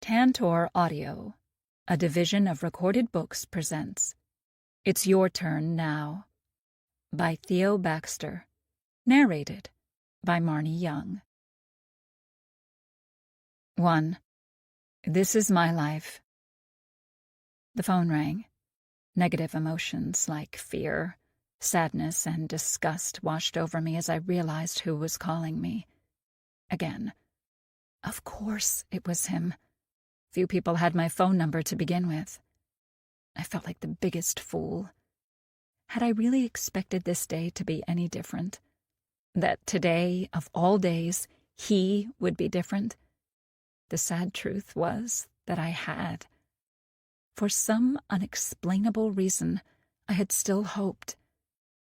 Cantor Audio, a division of Recorded Books, presents It's Your Turn Now by Theo Baxter, narrated by Marnie Young. 1. This is my life. The phone rang. Negative emotions like fear, sadness, and disgust washed over me as I realized who was calling me. Again. Of course it was him. Few people had my phone number to begin with. I felt like the biggest fool. Had I really expected this day to be any different? That today, of all days, he would be different? The sad truth was that I had. For some unexplainable reason, I had still hoped.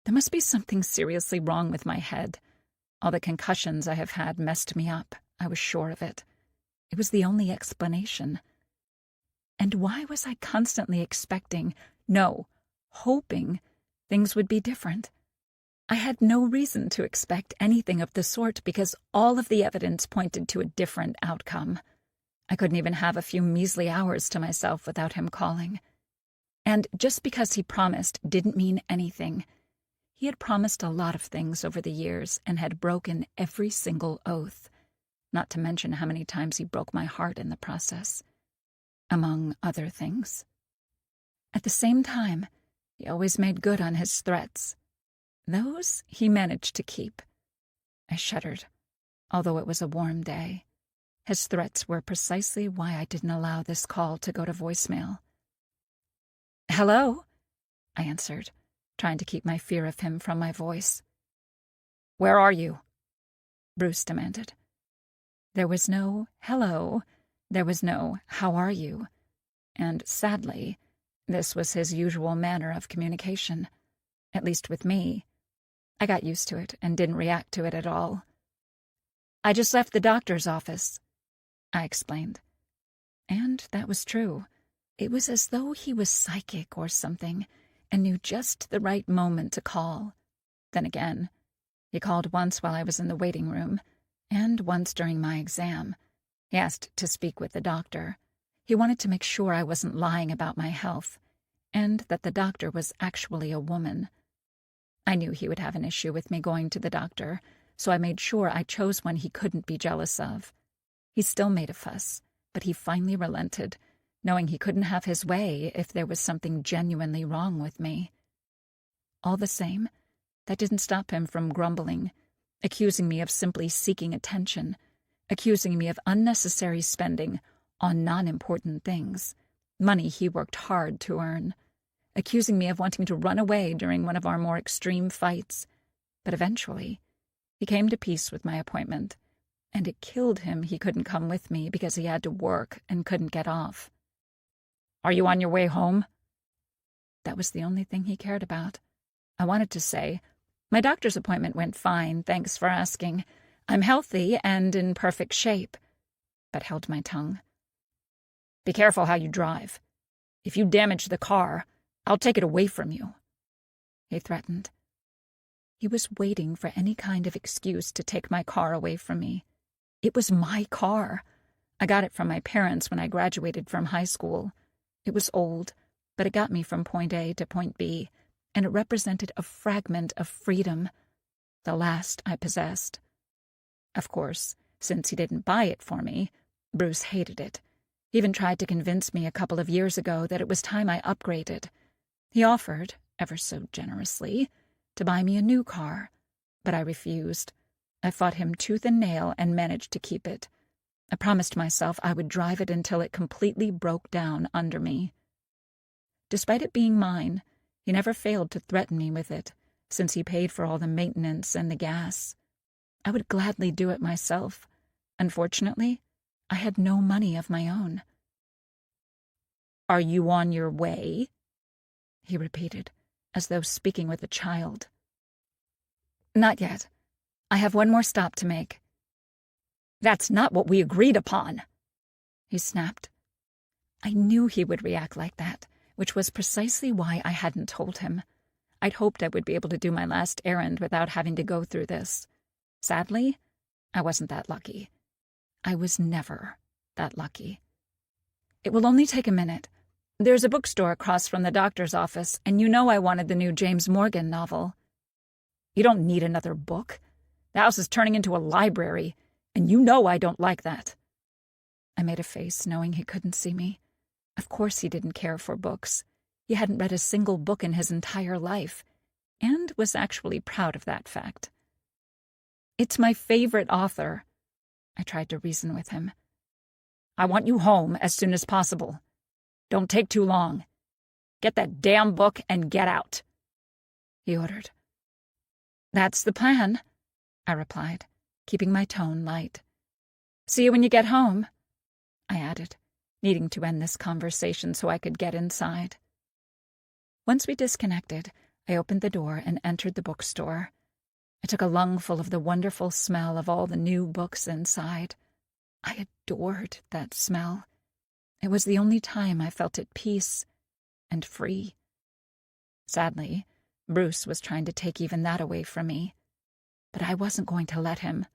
There must be something seriously wrong with my head. All the concussions I have had messed me up. I was sure of it. It was the only explanation. And why was I constantly expecting, no, hoping, things would be different? I had no reason to expect anything of the sort because all of the evidence pointed to a different outcome. I couldn't even have a few measly hours to myself without him calling. And just because he promised didn't mean anything. He had promised a lot of things over the years and had broken every single oath. Not to mention how many times he broke my heart in the process, among other things. At the same time, he always made good on his threats. Those he managed to keep. I shuddered, although it was a warm day. His threats were precisely why I didn't allow this call to go to voicemail. "Hello?" I answered, trying to keep my fear of him from my voice. "Where are you?" Bruce demanded. There was no hello, there was no how are you, and sadly, this was his usual manner of communication, at least with me. I got used to it and didn't react to it at all. "I just left the doctor's office," I explained. And that was true. It was as though he was psychic or something and knew just the right moment to call. Then again, he called once while I was in the waiting room, and once during my exam. He asked to speak with the doctor. He wanted to make sure I wasn't lying about my health, and that the doctor was actually a woman. I knew he would have an issue with me going to the doctor, so I made sure I chose one he couldn't be jealous of. He still made a fuss, but he finally relented, knowing he couldn't have his way if there was something genuinely wrong with me. All the same, that didn't stop him from grumbling, accusing me of simply seeking attention, accusing me of unnecessary spending on non-important things, money he worked hard to earn, accusing me of wanting to run away during one of our more extreme fights. But eventually, he came to peace with my appointment, and it killed him he couldn't come with me because he had to work and couldn't get off. "Are you on your way home?" That was the only thing he cared about. I wanted to say, "My doctor's appointment went fine, thanks for asking. I'm healthy and in perfect shape," but held my tongue. "Be careful how you drive. If you damage the car, I'll take it away from you," he threatened. He was waiting for any kind of excuse to take my car away from me. It was my car. I got it from my parents when I graduated from high school. It was old, but it got me from point A to point B, and it represented a fragment of freedom, the last I possessed. Of course, since he didn't buy it for me, Bruce hated it. He even tried to convince me a couple of years ago that it was time I upgraded. He offered, ever so generously, to buy me a new car, but I refused. I fought him tooth and nail and managed to keep it. I promised myself I would drive it until it completely broke down under me. Despite it being mine, he never failed to threaten me with it, since he paid for all the maintenance and the gas. I would gladly do it myself. Unfortunately, I had no money of my own. "Are you on your way?" he repeated, as though speaking with a child. "Not yet. I have one more stop to make." "That's not what we agreed upon," he snapped. I knew he would react like that, which was precisely why I hadn't told him. I'd hoped I would be able to do my last errand without having to go through this. Sadly, I wasn't that lucky. I was never that lucky. It will only take a minute. There's a bookstore across from the doctor's office, and you know I wanted the new James Morgan novel. You don't need another book. The house is turning into a library, and you know I don't like that. I made a face, knowing he couldn't see me. Of course he didn't care for books. He hadn't read a single book in his entire life, and was actually proud of that fact. It's my favorite author. I tried to reason with him. I want you home as soon as possible. Don't take too long. Get that damn book and get out, he ordered. That's the plan, I replied, keeping my tone light. See you when you get home, I added, needing to end this conversation so I could get inside. Once we disconnected, I opened the door and entered the bookstore. I took a lungful of the wonderful smell of all the new books inside. I adored that smell. It was the only time I felt at peace and free. Sadly, Bruce was trying to take even that away from me, but I wasn't going to let him.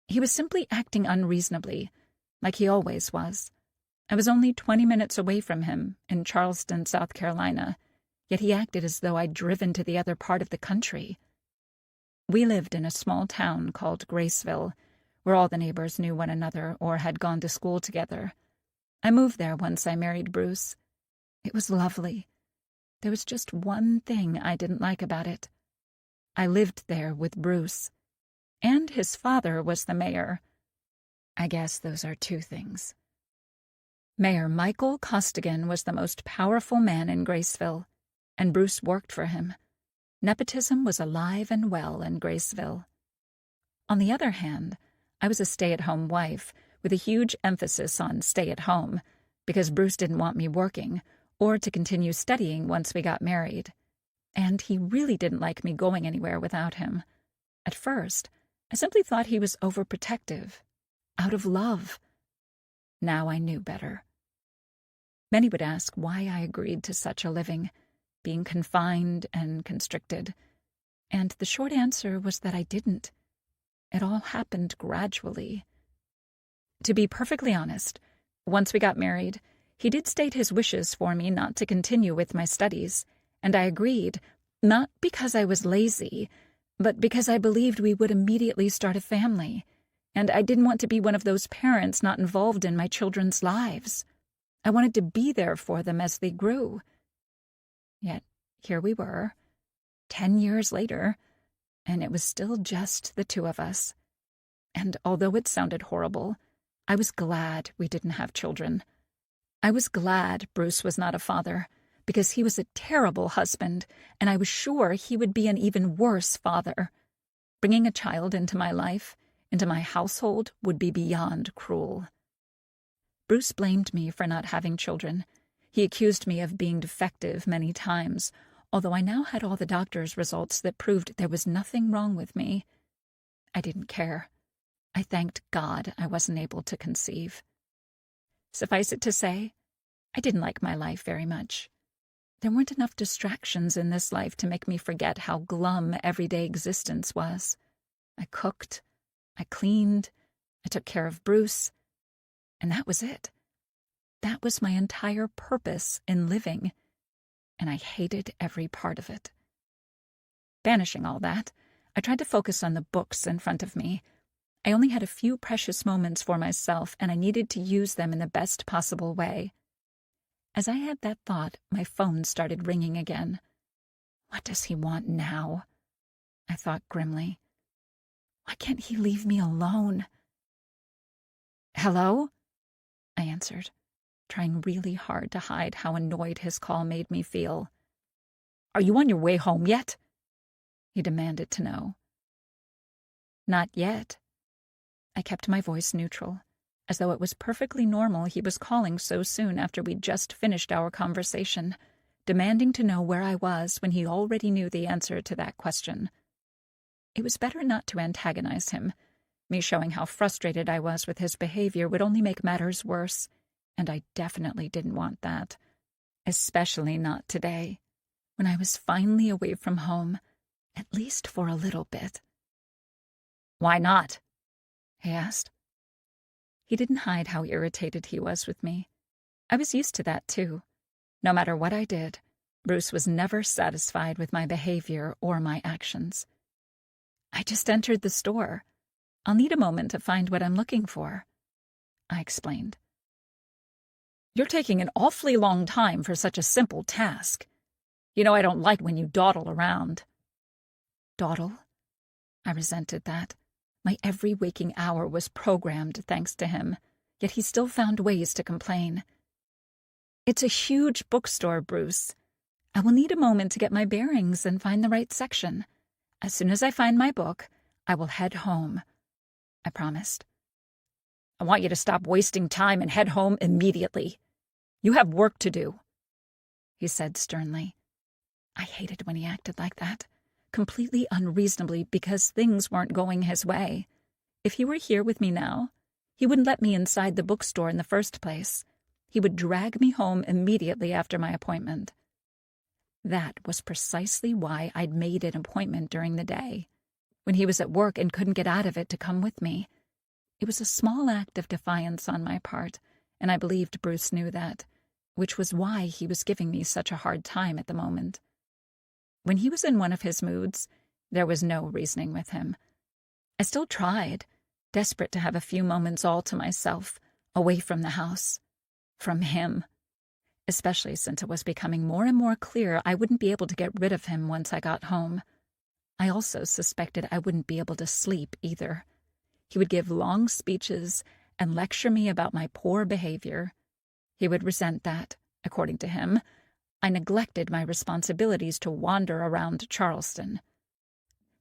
He was simply acting unreasonably, like he always was. I was only 20 minutes away from him, in Charleston, South Carolina, yet he acted as though I'd driven to the other part of the country. We lived in a small town called Graceville, where all the neighbors knew one another or had gone to school together. I moved there once I married Bruce. It was lovely. There was just one thing I didn't like about it. I lived there with Bruce, and his father was the mayor. I guess those are two things. Mayor Michael Costigan was the most powerful man in Graceville, and Bruce worked for him. Nepotism was alive and well in Graceville. On the other hand, I was a stay-at-home wife with a huge emphasis on stay-at-home because Bruce didn't want me working or to continue studying once we got married. And he really didn't like me going anywhere without him. At first, I simply thought he was overprotective, out of love. Now I knew better. Many would ask why I agreed to such a living, being confined and constricted. And the short answer was that I didn't. It all happened gradually. To be perfectly honest, once we got married, he did state his wishes for me not to continue with my studies, and I agreed, not because I was lazy, but because I believed we would immediately start a family, and I didn't want to be one of those parents not involved in my children's lives. I wanted to be there for them as they grew. Yet here we were, 10 years later, and it was still just the two of us. And although it sounded horrible, I was glad we didn't have children. I was glad Bruce was not a father, because he was a terrible husband, and I was sure he would be an even worse father. Bringing a child into my life, into my household, would be beyond cruel. Bruce blamed me for not having children. He accused me of being defective many times, although I now had all the doctor's results that proved there was nothing wrong with me. I didn't care. I thanked God I wasn't able to conceive. Suffice it to say, I didn't like my life very much. There weren't enough distractions in this life to make me forget how glum everyday existence was. I cooked, I cleaned, I took care of Bruce, and that was it. That was my entire purpose in living, and I hated every part of it. Banishing all that, I tried to focus on the books in front of me. I only had a few precious moments for myself, and I needed to use them in the best possible way. As I had that thought, my phone started ringing again. What does he want now? I thought grimly. Why can't he leave me alone? Hello? I answered, trying really hard to hide how annoyed his call made me feel. Are you on your way home yet? He demanded to know. Not yet. I kept my voice neutral, as though it was perfectly normal he was calling so soon after we'd just finished our conversation, demanding to know where I was when he already knew the answer to that question. It was better not to antagonize him. Me showing how frustrated I was with his behavior would only make matters worse, and I definitely didn't want that. Especially not today, when I was finally away from home, at least for a little bit. Why not? He asked. He didn't hide how irritated he was with me. I was used to that, too. No matter what I did, Bruce was never satisfied with my behavior or my actions. I just entered the store. I'll need a moment to find what I'm looking for, I explained. You're taking an awfully long time for such a simple task. You know I don't like when you dawdle around. Dawdle? I resented that. My every waking hour was programmed thanks to him, yet he still found ways to complain. It's a huge bookstore, Bruce. I will need a moment to get my bearings and find the right section. As soon as I find my book, I will head home, I promised. I want you to stop wasting time and head home immediately. You have work to do, he said sternly. I hated when he acted like that, completely unreasonably because things weren't going his way. If he were here with me now, he wouldn't let me inside the bookstore in the first place. He would drag me home immediately after my appointment. That was precisely why I'd made an appointment during the day, when he was at work and couldn't get out of it to come with me. It was a small act of defiance on my part, and I believed Bruce knew that, which was why he was giving me such a hard time at the moment. When he was in one of his moods, there was no reasoning with him. I still tried, desperate to have a few moments all to myself, away from the house, from him. Especially since it was becoming more and more clear I wouldn't be able to get rid of him once I got home. I also suspected I wouldn't be able to sleep either. He would give long speeches and lecture me about my poor behavior. He would resent that, according to him, I neglected my responsibilities to wander around Charleston.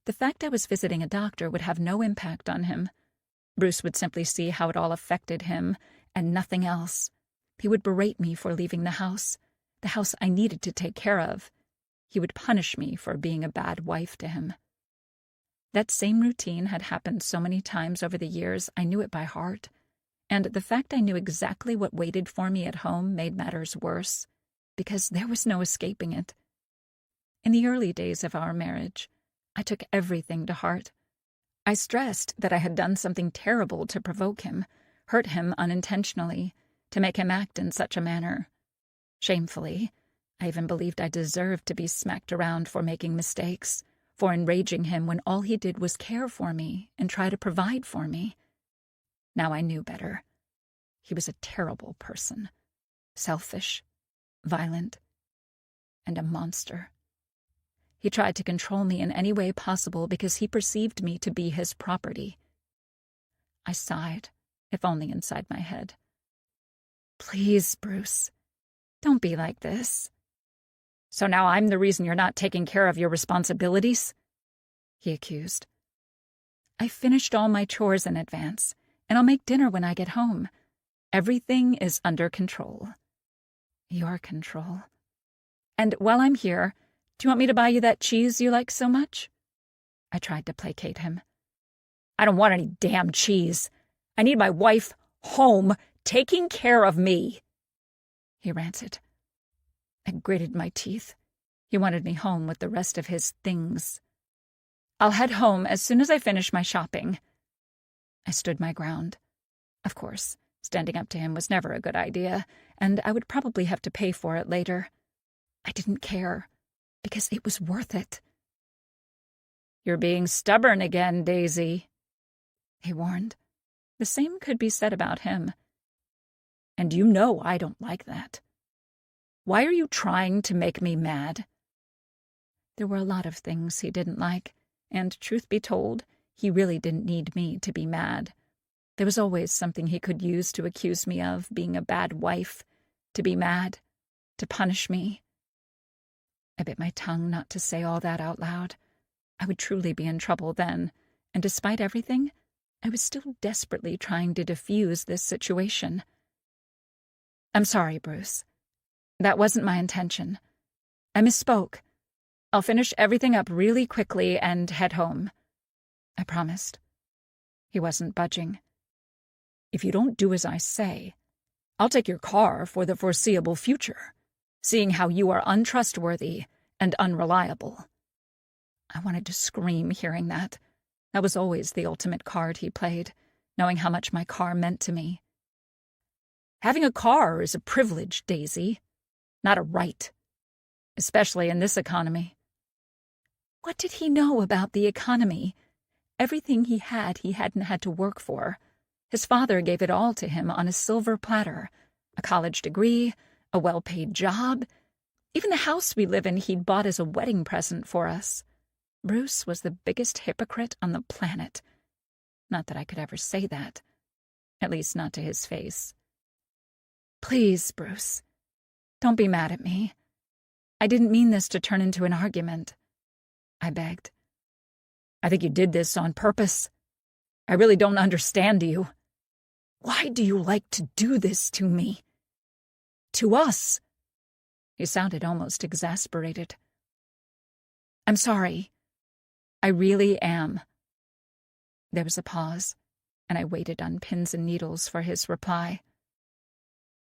The fact I was visiting a doctor would have no impact on him. Bruce would simply see how it all affected him and nothing else. He would berate me for leaving the house I needed to take care of. He would punish me for being a bad wife to him. That same routine had happened so many times over the years, I knew it by heart. And the fact I knew exactly what waited for me at home made matters worse, because there was no escaping it. In the early days of our marriage, I took everything to heart. I stressed that I had done something terrible to provoke him, hurt him unintentionally, to make him act in such a manner. Shamefully, I even believed I deserved to be smacked around for making mistakes, for enraging him when all he did was care for me and try to provide for me. Now I knew better. He was a terrible person, selfish, violent, and a monster. He tried to control me in any way possible because he perceived me to be his property. I sighed, if only inside my head. Please, Bruce, don't be like this. So now I'm the reason you're not taking care of your responsibilities? He accused. I finished all my chores in advance, and I'll make dinner when I get home. Everything is under control. Your control. And while I'm here, do you want me to buy you that cheese you like so much? I tried to placate him. I don't want any damn cheese. I need my wife home, taking care of me, he ranted. I gritted my teeth. He wanted me home with the rest of his things. I'll head home as soon as I finish my shopping. I stood my ground. Of course, standing up to him was never a good idea, and I would probably have to pay for it later. I didn't care, because it was worth it. You're being stubborn again, Daisy, he warned. The same could be said about him. And you know I don't like that. Why are you trying to make me mad? There were a lot of things he didn't like, and truth be told, he really didn't need me to be mad. There was always something he could use to accuse me of being a bad wife, to be mad, to punish me. I bit my tongue not to say all that out loud. I would truly be in trouble then, and despite everything, I was still desperately trying to defuse this situation. I'm sorry, Bruce. That wasn't my intention. I misspoke. I'll finish everything up really quickly and head home, I promised. He wasn't budging. If you don't do as I say, I'll take your car for the foreseeable future, seeing how you are untrustworthy and unreliable. I wanted to scream hearing that. That was always the ultimate card he played, knowing how much my car meant to me. Having a car is a privilege, Daisy, not a right, especially in this economy." What did he know about the economy? Everything he hadn't had to work for. His father gave it all to him on a silver platter. A college degree, a well-paid job. Even the house we live in he'd bought as a wedding present for us. Bruce was the biggest hypocrite on the planet. Not that I could ever say that. At least not to his face. "Please, Bruce, don't be mad at me. I didn't mean this to turn into an argument," I begged. "I think you did this on purpose. I really don't understand you. Why do you like to do this to me? To us?" He sounded almost exasperated. "I'm sorry. I really am." There was a pause, and I waited on pins and needles for his reply.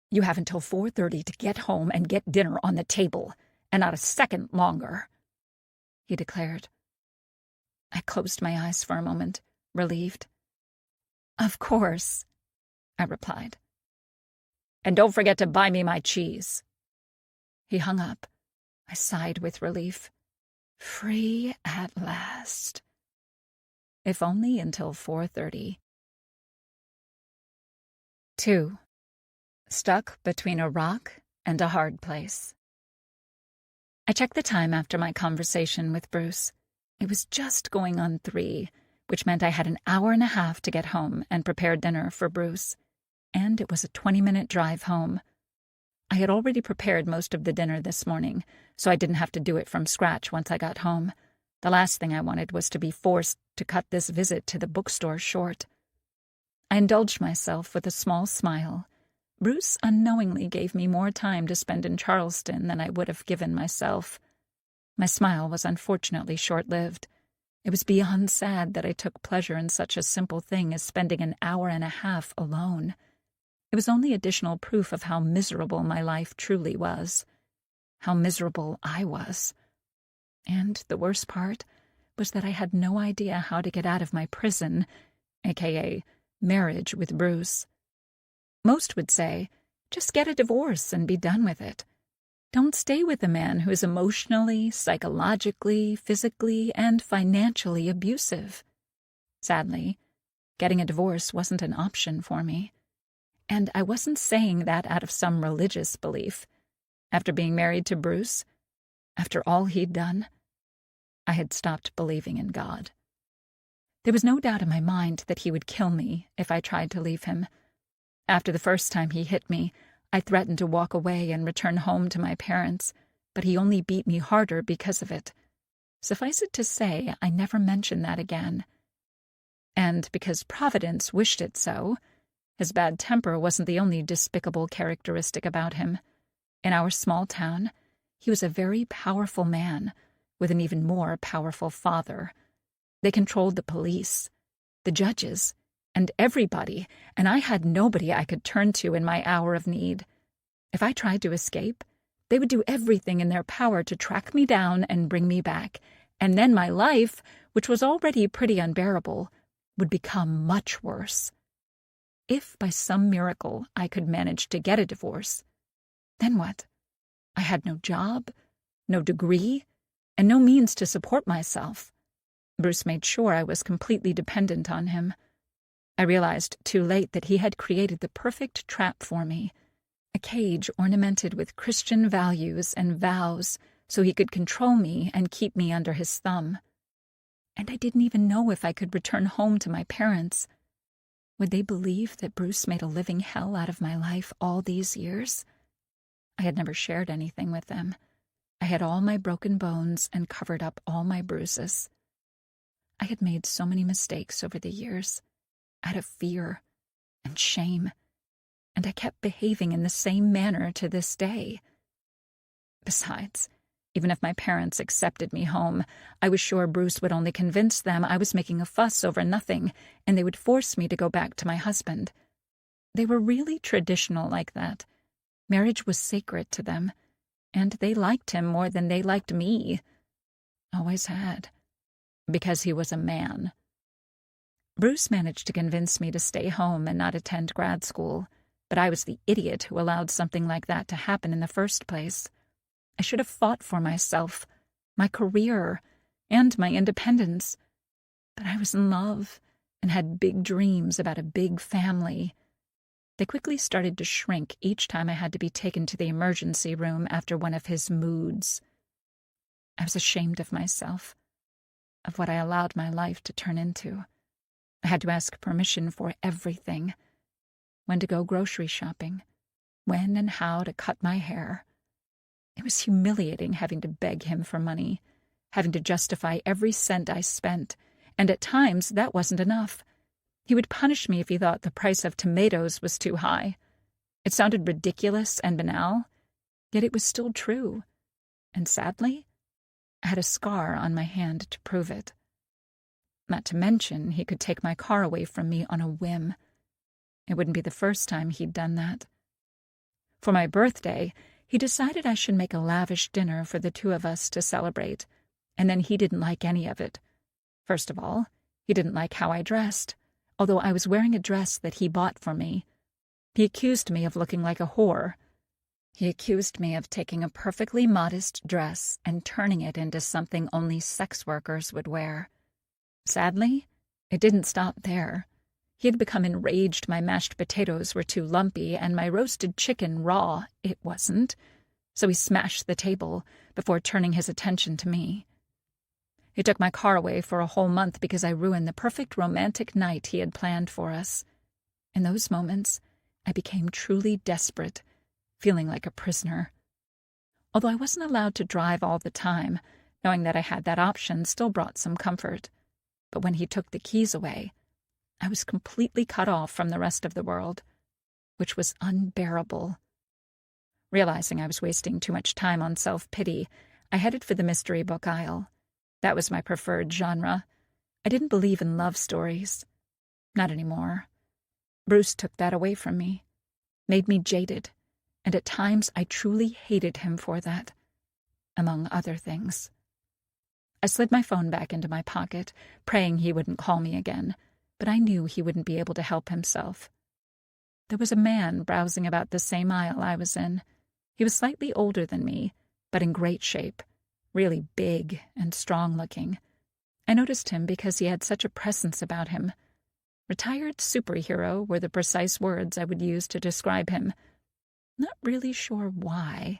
"You have until 4:30 to get home and get dinner on the table, and not a second longer," he declared. I closed my eyes for a moment, relieved. "Of course," I replied. "And don't forget to buy me my cheese." He hung up. I sighed with relief. Free at last. If only until 4:30. 2. Stuck between a rock and a hard place. I checked the time after my conversation with Bruce. It was just going on 3, which meant I had an hour and a half to get home and prepare dinner for Bruce. And it was a 20-minute drive home. I had already prepared most of the dinner this morning, so I didn't have to do it from scratch once I got home. The last thing I wanted was to be forced to cut this visit to the bookstore short. I indulged myself with a small smile. Bruce unknowingly gave me more time to spend in Charleston than I would have given myself. My smile was unfortunately short-lived. It was beyond sad that I took pleasure in such a simple thing as spending an hour and a half alone. It was only additional proof of how miserable my life truly was. How miserable I was. And the worst part was that I had no idea how to get out of my prison, aka marriage with Bruce. Most would say, just get a divorce and be done with it. Don't stay with a man who is emotionally, psychologically, physically, and financially abusive. Sadly, getting a divorce wasn't an option for me. And I wasn't saying that out of some religious belief. After being married to Bruce, after all he'd done, I had stopped believing in God. There was no doubt in my mind that he would kill me if I tried to leave him. After the first time he hit me, I threatened to walk away and return home to my parents, but he only beat me harder because of it. Suffice it to say, I never mentioned that again. And because Providence wished it so, his bad temper wasn't the only despicable characteristic about him. In our small town, he was a very powerful man, with an even more powerful father. They controlled the police, the judges, and everybody, and I had nobody I could turn to in my hour of need. If I tried to escape, they would do everything in their power to track me down and bring me back, and then my life, which was already pretty unbearable, would become much worse. If by some miracle I could manage to get a divorce, then what? I had no job, no degree, and no means to support myself. Bruce made sure I was completely dependent on him. I realized too late that he had created the perfect trap for me, a cage ornamented with Christian values and vows so he could control me and keep me under his thumb. And I didn't even know if I could return home to my parents. Would they believe that Bruce made a living hell out of my life all these years? I had never shared anything with them. I had all my broken bones and covered up all my bruises. I had made so many mistakes over the years, out of fear and shame, and I kept behaving in the same manner to this day. Besides, even if my parents accepted me home, I was sure Bruce would only convince them I was making a fuss over nothing, and they would force me to go back to my husband. They were really traditional like that. Marriage was sacred to them, and they liked him more than they liked me. Always had. Because he was a man. Bruce managed to convince me to stay home and not attend grad school. But I was the idiot who allowed something like that to happen in the first place. I should have fought for myself, my career, and my independence. But I was in love and had big dreams about a big family. They quickly started to shrink each time I had to be taken to the emergency room after one of his moods. I was ashamed of myself, of what I allowed my life to turn into. I had to ask permission for everything. When to go grocery shopping, when and how to cut my hair. It was humiliating having to beg him for money, having to justify every cent I spent, and at times that wasn't enough. He would punish me if he thought the price of tomatoes was too high. It sounded ridiculous and banal, yet it was still true. And sadly, I had a scar on my hand to prove it. Not to mention, he could take my car away from me on a whim. It wouldn't be the first time he'd done that. For my birthday, he decided I should make a lavish dinner for the two of us to celebrate, and then he didn't like any of it. First of all, he didn't like how I dressed, although I was wearing a dress that he bought for me. He accused me of looking like a whore. He accused me of taking a perfectly modest dress and turning it into something only sex workers would wear. Sadly, it didn't stop there. He had become enraged my mashed potatoes were too lumpy and my roasted chicken raw. It wasn't. So he smashed the table before turning his attention to me. He took my car away for a whole month because I ruined the perfect romantic night he had planned for us. In those moments, I became truly desperate, feeling like a prisoner. Although I wasn't allowed to drive all the time, knowing that I had that option still brought some comfort. But when he took the keys away, I was completely cut off from the rest of the world, which was unbearable. Realizing I was wasting too much time on self-pity, I headed for the mystery book aisle. That was my preferred genre. I didn't believe in love stories. Not anymore. Bruce took that away from me, made me jaded, and at times I truly hated him for that, among other things. I slid my phone back into my pocket, praying he wouldn't call me again, but I knew he wouldn't be able to help himself. There was a man browsing about the same aisle I was in. He was slightly older than me, but in great shape, really big and strong-looking. I noticed him because he had such a presence about him. Retired superhero were the precise words I would use to describe him. Not really sure why.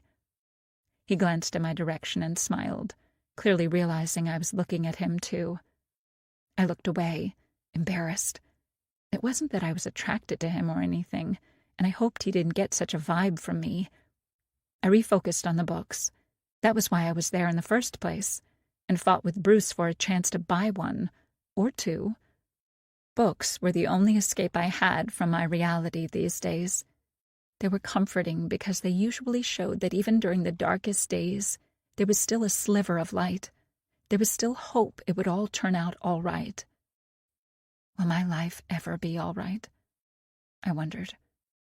He glanced in my direction and smiled, clearly realizing I was looking at him too. I looked away, embarrassed. It wasn't that I was attracted to him or anything, and I hoped he didn't get such a vibe from me. I refocused on the books. That was why I was there in the first place, and fought with Bruce for a chance to buy one, or two. Books were the only escape I had from my reality these days. They were comforting because they usually showed that even during the darkest days, there was still a sliver of light. There was still hope it would all turn out all right. Will my life ever be all right? I wondered,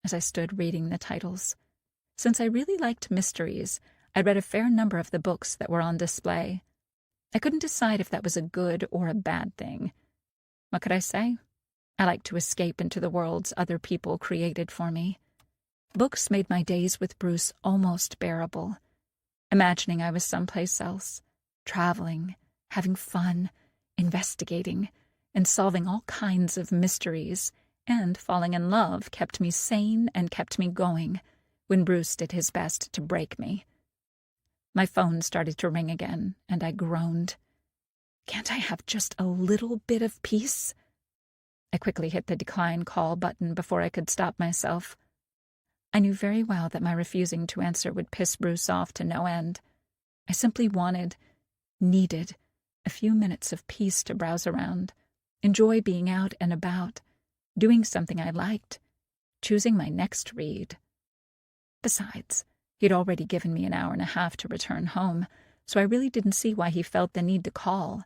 as I stood reading the titles. Since I really liked mysteries, I'd read a fair number of the books that were on display. I couldn't decide if that was a good or a bad thing. What could I say? I liked to escape into the worlds other people created for me. Books made my days with Bruce almost bearable. Imagining I was someplace else, traveling, having fun, investigating, and solving all kinds of mysteries, and falling in love kept me sane and kept me going when Bruce did his best to break me. My phone started to ring again, and I groaned. Can't I have just a little bit of peace? I quickly hit the decline call button before I could stop myself. I knew very well that my refusing to answer would piss Bruce off to no end. I simply needed, a few minutes of peace to browse around, enjoy being out and about, doing something I liked, choosing my next read. Besides, he'd already given me an hour and a half to return home, so I really didn't see why he felt the need to call,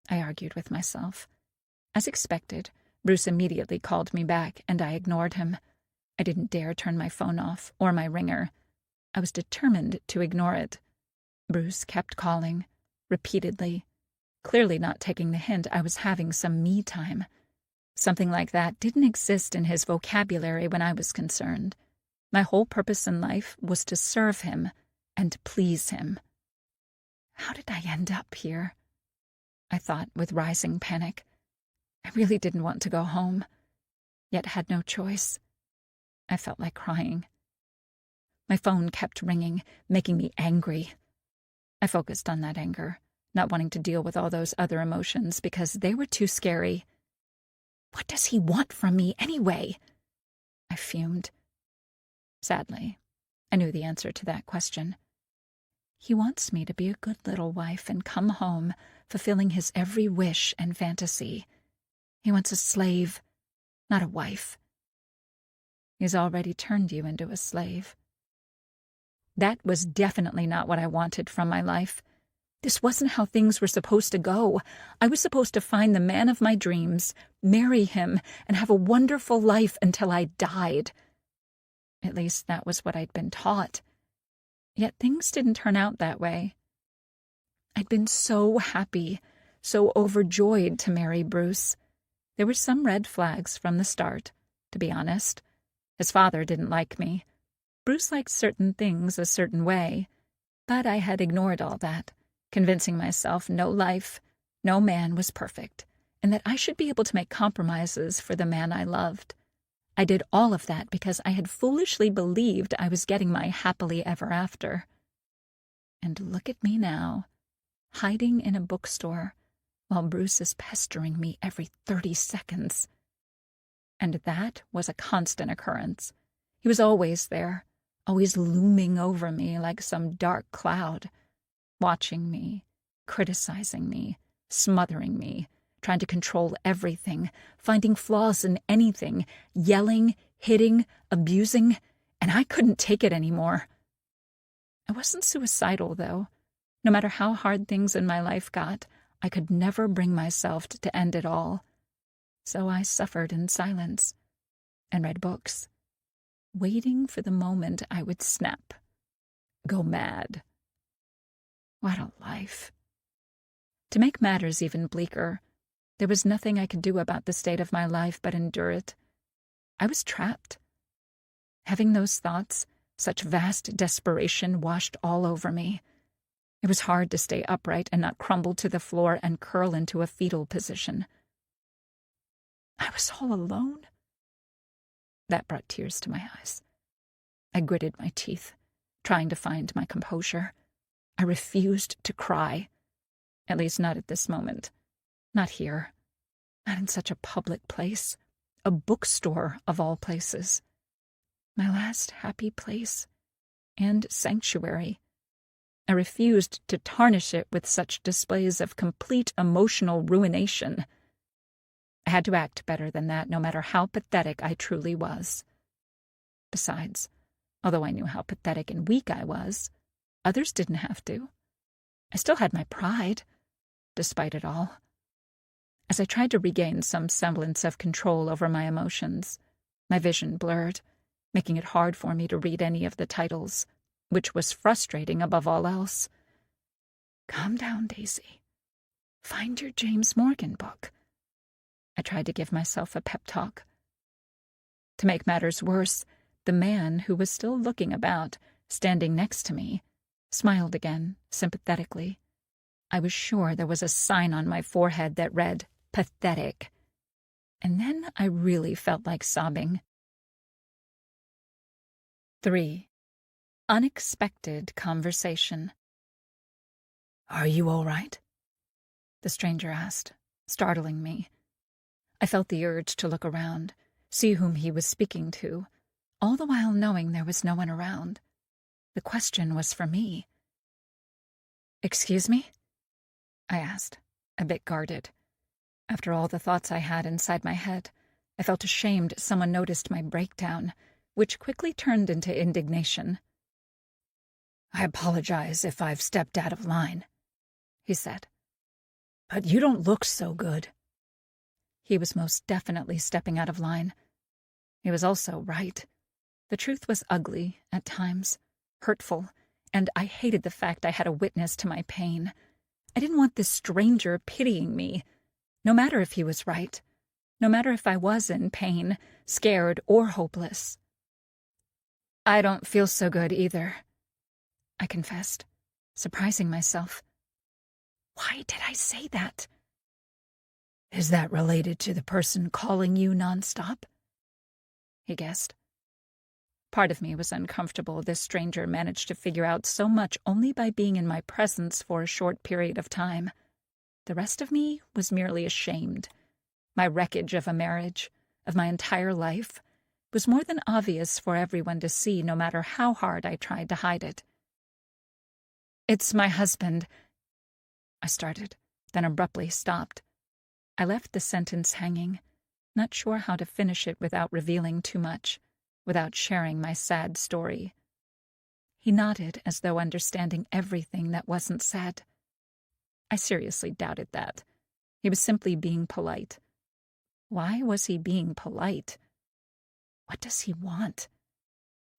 I argued with myself. As expected, Bruce immediately called me back, and I ignored him. I didn't dare turn my phone off, or my ringer. I was determined to ignore it. Bruce kept calling, repeatedly, clearly not taking the hint I was having some me time. Something like that didn't exist in his vocabulary when I was concerned. My whole purpose in life was to serve him and please him. How did I end up here? I thought with rising panic. I really didn't want to go home, yet had no choice. I felt like crying. My phone kept ringing, making me angry. I focused on that anger, not wanting to deal with all those other emotions because they were too scary. What does he want from me anyway? I fumed. Sadly, I knew the answer to that question. He wants me to be a good little wife and come home, fulfilling his every wish and fantasy. He wants a slave, not a wife. He's already turned you into a slave. That was definitely not what I wanted from my life. This wasn't how things were supposed to go. I was supposed to find the man of my dreams, marry him, and have a wonderful life until I died. At least that was what I'd been taught. Yet things didn't turn out that way. I'd been so happy, so overjoyed to marry Bruce. There were some red flags from the start, to be honest. His father didn't like me. Bruce liked certain things a certain way, but I had ignored all that, convincing myself no life, no man was perfect, and that I should be able to make compromises for the man I loved. I did all of that because I had foolishly believed I was getting my happily ever after. And look at me now, hiding in a bookstore while Bruce is pestering me every 30 seconds. And that was a constant occurrence. He was always there, always looming over me like some dark cloud, watching me, criticizing me, smothering me, trying to control everything, finding flaws in anything, yelling, hitting, abusing, and I couldn't take it anymore. I wasn't suicidal, though. No matter how hard things in my life got, I could never bring myself to end it all. So I suffered in silence and read books, waiting for the moment I would snap, go mad. What a life. To make matters even bleaker, there was nothing I could do about the state of my life but endure it. I was trapped. Having those thoughts, such vast desperation washed all over me. It was hard to stay upright and not crumble to the floor and curl into a fetal position. I was all alone. That brought tears to my eyes. I gritted my teeth, trying to find my composure. I refused to cry. At least not at this moment. Not here. Not in such a public place. A bookstore, of all places. My last happy place. And sanctuary. I refused to tarnish it with such displays of complete emotional ruination. I had to act better than that, no matter how pathetic I truly was. Besides, although I knew how pathetic and weak I was, others didn't have to. I still had my pride, despite it all. As I tried to regain some semblance of control over my emotions, my vision blurred, making it hard for me to read any of the titles, which was frustrating above all else. Calm down, Daisy. Find your James Morgan book. I tried to give myself a pep talk. To make matters worse, the man who was still looking about, standing next to me, smiled again, sympathetically. I was sure there was a sign on my forehead that read, "Pathetic." And then I really felt like sobbing. 3. Unexpected conversation. "Are you all right?" the stranger asked, startling me. I felt the urge to look around, see whom he was speaking to, all the while knowing there was no one around. The question was for me. "Excuse me?" I asked, a bit guarded. After all the thoughts I had inside my head, I felt ashamed someone noticed my breakdown, which quickly turned into indignation. "I apologize if I've stepped out of line," he said. "But you don't look so good." He was most definitely stepping out of line. He was also right. The truth was ugly at times, hurtful, and I hated the fact I had a witness to my pain. I didn't want this stranger pitying me, no matter if he was right, no matter if I was in pain, scared, or hopeless. I don't feel so good either, I confessed, surprising myself. Why did I say that? Is that related to the person calling you nonstop? He guessed. Part of me was uncomfortable this stranger managed to figure out so much only by being in my presence for a short period of time. The rest of me was merely ashamed. My wreckage of a marriage, of my entire life, was more than obvious for everyone to see, no matter how hard I tried to hide it. It's my husband, I started, then abruptly stopped. I left the sentence hanging, not sure how to finish it without revealing too much, without sharing my sad story. He nodded as though understanding everything that wasn't said. I seriously doubted that. He was simply being polite. Why was he being polite? What does he want?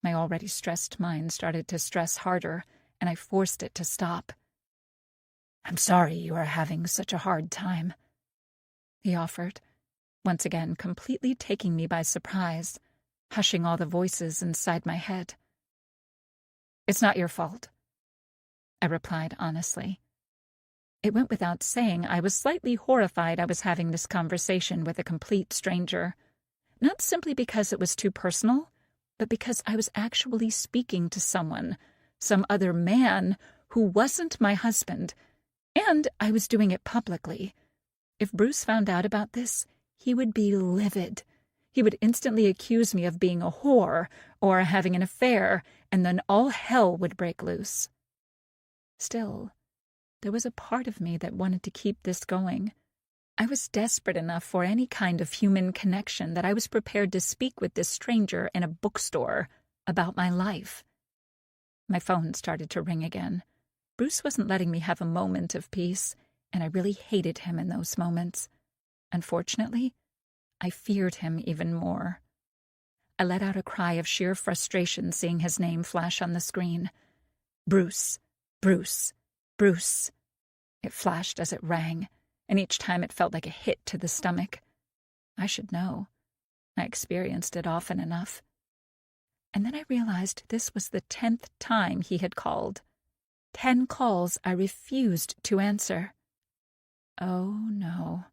My already stressed mind started to stress harder, and I forced it to stop. I'm sorry you are having such a hard time, he offered, once again completely taking me by surprise, hushing all the voices inside my head. It's not your fault, I replied honestly. It went without saying I was slightly horrified I was having this conversation with a complete stranger, not simply because it was too personal, but because I was actually speaking to someone, some other man who wasn't my husband, and I was doing it publicly. If Bruce found out about this, he would be livid. He would instantly accuse me of being a whore or having an affair, and then all hell would break loose. Still, there was a part of me that wanted to keep this going. I was desperate enough for any kind of human connection that I was prepared to speak with this stranger in a bookstore about my life. My phone started to ring again. Bruce wasn't letting me have a moment of peace, and I really hated him in those moments. Unfortunately, I feared him even more. I let out a cry of sheer frustration seeing his name flash on the screen. Bruce, Bruce, Bruce. It flashed as it rang, and each time it felt like a hit to the stomach. I should know. I experienced it often enough. And then I realized this was the 10th time he had called. 10 calls I refused to answer. Oh, no.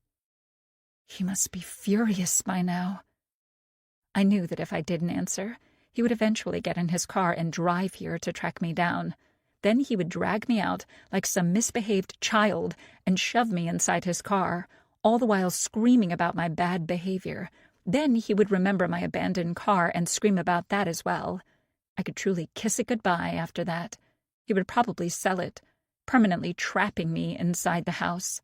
He must be furious by now. I knew that if I didn't answer, he would eventually get in his car and drive here to track me down. Then he would drag me out like some misbehaved child and shove me inside his car, all the while screaming about my bad behavior. Then he would remember my abandoned car and scream about that as well. I could truly kiss it goodbye after that. He would probably sell it, permanently trapping me inside the house.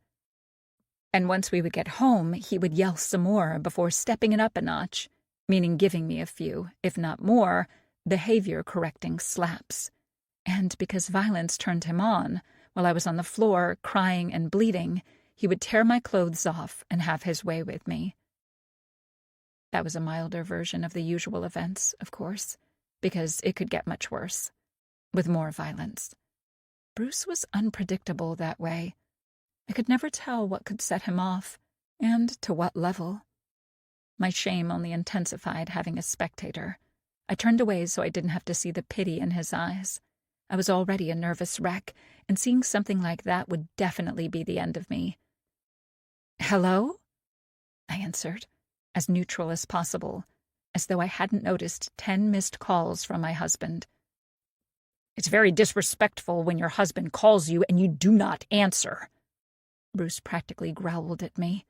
And once we would get home, he would yell some more before stepping it up a notch, meaning giving me a few, if not more, behavior-correcting slaps. And because violence turned him on, while I was on the floor, crying and bleeding, he would tear my clothes off and have his way with me. That was a milder version of the usual events, of course, because it could get much worse, with more violence. Bruce was unpredictable that way. I could never tell what could set him off, and to what level. My shame only intensified having a spectator. I turned away so I didn't have to see the pity in his eyes. I was already a nervous wreck, and seeing something like that would definitely be the end of me. "Hello?" I answered, as neutral as possible, as though I hadn't noticed 10 missed calls from my husband. "It's very disrespectful when your husband calls you and you do not answer," Bruce practically growled at me.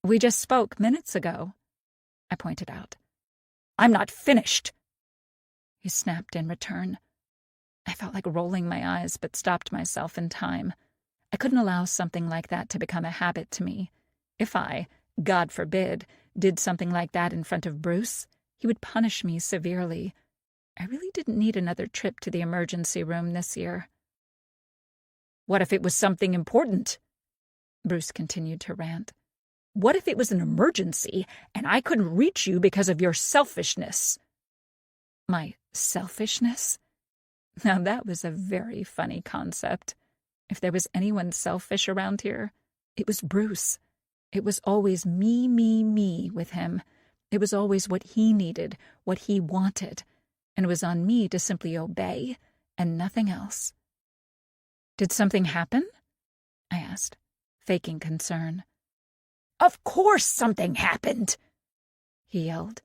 "We just spoke minutes ago," I pointed out. "I'm not finished," he snapped in return. I felt like rolling my eyes but stopped myself in time. I couldn't allow something like that to become a habit to me. If I, God forbid, did something like that in front of Bruce, he would punish me severely. I really didn't need another trip to the emergency room this year. "What if it was something important?" Bruce continued to rant. "What if it was an emergency and I couldn't reach you because of your selfishness?" My selfishness? Now that was a very funny concept. If there was anyone selfish around here, it was Bruce. It was always me with him. It was always what he needed, what he wanted. and it was on me to simply obey and nothing else. "Did something happen?" I asked, faking concern. "Of course something happened," he yelled.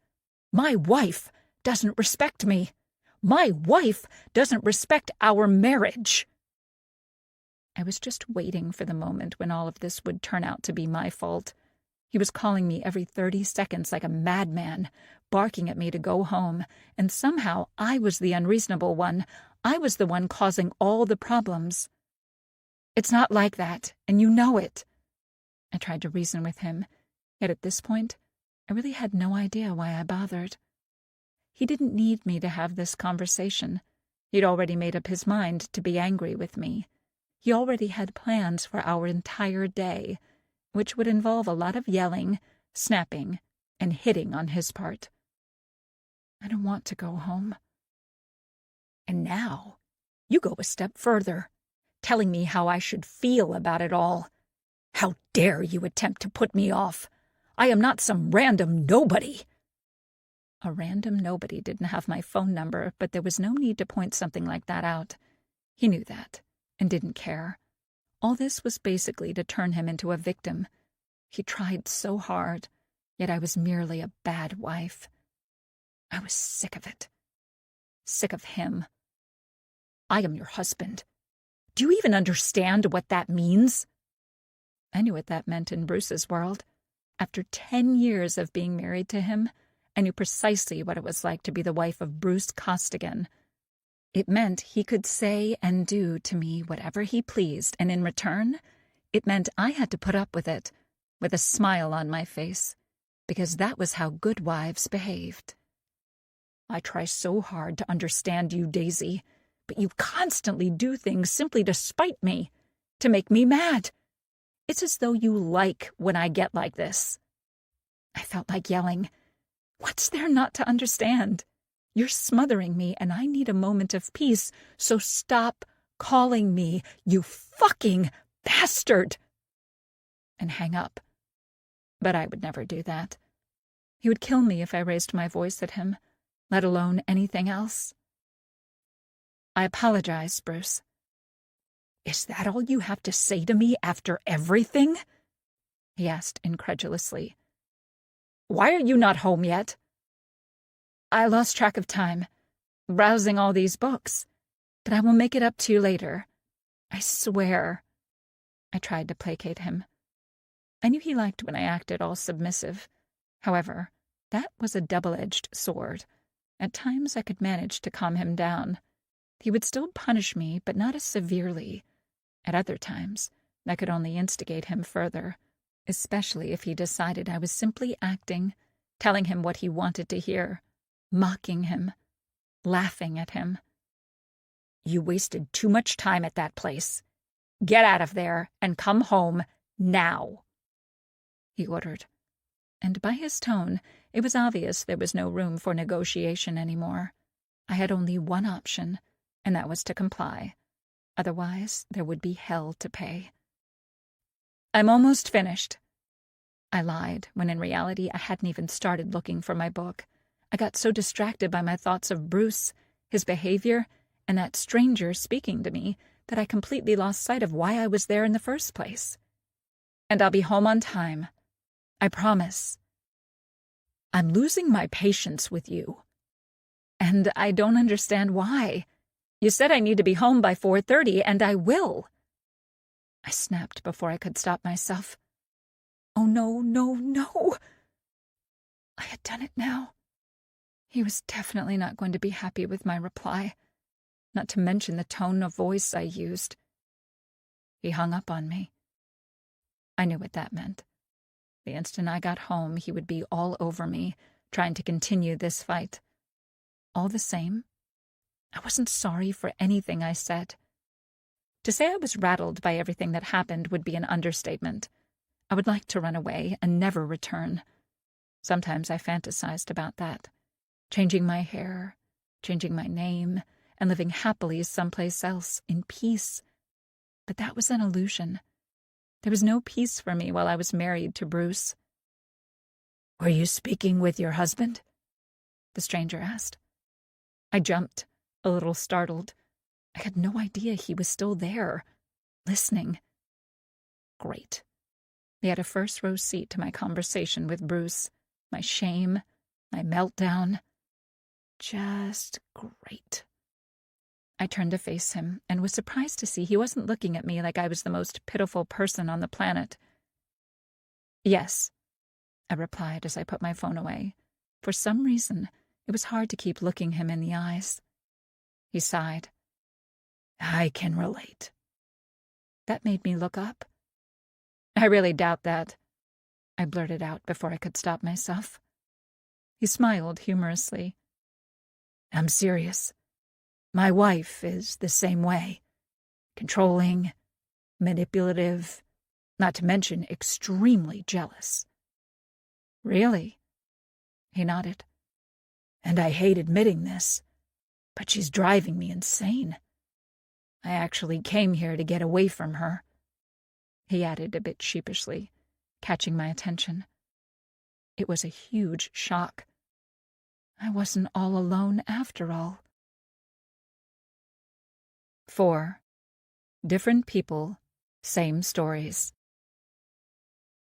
"My wife doesn't respect me. My wife doesn't respect our marriage." I was just waiting for the moment when all of this would turn out to be my fault. He was calling me every 30 seconds like a madman, barking at me to go home, and somehow I was the unreasonable one. I was the one causing all the problems. "It's not like that, and you know it." I tried to reason with him, yet at this point, I really had no idea why I bothered. He didn't need me to have this conversation. He'd already made up his mind to be angry with me. He already had plans for our entire day, which would involve a lot of yelling, snapping, and hitting on his part. I don't want to go home. And now you go a step further, telling me how I should feel about it all. How dare you attempt to put me off? I am not some random nobody. A random nobody didn't have my phone number, but there was no need to point something like that out. He knew that, and didn't care. All this was basically to turn him into a victim. He tried so hard, yet I was merely a bad wife. I was sick of it. Sick of him. "I am your husband. Do you even understand what that means?" I knew what that meant in Bruce's world. After 10 years of being married to him, I knew precisely what it was like to be the wife of Bruce Costigan. It meant he could say and do to me whatever he pleased, and in return, it meant I had to put up with it, with a smile on my face, because that was how good wives behaved. "I try so hard to understand you, Daisy, but you constantly do things simply to spite me, to make me mad. It's as though you like when I get like this." I felt like yelling. "What's there not to understand? You're smothering me, and I need a moment of peace, so stop calling me, you fucking bastard!" And hang up. But I would never do that. He would kill me if I raised my voice at him, let alone anything else. "I apologize, Bruce." "Is that all you have to say to me after everything?" he asked incredulously. "Why are you not home yet?" "I lost track of time, browsing all these books, but I will make it up to you later. I swear." I tried to placate him. I knew he liked when I acted all submissive. However, that was a double-edged sword. At times I could manage to calm him down. He would still punish me, but not as severely. At other times, that could only instigate him further, especially if he decided I was simply acting, telling him what he wanted to hear, mocking him, laughing at him. "You wasted too much time at that place. Get out of there and come home now," he ordered. And by his tone, it was obvious there was no room for negotiation anymore. I had only one option, and that was to comply. Otherwise, there would be hell to pay. "I'm almost finished." I lied, when in reality I hadn't even started looking for my book. I got so distracted by my thoughts of Bruce, his behavior, and that stranger speaking to me that I completely lost sight of why I was there in the first place. "And I'll be home on time. I promise." "I'm losing my patience with you." "And I don't understand why. You said I need to be home by 4:30, and I will." I snapped before I could stop myself. Oh, no, no, no. I had done it now. He was definitely not going to be happy with my reply, not to mention the tone of voice I used. He hung up on me. I knew what that meant. The instant I got home, he would be all over me, trying to continue this fight. All the same, I wasn't sorry for anything I said. To say I was rattled by everything that happened would be an understatement. I would like to run away and never return. Sometimes I fantasized about that, changing my hair, changing my name, and living happily someplace else, in peace. But that was an illusion. There was no peace for me while I was married to Bruce. "Were you speaking with your husband?" the stranger asked. I jumped, a little startled. I had no idea he was still there, listening. Great. He had a first-row seat to my conversation with Bruce, my shame, my meltdown. Just great. I turned to face him and was surprised to see he wasn't looking at me like I was the most pitiful person on the planet. Yes, I replied as I put my phone away. For some reason, it was hard to keep looking him in the eyes. He sighed. I can relate. That made me look up. I really doubt that, I blurted out before I could stop myself. He smiled humorously. I'm serious. My wife is the same way. Controlling, manipulative, not to mention extremely jealous. Really? He nodded. And I hate admitting this, but she's driving me insane. I actually came here to get away from her, he added a bit sheepishly, catching my attention. It was a huge shock. I wasn't all alone after all. 4. Different people, same stories.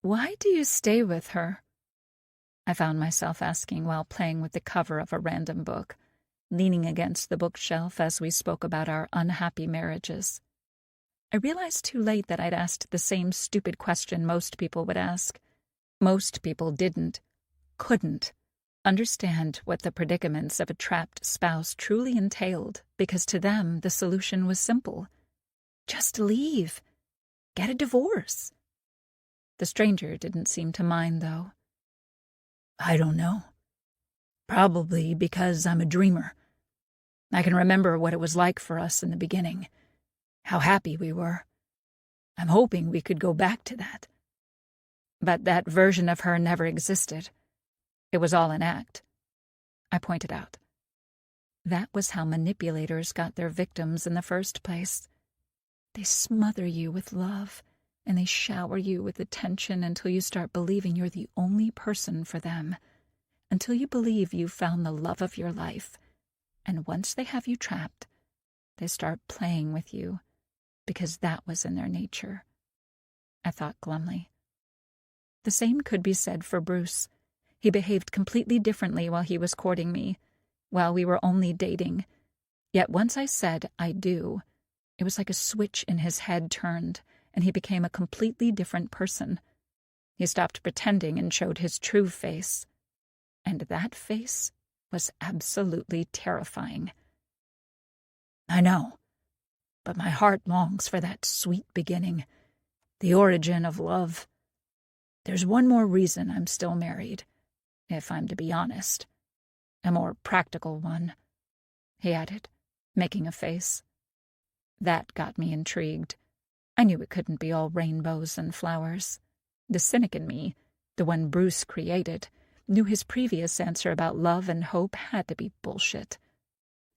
Why do you stay with her? I found myself asking while playing with the cover of a random book, leaning against the bookshelf as we spoke about our unhappy marriages. I realized too late that I'd asked the same stupid question most people would ask. Most people couldn't understand what the predicaments of a trapped spouse truly entailed, because to them the solution was simple. Just leave. Get a divorce. The stranger didn't seem to mind, though. I don't know. Probably because I'm a dreamer. I can remember what it was like for us in the beginning, how happy we were. I'm hoping we could go back to that. But that version of her never existed. It was all an act, I pointed out. That was how manipulators got their victims in the first place. They smother you with love, and they shower you with attention until you start believing you're the only person for them, until you believe you've found the love of your life. And once they have you trapped, they start playing with you, because that was in their nature, I thought glumly. The same could be said for Bruce. He behaved completely differently while he was courting me, while we were only dating. Yet once I said, I do, it was like a switch in his head turned, and he became a completely different person. He stopped pretending and showed his true face. And that face was absolutely terrifying. I know, but my heart longs for that sweet beginning, the origin of love. There's one more reason I'm still married, if I'm to be honest. A more practical one, he added, making a face. That got me intrigued. I knew it couldn't be all rainbows and flowers. The cynic in me, the one Bruce created, knew his previous answer about love and hope had to be bullshit.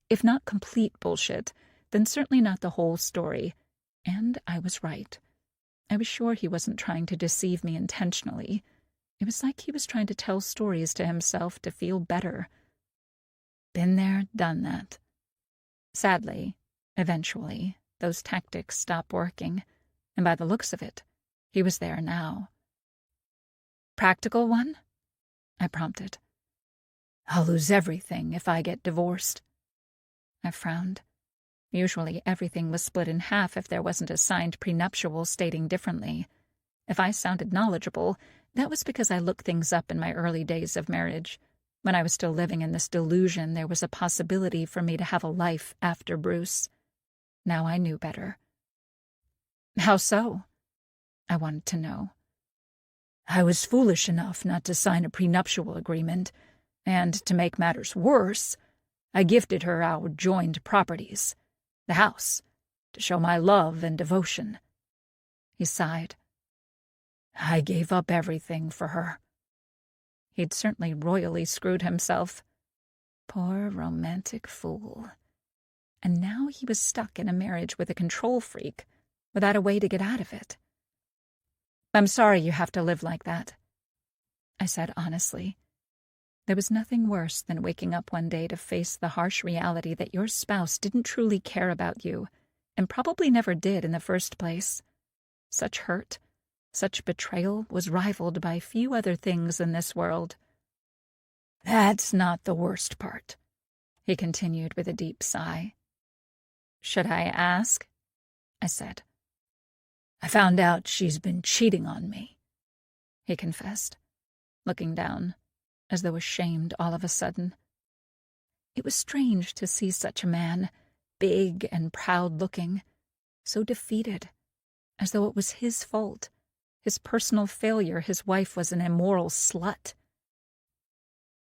If not complete bullshit, then certainly not the whole story. And I was right. I was sure he wasn't trying to deceive me intentionally. It was like he was trying to tell stories to himself to feel better. Been there, done that. Sadly, eventually, those tactics stopped working, and by the looks of it, he was there now. Practical one? I prompted. I'll lose everything if I get divorced. I frowned. Usually everything was split in half if there wasn't a signed prenuptial stating differently. If I sounded knowledgeable, that was because I looked things up in my early days of marriage. When I was still living in this delusion, there was a possibility for me to have a life after Bruce. Now I knew better. How so? I wanted to know. I was foolish enough not to sign a prenuptial agreement, and to make matters worse, I gifted her our joined properties, the house, to show my love and devotion. He sighed. I gave up everything for her. He'd certainly royally screwed himself. Poor romantic fool. And now he was stuck in a marriage with a control freak, without a way to get out of it. I'm sorry you have to live like that, I said honestly. There was nothing worse than waking up one day to face the harsh reality that your spouse didn't truly care about you, and probably never did in the first place. Such hurt, such betrayal was rivaled by few other things in this world. "That's not the worst part," he continued with a deep sigh. "Should I ask?" I said. "I found out she's been cheating on me," he confessed, looking down, as though ashamed all of a sudden. It was strange to see such a man, big and proud-looking, so defeated, as though it was his fault, his personal failure his wife was an immoral slut.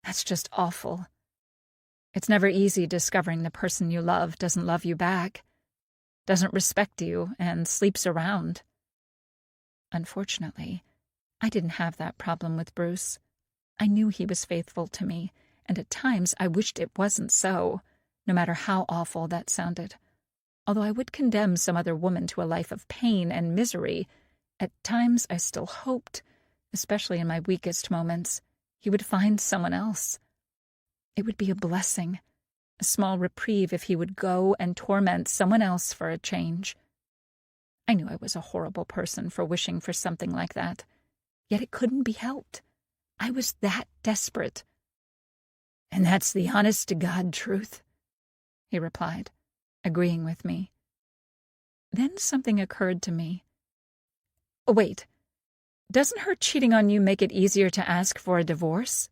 That's just awful. It's never easy discovering the person you love doesn't love you back, doesn't respect you, and sleeps around. Unfortunately, I didn't have that problem with Bruce. I knew he was faithful to me, and at times I wished it wasn't so, no matter how awful that sounded. Although I would condemn some other woman to a life of pain and misery, at times I still hoped, especially in my weakest moments, he would find someone else. It would be a blessing, a small reprieve if he would go and torment someone else for a change. I knew I was a horrible person for wishing for something like that, yet it couldn't be helped. I was that desperate. "And that's the honest-to-God truth," he replied, agreeing with me. Then something occurred to me. "Wait, doesn't her cheating on you make it easier to ask for a divorce?"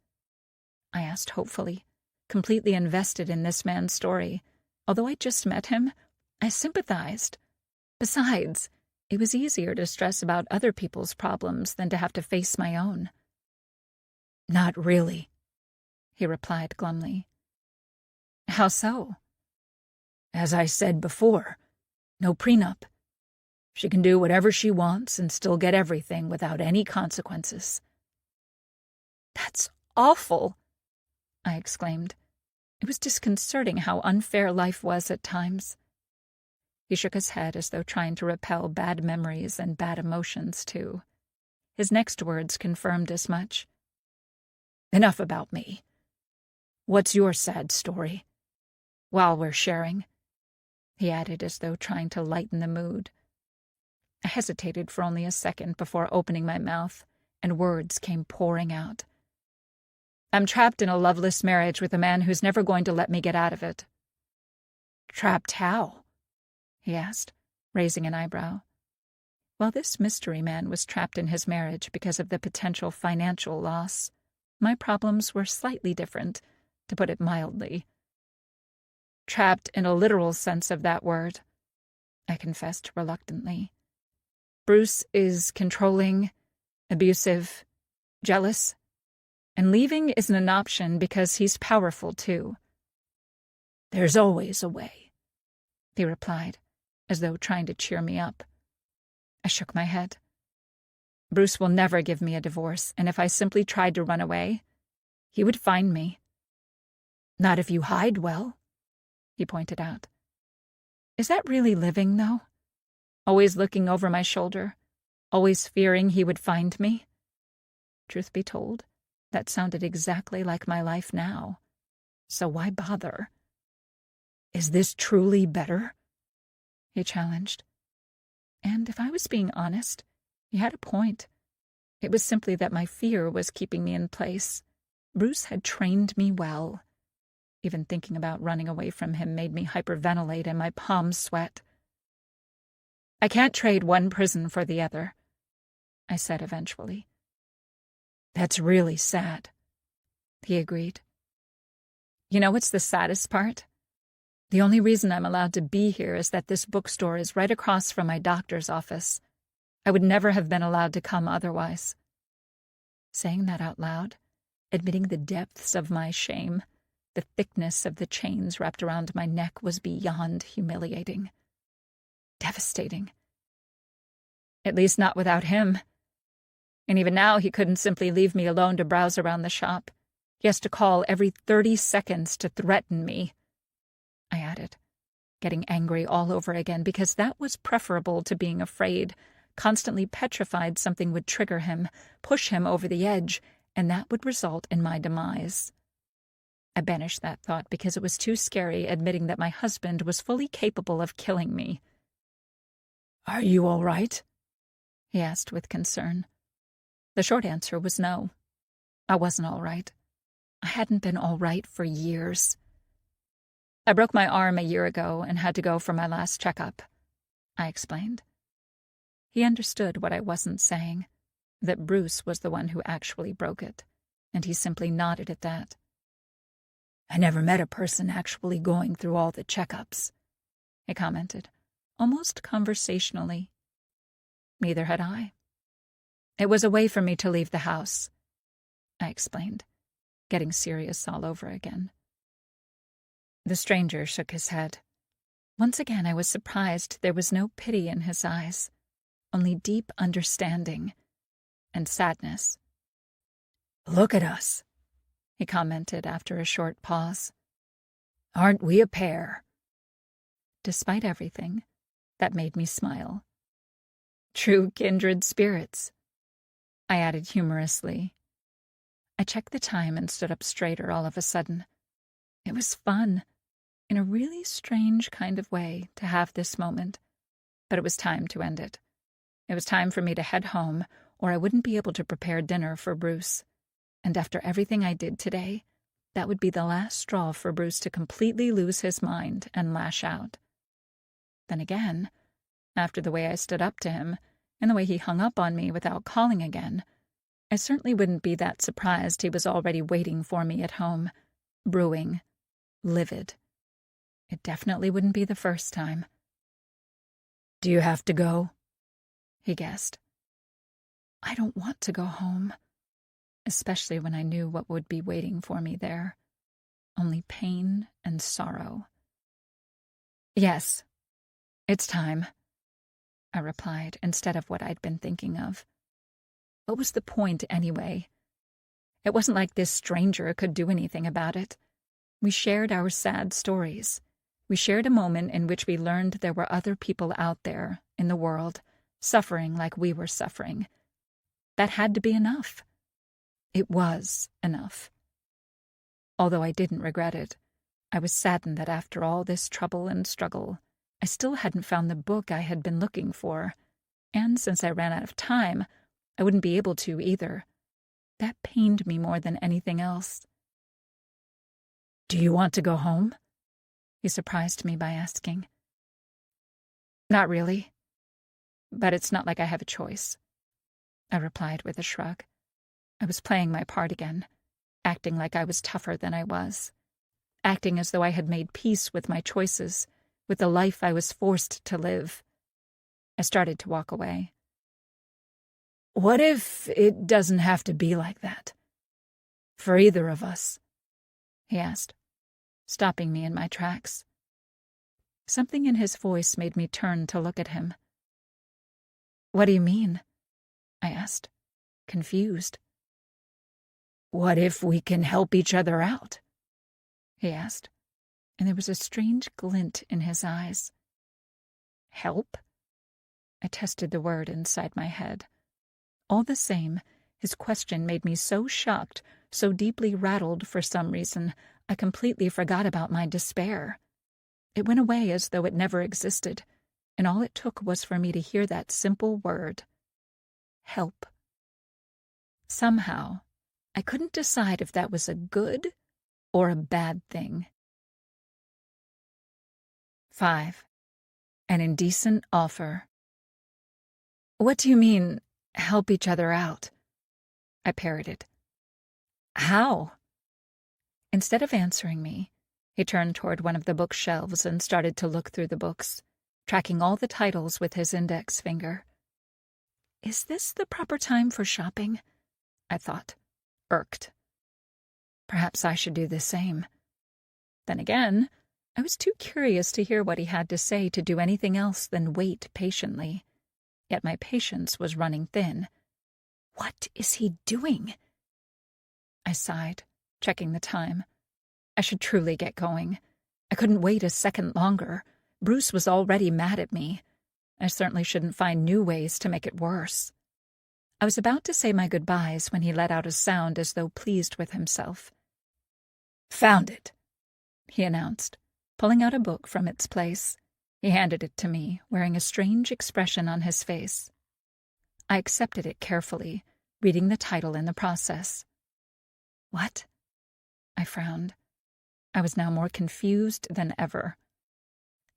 I asked hopefully, completely invested in this man's story. Although I just met him, I sympathized. Besides, it was easier to stress about other people's problems than to have to face my own. "Not really," he replied glumly. "How so?" "As I said before, no prenup. She can do whatever she wants and still get everything without any consequences." "That's awful," I exclaimed. It was disconcerting how unfair life was at times. He shook his head as though trying to repel bad memories and bad emotions, too. His next words confirmed as much. "Enough about me. What's your sad story? While we're sharing," he added as though trying to lighten the mood. I hesitated for only a second before opening my mouth, and words came pouring out. "I'm trapped in a loveless marriage with a man who's never going to let me get out of it." "Trapped how?" he asked, raising an eyebrow. While this mystery man was trapped in his marriage because of the potential financial loss, my problems were slightly different, to put it mildly. "Trapped in a literal sense of that word," I confessed reluctantly. "Bruce is controlling, abusive, jealous, and leaving isn't an option because he's powerful, too." "There's always a way," he replied, as though trying to cheer me up. I shook my head. "Bruce will never give me a divorce, and if I simply tried to run away, he would find me." "Not if you hide well," he pointed out. Is that really living, though? Always looking over my shoulder, always fearing he would find me? Truth be told, that sounded exactly like my life now. So why bother? "Is this truly better?" he challenged. And if I was being honest, he had a point. It was simply that my fear was keeping me in place. Bruce had trained me well. Even thinking about running away from him made me hyperventilate and my palms sweat. "I can't trade one prison for the other," I said eventually. "That's really sad," he agreed. "You know what's the saddest part? The only reason I'm allowed to be here is that this bookstore is right across from my doctor's office. I would never have been allowed to come otherwise." Saying that out loud, admitting the depths of my shame, the thickness of the chains wrapped around my neck was beyond humiliating. Devastating. At least not without him. And even now he couldn't simply leave me alone to browse around the shop. He has to call every 30 seconds to threaten me, I added, getting angry all over again because that was preferable to being afraid, constantly petrified something would trigger him, push him over the edge, and that would result in my demise. I banished that thought because it was too scary admitting that my husband was fully capable of killing me. "Are you all right?" he asked with concern. The short answer was no. I wasn't all right. I hadn't been all right for years. I broke my arm a year ago and had to go for my last checkup, I explained. He understood what I wasn't saying, that Bruce was the one who actually broke it, and he simply nodded at that. "I never met a person actually going through all the checkups," he commented, almost conversationally. Neither had I. It was a way for me to leave the house, I explained, getting serious all over again. The stranger shook his head. Once again I was surprised there was no pity in his eyes, only deep understanding and sadness. "Look at us," he commented after a short pause. "Aren't we a pair?" Despite everything, that made me smile. "True kindred spirits," I added humorously. I checked the time and stood up straighter all of a sudden. It was fun, in a really strange kind of way, to have this moment, but it was time to end it. It was time for me to head home, or I wouldn't be able to prepare dinner for Bruce. And after everything I did today, that would be the last straw for Bruce to completely lose his mind and lash out. Then again, after the way I stood up to him, and the way he hung up on me without calling again, I certainly wouldn't be that surprised he was already waiting for me at home, brewing, livid. It definitely wouldn't be the first time. "Do you have to go?" he guessed. I don't want to go home, especially when I knew what would be waiting for me there. Only pain and sorrow. "Yes, it's time," I replied, instead of what I'd been thinking of. What was the point anyway? It wasn't like this stranger could do anything about it. We shared our sad stories. We shared a moment in which we learned there were other people out there in the world suffering like we were suffering. That had to be enough. It was enough. Although I didn't regret it, I was saddened that after all this trouble and struggle, I still hadn't found the book I had been looking for, and since I ran out of time, I wouldn't be able to either. That pained me more than anything else. "Do you want to go home?" he surprised me by asking. "Not really, but it's not like I have a choice," I replied with a shrug. I was playing my part again, acting like I was tougher than I was, acting as though I had made peace with my choices, with the life I was forced to live. I started to walk away. "What if it doesn't have to be like that? For either of us?" he asked, stopping me in my tracks. Something in his voice made me turn to look at him. "What do you mean?" I asked, confused. "What if we can help each other out?" he asked, and there was a strange glint in his eyes. "Help?" I tested the word inside my head. All the same, his question made me so shocked, so deeply rattled for some reason, I completely forgot about my despair. It went away as though it never existed, and all it took was for me to hear that simple word. Help. Somehow, I couldn't decide if that was a good or a bad thing. 5. An indecent offer. "What do you mean, help each other out?" I parroted. "How?" Instead of answering me, he turned toward one of the bookshelves and started to look through the books, tracking all the titles with his index finger. Is this the proper time for shopping? I thought, irked. Perhaps I should do the same. Then again, I was too curious to hear what he had to say to do anything else than wait patiently. Yet my patience was running thin. What is he doing? I sighed, checking the time. I should truly get going. I couldn't wait a second longer. Bruce was already mad at me. I certainly shouldn't find new ways to make it worse. I was about to say my goodbyes when he let out a sound as though pleased with himself. "Found it," he announced, pulling out a book from its place. He handed it to me, wearing a strange expression on his face. I accepted it carefully, reading the title in the process. "What?" I frowned. I was now more confused than ever.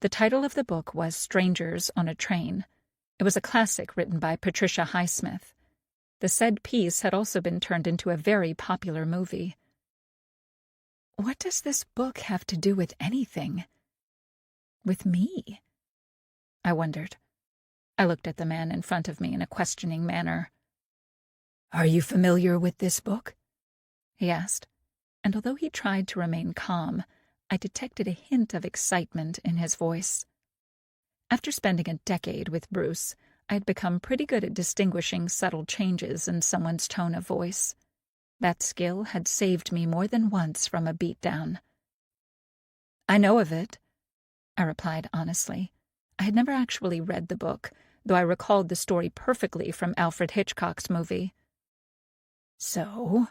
The title of the book was Strangers on a Train. It was a classic written by Patricia Highsmith. The said piece had also been turned into a very popular movie. What does this book have to do with anything? With me? I wondered. I looked at the man in front of me in a questioning manner. "Are you familiar with this book?" he asked, and although he tried to remain calm, I detected a hint of excitement in his voice. After spending a decade with Bruce, I had become pretty good at distinguishing subtle changes in someone's tone of voice. That skill had saved me more than once from a beatdown. "I know of it," I replied honestly. I had never actually read the book, though I recalled the story perfectly from Alfred Hitchcock's movie. "So,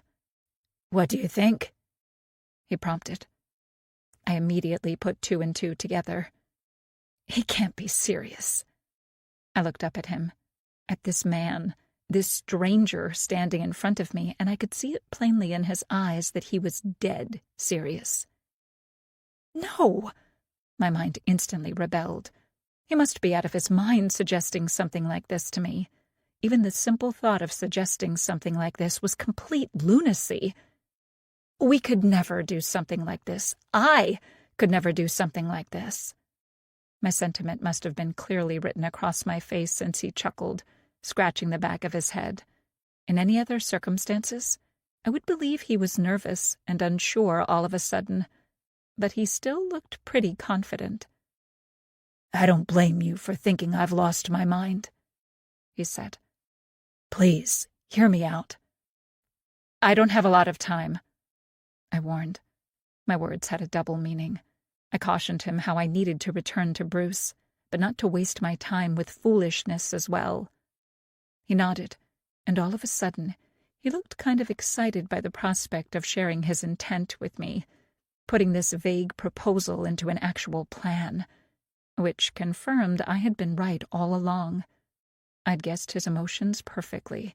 what do you think?" he prompted. I immediately put two and two together. He can't be serious. I looked up at him, at this man, this stranger standing in front of me, and I could see it plainly in his eyes that he was dead serious. No! My mind instantly rebelled. He must be out of his mind suggesting something like this to me. Even the simple thought of suggesting something like this was complete lunacy. We could never do something like this. I could never do something like this. My sentiment must have been clearly written across my face since he chuckled, scratching the back of his head. In any other circumstances, I would believe he was nervous and unsure all of a sudden, but he still looked pretty confident. "I don't blame you for thinking I've lost my mind," he said. "Please, hear me out." "I don't have a lot of time," I warned. My words had a double meaning. I cautioned him how I needed to return to Bruce, but not to waste my time with foolishness as well. He nodded, and all of a sudden, he looked kind of excited by the prospect of sharing his intent with me, putting this vague proposal into an actual plan, which confirmed I had been right all along. I'd guessed his emotions perfectly.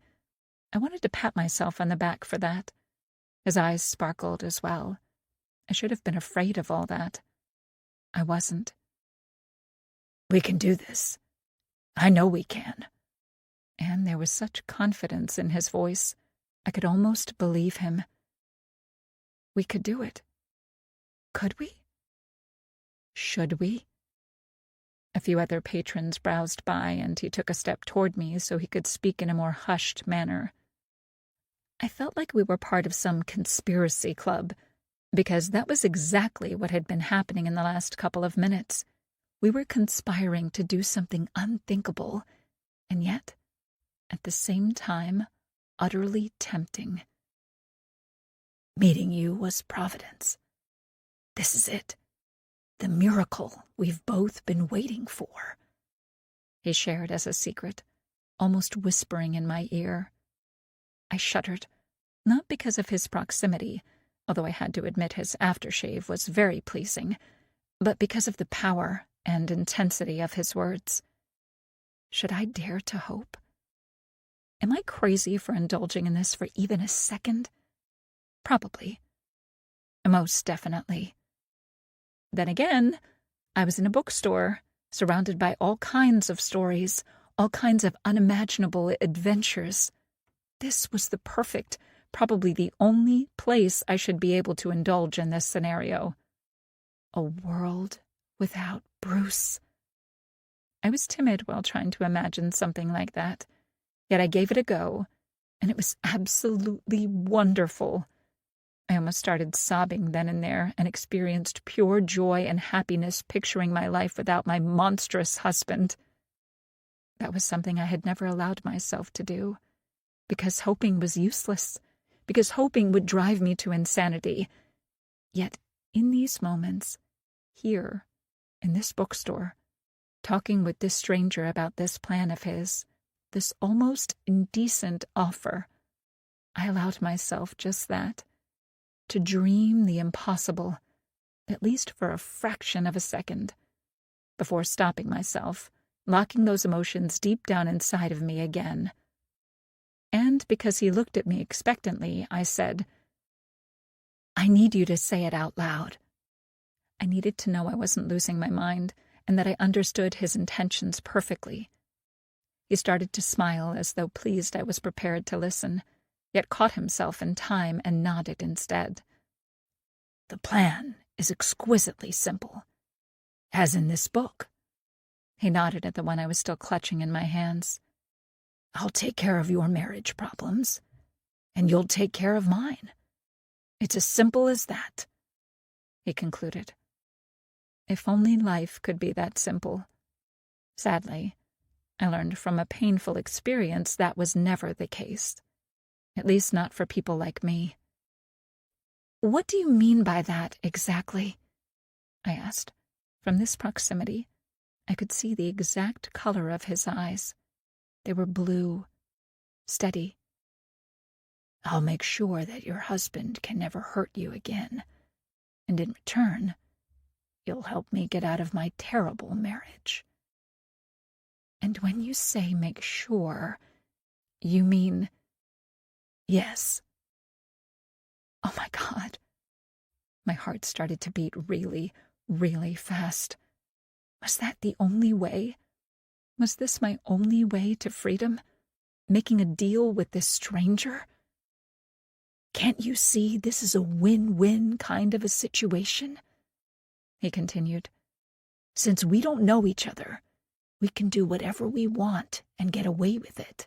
I wanted to pat myself on the back for that. His eyes sparkled as well. I should have been afraid of all that. I wasn't. "We can do this. I know we can." And there was such confidence in his voice, I could almost believe him. We could do it. Could we? Should we? A few other patrons browsed by, and he took a step toward me so he could speak in a more hushed manner. I felt like we were part of some conspiracy club, because that was exactly what had been happening in the last couple of minutes. We were conspiring to do something unthinkable, and yet, at the same time, utterly tempting. "Meeting you was Providence. This is it. The miracle we've both been waiting for," he shared as a secret, almost whispering in my ear. I shuddered, not because of his proximity, although I had to admit his aftershave was very pleasing, but because of the power and intensity of his words. Should I dare to hope? Am I crazy for indulging in this for even a second? Probably. Most definitely. Then again, I was in a bookstore, surrounded by all kinds of stories, all kinds of unimaginable adventures. This was the perfect, probably the only place I should be able to indulge in this scenario. A world without Bruce. I was timid while trying to imagine something like that, yet I gave it a go, and it was absolutely wonderful. I almost started sobbing then and there and experienced pure joy and happiness picturing my life without my monstrous husband. That was something I had never allowed myself to do, because hoping was useless, because hoping would drive me to insanity. Yet in these moments, here, in this bookstore, talking with this stranger about this plan of his, this almost indecent offer, I allowed myself just that, to dream the impossible, at least for a fraction of a second, before stopping myself, locking those emotions deep down inside of me again. And because he looked at me expectantly, I said, "I need you to say it out loud." I needed to know I wasn't losing my mind and that I understood his intentions perfectly. He started to smile as though pleased I was prepared to listen, yet caught himself in time and nodded instead. "The plan is exquisitely simple, as in this book." He nodded at the one I was still clutching in my hands. "I'll take care of your marriage problems, and you'll take care of mine. It's as simple as that," he concluded. If only life could be that simple. Sadly, I learned from a painful experience that was never the case, at least not for people like me. "What do you mean by that, exactly?" I asked. From this proximity, I could see the exact color of his eyes. They were blue, steady. "I'll make sure that your husband can never hurt you again, and in return, you'll help me get out of my terrible marriage." "And when you say make sure, you mean—" "Yes." Oh my God. My heart started to beat really, really fast. Was that the only way? Was this my only way to freedom? Making a deal with this stranger? "Can't you see this is a win-win kind of a situation?" he continued. "Since we don't know each other, we can do whatever we want and get away with it."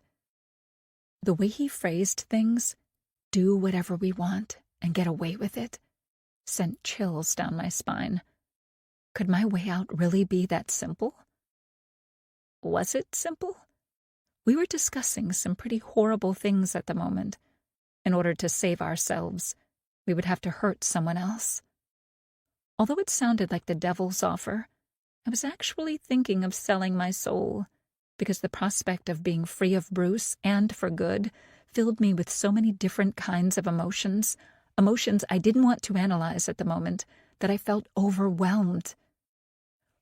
The way he phrased things, "do whatever we want and get away with it," sent chills down my spine. Could my way out really be that simple? Was it simple? We were discussing some pretty horrible things at the moment. In order to save ourselves, we would have to hurt someone else. Although it sounded like the devil's offer, I was actually thinking of selling my soul, because the prospect of being free of Bruce and for good filled me with so many different kinds of emotions I didn't want to analyze at the moment, that I felt overwhelmed.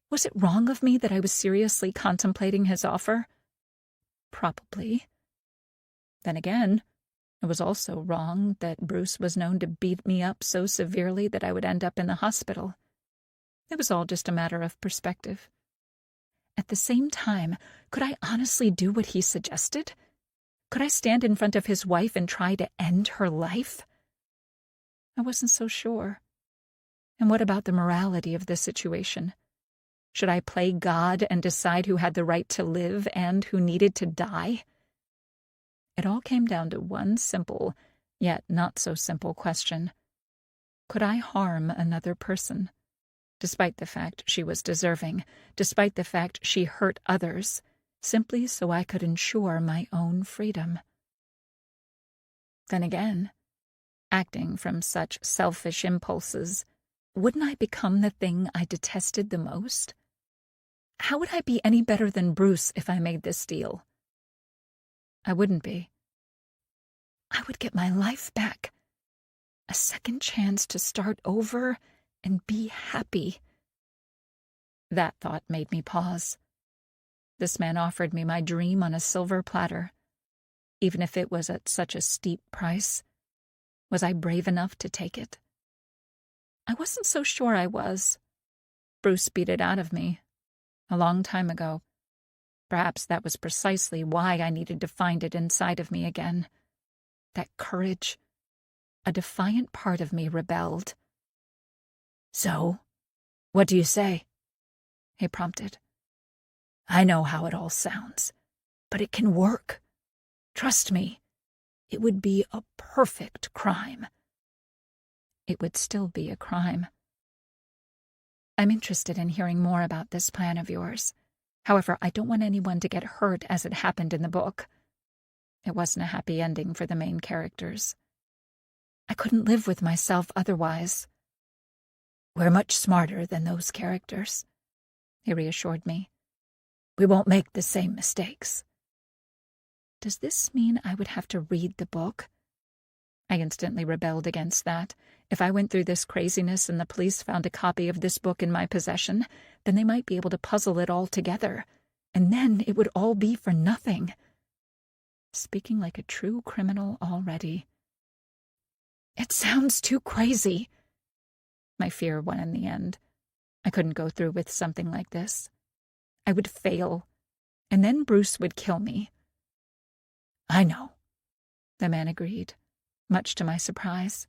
Was it wrong of me that I was seriously contemplating his offer? Probably. Then again, it was also wrong that Bruce was known to beat me up so severely that I would end up in the hospital. It was all just a matter of perspective. At the same time, could I honestly do what he suggested? Could I stand in front of his wife and try to end her life? I wasn't so sure. And what about the morality of this situation? Should I play God and decide who had the right to live and who needed to die? It all came down to one simple, yet not so simple question. Could I harm another person, despite the fact she was deserving, despite the fact she hurt others, simply so I could ensure my own freedom? Then again, acting from such selfish impulses, wouldn't I become the thing I detested the most? How would I be any better than Bruce if I made this deal? I wouldn't be. I would get my life back, a second chance to start over and be happy. That thought made me pause. This man offered me my dream on a silver platter, even if it was at such a steep price. Was I brave enough to take it? I wasn't so sure I was. Bruce beat it out of me a long time ago. Perhaps that was precisely why I needed to find it inside of me again. That courage. A defiant part of me rebelled. "So, what do you say?" he prompted. "I know how it all sounds, but it can work. Trust me, it would be a perfect crime." It would still be a crime. "I'm interested in hearing more about this plan of yours. However, I don't want anyone to get hurt as it happened in the book." It wasn't a happy ending for the main characters. I couldn't live with myself otherwise. "We're much smarter than those characters," he reassured me. "We won't make the same mistakes." Does this mean I would have to read the book? I instantly rebelled against that. If I went through this craziness and the police found a copy of this book in my possession, then they might be able to puzzle it all together, and then it would all be for nothing. Speaking like a true criminal already. It sounds too crazy. My fear won in the end. I couldn't go through with something like this. I would fail, and then Bruce would kill me. I know, the man agreed, much to my surprise.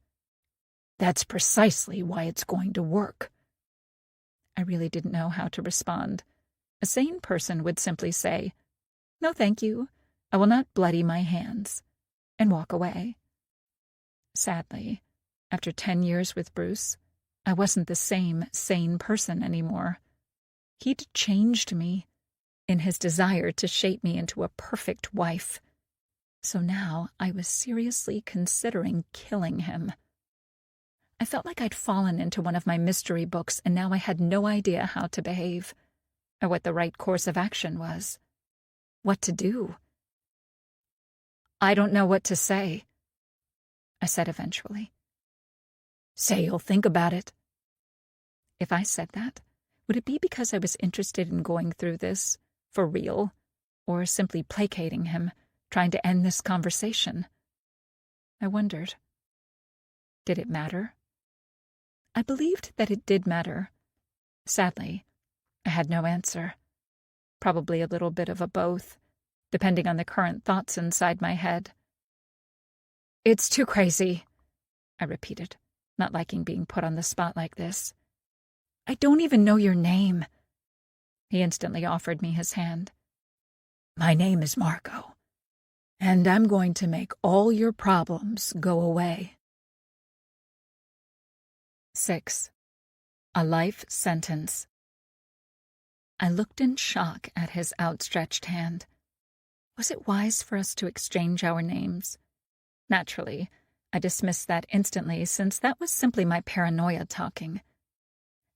That's precisely why it's going to work. I really didn't know how to respond. A sane person would simply say, "No, thank you. I will not bloody my hands," and walk away. Sadly, after 10 years with Bruce, I wasn't the same sane person anymore. He'd changed me in his desire to shape me into a perfect wife. So now I was seriously considering killing him. I felt like I'd fallen into one of my mystery books, and now I had no idea how to behave, or what the right course of action was. What to do? I don't know what to say, I said eventually. Say you'll think about it. If I said that, would it be because I was interested in going through this, for real, or simply placating him, trying to end this conversation? I wondered. Did it matter? I believed that it did matter. Sadly, I had no answer. Probably a little bit of a both, depending on the current thoughts inside my head. It's too crazy, I repeated, not liking being put on the spot like this. I don't even know your name. He instantly offered me his hand. My name is Marco, and I'm going to make all your problems go away. 6. A life sentence. I looked in shock at his outstretched hand. Was it wise for us to exchange our names? Naturally, I dismissed that instantly, since that was simply my paranoia talking.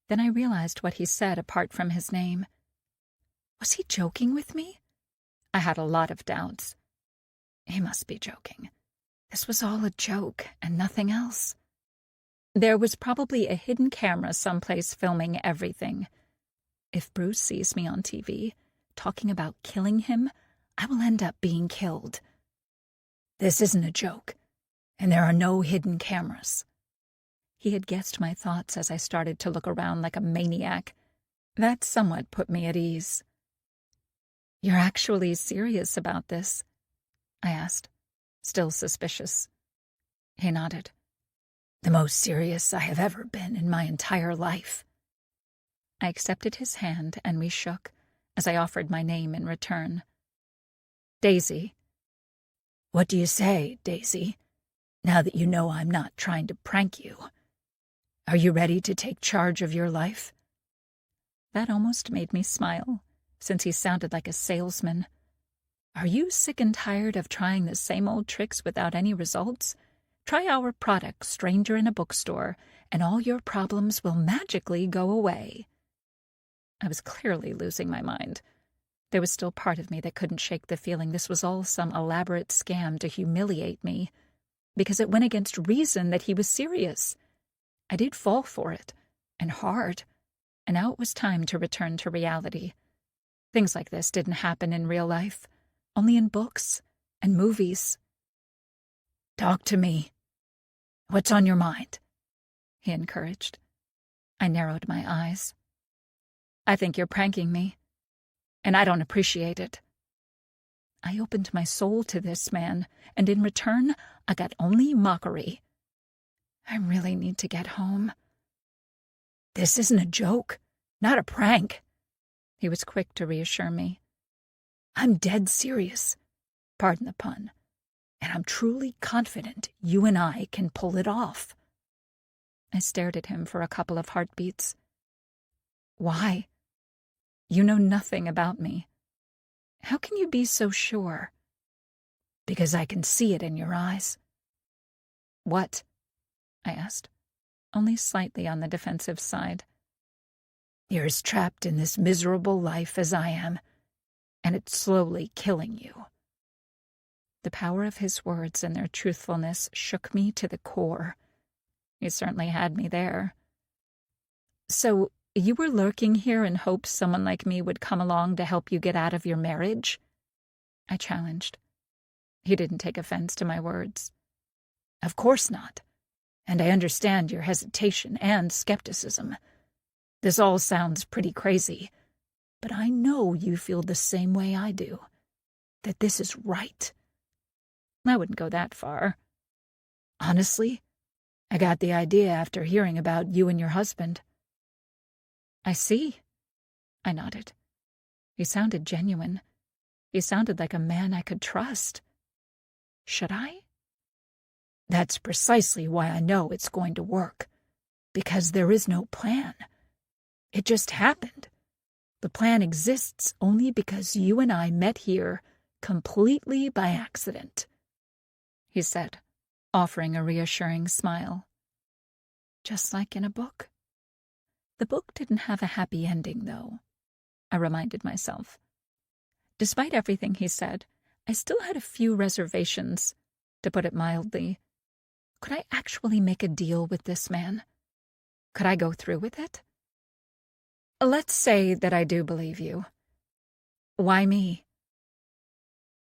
Then I realized what he said apart from his name. Was he joking with me? I had a lot of doubts. He must be joking. This was all a joke and nothing else. There was probably a hidden camera someplace filming everything. If Bruce sees me on TV, talking about killing him, I will end up being killed. This isn't a joke, and there are no hidden cameras. He had guessed my thoughts as I started to look around like a maniac. That somewhat put me at ease. You're actually serious about this? I asked, still suspicious. He nodded. The most serious I have ever been in my entire life. I accepted his hand and we shook as I offered my name in return. Daisy. What do you say, Daisy, now that you know I'm not trying to prank you? Are you ready to take charge of your life? That almost made me smile, since he sounded like a salesman. Are you sick and tired of trying the same old tricks without any results? Try our product, Stranger in a Bookstore, and all your problems will magically go away. I was clearly losing my mind. There was still part of me that couldn't shake the feeling this was all some elaborate scam to humiliate me, because it went against reason that he was serious. I did fall for it, and hard, and now it was time to return to reality. Things like this didn't happen in real life, only in books and movies. Talk to me. What's on your mind? He encouraged. I narrowed my eyes. I think you're pranking me, and I don't appreciate it. I opened my soul to this man, and in return, I got only mockery. I really need to get home. This isn't a joke, not a prank. He was quick to reassure me. I'm dead serious, pardon the pun, and I'm truly confident you and I can pull it off. I stared at him for a couple of heartbeats. Why? You know nothing about me. How can you be so sure? Because I can see it in your eyes. What? I asked, only slightly on the defensive side. You're as trapped in this miserable life as I am, and it's slowly killing you. The power of his words and their truthfulness shook me to the core. He certainly had me there. "So, you were lurking here in hopes someone like me would come along to help you get out of your marriage?" I challenged. He didn't take offense to my words. "Of course not. And I understand your hesitation and skepticism. This all sounds pretty crazy, but I know you feel the same way I do, that this is right." I wouldn't go that far. "Honestly, I got the idea after hearing about you and your husband." "I see." I nodded. He sounded genuine. He sounded like a man I could trust. Should I? "That's precisely why I know it's going to work. Because there is no plan. It just happened. The plan exists only because you and I met here completely by accident," he said, offering a reassuring smile. "Just like in a book." The book didn't have a happy ending, though, I reminded myself. Despite everything he said, I still had a few reservations, to put it mildly. Could I actually make a deal with this man? Could I go through with it? "Let's say that I do believe you. Why me?"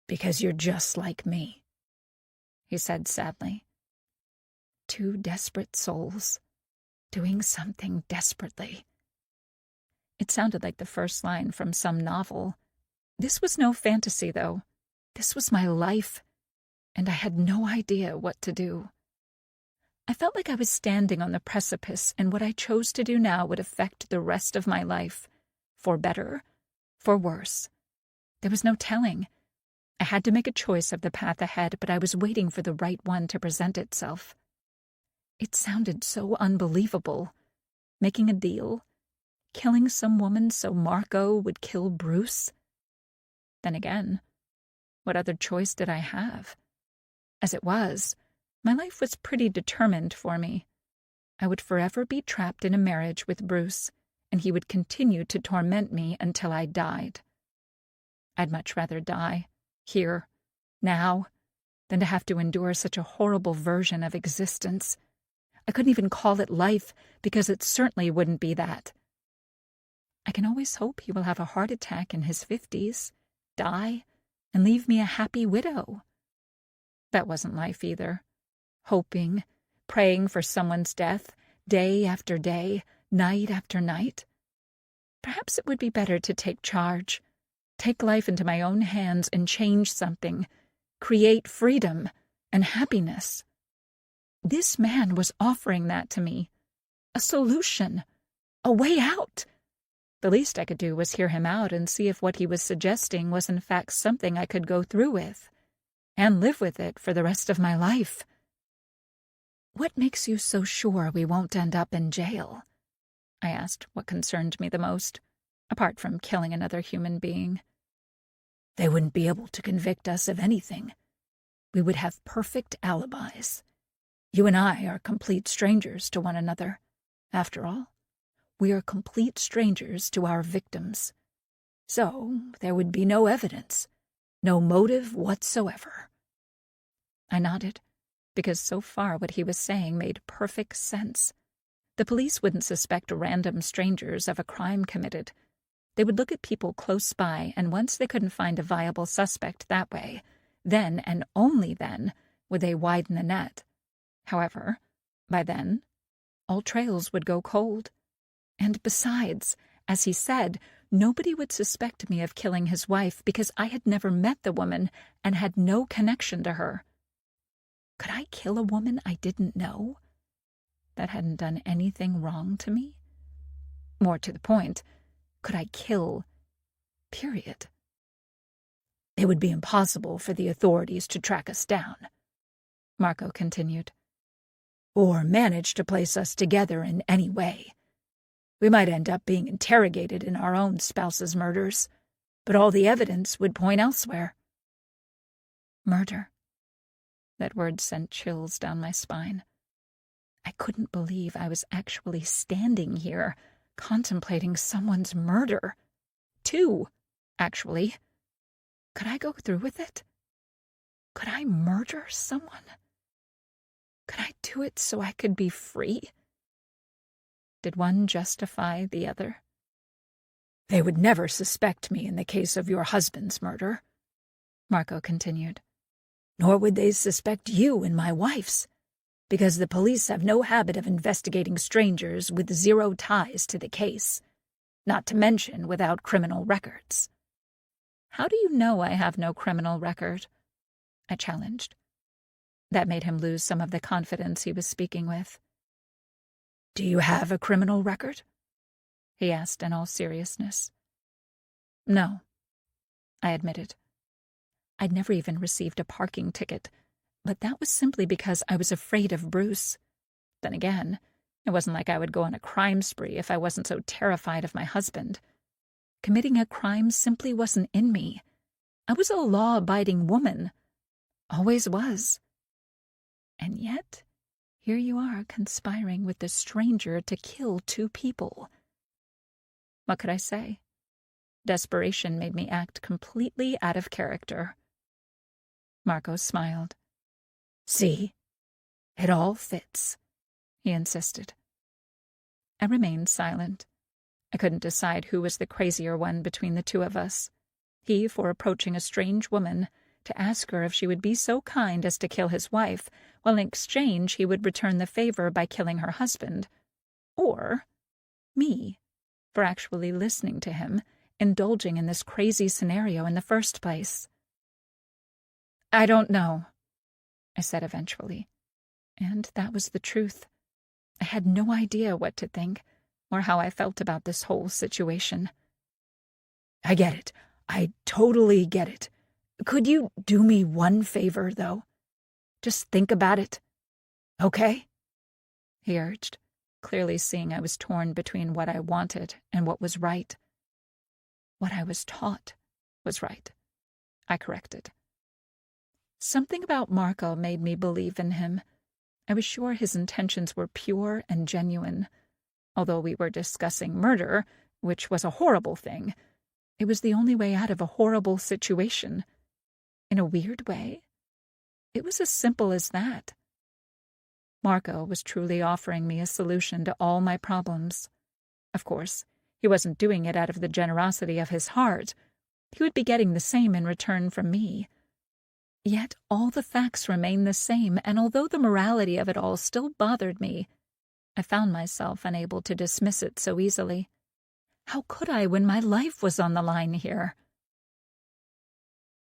"Because you're just like me," he said sadly. Two desperate souls, doing something desperately. It sounded like the first line from some novel. This was no fantasy, though. This was my life, and I had no idea what to do. I felt like I was standing on the precipice, and what I chose to do now would affect the rest of my life. For better, for worse. There was no telling. I had to make a choice of the path ahead, but I was waiting for the right one to present itself. It sounded so unbelievable. Making a deal. Killing some woman so Marco would kill Bruce. Then again, what other choice did I have? As it was, my life was pretty determined for me. I would forever be trapped in a marriage with Bruce, and he would continue to torment me until I died. I'd much rather die, here, now, than to have to endure such a horrible version of existence. I couldn't even call it life, because it certainly wouldn't be that. I can always hope he will have a heart attack in his 50s, die, and leave me a happy widow. That wasn't life either. Hoping, praying for someone's death, day after day, night after night. Perhaps it would be better to take charge, take life into my own hands and change something, create freedom and happiness. This man was offering that to me. A solution. A way out. The least I could do was hear him out and see if what he was suggesting was in fact something I could go through with, and live with it for the rest of my life. "What makes you so sure we won't end up in jail?" I asked what concerned me the most, apart from killing another human being. "They wouldn't be able to convict us of anything. We would have perfect alibis. You and I are complete strangers to one another. After all, we are complete strangers to our victims. So there would be no evidence, no motive whatsoever." I nodded, because so far what he was saying made perfect sense. The police wouldn't suspect random strangers of a crime committed. They would look at people close by, and once they couldn't find a viable suspect that way, then and only then would they widen the net. However, by then, all trails would go cold. And besides, as he said, nobody would suspect me of killing his wife because I had never met the woman and had no connection to her. Could I kill a woman I didn't know? That hadn't done anything wrong to me? More to the point, could I kill, period? "It would be impossible for the authorities to track us down," Marco continued, "or manage to place us together in any way. We might end up being interrogated in our own spouses' murders, but all the evidence would point elsewhere." Murder. That word sent chills down my spine. I couldn't believe I was actually standing here, contemplating someone's murder. Two, actually. Could I go through with it? Could I murder someone? Could I do it so I could be free? Did one justify the other? They would never suspect me in the case of your husband's murder, Marco continued. Nor would they suspect you in my wife's, because the police have no habit of investigating strangers with zero ties to the case, not to mention without criminal records. How do you know I have no criminal record? I challenged. That made him lose some of the confidence he was speaking with. Do you have a criminal record? He asked in all seriousness. No, I admitted. I'd never even received a parking ticket, but that was simply because I was afraid of Bruce. Then again, it wasn't like I would go on a crime spree if I wasn't so terrified of my husband. Committing a crime simply wasn't in me. I was a law-abiding woman. Always was. And yet, here you are conspiring with this stranger to kill 2 people. What could I say? Desperation made me act completely out of character. Marco smiled. See? It all fits, he insisted. I remained silent. I couldn't decide who was the crazier one between the 2 of us. He for approaching a strange woman to ask her if she would be so kind as to kill his wife, while in exchange he would return the favor by killing her husband. Or me, for actually listening to him, indulging in this crazy scenario in the first place. I don't know, I said eventually. And that was the truth. I had no idea what to think, or how I felt about this whole situation. I get it. I totally get it. Could you do me one favor, though? Just think about it. Okay? He urged, clearly seeing I was torn between what I wanted and what was right. What I was taught was right, I corrected. Something about Marco made me believe in him. I was sure his intentions were pure and genuine. Although we were discussing murder, which was a horrible thing, it was the only way out of a horrible situation. In a weird way, it was as simple as that. Marco was truly offering me a solution to all my problems. Of course, he wasn't doing it out of the generosity of his heart. He would be getting the same in return from me. Yet all the facts remained the same, and although the morality of it all still bothered me, I found myself unable to dismiss it so easily. How could I when my life was on the line here?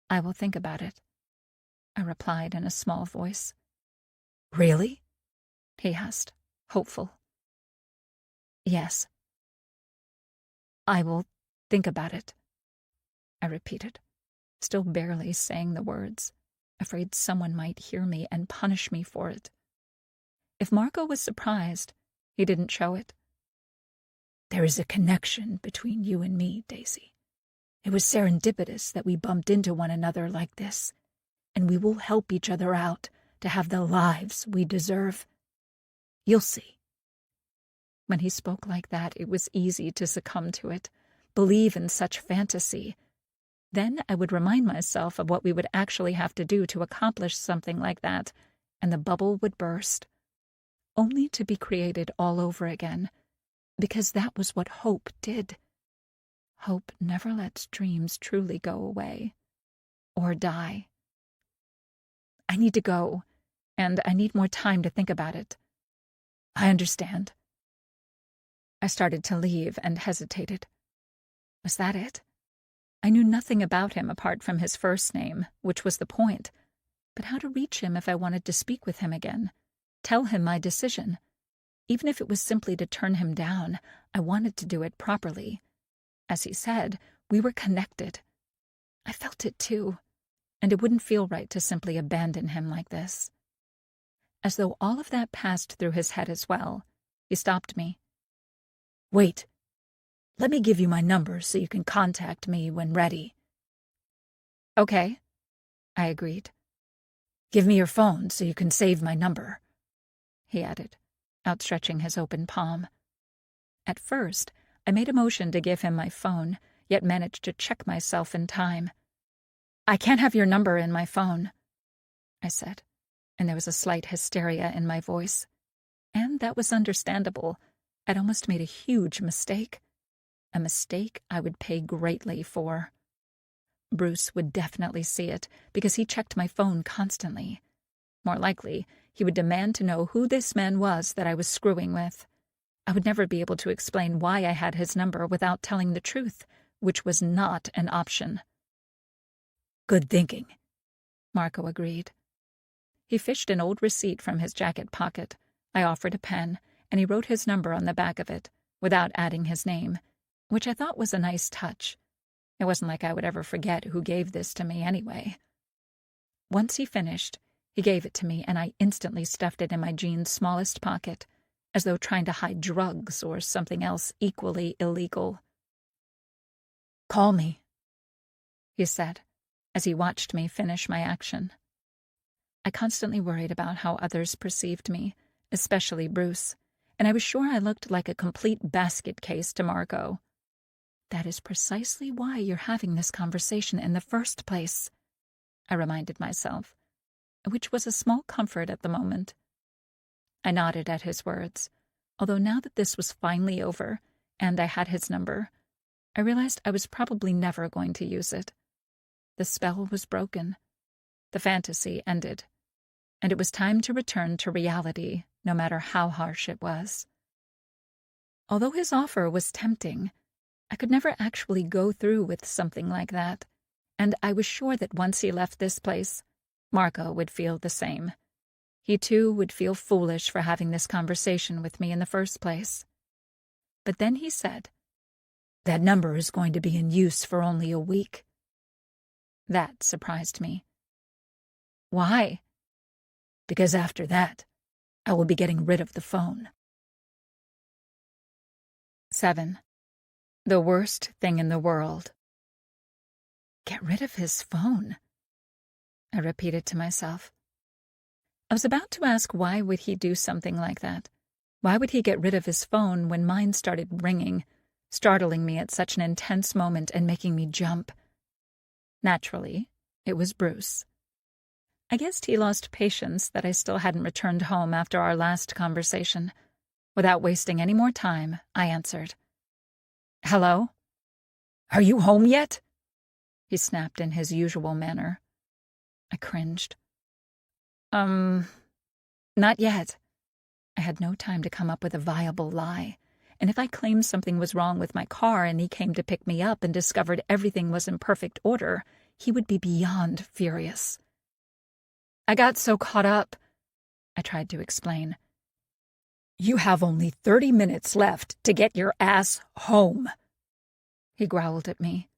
I will think about it, I replied in a small voice. Really? He asked, hopeful. Yes. I will think about it, I repeated, still barely saying the words, afraid someone might hear me and punish me for it. If Marco was surprised, he didn't show it. There is a connection between you and me, Daisy. It was serendipitous that we bumped into one another like this, and we will help each other out to have the lives we deserve. You'll see. When he spoke like that, it was easy to succumb to it, believe in such fantasy. Then I would remind myself of what we would actually have to do to accomplish something like that, and the bubble would burst, only to be created all over again, because that was what hope did. Hope never lets dreams truly go away, or die. I need to go, and I need more time to think about it. I understand. I started to leave and hesitated. Was that it? I knew nothing about him apart from his first name, which was the point. But how to reach him if I wanted to speak with him again? Tell him my decision? Even if it was simply to turn him down, I wanted to do it properly. As he said, we were connected. I felt it too, and it wouldn't feel right to simply abandon him like this. As though all of that passed through his head as well, he stopped me. Wait. Let me give you my number so you can contact me when ready. Okay, I agreed. Give me your phone so you can save my number, he added, outstretching his open palm. At first, I made a motion to give him my phone, yet managed to check myself in time. I can't have your number in my phone, I said, and there was a slight hysteria in my voice. And that was understandable. I'd almost made a huge mistake. A mistake I would pay greatly for. Bruce would definitely see it, because he checked my phone constantly. More likely, he would demand to know who this man was that I was screwing with. I would never be able to explain why I had his number without telling the truth, which was not an option. Good thinking, Marco agreed. He fished an old receipt from his jacket pocket. I offered a pen, and he wrote his number on the back of it, without adding his name, which I thought was a nice touch. It wasn't like I would ever forget who gave this to me anyway. Once he finished, he gave it to me, and I instantly stuffed it in my jeans' smallest pocket, as though trying to hide drugs or something else equally illegal. Call me, he said, as he watched me finish my action. I constantly worried about how others perceived me, especially Bruce, and I was sure I looked like a complete basket case to Marco. That is precisely why you're having this conversation in the first place, I reminded myself, which was a small comfort at the moment. I nodded at his words, although now that this was finally over, and I had his number, I realized I was probably never going to use it. The spell was broken. The fantasy ended, and it was time to return to reality, no matter how harsh it was. Although his offer was tempting, I could never actually go through with something like that, and I was sure that once he left this place, Marco would feel the same. He too would feel foolish for having this conversation with me in the first place. But then he said, "That number is going to be in use for only a week." That surprised me. Why? Because after that, I will be getting rid of the phone. 7. The worst thing in the world. Get rid of his phone, I repeated to myself. I was about to ask why would he do something like that. Why would he get rid of his phone when mine started ringing, startling me at such an intense moment and making me jump? Naturally, it was Bruce. I guessed he lost patience that I still hadn't returned home after our last conversation. Without wasting any more time, I answered. "Hello?" "Are you home yet?" he snapped in his usual manner. I cringed. Not yet." I had no time to come up with a viable lie, and if I claimed something was wrong with my car and he came to pick me up and discovered everything was in perfect order, he would be beyond furious. "I got so caught up," I tried to explain. "You have only 30 minutes left to get your ass home," he growled at me.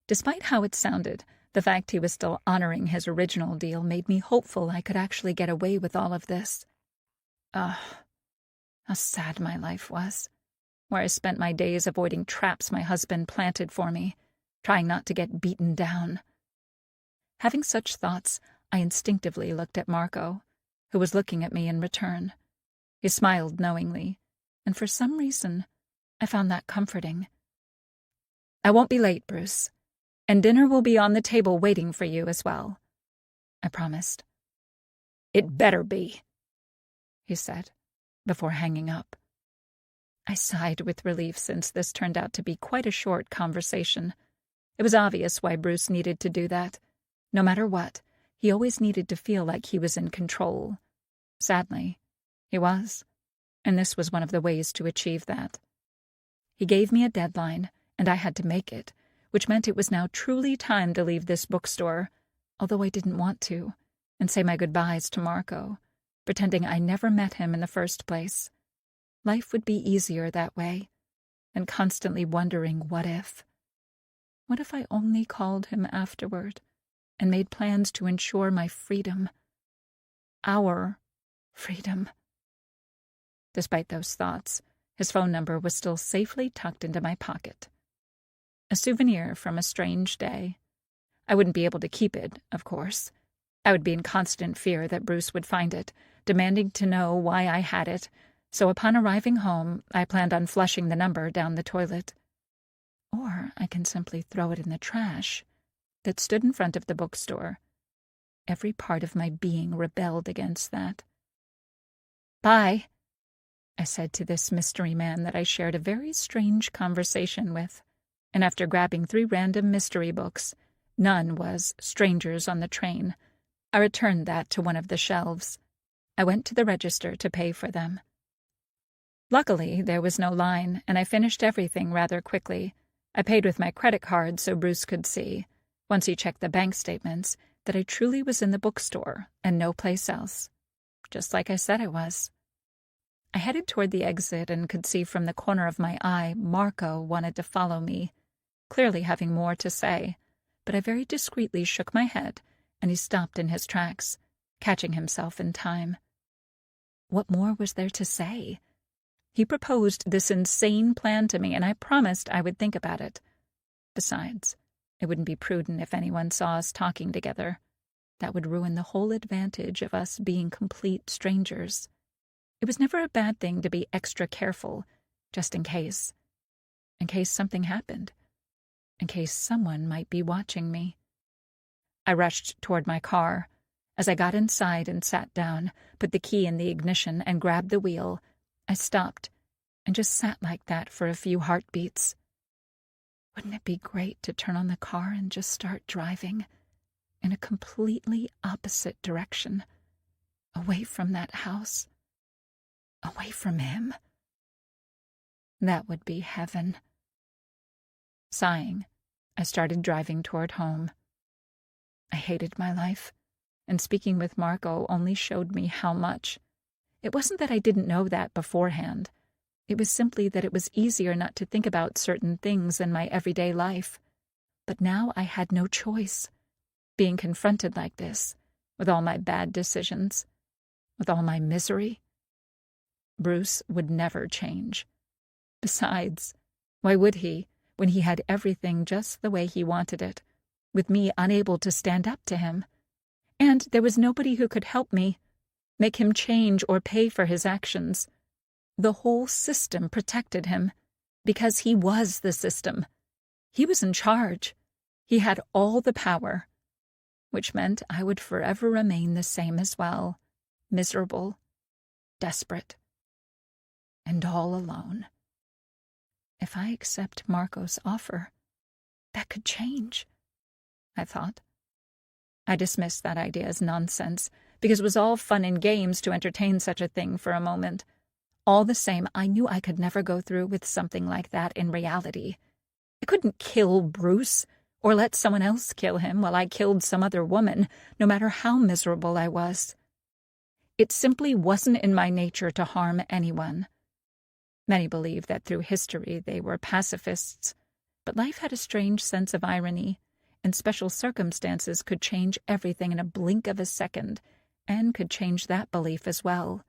Despite how it sounded, the fact he was still honoring his original deal made me hopeful I could actually get away with all of this. Ugh, how sad my life was, where I spent my days avoiding traps my husband planted for me, trying not to get beaten down. Having such thoughts, I instinctively looked at Marco, who was looking at me in return. He smiled knowingly, and for some reason, I found that comforting. "I won't be late, Bruce, and dinner will be on the table waiting for you as well," I promised. "It better be," he said, before hanging up. I sighed with relief since this turned out to be quite a short conversation. It was obvious why Bruce needed to do that. No matter what, he always needed to feel like he was in control. Sadly, he was, and this was one of the ways to achieve that. He gave me a deadline, and I had to make it, which meant it was now truly time to leave this bookstore, although I didn't want to, and say my goodbyes to Marco, pretending I never met him in the first place. Life would be easier that way, than constantly wondering what if. What if I only called him afterward and made plans to ensure my freedom? Our freedom. Despite those thoughts, his phone number was still safely tucked into my pocket. A souvenir from a strange day. I wouldn't be able to keep it, of course. I would be in constant fear that Bruce would find it, demanding to know why I had it, so upon arriving home, I planned on flushing the number down the toilet. Or I can simply throw it in the trash that stood in front of the bookstore. Every part of my being rebelled against that. "Bye," I said to this mystery man that I shared a very strange conversation with, and after grabbing 3 random mystery books, none was Strangers on the Train, I returned that to one of the shelves. I went to the register to pay for them. Luckily, there was no line, and I finished everything rather quickly. I paid with my credit card so Bruce could see, once he checked the bank statements, that I truly was in the bookstore and no place else. Just like I said I was. I headed toward the exit and could see from the corner of my eye Marco wanted to follow me, clearly having more to say, but I very discreetly shook my head, and he stopped in his tracks, catching himself in time. What more was there to say? He proposed this insane plan to me, and I promised I would think about it. Besides, it wouldn't be prudent if anyone saw us talking together. That would ruin the whole advantage of us being complete strangers. It was never a bad thing to be extra careful, just in case. In case something happened. In case someone might be watching me. I rushed toward my car. As I got inside and sat down, put the key in the ignition, and grabbed the wheel, I stopped and just sat like that for a few heartbeats. Wouldn't it be great to turn on the car and just start driving in a completely opposite direction, away from that house, away from him? That would be heaven. Sighing, I started driving toward home. I hated my life, and speaking with Marco only showed me how much. It wasn't that I didn't know that beforehand. It was simply that it was easier not to think about certain things in my everyday life. But now I had no choice. Being confronted like this, with all my bad decisions, with all my misery, Bruce would never change. Besides, why would he, when he had everything just the way he wanted it, with me unable to stand up to him? And there was nobody who could help me, make him change or pay for his actions. The whole system protected him, because he was the system. He was in charge. He had all the power, which meant I would forever remain the same as well, miserable, desperate, and all alone. If I accept Marco's offer, that could change, I thought. I dismissed that idea as nonsense, because it was all fun and games to entertain such a thing for a moment. All the same, I knew I could never go through with something like that in reality. I couldn't kill Bruce, or let someone else kill him while I killed some other woman, no matter how miserable I was. It simply wasn't in my nature to harm anyone. Many believe that through history they were pacifists, but life had a strange sense of irony, and special circumstances could change everything in a blink of a second, and could change that belief as well.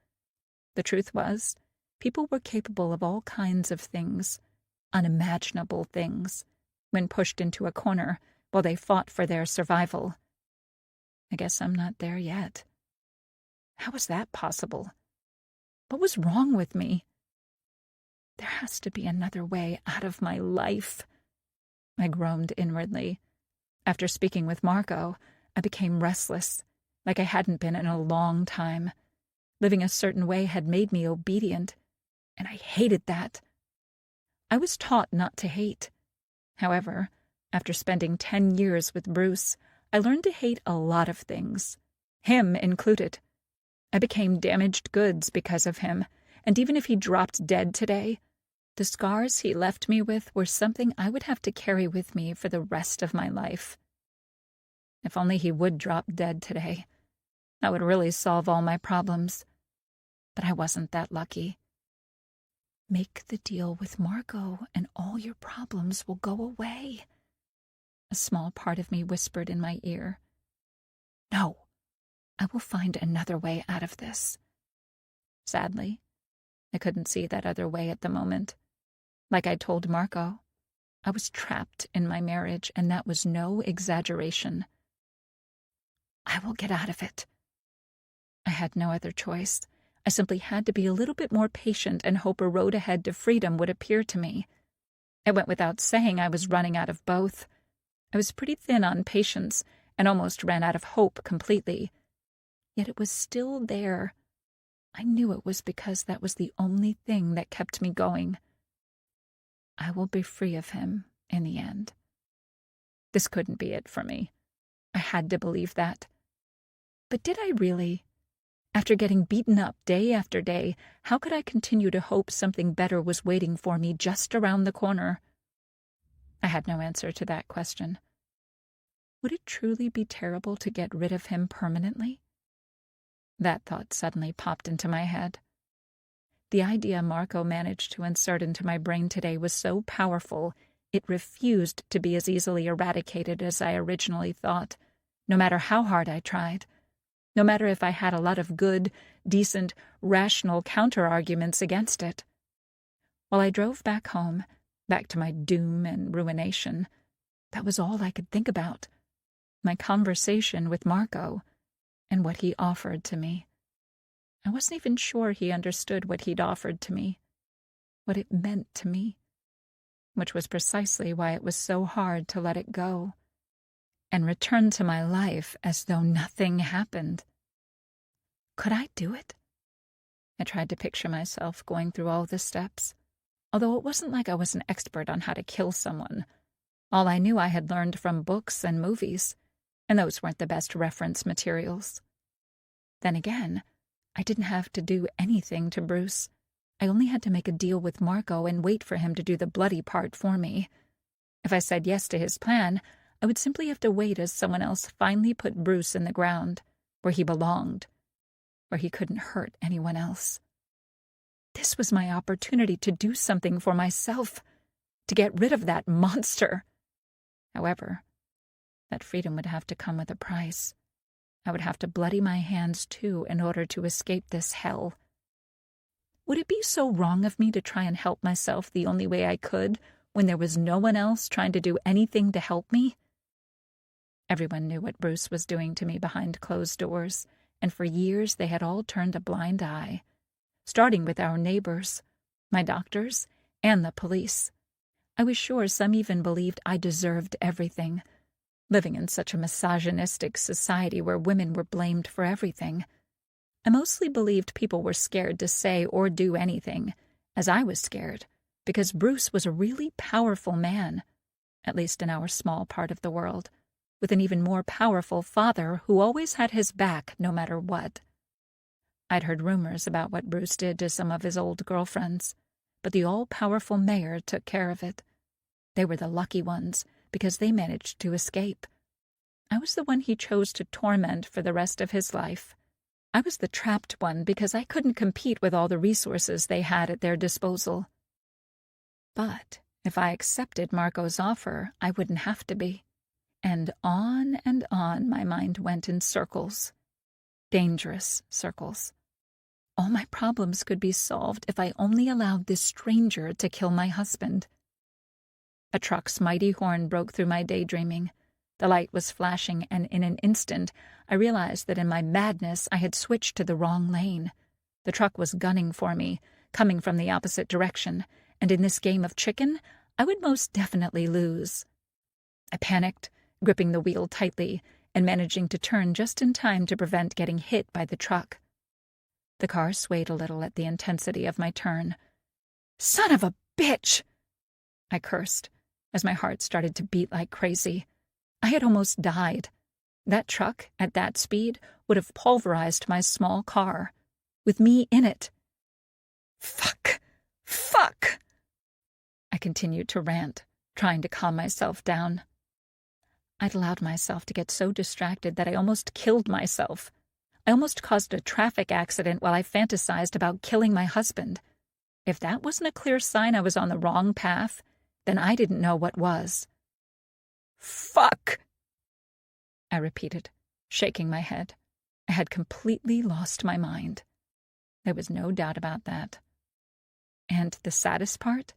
The truth was, people were capable of all kinds of things, unimaginable things, when pushed into a corner while they fought for their survival. I guess I'm not there yet. How was that possible? What was wrong with me? There has to be another way out of my life, I groaned inwardly. After speaking with Marco, I became restless, like I hadn't been in a long time. Living a certain way had made me obedient, and I hated that. I was taught not to hate. However, after spending 10 years with Bruce, I learned to hate a lot of things, him included. I became damaged goods because of him, and even if he dropped dead today, the scars he left me with were something I would have to carry with me for the rest of my life. If only he would drop dead today, that would really solve all my problems. But I wasn't that lucky. Make the deal with Marco, and all your problems will go away, a small part of me whispered in my ear. No, I will find another way out of this. Sadly, I couldn't see that other way at the moment. Like I told Marco, I was trapped in my marriage, and that was no exaggeration. I will get out of it. I had no other choice. I simply had to be a little bit more patient and hope a road ahead to freedom would appear to me. It went without saying I was running out of both. I was pretty thin on patience, and almost ran out of hope completely. Yet it was still there. I knew it was because that was the only thing that kept me going. I will be free of him in the end. This couldn't be it for me. I had to believe that. But did I really? After getting beaten up day after day, how could I continue to hope something better was waiting for me just around the corner? I had no answer to that question. Would it truly be terrible to get rid of him permanently? That thought suddenly popped into my head. The idea Marco managed to insert into my brain today was so powerful, it refused to be as easily eradicated as I originally thought, no matter how hard I tried. No matter if I had a lot of good, decent, rational counter-arguments against it. While I drove back home, back to my doom and ruination, that was all I could think about. My conversation with Marco, and what he offered to me. I wasn't even sure he understood what he'd offered to me, what it meant to me, which was precisely why it was so hard to let it go and return to my life as though nothing happened. Could I do it? I tried to picture myself going through all the steps, although it wasn't like I was an expert on how to kill someone. All I knew I had learned from books and movies, and those weren't the best reference materials. Then again, I didn't have to do anything to Bruce. I only had to make a deal with Marco and wait for him to do the bloody part for me. If I said yes to his plan, I would simply have to wait as someone else finally put Bruce in the ground, where he belonged, where he couldn't hurt anyone else. This was my opportunity to do something for myself, to get rid of that monster. However, that freedom would have to come with a price. I would have to bloody my hands too in order to escape this hell. Would it be so wrong of me to try and help myself the only way I could when there was no one else trying to do anything to help me? Everyone knew what Bruce was doing to me behind closed doors, and for years they had all turned a blind eye, starting with our neighbors, my doctors, and the police. I was sure some even believed I deserved everything, living in such a misogynistic society where women were blamed for everything. I mostly believed people were scared to say or do anything, as I was scared, because Bruce was a really powerful man, at least in our small part of the world, with an even more powerful father who always had his back no matter what. I'd heard rumors about what Bruce did to some of his old girlfriends, but the all-powerful mayor took care of it. They were the lucky ones, because they managed to escape. I was the one he chose to torment for the rest of his life. I was the trapped one because I couldn't compete with all the resources they had at their disposal. But if I accepted Marco's offer, I wouldn't have to be. And on my mind went in circles. Dangerous circles. All my problems could be solved if I only allowed this stranger to kill my husband. A truck's mighty horn broke through my daydreaming. The light was flashing, and in an instant, I realized that in my madness I had switched to the wrong lane. The truck was gunning for me, coming from the opposite direction, and in this game of chicken, I would most definitely lose. I panicked, gripping the wheel tightly, and managing to turn just in time to prevent getting hit by the truck. The car swayed a little at the intensity of my turn. "Son of a bitch!" I cursed, as my heart started to beat like crazy. I had almost died. That truck, at that speed, would have pulverized my small car, with me in it. Fuck! Fuck! I continued to rant, trying to calm myself down. I'd allowed myself to get so distracted that I almost killed myself. I almost caused a traffic accident while I fantasized about killing my husband. If that wasn't a clear sign I was on the wrong path, then I didn't know what was. Fuck! I repeated, shaking my head. I had completely lost my mind. There was no doubt about that. And the saddest part?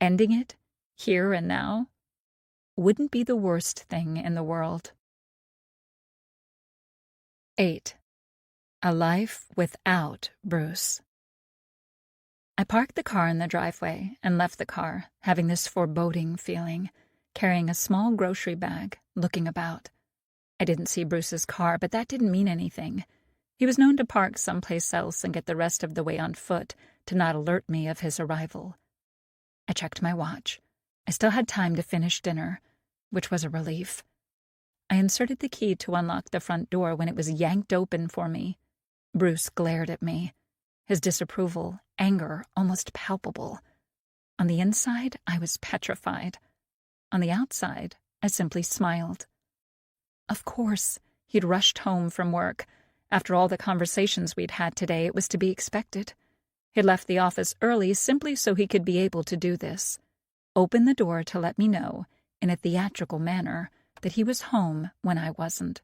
Ending it, here and now, wouldn't be the worst thing in the world. 8. A life without Bruce. I parked the car in the driveway and left the car, having this foreboding feeling, carrying a small grocery bag, looking about. I didn't see Bruce's car, but that didn't mean anything. He was known to park someplace else and get the rest of the way on foot to not alert me of his arrival. I checked my watch. I still had time to finish dinner, which was a relief. I inserted the key to unlock the front door when it was yanked open for me. Bruce glared at me, his disapproval, anger, almost palpable. On the inside, I was petrified. On the outside, I simply smiled. Of course, he'd rushed home from work. After all the conversations we'd had today, it was to be expected. He'd left the office early simply so he could be able to do this. Open the door to let me know, in a theatrical manner, that he was home when I wasn't.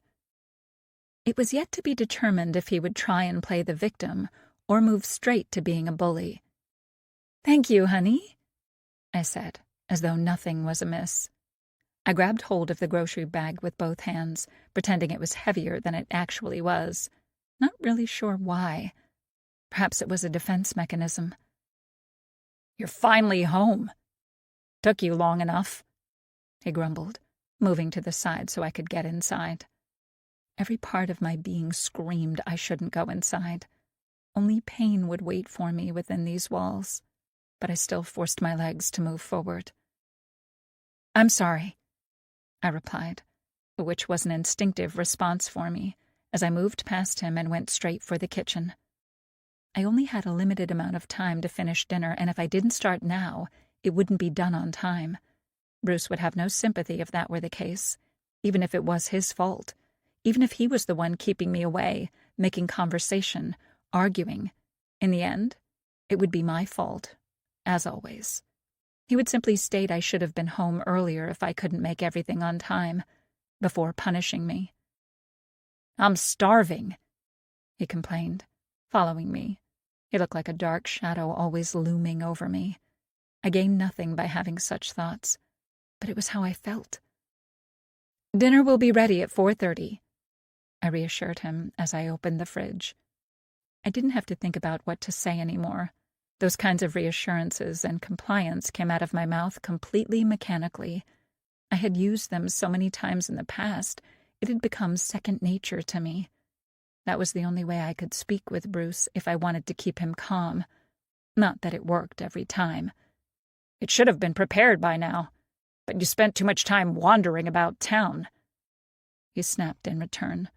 It was yet to be determined if he would try and play the victim or move straight to being a bully. "Thank you, honey," I said, as though nothing was amiss. I grabbed hold of the grocery bag with both hands, pretending it was heavier than it actually was. Not really sure why. Perhaps it was a defense mechanism. "You're finally home. Took you long enough," he grumbled, moving to the side so I could get inside. Every part of my being screamed I shouldn't go inside. Only pain would wait for me within these walls, but I still forced my legs to move forward. "I'm sorry," I replied, which was an instinctive response for me, as I moved past him and went straight for the kitchen. I only had a limited amount of time to finish dinner, and if I didn't start now, it wouldn't be done on time. Bruce would have no sympathy if that were the case, even if it was his fault, even if he was the one keeping me away, making conversation, arguing. In the end, it would be my fault, as always. He would simply state I should have been home earlier if I couldn't make everything on time, before punishing me. "I'm starving," he complained, following me. He looked like a dark shadow always looming over me. I gained nothing by having such thoughts, but it was how I felt. "Dinner will be ready at 4:30, I reassured him as I opened the fridge. I didn't have to think about what to say anymore. Those kinds of reassurances and compliance came out of my mouth completely mechanically. I had used them so many times in the past, it had become second nature to me. That was the only way I could speak with Bruce if I wanted to keep him calm. Not that it worked every time. "It should have been prepared by now, but you spent too much time wandering about town," he snapped in return.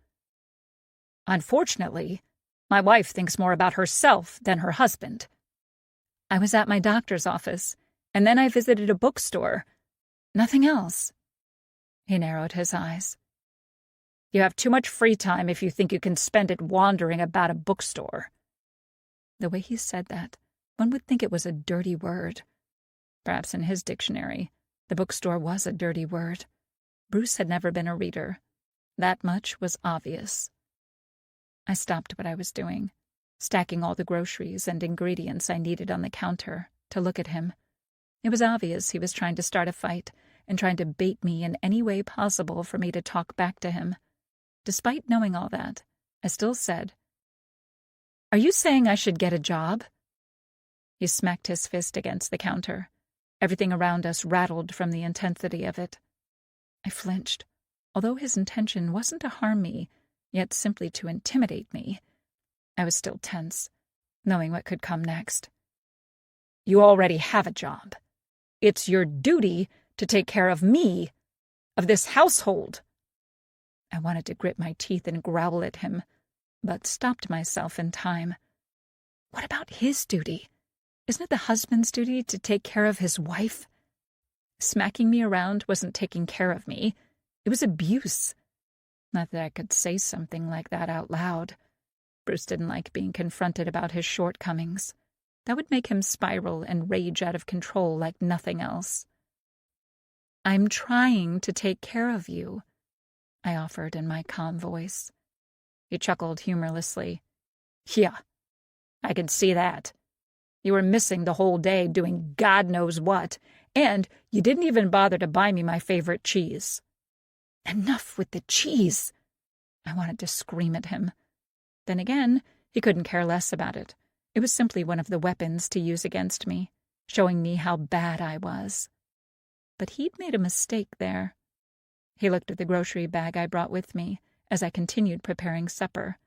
"Unfortunately, my wife thinks more about herself than her husband. I was at my doctor's office, and then I visited a bookstore. Nothing else." He narrowed his eyes. "You have too much free time if you think you can spend it wandering about a bookstore." The way he said that, one would think it was a dirty word. Perhaps in his dictionary, the bookstore was a dirty word. Bruce had never been a reader. That much was obvious. I stopped what I was doing, stacking all the groceries and ingredients I needed on the counter, to look at him. It was obvious he was trying to start a fight and trying to bait me in any way possible for me to talk back to him. Despite knowing all that, I still said, "Are you saying I should get a job?" He smacked his fist against the counter. Everything around us rattled from the intensity of it. I flinched, although his intention wasn't to harm me, yet simply to intimidate me. I was still tense, knowing what could come next. "You already have a job. It's your duty to take care of me, of this household." I wanted to grit my teeth and growl at him, but stopped myself in time. What about his duty? Isn't it the husband's duty to take care of his wife? Smacking me around wasn't taking care of me. It was abuse. Not that I could say something like that out loud. Bruce didn't like being confronted about his shortcomings. That would make him spiral and rage out of control like nothing else. "I'm trying to take care of you," I offered in my calm voice. He chuckled humorlessly. "Yeah, I can see that. You were missing the whole day doing God knows what, and you didn't even bother to buy me my favorite cheese." Enough with the cheese! I wanted to scream at him. Then again, he couldn't care less about it. It was simply one of the weapons to use against me, showing me how bad I was. But he'd made a mistake there. He looked at the grocery bag I brought with me as I continued preparing supper.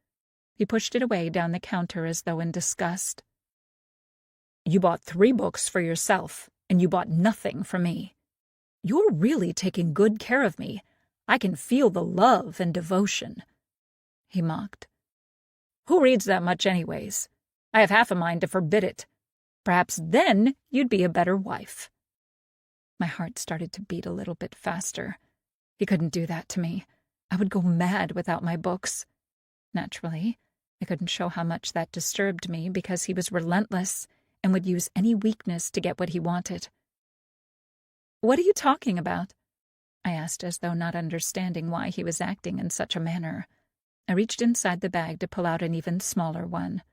He pushed it away down the counter as though in disgust. "You bought 3 books for yourself, and you bought nothing for me. You're really taking good care of me. I can feel the love and devotion," he mocked. "Who reads that much anyways? I have half a mind to forbid it. Perhaps then you'd be a better wife." My heart started to beat a little bit faster. He couldn't do that to me. I would go mad without my books. Naturally, I couldn't show how much that disturbed me because he was relentless and would use any weakness to get what he wanted. "What are you talking about?" I asked, as though not understanding why he was acting in such a manner. I reached inside the bag to pull out an even smaller one.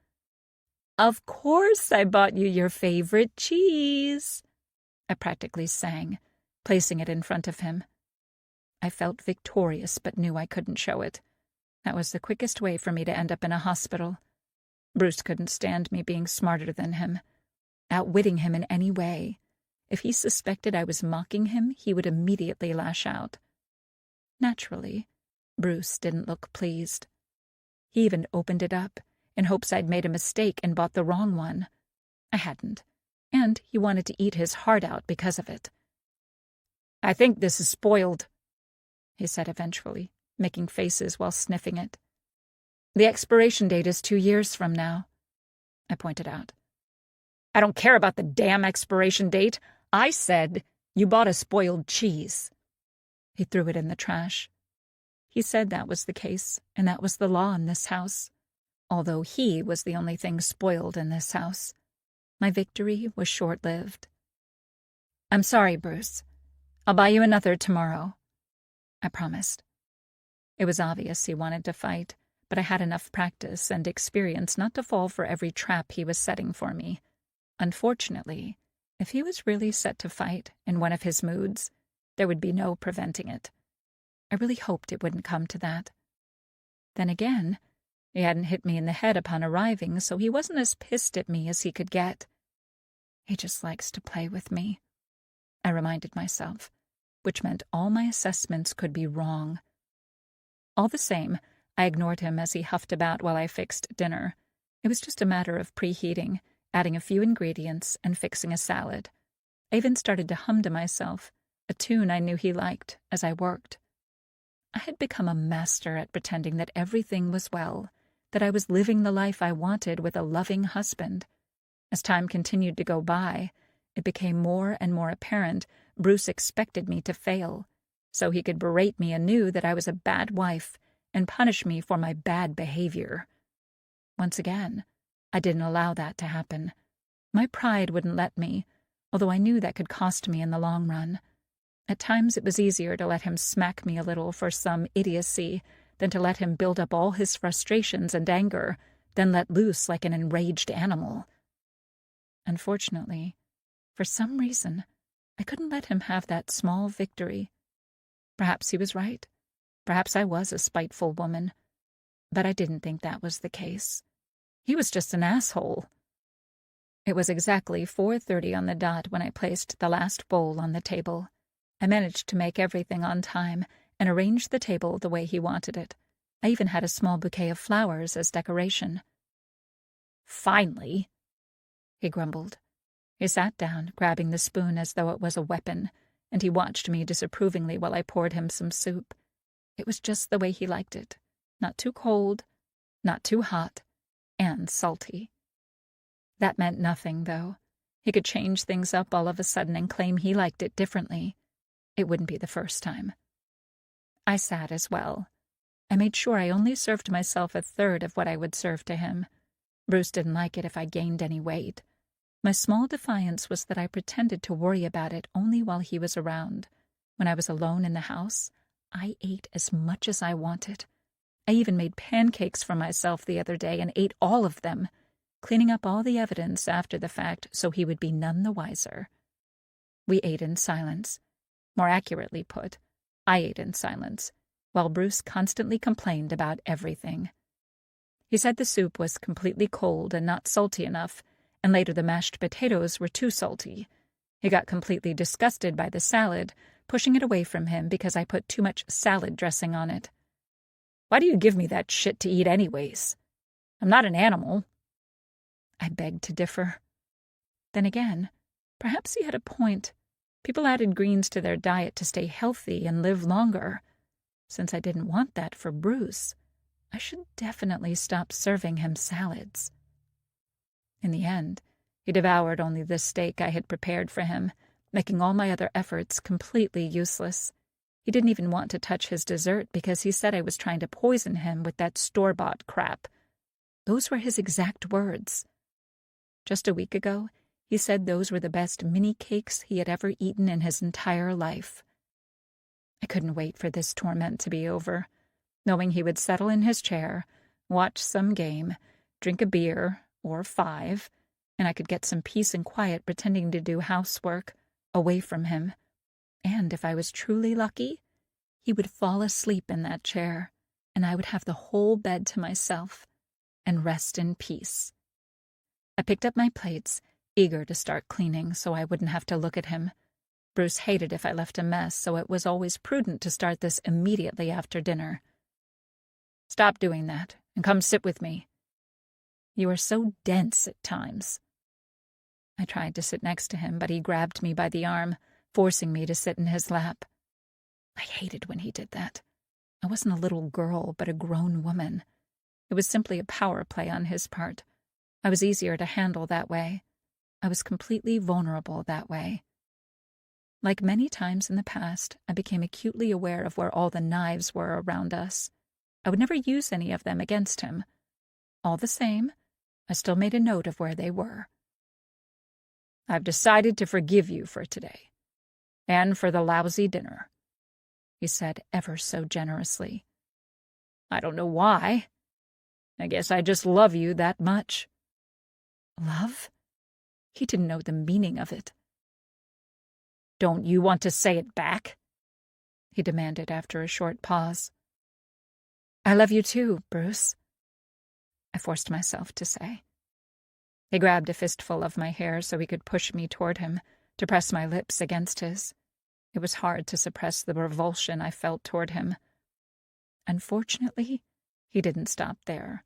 "Of course I bought you your favorite cheese," I practically sang, placing it in front of him. I felt victorious but knew I couldn't show it. That was the quickest way for me to end up in a hospital. Bruce couldn't stand me being smarter than him, outwitting him in any way. If he suspected I was mocking him, he would immediately lash out. Naturally, Bruce didn't look pleased. He even opened it up, in hopes I'd made a mistake and bought the wrong one. I hadn't, and he wanted to eat his heart out because of it. "I think this is spoiled," he said eventually, making faces while sniffing it. "The expiration date is 2 years from now," I pointed out. "I don't care about the damn expiration date. I said you bought a spoiled cheese." He threw it in the trash. He said that was the case, and that was the law in this house, although he was the only thing spoiled in this house. My victory was short-lived. "I'm sorry, Bruce. I'll buy you another tomorrow," I promised. It was obvious he wanted to fight, but I had enough practice and experience not to fall for every trap he was setting for me. Unfortunately, if he was really set to fight in one of his moods, there would be no preventing it. I really hoped it wouldn't come to that. Then again, he hadn't hit me in the head upon arriving, so he wasn't as pissed at me as he could get. He just likes to play with me, I reminded myself, which meant all my assessments could be wrong. All the same, I ignored him as he huffed about while I fixed dinner. It was just a matter of preheating, adding a few ingredients, and fixing a salad. I even started to hum to myself, a tune I knew he liked, as I worked. I had become a master at pretending that everything was well, that I was living the life I wanted with a loving husband. As time continued to go by, it became more and more apparent Bruce expected me to fail, so he could berate me anew that I was a bad wife and punish me for my bad behavior. Once again, I didn't allow that to happen. My pride wouldn't let me, although I knew that could cost me in the long run. At times it was easier to let him smack me a little for some idiocy than to let him build up all his frustrations and anger, then let loose like an enraged animal. Unfortunately, for some reason, I couldn't let him have that small victory. Perhaps he was right. Perhaps I was a spiteful woman. But I didn't think that was the case. He was just an asshole. It was exactly 4:30 on the dot when I placed the last bowl on the table. I managed to make everything on time and arrange the table the way he wanted it. I even had a small bouquet of flowers as decoration. "Finally," he grumbled. He sat down, grabbing the spoon as though it was a weapon, and he watched me disapprovingly while I poured him some soup. It was just the way he liked it. Not too cold, not too hot, and salty. That meant nothing, though. He could change things up all of a sudden and claim he liked it differently. It wouldn't be the first time. I sat as well. I made sure I only served myself 1/3 of what I would serve to him. Bruce didn't like it if I gained any weight. My small defiance was that I pretended to worry about it only while he was around. When I was alone in the house, I ate as much as I wanted. I even made pancakes for myself the other day and ate all of them, cleaning up all the evidence after the fact so he would be none the wiser. We ate in silence. More accurately put, I ate in silence, while Bruce constantly complained about everything. He said the soup was completely cold and not salty enough, and later the mashed potatoes were too salty. He got completely disgusted by the salad, pushing it away from him because I put too much salad dressing on it. "Why do you give me that shit to eat anyways? I'm not an animal." I begged to differ. Then again, perhaps he had a point. People added greens to their diet to stay healthy and live longer. Since I didn't want that for Bruce, I should definitely stop serving him salads. In the end, he devoured only the steak I had prepared for him, making all my other efforts completely useless. He didn't even want to touch his dessert because he said I was trying to poison him with that store-bought crap. Those were his exact words. Just a week ago, he said those were the best mini cakes he had ever eaten in his entire life. I couldn't wait for this torment to be over, knowing he would settle in his chair, watch some game, drink a beer, or 5, and I could get some peace and quiet pretending to do housework, away from him. And if I was truly lucky, he would fall asleep in that chair, and I would have the whole bed to myself, and rest in peace. I picked up my plates, eager to start cleaning so I wouldn't have to look at him. Bruce hated if I left a mess, so it was always prudent to start this immediately after dinner. "Stop doing that, and come sit with me. You are so dense at times." I tried to sit next to him, but he grabbed me by the arm, forcing me to sit in his lap. I hated when he did that. I wasn't a little girl, but a grown woman. It was simply a power play on his part. I was easier to handle that way. I was completely vulnerable that way. Like many times in the past, I became acutely aware of where all the knives were around us. I would never use any of them against him. All the same, I still made a note of where they were. "I've decided to forgive you for today, and for the lousy dinner," he said ever so generously. "I don't know why. I guess I just love you that much." Love? He didn't know the meaning of it. "Don't you want to say it back?" he demanded after a short pause. "I love you too, Bruce," I forced myself to say. He grabbed a fistful of my hair so he could push me toward him, to press my lips against his. It was hard to suppress the revulsion I felt toward him. Unfortunately, he didn't stop there.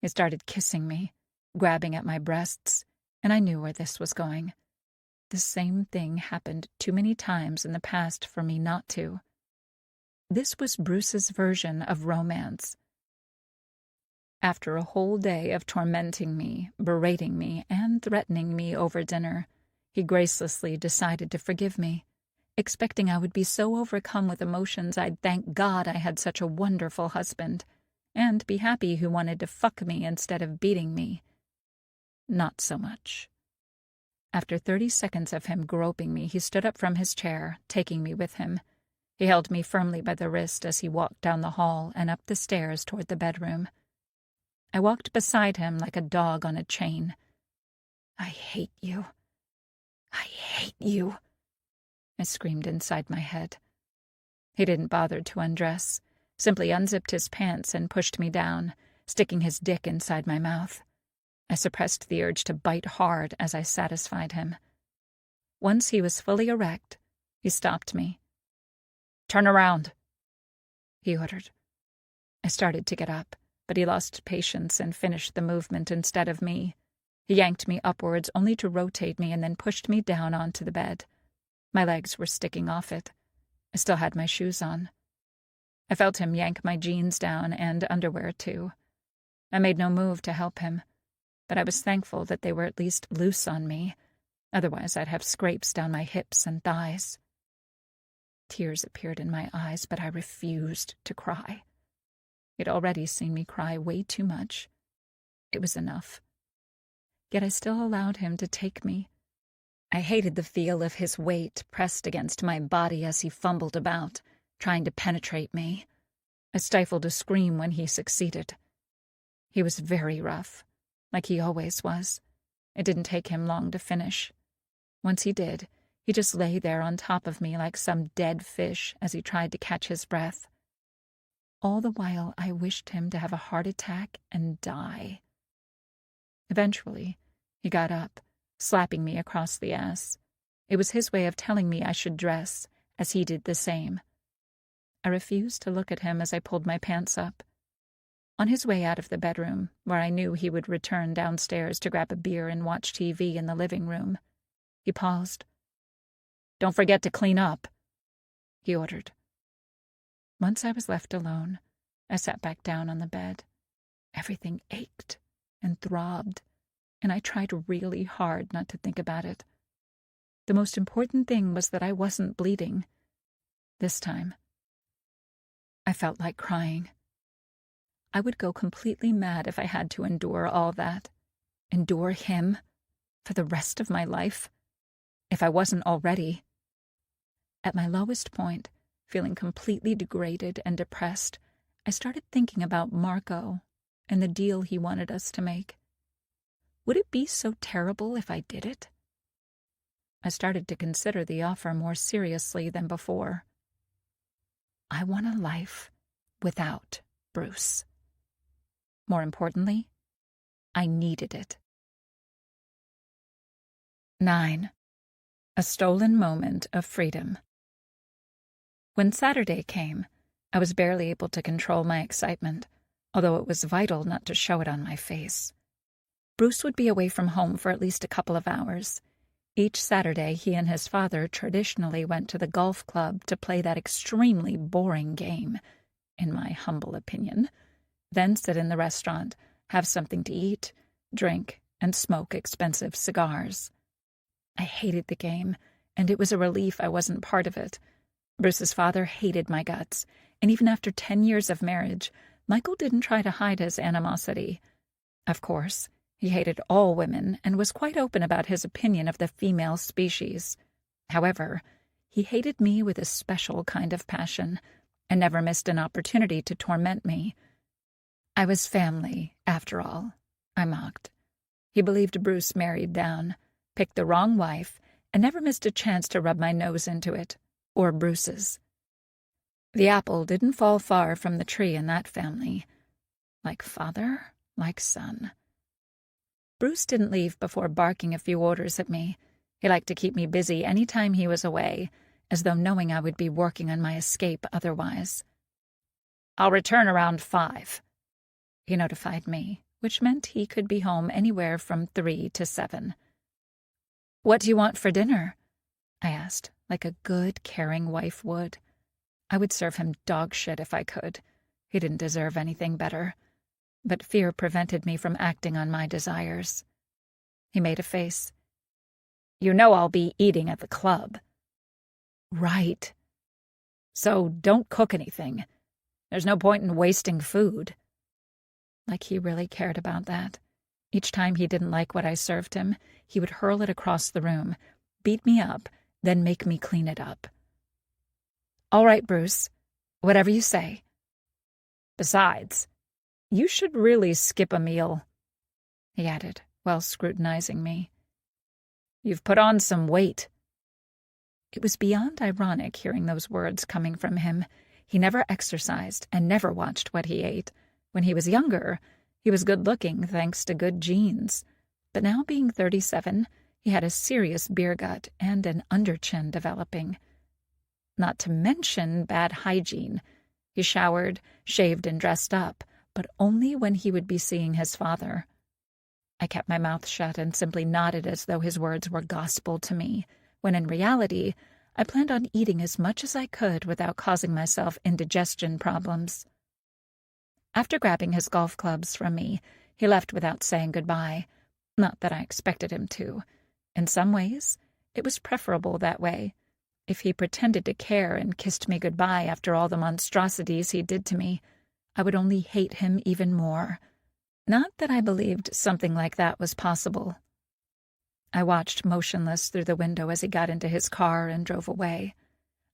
He started kissing me, grabbing at my breasts, and I knew where this was going. The same thing happened too many times in the past for me not to. This was Bruce's version of romance. After a whole day of tormenting me, berating me, and threatening me over dinner, he gracelessly decided to forgive me, expecting I would be so overcome with emotions I'd thank God I had such a wonderful husband, and be happy he wanted to fuck me instead of beating me. Not so much. After 30 seconds of him groping me, he stood up from his chair, taking me with him. He held me firmly by the wrist as he walked down the hall and up the stairs toward the bedroom. I walked beside him like a dog on a chain. "I hate you. I hate you," I screamed inside my head. He didn't bother to undress, simply unzipped his pants and pushed me down, sticking his dick inside my mouth. I suppressed the urge to bite hard as I satisfied him. Once he was fully erect, he stopped me. "Turn around," he ordered. I started to get up, but he lost patience and finished the movement instead of me. He yanked me upwards only to rotate me and then pushed me down onto the bed. My legs were sticking off it. I still had my shoes on. I felt him yank my jeans down and underwear too. I made no move to help him, but I was thankful that they were at least loose on me. Otherwise, I'd have scrapes down my hips and thighs. Tears appeared in my eyes, but I refused to cry. He'd already seen me cry way too much. It was enough. Yet I still allowed him to take me. I hated the feel of his weight pressed against my body as he fumbled about, trying to penetrate me. I stifled a scream when he succeeded. He was very rough, like he always was. It didn't take him long to finish. Once he did, he just lay there on top of me like some dead fish as he tried to catch his breath. All the while, I wished him to have a heart attack and die. Eventually, he got up, slapping me across the ass. It was his way of telling me I should dress, as he did the same. I refused to look at him as I pulled my pants up. On his way out of the bedroom, where I knew he would return downstairs to grab a beer and watch TV in the living room, he paused. "Don't forget to clean up," he ordered. Once I was left alone, I sat back down on the bed. Everything ached and throbbed, and I tried really hard not to think about it. The most important thing was that I wasn't bleeding. This time, I felt like crying. I would go completely mad if I had to endure all that. Endure him for the rest of my life, if I wasn't already. At my lowest point, feeling completely degraded and depressed, I started thinking about Marco and the deal he wanted us to make. Would it be so terrible if I did it? I started to consider the offer more seriously than before. I want a life without Bruce. More importantly, I needed it. 9. A stolen moment of freedom. When Saturday came, I was barely able to control my excitement, although it was vital not to show it on my face. Bruce would be away from home for at least a couple of hours. Each Saturday, he and his father traditionally went to the golf club to play that extremely boring game, in my humble opinion, then sit in the restaurant, have something to eat, drink, and smoke expensive cigars. I hated the game, and it was a relief I wasn't part of it. Bruce's father hated my guts, and even after 10 years of marriage, Michael didn't try to hide his animosity. Of course, he hated all women and was quite open about his opinion of the female species. However, he hated me with a special kind of passion and never missed an opportunity to torment me. I was family, after all, I mocked. He believed Bruce married down, picked the wrong wife, and never missed a chance to rub my nose into it, or Bruce's. The apple didn't fall far from the tree in that family. Like father, like son. Bruce didn't leave before barking a few orders at me. He liked to keep me busy any time he was away, as though knowing I would be working on my escape otherwise. "I'll return around 5, he notified me, which meant he could be home anywhere from 3 to 7. "What do you want for dinner?" I asked, like a good, caring wife would. I would serve him dog shit if I could. He didn't deserve anything better. But fear prevented me from acting on my desires. He made a face. "You know I'll be eating at the club." "Right. So don't cook anything. There's no point in wasting food." Like he really cared about that. Each time he didn't like what I served him, he would hurl it across the room, beat me up, then make me clean it up. "All right, Bruce. Whatever you say. Besides, you should really skip a meal," he added, while scrutinizing me. "You've put on some weight." It was beyond ironic hearing those words coming from him. He never exercised and never watched what he ate. When he was younger, he was good-looking thanks to good genes. But now, being 37, he had a serious beer gut and an underchin developing. Not to mention bad hygiene. He showered, shaved, and dressed up, but only when he would be seeing his father. I kept my mouth shut and simply nodded as though his words were gospel to me, when in reality, I planned on eating as much as I could without causing myself indigestion problems. After grabbing his golf clubs from me, he left without saying goodbye. Not that I expected him to. In some ways, it was preferable that way. If he pretended to care and kissed me goodbye after all the monstrosities he did to me, I would only hate him even more. Not that I believed something like that was possible. I watched motionless through the window as he got into his car and drove away.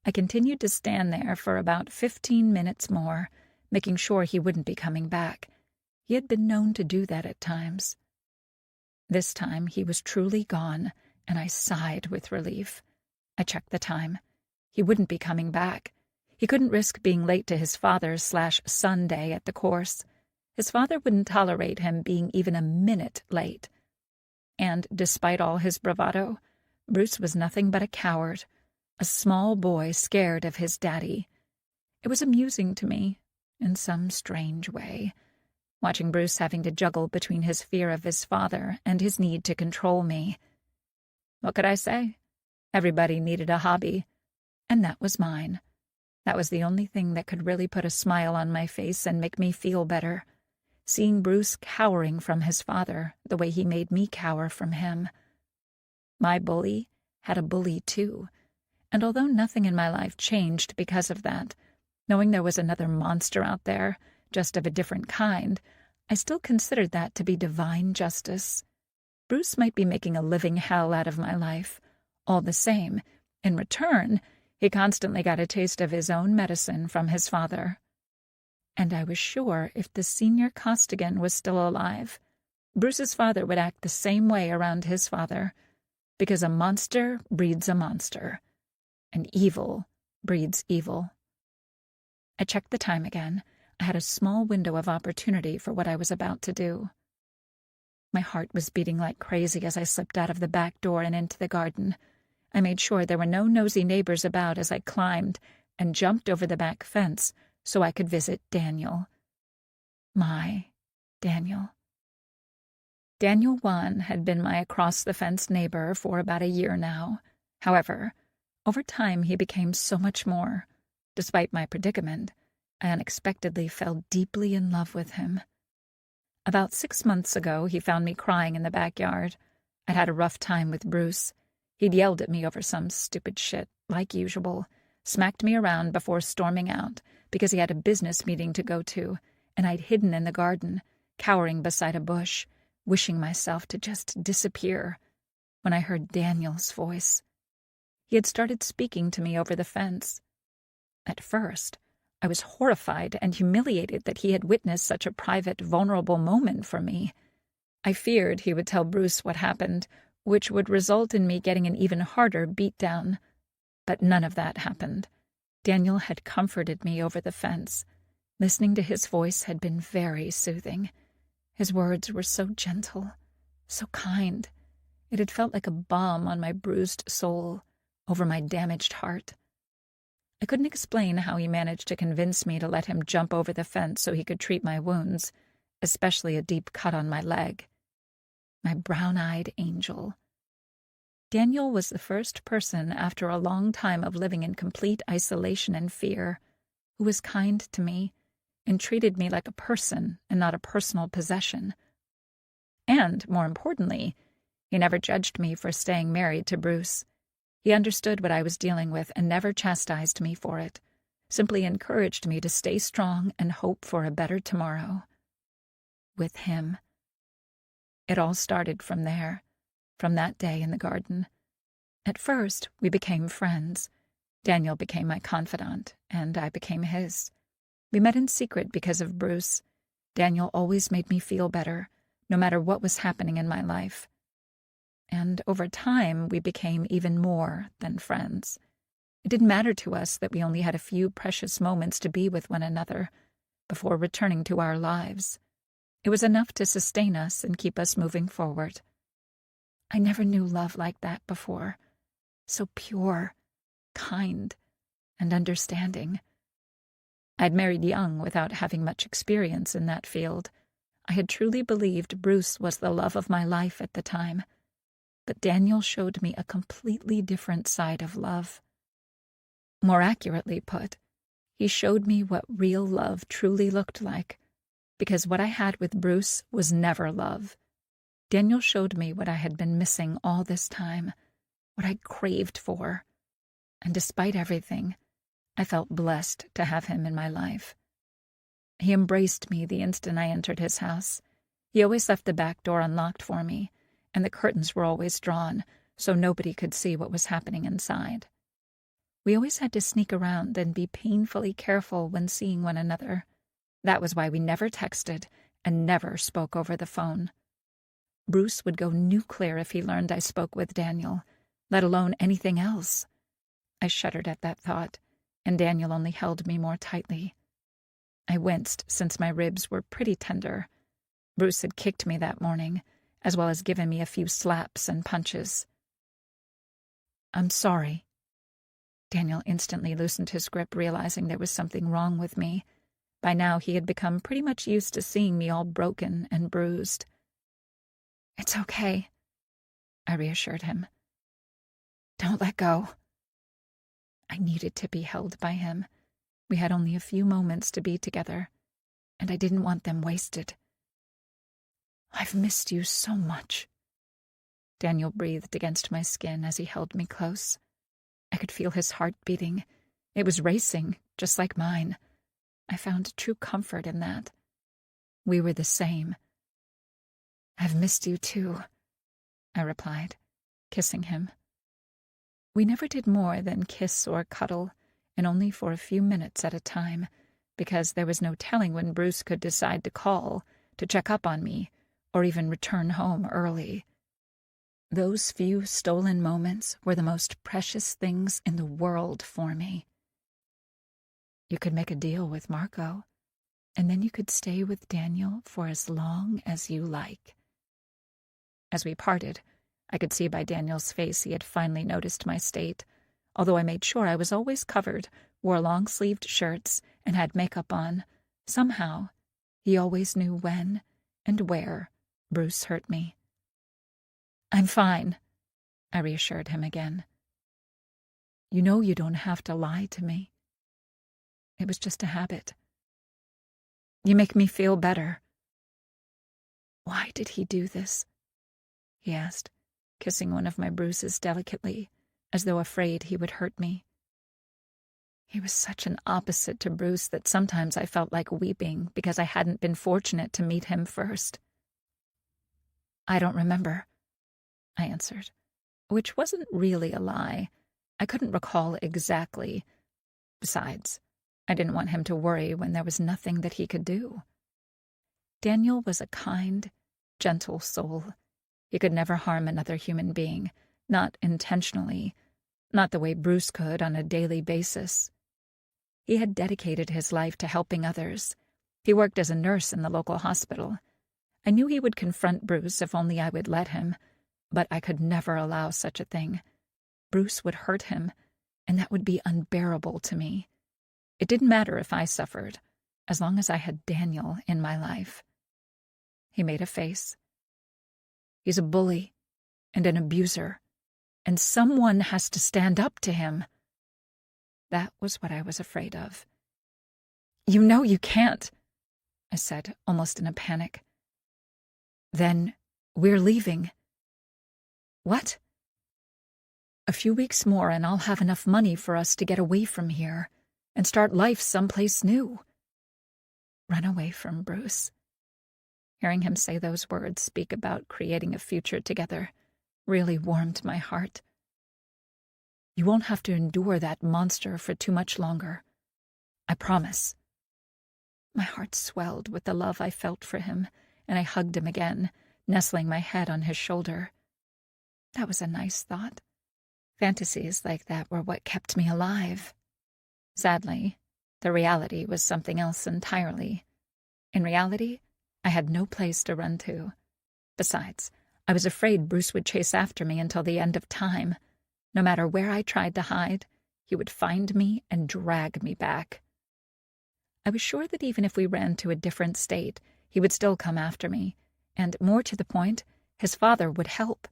I continued to stand there for about 15 minutes more, making sure he wouldn't be coming back. He had been known to do that at times. This time he was truly gone, and I sighed with relief. I checked the time. He wouldn't be coming back. He couldn't risk being late to his father's/son day at the course. His father wouldn't tolerate him being even a minute late. And despite all his bravado, Bruce was nothing but a coward. a small boy scared of his daddy. It was amusing to me, in some strange way, watching Bruce having to juggle between his fear of his father and his need to control me. What could I say? Everybody needed a hobby, and that was mine. That was the only thing that could really put a smile on my face and make me feel better, seeing Bruce cowering from his father the way he made me cower from him. My bully had a bully too, and although nothing in my life changed because of that, knowing there was another monster out there, just of a different kind, I still considered that to be divine justice. Bruce might be making a living hell out of my life. All the same, in return, he constantly got a taste of his own medicine from his father. And I was sure if the senior Costigan was still alive, Bruce's father would act the same way around his father, because a monster breeds a monster, and evil breeds evil. I checked the time again. I had a small window of opportunity for what I was about to do. My heart was beating like crazy as I slipped out of the back door and into the garden. I made sure there were no nosy neighbors about as I climbed and jumped over the back fence so I could visit Daniel. My Daniel. Daniel Juan had been my across-the-fence neighbor for about a year now. However, over time he became so much more. Despite my predicament, I unexpectedly fell deeply in love with him. About 6 months ago, he found me crying in the backyard. I'd had a rough time with Bruce. He'd yelled at me over some stupid shit, like usual, smacked me around before storming out because he had a business meeting to go to, and I'd hidden in the garden, cowering beside a bush, wishing myself to just disappear, when I heard Daniel's voice. He had started speaking to me over the fence. At first, I was horrified and humiliated that he had witnessed such a private, vulnerable moment for me. I feared he would tell Bruce what happened, which would result in me getting an even harder beatdown. But none of that happened. Daniel had comforted me over the fence. Listening to his voice had been very soothing. His words were so gentle, so kind. It had felt like a balm on my bruised soul, over my damaged heart. I couldn't explain how he managed to convince me to let him jump over the fence so he could treat my wounds, especially a deep cut on my leg. My brown-eyed angel. Daniel was the first person after a long time of living in complete isolation and fear who was kind to me and treated me like a person and not a personal possession. And, more importantly, he never judged me for staying married to Bruce. He understood what I was dealing with and never chastised me for it, simply encouraged me to stay strong and hope for a better tomorrow. With him. It all started from there, from that day in the garden. At first, we became friends. Daniel became my confidant, and I became his. We met in secret because of Bruce. Daniel always made me feel better, no matter what was happening in my life. And over time, we became even more than friends. It didn't matter to us that we only had a few precious moments to be with one another before returning to our lives. It was enough to sustain us and keep us moving forward. I never knew love like that before. So pure, kind, and understanding. I'd married young without having much experience in that field. I had truly believed Bruce was the love of my life at the time. But Daniel showed me a completely different side of love. More accurately put, he showed me what real love truly looked like, because what I had with Bruce was never love. Daniel showed me what I had been missing all this time, what I'd craved for, and despite everything, I felt blessed to have him in my life. He embraced me the instant I entered his house. He always left the back door unlocked for me, and the curtains were always drawn, so nobody could see what was happening inside. We always had to sneak around and be painfully careful when seeing one another. That was why we never texted and never spoke over the phone. Bruce would go nuclear if he learned I spoke with Daniel, let alone anything else. I shuddered at that thought, and Daniel only held me more tightly. I winced since my ribs were pretty tender. Bruce had kicked me that morning, as well as given me a few slaps and punches. "I'm sorry," Daniel instantly loosened his grip, realizing there was something wrong with me. By now, he had become pretty much used to seeing me all broken and bruised. "It's okay," I reassured him. "Don't let go." I needed to be held by him. We had only a few moments to be together, and I didn't want them wasted. "I've missed you so much." Daniel breathed against my skin as he held me close. I could feel his heart beating. It was racing, just like mine. I found true comfort in that. We were the same. "I've missed you too," I replied, kissing him. We never did more than kiss or cuddle, and only for a few minutes at a time, because there was no telling when Bruce could decide to call, to check up on me, or even return home early. Those few stolen moments were the most precious things in the world for me. You could make a deal with Marco, and then you could stay with Daniel for as long as you like. As we parted, I could see by Daniel's face he had finally noticed my state, although I made sure I was always covered, wore long-sleeved shirts, and had makeup on. Somehow, he always knew when and where Bruce hurt me. "I'm fine," I reassured him again. "You know you don't have to lie to me. It was just a habit." "You make me feel better." "Why did he do this?" he asked, kissing one of my bruises delicately, as though afraid he would hurt me. He was such an opposite to Bruce that sometimes I felt like weeping because I hadn't been fortunate to meet him first. "I don't remember," I answered, which wasn't really a lie. I couldn't recall exactly. Besides, I didn't want him to worry when there was nothing that he could do. Daniel was a kind, gentle soul. He could never harm another human being, not intentionally, not the way Bruce could on a daily basis. He had dedicated his life to helping others. He worked as a nurse in the local hospital. I knew he would confront Bruce if only I would let him, but I could never allow such a thing. Bruce would hurt him, and that would be unbearable to me. It didn't matter if I suffered, as long as I had Daniel in my life. He made a face. "He's a bully and an abuser, and someone has to stand up to him." That was what I was afraid of. "You know you can't," I said, almost in a panic. "Then we're leaving." "What?" "A few weeks more and I'll have enough money for us to get away from here and start life someplace new." Run away from Bruce. Hearing him say those words, speak about creating a future together, really warmed my heart. "You won't have to endure that monster for too much longer. I promise." My heart swelled with the love I felt for him, and I hugged him again, nestling my head on his shoulder. That was a nice thought. Fantasies like that were what kept me alive. Sadly, the reality was something else entirely. In reality, I had no place to run to. Besides, I was afraid Bruce would chase after me until the end of time. No matter where I tried to hide, he would find me and drag me back. I was sure that even if we ran to a different state, he would still come after me, and, more to the point, his father would help.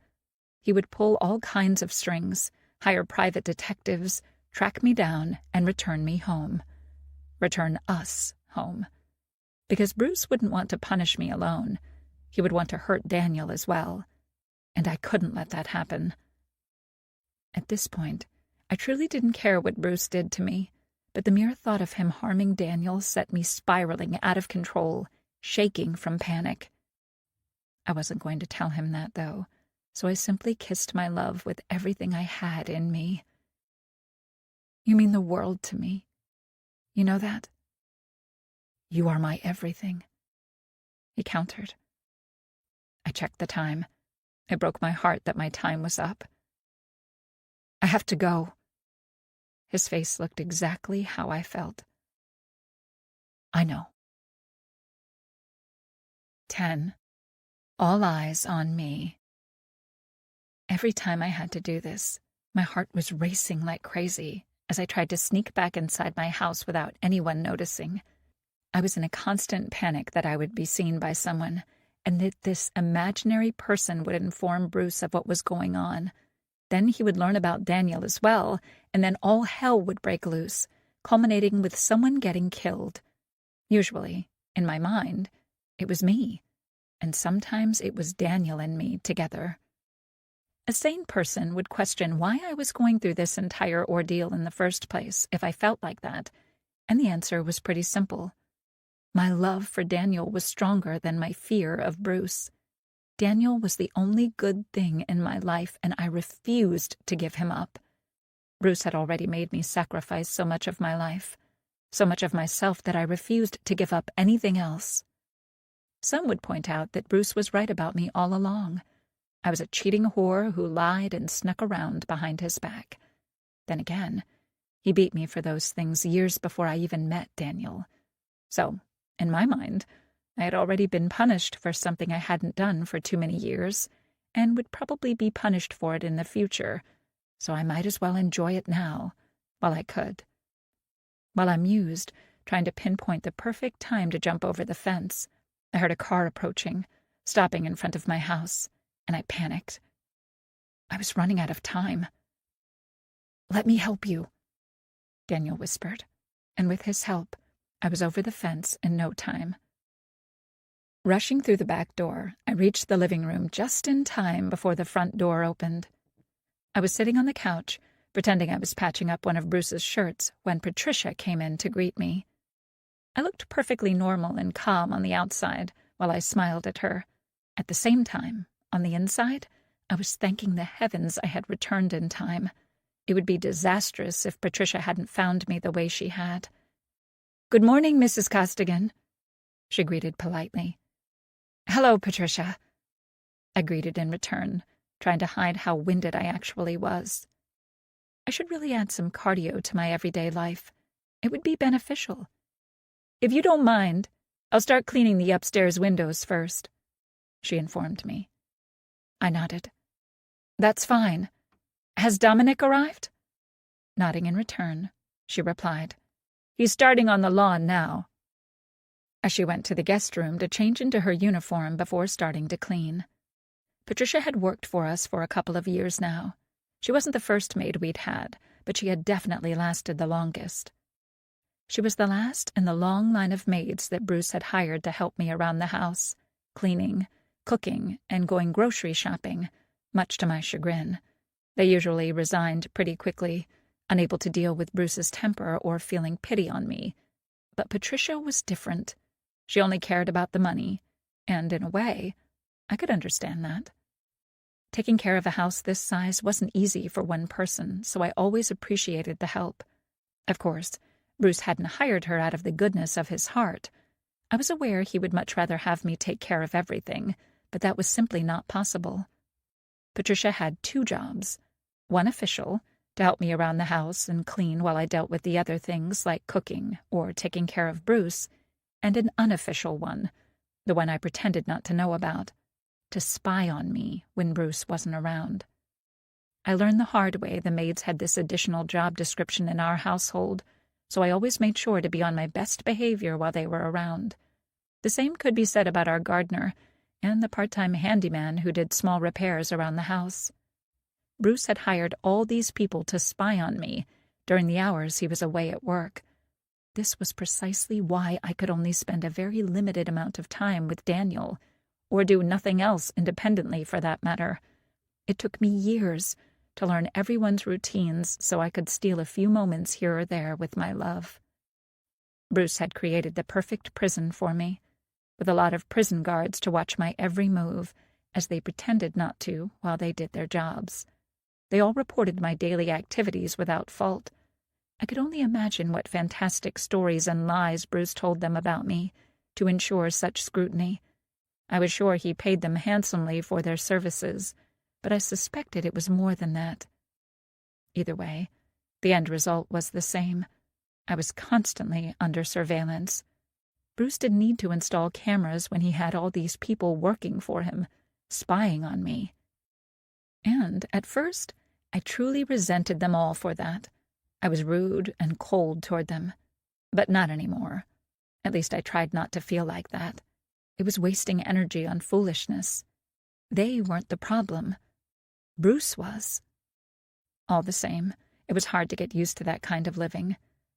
He would pull all kinds of strings, hire private detectives, track me down, and return me home. Return us home. Because Bruce wouldn't want to punish me alone. He would want to hurt Daniel as well. And I couldn't let that happen. At this point, I truly didn't care what Bruce did to me, but the mere thought of him harming Daniel set me spiraling out of control, shaking from panic. I wasn't going to tell him that, though, so I simply kissed my love with everything I had in me. "You mean the world to me. You know that?" "You are my everything," he countered. I checked the time. It broke my heart that my time was up. "I have to go." His face looked exactly how I felt. "I know." 10. All eyes on me. Every time I had to do this, my heart was racing like crazy, as I tried to sneak back inside my house without anyone noticing. I was in a constant panic that I would be seen by someone, and that this imaginary person would inform Bruce of what was going on. Then he would learn about Daniel as well, and then all hell would break loose, culminating with someone getting killed. Usually, in my mind, it was me, and sometimes it was Daniel and me together. A sane person would question why I was going through this entire ordeal in the first place if I felt like that, and the answer was pretty simple. My love for Daniel was stronger than my fear of Bruce. Daniel was the only good thing in my life, and I refused to give him up. Bruce had already made me sacrifice so much of my life, so much of myself that I refused to give up anything else. Some would point out that Bruce was right about me all along. I was a cheating whore who lied and snuck around behind his back. Then again, he beat me for those things years before I even met Daniel. So, in my mind, I had already been punished for something I hadn't done for too many years, and would probably be punished for it in the future, so I might as well enjoy it now, while I could. While I mused, trying to pinpoint the perfect time to jump over the fence, I heard a car approaching, stopping in front of my house, and I panicked. I was running out of time. "Let me help you," Daniel whispered, and with his help, I was over the fence in no time. Rushing through the back door, I reached the living room just in time before the front door opened. I was sitting on the couch, pretending I was patching up one of Bruce's shirts when Patricia came in to greet me. I looked perfectly normal and calm on the outside while I smiled at her. At the same time, on the inside, I was thanking the heavens I had returned in time. It would be disastrous if Patricia hadn't found me the way she had. "Good morning, Mrs. Costigan," she greeted politely. "Hello, Patricia," I greeted in return, trying to hide how winded I actually was. I should really add some cardio to my everyday life. It would be beneficial. "If you don't mind, I'll start cleaning the upstairs windows first," she informed me. I nodded. "That's fine. Has Dominic arrived?" Nodding in return, she replied, "He's starting on the lawn now," as she went to the guest room to change into her uniform before starting to clean. Patricia had worked for us for a couple of years now. She wasn't the first maid we'd had, but she had definitely lasted the longest. She was the last in the long line of maids that Bruce had hired to help me around the house, cleaning, cooking, and going grocery shopping, much to my chagrin. They usually resigned pretty quickly, unable to deal with Bruce's temper or feeling pity on me. But Patricia was different. She only cared about the money, and in a way, I could understand that. Taking care of a house this size wasn't easy for one person, so I always appreciated the help. Of course, Bruce hadn't hired her out of the goodness of his heart. I was aware he would much rather have me take care of everything, but that was simply not possible. Patricia had 2 jobs, one official, to help me around the house and clean while I dealt with the other things like cooking or taking care of Bruce, and an unofficial one, the one I pretended not to know about, to spy on me when Bruce wasn't around. I learned the hard way the maids had this additional job description in our household, so I always made sure to be on my best behavior while they were around. The same could be said about our gardener and the part-time handyman who did small repairs around the house. Bruce had hired all these people to spy on me during the hours he was away at work. This was precisely why I could only spend a very limited amount of time with Daniel, or do nothing else independently for that matter. It took me years to learn everyone's routines so I could steal a few moments here or there with my love. Bruce had created the perfect prison for me, with a lot of prison guards to watch my every move, as they pretended not to while they did their jobs. They all reported my daily activities without fault. I could only imagine what fantastic stories and lies Bruce told them about me to ensure such scrutiny. I was sure he paid them handsomely for their services, but I suspected it was more than that. Either way, the end result was the same. I was constantly under surveillance. Bruce didn't need to install cameras when he had all these people working for him, spying on me. And, at first, I truly resented them all for that. I was rude and cold toward them, but not anymore. At least I tried not to feel like that. It was wasting energy on foolishness. They weren't the problem. Bruce was. All the same, it was hard to get used to that kind of living,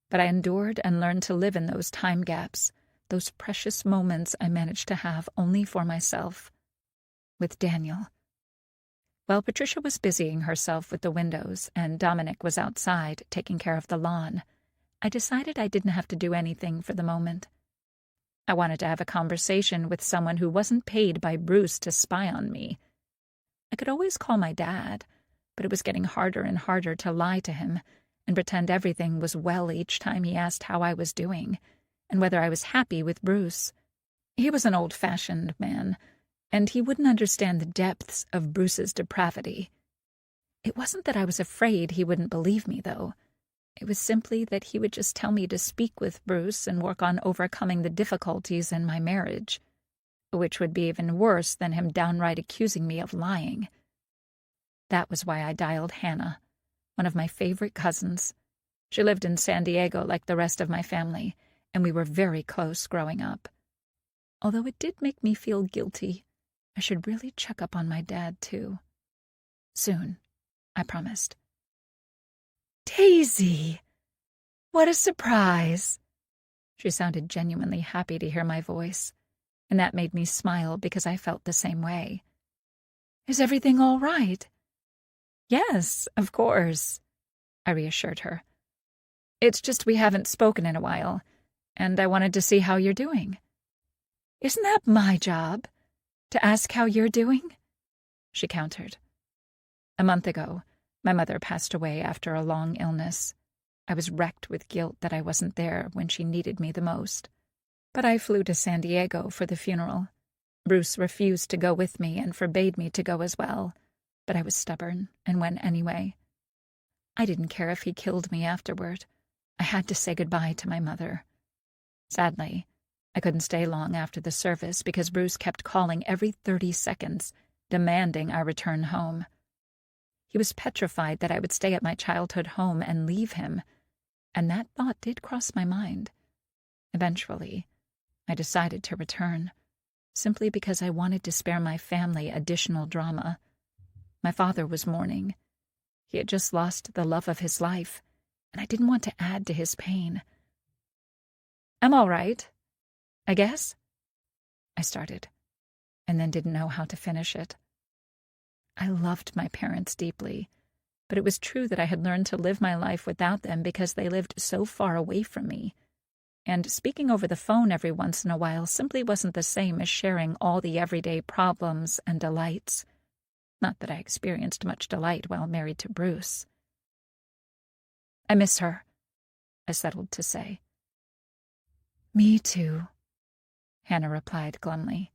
but I endured and learned to live in those time gaps, those precious moments I managed to have only for myself. With Daniel. While Patricia was busying herself with the windows and Dominic was outside taking care of the lawn, I decided I didn't have to do anything for the moment. I wanted to have a conversation with someone who wasn't paid by Bruce to spy on me. I could always call my dad, but it was getting harder and harder to lie to him and pretend everything was well each time he asked how I was doing and whether I was happy with Bruce. He was an old-fashioned man, and he wouldn't understand the depths of Bruce's depravity. It wasn't that I was afraid he wouldn't believe me, though. It was simply that he would just tell me to speak with Bruce and work on overcoming the difficulties in my marriage, which would be even worse than him downright accusing me of lying. That was why I dialed Hannah, one of my favorite cousins. She lived in San Diego like the rest of my family, and we were very close growing up. Although it did make me feel guilty, I should really check up on my dad, too. Soon, I promised. Daisy! What a surprise! She sounded genuinely happy to hear my voice, and that made me smile because I felt the same way. Is everything all right? Yes, of course, I reassured her. It's just we haven't spoken in a while, and I wanted to see how you're doing. Isn't that my job? To ask how you're doing? She countered. A month ago, my mother passed away after a long illness. I was wrecked with guilt that I wasn't there when she needed me the most. But I flew to San Diego for the funeral. Bruce refused to go with me and forbade me to go as well, but I was stubborn and went anyway. I didn't care if he killed me afterward. I had to say goodbye to my mother. Sadly, I couldn't stay long after the service because Bruce kept calling every 30 seconds, demanding I return home. He was petrified that I would stay at my childhood home and leave him, and that thought did cross my mind. Eventually, I decided to return, simply because I wanted to spare my family additional drama. My father was mourning. He had just lost the love of his life, and I didn't want to add to his pain. I'm all right, I guess, I started, and then didn't know how to finish it. I loved my parents deeply, but it was true that I had learned to live my life without them because they lived so far away from me. And speaking over the phone every once in a while simply wasn't the same as sharing all the everyday problems and delights. Not that I experienced much delight while married to Bruce. I miss her, I settled to say. Me too, Hannah replied glumly.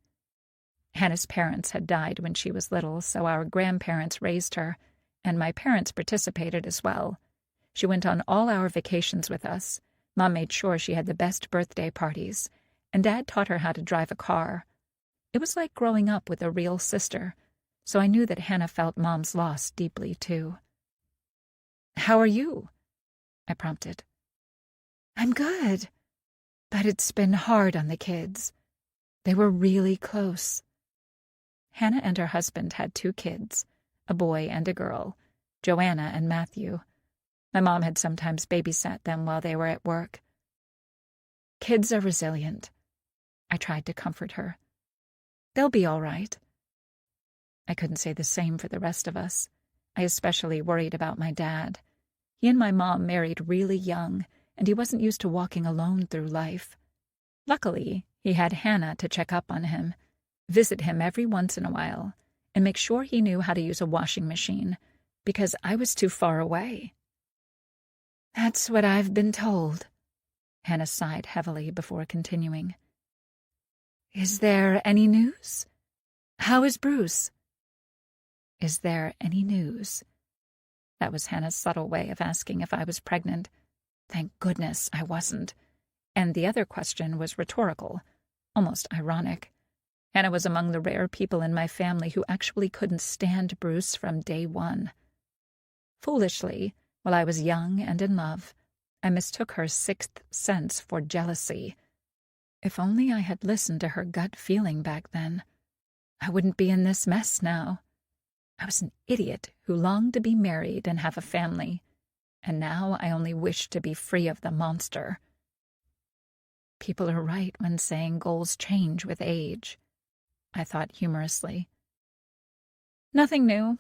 Hannah's parents had died when she was little, so our grandparents raised her, and my parents participated as well. She went on all our vacations with us. Mom made sure she had the best birthday parties, and Dad taught her how to drive a car. It was like growing up with a real sister, so I knew that Hannah felt Mom's loss deeply, too. How are you? I prompted. I'm good, but it's been hard on the kids. They were really close. Hannah and her husband had 2 kids, a boy and a girl, Joanna and Matthew. My mom had sometimes babysat them while they were at work. Kids are resilient. I tried to comfort her. They'll be all right. I couldn't say the same for the rest of us. I especially worried about my dad. He and my mom married really young, and he wasn't used to walking alone through life. Luckily, he had Hannah to check up on him, visit him every once in a while, and make sure he knew how to use a washing machine, because I was too far away. That's what I've been told. Hannah sighed heavily before continuing. Is there any news? How is Bruce? Is there any news? That was Hannah's subtle way of asking if I was pregnant. Thank goodness I wasn't. And the other question was rhetorical, almost ironic. Hannah was among the rare people in my family who actually couldn't stand Bruce from day one. Foolishly, While I was young and in love, I mistook her sixth sense for jealousy. If only I had listened to her gut feeling back then, I wouldn't be in this mess now. I was an idiot who longed to be married and have a family, and now I only wished to be free of the monster. People are right when saying goals change with age, I thought humorously. Nothing new.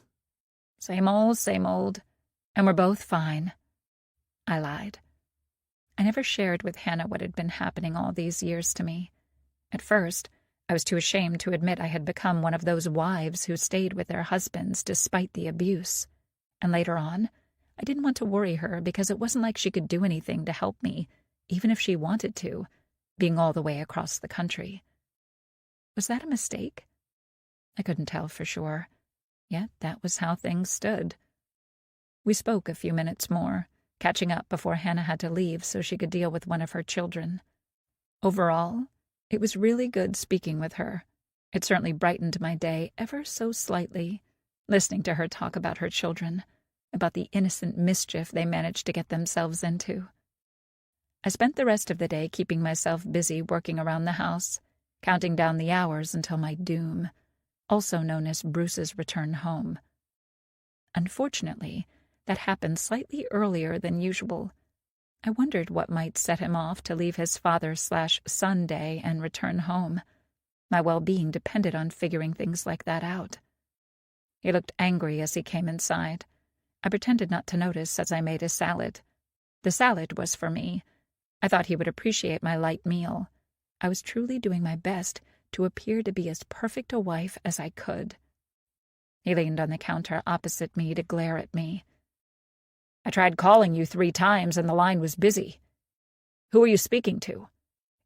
Same old, and we're both fine. I lied. I never shared with Hannah what had been happening all these years to me. At first, I was too ashamed to admit I had become one of those wives who stayed with their husbands despite the abuse. And later on, I didn't want to worry her because it wasn't like she could do anything to help me, even if she wanted to, being all the way across the country. Was that a mistake? I couldn't tell for sure, yet that was how things stood. We spoke a few minutes more, catching up before Hannah had to leave so she could deal with one of her children. Overall, it was really good speaking with her. It certainly brightened my day ever so slightly, listening to her talk about her children, about the innocent mischief they managed to get themselves into. I spent the rest of the day keeping myself busy working around the house, counting down the hours until my doom, also known as Bruce's return home. Unfortunately, that happened slightly earlier than usual. I wondered what might set him off to leave his father/son day and return home. My well-being depended on figuring things like that out. He looked angry as he came inside. I pretended not to notice as I made his salad. The salad was for me. I thought he would appreciate my light meal. I was truly doing my best to appear to be as perfect a wife as I could. He leaned on the counter opposite me to glare at me. I tried calling you 3 times and the line was busy. Who are you speaking to?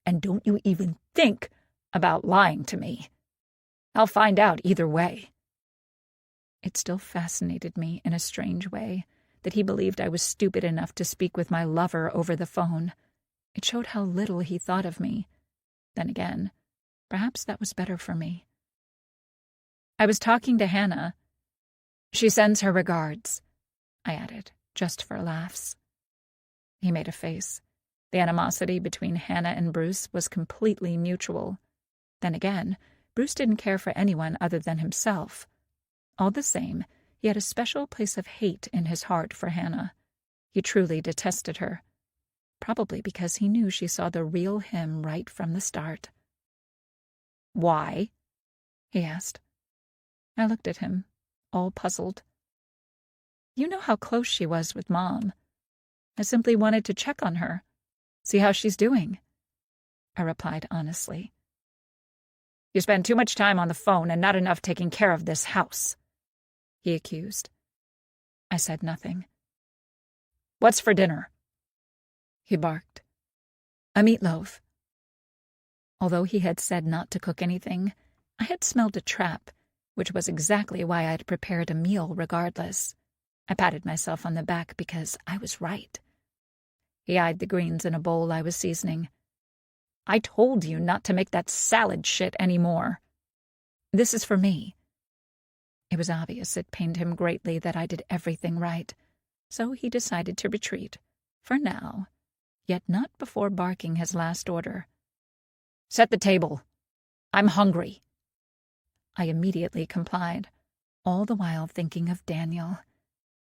And don't you even think about lying to me. I'll find out either way. It still fascinated me in a strange way that he believed I was stupid enough to speak with my lover over the phone. It showed how little he thought of me. Then again, perhaps that was better for me. I was talking to Hannah. She sends her regards, I added, just for laughs. He made a face. The animosity between Hannah and Bruce was completely mutual. Then again, Bruce didn't care for anyone other than himself. All the same, he had a special place of hate in his heart for Hannah. He truly detested her. Probably because he knew she saw the real him right from the start. Why? He asked. I looked at him, all puzzled. You know how close she was with Mom. I simply wanted to check on her, see how she's doing, I replied honestly. You spend too much time on the phone and not enough taking care of this house, he accused. I said nothing. What's for dinner? He barked. A meatloaf. Although he had said not to cook anything, I had smelled a trap, which was exactly why I had prepared a meal regardless. I patted myself on the back because I was right. He eyed the greens in a bowl I was seasoning. I told you not to make that salad shit anymore. This is for me. It was obvious it pained him greatly that I did everything right, so he decided to retreat, for now, yet not before barking his last order. Set the table. I'm hungry. I immediately complied, all the while thinking of Daniel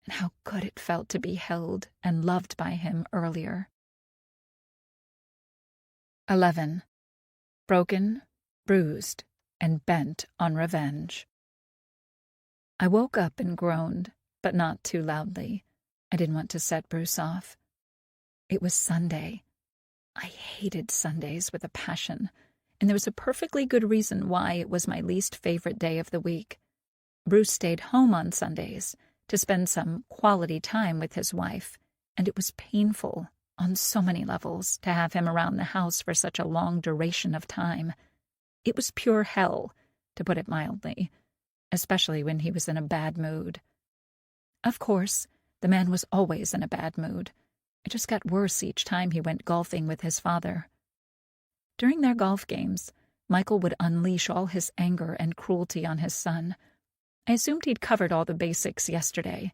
and how good it felt to be held and loved by him earlier. 11. Broken, bruised, and bent on revenge. I woke up and groaned, but not too loudly. I didn't want to set Bruce off. It was Sunday. I hated Sundays with a passion, and there was a perfectly good reason why it was my least favorite day of the week. Bruce stayed home on Sundays to spend some quality time with his wife, and it was painful on so many levels to have him around the house for such a long duration of time. It was pure hell, to put it mildly, especially when he was in a bad mood. Of course, the man was always in a bad mood. It just got worse each time he went golfing with his father. During their golf games, Michael would unleash all his anger and cruelty on his son. I assumed he'd covered all the basics yesterday.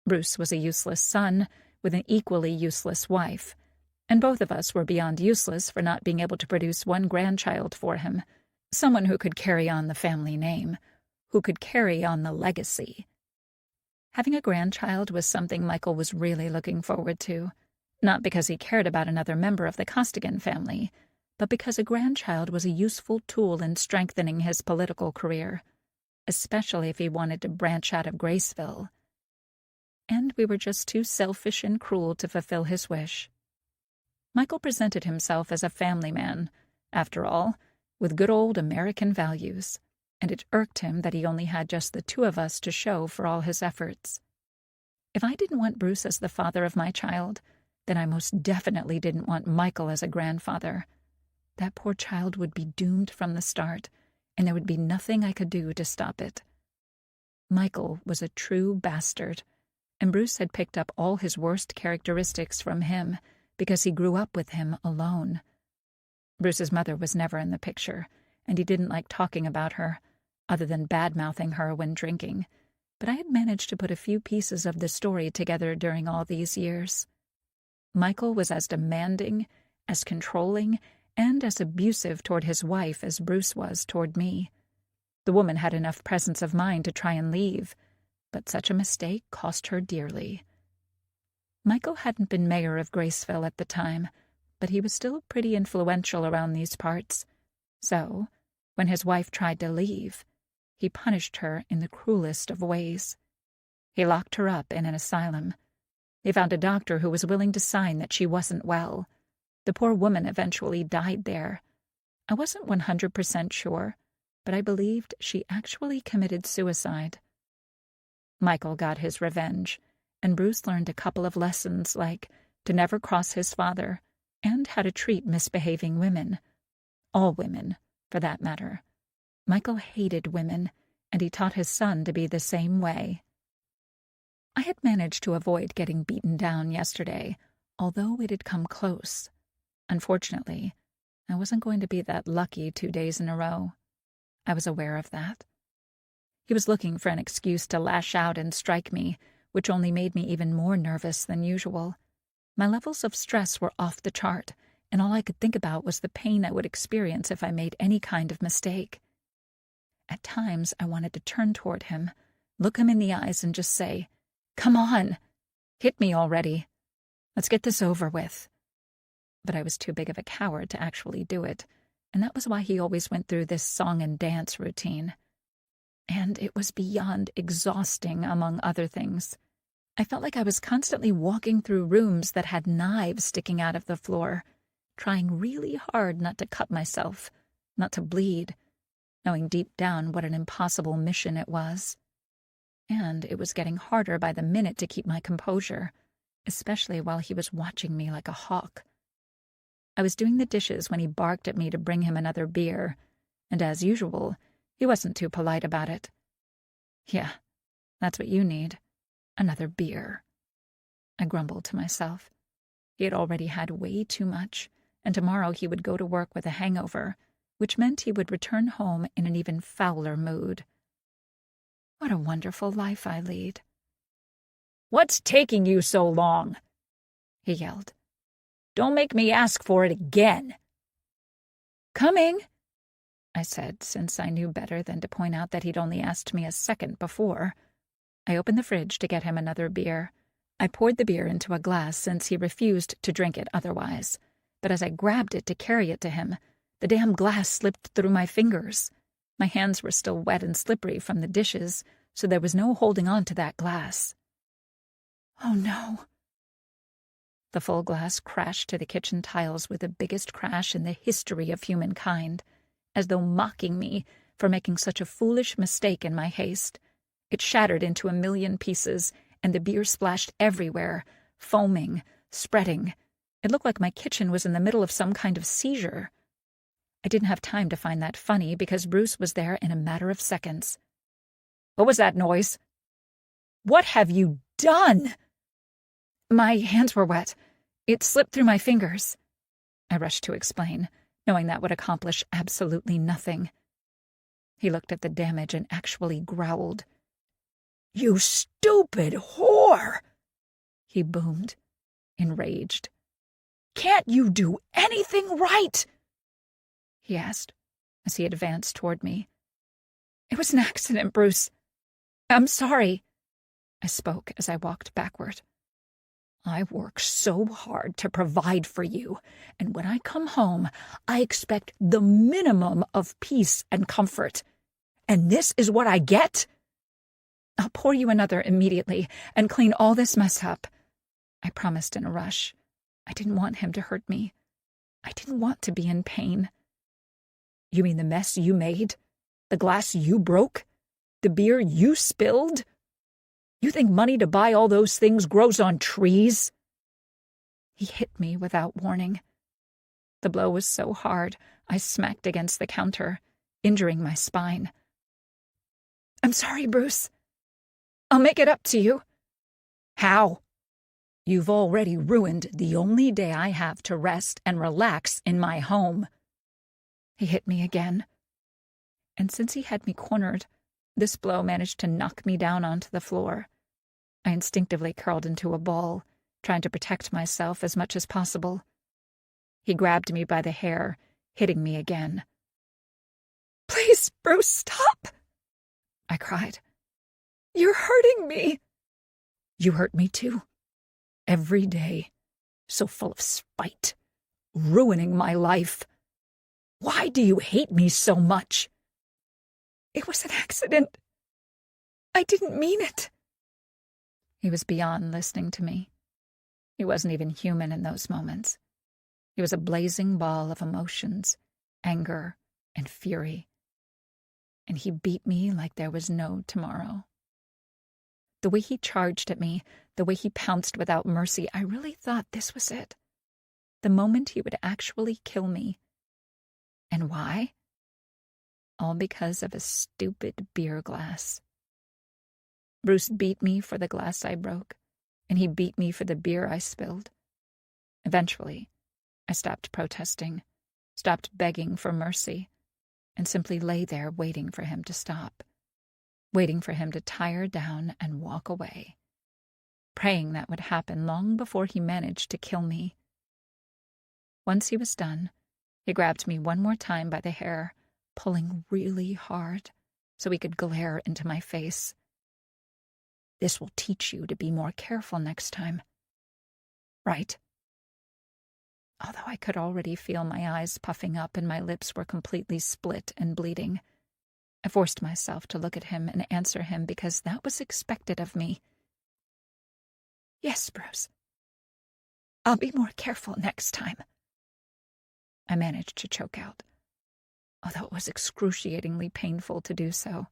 Bruce was a useless son with an equally useless wife, and both of us were beyond useless for not being able to produce one grandchild for him, someone who could carry on the family name, who could carry on the legacy. Having a grandchild was something Michael was really looking forward to, not because he cared about another member of the Costigan family, but because a grandchild was a useful tool in strengthening his political career, especially if he wanted to branch out of Graceville. And we were just too selfish and cruel to fulfill his wish. Michael presented himself as a family man, after all, with good old American values, and it irked him that he only had just the two of us to show for all his efforts. If I didn't want Bruce as the father of my child, then I most definitely didn't want Michael as a grandfather. That poor child would be doomed from the start, and there would be nothing I could do to stop it. Michael was a true bastard, and Bruce had picked up all his worst characteristics from him because he grew up with him alone. Bruce's mother was never in the picture, and he didn't like talking about her, other than bad-mouthing her when drinking, but I had managed to put a few pieces of the story together during all these years. Michael was as demanding, as controlling, and as abusive toward his wife as Bruce was toward me. The woman had enough presence of mind to try and leave, but such a mistake cost her dearly. Michael hadn't been mayor of Graceville at the time, but he was still pretty influential around these parts. So, when his wife tried to leave, he punished her in the cruelest of ways. He locked her up in an asylum. He found a doctor who was willing to sign that she wasn't well. The poor woman eventually died there. I wasn't 100% sure, but I believed she actually committed suicide. Michael got his revenge, and Bruce learned a couple of lessons like to never cross his father and how to treat misbehaving women. All women, for that matter. Michael hated women, and he taught his son to be the same way. I had managed to avoid getting beaten down yesterday, although it had come close. Unfortunately, I wasn't going to be that lucky 2 days in a row. I was aware of that. He was looking for an excuse to lash out and strike me, which only made me even more nervous than usual. My levels of stress were off the chart, and all I could think about was the pain I would experience if I made any kind of mistake. At times, I wanted to turn toward him, look him in the eyes, and just say, "Come on! Hit me already! Let's get this over with." But I was too big of a coward to actually do it, and that was why he always went through this song and dance routine. And it was beyond exhausting, among other things. I felt like I was constantly walking through rooms that had knives sticking out of the floor, trying really hard not to cut myself, not to bleed, knowing deep down what an impossible mission it was. And it was getting harder by the minute to keep my composure, especially while he was watching me like a hawk. I was doing the dishes when he barked at me to bring him another beer, and as usual, he wasn't too polite about it. "Yeah, that's what you need. Another beer." I grumbled to myself. He had already had way too much, and tomorrow he would go to work with a hangover, which meant he would return home in an even fouler mood. What a wonderful life I lead. "What's taking you so long?" he yelled. "Don't make me ask for it again." "Coming," I said, since I knew better than to point out that he'd only asked me a second before. I opened the fridge to get him another beer. I poured the beer into a glass since he refused to drink it otherwise, but as I grabbed it to carry it to him, the damn glass slipped through my fingers. My hands were still wet and slippery from the dishes, so there was no holding on to that glass. Oh no. The full glass crashed to the kitchen tiles with the biggest crash in the history of humankind, as though mocking me for making such a foolish mistake in my haste. It shattered into a million pieces, and the beer splashed everywhere, foaming, spreading. It looked like my kitchen was in the middle of some kind of seizure. I didn't have time to find that funny because Bruce was there in a matter of seconds. "What was that noise?" "What have you done?" "My hands were wet. It slipped through my fingers," I rushed to explain, knowing that would accomplish absolutely nothing. He looked at the damage and actually growled. "You stupid whore!" he boomed, enraged. "Can't you do anything right?" he asked as he advanced toward me. "It was an accident, Bruce. I'm sorry," I spoke as I walked backward. "I work so hard to provide for you, and when I come home, I expect the minimum of peace and comfort. And this is what I get?" "I'll pour you another immediately and clean all this mess up," I promised in a rush. I didn't want him to hurt me. I didn't want to be in pain. "You mean the mess you made? The glass you broke? The beer you spilled? You think money to buy all those things grows on trees?" He hit me without warning. The blow was so hard, I smacked against the counter, injuring my spine. "I'm sorry, Bruce. I'll make it up to you." "How?" "You've already ruined the only day I have to rest and relax in my home." He hit me again. And since he had me cornered, this blow managed to knock me down onto the floor. I instinctively curled into a ball, trying to protect myself as much as possible. He grabbed me by the hair, hitting me again. "Please, Bruce, stop!" I cried. "You're hurting me." "You hurt me too. Every day. So full of spite. Ruining my life. Why do you hate me so much?" "It was an accident. I didn't mean it." He was beyond listening to me. He wasn't even human in those moments. He was a blazing ball of emotions, anger, and fury. And he beat me like there was no tomorrow. The way he charged at me, the way he pounced without mercy, I really thought this was it. The moment he would actually kill me. And why? All because of a stupid beer glass. Bruce beat me for the glass I broke, and he beat me for the beer I spilled. Eventually, I stopped protesting, stopped begging for mercy, and simply lay there waiting for him to stop, waiting for him to tire down and walk away, praying that would happen long before he managed to kill me. Once he was done, he grabbed me one more time by the hair, pulling really hard so he could glare into my face. "This will teach you to be more careful next time. Right?" Although I could already feel my eyes puffing up and my lips were completely split and bleeding, I forced myself to look at him and answer him because that was expected of me. "Yes, Bruce. I'll be more careful next time," I managed to choke out, although it was excruciatingly painful to do so.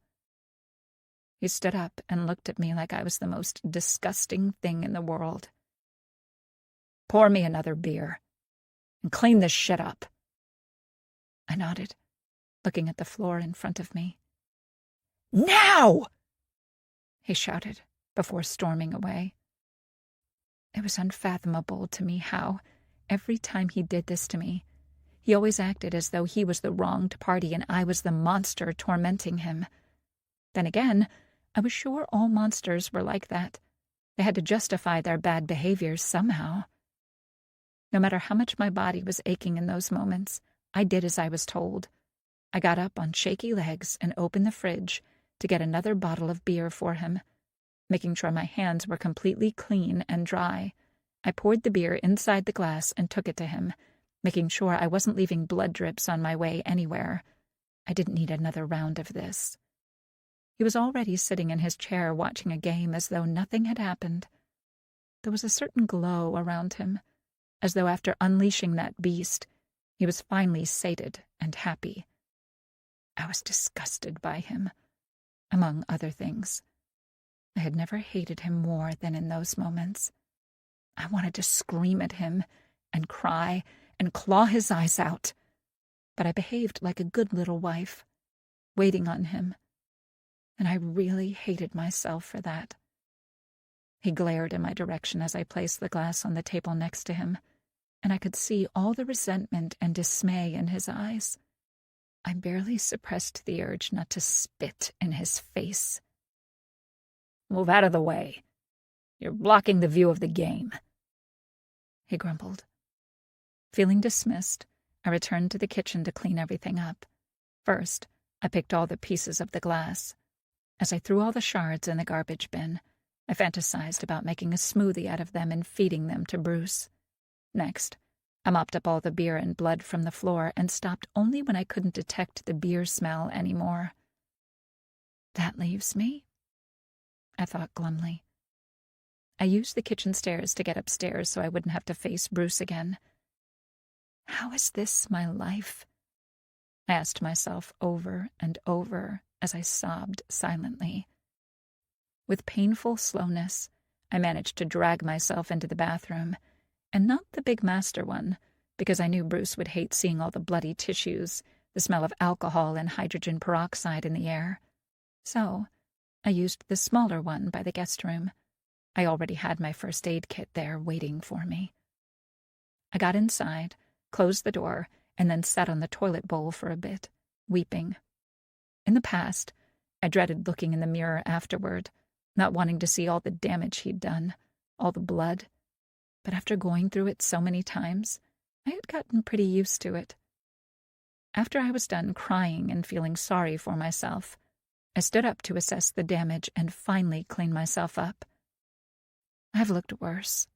He stood up and looked at me like I was the most disgusting thing in the world. "Pour me another beer and clean this shit up." I nodded, looking at the floor in front of me. "Now!" he shouted before storming away. It was unfathomable to me how, every time he did this to me, he always acted as though he was the wronged party and I was the monster tormenting him. Then again, I was sure all monsters were like that. They had to justify their bad behaviors somehow. No matter how much my body was aching in those moments, I did as I was told. I got up on shaky legs and opened the fridge to get another bottle of beer for him. Making sure my hands were completely clean and dry, I poured the beer inside the glass and took it to him, making sure I wasn't leaving blood drips on my way anywhere. I didn't need another round of this. He was already sitting in his chair watching a game as though nothing had happened. There was a certain glow around him, as though after unleashing that beast, he was finally sated and happy. I was disgusted by him, among other things. I had never hated him more than in those moments. I wanted to scream at him and cry and claw his eyes out, but I behaved like a good little wife, waiting on him, and I really hated myself for that. He glared in my direction as I placed the glass on the table next to him, and I could see all the resentment and dismay in his eyes. I barely suppressed the urge not to spit in his face. Move out of the way. You're blocking the view of the game," he grumbled. Feeling dismissed, I returned to the kitchen to clean everything up. First, I picked all the pieces of the glass. As I threw all the shards in the garbage bin, I fantasized about making a smoothie out of them and feeding them to Bruce. Next, I mopped up all the beer and blood from the floor and stopped only when I couldn't detect the beer smell anymore. "That leaves me," I thought glumly. I used the kitchen stairs to get upstairs so I wouldn't have to face Bruce again. How is this my life? I asked myself over and over as I sobbed silently. With painful slowness, I managed to drag myself into the bathroom, and not the big master one, because I knew Bruce would hate seeing all the bloody tissues, the smell of alcohol and hydrogen peroxide in the air. So, I used the smaller one by the guest room. I already had my first aid kit there waiting for me. I got inside, closed the door, and then sat on the toilet bowl for a bit, weeping. In the past, I dreaded looking in the mirror afterward, not wanting to see all the damage he'd done, all the blood. But after going through it so many times, I had gotten pretty used to it. After I was done crying and feeling sorry for myself, I stood up to assess the damage and finally clean myself up. I've looked worse,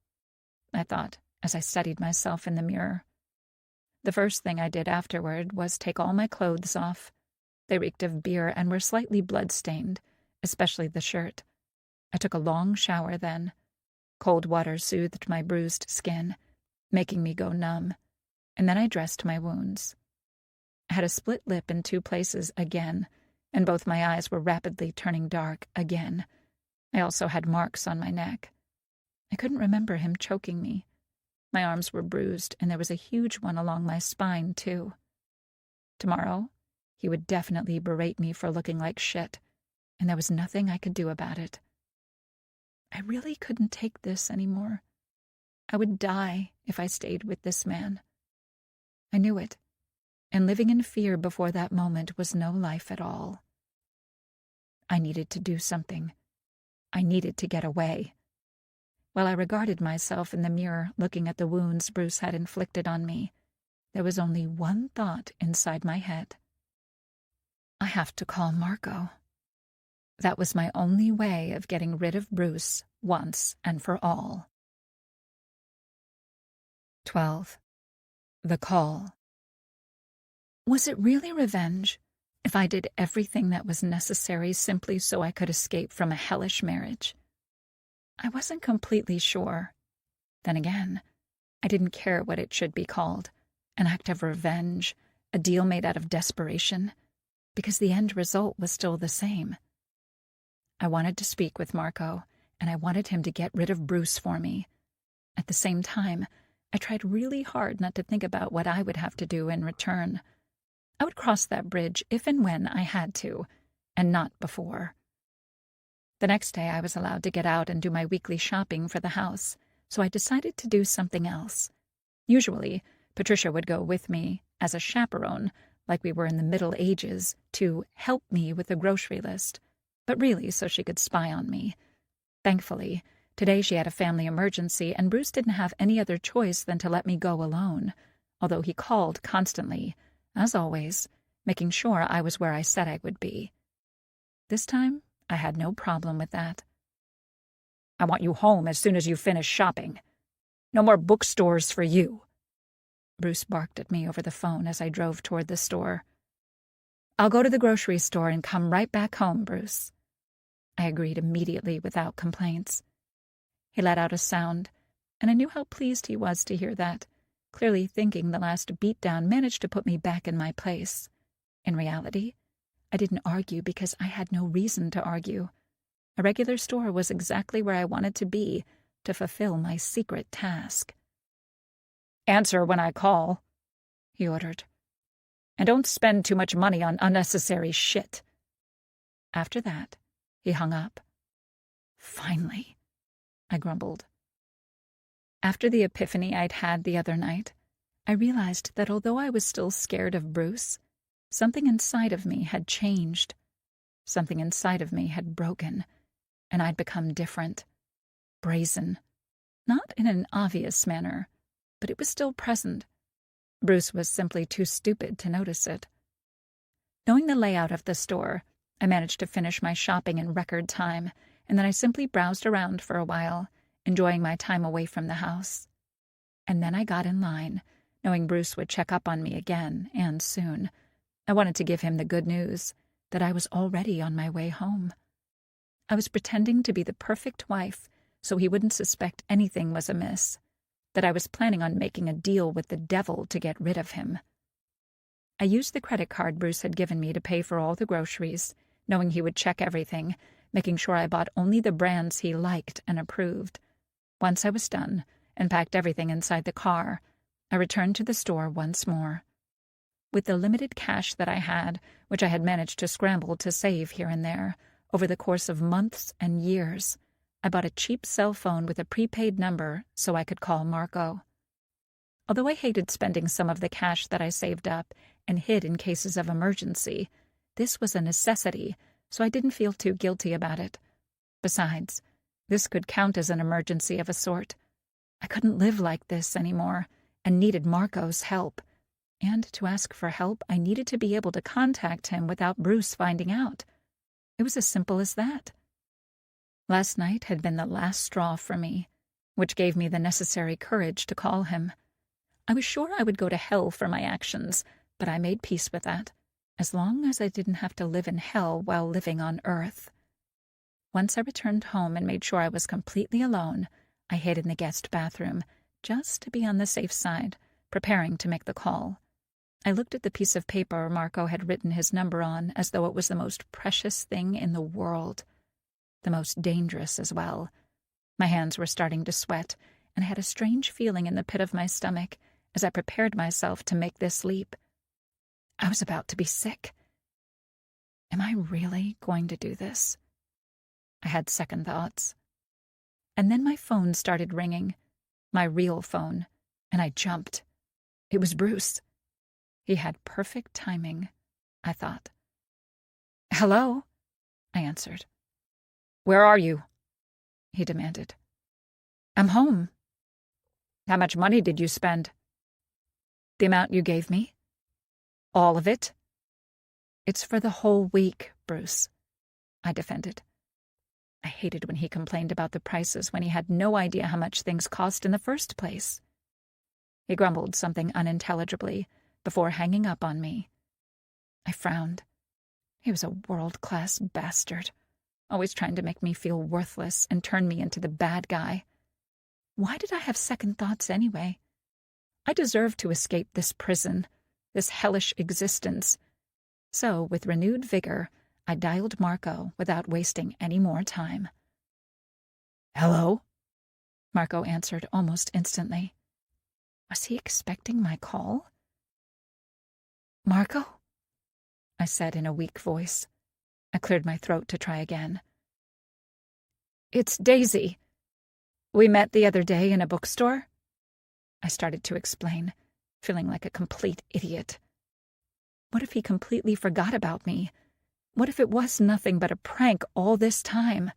I thought as I studied myself in the mirror. The first thing I did afterward was take all my clothes off. They reeked of beer and were slightly blood-stained, especially the shirt. I took a long shower then. Cold water soothed my bruised skin, making me go numb, and then I dressed my wounds. I had a split lip in 2 places again, and both my eyes were rapidly turning dark again. I also had marks on my neck. I couldn't remember him choking me. My arms were bruised, and there was a huge one along my spine, too. Tomorrow, he would definitely berate me for looking like shit, and there was nothing I could do about it. I really couldn't take this anymore. I would die if I stayed with this man. I knew it, and living in fear before that moment was no life at all. I needed to do something. I needed to get away. While I regarded myself in the mirror looking at the wounds Bruce had inflicted on me, there was only one thought inside my head. I have to call Marco. That was my only way of getting rid of Bruce once and for all. 12. The Call. Was it really revenge if I did everything that was necessary simply so I could escape from a hellish marriage? I wasn't completely sure. Then again, I didn't care what it should be called, an act of revenge, a deal made out of desperation, because the end result was still the same. I wanted to speak with Marco, and I wanted him to get rid of Bruce for me. At the same time, I tried really hard not to think about what I would have to do in return. I would cross that bridge if and when I had to, and not before. The next day I was allowed to get out and do my weekly shopping for the house, so I decided to do something else. Usually, Patricia would go with me as a chaperone, like we were in the Middle Ages, to help me with the grocery list, but really so she could spy on me. Thankfully, today she had a family emergency, and Bruce didn't have any other choice than to let me go alone, although he called constantly, as always, making sure I was where I said I would be. This time, I had no problem with that. "I want you home as soon as you finish shopping. No more bookstores for you," Bruce barked at me over the phone as I drove toward the store. "I'll go to the grocery store and come right back home, Bruce." I agreed immediately without complaints. He let out a sound, and I knew how pleased he was to hear that, clearly thinking the last beatdown managed to put me back in my place. In reality, I didn't argue because I had no reason to argue. A regular store was exactly where I wanted to be to fulfill my secret task. "Answer when I call," he ordered. "And don't spend too much money on unnecessary shit." After that, he hung up. "Finally," I grumbled. After the epiphany I'd had the other night, I realized that although I was still scared of Bruce, something inside of me had changed. Something inside of me had broken, and I'd become different, brazen. Not in an obvious manner, but it was still present. Bruce was simply too stupid to notice it. Knowing the layout of the store, I managed to finish my shopping in record time, and then I simply browsed around for a while, enjoying my time away from the house. And then I got in line, knowing Bruce would check up on me again, and soon. I wanted to give him the good news that I was already on my way home. I was pretending to be the perfect wife so he wouldn't suspect anything was amiss, that I was planning on making a deal with the devil to get rid of him. I used the credit card Bruce had given me to pay for all the groceries, knowing he would check everything, making sure I bought only the brands he liked and approved. Once I was done and packed everything inside the car, I returned to the store once more. With the limited cash that I had, which I had managed to scramble to save here and there, over the course of months and years, I bought a cheap cell phone with a prepaid number so I could call Marco. Although I hated spending some of the cash that I saved up and hid in cases of emergency, this was a necessity, so I didn't feel too guilty about it. Besides, this could count as an emergency of a sort. I couldn't live like this anymore and needed Marco's help. And to ask for help, I needed to be able to contact him without Bruce finding out. It was as simple as that. Last night had been the last straw for me, which gave me the necessary courage to call him. I was sure I would go to hell for my actions, but I made peace with that, as long as I didn't have to live in hell while living on Earth. Once I returned home and made sure I was completely alone, I hid in the guest bathroom, just to be on the safe side, preparing to make the call. I looked at the piece of paper Marco had written his number on as though it was the most precious thing in the world. The most dangerous as well. My hands were starting to sweat, and I had a strange feeling in the pit of my stomach as I prepared myself to make this leap. I was about to be sick. Am I really going to do this? I had second thoughts. And then my phone started ringing, my real phone, and I jumped. It was Bruce. He had perfect timing, I thought. "Hello?" I answered. "Where are you?" he demanded. "I'm home." "How much money did you spend?" "The amount you gave me." "All of it?" "It's for the whole week, Bruce," I defended. I hated when he complained about the prices when he had no idea how much things cost in the first place. He grumbled something unintelligibly before hanging up on me. I frowned. He was a world-class bastard, always trying to make me feel worthless and turn me into the bad guy. Why did I have second thoughts anyway? I deserved to escape this prison, this hellish existence. So, with renewed vigor, I dialed Marco without wasting any more time. "Hello?" Marco answered almost instantly. Was he expecting my call? "Marco?" I said in a weak voice. I cleared my throat to try again. "It's Daisy. We met the other day in a bookstore." I started to explain, feeling like a complete idiot. What if he completely forgot about me? What if it was nothing but a prank all this time?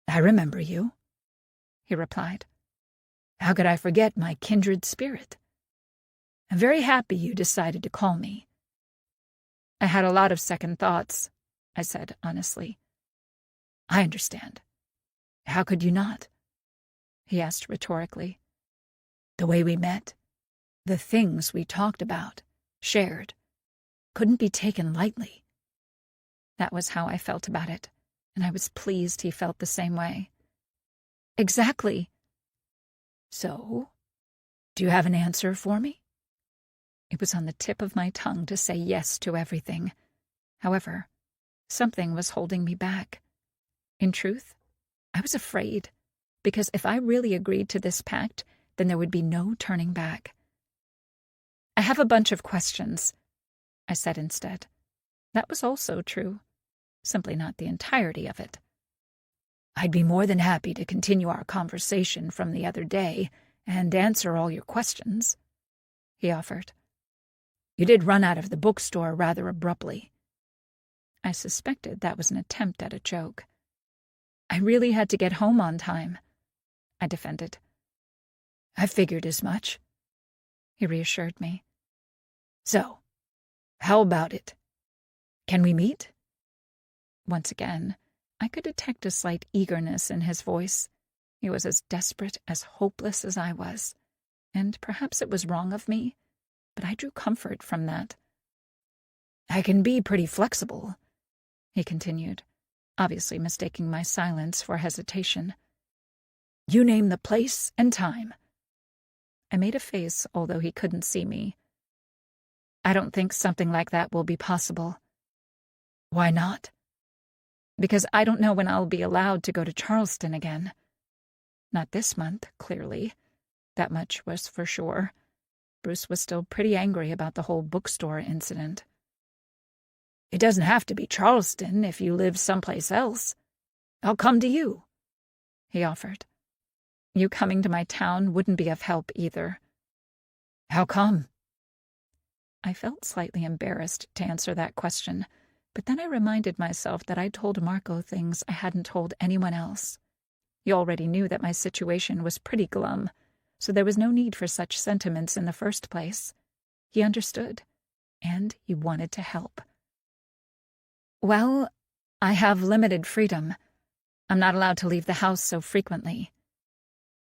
"I remember you," he replied. "How could I forget my kindred spirit? I'm very happy you decided to call me." "I had a lot of second thoughts," I said honestly. "I understand. How could you not?" he asked rhetorically. "The way we met, the things we talked about, shared, couldn't be taken lightly." That was how I felt about it, and I was pleased he felt the same way. "Exactly." "So, do you have an answer for me?" It was on the tip of my tongue to say yes to everything. However, something was holding me back. In truth, I was afraid, because if I really agreed to this pact, then there would be no turning back. "I have a bunch of questions," I said instead. That was also true, simply not the entirety of it. "I'd be more than happy to continue our conversation from the other day and answer all your questions," he offered. "You did run out of the bookstore rather abruptly." I suspected that was an attempt at a joke. I really had to get home on time, I defended. I figured as much, he reassured me. So, how about it? Can we meet? Once again, I could detect a slight eagerness in his voice. He was as desperate, as hopeless as I was, and perhaps it was wrong of me, but I drew comfort from that. I can be pretty flexible, he continued, obviously mistaking my silence for hesitation. You name the place and time. I made a face, although he couldn't see me. I don't think something like that will be possible. Why not? Because I don't know when I'll be allowed to go to Charleston again. Not this month, clearly. That much was for sure. Bruce was still pretty angry about the whole bookstore incident. It doesn't have to be Charleston if you live someplace else. I'll come to you, he offered. You coming to my town wouldn't be of help either. How come? I felt slightly embarrassed to answer that question, but then I reminded myself that I'd told Marco things I hadn't told anyone else. He already knew that my situation was pretty glum, so there was no need for such sentiments in the first place. He understood, and he wanted to help. Well, I have limited freedom. I'm not allowed to leave the house so frequently.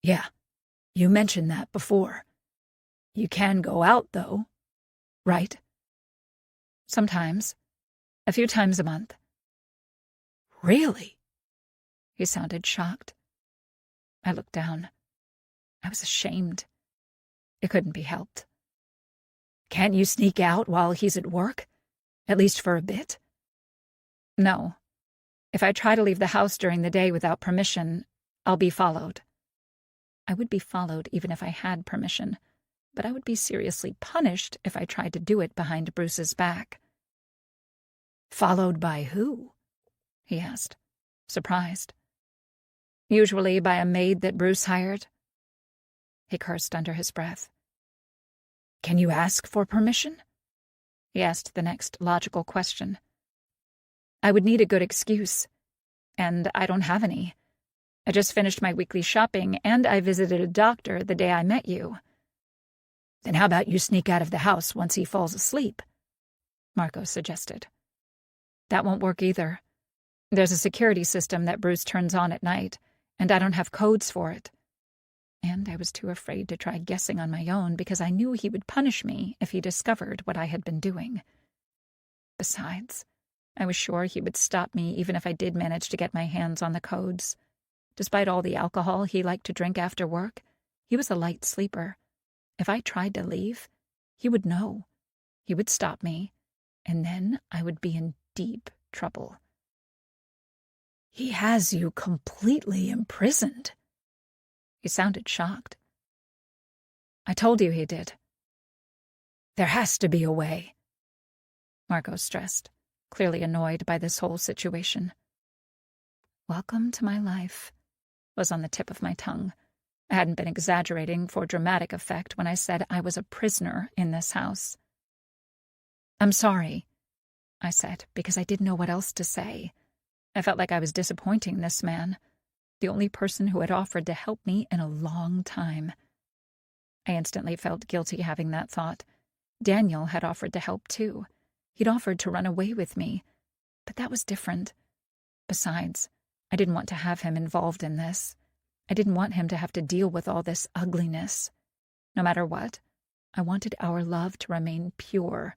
Yeah, you mentioned that before. You can go out, though, right? Sometimes. A few times a month. Really? He sounded shocked. I looked down. I was ashamed. It couldn't be helped. Can't you sneak out while he's at work? At least for a bit? No. If I try to leave the house during the day without permission, I'll be followed. I would be followed even if I had permission, but I would be seriously punished if I tried to do it behind Bruce's back. Followed by who? He asked, surprised. Usually by a maid that Bruce hired. He cursed under his breath. Can you ask for permission? He asked the next logical question. I would need a good excuse, and I don't have any. I just finished my weekly shopping, and I visited a doctor the day I met you. Then how about you sneak out of the house once he falls asleep? Marco suggested. That won't work either. There's a security system that Bruce turns on at night, and I don't have codes for it. And I was too afraid to try guessing on my own because I knew he would punish me if he discovered what I had been doing. Besides, I was sure he would stop me even if I did manage to get my hands on the codes. Despite all the alcohol he liked to drink after work, he was a light sleeper. If I tried to leave, he would know. He would stop me, and then I would be in deep trouble. He has you completely imprisoned. He sounded shocked. I told you he did. There has to be a way. Marco stressed, clearly annoyed by this whole situation. Welcome to my life was on the tip of my tongue. I hadn't been exaggerating for dramatic effect when I said I was a prisoner in this house. I'm sorry, I said, because I didn't know what else to say. I felt like I was disappointing this man, the only person who had offered to help me in a long time. I instantly felt guilty having that thought. Daniel had offered to help too. He'd offered to run away with me, but that was different. Besides, I didn't want to have him involved in this. I didn't want him to have to deal with all this ugliness. No matter what, I wanted our love to remain pure,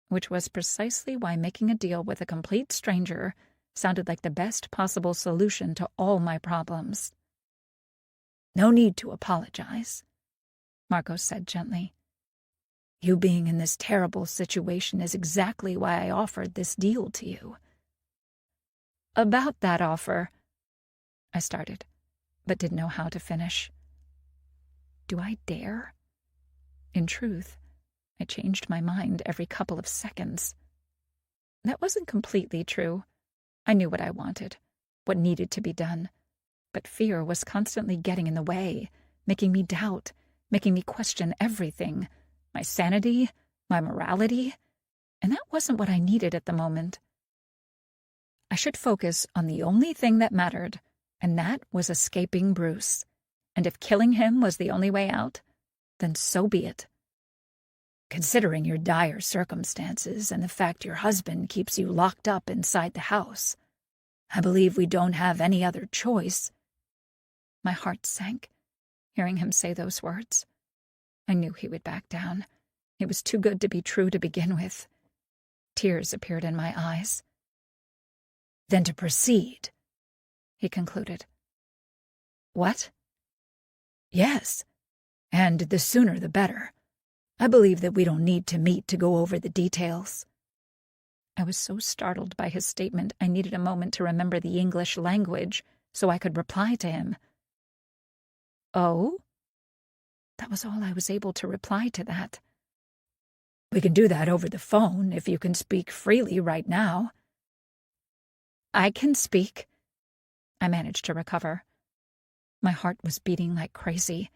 which was precisely why making a deal with a complete stranger sounded like the best possible solution to all my problems. No need to apologize, Marco said gently. You being in this terrible situation is exactly why I offered this deal to you. About that offer, I started, but didn't know how to finish. Do I dare? In truth, I changed my mind every couple of seconds. That wasn't completely true. I knew what I wanted, what needed to be done, but fear was constantly getting in the way, making me doubt, making me question everything, my sanity, my morality, and that wasn't what I needed at the moment. I should focus on the only thing that mattered, and that was escaping Bruce. And if killing him was the only way out, then so be it. Considering your dire circumstances and the fact your husband keeps you locked up inside the house, I believe we don't have any other choice. My heart sank, hearing him say those words. I knew he would back down. It was too good to be true to begin with. Tears appeared in my eyes. Then to proceed, he concluded. What? Yes, and the sooner the better. I believe that we don't need to meet to go over the details. I was so startled by his statement I needed a moment to remember the English language so I could reply to him. Oh? That was all I was able to reply to that. We can do that over the phone if you can speak freely right now. I can speak. I managed to recover. My heart was beating like crazy.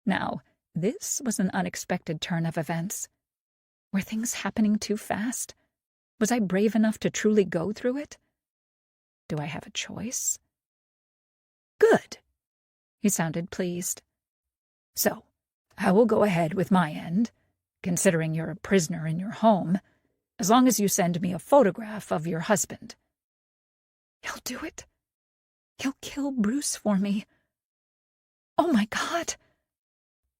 Now, this was an unexpected turn of events. Were things happening too fast? Was I brave enough to truly go through it? Do I have a choice? Good. He sounded pleased. So, I will go ahead with my end, considering you're a prisoner in your home, as long as you send me a photograph of your husband. He'll do it. He'll kill Bruce for me. Oh my God!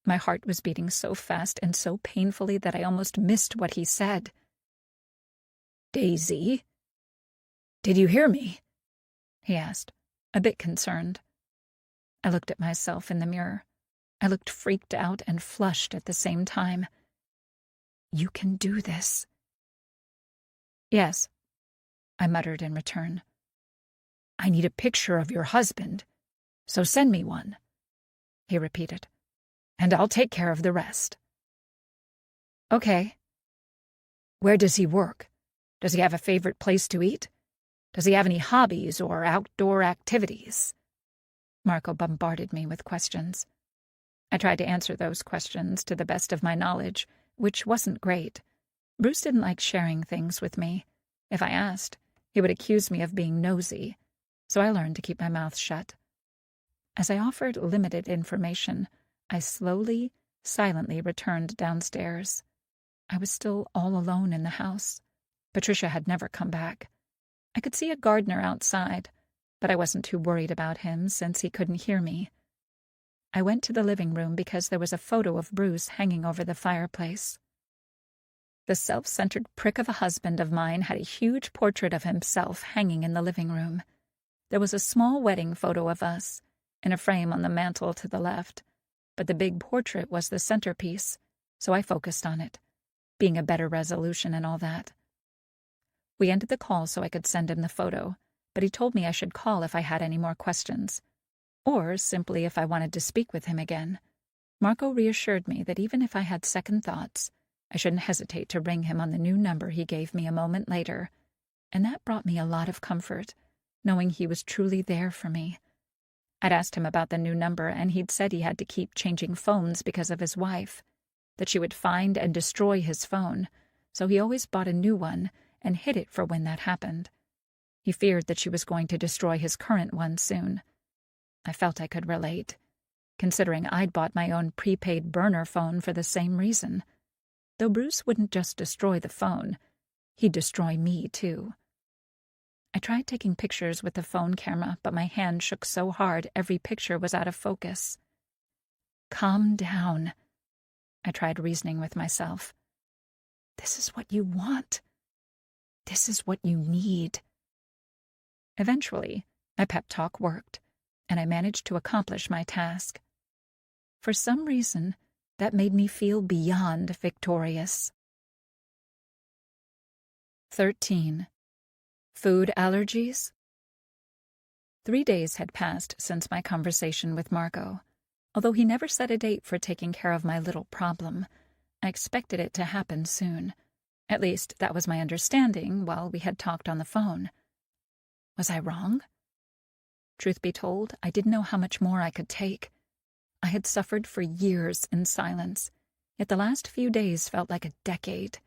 My heart was beating so fast and so painfully that I almost missed what he said. Daisy? Did you hear me? He asked, a bit concerned. I looked at myself in the mirror. I looked freaked out and flushed at the same time. You can do this. Yes, I muttered in return. I need a picture of your husband, so send me one, he repeated, and I'll take care of the rest. Okay. Where does he work? Does he have a favorite place to eat? Does he have any hobbies or outdoor activities? Marco bombarded me with questions. I tried to answer those questions to the best of my knowledge, which wasn't great. Bruce didn't like sharing things with me. If I asked, he would accuse me of being nosy, so I learned to keep my mouth shut. As I offered limited information, I slowly, silently returned downstairs. I was still all alone in the house. Patricia had never come back. I could see a gardener outside, but I wasn't too worried about him since he couldn't hear me. I went to the living room because there was a photo of Bruce hanging over the fireplace. The self-centered prick of a husband of mine had a huge portrait of himself hanging in the living room. There was a small wedding photo of us, in a frame on the mantel to the left, but the big portrait was the centerpiece, so I focused on it, being a better resolution and all that. We ended the call so I could send him the photo, but he told me I should call if I had any more questions, or simply if I wanted to speak with him again. Marco reassured me that even if I had second thoughts, I shouldn't hesitate to ring him on the new number he gave me a moment later, and that brought me a lot of comfort, knowing he was truly there for me. I'd asked him about the new number, and he'd said he had to keep changing phones because of his wife, that she would find and destroy his phone, so he always bought a new one and hid it for when that happened. He feared that she was going to destroy his current one soon. I felt I could relate, considering I'd bought my own prepaid burner phone for the same reason. Though Bruce wouldn't just destroy the phone, he'd destroy me too. I tried taking pictures with the phone camera, but my hand shook so hard every picture was out of focus. Calm down, I tried reasoning with myself. This is what you want. This is what you need. Eventually, my pep talk worked, and I managed to accomplish my task. For some reason, that made me feel beyond victorious. 13. Food allergies? 3 days had passed since my conversation with Marco. Although he never set a date for taking care of my little problem, I expected it to happen soon. At least, that was my understanding while we had talked on the phone. Was I wrong? Truth be told, I didn't know how much more I could take. I had suffered for years in silence, yet the last few days felt like a decade.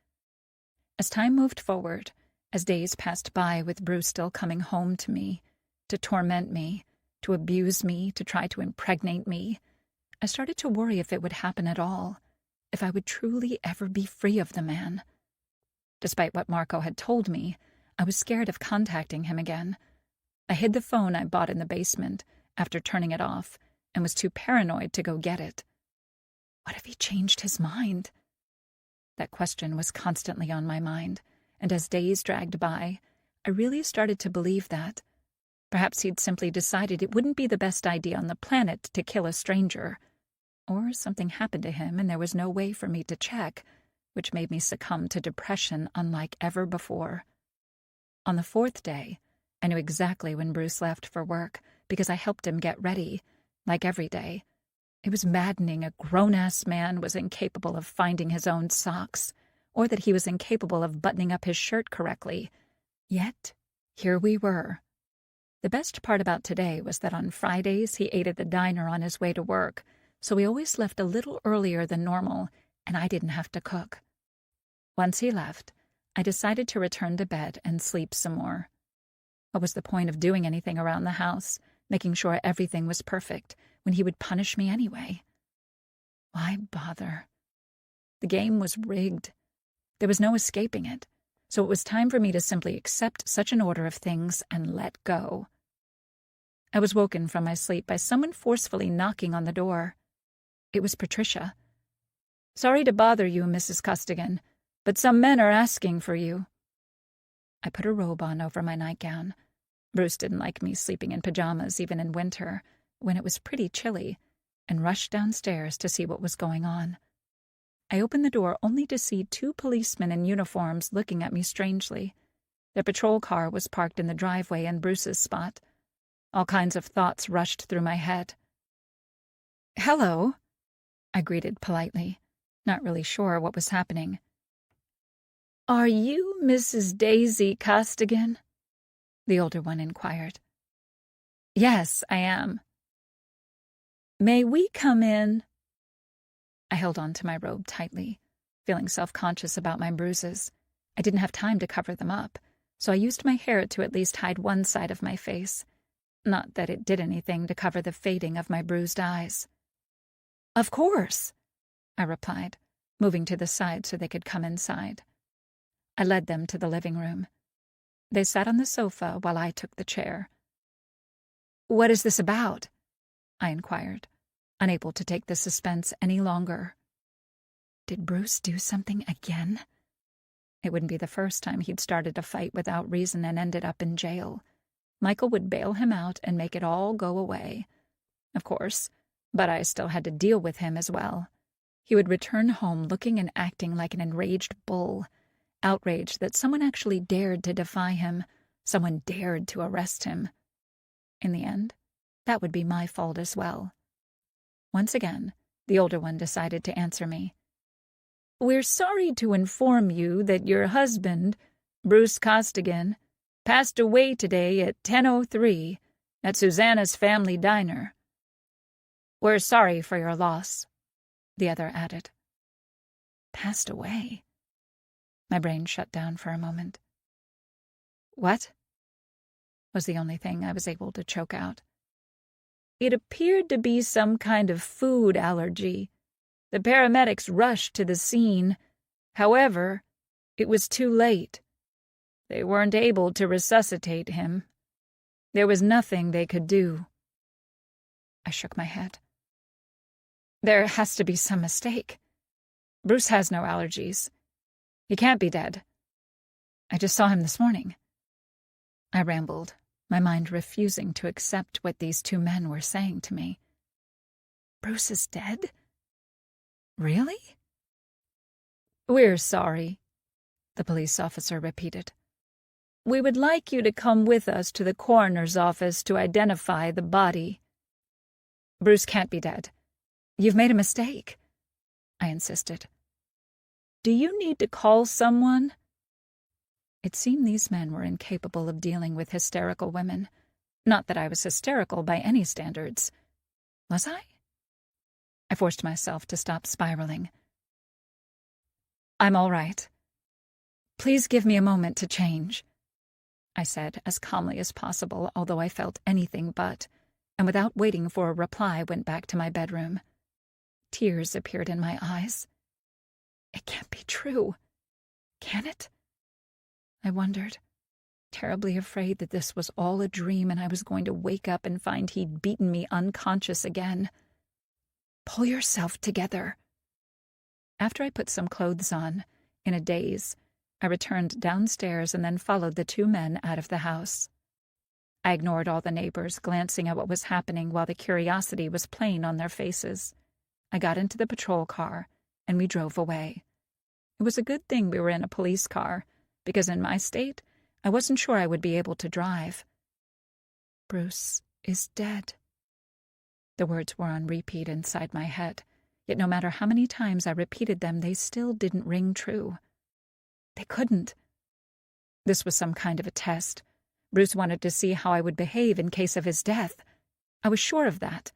As time moved forward, As days passed by with Bruce still coming home to me, to torment me, to abuse me, to try to impregnate me, I started to worry if it would happen at all, if I would truly ever be free of the man. Despite what Marco had told me, I was scared of contacting him again. I hid the phone I bought in the basement after turning it off and was too paranoid to go get it. What if he changed his mind? That question was constantly on my mind, and as days dragged by, I really started to believe that. Perhaps he'd simply decided it wouldn't be the best idea on the planet to kill a stranger. Or something happened to him and there was no way for me to check, which made me succumb to depression unlike ever before. On the fourth day, I knew exactly when Bruce left for work because I helped him get ready, like every day. It was maddening a grown-ass man was incapable of finding his own socks, or that he was incapable of buttoning up his shirt correctly. Yet, here we were. The best part about today was that on Fridays he ate at the diner on his way to work, so we always left a little earlier than normal, and I didn't have to cook. Once he left, I decided to return to bed and sleep some more. What was the point of doing anything around the house, making sure everything was perfect, when he would punish me anyway? Why bother? The game was rigged. There was no escaping it, so it was time for me to simply accept such an order of things and let go. I was woken from my sleep by someone forcefully knocking on the door. It was Patricia. "Sorry to bother you, Mrs. Costigan, but some men are asking for you." I put a robe on over my nightgown. Bruce didn't like me sleeping in pajamas even in winter, when it was pretty chilly, and rushed downstairs to see what was going on. I opened the door only to see two policemen in uniforms looking at me strangely. Their patrol car was parked in the driveway in Bruce's spot. All kinds of thoughts rushed through my head. "Hello," I greeted politely, not really sure what was happening. "Are you Mrs. Daisy Costigan?" the older one inquired. "Yes, I am." "May we come in?" I held on to my robe tightly, feeling self-conscious about my bruises. I didn't have time to cover them up, so I used my hair to at least hide one side of my face. Not that it did anything to cover the fading of my bruised eyes. "Of course," I replied, moving to the side so they could come inside. I led them to the living room. They sat on the sofa while I took the chair. "What is this about?" I inquired, unable to take the suspense any longer. Did Bruce do something again? It wouldn't be the first time he'd started a fight without reason and ended up in jail. Michael would bail him out and make it all go away. Of course, but I still had to deal with him as well. He would return home looking and acting like an enraged bull, outraged that someone actually dared to defy him, someone dared to arrest him. In the end, that would be my fault as well. Once again, the older one decided to answer me. "We're sorry to inform you that your husband, Bruce Costigan, passed away today at 10:03 at Susanna's family diner." "We're sorry for your loss," the other added. Passed away? My brain shut down for a moment. "What?" was the only thing I was able to choke out. "It appeared to be some kind of food allergy. The paramedics rushed to the scene. However, it was too late. They weren't able to resuscitate him. There was nothing they could do." I shook my head. "There has to be some mistake. Bruce has no allergies. He can't be dead. I just saw him this morning." I rambled, my mind refusing to accept what these two men were saying to me. Bruce is dead? Really? "We're sorry," the police officer repeated. "We would like you to come with us to the coroner's office to identify the body." "Bruce can't be dead. You've made a mistake," I insisted. "Do you need to call someone?" It seemed these men were incapable of dealing with hysterical women. Not that I was hysterical by any standards. Was I? I forced myself to stop spiraling. "I'm all right. Please give me a moment to change, I said as calmly as possible, although I felt anything but, and without waiting for a reply went back to my bedroom. Tears appeared in my eyes. It can't be true. Can it? I wondered, terribly afraid that this was all a dream and I was going to wake up and find he'd beaten me unconscious again. Pull yourself together. After I put some clothes on, in a daze, I returned downstairs and then followed the two men out of the house. I ignored all the neighbors, glancing at what was happening while the curiosity was plain on their faces. I got into the patrol car, and we drove away. It was a good thing we were in a police car, because in my state, I wasn't sure I would be able to drive. Bruce is dead. The words were on repeat inside my head, yet no matter how many times I repeated them, they still didn't ring true. They couldn't. This was some kind of a test. Bruce wanted to see how I would behave in case of his death. I was sure of that.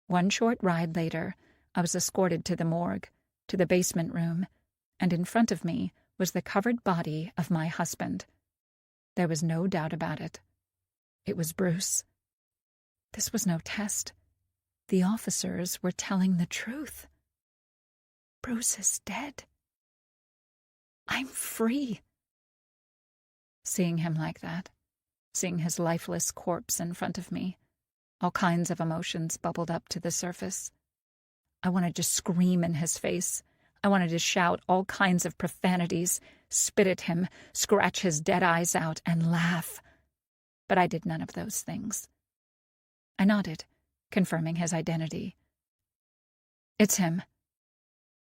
One short ride later, I was escorted to the morgue, to the basement room, and in front of me was the covered body of my husband. There was no doubt about it. It was Bruce. This was no test. The officers were telling the truth. Bruce is dead. I'm free. Seeing him like that, seeing his lifeless corpse in front of me, all kinds of emotions bubbled up to the surface. I wanted to scream in his face. I wanted to shout all kinds of profanities, spit at him, scratch his dead eyes out, and laugh. But I did none of those things. I nodded, confirming his identity. It's him.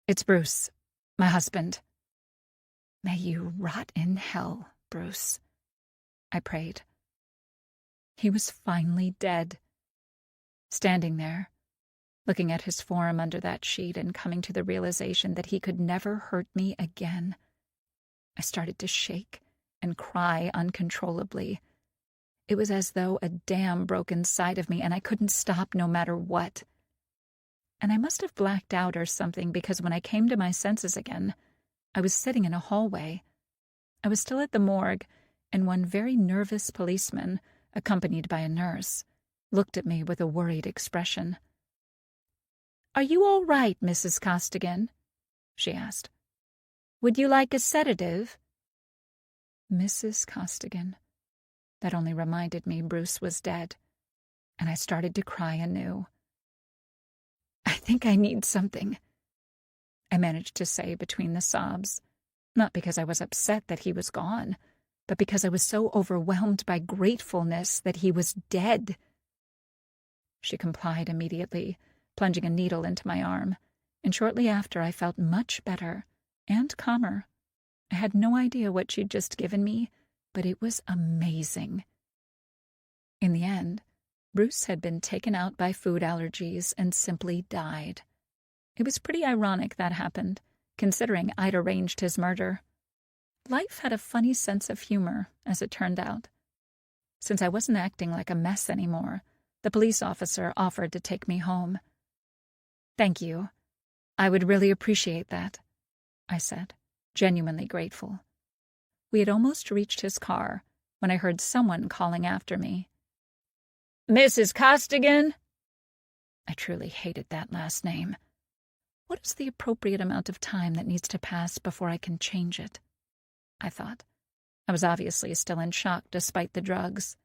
It's Bruce, my husband. May you rot in hell, Bruce, I prayed. He was finally dead. Standing there, looking at his form under that sheet and coming to the realization that he could never hurt me again, I started to shake and cry uncontrollably. It was as though a dam broke inside of me and I couldn't stop no matter what. And I must have blacked out or something, because when I came to my senses again, I was sitting in a hallway. I was still at the morgue, and one very nervous policeman, accompanied by a nurse, looked at me with a worried expression. "Are you all right, Mrs. Costigan?" she asked. "Would you like a sedative?" Mrs. Costigan. That only reminded me Bruce was dead, and I started to cry anew. "I think I need something," I managed to say between the sobs, not because I was upset that he was gone, but because I was so overwhelmed by gratefulness that he was dead. She complied immediately, plunging a needle into my arm, and shortly after I felt much better and calmer. I had no idea what she'd just given me, but it was amazing. In the end, Bruce had been taken out by food allergies and simply died. It was pretty ironic that happened, considering I'd arranged his murder. Life had a funny sense of humor, as it turned out. Since I wasn't acting like a mess anymore, the police officer offered to take me home. "Thank you. I would really appreciate that," I said, genuinely grateful. We had almost reached his car when I heard someone calling after me. "Mrs. Costigan?" I truly hated that last name. What is the appropriate amount of time that needs to pass before I can change it? I thought. I was obviously still in shock despite the drugs.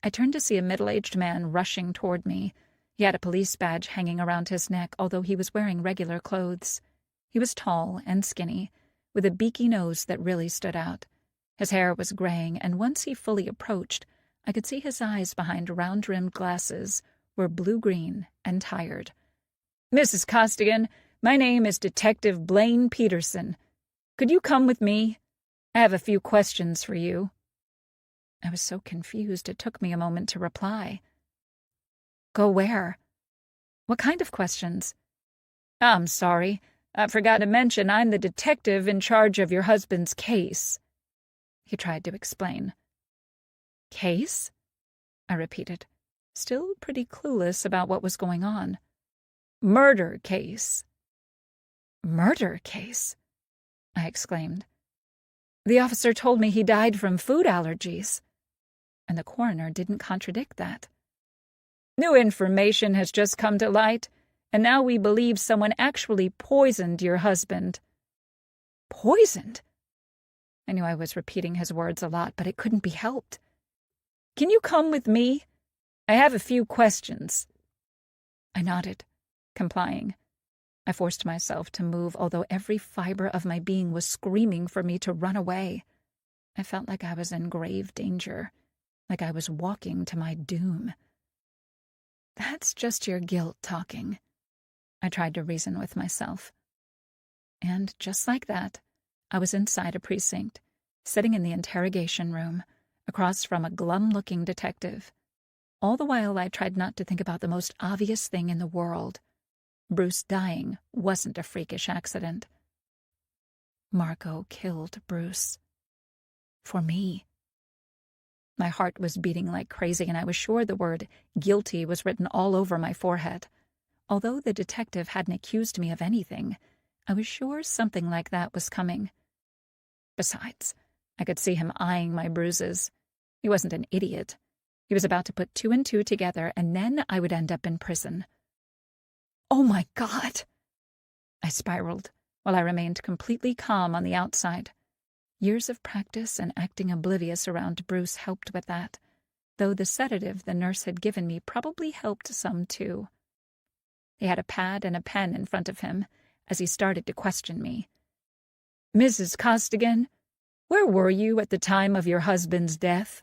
I turned to see a middle-aged man rushing toward me. He had a police badge hanging around his neck, although he was wearing regular clothes. He was tall and skinny, with a beaky nose that really stood out. His hair was graying, and once he fully approached, I could see his eyes behind round-rimmed glasses were blue-green and tired. "Mrs. Costigan, my name is Detective Blaine Peterson. Could you come with me? I have a few questions for you." I was so confused it took me a moment to reply. "Go where? What kind of questions?" "I'm sorry. I forgot to mention I'm the detective in charge of your husband's case," he tried to explain. "Case?" I repeated, still pretty clueless about what was going on. "Murder case." "Murder case?" I exclaimed. The officer told me he died from food allergies. And the coroner didn't contradict that. New information has just come to light, and now we believe someone actually poisoned your husband. Poisoned? I knew I was repeating his words a lot, but it couldn't be helped. Can you come with me? I have a few questions. I nodded, complying. I forced myself to move, although every fiber of my being was screaming for me to run away. I felt like I was in grave danger, like I was walking to my doom. That's just your guilt talking. I tried to reason with myself. And just like that, I was inside a precinct, sitting in the interrogation room, across from a glum-looking detective. All the while I tried not to think about the most obvious thing in the world. Bruce dying wasn't a freakish accident. Marco killed Bruce. For me. My heart was beating like crazy, and I was sure the word guilty was written all over my forehead. Although the detective hadn't accused me of anything, I was sure something like that was coming. Besides, I could see him eyeing my bruises. He wasn't an idiot. He was about to put two and two together, and then I would end up in prison. Oh my God! I spiraled, while I remained completely calm on the outside. Years of practice and acting oblivious around Bruce helped with that, though the sedative the nurse had given me probably helped some too. He had a pad and a pen in front of him as he started to question me. Mrs. Costigan, where were you at the time of your husband's death?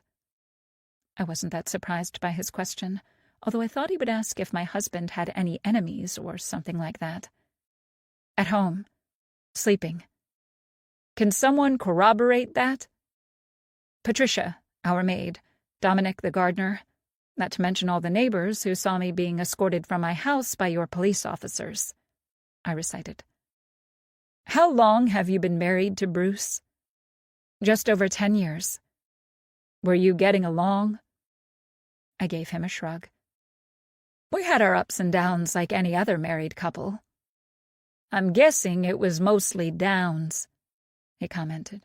I wasn't that surprised by his question, although I thought he would ask if my husband had any enemies or something like that. At home, sleeping. Can someone corroborate that? Patricia, our maid, Dominic the gardener, not to mention all the neighbors who saw me being escorted from my house by your police officers, I recited. How long have you been married to Bruce? Just over 10 years. Were you getting along? I gave him a shrug. We had our ups and downs like any other married couple. I'm guessing it was mostly downs, he commented,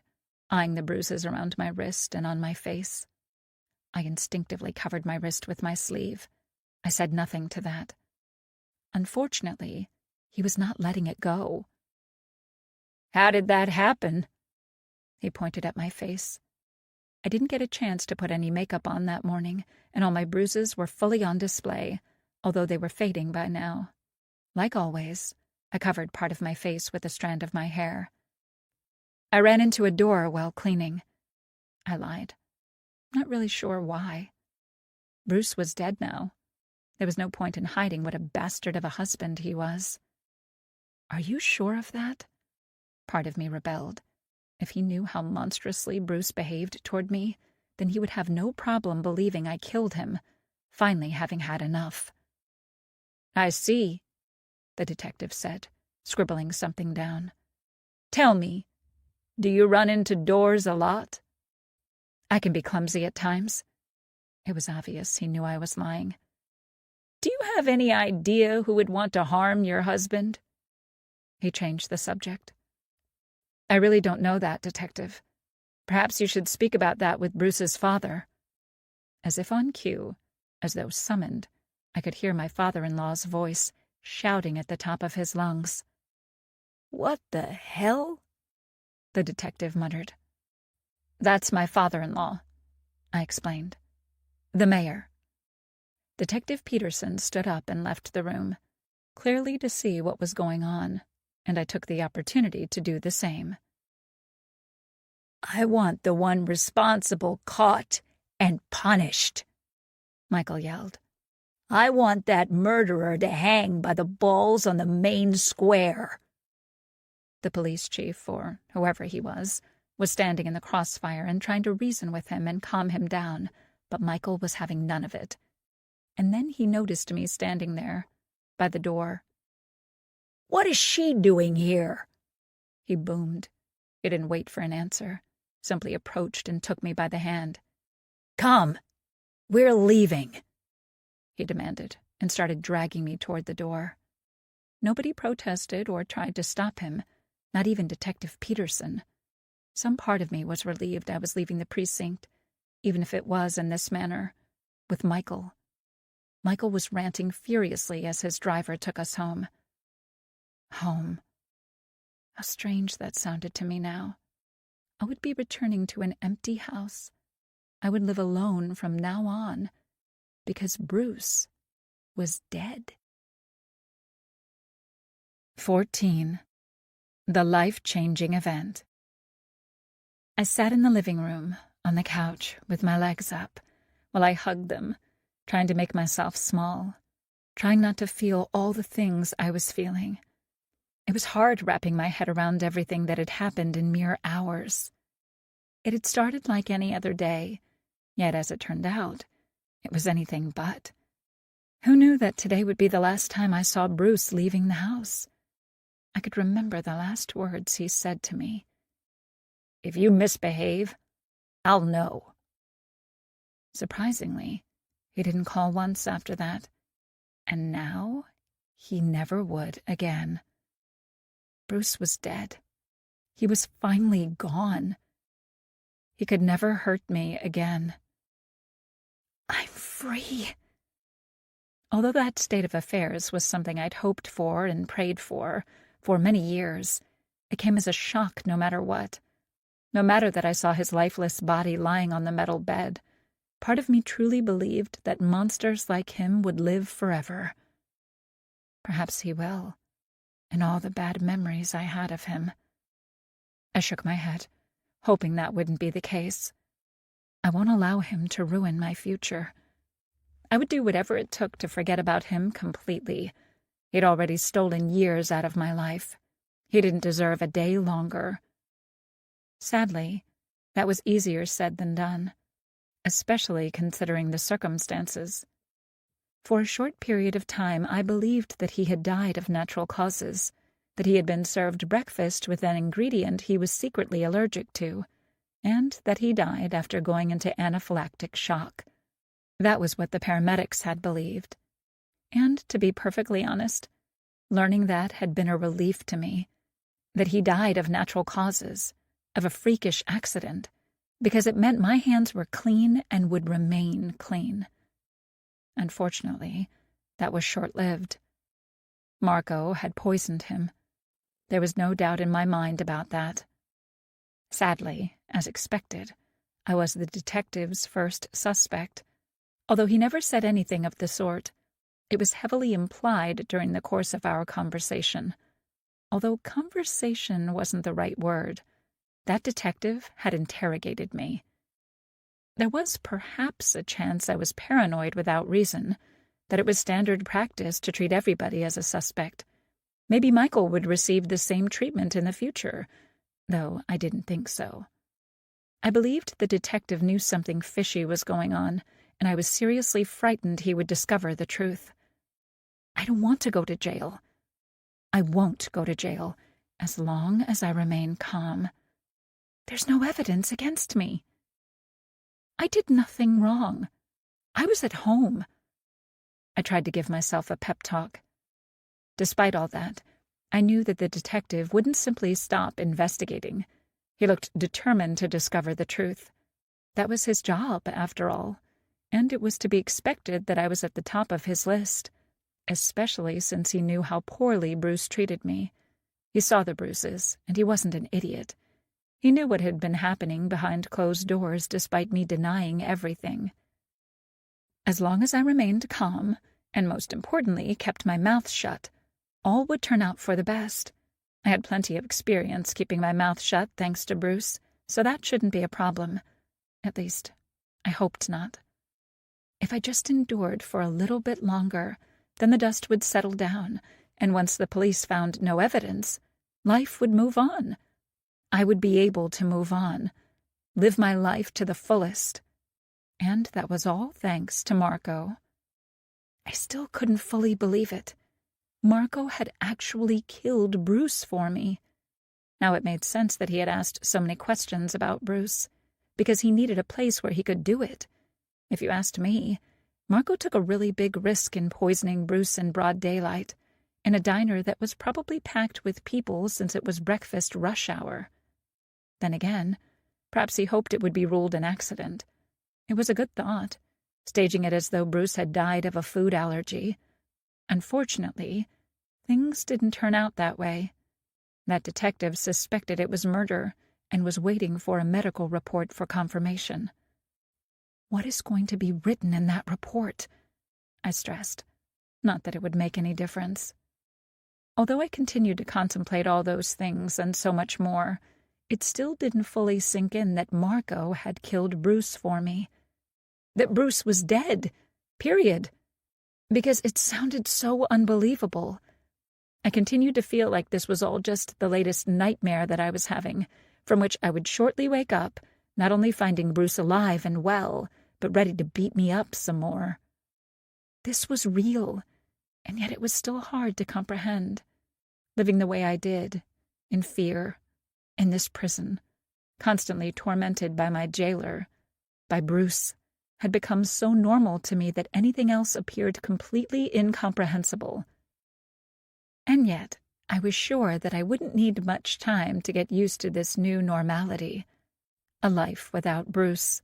eyeing the bruises around my wrist and on my face. I instinctively covered my wrist with my sleeve. I said nothing to that. Unfortunately, he was not letting it go. How did that happen? He pointed at my face. I didn't get a chance to put any makeup on that morning, and all my bruises were fully on display, although they were fading by now. Like always, I covered part of my face with a strand of my hair. I ran into a door while cleaning. I lied. Not really sure why. Bruce was dead now. There was no point in hiding what a bastard of a husband he was. Are you sure of that? Part of me rebelled. If he knew how monstrously Bruce behaved toward me, then he would have no problem believing I killed him, finally having had enough. I see, the detective said, scribbling something down. Tell me, do you run into doors a lot? I can be clumsy at times. It was obvious he knew I was lying. Do you have any idea who would want to harm your husband? He changed the subject. I really don't know that, Detective. Perhaps you should speak about that with Bruce's father. As if on cue, as though summoned, I could hear my father-in-law's voice shouting at the top of his lungs. What the hell? The detective muttered. That's my father-in-law, I explained. The mayor. Detective Peterson stood up and left the room, clearly to see what was going on, and I took the opportunity to do the same. I want the one responsible caught and punished, Michael yelled. I want that murderer to hang by the balls on the main square. The police chief, or whoever he was standing in the crossfire and trying to reason with him and calm him down, but Michael was having none of it. And then he noticed me standing there, by the door. What is she doing here? He boomed. He didn't wait for an answer, simply approached and took me by the hand. Come, we're leaving, he demanded, and started dragging me toward the door. Nobody protested or tried to stop him, not even Detective Peterson. Some part of me was relieved I was leaving the precinct, even if it was in this manner, with Michael. Michael was ranting furiously as his driver took us home. Home. How strange that sounded to me now. I would be returning to an empty house. I would live alone from now on, because Bruce was dead. 14. The life-changing event. I sat in the living room, on the couch, with my legs up, while I hugged them, trying to make myself small, trying not to feel all the things I was feeling. It was hard wrapping my head around everything that had happened in mere hours. It had started like any other day, yet as it turned out, it was anything but. Who knew that today would be the last time I saw Bruce leaving the house? I could remember the last words he said to me. "If you misbehave, I'll know." Surprisingly, he didn't call once after that, and now he never would again. Bruce was dead. He was finally gone. He could never hurt me again. I'm free. Although that state of affairs was something I'd hoped for and prayed for many years, it came as a shock no matter what. No matter that I saw his lifeless body lying on the metal bed, part of me truly believed that monsters like him would live forever. Perhaps he will, in all the bad memories I had of him. I shook my head, hoping that wouldn't be the case. I won't allow him to ruin my future. I would do whatever it took to forget about him completely. He'd already stolen years out of my life. He didn't deserve a day longer. Sadly, that was easier said than done, especially considering the circumstances. For a short period of time, I believed that he had died of natural causes, that he had been served breakfast with an ingredient he was secretly allergic to, and that he died after going into anaphylactic shock. That was what the paramedics had believed. And, to be perfectly honest, learning that had been a relief to me, that he died of natural causes, of a freakish accident, because it meant my hands were clean and would remain clean. Unfortunately, that was short-lived. Marco had poisoned him. There was no doubt in my mind about that. Sadly, as expected, I was the detective's first suspect. Although he never said anything of the sort, it was heavily implied during the course of our conversation. Although conversation wasn't the right word, that detective had interrogated me. There was perhaps a chance I was paranoid without reason, that it was standard practice to treat everybody as a suspect. Maybe Michael would receive the same treatment in the future, though I didn't think so. I believed the detective knew something fishy was going on, and I was seriously frightened he would discover the truth. I don't want to go to jail. I won't go to jail, as long as I remain calm. There's no evidence against me. I did nothing wrong. I was at home. I tried to give myself a pep talk. Despite all that, I knew that the detective wouldn't simply stop investigating. He looked determined to discover the truth. That was his job, after all, and it was to be expected that I was at the top of his list, especially since he knew how poorly Bruce treated me. He saw the bruises, and he wasn't an idiot. He knew what had been happening behind closed doors despite me denying everything. As long as I remained calm, and most importantly kept my mouth shut, all would turn out for the best. I had plenty of experience keeping my mouth shut thanks to Bruce, so that shouldn't be a problem. At least, I hoped not. If I just endured for a little bit longer, then the dust would settle down, and once the police found no evidence, life would move on. I would be able to move on, live my life to the fullest. And that was all thanks to Marco. I still couldn't fully believe it. Marco had actually killed Bruce for me. Now it made sense that he had asked so many questions about Bruce, because he needed a place where he could do it. If you asked me, Marco took a really big risk in poisoning Bruce in broad daylight, in a diner that was probably packed with people since it was breakfast rush hour. Then again, perhaps he hoped it would be ruled an accident. It was a good thought, staging it as though Bruce had died of a food allergy. Unfortunately, things didn't turn out that way. That detective suspected it was murder and was waiting for a medical report for confirmation. What is going to be written in that report? I stressed. Not that it would make any difference. Although I continued to contemplate all those things and so much more, it still didn't fully sink in that Marco had killed Bruce for me. That Bruce was dead, period. Because it sounded so unbelievable. I continued to feel like this was all just the latest nightmare that I was having, from which I would shortly wake up, not only finding Bruce alive and well, but ready to beat me up some more. This was real, and yet it was still hard to comprehend. Living the way I did, in fear, in this prison, constantly tormented by my jailer, by Bruce, had become so normal to me that anything else appeared completely incomprehensible. And yet, I was sure that I wouldn't need much time to get used to this new normality, a life without Bruce.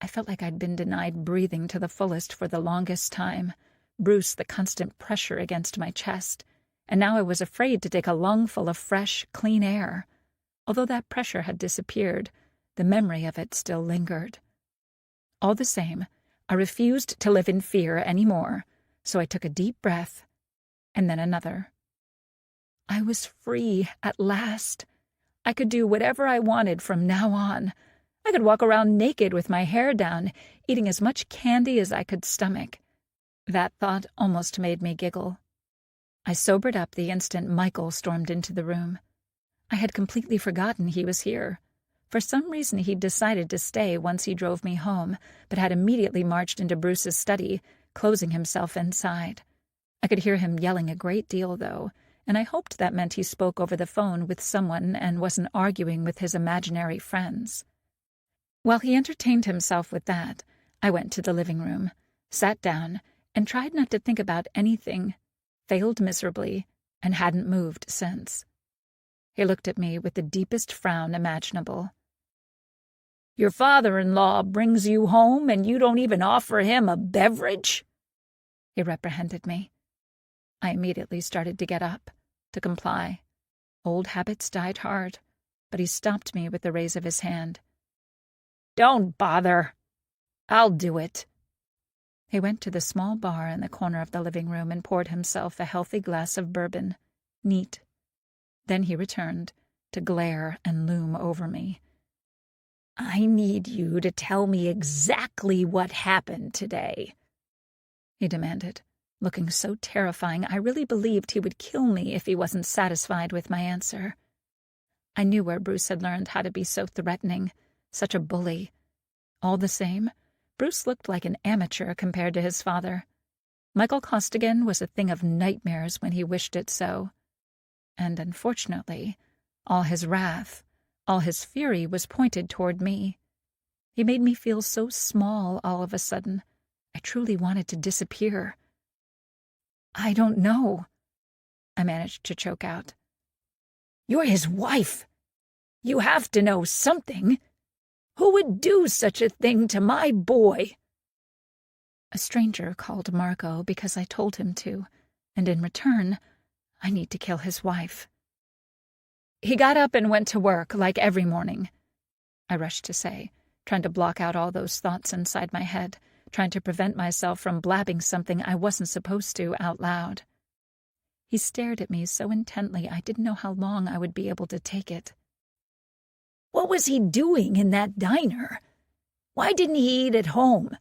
I felt like I'd been denied breathing to the fullest for the longest time, Bruce the constant pressure against my chest, and now I was afraid to take a lungful of fresh, clean air. Although that pressure had disappeared, the memory of it still lingered. All the same, I refused to live in fear any more, so I took a deep breath, and then another. I was free at last. I could do whatever I wanted from now on. I could walk around naked with my hair down, eating as much candy as I could stomach. That thought almost made me giggle. I sobered up the instant Michael stormed into the room. I had completely forgotten he was here. For some reason he'd decided to stay once he drove me home, but had immediately marched into Bruce's study, closing himself inside. I could hear him yelling a great deal, though, and I hoped that meant he spoke over the phone with someone and wasn't arguing with his imaginary friends. While he entertained himself with that, I went to the living room, sat down, and tried not to think about anything, failed miserably, and hadn't moved since. He looked at me with the deepest frown imaginable. "Your father-in-law brings you home and you don't even offer him a beverage?" He reprehended me. I immediately started to get up, to comply. Old habits died hard, but he stopped me with the raise of his hand. "Don't bother. I'll do it." He went to the small bar in the corner of the living room and poured himself a healthy glass of bourbon, neat. Then he returned, to glare and loom over me. "I need you to tell me exactly what happened today," he demanded, looking so terrifying I really believed he would kill me if he wasn't satisfied with my answer. I knew where Bruce had learned how to be so threatening, such a bully. All the same, Bruce looked like an amateur compared to his father. Michael Costigan was a thing of nightmares when he wished it so. And unfortunately, all his wrath, all his fury was pointed toward me. He made me feel so small all of a sudden. I truly wanted to disappear. "I don't know," I managed to choke out. "You're his wife. You have to know something. Who would do such a thing to my boy?" "A stranger called Marco because I told him to, and in return, I need to kill his wife." "He got up and went to work, like every morning," I rushed to say, trying to block out all those thoughts inside my head, trying to prevent myself from blabbing something I wasn't supposed to out loud. He stared at me so intently I didn't know how long I would be able to take it. "What was he doing in that diner? Why didn't he eat at home?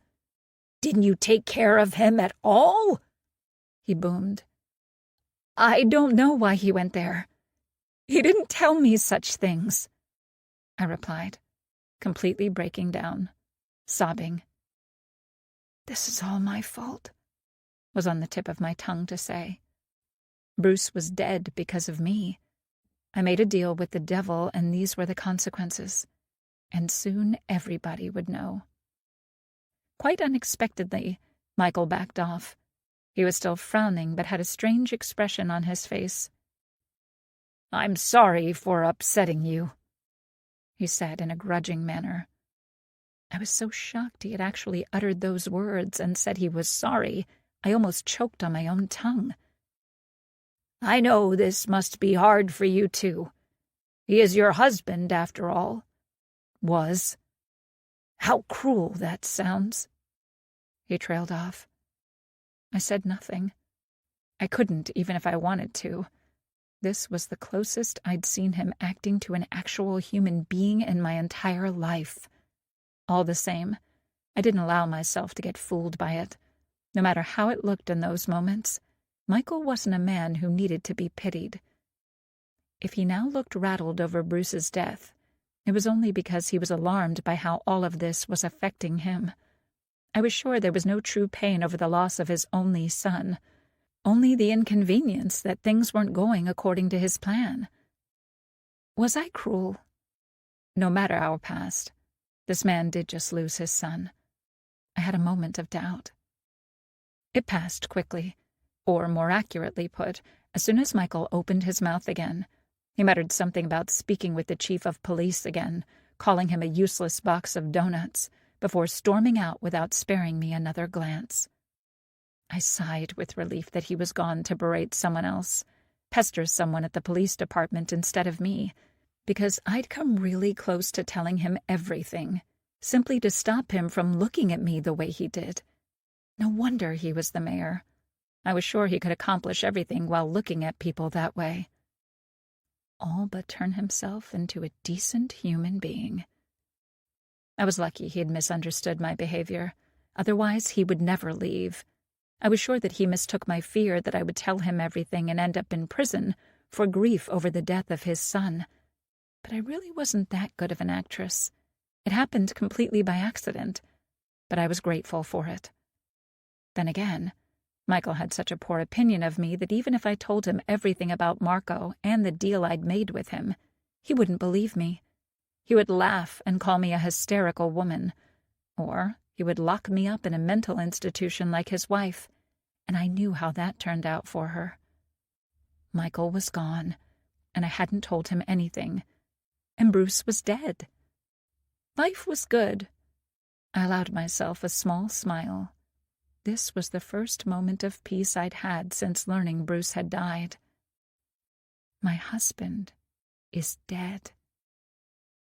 Didn't you take care of him at all?" he boomed. "I don't know why he went there. He didn't tell me such things," I replied, completely breaking down, sobbing. "This is all my fault," was on the tip of my tongue to say. Bruce was dead because of me. I made a deal with the devil, and these were the consequences. And soon everybody would know. Quite unexpectedly, Michael backed off. He was still frowning, but had a strange expression on his face. "I'm sorry for upsetting you," he said in a grudging manner. I was so shocked he had actually uttered those words and said he was sorry, I almost choked on my own tongue. I know this must be hard for you, too. He is your husband, after all. Was. How cruel that sounds. He trailed off. I said nothing. I couldn't, even if I wanted to. This was the closest I'd seen him acting to an actual human being in my entire life. All the same, I didn't allow myself to get fooled by it. No matter how it looked in those moments, Michael wasn't a man who needed to be pitied. If he now looked rattled over Bruce's death, it was only because he was alarmed by how all of this was affecting him. I was sure there was no true pain over the loss of his only son, only the inconvenience that things weren't going according to his plan. Was I cruel? No matter our past, this man did just lose his son. I had a moment of doubt. It passed quickly, or more accurately put, as soon as Michael opened his mouth again. He muttered something about speaking with the chief of police again, calling him a useless box of donuts, before storming out without sparing me another glance. I sighed with relief that he was gone to berate someone else, pester someone at the police department instead of me, because I'd come really close to telling him everything, simply to stop him from looking at me the way he did. No wonder he was the mayor. I was sure he could accomplish everything while looking at people that way. All but turn himself into a decent human being. I was lucky he had misunderstood my behavior. Otherwise, he would never leave. I was sure that he mistook my fear that I would tell him everything and end up in prison for grief over the death of his son. But I really wasn't that good of an actress. It happened completely by accident, but I was grateful for it. Then again, Michael had such a poor opinion of me that even if I told him everything about Marco and the deal I'd made with him, he wouldn't believe me. He would laugh and call me a hysterical woman, or he would lock me up in a mental institution like his wife, and I knew how that turned out for her. Michael was gone, and I hadn't told him anything, and Bruce was dead. Life was good. I allowed myself a small smile. This was the first moment of peace I'd had since learning Bruce had died. My husband is dead.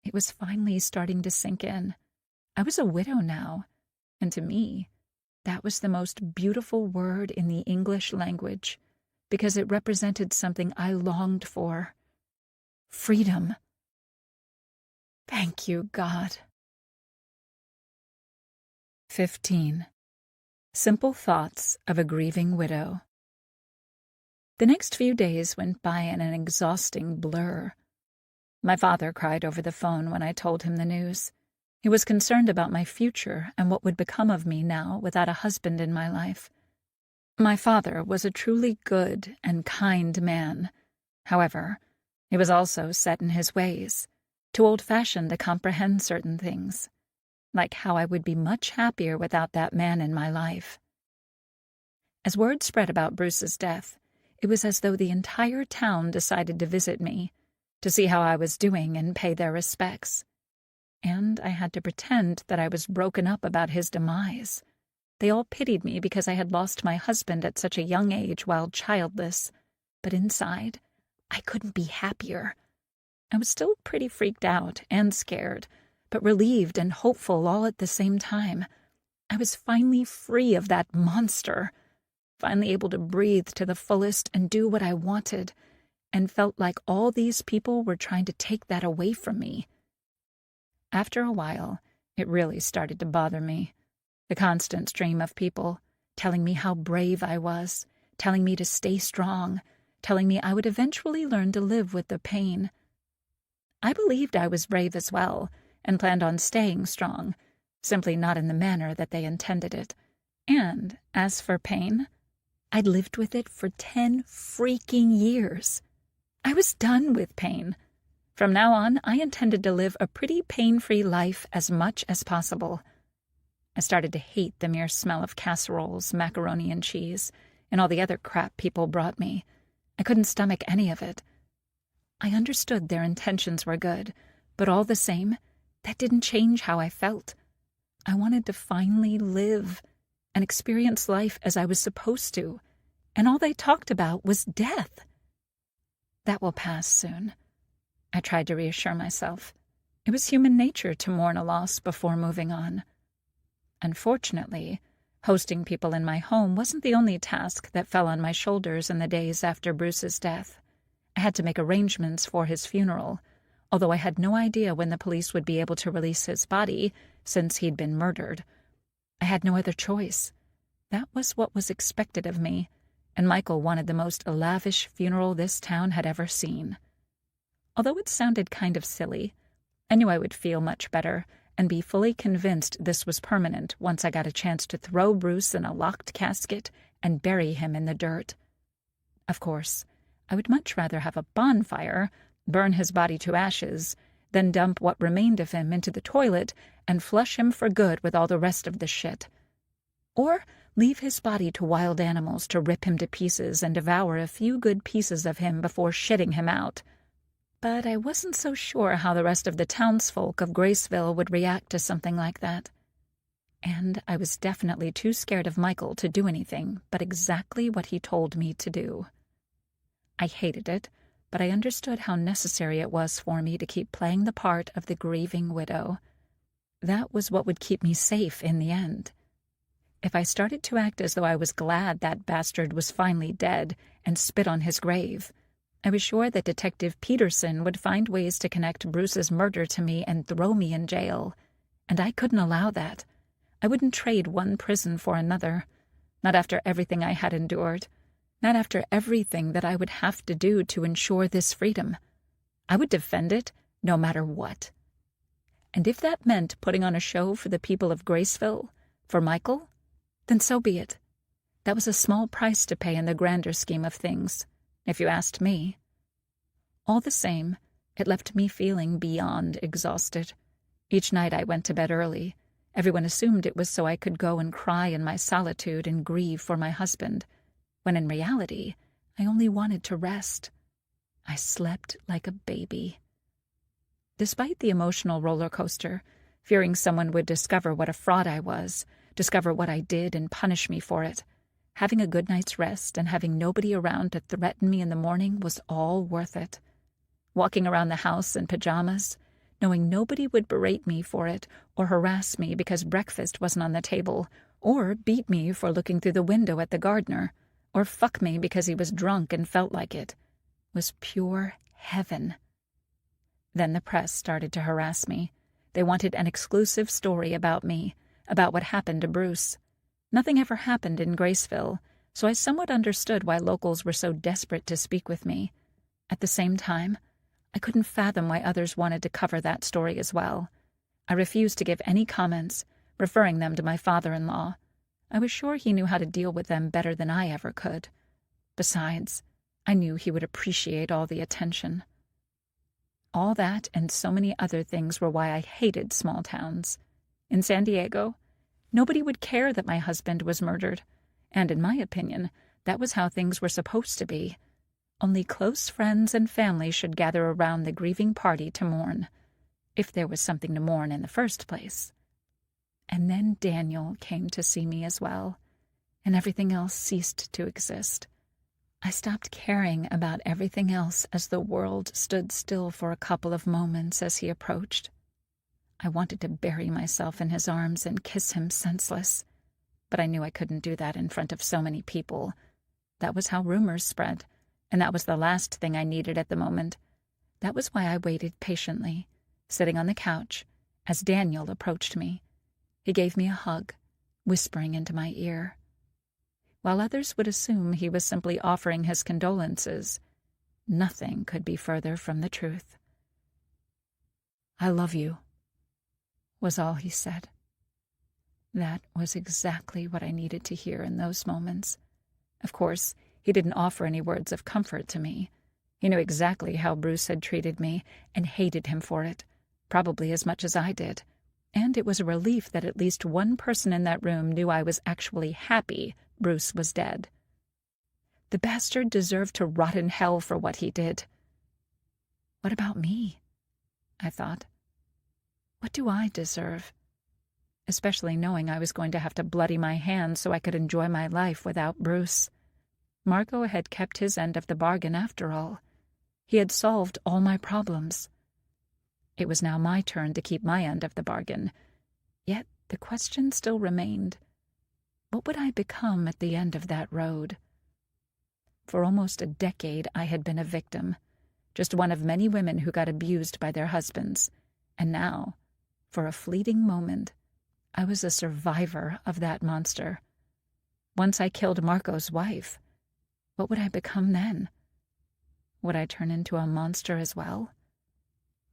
It was finally starting to sink in. I was a widow now, and to me, that was the most beautiful word in the English language, because it represented something I longed for. Freedom. Thank you, God. 15. Simple Thoughts of a Grieving Widow. The next few days went by in an exhausting blur. My father cried over the phone when I told him the news. He was concerned about my future and what would become of me now without a husband in my life. My father was a truly good and kind man. However, he was also set in his ways, too old-fashioned to comprehend certain things, like how I would be much happier without that man in my life. As word spread about Bruce's death, it was as though the entire town decided to visit me, to see how I was doing and pay their respects. And I had to pretend that I was broken up about his demise. They all pitied me because I had lost my husband at such a young age while childless, but inside, I couldn't be happier. I was still pretty freaked out and scared, but relieved and hopeful all at the same time. I was finally free of that monster, finally able to breathe to the fullest and do what I wanted, and felt like all these people were trying to take that away from me. After a while, it really started to bother me. The constant stream of people telling me how brave I was, telling me to stay strong, telling me I would eventually learn to live with the pain. I believed I was brave as well, and planned on staying strong, simply not in the manner that they intended it. And as for pain, I'd lived with it for 10 freaking years. I was done with pain. From now on, I intended to live a pretty pain-free life as much as possible. I started to hate the mere smell of casseroles, macaroni and cheese, and all the other crap people brought me. I couldn't stomach any of it. I understood their intentions were good, But all the same, that didn't change how I felt. I wanted to finally live and experience life as I was supposed to, and all they talked about was death. That will pass soon, I tried to reassure myself. It was human nature to mourn a loss before moving on. Unfortunately, hosting people in my home wasn't the only task that fell on my shoulders in the days after Bruce's death. I had to make arrangements for his funeral, although I had no idea when the police would be able to release his body since he'd been murdered. I had no other choice. That was what was expected of me, and Michael wanted the most lavish funeral this town had ever seen. Although it sounded kind of silly, I knew I would feel much better and be fully convinced this was permanent once I got a chance to throw Bruce in a locked casket and bury him in the dirt. Of course, I would much rather have a bonfire, burn his body to ashes, than dump what remained of him into the toilet and flush him for good with all the rest of the shit. Or leave his body to wild animals to rip him to pieces and devour a few good pieces of him before shitting him out. But I wasn't so sure how the rest of the townsfolk of Graceville would react to something like that. And I was definitely too scared of Michael to do anything but exactly what he told me to do. I hated it, but I understood how necessary it was for me to keep playing the part of the grieving widow. That was what would keep me safe in the end. If I started to act as though I was glad that bastard was finally dead and spit on his grave, I was sure that Detective Peterson would find ways to connect Bruce's murder to me and throw me in jail, and I couldn't allow that. I wouldn't trade one prison for another, not after everything I had endured, not after everything that I would have to do to ensure this freedom. I would defend it no matter what. And if that meant putting on a show for the people of Graceville, for Michael, then so be it. That was a small price to pay in the grander scheme of things, if you asked me. All the same, it left me feeling beyond exhausted. Each night I went to bed early. Everyone assumed it was so I could go and cry in my solitude and grieve for my husband, when in reality, I only wanted to rest. I slept like a baby. Despite the emotional roller coaster, fearing someone would discover what a fraud I was, discover what I did and punish me for it, having a good night's rest and having nobody around to threaten me in the morning was all worth it. Walking around the house in pajamas, knowing nobody would berate me for it or harass me because breakfast wasn't on the table, or beat me for looking through the window at the gardener, or fuck me because he was drunk and felt like it, was pure heaven. Then the press started to harass me. They wanted an exclusive story about me, about what happened to Bruce. Nothing ever happened in Graceville, so I somewhat understood why locals were so desperate to speak with me. At the same time, I couldn't fathom why others wanted to cover that story as well. I refused to give any comments, referring them to my father-in-law. I was sure he knew how to deal with them better than I ever could. Besides, I knew he would appreciate all the attention. All that and so many other things were why I hated small towns. In San Diego, nobody would care that my husband was murdered, and in my opinion, that was how things were supposed to be. Only close friends and family should gather around the grieving party to mourn, if there was something to mourn in the first place. And then Daniel came to see me as well, and everything else ceased to exist. I stopped caring about everything else as the world stood still for a couple of moments as he approached. I wanted to bury myself in his arms and kiss him senseless, but I knew I couldn't do that in front of so many people. That was how rumors spread, and that was the last thing I needed at the moment. That was why I waited patiently, sitting on the couch, as Daniel approached me. He gave me a hug, whispering into my ear. While others would assume he was simply offering his condolences, nothing could be further from the truth. "I love you," was all he said. That was exactly what I needed to hear in those moments. Of course, he didn't offer any words of comfort to me. He knew exactly how Bruce had treated me and hated him for it, probably as much as I did. And it was a relief that at least one person in that room knew I was actually happy Bruce was dead. The bastard deserved to rot in hell for what he did. What about me? I thought. What do I deserve? Especially knowing I was going to have to bloody my hands so I could enjoy my life without Bruce. Marco had kept his end of the bargain after all. He had solved all my problems. It was now my turn to keep my end of the bargain. Yet the question still remained. What would I become at the end of that road? For almost a decade I had been a victim, just one of many women who got abused by their husbands. And now, for a fleeting moment, I was a survivor of that monster. Once I killed Marco's wife, what would I become then? Would I turn into a monster as well?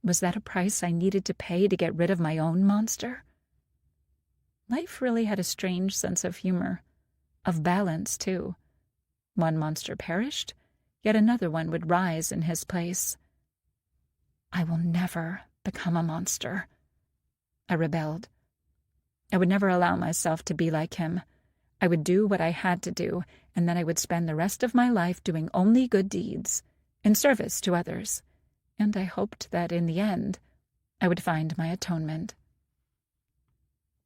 Was that a price I needed to pay to get rid of my own monster? Life really had a strange sense of humor, of balance, too. One monster perished, yet another one would rise in his place. I will never become a monster. I rebelled. I would never allow myself to be like him. I would do what I had to do, and then I would spend the rest of my life doing only good deeds, in service to others. And I hoped that in the end, I would find my atonement.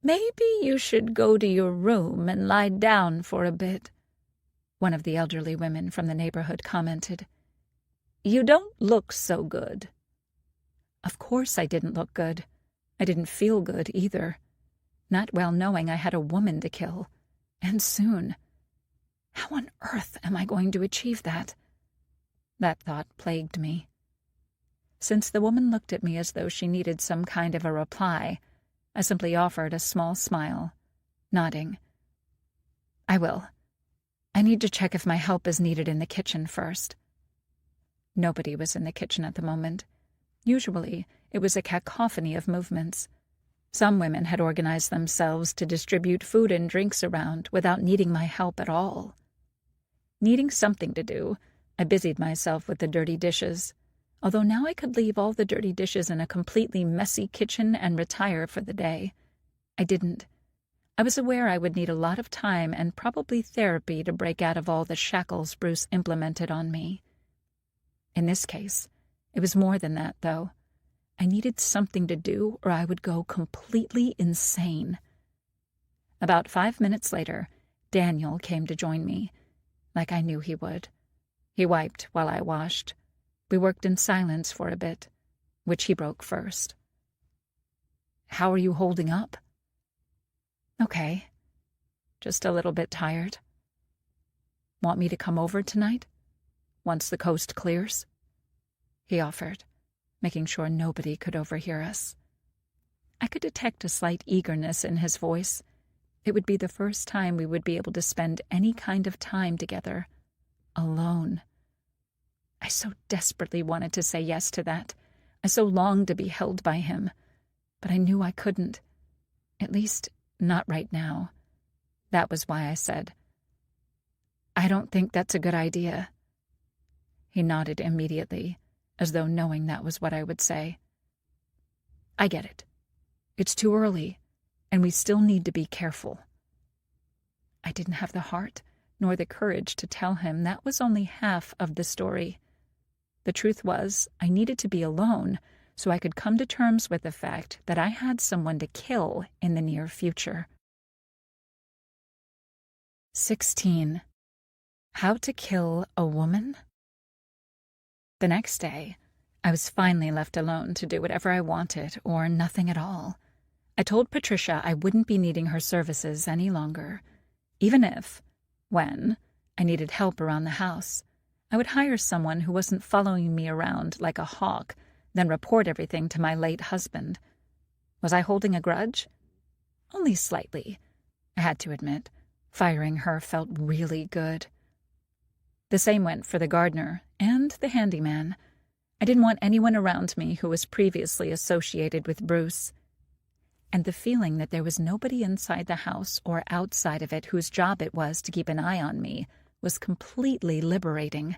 "Maybe you should go to your room and lie down for a bit," one of the elderly women from the neighborhood commented. "You don't look so good." Of course I didn't look good. I didn't feel good either. Not well knowing I had a woman to kill. And soon. How on earth am I going to achieve that? That thought plagued me. Since the woman looked at me as though she needed some kind of a reply, I simply offered a small smile, nodding. "I will. I need to check if my help is needed in the kitchen first." Nobody was in the kitchen at the moment. Usually, it was a cacophony of movements. Some women had organized themselves to distribute food and drinks around without needing my help at all. Needing something to do, I busied myself with the dirty dishes, although now I could leave all the dirty dishes in a completely messy kitchen and retire for the day. I didn't. I was aware I would need a lot of time and probably therapy to break out of all the shackles Bruce implemented on me. In this case, it was more than that, though. I needed something to do or I would go completely insane. About 5 minutes later, Daniel came to join me, like I knew he would. He wiped while I washed. We worked in silence for a bit, which he broke first. "How are you holding up?" "Okay. Just a little bit tired." "Want me to come over tonight? Once the coast clears?" He offered, making sure nobody could overhear us. I could detect a slight eagerness in his voice. It would be the first time we would be able to spend any kind of time together, alone. I so desperately wanted to say yes to that. I so longed to be held by him. But I knew I couldn't. At least, not right now. That was why I said, "I don't think that's a good idea." He nodded immediately, as though knowing that was what I would say. "I get it. It's too early, and we still need to be careful." I didn't have the heart nor the courage to tell him that was only half of the story. The truth was, I needed to be alone so I could come to terms with the fact that I had someone to kill in the near future. 16. How to Kill a Woman? The next day, I was finally left alone to do whatever I wanted or nothing at all. I told Patricia I wouldn't be needing her services any longer, even if, when, I needed help around the house, I would hire someone who wasn't following me around like a hawk, then report everything to my late husband. Was I holding a grudge? Only slightly. I had to admit, firing her felt really good. The same went for the gardener and the handyman. I didn't want anyone around me who was previously associated with Bruce. And the feeling that there was nobody inside the house or outside of it whose job it was to keep an eye on me was completely liberating.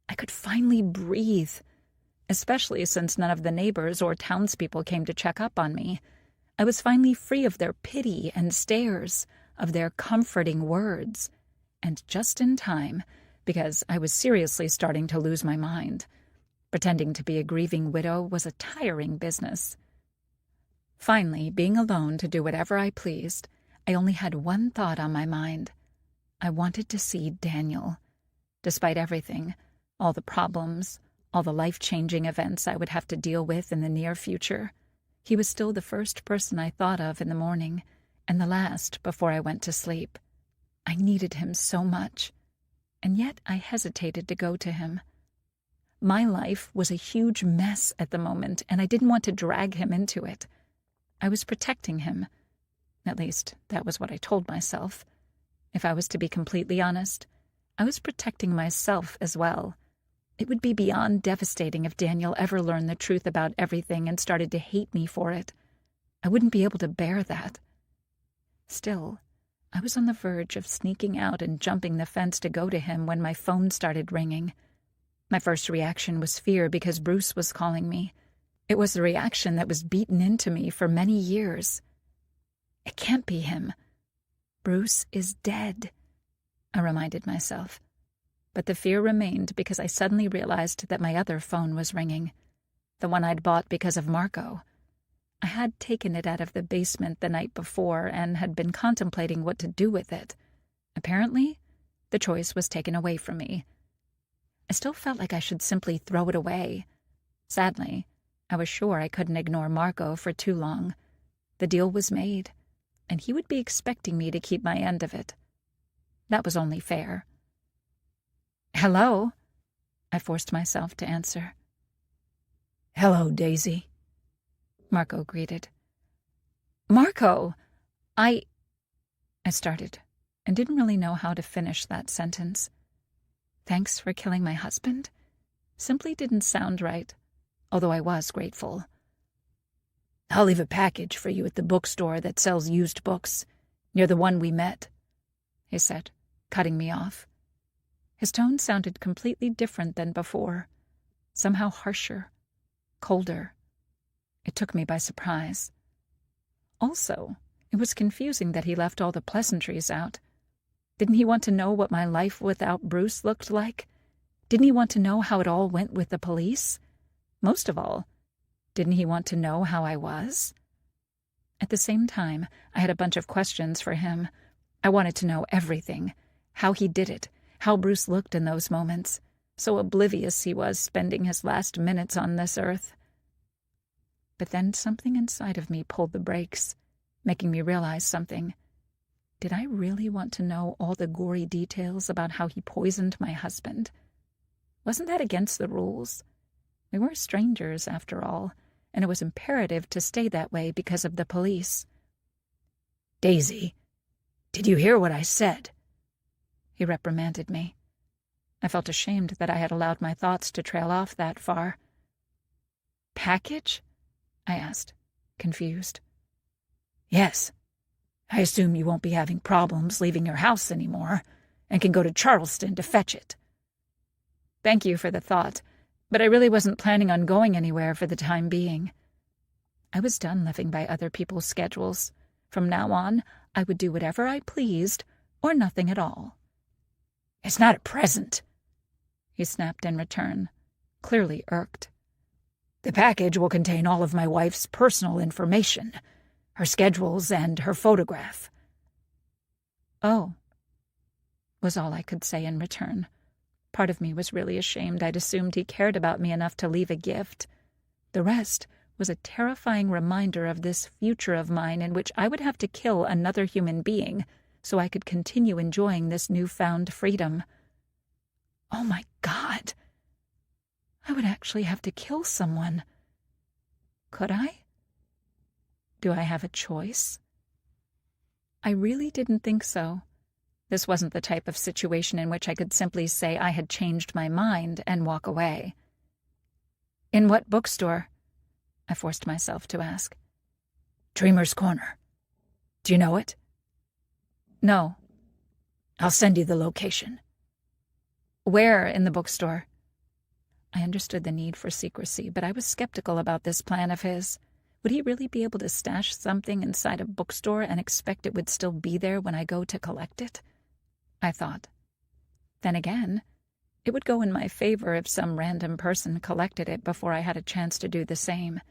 I could finally breathe, especially since none of the neighbors or townspeople came to check up on me. I was finally free of their pity and stares, of their comforting words, and just in time, because I was seriously starting to lose my mind. Pretending to be a grieving widow was a tiring business. Finally, being alone to do whatever I pleased, I only had one thought on my mind. I wanted to see Daniel. Despite everything, all the problems, all the life-changing events I would have to deal with in the near future, he was still the first person I thought of in the morning, and the last before I went to sleep. I needed him so much, and yet I hesitated to go to him. My life was a huge mess at the moment, and I didn't want to drag him into it. I was protecting him. At least, that was what I told myself. If I was to be completely honest, I was protecting myself as well. It would be beyond devastating if Daniel ever learned the truth about everything and started to hate me for it. I wouldn't be able to bear that. Still, I was on the verge of sneaking out and jumping the fence to go to him when my phone started ringing. My first reaction was fear because Bruce was calling me. It was the reaction that was beaten into me for many years. It can't be him. Bruce is dead, I reminded myself. But the fear remained because I suddenly realized that my other phone was ringing, the one I'd bought because of Marco. I had taken it out of the basement the night before and had been contemplating what to do with it. Apparently, the choice was taken away from me. I still felt like I should simply throw it away. Sadly, I was sure I couldn't ignore Marco for too long. The deal was made, and he would be expecting me to keep my end of it. That was only fair. "Hello?" I forced myself to answer. "Hello, Daisy," Marco greeted. "Marco, I started, and didn't really know how to finish that sentence. Thanks for killing my husband simply didn't sound right, although I was grateful. "I'll leave a package for you at the bookstore that sells used books, near the one we met," he said, cutting me off. His tone sounded completely different than before, somehow harsher, colder. It took me by surprise. Also, it was confusing that he left all the pleasantries out. Didn't he want to know what my life without Bruce looked like? Didn't he want to know how it all went with the police? Most of all, didn't he want to know how I was? At the same time, I had a bunch of questions for him. I wanted to know everything. How he did it, how Bruce looked in those moments, so oblivious he was spending his last minutes on this earth. But then something inside of me pulled the brakes, making me realize something. Did I really want to know all the gory details about how he poisoned my husband? Wasn't that against the rules? We were strangers, after all, and it was imperative to stay that way because of the police. "Daisy, did you hear what I said?" He reprimanded me. I felt ashamed that I had allowed my thoughts to trail off that far. "Package?" I asked, confused. "Yes. I assume you won't be having problems leaving your house anymore and can go to Charleston to fetch it." "Thank you for the thought, but I really wasn't planning on going anywhere for the time being." I was done living by other people's schedules. From now on, I would do whatever I pleased or nothing at all. "It's not a present," he snapped in return, clearly irked. "The package will contain all of my wife's personal information, her schedules and her photograph." "Oh," was all I could say in return. Part of me was really ashamed I'd assumed he cared about me enough to leave a gift. The rest was a terrifying reminder of this future of mine in which I would have to kill another human being so I could continue enjoying this newfound freedom. Oh my God! I would actually have to kill someone. Could I? Do I have a choice? I really didn't think so. This wasn't the type of situation in which I could simply say I had changed my mind and walk away. "In what bookstore?" I forced myself to ask. "Dreamer's Corner. Do you know it?" "No." "I'll send you the location." "Where in the bookstore?" I understood the need for secrecy, but I was skeptical about this plan of his. Would he really be able to stash something inside a bookstore and expect it would still be there when I go to collect it? I thought. Then again, It would go in my favor if some random person collected it before I had a chance to do the same.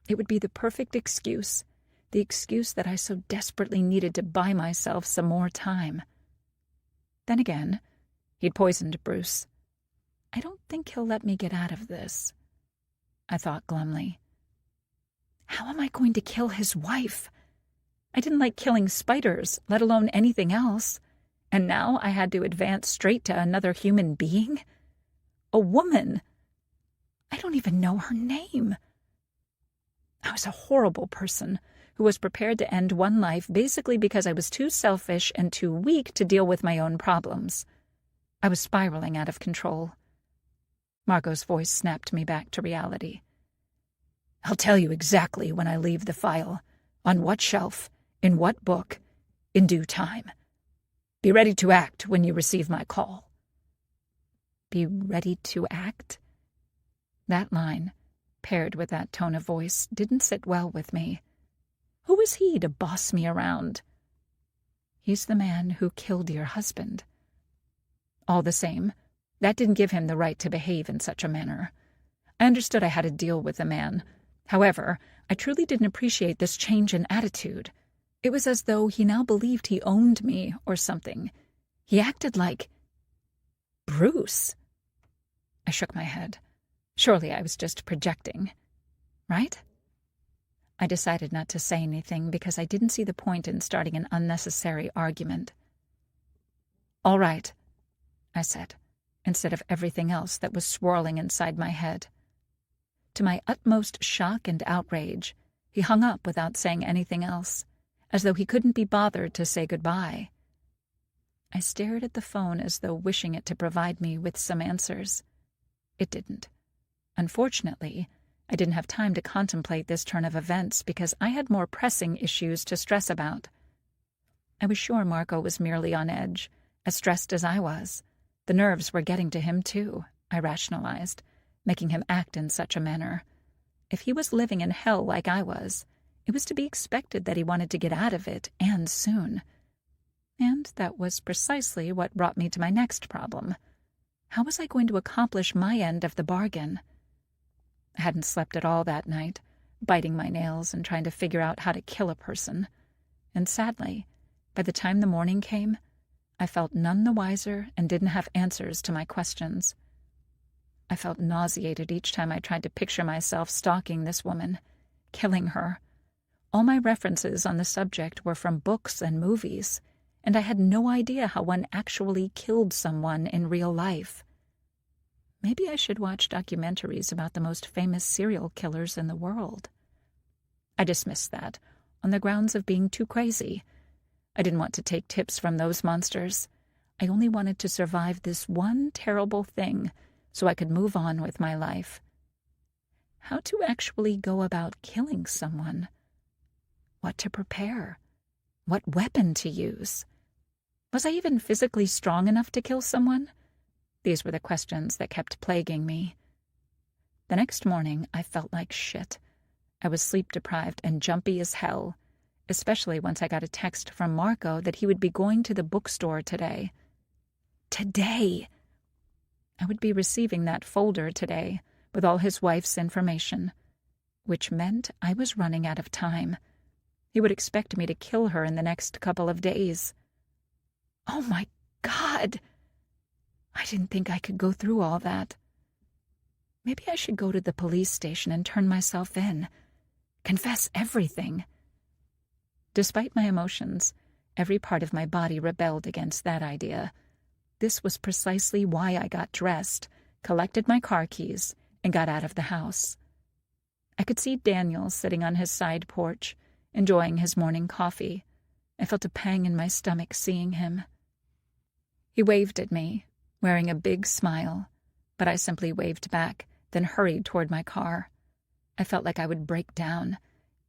It would be the perfect excuse, the excuse that I so desperately needed to buy myself some more time. Then again, he'd poisoned Bruce. I don't think he'll let me get out of this, I thought glumly. How am I going to kill his wife? I didn't like killing spiders, let alone anything else. And now I had to advance straight to another human being? A woman. I don't even know her name. I was a horrible person who was prepared to end one life basically because I was too selfish and too weak to deal with my own problems. I was spiraling out of control. Margot's voice snapped me back to reality. I'll tell you exactly when I leave the file, on what shelf, in what book, in due time. Be ready to act when you receive my call. Be ready to act? That line, paired with that tone of voice, didn't sit well with me. Who is he to boss me around? He's the man who killed your husband. All the same, that didn't give him the right to behave in such a manner. I understood I had to deal with the man. However, I truly didn't appreciate this change in attitude. It was as though he now believed he owned me or something. He acted like Bruce. I shook my head. Surely I was just projecting, right? I decided not to say anything because I didn't see the point in starting an unnecessary argument. All right, I said, instead of everything else that was swirling inside my head. To my utmost shock and outrage, he hung up without saying anything else, as though he couldn't be bothered to say goodbye. I stared at the phone as though wishing it to provide me with some answers. It didn't. Unfortunately, I didn't have time to contemplate this turn of events because I had more pressing issues to stress about. I was sure Marco was merely on edge, as stressed as I was. The nerves were getting to him too, I rationalized, making him act in such a manner. If he was living in hell like I was, it was to be expected that he wanted to get out of it, and soon. And that was precisely what brought me to my next problem. How was I going to accomplish my end of the bargain? I hadn't slept at all that night, biting my nails and trying to figure out how to kill a person. And sadly, by the time the morning came, I felt none the wiser and didn't have answers to my questions. I felt nauseated each time I tried to picture myself stalking this woman, killing her. All my references on the subject were from books and movies, and I had no idea how one actually killed someone in real life. Maybe I should watch documentaries about the most famous serial killers in the world. I dismissed that, on the grounds of being too crazy. I didn't want to take tips from those monsters. I only wanted to survive this one terrible thing so I could move on with my life. How to actually go about killing someone? What to prepare? What weapon to use? Was I even physically strong enough to kill someone? These were the questions that kept plaguing me. The next morning, I felt like shit. I was sleep-deprived and jumpy as hell, especially once I got a text from Marco that he would be going to the bookstore today. Today! I would be receiving that folder today with all his wife's information, which meant I was running out of time. He would expect me to kill her in the next couple of days. Oh my God! I didn't think I could go through all that. Maybe I should go to the police station and turn myself in. Confess everything. Despite my emotions, every part of my body rebelled against that idea. This was precisely why I got dressed, collected my car keys, and got out of the house. I could see Daniel sitting on his side porch, enjoying his morning coffee. I felt a pang in my stomach seeing him. He waved at me, wearing a big smile, but I simply waved back, then hurried toward my car. I felt like I would break down,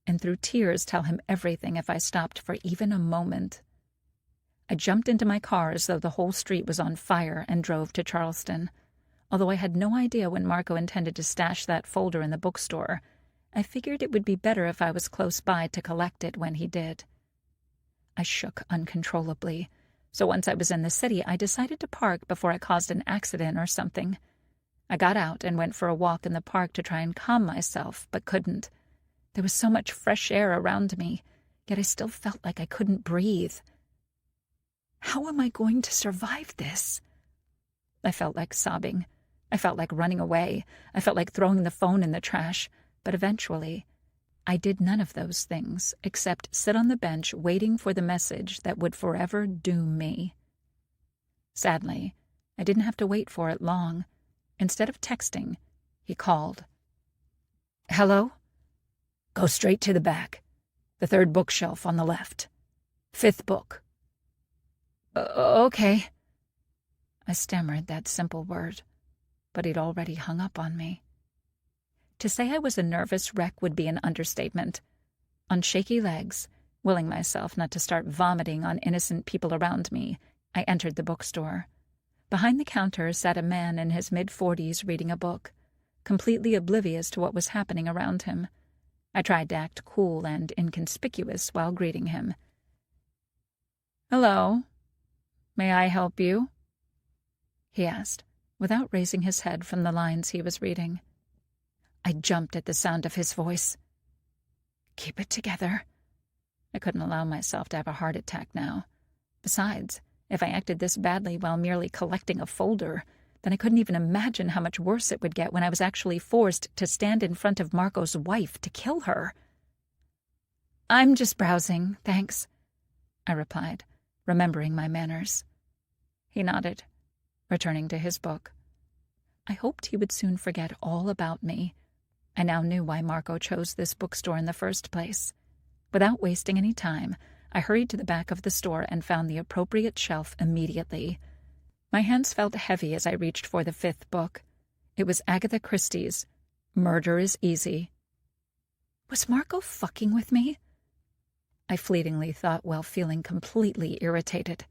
and through tears tell him everything if I stopped for even a moment. I jumped into my car as though the whole street was on fire and drove to Charleston. Although I had no idea when Marco intended to stash that folder in the bookstore, I figured it would be better if I was close by to collect it when he did. I shook uncontrollably, So once I was in the city, I decided to park before I caused an accident or something. I got out and went for a walk in the park to try and calm myself, but couldn't. There was so much fresh air around me, yet I still felt like I couldn't breathe. How am I going to survive this? I felt like sobbing. I felt like running away. I felt like throwing the phone in the trash. But eventually, I did none of those things except sit on the bench waiting for the message that would forever doom me. Sadly, I didn't have to wait for it long. Instead of texting, he called. "Hello? Go straight to the back. The third bookshelf on the left. Fifth book." Okay." I stammered that simple word, but he'd already hung up on me. To say I was a nervous wreck would be an understatement. On shaky legs, willing myself not to start vomiting on innocent people around me, I entered the bookstore. Behind the counter sat a man in his mid-40s reading a book, completely oblivious to what was happening around him. I tried to act cool and inconspicuous while greeting him. "Hello. May I help you?" he asked, without raising his head from the lines he was reading. I jumped at the sound of his voice. Keep it together. I couldn't allow myself to have a heart attack now. Besides, if I acted this badly while merely collecting a folder, then I couldn't even imagine how much worse it would get when I was actually forced to stand in front of Marco's wife to kill her. "I'm just browsing, thanks," I replied, remembering my manners. He nodded, returning to his book. I hoped he would soon forget all about me. I now knew why Marco chose this bookstore in the first place. Without wasting any time, I hurried to the back of the store and found the appropriate shelf immediately. My hands felt heavy as I reached for the fifth book. It was Agatha Christie's Murder is Easy. Was Marco fucking with me? I fleetingly thought while feeling completely irritated.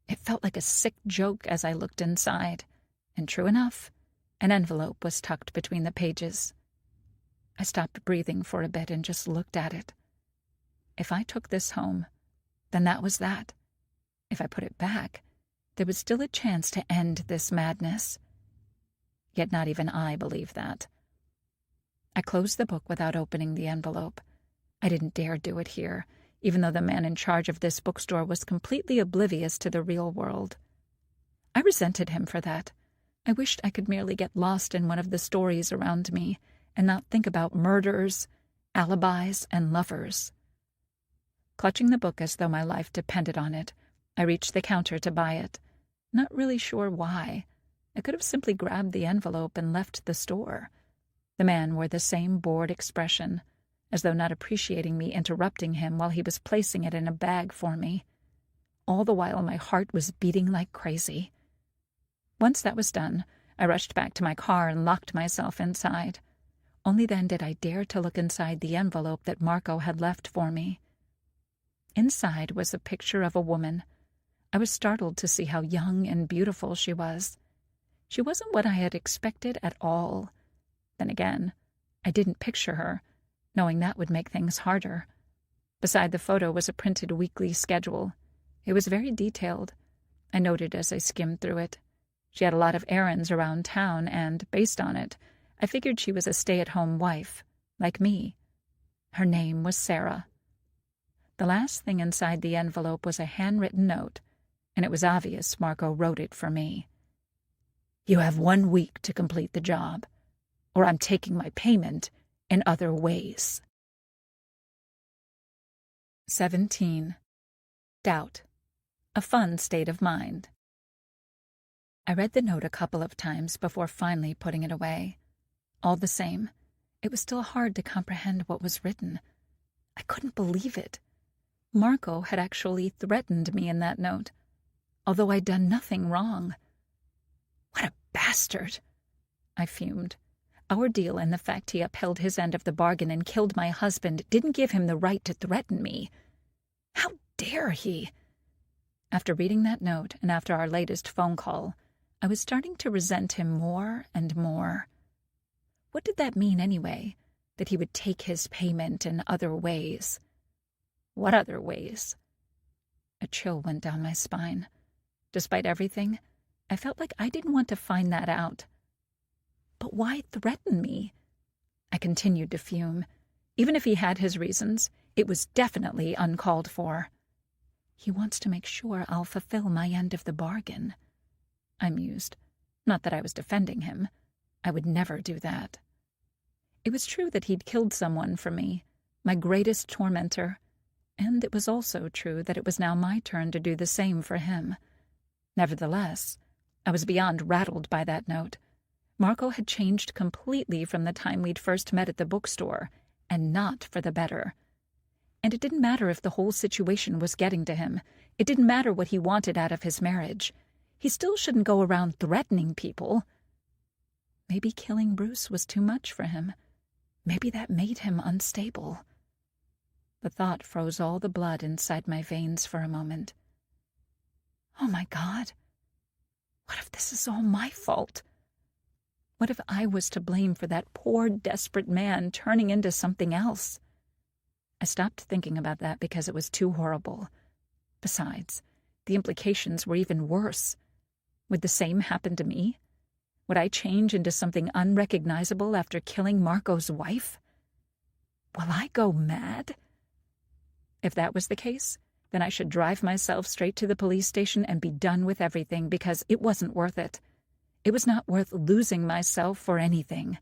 It felt like a sick joke as I looked inside, and true enough, an envelope was tucked between the pages. I stopped breathing for a bit and just looked at it. If I took this home, then that was that. If I put it back, there was still a chance to end this madness. Yet not even I believed that. I closed the book without opening the envelope. I didn't dare do it here, even though the man in charge of this bookstore was completely oblivious to the real world. I resented him for that. I wished I could merely get lost in one of the stories around me and not think about murders, alibis, and lovers. Clutching the book as though my life depended on it, I reached the counter to buy it, not really sure why. I could have simply grabbed the envelope and left the store. The man wore the same bored expression, as though not appreciating me interrupting him while he was placing it in a bag for me. All the while my heart was beating like crazy. Once that was done, I rushed back to my car and locked myself inside. Only then did I dare to look inside the envelope that Marco had left for me. Inside was a picture of a woman. I was startled to see how young and beautiful she was. She wasn't what I had expected at all. Then again, I didn't picture her, knowing that would make things harder. Beside the photo was a printed weekly schedule. It was very detailed. I noted as I skimmed through it. She had a lot of errands around town, and, based on it, I figured she was a stay-at-home wife, like me. Her name was Sarah. The last thing inside the envelope was a handwritten note, and it was obvious Marco wrote it for me. "You have 1 week to complete the job, or I'm taking my payment in other ways." 17. Doubt. A fun state of mind. I read the note a couple of times before finally putting it away. All the same, it was still hard to comprehend what was written. I couldn't believe it. Marco had actually threatened me in that note, although I'd done nothing wrong. What a bastard! I fumed. Our deal and the fact he upheld his end of the bargain and killed my husband didn't give him the right to threaten me. How dare he? After reading that note and after our latest phone call, I was starting to resent him more and more. What did that mean anyway? That he would take his payment in other ways? What other ways? A chill went down my spine. Despite everything, I felt like I didn't want to find that out. But why threaten me? I continued to fume. Even if he had his reasons, it was definitely uncalled for. He wants to make sure I'll fulfill my end of the bargain, I mused. Not that I was defending him. I would never do that. It was true that he'd killed someone for me, my greatest tormentor, and it was also true that it was now my turn to do the same for him. Nevertheless, I was beyond rattled by that note. Marco had changed completely from the time we'd first met at the bookstore, and not for the better. And it didn't matter if the whole situation was getting to him. It didn't matter what he wanted out of his marriage. He still shouldn't go around threatening people. Maybe killing Bruce was too much for him. Maybe that made him unstable. The thought froze all the blood inside my veins for a moment. Oh my God. What if this is all my fault? What if I was to blame for that poor, desperate man turning into something else? I stopped thinking about that because it was too horrible. Besides, the implications were even worse. Would the same happen to me? Would I change into something unrecognizable after killing Marco's wife? Will I go mad? If that was the case, then I should drive myself straight to the police station and be done with everything, because it wasn't worth it. It was not worth losing myself for anything.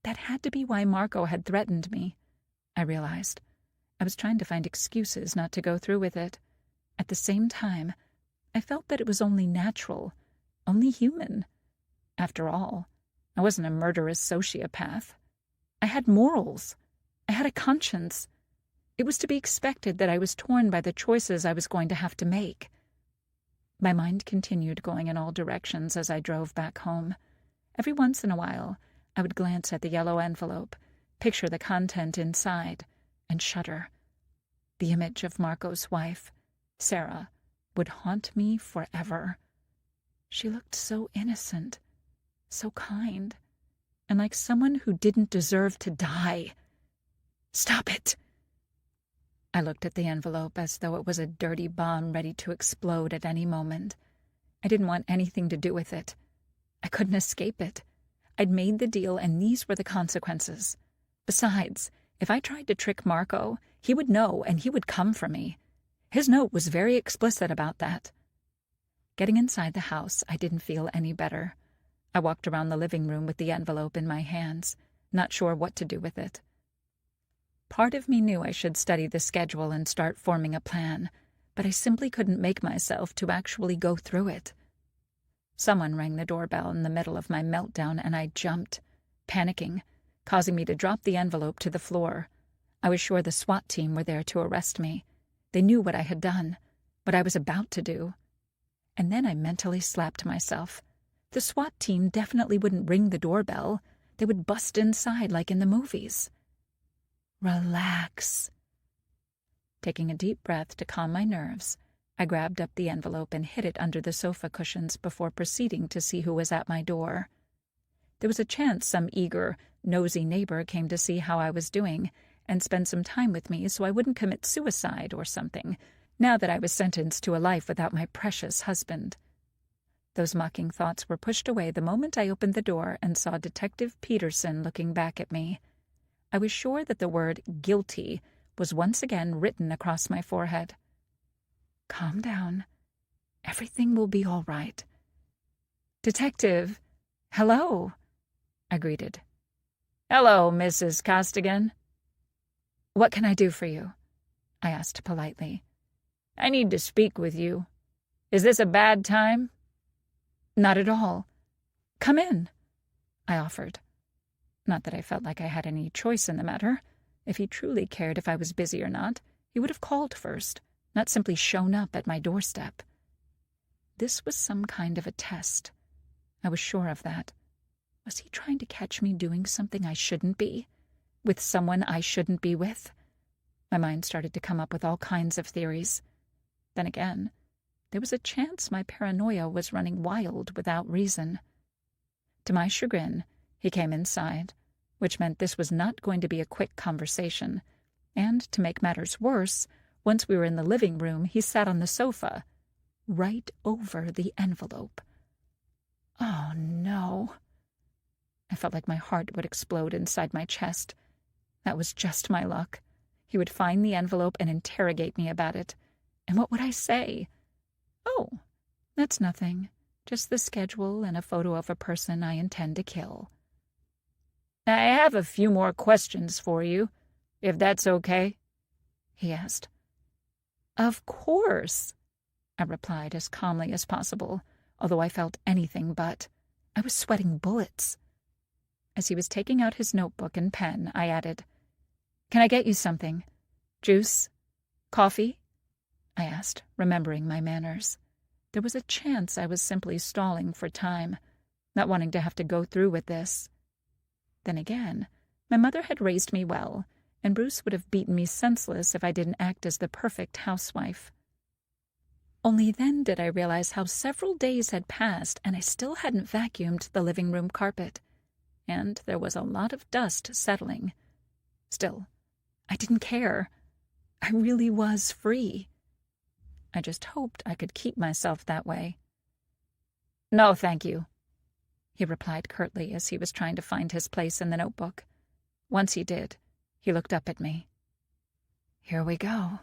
That had to be why Marco had threatened me, I realized. I was trying to find excuses not to go through with it. At the same time, I felt that it was only natural, only human. After all, I wasn't a murderous sociopath. I had morals. I had a conscience. It was to be expected that I was torn by the choices I was going to have to make. My mind continued going in all directions as I drove back home. Every once in a while, I would glance at the yellow envelope, picture the content inside, and shudder. The image of Marco's wife, Sarah, would haunt me forever. She looked so innocent, so kind, and like someone who didn't deserve to die. Stop it! I looked at the envelope as though it was a dirty bomb ready to explode at any moment. I didn't want anything to do with it. I couldn't escape it. I'd made the deal, and these were the consequences. Besides, if I tried to trick Marco, he would know, and he would come for me. His note was very explicit about that. Getting inside the house, I didn't feel any better. I walked around the living room with the envelope in my hands, not sure what to do with it. Part of me knew I should study the schedule and start forming a plan, but I simply couldn't make myself to actually go through it. Someone rang the doorbell in the middle of my meltdown, and I jumped, panicking, causing me to drop the envelope to the floor. I was sure the SWAT team were there to arrest me. They knew what I had done, what I was about to do. And then I mentally slapped myself. The SWAT team definitely wouldn't ring the doorbell. They would bust inside like in the movies. Relax. Taking a deep breath to calm my nerves, I grabbed up the envelope and hid it under the sofa cushions before proceeding to see who was at my door. There was a chance some eager, nosy neighbor came to see how I was doing and spend some time with me so I wouldn't commit suicide or something, now that I was sentenced to a life without my precious husband. Those mocking thoughts were pushed away the moment I opened the door and saw Detective Peterson looking back at me. I was sure that the word guilty was once again written across my forehead. Calm down. Everything will be all right. Detective, hello, I greeted. Hello, Mrs. Costigan. What can I do for you? I asked politely. I need to speak with you. Is this a bad time? Not at all. Come in, I offered. Not that I felt like I had any choice in the matter. If he truly cared if I was busy or not, he would have called first, not simply shown up at my doorstep. This was some kind of a test. I was sure of that. Was he trying to catch me doing something I shouldn't be? With someone I shouldn't be with? My mind started to come up with all kinds of theories. Then again, there was a chance my paranoia was running wild without reason. To my chagrin, he came inside, which meant this was not going to be a quick conversation. And to make matters worse, once we were in the living room, he sat on the sofa. right over the envelope. Oh, no. I felt like my heart would explode inside my chest. That was just my luck. He would find the envelope and interrogate me about it. And what would I say? Oh, that's nothing. Just the schedule and a photo of a person I intend to kill. I have a few more questions for you, if that's okay, he asked. Of course, I replied as calmly as possible, although I felt anything but. I was sweating bullets. As he was taking out his notebook and pen, I added, Can I get you something? Juice? Coffee? I asked, remembering my manners. There was a chance I was simply stalling for time, not wanting to have to go through with this. Then again, my mother had raised me well, and Bruce would have beaten me senseless if I didn't act as the perfect housewife. Only then did I realize how several days had passed and I still hadn't vacuumed the living room carpet, and there was a lot of dust settling. Still, I didn't care. I really was free. I just hoped I could keep myself that way. No, thank you, he replied curtly as he was trying to find his place in the notebook. Once he did, he looked up at me. Here we go,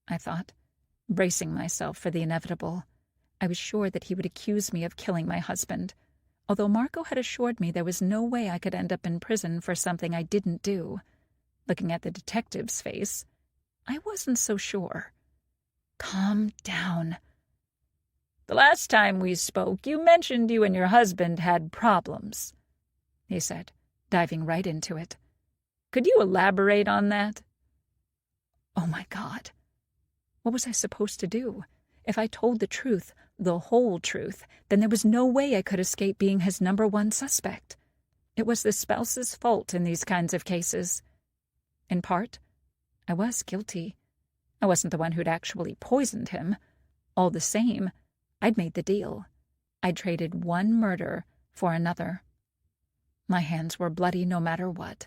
I thought, bracing myself for the inevitable. I was sure that he would accuse me of killing my husband, although Marco had assured me there was no way I could end up in prison for something I didn't do. Looking at the detective's face, I wasn't so sure. Calm down. The last time we spoke, you mentioned you and your husband had problems, he said, diving right into it. Could you elaborate on that? Oh my God. What was I supposed to do? If I told the truth, the whole truth, then there was no way I could escape being his number one suspect. It was the spouse's fault in these kinds of cases. In part, I was guilty. I wasn't the one who'd actually poisoned him. All the same, I'd made the deal. I'd traded one murder for another. My hands were bloody no matter what.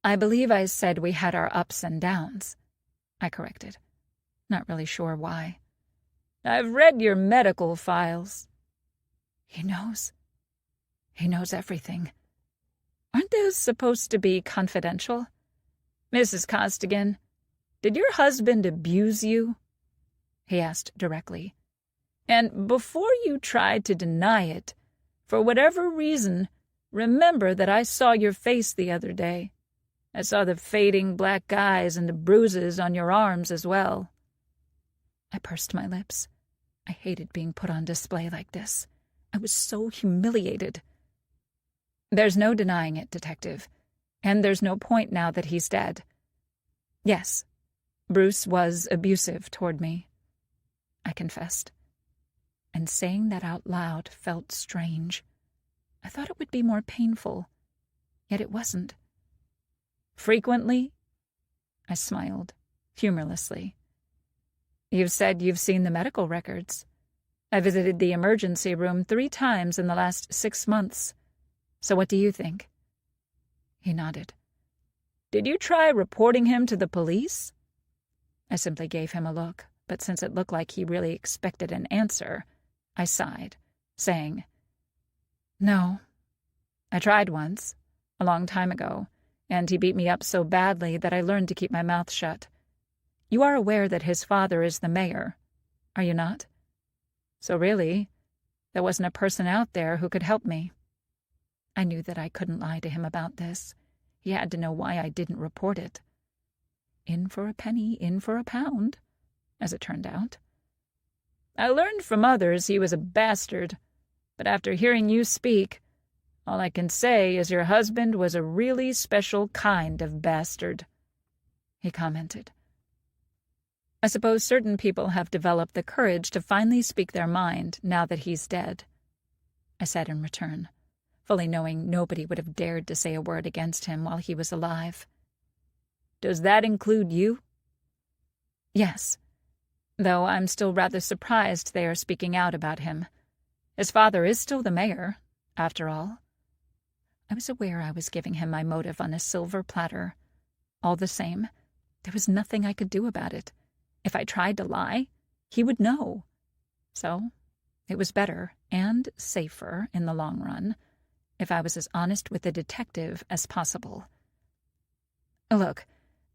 I believe I said we had our ups and downs, I corrected, not really sure why. I've read your medical files. He knows. He knows everything. Aren't those supposed to be confidential? Mrs. Costigan, did your husband abuse you? He asked directly. And before you try to deny it, for whatever reason, remember that I saw your face the other day. I saw the fading black eyes and the bruises on your arms as well. I pursed my lips. I hated being put on display like this. I was so humiliated. There's no denying it, Detective, and there's no point now that he's dead. Yes, Bruce was abusive toward me, I confessed. And saying that out loud felt strange. I thought it would be more painful, yet it wasn't. Frequently? I smiled, humorlessly. You've said you've seen the medical records. I visited the emergency room 3 times in the last 6 months. So what do you think? He nodded. Did you try reporting him to the police? I simply gave him a look, but since it looked like he really expected an answer, I sighed, saying, No. I tried once, a long time ago, and he beat me up so badly that I learned to keep my mouth shut. You are aware that his father is the mayor, are you not? So really, there wasn't a person out there who could help me. I knew that I couldn't lie to him about this. He had to know why I didn't report it. In for a penny, in for a pound, as it turned out. I learned from others he was a bastard, but after hearing you speak, all I can say is your husband was a really special kind of bastard, he commented. I suppose certain people have developed the courage to finally speak their mind now that he's dead, I said in return, fully knowing nobody would have dared to say a word against him while he was alive. Does that include you? Yes, though I'm still rather surprised they are speaking out about him. His father is still the mayor, after all. I was aware I was giving him my motive on a silver platter. All the same, there was nothing I could do about it. If I tried to lie, he would know. So it was better and safer in the long run if I was as honest with the detective as possible. Look,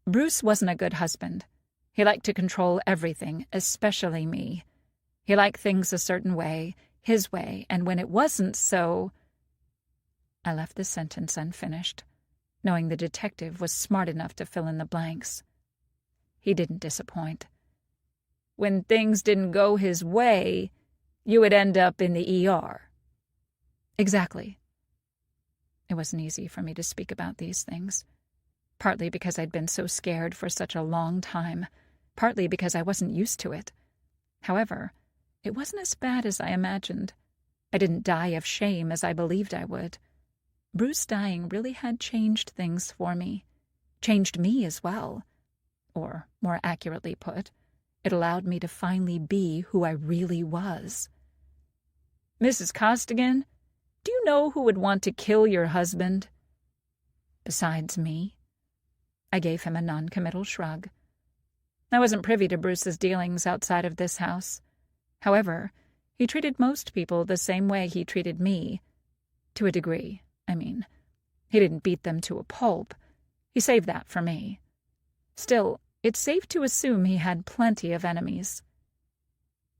Bruce wasn't a good husband. He liked to control everything, especially me. He liked things a certain way, his way, and when it wasn't so... I left the sentence unfinished, knowing the detective was smart enough to fill in the blanks. He didn't disappoint. When things didn't go his way, you would end up in the ER. Exactly. It wasn't easy for me to speak about these things, partly because I'd been so scared for such a long time, partly because I wasn't used to it. However, it wasn't as bad as I imagined. I didn't die of shame as I believed I would. Bruce dying really had changed things for me, changed me as well. Or, more accurately put, it allowed me to finally be who I really was. Mrs. Costigan, do you know who would want to kill your husband? Besides me? I gave him a non-committal shrug. I wasn't privy to Bruce's dealings outside of this house. However, he treated most people the same way he treated me. To a degree, I mean. He didn't beat them to a pulp. He saved that for me. Still, it's safe to assume he had plenty of enemies.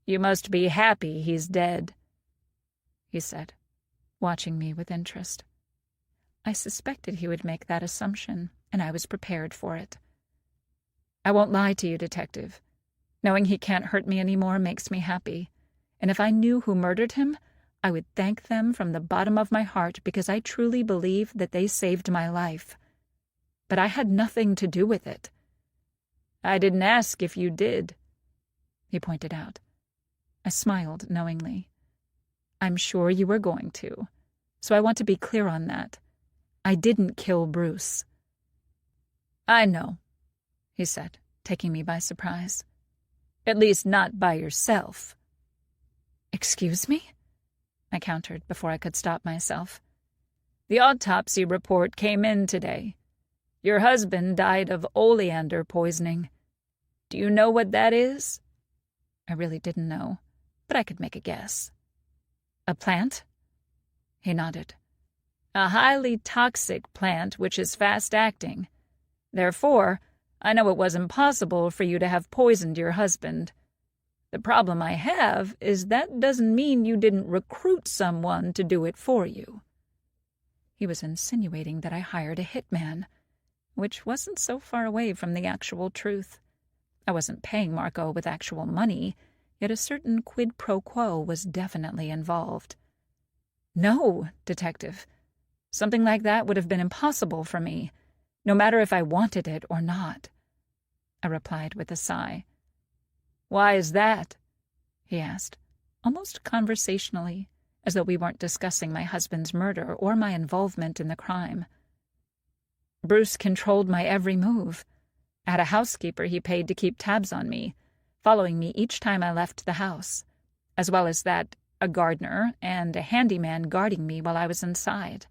You must be happy he's dead, he said, watching me with interest. I suspected he would make that assumption, and I was prepared for it. I won't lie to you, Detective. Knowing he can't hurt me anymore makes me happy, and if I knew who murdered him, I would thank them from the bottom of my heart because I truly believe that they saved my life. But I had nothing to do with it. I didn't ask if you did, he pointed out. I smiled knowingly. I'm sure you were going to, so I want to be clear on that. I didn't kill Bruce. I know, he said, taking me by surprise. At least not by yourself. Excuse me? I countered before I could stop myself. The autopsy report came in today. Your husband died of oleander poisoning. Do you know what that is? I really didn't know, but I could make a guess. A plant? He nodded. A highly toxic plant which is fast-acting. Therefore, I know it was impossible for you to have poisoned your husband. The problem I have is that doesn't mean you didn't recruit someone to do it for you. He was insinuating that I hired a hitman, which wasn't so far away from the actual truth. I wasn't paying Marco with actual money, yet a certain quid pro quo was definitely involved. No, Detective. Something like that would have been impossible for me, no matter if I wanted it or not, I replied with a sigh. Why is that? He asked, almost conversationally, as though we weren't discussing my husband's murder or my involvement in the crime. Bruce controlled my every move. I had a housekeeper he paid to keep tabs on me, following me each time I left the house, as well as that, a gardener and a handyman guarding me while I was inside.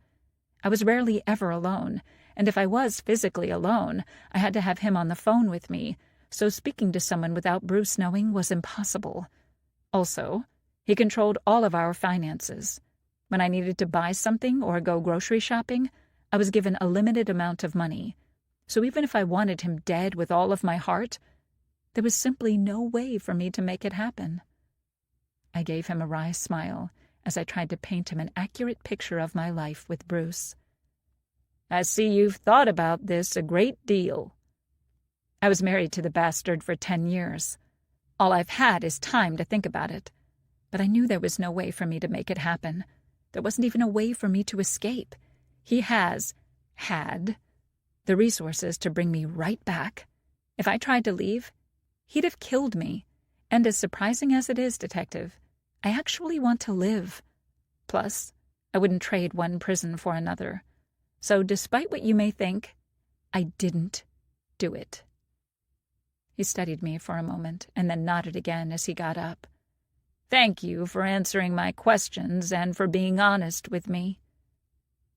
I was rarely ever alone, and if I was physically alone, I had to have him on the phone with me, so speaking to someone without Bruce knowing was impossible. Also, he controlled all of our finances. When I needed to buy something or go grocery shopping, I was given a limited amount of money. So even if I wanted him dead with all of my heart, there was simply no way for me to make it happen. I gave him a wry smile as I tried to paint him an accurate picture of my life with Bruce. I see you've thought about this a great deal. I was married to the bastard for 10 years. All I've had is time to think about it. But I knew there was no way for me to make it happen. There wasn't even a way for me to escape. He had, the resources to bring me right back. If I tried to leave, he'd have killed me. And as surprising as it is, Detective, I actually want to live. Plus, I wouldn't trade one prison for another. So despite what you may think, I didn't do it. He studied me for a moment and then nodded again as he got up. Thank you for answering my questions and for being honest with me.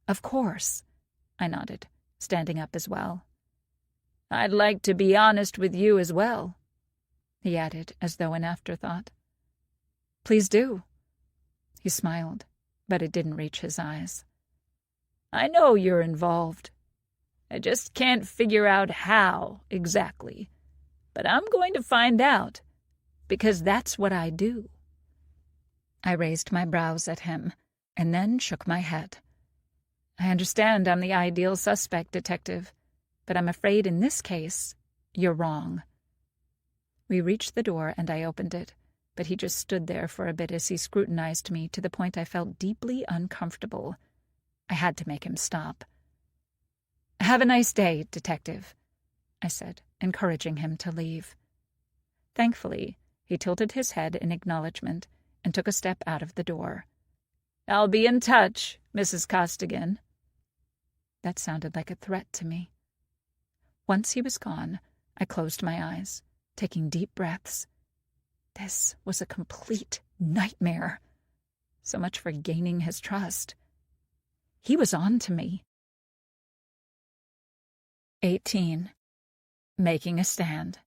Of course, I nodded, standing up as well. I'd like to be honest with you as well. he added as though an afterthought. Please do. He smiled, but it didn't reach his eyes. I know you're involved. I just can't figure out how exactly. But I'm going to find out, because that's what I do. I raised my brows at him, and then shook my head. I understand I'm the ideal suspect, Detective, but I'm afraid in this case, you're wrong. We reached the door, and I opened it, but he just stood there for a bit as he scrutinized me to the point I felt deeply uncomfortable. I had to make him stop. Have a nice day, Detective, I said, encouraging him to leave. Thankfully, he tilted his head in acknowledgement and took a step out of the door. I'll be in touch, Mrs. Costigan. That sounded like a threat to me. Once he was gone, I closed my eyes, taking deep breaths. This was a complete nightmare. So much for gaining his trust. He was on to me. 18. Making a stand.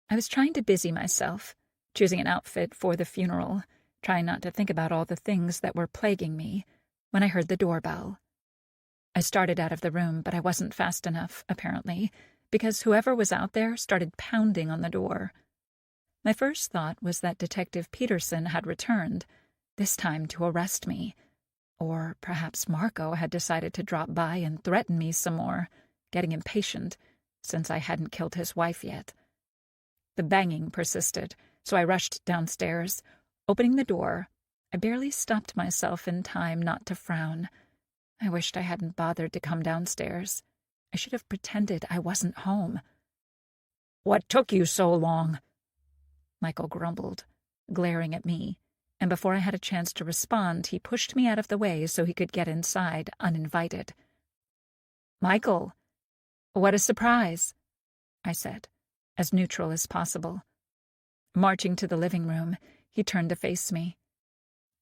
I was trying to busy myself, choosing an outfit for the funeral, trying not to think about all the things that were plaguing me, when I heard the doorbell. I started out of the room, but I wasn't fast enough, apparently, because whoever was out there started pounding on the door. My first thought was that Detective Peterson had returned, this time to arrest me. Or perhaps Marco had decided to drop by and threaten me some more, getting impatient, since I hadn't killed his wife yet. The banging persisted, so I rushed downstairs. Opening the door, I barely stopped myself in time not to frown. I wished I hadn't bothered to come downstairs. I should have pretended I wasn't home. What took you so long? Michael grumbled, glaring at me, and before I had a chance to respond, he pushed me out of the way so he could get inside uninvited. Michael, what a surprise, I said, as neutral as possible. Marching to the living room, he turned to face me.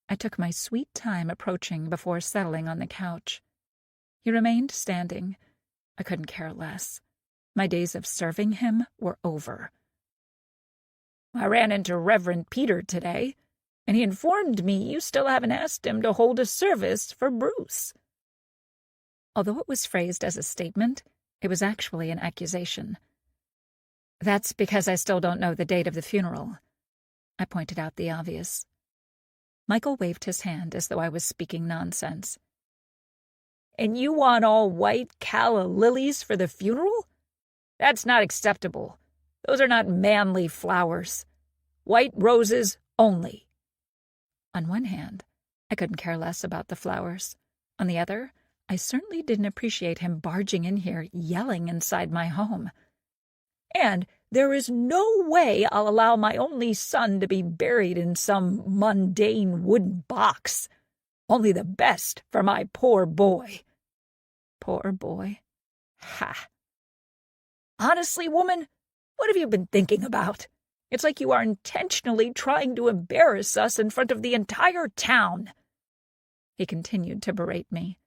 I took my sweet time approaching before settling on the couch. He remained standing. I couldn't care less. My days of serving him were over. I ran into Reverend Peter today, and he informed me you still haven't asked him to hold a service for Bruce. Although it was phrased as a statement, it was actually an accusation. That's because I still don't know the date of the funeral. I pointed out the obvious. Michael waved his hand as though I was speaking nonsense. And you want all white calla lilies for the funeral? That's not acceptable. Those are not manly flowers. White roses only. On one hand, I couldn't care less about the flowers. On the other, I certainly didn't appreciate him barging in here, yelling inside my home. And there is no way I'll allow my only son to be buried in some mundane wooden box. Only the best for my poor boy. Poor boy. Ha! Honestly, woman, what have you been thinking about? It's like you are intentionally trying to embarrass us in front of the entire town. He continued to berate me.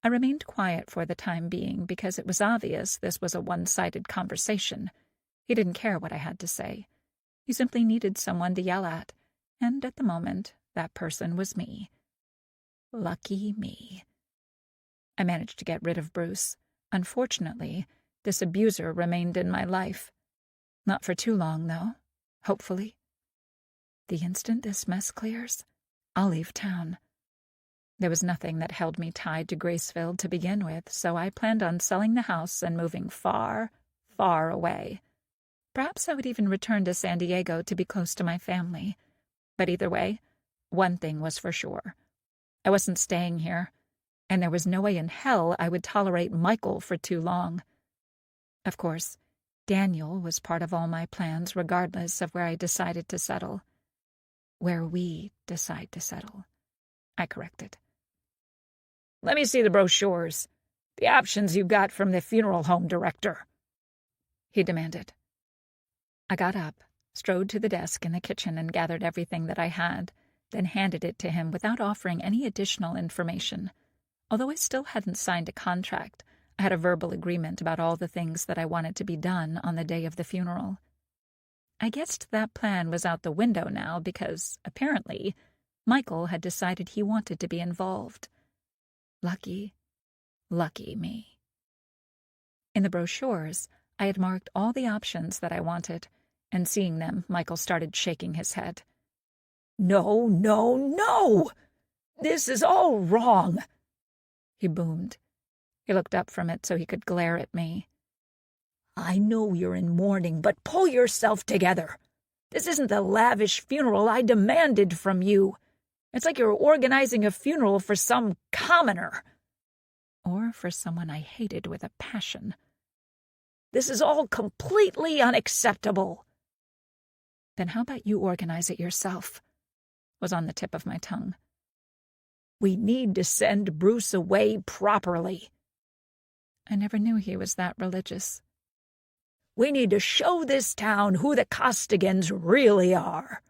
I remained quiet for the time being because it was obvious this was a one-sided conversation. He didn't care what I had to say. He simply needed someone to yell at, and at the moment, that person was me. Lucky me. I managed to get rid of Bruce. Unfortunately, this abuser remained in my life. Not for too long, though, hopefully. The instant this mess clears, I'll leave town. There was nothing that held me tied to Gracefield to begin with, so I planned on selling the house and moving far, far away. Perhaps I would even return to San Diego to be close to my family. But either way, one thing was for sure. I wasn't staying here, and there was no way in hell I would tolerate Michael for too long. Of course, Daniel was part of all my plans regardless of where I decided to settle. Where we decide to settle, I corrected. Let me see the brochures, the options you got from the funeral home director, he demanded. I got up, strode to the desk in the kitchen and gathered everything that I had, then handed it to him without offering any additional information. Although I still hadn't signed a contract, I had a verbal agreement about all the things that I wanted to be done on the day of the funeral. I guessed that plan was out the window now because, apparently, Michael had decided he wanted to be involved. Lucky me. In the brochures, I had marked all the options that I wanted, and seeing them, Michael started shaking his head. "No, no, no! This is all wrong!" he boomed. He looked up from it so he could glare at me. "I know you're in mourning, but pull yourself together. This isn't the lavish funeral I demanded from you. It's like you're organizing a funeral for some commoner. Or for someone I hated with a passion. This is all completely unacceptable." "Then how about you organize it yourself?" was on the tip of my tongue. "We need to send Bruce away properly." I never knew he was that religious. "We need to show this town who the Costigans really are."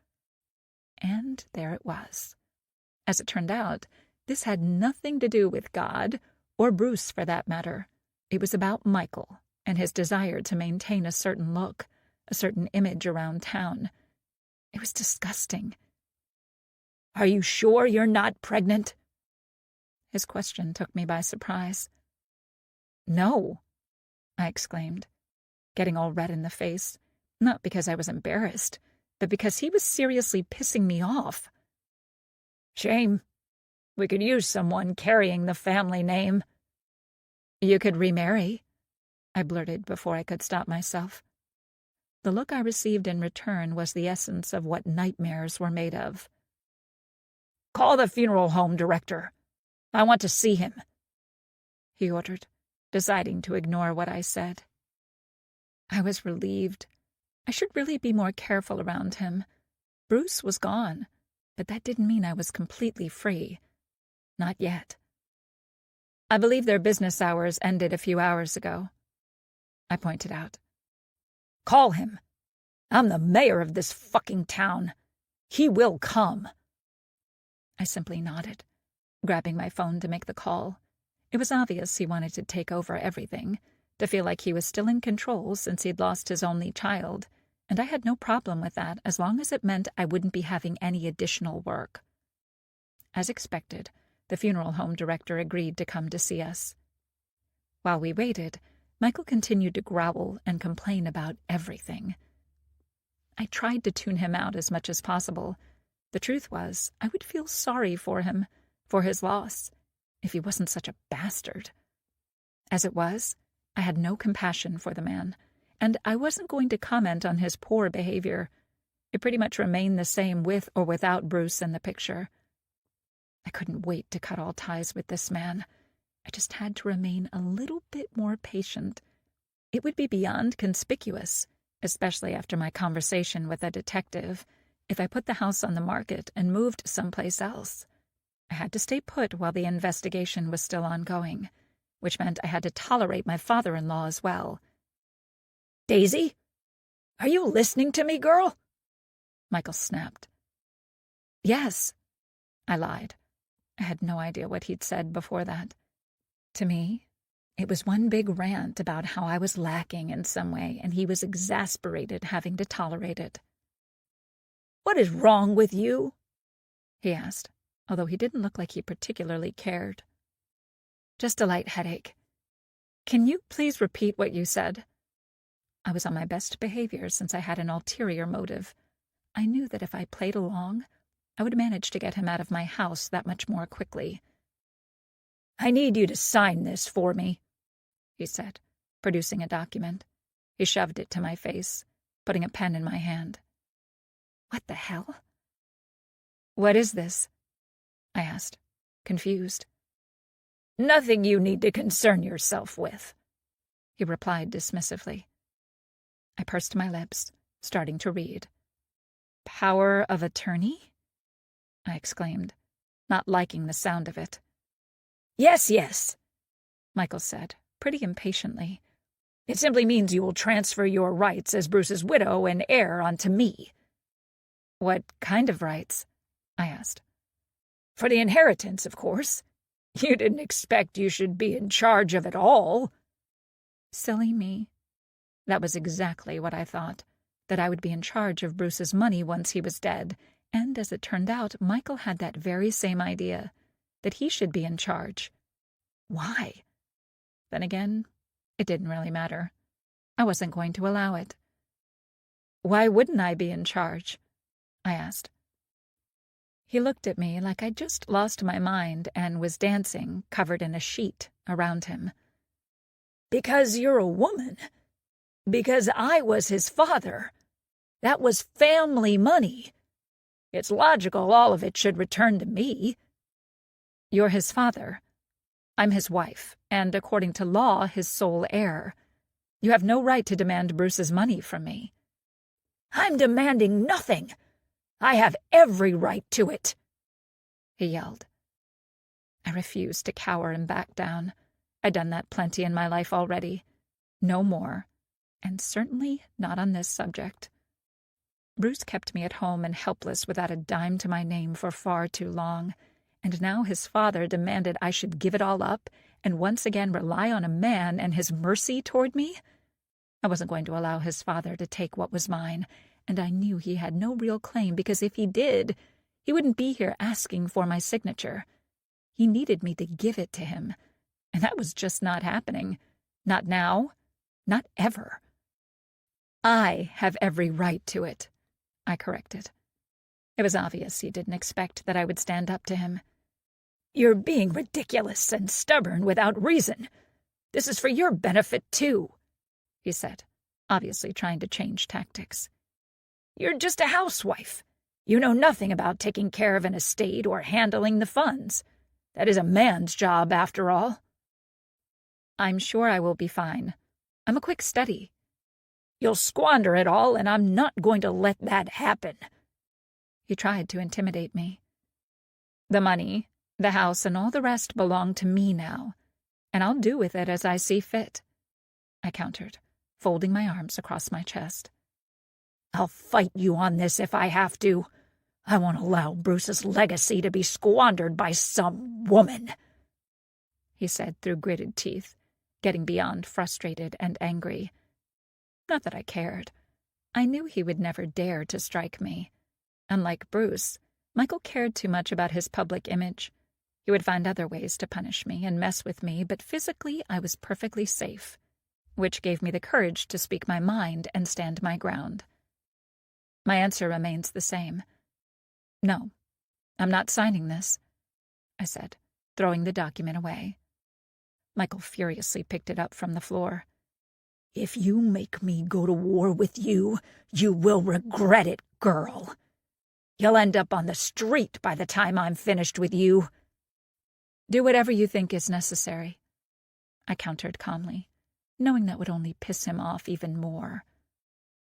And there it was. As it turned out, this had nothing to do with God, or Bruce for that matter. It was about Michael and his desire to maintain a certain look, a certain image around town. It was disgusting. "Are you sure you're not pregnant?" His question took me by surprise. "No," I exclaimed, getting all red in the face, not because I was embarrassed, but because he was seriously pissing me off. "Shame. We could use someone carrying the family name." "You could remarry," I blurted before I could stop myself. The look I received in return was the essence of what nightmares were made of. "Call the funeral home director. I want to see him," he ordered, deciding to ignore what I said. I was relieved. I should really be more careful around him. Bruce was gone, but that didn't mean I was completely free. Not yet. "I believe their business hours ended a few hours ago," I pointed out. "Call him. I'm the mayor of this fucking town. He will come." I simply nodded, grabbing my phone to make the call. It was obvious he wanted to take over everything, to feel like he was still in control since he'd lost his only child, and I had no problem with that as long as it meant I wouldn't be having any additional work. As expected, the funeral home director agreed to come to see us. While we waited, Michael continued to growl and complain about everything. I tried to tune him out as much as possible. The truth was, I would feel sorry for him, for his loss, if he wasn't such a bastard. As it was, I had no compassion for the man, and I wasn't going to comment on his poor behavior. It pretty much remained the same with or without Bruce in the picture. I couldn't wait to cut all ties with this man. I just had to remain a little bit more patient. It would be beyond conspicuous, especially after my conversation with a detective, if I put the house on the market and moved someplace else. I had to stay put while the investigation was still ongoing, which meant I had to tolerate my father-in-law as well. "Daisy? Are you listening to me, girl?" Michael snapped. "Yes," I lied. I had no idea what he'd said before that. To me, it was one big rant about how I was lacking in some way, and he was exasperated having to tolerate it. "What is wrong with you?" he asked, although he didn't look like he particularly cared. "Just a light headache. Can you please repeat what you said?" I was on my best behavior since I had an ulterior motive. I knew that if I played along, I would manage to get him out of my house that much more quickly. "I need you to sign this for me," he said, producing a document. He shoved it to my face, putting a pen in my hand. What the hell? "What is this?" I asked, confused. "Nothing you need to concern yourself with," he replied dismissively. I pursed my lips, starting to read. "Power of attorney?" I exclaimed, not liking the sound of it. Yes, Michael said, pretty impatiently. "It simply means you will transfer your rights as Bruce's widow and heir onto me." "What kind of rights?" I asked. "For the inheritance, of course. You didn't expect you should be in charge of it all." Silly me. That was exactly what I thought. that I would be in charge of Bruce's money once he was dead, and as it turned out, Michael had that very same idea, that he should be in charge. Why? Then again, it didn't really matter. I wasn't going to allow it. "Why wouldn't I be in charge?" I asked. He looked at me like I'd just lost my mind and was dancing, covered in a sheet, around him. "Because you're a woman. Because I was his father. That was family money. It's logical all of it should return to me." "You're his father. I'm his wife, and according to law, his sole heir. You have no right to demand Bruce's money from me." "I'm demanding nothing. I have every right to it," he yelled. I refused to cower and back down. I'd done that plenty in my life already. No more, and certainly not on this subject. Bruce kept me at home and helpless without a dime to my name for far too long, and now his father demanded I should give it all up and once again rely on a man and his mercy toward me? I wasn't going to allow his father to take what was mine, and I knew he had no real claim because if he did, he wouldn't be here asking for my signature. He needed me to give it to him, and that was just not happening. Not now. Not ever. "I have every right to it," I corrected. It was obvious he didn't expect that I would stand up to him. "You're being ridiculous and stubborn without reason. This is for your benefit, too," he said, obviously trying to change tactics. "You're just a housewife. You know nothing about taking care of an estate or handling the funds. That is a man's job, after all." "I'm sure I will be fine. I'm a quick study." "You'll squander it all, and I'm not going to let that happen." He tried to intimidate me. "The money, the house, and all the rest belong to me now, and I'll do with it as I see fit," I countered, folding my arms across my chest. "I'll fight you on this if I have to. I won't allow Bruce's legacy to be squandered by some woman," he said through gritted teeth, getting beyond frustrated and angry. Not that I cared. I knew he would never dare to strike me. Unlike Bruce, Michael cared too much about his public image. He would find other ways to punish me and mess with me, but physically I was perfectly safe, which gave me the courage to speak my mind and stand my ground. My answer remains the same. "No, I'm not signing this," I said, throwing the document away. Michael furiously picked it up from the floor. "If you make me go to war with you, you will regret it, girl. You'll end up on the street by the time I'm finished with you." "Do whatever you think is necessary," I countered calmly, knowing that would only piss him off even more.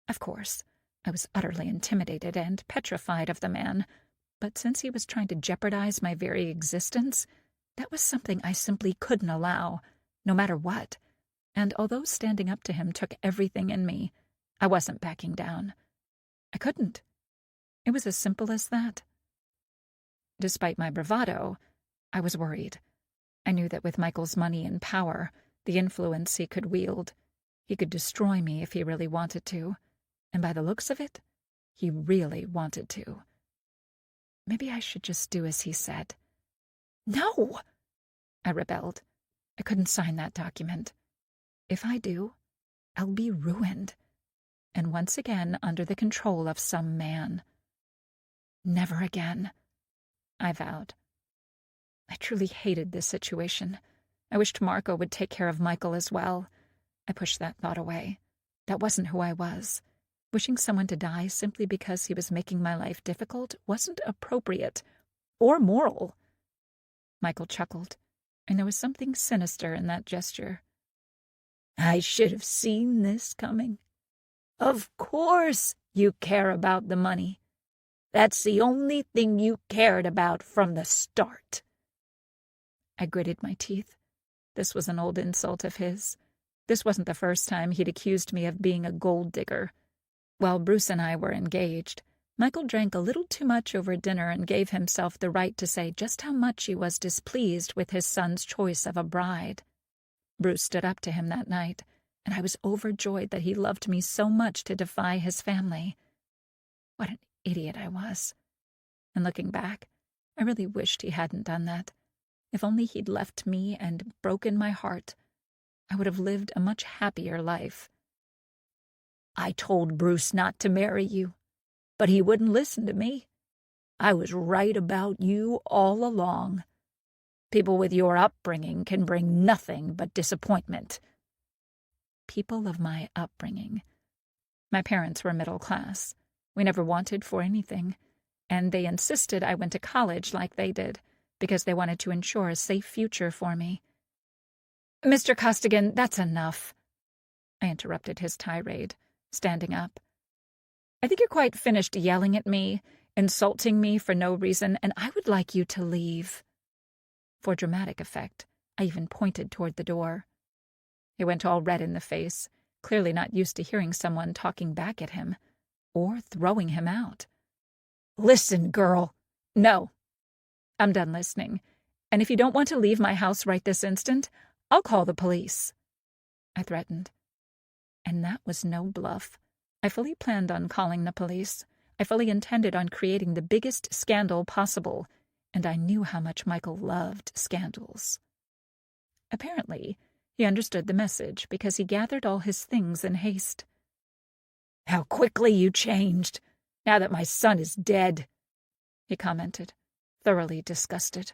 Of course, I was utterly intimidated and petrified of the man, but since he was trying to jeopardize my very existence, that was something I simply couldn't allow, no matter what, and although standing up to him took everything in me, I wasn't backing down. I couldn't. It was as simple as that. Despite my bravado, I was worried. I knew that with Michael's money and power, the influence he could wield, he could destroy me if he really wanted to, and by the looks of it, he really wanted to. Maybe I should just do as he said. "No!" I rebelled. I couldn't sign that document. If I do, I'll be ruined, and once again under the control of some man. Never again, I vowed. I truly hated this situation. I wished Marco would take care of Michael as well. I pushed that thought away. That wasn't who I was. Wishing someone to die simply because he was making my life difficult wasn't appropriate or moral. Michael chuckled, and there was something sinister in that gesture. "I should have seen this coming. Of course you care about the money. That's the only thing you cared about from the start." I gritted my teeth. This was an old insult of his. This wasn't the first time he'd accused me of being a gold digger. While Bruce and I were engaged, Michael drank a little too much over dinner and gave himself the right to say just how much he was displeased with his son's choice of a bride. Bruce stood up to him that night, and I was overjoyed that he loved me so much to defy his family. What an idiot I was. And looking back, I really wished he hadn't done that. If only he'd left me and broken my heart, I would have lived a much happier life. I told Bruce not to marry you, but he wouldn't listen to me. I was right about you all along. People with your upbringing can bring nothing but disappointment. People of my upbringing. My parents were middle class. We never wanted for anything, and they insisted I went to college like they did, because they wanted to ensure a safe future for me. Mr. Costigan, that's enough. I interrupted his tirade, standing up. I think you're quite finished yelling at me, insulting me for no reason, and I would like you to leave. For dramatic effect, I even pointed toward the door. He went all red in the face, clearly not used to hearing someone talking back at him, or throwing him out. Listen, girl. No. I'm done listening, and if you don't want to leave my house right this instant, I'll call the police, I threatened. And that was no bluff. I fully planned on calling the police. I fully intended on creating the biggest scandal possible, and I knew how much Michael loved scandals. Apparently, he understood the message because he gathered all his things in haste. How quickly you changed, now that my son is dead, he commented, thoroughly disgusted.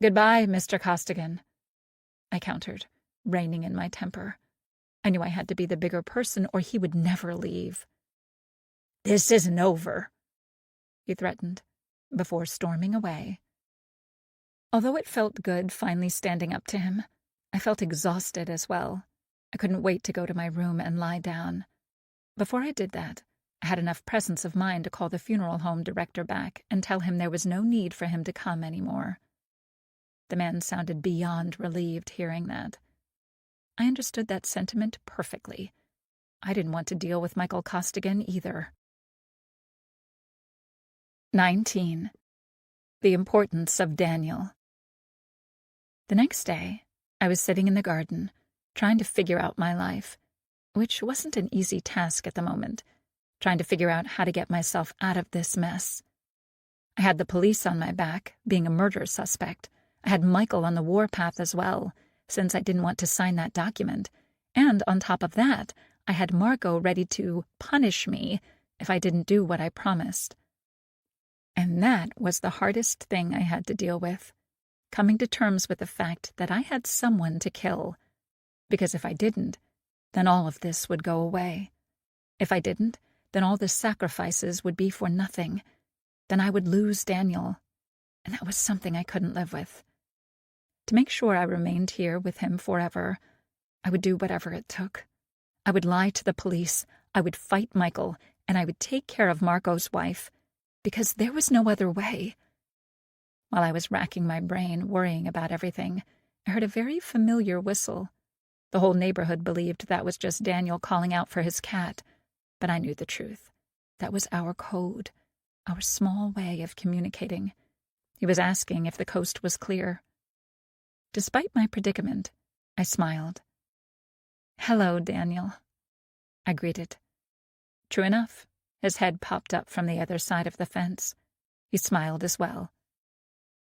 Goodbye, Mr. Costigan, I countered, reining in my temper. I knew I had to be the bigger person or he would never leave. This isn't over, he threatened, before storming away. Although it felt good finally standing up to him, I felt exhausted as well. I couldn't wait to go to my room and lie down. Before I did that, I had enough presence of mind to call the funeral home director back and tell him there was no need for him to come anymore. The man sounded beyond relieved hearing that. I understood that sentiment perfectly. I didn't want to deal with Michael Costigan either. 19. The Importance of Daniel. The next day, I was sitting in the garden, trying to figure out my life, which wasn't an easy task at the moment, trying to figure out how to get myself out of this mess. I had the police on my back, being a murder suspect. I had Michael on the warpath as well, since I didn't want to sign that document. And on top of that, I had Margot ready to punish me if I didn't do what I promised. And that was the hardest thing I had to deal with, coming to terms with the fact that I had someone to kill. Because if I didn't, then all of this would go away. If I didn't, then all the sacrifices would be for nothing. Then I would lose Daniel, and that was something I couldn't live with. To make sure I remained here with him forever, I would do whatever it took. I would lie to the police, I would fight Michael, and I would take care of Marco's wife, because there was no other way. While I was racking my brain, worrying about everything, I heard a very familiar whistle. The whole neighborhood believed that was just Daniel calling out for his cat, but I knew the truth. That was our code, our small way of communicating. He was asking if the coast was clear. Despite my predicament, I smiled. "Hello, Daniel," I greeted. True enough, his head popped up from the other side of the fence. He smiled as well.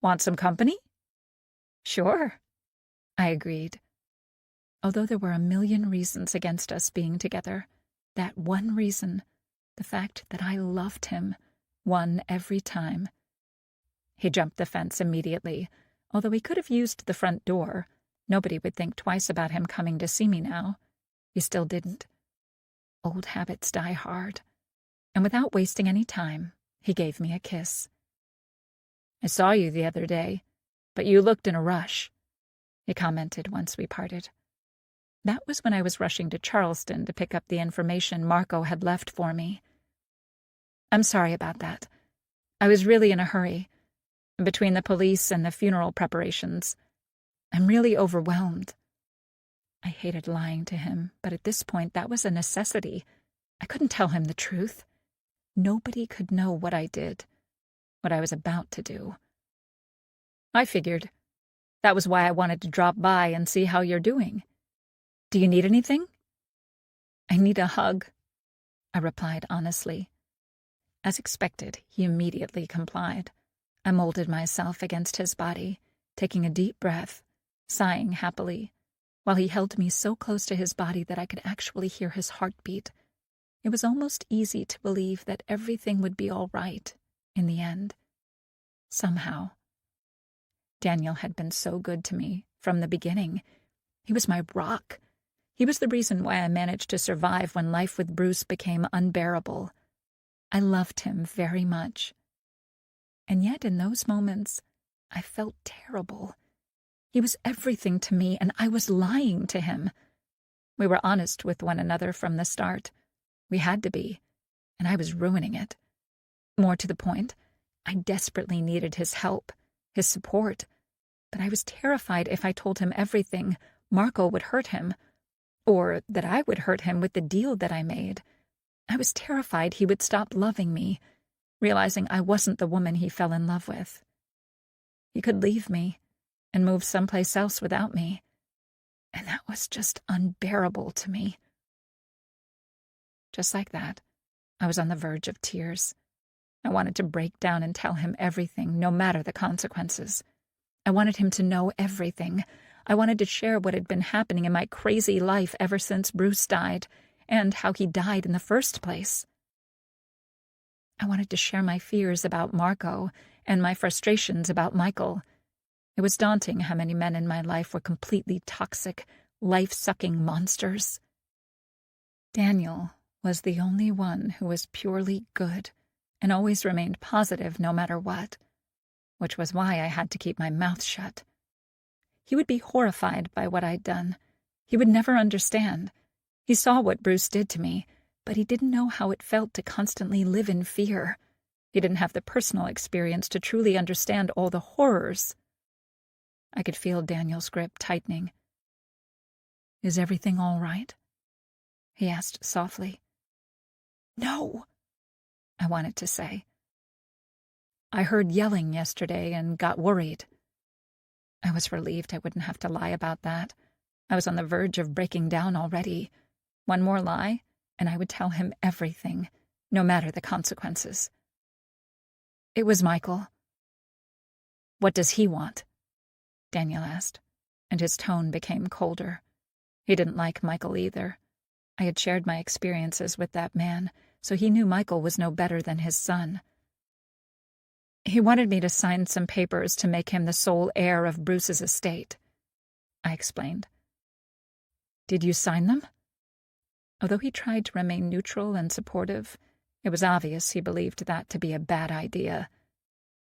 "Want some company?" "Sure," I agreed. Although there were a million reasons against us being together, that one reason, the fact that I loved him, won every time. He jumped the fence immediately. Although he could have used the front door, nobody would think twice about him coming to see me now. He still didn't. Old habits die hard. And without wasting any time, he gave me a kiss. "I saw you the other day, but you looked in a rush," he commented once we parted. That was when I was rushing to Charleston to pick up the information Marco had left for me. "I'm sorry about that. I was really in a hurry. Between the police and the funeral preparations, I'm really overwhelmed." I hated lying to him, but at this point that was a necessity. I couldn't tell him the truth. Nobody could know what I did, what I was about to do. "I figured. That was why I wanted to drop by and see how you're doing. Do you need anything?" "I need a hug," I replied honestly. As expected, he immediately complied. I molded myself against his body, taking a deep breath, sighing happily, while he held me so close to his body that I could actually hear his heartbeat. It was almost easy to believe that everything would be all right in the end. Somehow. Daniel had been so good to me from the beginning. He was my rock. He was the reason why I managed to survive when life with Bruce became unbearable. I loved him very much. And yet in those moments, I felt terrible. He was everything to me, and I was lying to him. We were honest with one another from the start. We had to be, and I was ruining it. More to the point, I desperately needed his help, his support, but I was terrified if I told him everything, Marco would hurt him, or that I would hurt him with the deal that I made. I was terrified he would stop loving me, realizing I wasn't the woman he fell in love with. He could leave me and move someplace else without me, and that was just unbearable to me. Just like that, I was on the verge of tears. I wanted to break down and tell him everything, no matter the consequences. I wanted him to know everything. I wanted to share what had been happening in my crazy life ever since Bruce died, and how he died in the first place. I wanted to share my fears about Marco and my frustrations about Michael. It was daunting how many men in my life were completely toxic, life-sucking monsters. Daniel was the only one who was purely good and always remained positive no matter what, which was why I had to keep my mouth shut. He would be horrified by what I'd done. He would never understand. He saw what Bruce did to me, but he didn't know how it felt to constantly live in fear. He didn't have the personal experience to truly understand all the horrors. I could feel Daniel's grip tightening. "Is everything all right?" he asked softly. "No," I wanted to say. "I heard yelling yesterday and got worried." I was relieved I wouldn't have to lie about that. I was on the verge of breaking down already. One more lie, and I would tell him everything, no matter the consequences. "It was Michael." "What does he want?" Daniel asked, and his tone became colder. He didn't like Michael either. I had shared my experiences with that man, so he knew Michael was no better than his son. "He wanted me to sign some papers to make him the sole heir of Bruce's estate," I explained. "Did you sign them?" Although he tried to remain neutral and supportive, it was obvious he believed that to be a bad idea.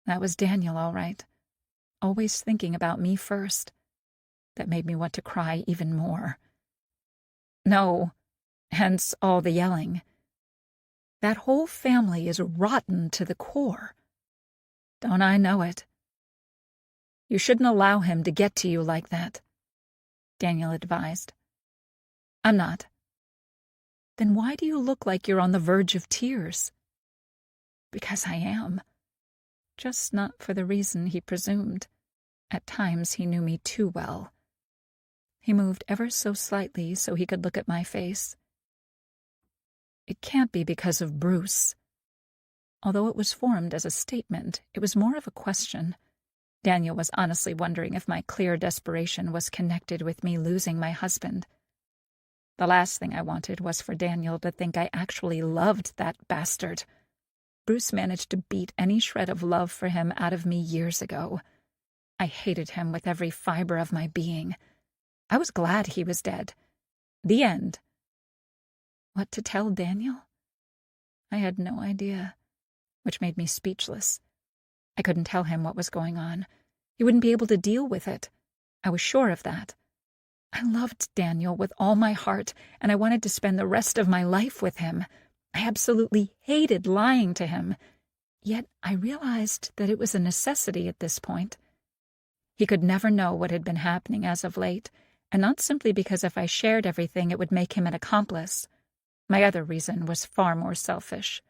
That was Daniel, all right. Always thinking about me first. That made me want to cry even more. "No," hence all the yelling. "That whole family is rotten to the core. Don't I know it? You shouldn't allow him to get to you like that," Daniel advised. "I'm not." "Then why do you look like you're on the verge of tears?" "Because I am. Just not for the reason he presumed. At times he knew me too well." He moved ever so slightly so he could look at my face. "It can't be because of Bruce." Although it was formed as a statement, it was more of a question. Daniel was honestly wondering if my clear desperation was connected with me losing my husband. The last thing I wanted was for Daniel to think I actually loved that bastard. Bruce managed to beat any shred of love for him out of me years ago. I hated him with every fiber of my being. I was glad he was dead. The end. What to tell Daniel? I had no idea, which made me speechless. I couldn't tell him what was going on. He wouldn't be able to deal with it. I was sure of that. I loved Daniel with all my heart, and I wanted to spend the rest of my life with him. I absolutely hated lying to him. Yet I realized that it was a necessity at this point. He could never know what had been happening as of late, and not simply because if I shared everything it would make him an accomplice. My other reason was far more selfish.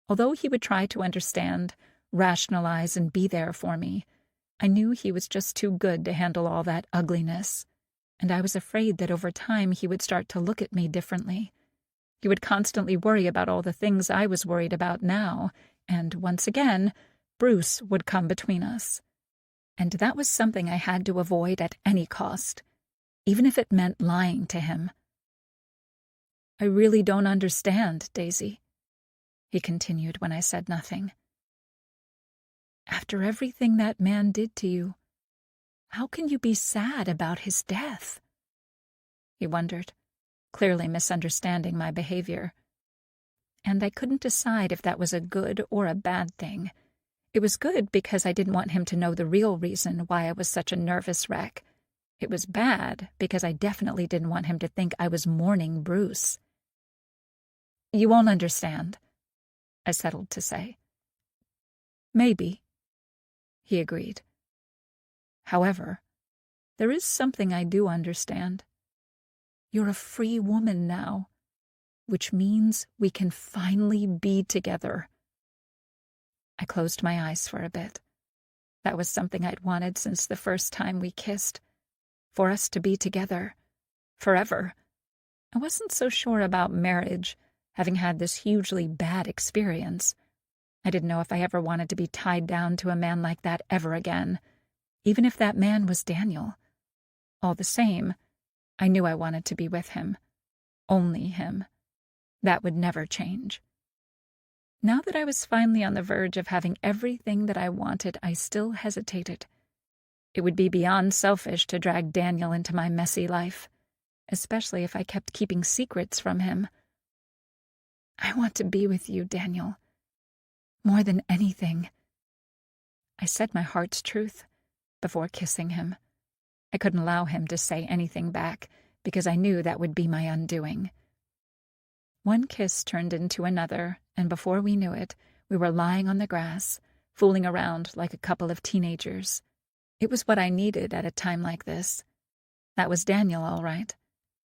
Although he would try to understand, rationalize, and be there for me, I knew he was just too good to handle all that ugliness. and I was afraid that over time he would start to look at me differently. He would constantly worry about all the things I was worried about now, and once again, Bruce would come between us. And that was something I had to avoid at any cost, even if it meant lying to him. "I really don't understand, Daisy," he continued when I said nothing. "After everything that man did to you, how can you be sad about his death?" He wondered, clearly misunderstanding my behavior. And I couldn't decide if that was a good or a bad thing. It was good because I didn't want him to know the real reason why I was such a nervous wreck. It was bad because I definitely didn't want him to think I was mourning Bruce. "You won't understand," I settled to say. "Maybe," he agreed. "However, there is something I do understand. You're a free woman now, which means we can finally be together." I closed my eyes for a bit. That was something I'd wanted since the first time we kissed. For us to be together. Forever. I wasn't so sure about marriage, having had this hugely bad experience. I didn't know if I ever wanted to be tied down to a man like that ever again, even if that man was Daniel. All the same, I knew I wanted to be with him. Only him. That would never change. Now that I was finally on the verge of having everything that I wanted, I still hesitated. It would be beyond selfish to drag Daniel into my messy life, especially if I kept keeping secrets from him. "I want to be with you, Daniel. More than anything." I said my heart's truth before kissing him. I couldn't allow him to say anything back because I knew that would be my undoing. One kiss turned into another, and before we knew it, we were lying on the grass, fooling around like a couple of teenagers. It was what I needed at a time like this. That was Daniel, all right.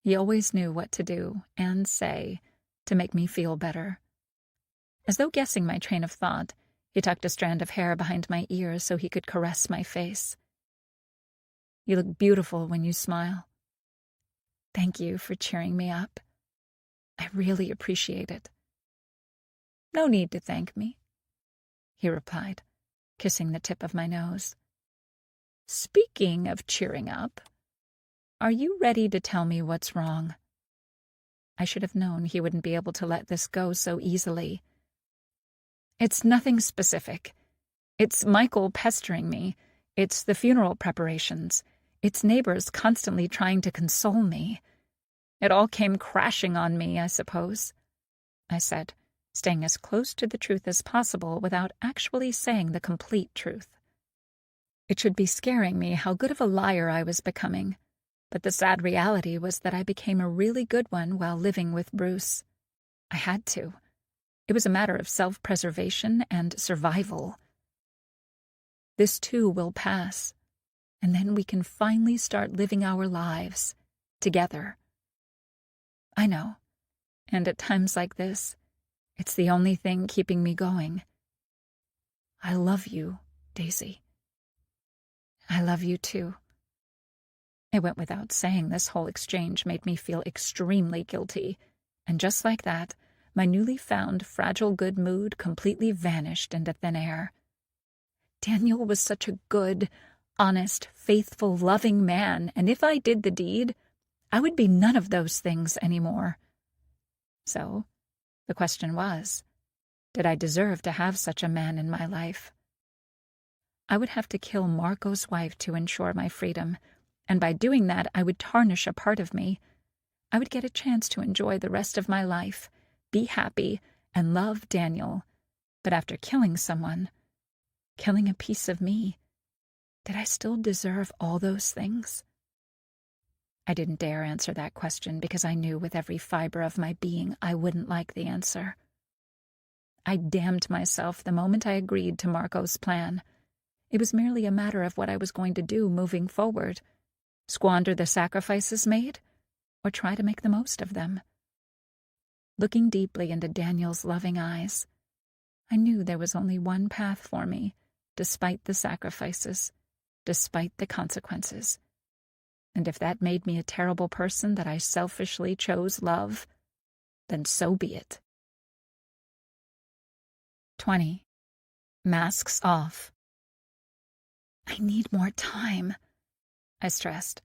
He always knew what to do and say to make me feel better. As though guessing my train of thought, he tucked a strand of hair behind my ear so he could caress my face. "You look beautiful when you smile. Thank you for cheering me up. I really appreciate it." "No need to thank me," he replied, kissing the tip of my nose. "Speaking of cheering up, are you ready to tell me what's wrong?" I should have known he wouldn't be able to let this go so easily. "It's nothing specific. It's Michael pestering me. It's the funeral preparations. It's neighbors constantly trying to console me. It all came crashing on me, I suppose," I said, staying as close to the truth as possible without actually saying the complete truth. It should be scaring me how good of a liar I was becoming, but the sad reality was that I became a really good one while living with Bruce. I had to. It was a matter of self-preservation and survival. "This too will pass, and then we can finally start living our lives together." I know, and at times like this, it's the only thing keeping me going. I love you, Daisy. I love you too. It went without saying this whole exchange made me feel extremely guilty, and just like that, my newly found fragile good mood completely vanished into thin air. Daniel was such a good, honest, faithful, loving man, and if I did the deed, I would be none of those things anymore. So, the question was, did I deserve to have such a man in my life? I would have to kill Marco's wife to ensure my freedom, and by doing that I would tarnish a part of me. I would get a chance to enjoy the rest of my life, be happy, and love Daniel. But after killing someone, killing a piece of me, did I still deserve all those things? I didn't dare answer that question because I knew with every fiber of my being I wouldn't like the answer. I damned myself the moment I agreed to Marco's plan. It was merely a matter of what I was going to do moving forward. Squander the sacrifices made, or try to make the most of them. Looking deeply into Daniel's loving eyes, I knew there was only one path for me, despite the sacrifices, despite the consequences. And if that made me a terrible person that I selfishly chose love, then so be it. 20. Masks off. I need more time, I stressed.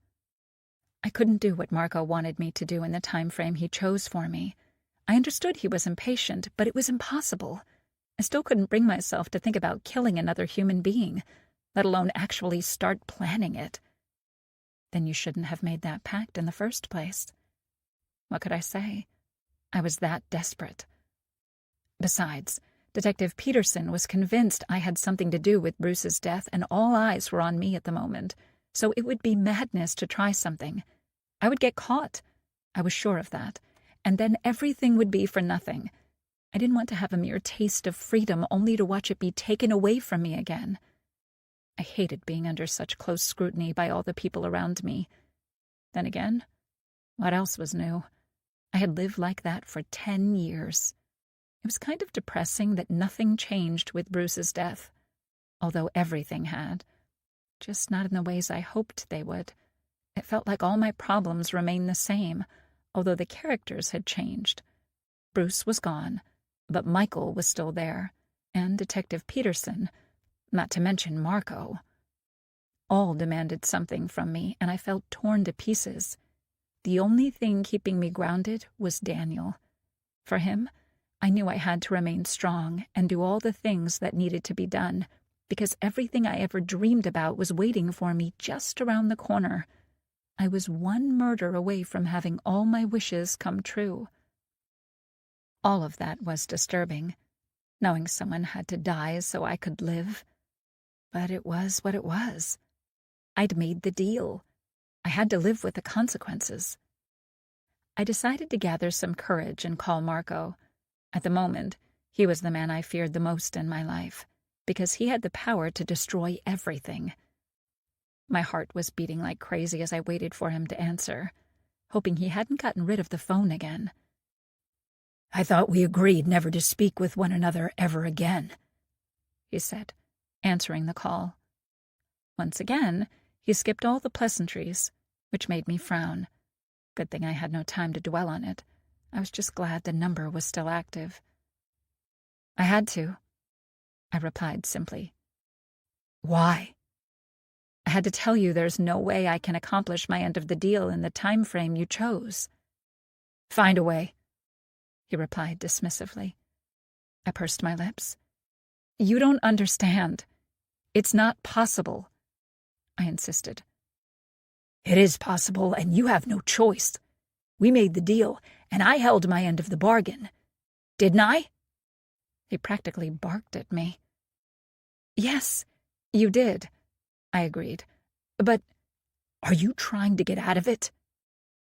I couldn't do what Marco wanted me to do in the time frame he chose for me. I understood he was impatient, but it was impossible. I still couldn't bring myself to think about killing another human being, let alone actually start planning it. Then you shouldn't have made that pact in the first place. What could I say? I was that desperate. Besides, Detective Peterson was convinced I had something to do with Bruce's death, and all eyes were on me at the moment, so it would be madness to try something. I would get caught. I was sure of that. And then everything would be for nothing. I didn't want to have a mere taste of freedom only to watch it be taken away from me again. I hated being under such close scrutiny by all the people around me. Then again, what else was new? I had lived like that for 10 years. It was kind of depressing that nothing changed with Bruce's death, although everything had. Just not in the ways I hoped they would. It felt like all my problems remained the same, although the characters had changed. Bruce was gone, but Michael was still there, and Detective Peterson, not to mention Marco. All demanded something from me, and I felt torn to pieces. The only thing keeping me grounded was Daniel. For him, I knew I had to remain strong and do all the things that needed to be done, because everything I ever dreamed about was waiting for me just around the corner. I was one murder away from having all my wishes come true. All of that was disturbing, knowing someone had to die so I could live. But it was what it was. I'd made the deal. I had to live with the consequences. I decided to gather some courage and call Marco. At the moment, he was the man I feared the most in my life, because he had the power to destroy everything. My heart was beating like crazy as I waited for him to answer, hoping he hadn't gotten rid of the phone again. "I thought we agreed never to speak with one another ever again," he said, answering the call. Once again, he skipped all the pleasantries, which made me frown. Good thing I had no time to dwell on it. I was just glad the number was still active. "I had to," I replied simply. "Why?" "I had to tell you there's no way I can accomplish my end of the deal in the time frame you chose." "Find a way," he replied dismissively. I pursed my lips. "You don't understand. It's not possible," I insisted. "It is possible, and you have no choice. We made the deal, and I held my end of the bargain. Didn't I?" He practically barked at me. "Yes, you did," I agreed. "But—" "Are you trying to get out of it?"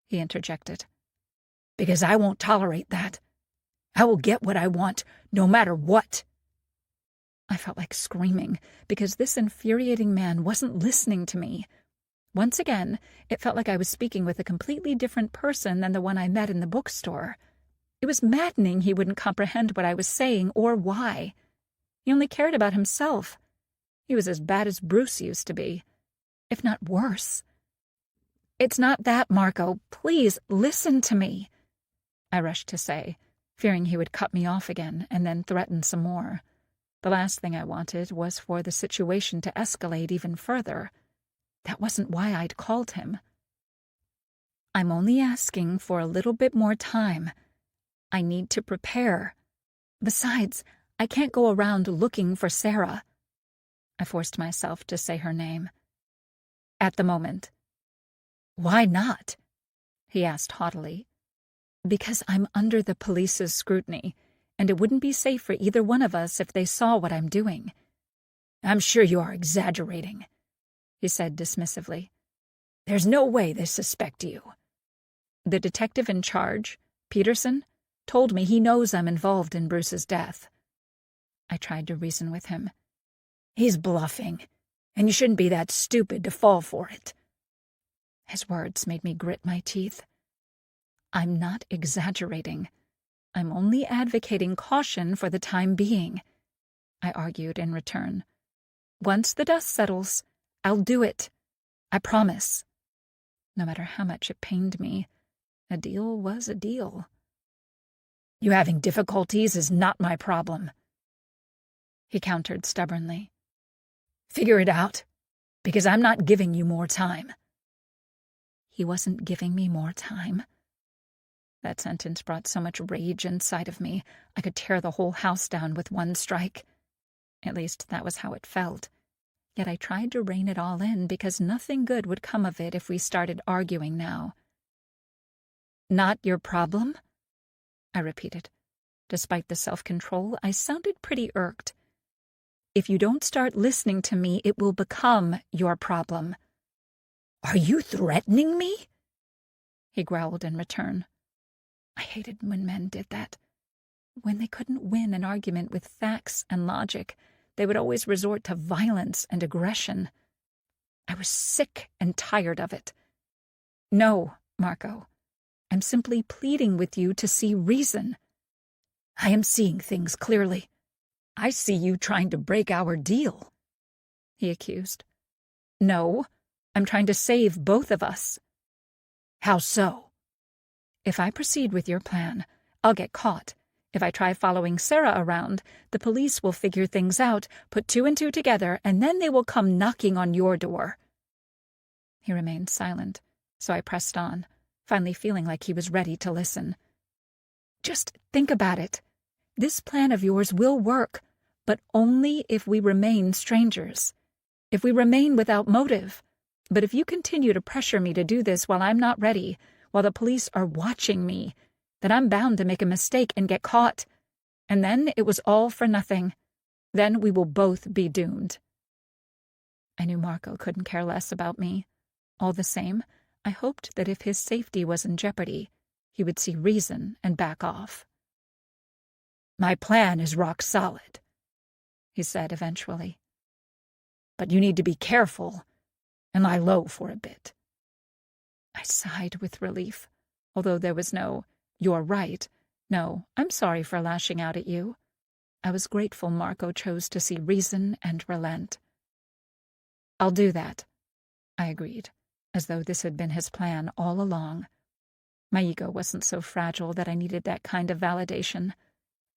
he interjected. "Because I won't tolerate that. I will get what I want, no matter what." I felt like screaming, because this infuriating man wasn't listening to me. Once again, it felt like I was speaking with a completely different person than the one I met in the bookstore. It was maddening he wouldn't comprehend what I was saying or why. He only cared about himself. He was as bad as Bruce used to be, if not worse. "It's not that, Marco. Please, listen to me," I rushed to say, fearing he would cut me off again and then threaten some more. The last thing I wanted was for the situation to escalate even further. That wasn't why I'd called him. "I'm only asking for a little bit more time. I need to prepare. Besides, I can't go around looking for Sarah." I forced myself to say her name. "At the moment." "Why not?" he asked haughtily. "Because I'm under the police's scrutiny, and it wouldn't be safe for either one of us if they saw what I'm doing." "I'm sure you are exaggerating," he said dismissively. "There's no way they suspect you." "The detective in charge, Peterson, told me he knows I'm involved in Bruce's death." I tried to reason with him. "He's bluffing, and you shouldn't be that stupid to fall for it." His words made me grit my teeth. "I'm not exaggerating. I'm only advocating caution for the time being," I argued in return. "Once the dust settles, I'll do it. I promise." No matter how much it pained me, a deal was a deal. You having difficulties is not my problem, he countered stubbornly. Figure it out, because I'm not giving you more time. He wasn't giving me more time. That sentence brought so much rage inside of me, I could tear the whole house down with one strike. At least that was how it felt. Yet I tried to rein it all in because nothing good would come of it if we started arguing now. Not your problem? I repeated. Despite the self-control, I sounded pretty irked. If you don't start listening to me, it will become your problem. Are you threatening me? He growled in return. I hated when men did that. When they couldn't win an argument with facts and logic, they would always resort to violence and aggression. I was sick and tired of it. No, Marco. I'm simply pleading with you to see reason. I am seeing things clearly. I see you trying to break our deal, he accused. No, I'm trying to save both of us. How so? If I proceed with your plan, I'll get caught. If I try following Sarah around, the police will figure things out, put 2 and 2 together, and then they will come knocking on your door. He remained silent, so I pressed on, finally feeling like he was ready to listen. Just think about it. This plan of yours will work, but only if we remain strangers. If we remain without motive. But if you continue to pressure me to do this while I'm not ready, while the police are watching me, then I'm bound to make a mistake and get caught. And then it was all for nothing. Then we will both be doomed. I knew Marco couldn't care less about me. All the same, I hoped that if his safety was in jeopardy, he would see reason and back off. My plan is rock solid, he said eventually. But you need to be careful and lie low for a bit. I sighed with relief, although there was no, "You're right," no, "I'm sorry for lashing out at you." I was grateful Marco chose to see reason and relent. "I'll do that," I agreed, as though this had been his plan all along. My ego wasn't so fragile that I needed that kind of validation.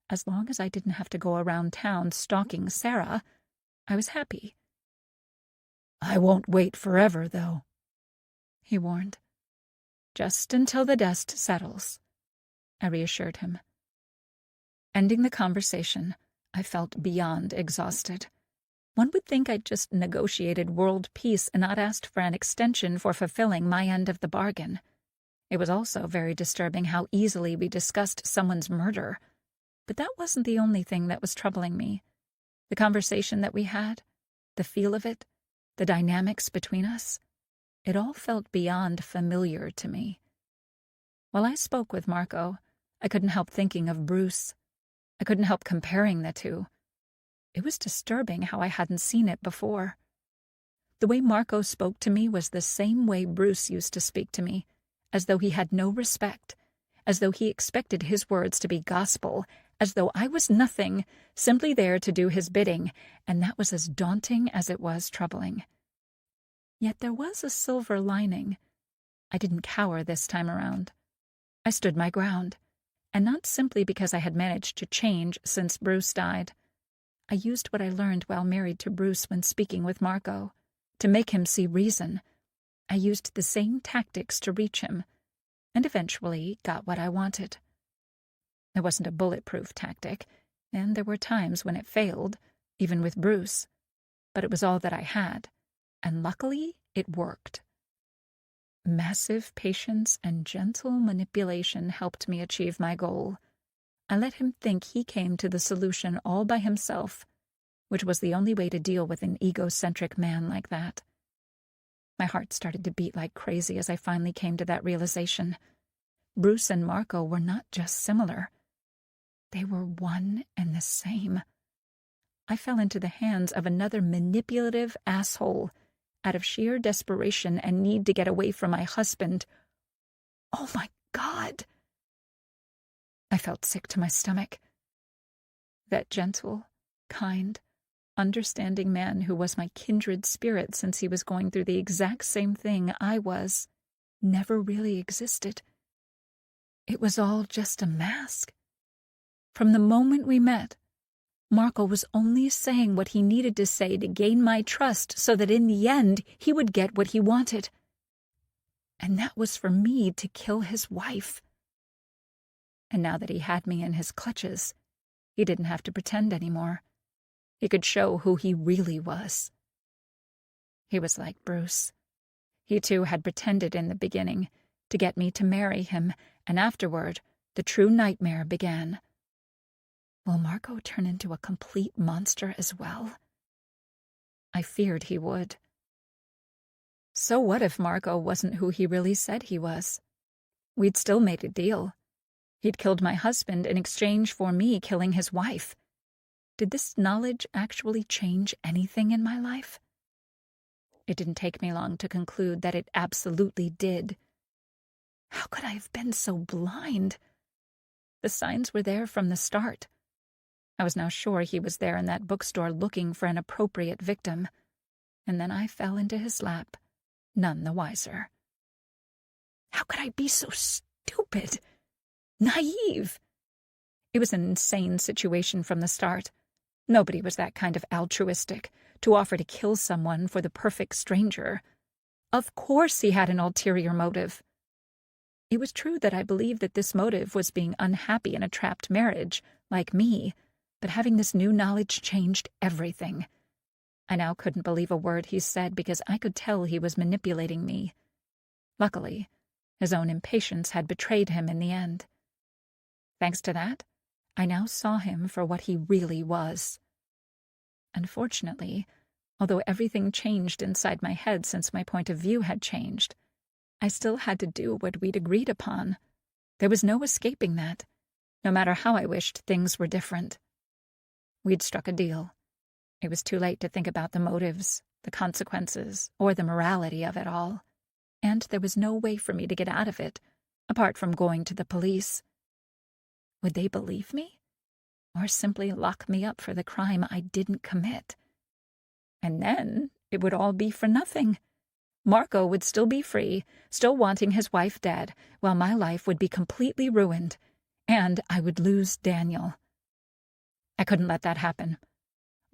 As long as I didn't have to go around town stalking Sarah, I was happy. I won't wait forever, though, he warned. Just until the dust settles, I reassured him. Ending the conversation, I felt beyond exhausted. One would think I'd just negotiated world peace and not asked for an extension for fulfilling my end of the bargain. It was also very disturbing how easily we discussed someone's murder. But that wasn't the only thing that was troubling me. The conversation that we had, the feel of it, the dynamics between us, it all felt beyond familiar to me. While I spoke with Marco, I couldn't help thinking of Bruce. I couldn't help comparing the two. It was disturbing how I hadn't seen it before. The way Marco spoke to me was the same way Bruce used to speak to me, as though he had no respect, as though he expected his words to be gospel, as though I was nothing, simply there to do his bidding, and that was as daunting as it was troubling. Yet there was a silver lining. I didn't cower this time around. I stood my ground, and not simply because I had managed to change since Bruce died. I used what I learned while married to Bruce when speaking with Marco, to make him see reason. I used the same tactics to reach him, and eventually got what I wanted. It wasn't a bulletproof tactic, and there were times when it failed, even with Bruce, but it was all that I had, and luckily it worked. Massive patience and gentle manipulation helped me achieve my goal. I let him think he came to the solution all by himself, which was the only way to deal with an egocentric man like that. My heart started to beat like crazy as I finally came to that realization. Bruce and Marco were not just similar. They were one and the same. I fell into the hands of another manipulative asshole out of sheer desperation and need to get away from my husband. Oh my God! I felt sick to my stomach. That gentle, kind, understanding man who was my kindred spirit since he was going through the exact same thing I was, never really existed. It was all just a mask. From the moment we met, Marco was only saying what he needed to say to gain my trust so that in the end he would get what he wanted. And that was for me to kill his wife. And now that he had me in his clutches, he didn't have to pretend anymore. He could show who he really was. He was like Bruce. He too had pretended in the beginning to get me to marry him, and afterward, the true nightmare began. Will Marco turn into a complete monster as well? I feared he would. So what if Marco wasn't who he really said he was? We'd still made a deal. He'd killed my husband in exchange for me killing his wife. Did this knowledge actually change anything in my life? It didn't take me long to conclude that it absolutely did. How could I have been so blind? The signs were there from the start. I was now sure he was there in that bookstore looking for an appropriate victim, and then I fell into his lap, none the wiser. How could I be so stupid? Naive? It was an insane situation from the start. Nobody was that kind of altruistic, to offer to kill someone for the perfect stranger. Of course he had an ulterior motive. It was true that I believed that this motive was being unhappy in a trapped marriage, like me, but having this new knowledge changed everything. I now couldn't believe a word he said because I could tell he was manipulating me. Luckily, his own impatience had betrayed him in the end. Thanks to that, I now saw him for what he really was. Unfortunately, although everything changed inside my head since my point of view had changed, I still had to do what we'd agreed upon. There was no escaping that, no matter how I wished things were different. We'd struck a deal. It was too late to think about the motives, the consequences, or the morality of it all. And there was no way for me to get out of it, apart from going to the police. Would they believe me? Or simply lock me up for the crime I didn't commit? And then it would all be for nothing. Marco would still be free, still wanting his wife dead, while my life would be completely ruined, and I would lose Daniel. I couldn't let that happen.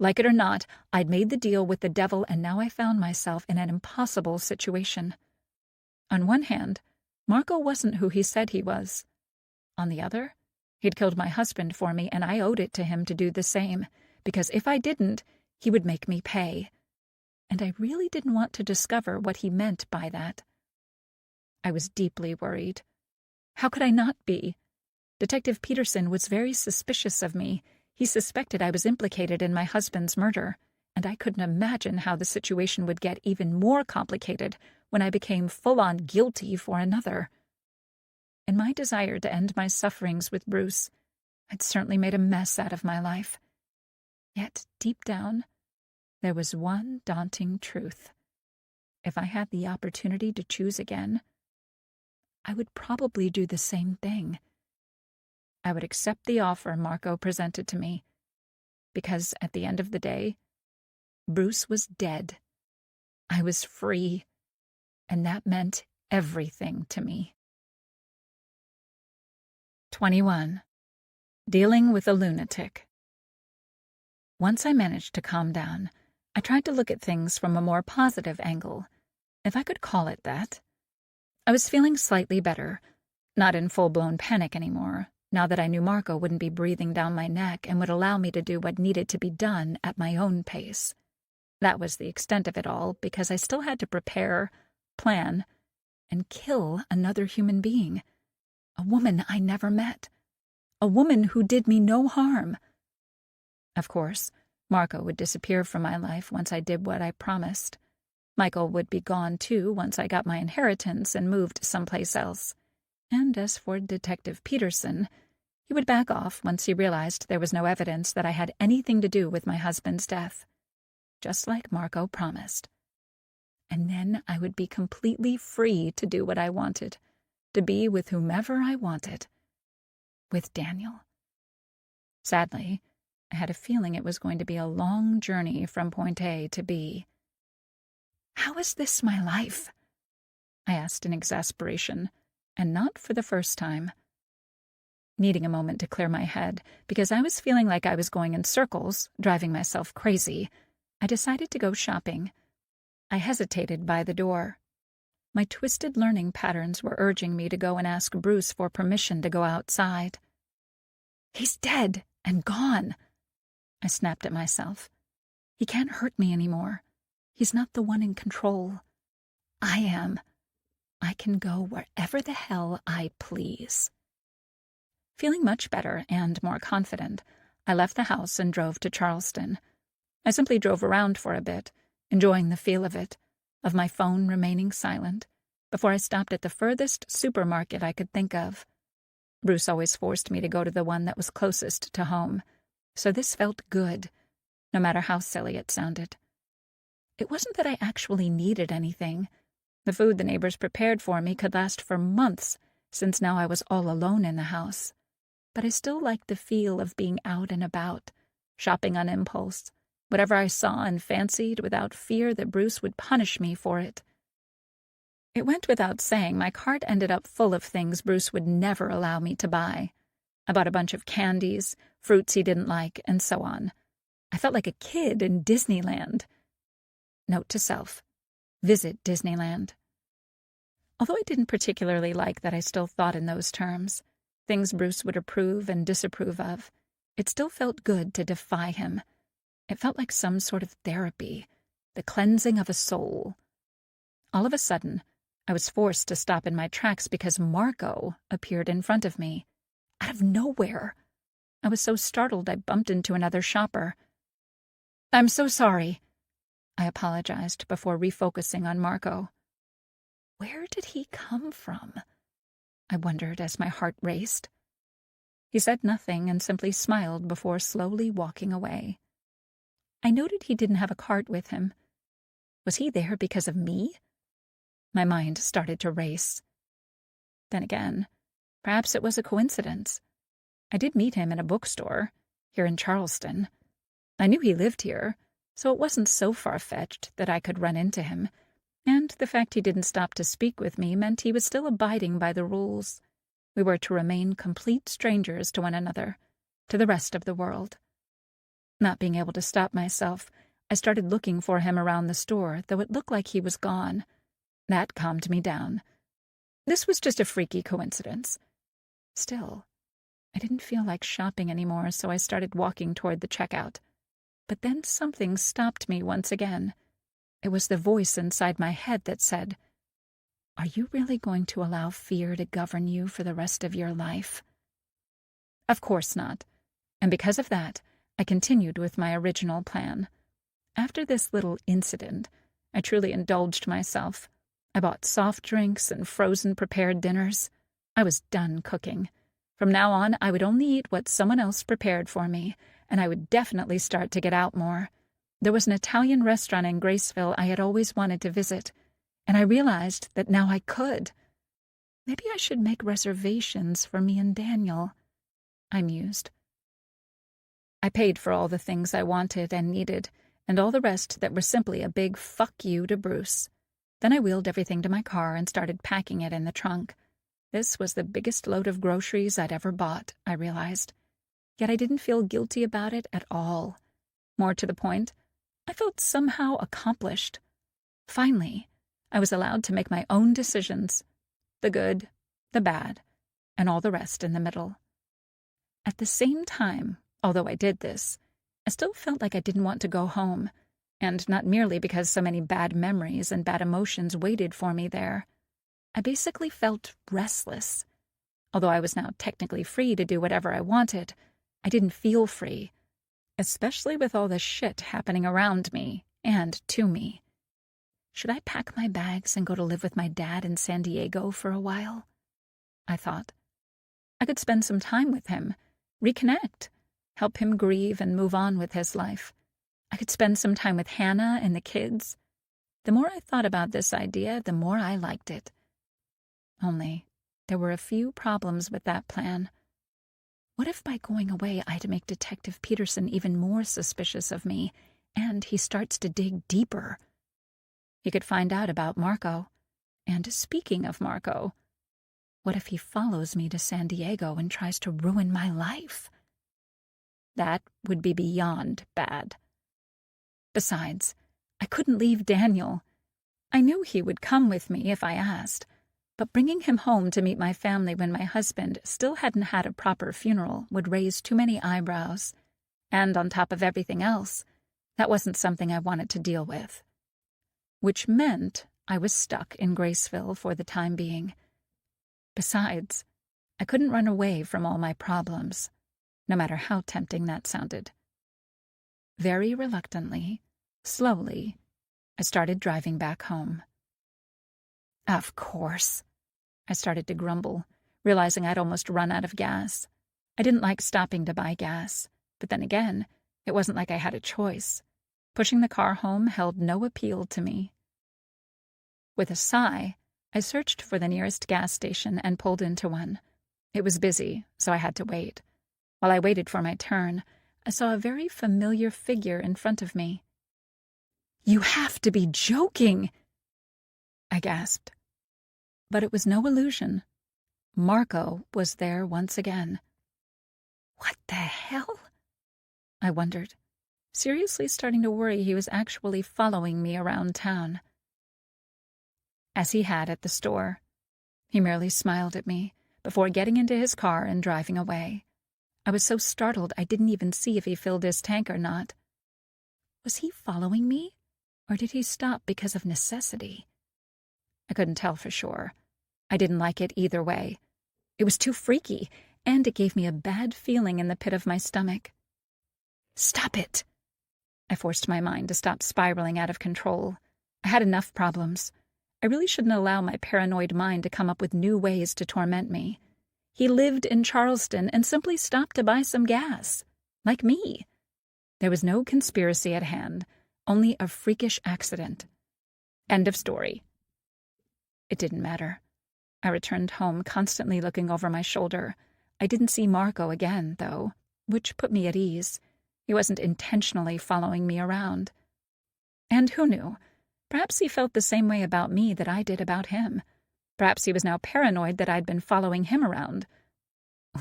Like it or not, I'd made the deal with the devil, and now I found myself in an impossible situation. On one hand, Marco wasn't who he said he was. On the other, he'd killed my husband for me, and I owed it to him to do the same, because if I didn't, he would make me pay. And I really didn't want to discover what he meant by that. I was deeply worried. How could I not be? Detective Peterson was very suspicious of me. He suspected I was implicated in my husband's murder, and I couldn't imagine how the situation would get even more complicated when I became full-on guilty for another. In my desire to end my sufferings with Bruce, I'd certainly made a mess out of my life. Yet, deep down, there was one daunting truth. If I had the opportunity to choose again, I would probably do the same thing. I would accept the offer Marco presented to me, because at the end of the day, Bruce was dead. I was free, and that meant everything to me. 21. Dealing with a lunatic. Once I managed to calm down, I tried to look at things from a more positive angle, if I could call it that. I was feeling slightly better, not in full-blown panic anymore, now that I knew Marco wouldn't be breathing down my neck and would allow me to do what needed to be done at my own pace. That was the extent of it all, because I still had to prepare, plan, and kill another human being. A woman I never met. A woman who did me no harm. Of course, Marco would disappear from my life once I did what I promised. Michael would be gone too once I got my inheritance and moved someplace else. And as for Detective Peterson, he would back off once he realized there was no evidence that I had anything to do with my husband's death. Just like Marco promised. And then I would be completely free to do what I wanted, to be with whomever I wanted. With Daniel. Sadly, I had a feeling it was going to be a long journey from point A to B. How is this my life? I asked in exasperation, and not for the first time. Needing a moment to clear my head, because I was feeling like I was going in circles, driving myself crazy, I decided to go shopping. I hesitated by the door. My twisted learning patterns were urging me to go and ask Bruce for permission to go outside. "He's dead and gone," I snapped at myself. "He can't hurt me anymore. He's not the one in control. I am. I can go wherever the hell I please." Feeling much better and more confident, I left the house and drove to Charleston. I simply drove around for a bit, enjoying the feel of it, of my phone remaining silent, before I stopped at the furthest supermarket I could think of. Bruce always forced me to go to the one that was closest to home, so this felt good, no matter how silly it sounded. It wasn't that I actually needed anything. The food the neighbors prepared for me could last for months, since now I was all alone in the house. But I still liked the feel of being out and about, shopping on impulse, whatever I saw and fancied without fear that Bruce would punish me for it. It went without saying my cart ended up full of things Bruce would never allow me to buy. I bought a bunch of candies, fruits he didn't like, and so on. I felt like a kid in Disneyland. Note to self: visit Disneyland. Although I didn't particularly like that I still thought in those terms, things Bruce would approve and disapprove of, it still felt good to defy him. It felt like some sort of therapy, the cleansing of a soul. All of a sudden, I was forced to stop in my tracks because Marco appeared in front of me, out of nowhere. I was so startled I bumped into another shopper. "I'm so sorry," I apologized before refocusing on Marco. Where did he come from? I wondered as my heart raced. He said nothing and simply smiled before slowly walking away. I noted he didn't have a cart with him. Was he there because of me? My mind started to race. Then again, perhaps it was a coincidence. I did meet him in a bookstore, here in Charleston. I knew he lived here, so it wasn't so far-fetched that I could run into him, and the fact he didn't stop to speak with me meant he was still abiding by the rules. We were to remain complete strangers to one another, to the rest of the world. Not being able to stop myself, I started looking for him around the store, though it looked like he was gone. That calmed me down. This was just a freaky coincidence. Still, I didn't feel like shopping anymore, so I started walking toward the checkout. But then something stopped me once again. It was the voice inside my head that said, "Are you really going to allow fear to govern you for the rest of your life?" Of course not. And because of that, I continued with my original plan. After this little incident, I truly indulged myself. I bought soft drinks and frozen prepared dinners. I was done cooking. From now on, I would only eat what someone else prepared for me, and I would definitely start to get out more. There was an Italian restaurant in Graceville I had always wanted to visit, and I realized that now I could. Maybe I should make reservations for me and Daniel, I mused. I paid for all the things I wanted and needed, and all the rest that were simply a big fuck you to Bruce. Then I wheeled everything to my car and started packing it in the trunk. This was the biggest load of groceries I'd ever bought, I realized. Yet I didn't feel guilty about it at all. More to the point, I felt somehow accomplished. Finally, I was allowed to make my own decisions. The good, the bad, and all the rest in the middle. At the same time, although I did this, I still felt like I didn't want to go home, and not merely because so many bad memories and bad emotions waited for me there. I basically felt restless. Although I was now technically free to do whatever I wanted, I didn't feel free, especially with all the shit happening around me and to me. Should I pack my bags and go to live with my dad in San Diego for a while? I thought. I could spend some time with him, reconnect, help him grieve and move on with his life. I could spend some time with Hannah and the kids. The more I thought about this idea, the more I liked it. Only, there were a few problems with that plan. What if by going away I'd make Detective Peterson even more suspicious of me, and he starts to dig deeper? He could find out about Marco. And speaking of Marco, what if he follows me to San Diego and tries to ruin my life? That would be beyond bad. Besides, I couldn't leave Daniel. I knew he would come with me if I asked, but bringing him home to meet my family when my husband still hadn't had a proper funeral would raise too many eyebrows. And on top of everything else, that wasn't something I wanted to deal with. Which meant I was stuck in Graceville for the time being. Besides, I couldn't run away from all my problems, no matter how tempting that sounded. Very reluctantly, slowly, I started driving back home. Of course, I started to grumble, realizing I'd almost run out of gas. I didn't like stopping to buy gas, but then again, it wasn't like I had a choice. Pushing the car home held no appeal to me. With a sigh, I searched for the nearest gas station and pulled into one. It was busy, so I had to wait. While I waited for my turn, I saw a very familiar figure in front of me. "You have to be joking!" I gasped. But it was no illusion. Marco was there once again. What the hell? I wondered, seriously starting to worry he was actually following me around town. As he had at the store, he merely smiled at me before getting into his car and driving away. I was so startled I didn't even see if he filled his tank or not. Was he following me, or did he stop because of necessity? I couldn't tell for sure. I didn't like it either way. It was too freaky, and it gave me a bad feeling in the pit of my stomach. Stop it! I forced my mind to stop spiraling out of control. I had enough problems. I really shouldn't allow my paranoid mind to come up with new ways to torment me. He lived in Charleston and simply stopped to buy some gas. Like me. There was no conspiracy at hand, only a freakish accident. End of story. It didn't matter. I returned home, constantly looking over my shoulder. I didn't see Marco again, though, which put me at ease. He wasn't intentionally following me around. And who knew? Perhaps he felt the same way about me that I did about him. Perhaps he was now paranoid that I'd been following him around.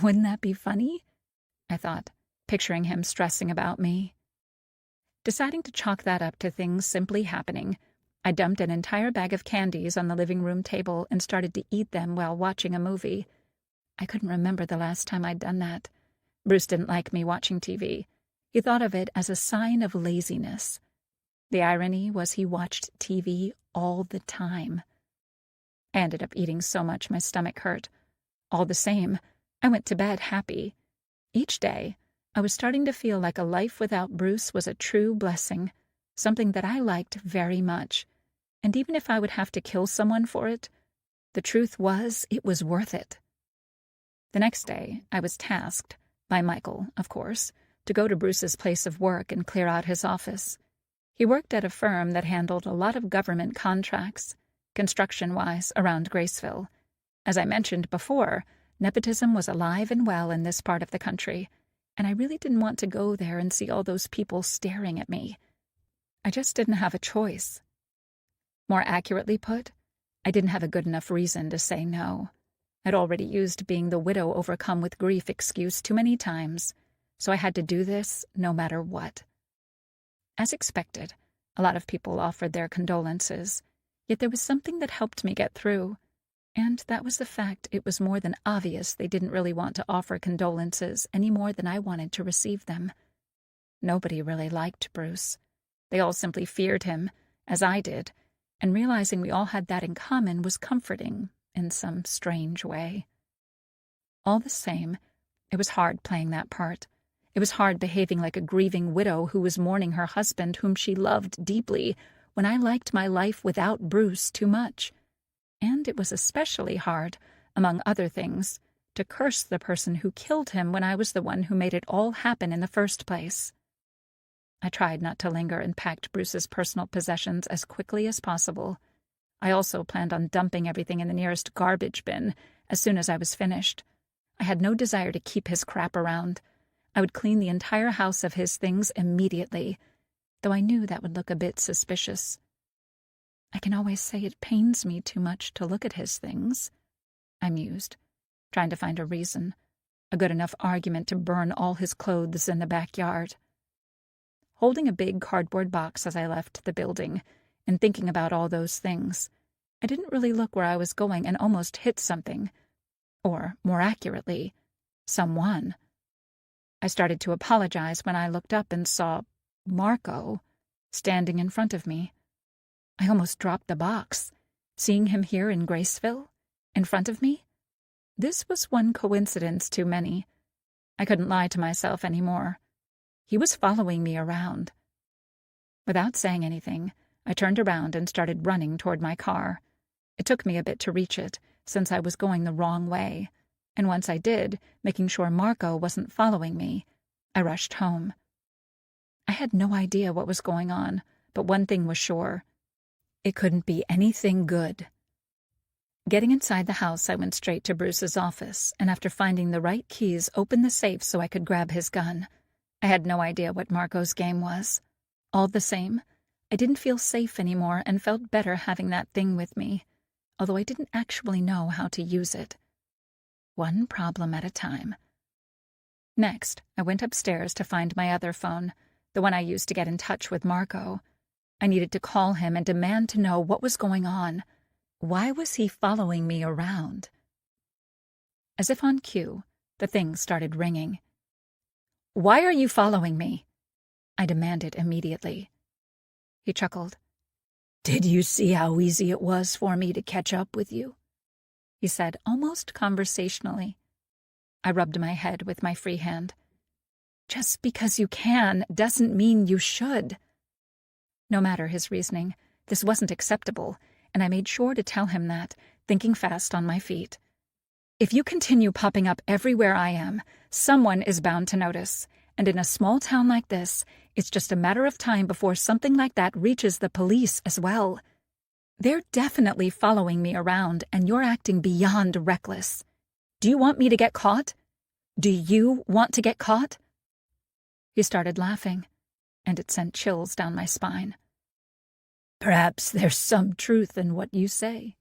Wouldn't that be funny? I thought, picturing him stressing about me. Deciding to chalk that up to things simply happening, I dumped an entire bag of candies on the living room table and started to eat them while watching a movie. I couldn't remember the last time I'd done that. Bruce didn't like me watching TV. He thought of it as a sign of laziness. The irony was he watched TV all the time. I ended up eating so much my stomach hurt. All the same, I went to bed happy. Each day, I was starting to feel like a life without Bruce was a true blessing, something that I liked very much. And even if I would have to kill someone for it, the truth was it was worth it. The next day, I was tasked, by Michael, of course, to go to Bruce's place of work and clear out his office. He worked at a firm that handled a lot of government contracts, construction-wise, around Graceville. As I mentioned before, nepotism was alive and well in this part of the country, and I really didn't want to go there and see all those people staring at me. I just didn't have a choice. More accurately put, I didn't have a good enough reason to say no. I'd already used being the widow overcome with grief excuse too many times, so I had to do this no matter what. As expected, a lot of people offered their condolences, yet there was something that helped me get through, and that was the fact it was more than obvious they didn't really want to offer condolences any more than I wanted to receive them. Nobody really liked Bruce. They all simply feared him, as I did, and realizing we all had that in common was comforting in some strange way. All the same, it was hard playing that part. It was hard behaving like a grieving widow who was mourning her husband whom she loved deeply when I liked my life without Bruce too much. And it was especially hard, among other things, to curse the person who killed him when I was the one who made it all happen in the first place. I tried not to linger and packed Bruce's personal possessions as quickly as possible. I also planned on dumping everything in the nearest garbage bin as soon as I was finished. I had no desire to keep his crap around. I would clean the entire house of his things immediately, though I knew that would look a bit suspicious. I can always say it pains me too much to look at his things, I mused, trying to find a reason, a good enough argument to burn all his clothes in the backyard. Holding a big cardboard box as I left the building and thinking about all those things, I didn't really look where I was going and almost hit something. Or, more accurately, someone. I started to apologize when I looked up and saw Marco standing in front of me. I almost dropped the box, seeing him here in Graceville, in front of me. This was one coincidence too many. I couldn't lie to myself anymore. He was following me around. Without saying anything, I turned around and started running toward my car. It took me a bit to reach it, since I was going the wrong way, and once I did, making sure Marco wasn't following me, I rushed home. I had no idea what was going on, but one thing was sure. It couldn't be anything good. Getting inside the house, I went straight to Bruce's office, and after finding the right keys, opened the safe so I could grab his gun. I had no idea what Marco's game was. All the same, I didn't feel safe anymore and felt better having that thing with me, although I didn't actually know how to use it. One problem at a time. Next, I went upstairs to find my other phone, the one I used to get in touch with Marco. I needed to call him and demand to know what was going on. Why was he following me around? As if on cue, the thing started ringing. "Why are you following me?" I demanded immediately. He chuckled. "Did you see how easy it was for me to catch up with you?" he said, almost conversationally. I rubbed my head with my free hand. "Just because you can doesn't mean you should." No matter his reasoning, this wasn't acceptable, and I made sure to tell him that, thinking fast on my feet. "If you continue popping up everywhere I am, someone is bound to notice, and in a small town like this, it's just a matter of time before something like that reaches the police as well. They're definitely following me around, and you're acting beyond reckless. Do you want me to get caught? Do you want to get caught?" He started laughing, and it sent chills down my spine. "Perhaps there's some truth in what you say,"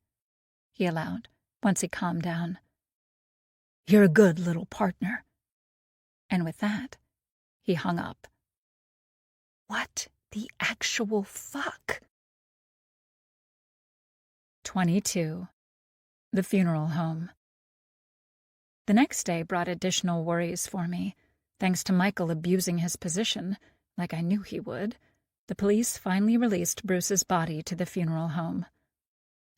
he allowed, once he calmed down. "You're a good little partner." And with that, he hung up. What the actual fuck? 22. The funeral home. The next day brought additional worries for me. Thanks to Michael abusing his position, like I knew he would, the police finally released Bruce's body to the funeral home.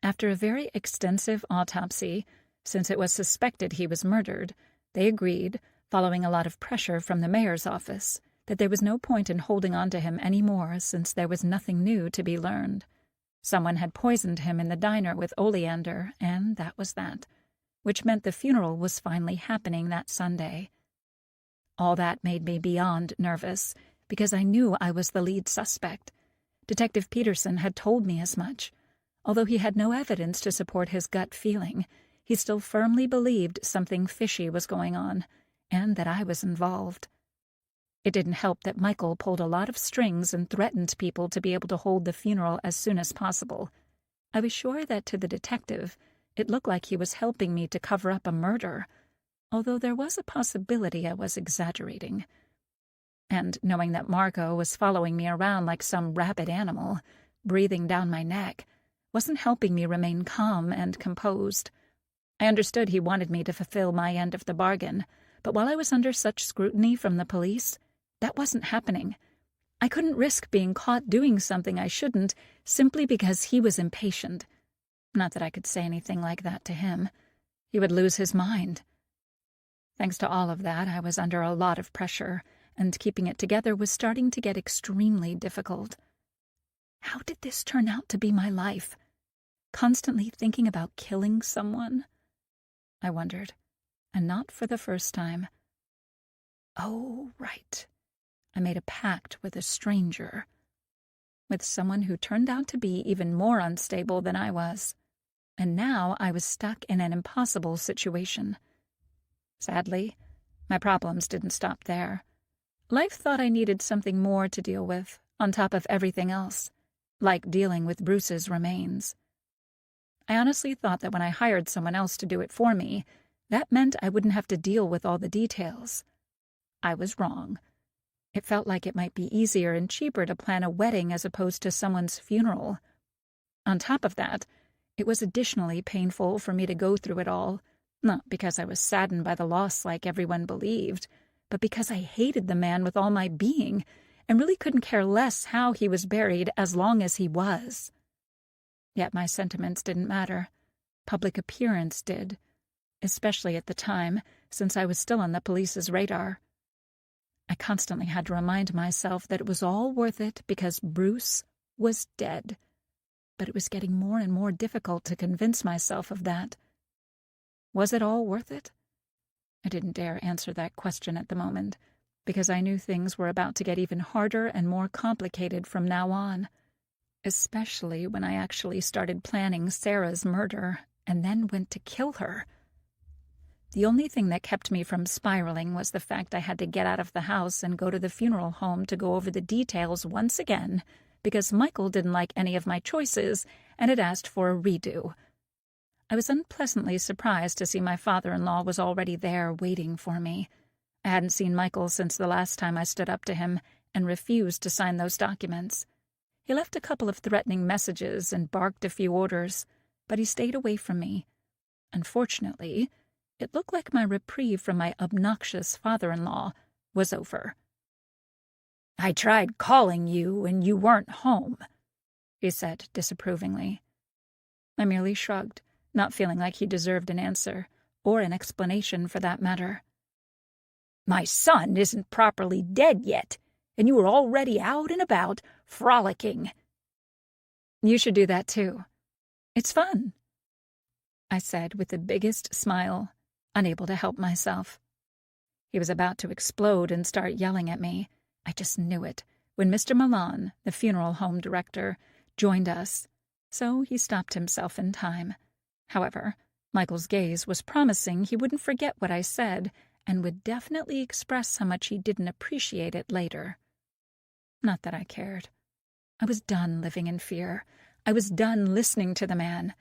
After a very extensive autopsy, since it was suspected he was murdered, they agreed, following a lot of pressure from the mayor's office, that there was no point in holding on to him any more since there was nothing new to be learned. Someone had poisoned him in the diner with oleander, and that was that, which meant the funeral was finally happening that Sunday. All that made me beyond nervous, because I knew I was the lead suspect. Detective Peterson had told me as much. Although he had no evidence to support his gut feeling, he still firmly believed something fishy was going on, and that I was involved. It didn't help that Michael pulled a lot of strings and threatened people to be able to hold the funeral as soon as possible. I was sure that to the detective, it looked like he was helping me to cover up a murder, although there was a possibility I was exaggerating. And knowing that Marco was following me around like some rabid animal, breathing down my neck, wasn't helping me remain calm and composed. I understood he wanted me to fulfill my end of the bargain, but while I was under such scrutiny from the police, that wasn't happening. I couldn't risk being caught doing something I shouldn't simply because he was impatient. Not that I could say anything like that to him. He would lose his mind. Thanks to all of that, I was under a lot of pressure, and keeping it together was starting to get extremely difficult. How did this turn out to be my life? Constantly thinking about killing someone? I wondered, and not for the first time. Oh, right. I made a pact with a stranger. With someone who turned out to be even more unstable than I was. And now I was stuck in an impossible situation. Sadly, my problems didn't stop there. Life thought I needed something more to deal with, on top of everything else, like dealing with Bruce's remains. I honestly thought that when I hired someone else to do it for me, that meant I wouldn't have to deal with all the details. I was wrong. It felt like it might be easier and cheaper to plan a wedding as opposed to someone's funeral. On top of that, it was additionally painful for me to go through it all, not because I was saddened by the loss like everyone believed, but because I hated the man with all my being and really couldn't care less how he was buried as long as he was. Yet my sentiments didn't matter. Public appearance did, especially at the time, since I was still on the police's radar. I constantly had to remind myself that it was all worth it because Bruce was dead. But it was getting more and more difficult to convince myself of that. Was it all worth it? I didn't dare answer that question at the moment, because I knew things were about to get even harder and more complicated from now on, especially when I actually started planning Sarah's murder and then went to kill her. The only thing that kept me from spiraling was the fact I had to get out of the house and go to the funeral home to go over the details once again, because Michael didn't like any of my choices and had asked for a redo. I was unpleasantly surprised to see my father-in-law was already there waiting for me. I hadn't seen Michael since the last time I stood up to him and refused to sign those documents. He left a couple of threatening messages and barked a few orders, but he stayed away from me. Unfortunately, it looked like my reprieve from my obnoxious father-in-law was over. "I tried calling you and you weren't home," he said disapprovingly. I merely shrugged, not feeling like he deserved an answer, or an explanation for that matter. "My son isn't properly dead yet, and you are already out and about, frolicking." "You should do that too. It's fun," I said with the biggest smile, unable to help myself. He was about to explode and start yelling at me. I just knew it, when Mr. Milan, the funeral home director, joined us, so he stopped himself in time. However, Michael's gaze was promising he wouldn't forget what I said and would definitely express how much he didn't appreciate it later. Not that I cared. I was done living in fear. I was done listening to the man.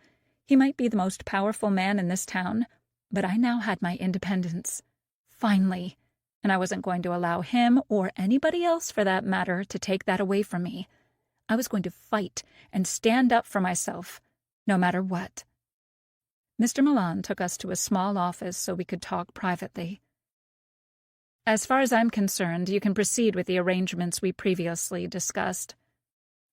He might be the most powerful man in this town, but I now had my independence. Finally. And I wasn't going to allow him, or anybody else for that matter, to take that away from me. I was going to fight and stand up for myself, no matter what. Mr. Milan took us to a small office so we could talk privately. "As far as I'm concerned, you can proceed with the arrangements we previously discussed,"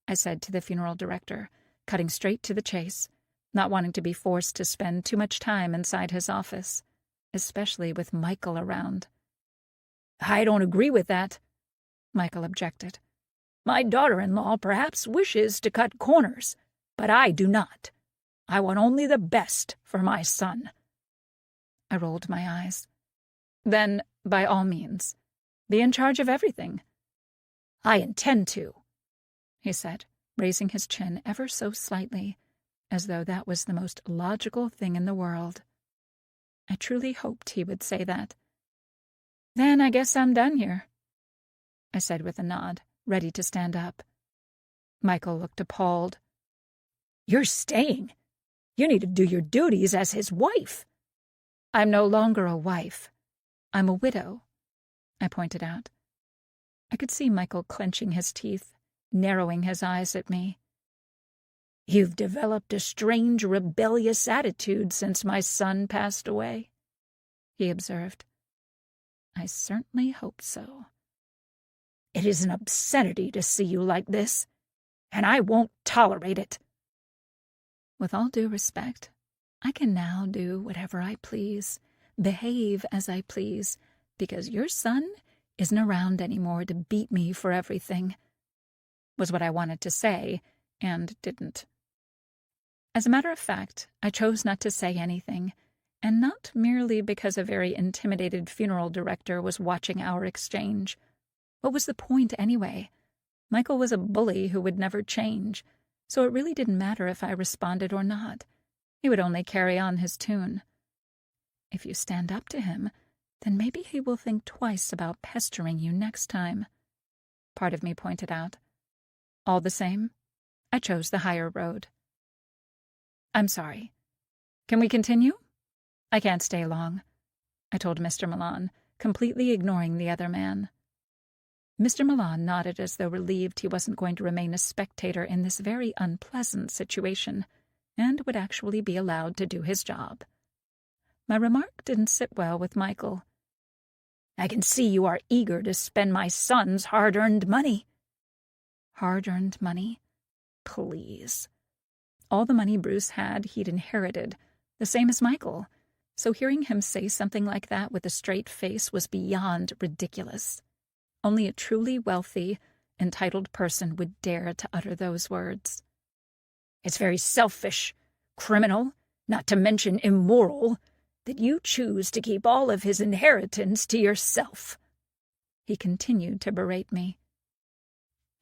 I said to the funeral director, cutting straight to the chase, not wanting to be forced to spend too much time inside his office, especially with Michael around. "I don't agree with that," Michael objected. "My daughter-in-law perhaps wishes to cut corners, but I do not. I want only the best for my son." I rolled my eyes. "Then, by all means, be in charge of everything." "I intend to," he said, raising his chin ever so slightly, as though that was the most logical thing in the world. I truly hoped he would say that. "Then I guess I'm done here," I said with a nod, ready to stand up. Michael looked appalled. "You're staying. You need to do your duties as his wife." "I'm no longer a wife. I'm a widow," I pointed out. I could see Michael clenching his teeth, narrowing his eyes at me. "You've developed a strange, rebellious attitude since my son passed away," he observed. I certainly hope so. "It is an obscenity to see you like this, and I won't tolerate it." With all due respect, I can now do whatever I please, behave as I please, because your son isn't around anymore to beat me for everything, was what I wanted to say, and didn't. As a matter of fact, I chose not to say anything, and not merely because a very intimidated funeral director was watching our exchange. What was the point anyway? Michael was a bully who would never change, so it really didn't matter if I responded or not. He would only carry on his tune. If you stand up to him, then maybe he will think twice about pestering you next time, part of me pointed out. All the same, I chose the higher road. I'm sorry. Can we continue? I can't stay long, I told Mr. Milan, completely ignoring the other man. Mr. Milan nodded as though relieved he wasn't going to remain a spectator in this very unpleasant situation, and would actually be allowed to do his job. My remark didn't sit well with Michael. I can see you are eager to spend my son's hard-earned money. Hard-earned money? Please. All the money Bruce had, he'd inherited, the same as Michael, so hearing him say something like that with a straight face was beyond ridiculous. Only a truly wealthy, entitled person would dare to utter those words. It's very selfish, criminal, not to mention immoral, that you choose to keep all of his inheritance to yourself. He continued to berate me.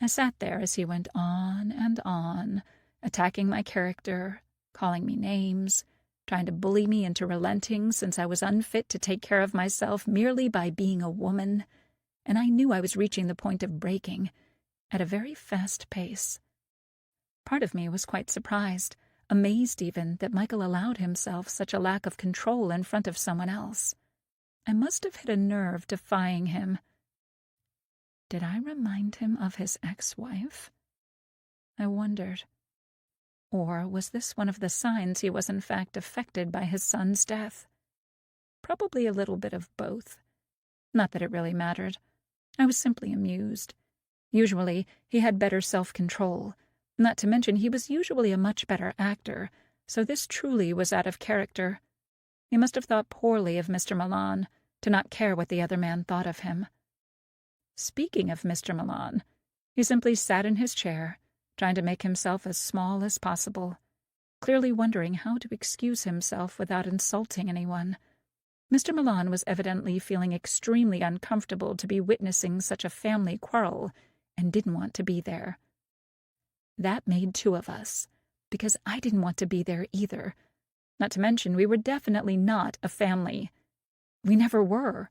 I sat there as he went on and on, attacking my character, calling me names, trying to bully me into relenting since I was unfit to take care of myself merely by being a woman, and I knew I was reaching the point of breaking at a very fast pace. Part of me was quite surprised, amazed even, that Michael allowed himself such a lack of control in front of someone else. I must have hit a nerve defying him. Did I remind him of his ex-wife? I wondered. Or was this one of the signs he was in fact affected by his son's death? Probably a little bit of both. Not that it really mattered. I was simply amused. Usually, he had better self-control. Not to mention he was usually a much better actor, so this truly was out of character. He must have thought poorly of Mr. Milan, to not care what the other man thought of him. Speaking of Mr. Milan, he simply sat in his chair, trying to make himself as small as possible, clearly wondering how to excuse himself without insulting anyone. Mr. Milan was evidently feeling extremely uncomfortable to be witnessing such a family quarrel, and didn't want to be there. That made two of us, because I didn't want to be there either. Not to mention we were definitely not a family. We never were.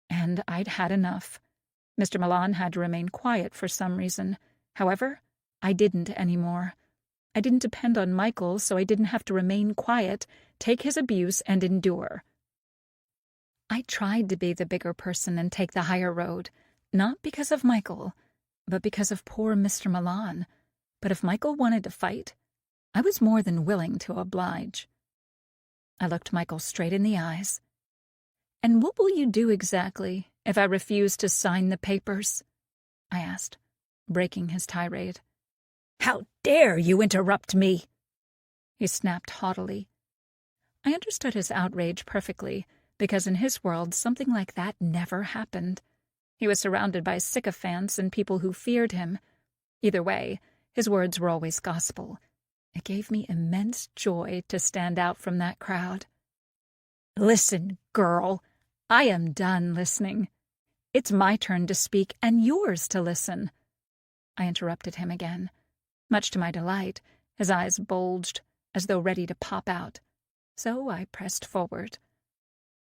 And I'd had enough. Mr. Milan had to remain quiet for some reason. However, I didn't anymore. I didn't depend on Michael, so I didn't have to remain quiet, take his abuse, and endure. I tried to be the bigger person and take the higher road, not because of Michael, but because of poor Mr. Milan. But if Michael wanted to fight, I was more than willing to oblige. I looked Michael straight in the eyes. And what will you do exactly if I refuse to sign the papers? I asked, breaking his tirade. How dare you interrupt me? He snapped haughtily. I understood his outrage perfectly, because in his world something like that never happened. He was surrounded by sycophants and people who feared him. Either way, his words were always gospel. It gave me immense joy to stand out from that crowd. Listen, girl, I am done listening. It's my turn to speak and yours to listen. I interrupted him again. Much to my delight, his eyes bulged, as though ready to pop out. So I pressed forward.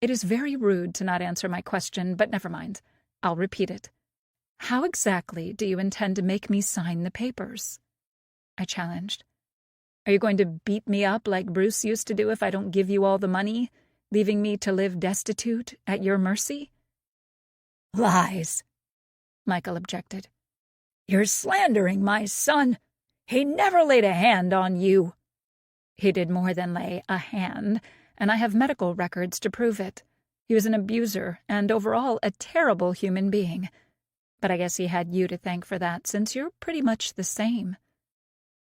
It is very rude to not answer my question, but never mind. I'll repeat it. How exactly do you intend to make me sign the papers? I challenged. Are you going to beat me up like Bruce used to do if I don't give you all the money, leaving me to live destitute at your mercy? Lies, Michael objected. You're slandering my son. He never laid a hand on you. He did more than lay a hand, and I have medical records to prove it. He was an abuser and overall a terrible human being. But I guess he had you to thank for that, since you're pretty much the same.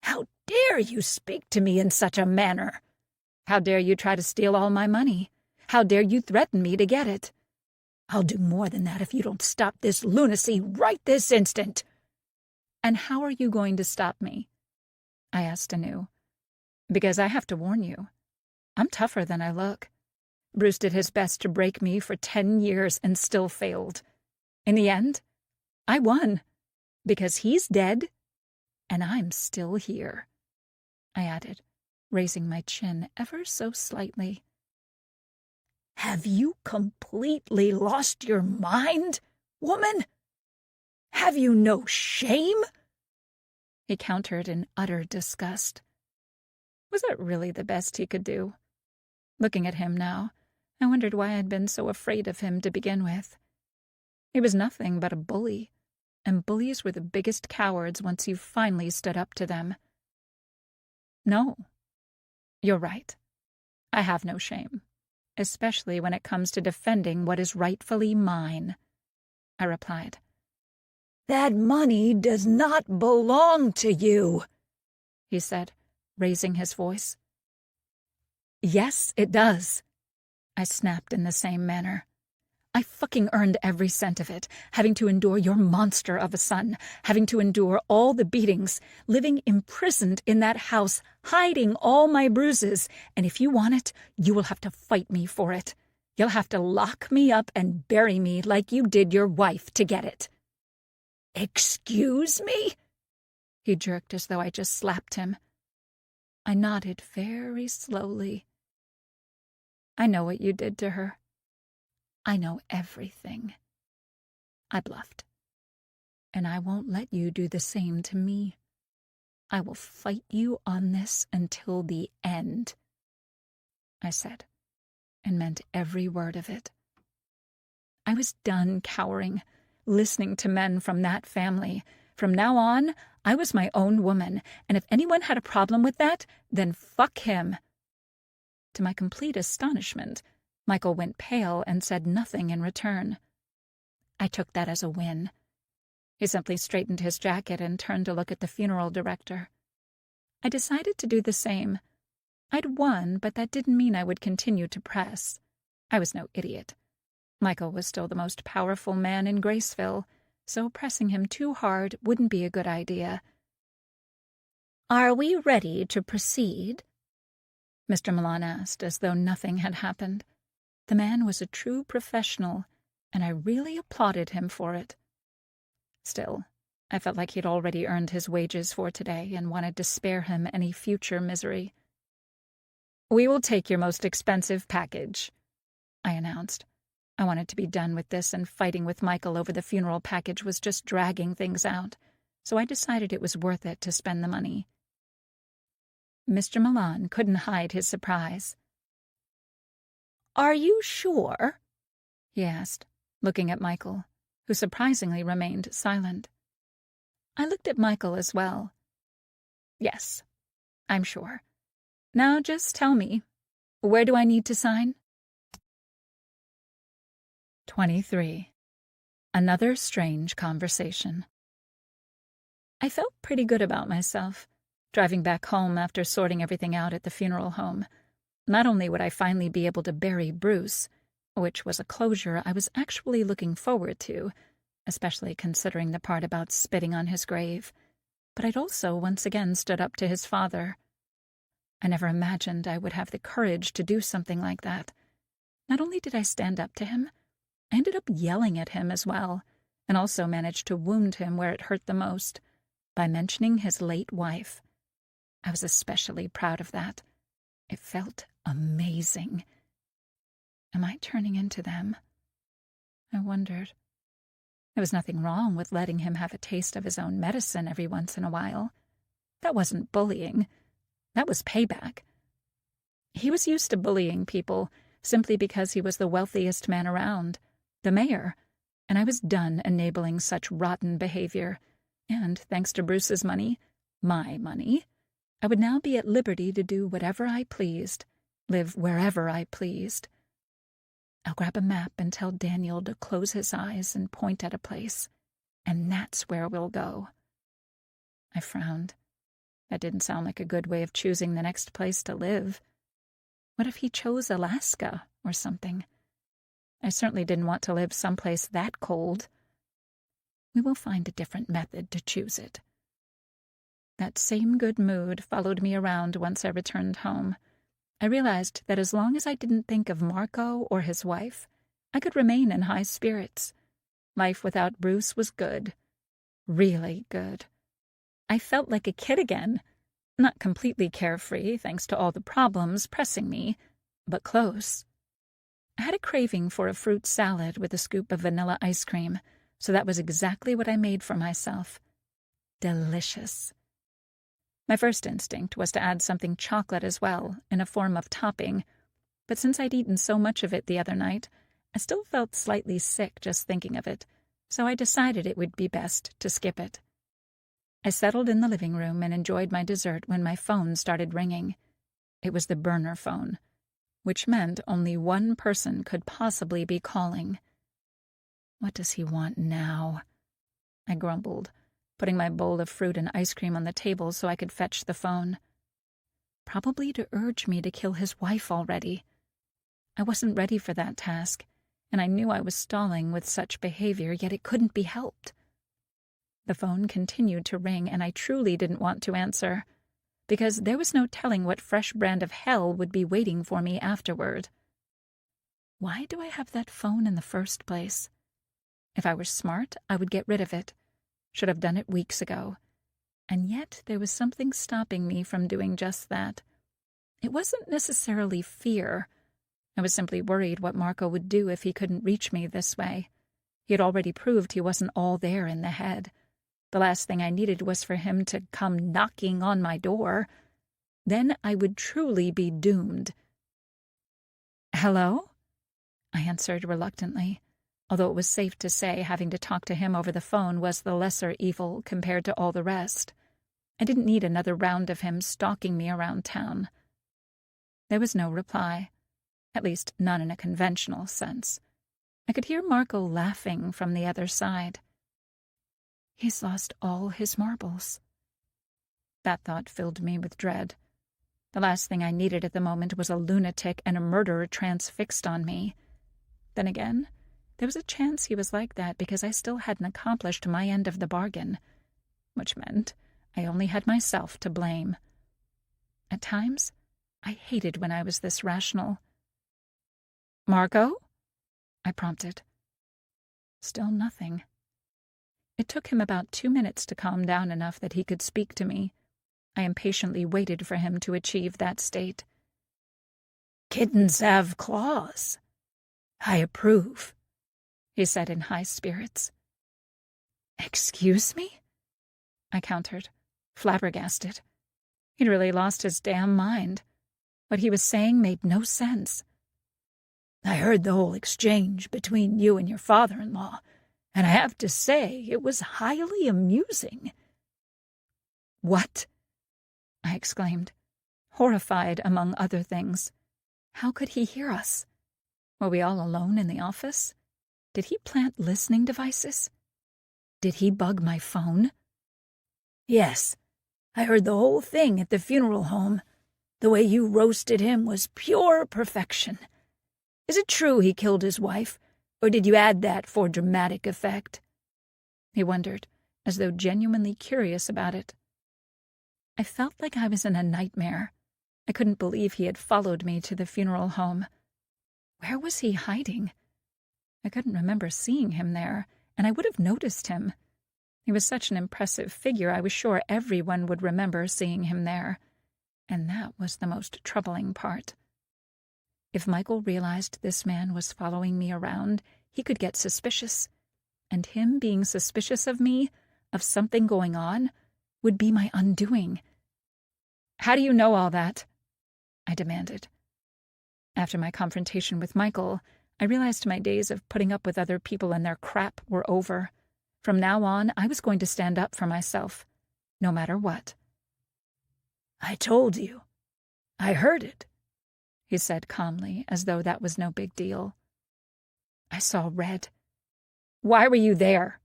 How dare you speak to me in such a manner? How dare you try to steal all my money? How dare you threaten me to get it? I'll do more than that if you don't stop this lunacy right this instant. And how are you going to stop me? I asked anew. Because I have to warn you, I'm tougher than I look. Bruce did his best to break me for 10 years and still failed. In the end, I won, because he's dead, and I'm still here, I added, raising my chin ever so slightly. Have you completely lost your mind, woman? Have you no shame? he countered in utter disgust. Was that really the best he could do? Looking at him now, I wondered why I'd been so afraid of him to begin with. He was nothing but a bully, and bullies were the biggest cowards once you finally stood up to them. No, you're right. I have no shame, especially when it comes to defending what is rightfully mine, I replied. That money does not belong to you, he said, raising his voice. Yes, it does, I snapped in the same manner. I fucking earned every cent of it, having to endure your monster of a son, having to endure all the beatings, living imprisoned in that house, hiding all my bruises, and if you want it, you will have to fight me for it. You'll have to lock me up and bury me like you did your wife to get it. Excuse me? He jerked as though I just slapped him. I nodded very slowly. I know what you did to her. I know everything. I bluffed. And I won't let you do the same to me. I will fight you on this until the end, I said, and meant every word of it. I was done cowering, listening to men from that family. From now on, I was my own woman, and if anyone had a problem with that, then fuck him. To my complete astonishment, Michael went pale and said nothing in return. I took that as a win. He simply straightened his jacket and turned to look at the funeral director. I decided to do the same. I'd won, but that didn't mean I would continue to press. I was no idiot. Michael was still the most powerful man in Graceville, so pressing him too hard wouldn't be a good idea. Are we ready to proceed? Mr. Milan asked, as though nothing had happened. The man was a true professional, and I really applauded him for it. Still, I felt like he'd already earned his wages for today and wanted to spare him any future misery. We will take your most expensive package, I announced. I wanted to be done with this, and fighting with Michael over the funeral package was just dragging things out, so I decided it was worth it to spend the money. Mr. Milan couldn't hide his surprise. Are you sure? He asked, looking at Michael, who surprisingly remained silent. I looked at Michael as well. Yes, I'm sure. Now just tell me, where do I need to sign? 23. Another strange conversation. I felt pretty good about myself, driving back home after sorting everything out at the funeral home. Not only would I finally be able to bury Bruce, which was a closure I was actually looking forward to, especially considering the part about spitting on his grave, but I'd also once again stood up to his father. I never imagined I would have the courage to do something like that. Not only did I stand up to him, I ended up yelling at him as well, and also managed to wound him where it hurt the most, by mentioning his late wife. I was especially proud of that. It felt amazing. Am I turning into them? I wondered. There was nothing wrong with letting him have a taste of his own medicine every once in a while. That wasn't bullying. That was payback. He was used to bullying people simply because he was the wealthiest man around, the mayor, and I was done enabling such rotten behavior. And thanks to Bruce's money, my money, I would now be at liberty to do whatever I pleased, live wherever I pleased. I'll grab a map and tell Daniel to close his eyes and point at a place, and that's where we'll go. I frowned. That didn't sound like a good way of choosing the next place to live. What if he chose Alaska or something? I certainly didn't want to live someplace that cold. We will find a different method to choose it. That same good mood followed me around once I returned home. I realized that as long as I didn't think of Marco or his wife, I could remain in high spirits. Life without Bruce was good. Really good. I felt like a kid again. Not completely carefree, thanks to all the problems pressing me, but close. I had a craving for a fruit salad with a scoop of vanilla ice cream, so that was exactly what I made for myself. Delicious. My first instinct was to add something chocolate as well, in a form of topping, but since I'd eaten so much of it the other night, I still felt slightly sick just thinking of it, so I decided it would be best to skip it. I settled in the living room and enjoyed my dessert when my phone started ringing. It was the burner phone, which meant only one person could possibly be calling. What does he want now? I grumbled, putting my bowl of fruit and ice cream on the table so I could fetch the phone. Probably to urge me to kill his wife already. I wasn't ready for that task, and I knew I was stalling with such behavior, yet it couldn't be helped. The phone continued to ring, and I truly didn't want to answer, because there was no telling what fresh brand of hell would be waiting for me afterward. Why do I have that phone in the first place? If I were smart, I would get rid of it. Should have done it weeks ago. And yet there was something stopping me from doing just that. It wasn't necessarily fear. I was simply worried what Marco would do if he couldn't reach me this way. He had already proved he wasn't all there in the head. The last thing I needed was for him to come knocking on my door. Then I would truly be doomed. "Hello?" I answered reluctantly, although it was safe to say having to talk to him over the phone was the lesser evil compared to all the rest. I didn't need another round of him stalking me around town. There was no reply, at least none in a conventional sense. I could hear Marco laughing from the other side. He's lost all his marbles. That thought filled me with dread. The last thing I needed at the moment was a lunatic and a murderer transfixed on me. Then again, there was a chance he was like that because I still hadn't accomplished my end of the bargain, which meant I only had myself to blame. At times, I hated when I was this rational. "Marco?" I prompted. Still nothing. It took him about 2 minutes to calm down enough that he could speak to me. I impatiently waited for him to achieve that state. "Kittens have claws. I approve," he said in high spirits. "Excuse me?" I countered, flabbergasted. He'd really lost his damn mind. What he was saying made no sense. "I heard the whole exchange between you and your father-in-law, and I have to say it was highly amusing." "What?" I exclaimed, horrified among other things. How could he hear us? Were we all alone in the office? Did he plant listening devices? Did he bug my phone? "Yes, I heard the whole thing at the funeral home. The way you roasted him was pure perfection. Is it true he killed his wife, or did you add that for dramatic effect?" He wondered, as though genuinely curious about it. I felt like I was in a nightmare. I couldn't believe he had followed me to the funeral home. Where was he hiding? I couldn't remember seeing him there, and I would have noticed him. He was such an impressive figure, I was sure everyone would remember seeing him there. And that was the most troubling part. If Michael realized this man was following me around, he could get suspicious. And him being suspicious of me, of something going on, would be my undoing. "How do you know all that?" I demanded. After my confrontation with Michael, I realized my days of putting up with other people and their crap were over. From now on, I was going to stand up for myself, no matter what. "I told you. I heard it," he said calmly, as though that was no big deal. I saw red. "Why were you there?"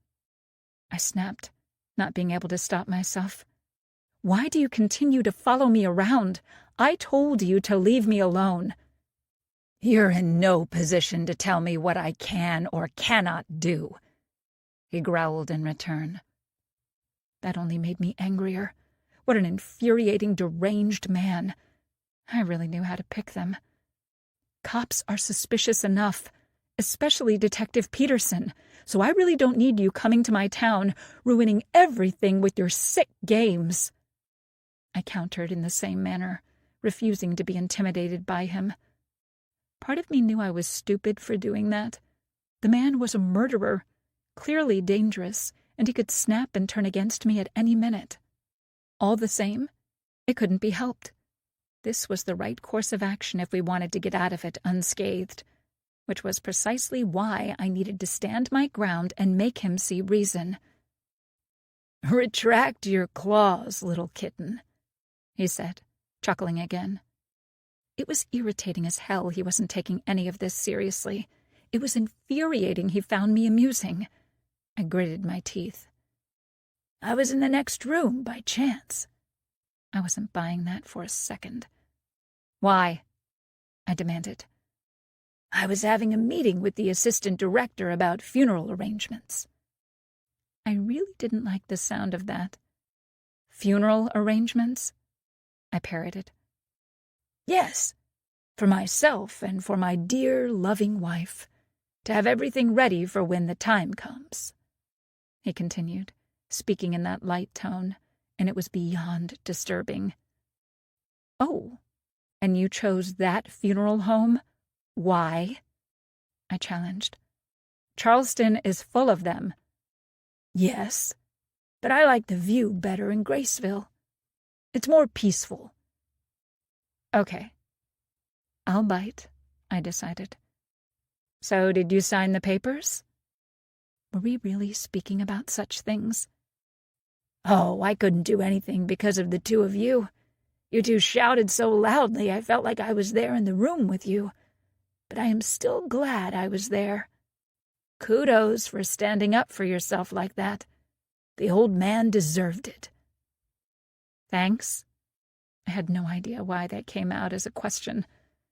I snapped, not being able to stop myself. "Why do you continue to follow me around? I told you to leave me alone." "You're in no position to tell me what I can or cannot do," he growled in return. That only made me angrier. What an infuriating, deranged man. I really knew how to pick them. Cops are suspicious enough, especially Detective Peterson, so I really don't need you coming to my town, ruining everything with your sick games. I countered in the same manner, refusing to be intimidated by him. Part of me knew I was stupid for doing that. The man was a murderer, clearly dangerous, and he could snap and turn against me at any minute. All the same, It couldn't be helped. This was the right course of action if we wanted to get out of it unscathed, which was precisely why I needed to stand my ground and make him see reason. "Retract your claws, little kitten," he said, chuckling again. It was irritating as hell he wasn't taking any of this seriously. It was infuriating he found me amusing. I gritted my teeth. "I was in the next room by chance." I wasn't buying that for a second. "Why?" I demanded. "I was having a meeting with the assistant director about funeral arrangements." I really didn't like the sound of that. "Funeral arrangements?" I parroted. "Yes, for myself and for my dear, loving wife, to have everything ready for when the time comes," he continued, speaking in that light tone, and it was beyond disturbing. "Oh, and you chose that funeral home? Why?" I challenged. "Charleston is full of them." "Yes, but I like the view better in Graceville. It's more peaceful." "Okay. I'll bite," I decided. "So did you sign the papers?" Were we really speaking about such things? "Oh, I couldn't do anything because of the two of you. You two shouted so loudly I felt like I was there in the room with you. But I am still glad I was there. Kudos for standing up for yourself like that. The old man deserved it." "Thanks?" I had no idea why that came out as a question.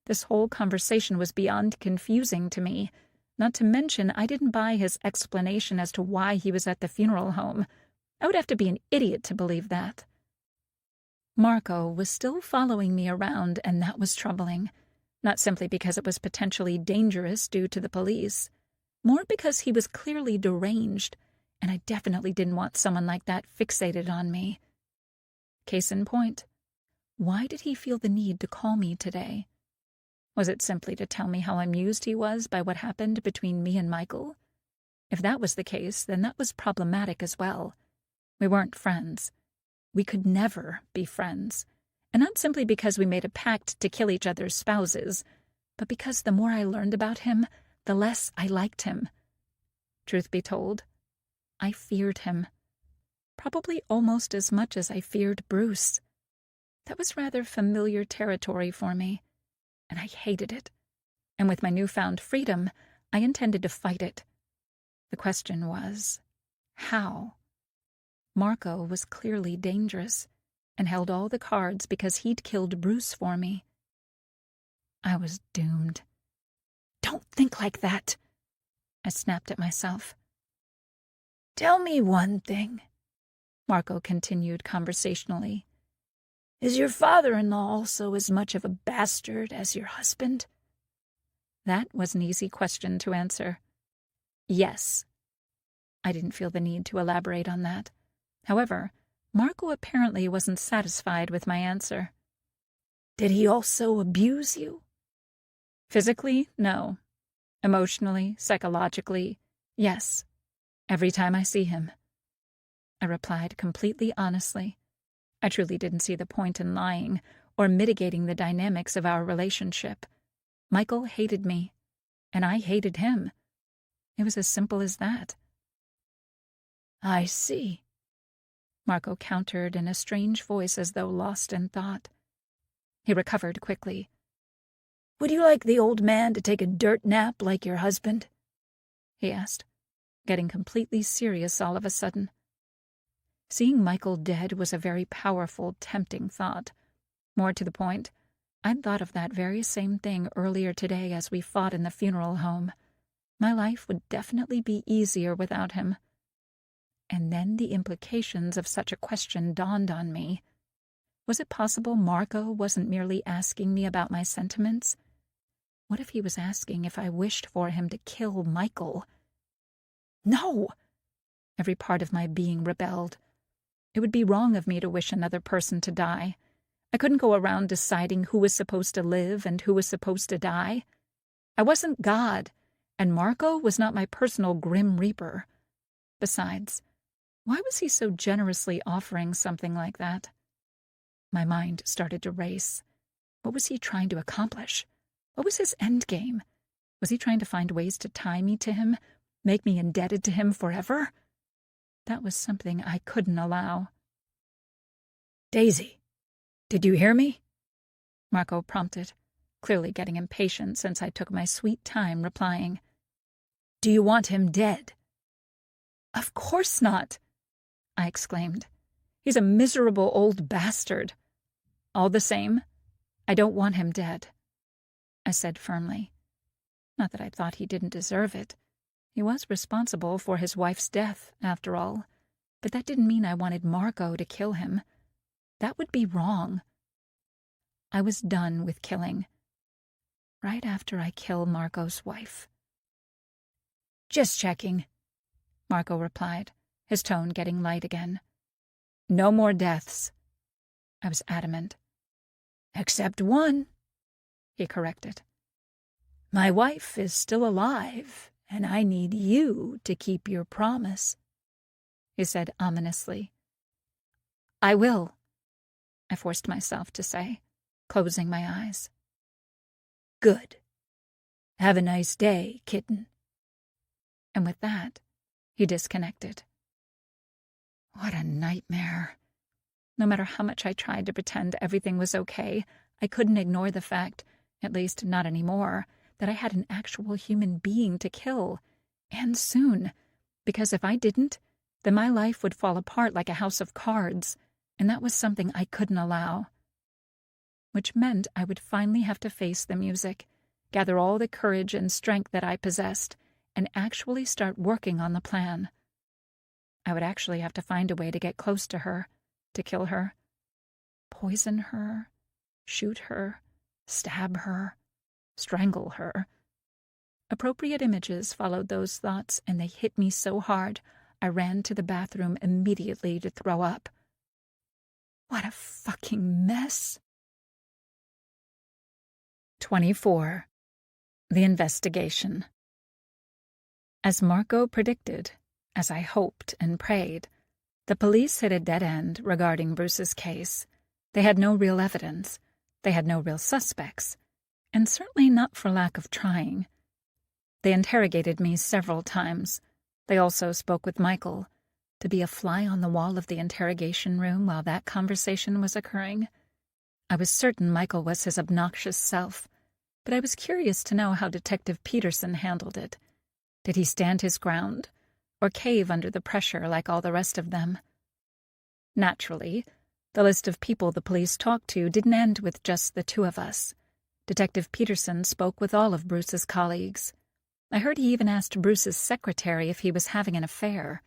This whole conversation was beyond confusing to me. Not to mention, I didn't buy his explanation as to why he was at the funeral home. I would have to be an idiot to believe that. Marco was still following me around, and that was troubling. Not simply because it was potentially dangerous due to the police. More because he was clearly deranged, and I definitely didn't want someone like that fixated on me. Case in point, why did he feel the need to call me today? Was it simply to tell me how amused he was by what happened between me and Michael? If that was the case, then that was problematic as well. We weren't friends. We could never be friends. And not simply because we made a pact to kill each other's spouses, but because the more I learned about him, the less I liked him. Truth be told, I feared him. Probably almost as much as I feared Bruce. That was rather familiar territory for me, and I hated it. And with my newfound freedom, I intended to fight it. The question was, how? Marco was clearly dangerous, and held all the cards because he'd killed Bruce for me. I was doomed. "Don't think like that," I snapped at myself. "Tell me one thing," Marco continued conversationally. "Is your father-in-law also as much of a bastard as your husband?" That was an easy question to answer. Yes. I didn't feel the need to elaborate on that. However, Marco apparently wasn't satisfied with my answer. "Did he also abuse you?" "Physically, no. Emotionally, psychologically, yes. Every time I see him," I replied completely honestly. I truly didn't see the point in lying or mitigating the dynamics of our relationship. Michael hated me, and I hated him. It was as simple as that. "I see," Marco countered in a strange voice as though lost in thought. He recovered quickly. "Would you like the old man to take a dirt nap like your husband?" he asked, getting completely serious all of a sudden. Seeing Michael dead was a very powerful, tempting thought. More to the point, I'd thought of that very same thing earlier today as we fought in the funeral home. My life would definitely be easier without him. And then the implications of such a question dawned on me. Was it possible Marco wasn't merely asking me about my sentiments? What if he was asking if I wished for him to kill Michael? No! Every part of my being rebelled. It would be wrong of me to wish another person to die. I couldn't go around deciding who was supposed to live and who was supposed to die. I wasn't God, and Marco was not my personal Grim Reaper. Besides, why was he so generously offering something like that? My mind started to race. What was he trying to accomplish? What was his end game? Was he trying to find ways to tie me to him, make me indebted to him forever? That was something I couldn't allow. "Daisy, did you hear me?" Marco prompted, clearly getting impatient since I took my sweet time replying. "Do you want him dead?" "Of course not," I exclaimed. "He's a miserable old bastard. All the same, I don't want him dead," I said firmly. Not that I thought he didn't deserve it. He was responsible for his wife's death, after all, but that didn't mean I wanted Marco to kill him. That would be wrong. I was done with killing. Right after I kill Marco's wife. "Just checking," Marco replied, his tone getting light again. "No more deaths." I was adamant. "Except one," he corrected. "My wife is still alive, and I need you to keep your promise," he said ominously. "I will," I forced myself to say, closing my eyes. "Good. Have a nice day, kitten." And with that, he disconnected. What a nightmare. No matter how much I tried to pretend everything was okay, I couldn't ignore the fact, at least not anymore, that I had an actual human being to kill, and soon, because if I didn't, then my life would fall apart like a house of cards, and that was something I couldn't allow. Which meant I would finally have to face the music, gather all the courage and strength that I possessed, and actually start working on the plan. I would actually have to find a way to get close to her, to kill her, poison her, shoot her, stab her, strangle her. Appropriate images followed those thoughts, and they hit me so hard I ran to the bathroom immediately to throw up. What a fucking mess. 24. The Investigation. As Marco predicted, as I hoped and prayed, the police hit a dead end regarding Bruce's case. They had no real evidence. They had no real suspects, and certainly not for lack of trying. They interrogated me several times. They also spoke with Michael. To be a fly on the wall of the interrogation room while that conversation was occurring. I was certain Michael was his obnoxious self, but I was curious to know how Detective Peterson handled it. Did he stand his ground, or cave under the pressure like all the rest of them? Naturally, the list of people the police talked to didn't end with just the two of us. Detective Peterson spoke with all of Bruce's colleagues. I heard he even asked Bruce's secretary if he was having an affair.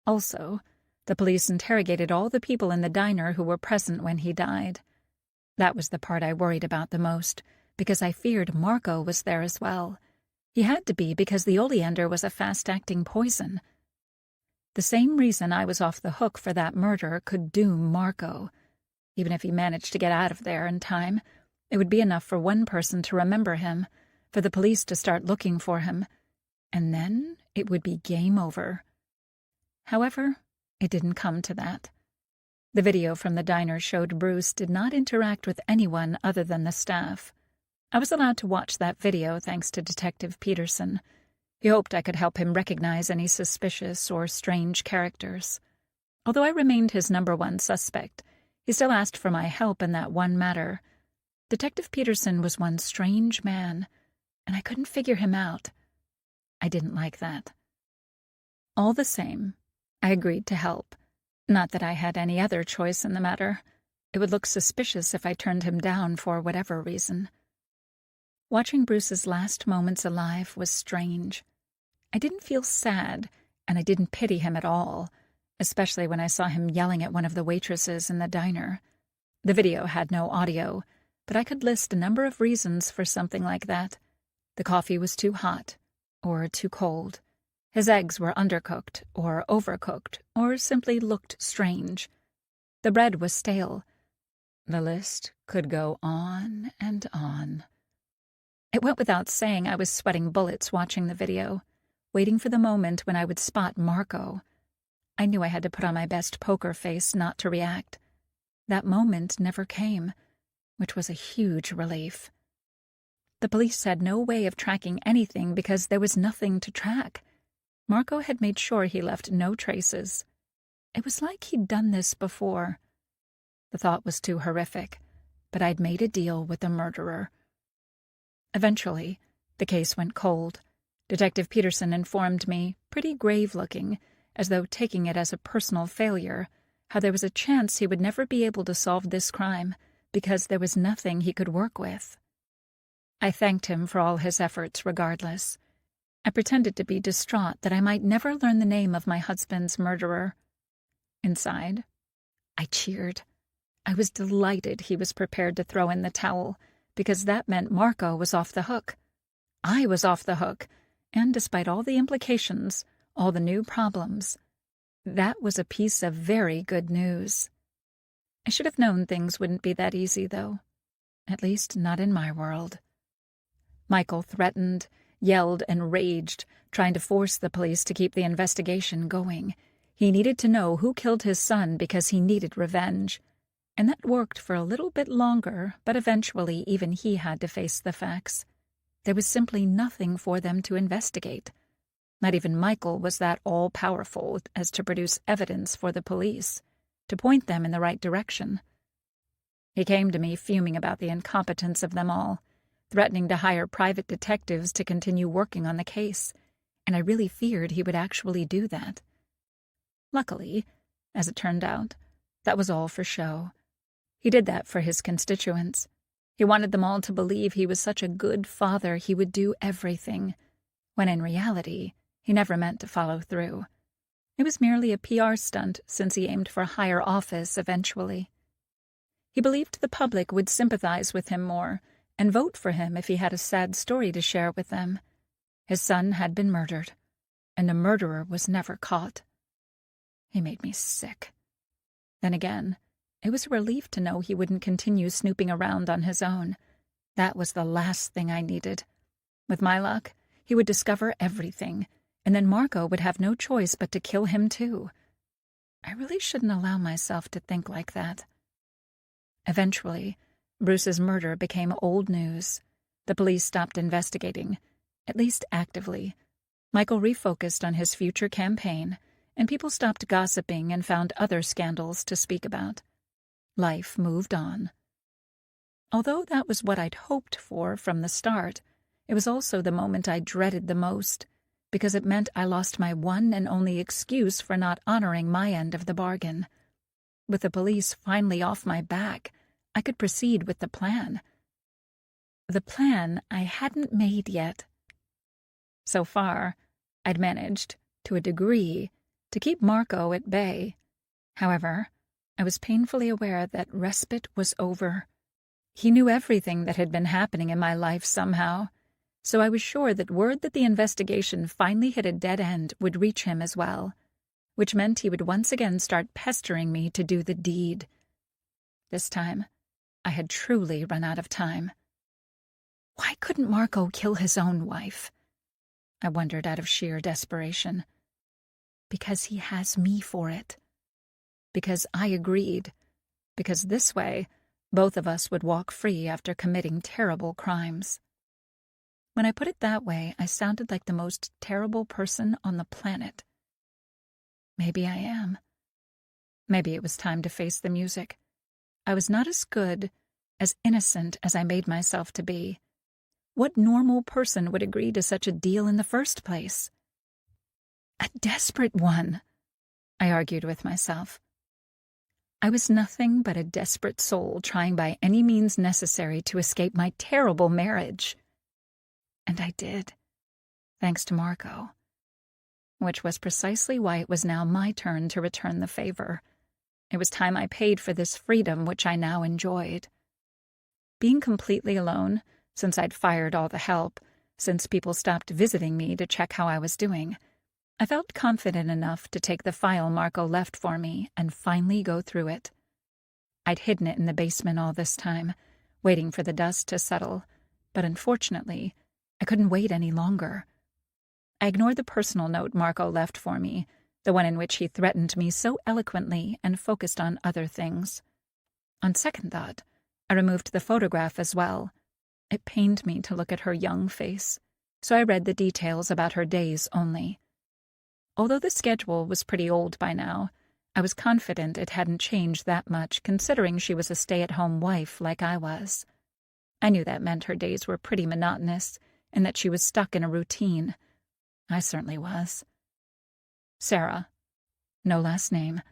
Also, the police interrogated all the people in the diner who were present when he died. That was the part I worried about the most, because I feared Marco was there as well. He had to be because the oleander was a fast-acting poison. The same reason I was off the hook for that murder could doom Marco. Even if he managed to get out of there in time, it would be enough for one person to remember him, for the police to start looking for him, and then it would be game over. However, it didn't come to that. The video from the diner showed Bruce did not interact with anyone other than the staff. I was allowed to watch that video thanks to Detective Peterson. He hoped I could help him recognize any suspicious or strange characters. Although I remained his #1 suspect, he still asked for my help in that one matter. Detective Peterson was one strange man, and I couldn't figure him out. I didn't like that. All the same, I agreed to help. Not that I had any other choice in the matter. It would look suspicious if I turned him down for whatever reason. Watching Bruce's last moments alive was strange. I didn't feel sad, and I didn't pity him at all, especially when I saw him yelling at one of the waitresses in the diner. The video had no audio, but I could list a number of reasons for something like that. The coffee was too hot, or too cold. His eggs were undercooked or overcooked, or simply looked strange. The bread was stale. The list could go on and on. It went without saying I was sweating bullets watching the video, waiting for the moment when I would spot Marco. I knew I had to put on my best poker face not to react. That moment never came, which was a huge relief. The police had no way of tracking anything because there was nothing to track. Marco had made sure he left no traces. It was like he'd done this before. The thought was too horrific, but I'd made a deal with the murderer. Eventually, the case went cold. Detective Peterson informed me, pretty grave-looking, as though taking it as a personal failure, how there was a chance he would never be able to solve this crime because there was nothing he could work with. I thanked him for all his efforts regardless. I pretended to be distraught that I might never learn the name of my husband's murderer. Inside, I cheered. I was delighted he was prepared to throw in the towel, because that meant Marco was off the hook. I was off the hook, and despite all the implications, all the new problems, that was a piece of very good news. I should have known things wouldn't be that easy, though. At least not in my world. Michael threatened, yelled, and raged, trying to force the police to keep the investigation going. He needed to know who killed his son because he needed revenge. And that worked for a little bit longer, but eventually even he had to face the facts. There was simply nothing for them to investigate. Not even Michael was that all-powerful as to produce evidence for the police, to point them in the right direction. He came to me fuming about the incompetence of them all, threatening to hire private detectives to continue working on the case, and I really feared he would actually do that. Luckily, as it turned out, that was all for show. He did that for his constituents. He wanted them all to believe he was such a good father he would do everything, when in reality, he never meant to follow through. It was merely a PR stunt since he aimed for higher office eventually. He believed the public would sympathize with him more and vote for him if he had a sad story to share with them. His son had been murdered, and the murderer was never caught. He made me sick. Then again, it was a relief to know he wouldn't continue snooping around on his own. That was the last thing I needed. With my luck, he would discover everything, and then Marco would have no choice but to kill him too. I really shouldn't allow myself to think like that. Eventually, Bruce's murder became old news. The police stopped investigating, at least actively. Michael refocused on his future campaign, and people stopped gossiping and found other scandals to speak about. Life moved on. Although that was what I'd hoped for from the start, it was also the moment I dreaded the most, because it meant I lost my one and only excuse for not honoring my end of the bargain. With the police finally off my back, I could proceed with the plan. The plan I hadn't made yet. So far, I'd managed, to a degree, to keep Marco at bay. However, I was painfully aware that respite was over. He knew everything that had been happening in my life somehow, so I was sure that word that the investigation finally hit a dead end would reach him as well, which meant he would once again start pestering me to do the deed. This time, I had truly run out of time. Why couldn't Marco kill his own wife? I wondered out of sheer desperation. Because he has me for it. Because I agreed. Because this way, both of us would walk free after committing terrible crimes. When I put it that way, I sounded like the most terrible person on the planet. Maybe I am. Maybe it was time to face the music. I was not as good, as innocent as I made myself to be. What normal person would agree to such a deal in the first place? A desperate one, I argued with myself. I was nothing but a desperate soul trying by any means necessary to escape my terrible marriage. And I did, thanks to Marco. Which was precisely why it was now my turn to return the favor. It was time I paid for this freedom which I now enjoyed. Being completely alone, since I'd fired all the help, since people stopped visiting me to check how I was doing, I felt confident enough to take the file Marco left for me and finally go through it. I'd hidden it in the basement all this time, waiting for the dust to settle, but unfortunately, I couldn't wait any longer. I ignored the personal note Marco left for me, the one in which he threatened me so eloquently and focused on other things. On second thought, I removed the photograph as well. It pained me to look at her young face, so I read the details about her days only. Although the schedule was pretty old by now, I was confident it hadn't changed that much considering she was a stay-at-home wife like I was. I knew that meant her days were pretty monotonous and that she was stuck in a routine. I certainly was. Sarah, no last name,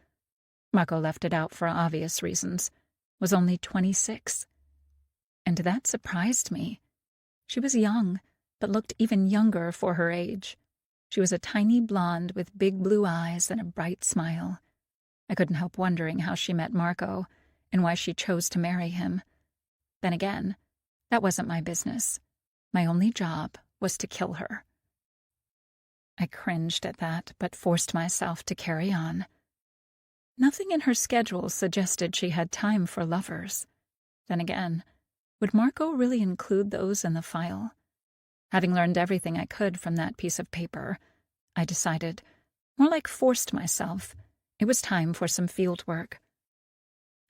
Marco left it out for obvious reasons, was only 26. And that surprised me. She was young, but looked even younger for her age. She was a tiny blonde with big blue eyes and a bright smile. I couldn't help wondering how she met Marco and why she chose to marry him. Then again, that wasn't my business. My only job was to kill her. I cringed at that, but forced myself to carry on. Nothing in her schedule suggested she had time for lovers. Then again, would Marco really include those in the file? Having learned everything I could from that piece of paper, I decided, more like forced myself, it was time for some field work.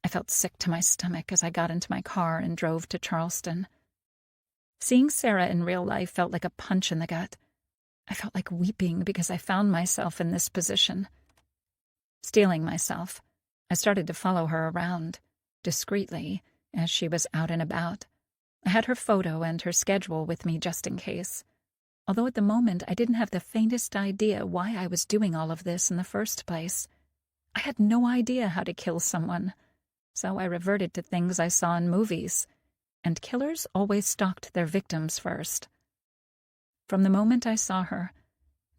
I felt sick to my stomach as I got into my car and drove to Charleston. Seeing Sarah in real life felt like a punch in the gut. I felt like weeping because I found myself in this position. Steeling myself, I started to follow her around, discreetly, as she was out and about. I had her photo and her schedule with me just in case, although at the moment I didn't have the faintest idea why I was doing all of this in the first place. I had no idea how to kill someone, so I reverted to things I saw in movies, and killers always stalked their victims first. From the moment I saw her,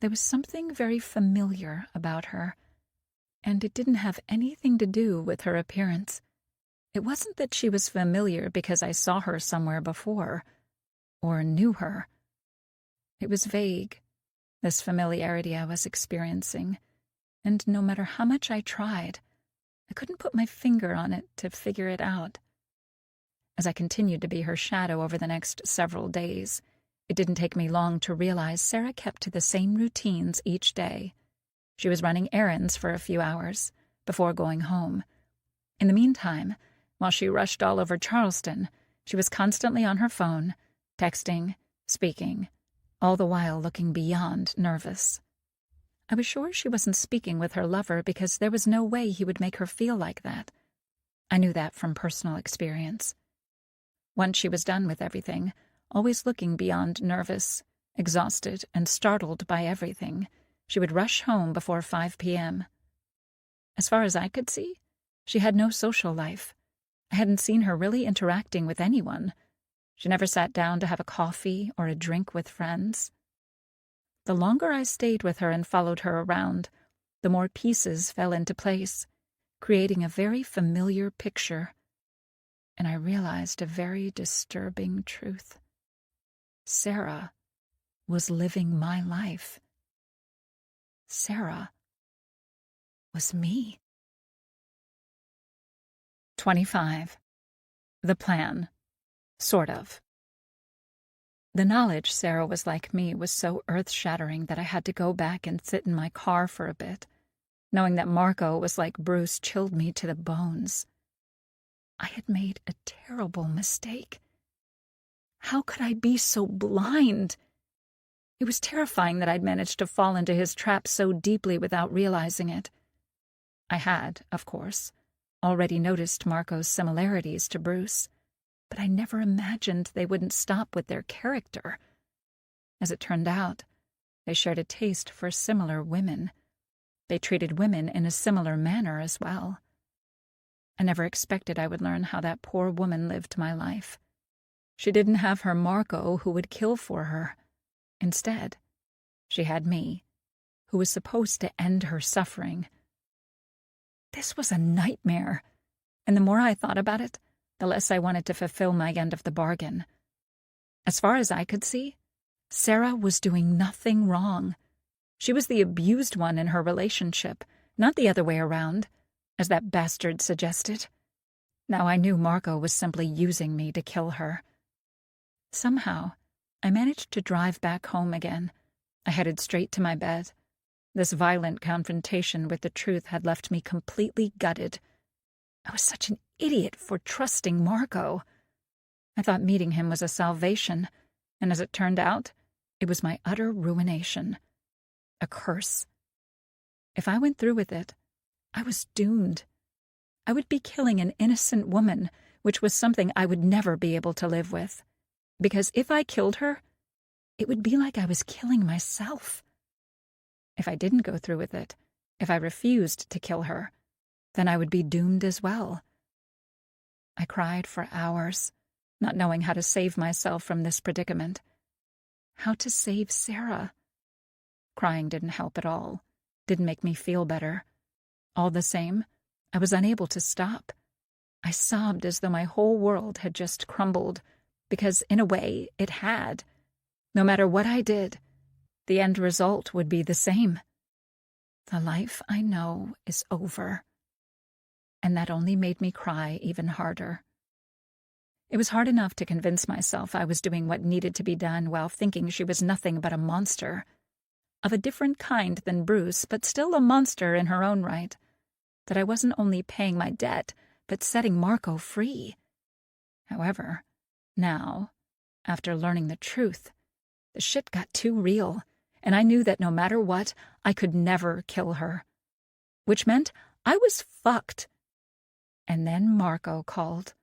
there was something very familiar about her, and it didn't have anything to do with her appearance. It wasn't that she was familiar because I saw her somewhere before, or knew her. It was vague, this familiarity I was experiencing, and no matter how much I tried, I couldn't put my finger on it to figure it out. As I continued to be her shadow over the next several days, it didn't take me long to realize Sarah kept to the same routines each day. She was running errands for a few hours before going home. In the meantime, while she rushed all over Charleston, she was constantly on her phone, texting, speaking, all the while looking beyond nervous. I was sure she wasn't speaking with her lover because there was no way he would make her feel like that. I knew that from personal experience. Once she was done with everything, always looking beyond nervous, exhausted, and startled by everything, she would rush home before 5 p.m. As far as I could see, she had no social life. I hadn't seen her really interacting with anyone. She never sat down to have a coffee or a drink with friends. The longer I stayed with her and followed her around, the more pieces fell into place, creating a very familiar picture. And I realized a very disturbing truth. Sarah was living my life. Sarah was me. 25. The plan. Sort of. The knowledge Sarah was like me was so earth-shattering that I had to go back and sit in my car for a bit. Knowing that Marco was like Bruce chilled me to the bones. I had made a terrible mistake. How could I be so blind? It was terrifying that I'd managed to fall into his trap so deeply without realizing it. I had, of course, already noticed Marco's similarities to Bruce, but I never imagined they wouldn't stop with their character. As it turned out, they shared a taste for similar women. They treated women in a similar manner as well. I never expected I would learn how that poor woman lived my life. She didn't have her Marco who would kill for her. Instead, she had me, who was supposed to end her suffering. This was a nightmare, and the more I thought about it, the less I wanted to fulfill my end of the bargain. As far as I could see, Sarah was doing nothing wrong. She was the abused one in her relationship, not the other way around, as that bastard suggested. Now I knew Marco was simply using me to kill her. Somehow, I managed to drive back home again. I headed straight to my bed. This violent confrontation with the truth had left me completely gutted. I was such an idiot for trusting Marco. I thought meeting him was a salvation, and as it turned out, it was my utter ruination. A curse. If I went through with it, I was doomed. I would be killing an innocent woman, which was something I would never be able to live with. Because if I killed her, it would be like I was killing myself. If I didn't go through with it, if I refused to kill her, then I would be doomed as well. I cried for hours, not knowing how to save myself from this predicament. How to save Sarah? Crying didn't help at all, didn't make me feel better. All the same, I was unable to stop. I sobbed as though my whole world had just crumbled, because in a way it had. No matter what I did, the end result would be the same. The life I know is over. And that only made me cry even harder. It was hard enough to convince myself I was doing what needed to be done while thinking she was nothing but a monster. Of a different kind than Bruce, but still a monster in her own right. That I wasn't only paying my debt, but setting Marco free. However, now, after learning the truth, the shit got too real, and I knew that no matter what, I could never kill her. Which meant I was fucked. And then Marco called.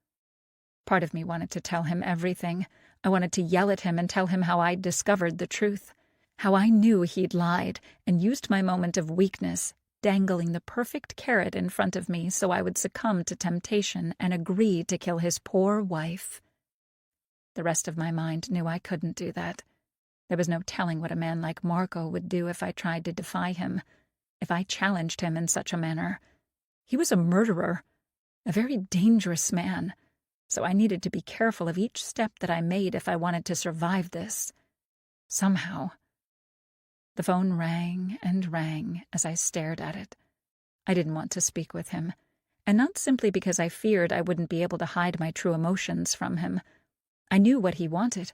Part of me wanted to tell him everything. I wanted to yell at him and tell him how I'd discovered the truth. How I knew he'd lied and used my moment of weakness, dangling the perfect carrot in front of me so I would succumb to temptation and agree to kill his poor wife. The rest of my mind knew I couldn't do that. There was no telling what a man like Marco would do if I tried to defy him, if I challenged him in such a manner. He was a murderer, a very dangerous man, so I needed to be careful of each step that I made if I wanted to survive this. Somehow. The phone rang and rang as I stared at it. I didn't want to speak with him, and not simply because I feared I wouldn't be able to hide my true emotions from him. I knew what he wanted,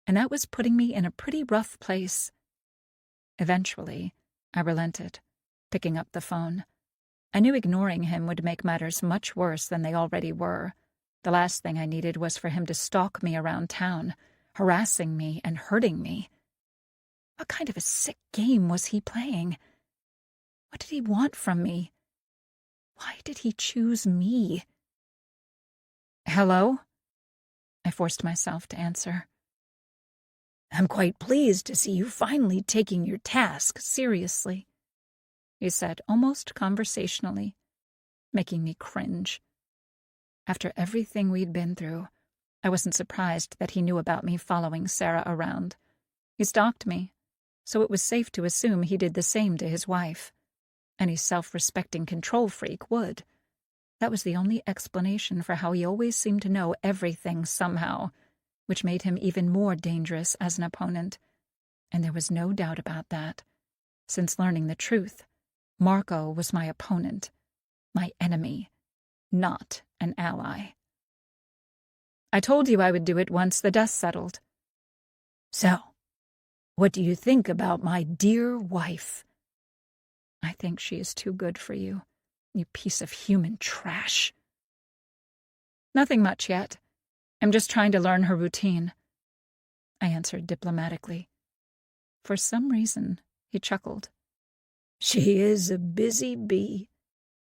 and that was putting me in a pretty rough place. Eventually, I relented, picking up the phone. I knew ignoring him would make matters much worse than they already were. The last thing I needed was for him to stalk me around town, harassing me and hurting me. What kind of a sick game was he playing? What did he want from me? Why did he choose me? Hello? I forced myself to answer. I'm quite pleased to see you finally taking your task seriously, he said almost conversationally, making me cringe. After everything we'd been through, I wasn't surprised that he knew about me following Sarah around. He stalked me, so it was safe to assume he did the same to his wife. Any self-respecting control freak would. That was the only explanation for how he always seemed to know everything somehow, which made him even more dangerous as an opponent. And there was no doubt about that. Since learning the truth, Marco was my opponent, my enemy, not an ally. I told you I would do it once the dust settled. So, what do you think about my dear wife? I think she is too good for you, you piece of human trash. Nothing much yet. I'm just trying to learn her routine, I answered diplomatically. For some reason, he chuckled. She is a busy bee,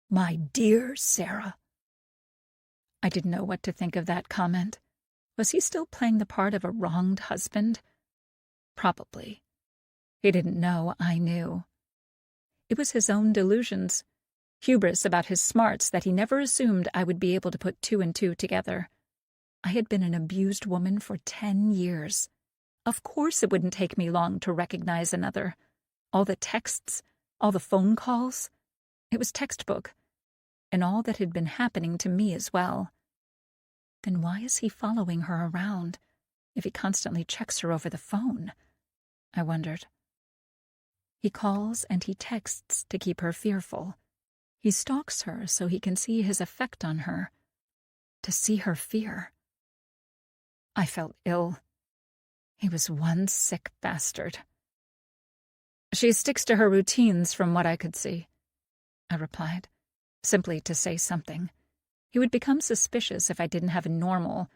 my dear Sarah. I didn't know what to think of that comment. Was he still playing the part of a wronged husband? Probably. He didn't know I knew. It was his own delusions, hubris about his smarts that he never assumed I would be able to put two and two together. I had been an abused woman for 10 years. Of course it wouldn't take me long to recognize another. All the texts, all the phone calls. It was textbook. And all that had been happening to me as well. Then why is he following her around, if he constantly checks her over the phone? I wondered. He calls and he texts to keep her fearful. He stalks her so he can see his effect on her, to see her fear. I felt ill. He was one sick bastard. She sticks to her routines from what I could see, I replied, simply to say something. He would become suspicious if I didn't have a normal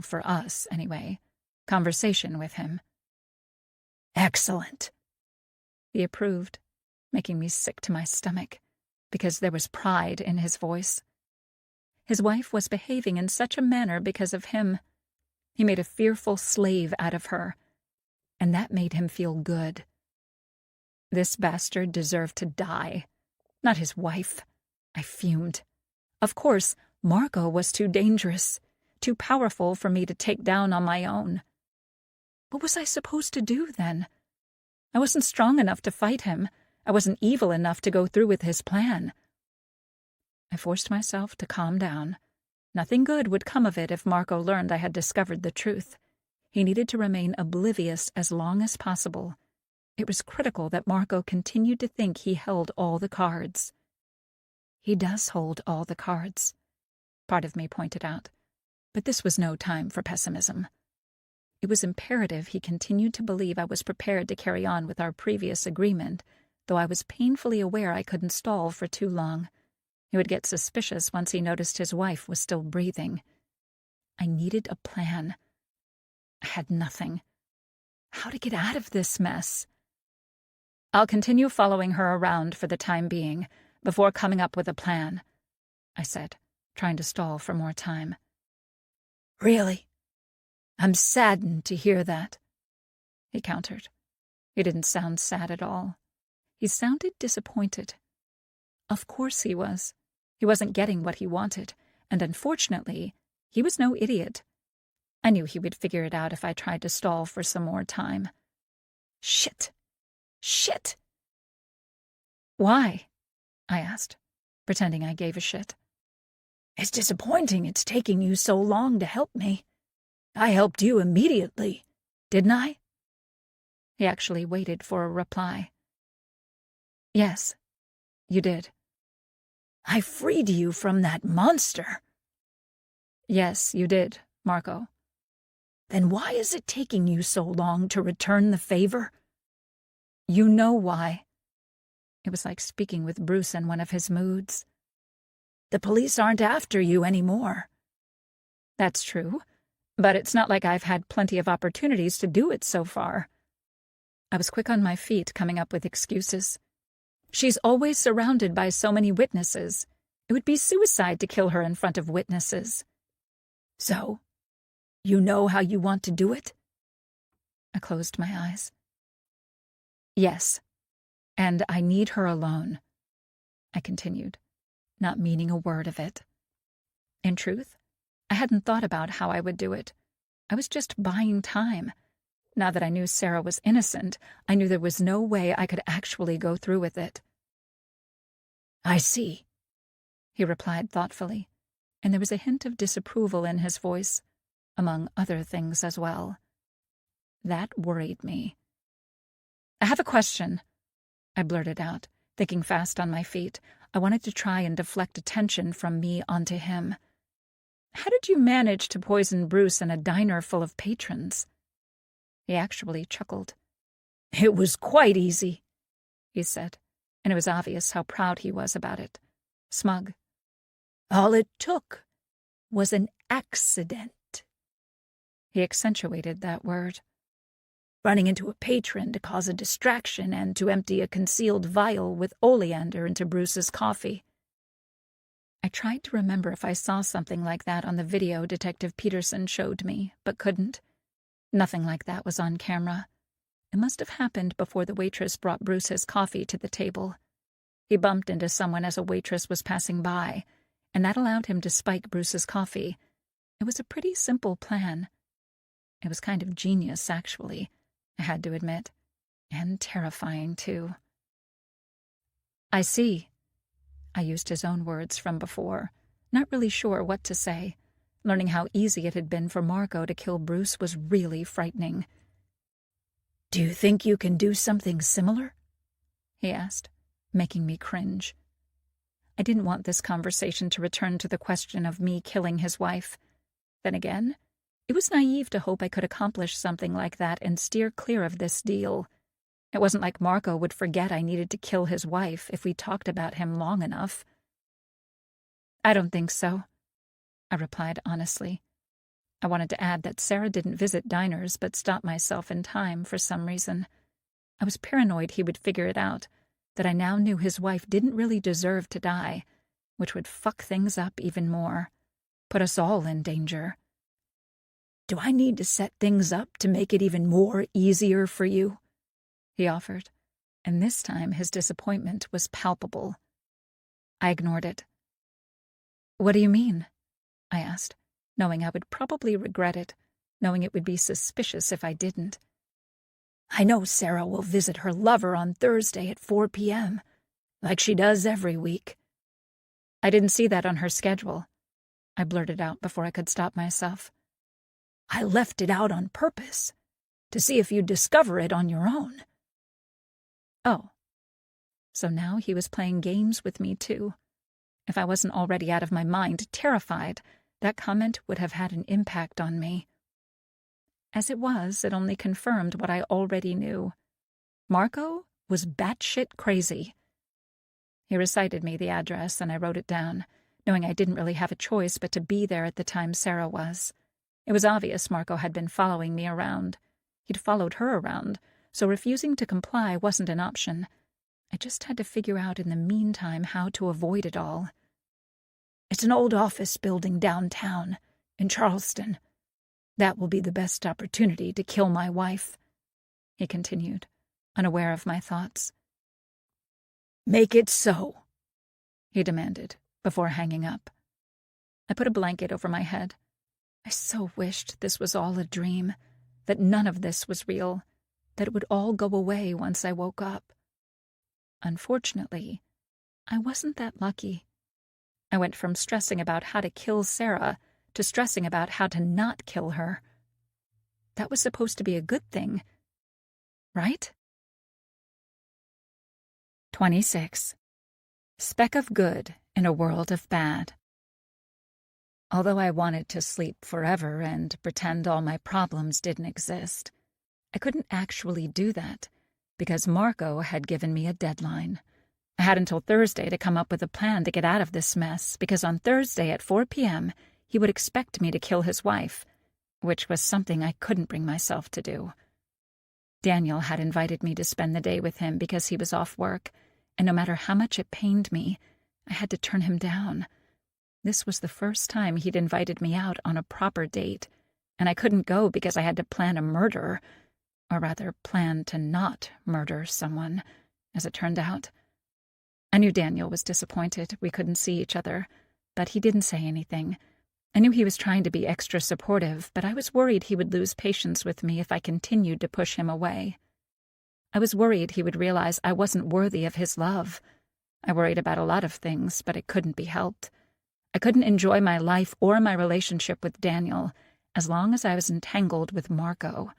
for us anyway, conversation with him. Excellent. He approved, making me sick to my stomach, because there was pride in his voice. His wife was behaving in such a manner because of him. He made a fearful slave out of her, and that made him feel good. This bastard deserved to die, not his wife. I fumed. Of course, Marco was too dangerous, too powerful for me to take down on my own. What was I supposed to do, then? I wasn't strong enough to fight him. I wasn't evil enough to go through with his plan. I forced myself to calm down. Nothing good would come of it if Marco learned I had discovered the truth. He needed to remain oblivious as long as possible. It was critical that Marco continued to think he held all the cards. He does hold all the cards, part of me pointed out, but this was no time for pessimism. It was imperative he continued to believe I was prepared to carry on with our previous agreement, though I was painfully aware I couldn't stall for too long. He would get suspicious once he noticed his wife was still breathing. I needed a plan. I had nothing. How to get out of this mess? I'll continue following her around for the time being, before coming up with a plan, I said, trying to stall for more time. Really? I'm saddened to hear that, he countered. He didn't sound sad at all. He sounded disappointed. Of course he was. He wasn't getting what he wanted, and unfortunately, he was no idiot. I knew he would figure it out if I tried to stall for some more time. Shit! Why? I asked, pretending I gave a shit. It's disappointing it's taking you so long to help me. I helped you immediately, didn't I? He actually waited for a reply. Yes, you did. I freed you from that monster. Yes, you did, Marco. Then why is it taking you so long to return the favor? You know why. It was like speaking with Bruce in one of his moods. The police aren't after you anymore. That's true, but it's not like I've had plenty of opportunities to do it so far. I was quick on my feet, coming up with excuses. She's always surrounded by so many witnesses. It would be suicide to kill her in front of witnesses. So, you know how you want to do it? I closed my eyes. Yes, and I need her alone, I continued, not meaning a word of it. In truth, I hadn't thought about how I would do it. I was just buying time. Now that I knew Sarah was innocent, I knew there was no way I could actually go through with it. I see, he replied thoughtfully, and there was a hint of disapproval in his voice, among other things as well. That worried me. I have a question, I blurted out, thinking fast on my feet. I wanted to try and deflect attention from me onto him. How did you manage to poison Bruce in a diner full of patrons? He actually chuckled. It was quite easy, he said, and it was obvious how proud he was about it. Smug. All it took was an accident. He accentuated that word. Running into a patron to cause a distraction and to empty a concealed vial with oleander into Bruce's coffee. I tried to remember if I saw something like that on the video Detective Peterson showed me, but couldn't. Nothing like that was on camera. It must have happened before the waitress brought Bruce his coffee to the table. He bumped into someone as a waitress was passing by, and that allowed him to spike Bruce's coffee. It was a pretty simple plan. It was kind of genius, actually, I had to admit, and terrifying, too. I see. I used his own words from before, not really sure what to say. Learning how easy it had been for Marco to kill Bruce was really frightening. Do you think you can do something similar? He asked, making me cringe. I didn't want this conversation to return to the question of me killing his wife. Then again, it was naive to hope I could accomplish something like that and steer clear of this deal. It wasn't like Marco would forget I needed to kill his wife if we talked about him long enough. I don't think so, I replied honestly. I wanted to add that Sarah didn't visit diners but stopped myself in time for some reason. I was paranoid he would figure it out, that I now knew his wife didn't really deserve to die, which would fuck things up even more, put us all in danger. Do I need to set things up to make it even more easier for you? He offered, and this time his disappointment was palpable. I ignored it. What do you mean? I asked, knowing I would probably regret it, knowing it would be suspicious if I didn't. I know Sarah will visit her lover on Thursday at 4 p.m., like she does every week. I didn't see that on her schedule, I blurted out before I could stop myself. I left it out on purpose, to see if you'd discover it on your own. Oh, so now he was playing games with me too. If I wasn't already out of my mind, terrified, that comment would have had an impact on me. As it was, it only confirmed what I already knew. Marco was batshit crazy. He recited me the address, and I wrote it down, knowing I didn't really have a choice but to be there at the time Sarah was. It was obvious Marco had been following me around. He'd followed her around, so refusing to comply wasn't an option. I just had to figure out in the meantime how to avoid it all. It's an old office building downtown, in Charleston. That will be the best opportunity to kill my wife, he continued, unaware of my thoughts. Make it so, he demanded, before hanging up. I put a blanket over my head. I so wished this was all a dream, that none of this was real, that it would all go away once I woke up. Unfortunately, I wasn't that lucky. I went from stressing about how to kill Sarah to stressing about how to not kill her. That was supposed to be a good thing, right? 26. Speck of good in a world of bad. Although I wanted to sleep forever and pretend all my problems didn't exist, I couldn't actually do that because Marco had given me a deadline. I had until Thursday to come up with a plan to get out of this mess because on Thursday at 4 p.m., he would expect me to kill his wife, which was something I couldn't bring myself to do. Daniel had invited me to spend the day with him because he was off work, and no matter how much it pained me, I had to turn him down. This was the first time he'd invited me out on a proper date, and I couldn't go because I had to plan a murder, or rather plan to not murder someone, as it turned out. I knew Daniel was disappointed we couldn't see each other, but he didn't say anything. I knew he was trying to be extra supportive, but I was worried he would lose patience with me if I continued to push him away. I was worried he would realize I wasn't worthy of his love. I worried about a lot of things, but it couldn't be helped. I couldn't enjoy my life or my relationship with Daniel as long as I was entangled with Marco.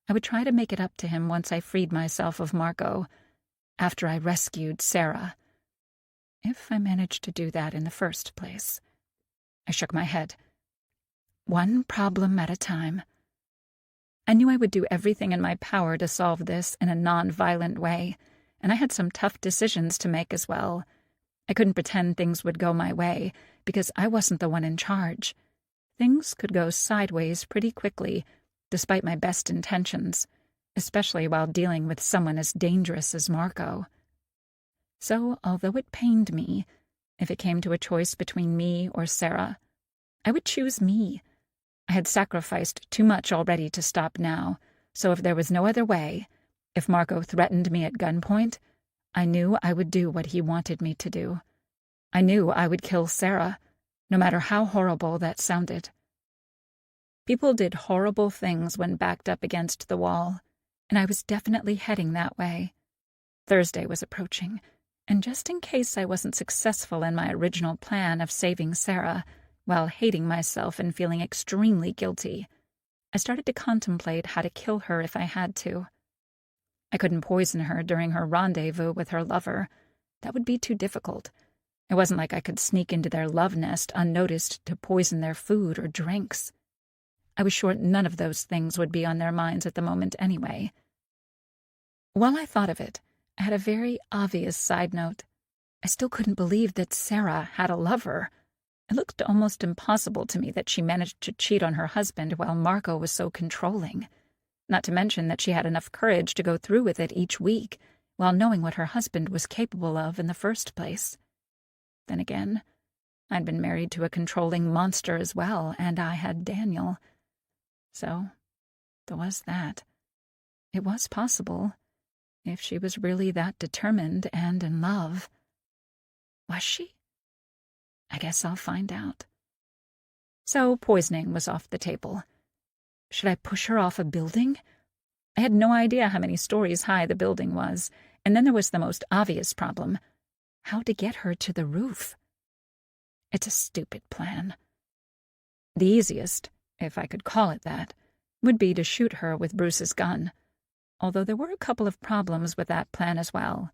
I would try to make it up to him once I freed myself of Marco, after I rescued Sarah. If I managed to do that in the first place. I shook my head. One problem at a time. I knew I would do everything in my power to solve this in a non-violent way, and I had some tough decisions to make as well. I couldn't pretend things would go my way, because I wasn't the one in charge. Things could go sideways pretty quickly, despite my best intentions, especially while dealing with someone as dangerous as Marco. So, although it pained me, if it came to a choice between me or Sarah, I would choose me. I had sacrificed too much already to stop now, so if there was no other way, if Marco threatened me at gunpoint, I knew I would do what he wanted me to do. I knew I would kill Sarah, no matter how horrible that sounded. People did horrible things when backed up against the wall, and I was definitely heading that way. Thursday was approaching, and just in case I wasn't successful in my original plan of saving Sarah, while hating myself and feeling extremely guilty, I started to contemplate how to kill her if I had to. I couldn't poison her during her rendezvous with her lover. That would be too difficult. It wasn't like I could sneak into their love nest unnoticed to poison their food or drinks. I was sure none of those things would be on their minds at the moment anyway. While I thought of it, I had a very obvious side note. I still couldn't believe that Sarah had a lover. It looked almost impossible to me that she managed to cheat on her husband while Marco was so controlling. Not to mention that she had enough courage to go through with it each week, while knowing what her husband was capable of in the first place. Then again, I'd been married to a controlling monster as well, and I had Daniel. So, there was that. It was possible, if she was really that determined and in love. Was she? I guess I'll find out. So poisoning was off the table. Should I push her off a building? I had no idea how many stories high the building was, and then there was the most obvious problem: how to get her to the roof. It's a stupid plan. The easiest, if I could call it that, would be to shoot her with Bruce's gun, although there were a couple of problems with that plan as well.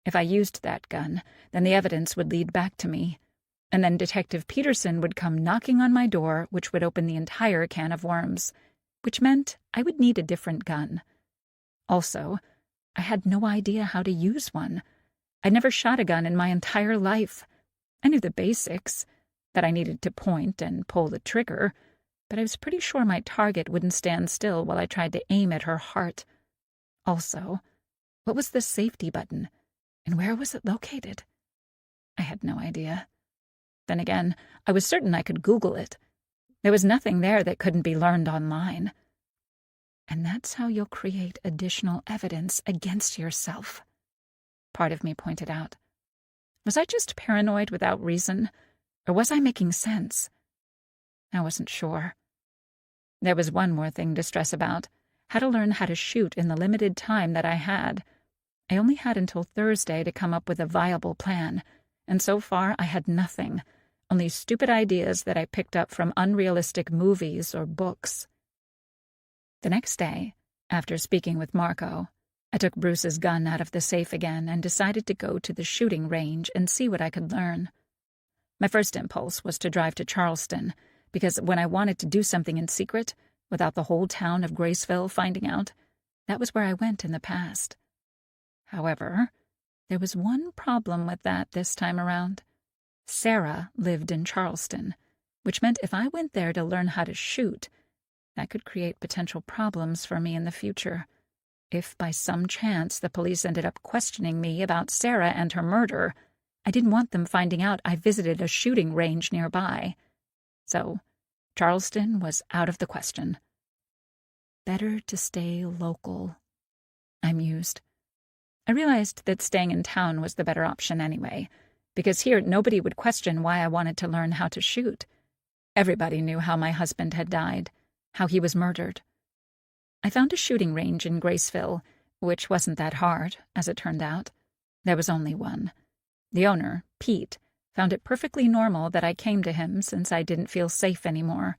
If I used that gun, then the evidence would lead back to me, and then Detective Peterson would come knocking on my door, which would open the entire can of worms, which meant I would need a different gun. Also, I had no idea how to use one. I'd never shot a gun in my entire life. I knew the basics, that I needed to point and pull the trigger, but I was pretty sure my target wouldn't stand still while I tried to aim at her heart. Also, what was the safety button, and where was it located? I had no idea. Then again, I was certain I could Google it. There was nothing there that couldn't be learned online. And that's how you'll create additional evidence against yourself, part of me pointed out. Was I just paranoid without reason, or was I making sense? I wasn't sure. There was one more thing to stress about: how to learn how to shoot in the limited time that I had. I only had until Thursday to come up with a viable plan, and so far I had nothing, only stupid ideas that I picked up from unrealistic movies or books. The next day, after speaking with Marco, I took Bruce's gun out of the safe again and decided to go to the shooting range and see what I could learn. My first impulse was to drive to Charleston, because when I wanted to do something in secret, without the whole town of Graceville finding out, that was where I went in the past. However, there was one problem with that this time around. Sarah lived in Charleston, which meant if I went there to learn how to shoot, that could create potential problems for me in the future. If by some chance the police ended up questioning me about Sarah and her murder, I didn't want them finding out I visited a shooting range nearby. So, Charleston was out of the question. Better to stay local, I mused. I realized that staying in town was the better option anyway, because here nobody would question why I wanted to learn how to shoot. Everybody knew how my husband had died, how he was murdered. I found a shooting range in Graceville, which wasn't that hard, as it turned out. There was only one. The owner, Pete, found it perfectly normal that I came to him since I didn't feel safe anymore,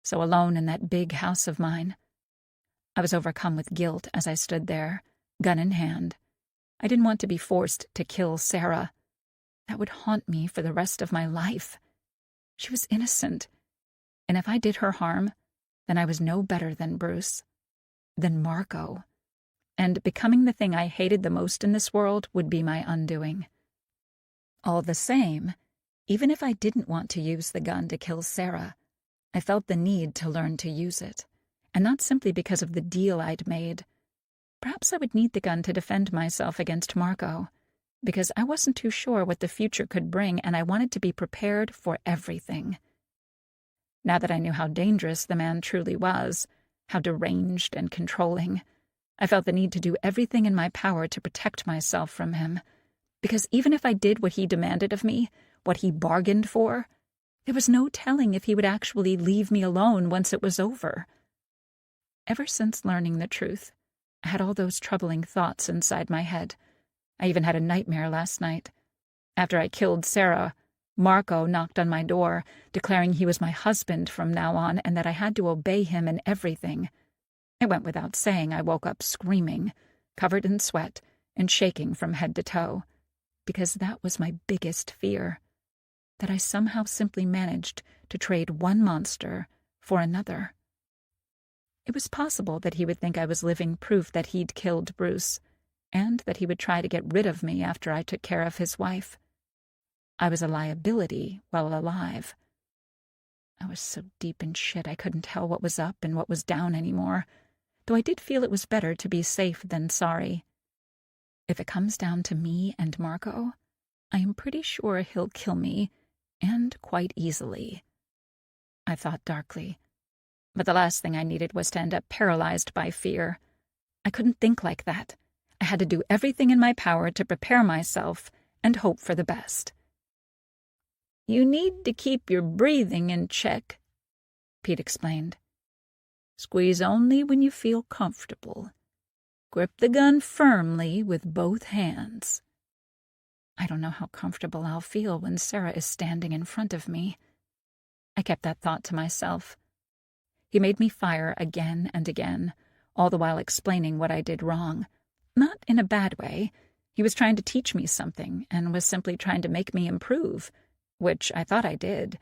so alone in that big house of mine. I was overcome with guilt as I stood there, gun in hand. I didn't want to be forced to kill Sarah. That would haunt me for the rest of my life. She was innocent, and if I did her harm, then I was no better than Bruce, than Marco. And becoming the thing I hated the most in this world would be my undoing. All the same, even if I didn't want to use the gun to kill Sarah, I felt the need to learn to use it, and not simply because of the deal I'd made. Perhaps I would need the gun to defend myself against Marco, because I wasn't too sure what the future could bring, and I wanted to be prepared for everything. Now that I knew how dangerous the man truly was, how deranged and controlling, I felt the need to do everything in my power to protect myself from him, because even if I did what he demanded of me, what he bargained for, there was no telling if he would actually leave me alone once it was over. Ever since learning the truth, I had all those troubling thoughts inside my head. I even had a nightmare last night. After I killed Sarah, Marco knocked on my door, declaring he was my husband from now on and that I had to obey him in everything. It went without saying I woke up screaming, covered in sweat and shaking from head to toe, because that was my biggest fear, that I somehow simply managed to trade one monster for another. It was possible that he would think I was living proof that he'd killed Bruce, and that he would try to get rid of me after I took care of his wife. I was a liability while alive, I was so deep in shit I couldn't tell what was up and what was down anymore, though I did feel it was better to be safe than sorry. If it comes down to me and Marco, I am pretty sure he'll kill me, and quite easily. I thought darkly. But the last thing I needed was to end up paralyzed by fear. I couldn't think like that. I had to do everything in my power to prepare myself and hope for the best. "You need to keep your breathing in check," Pete explained. "Squeeze only when you feel comfortable. Grip the gun firmly with both hands." I don't know how comfortable I'll feel when Sarah is standing in front of me. I kept that thought to myself. He made me fire again and again, all the while explaining what I did wrong. Not in a bad way. He was trying to teach me something and was simply trying to make me improve, which I thought I did.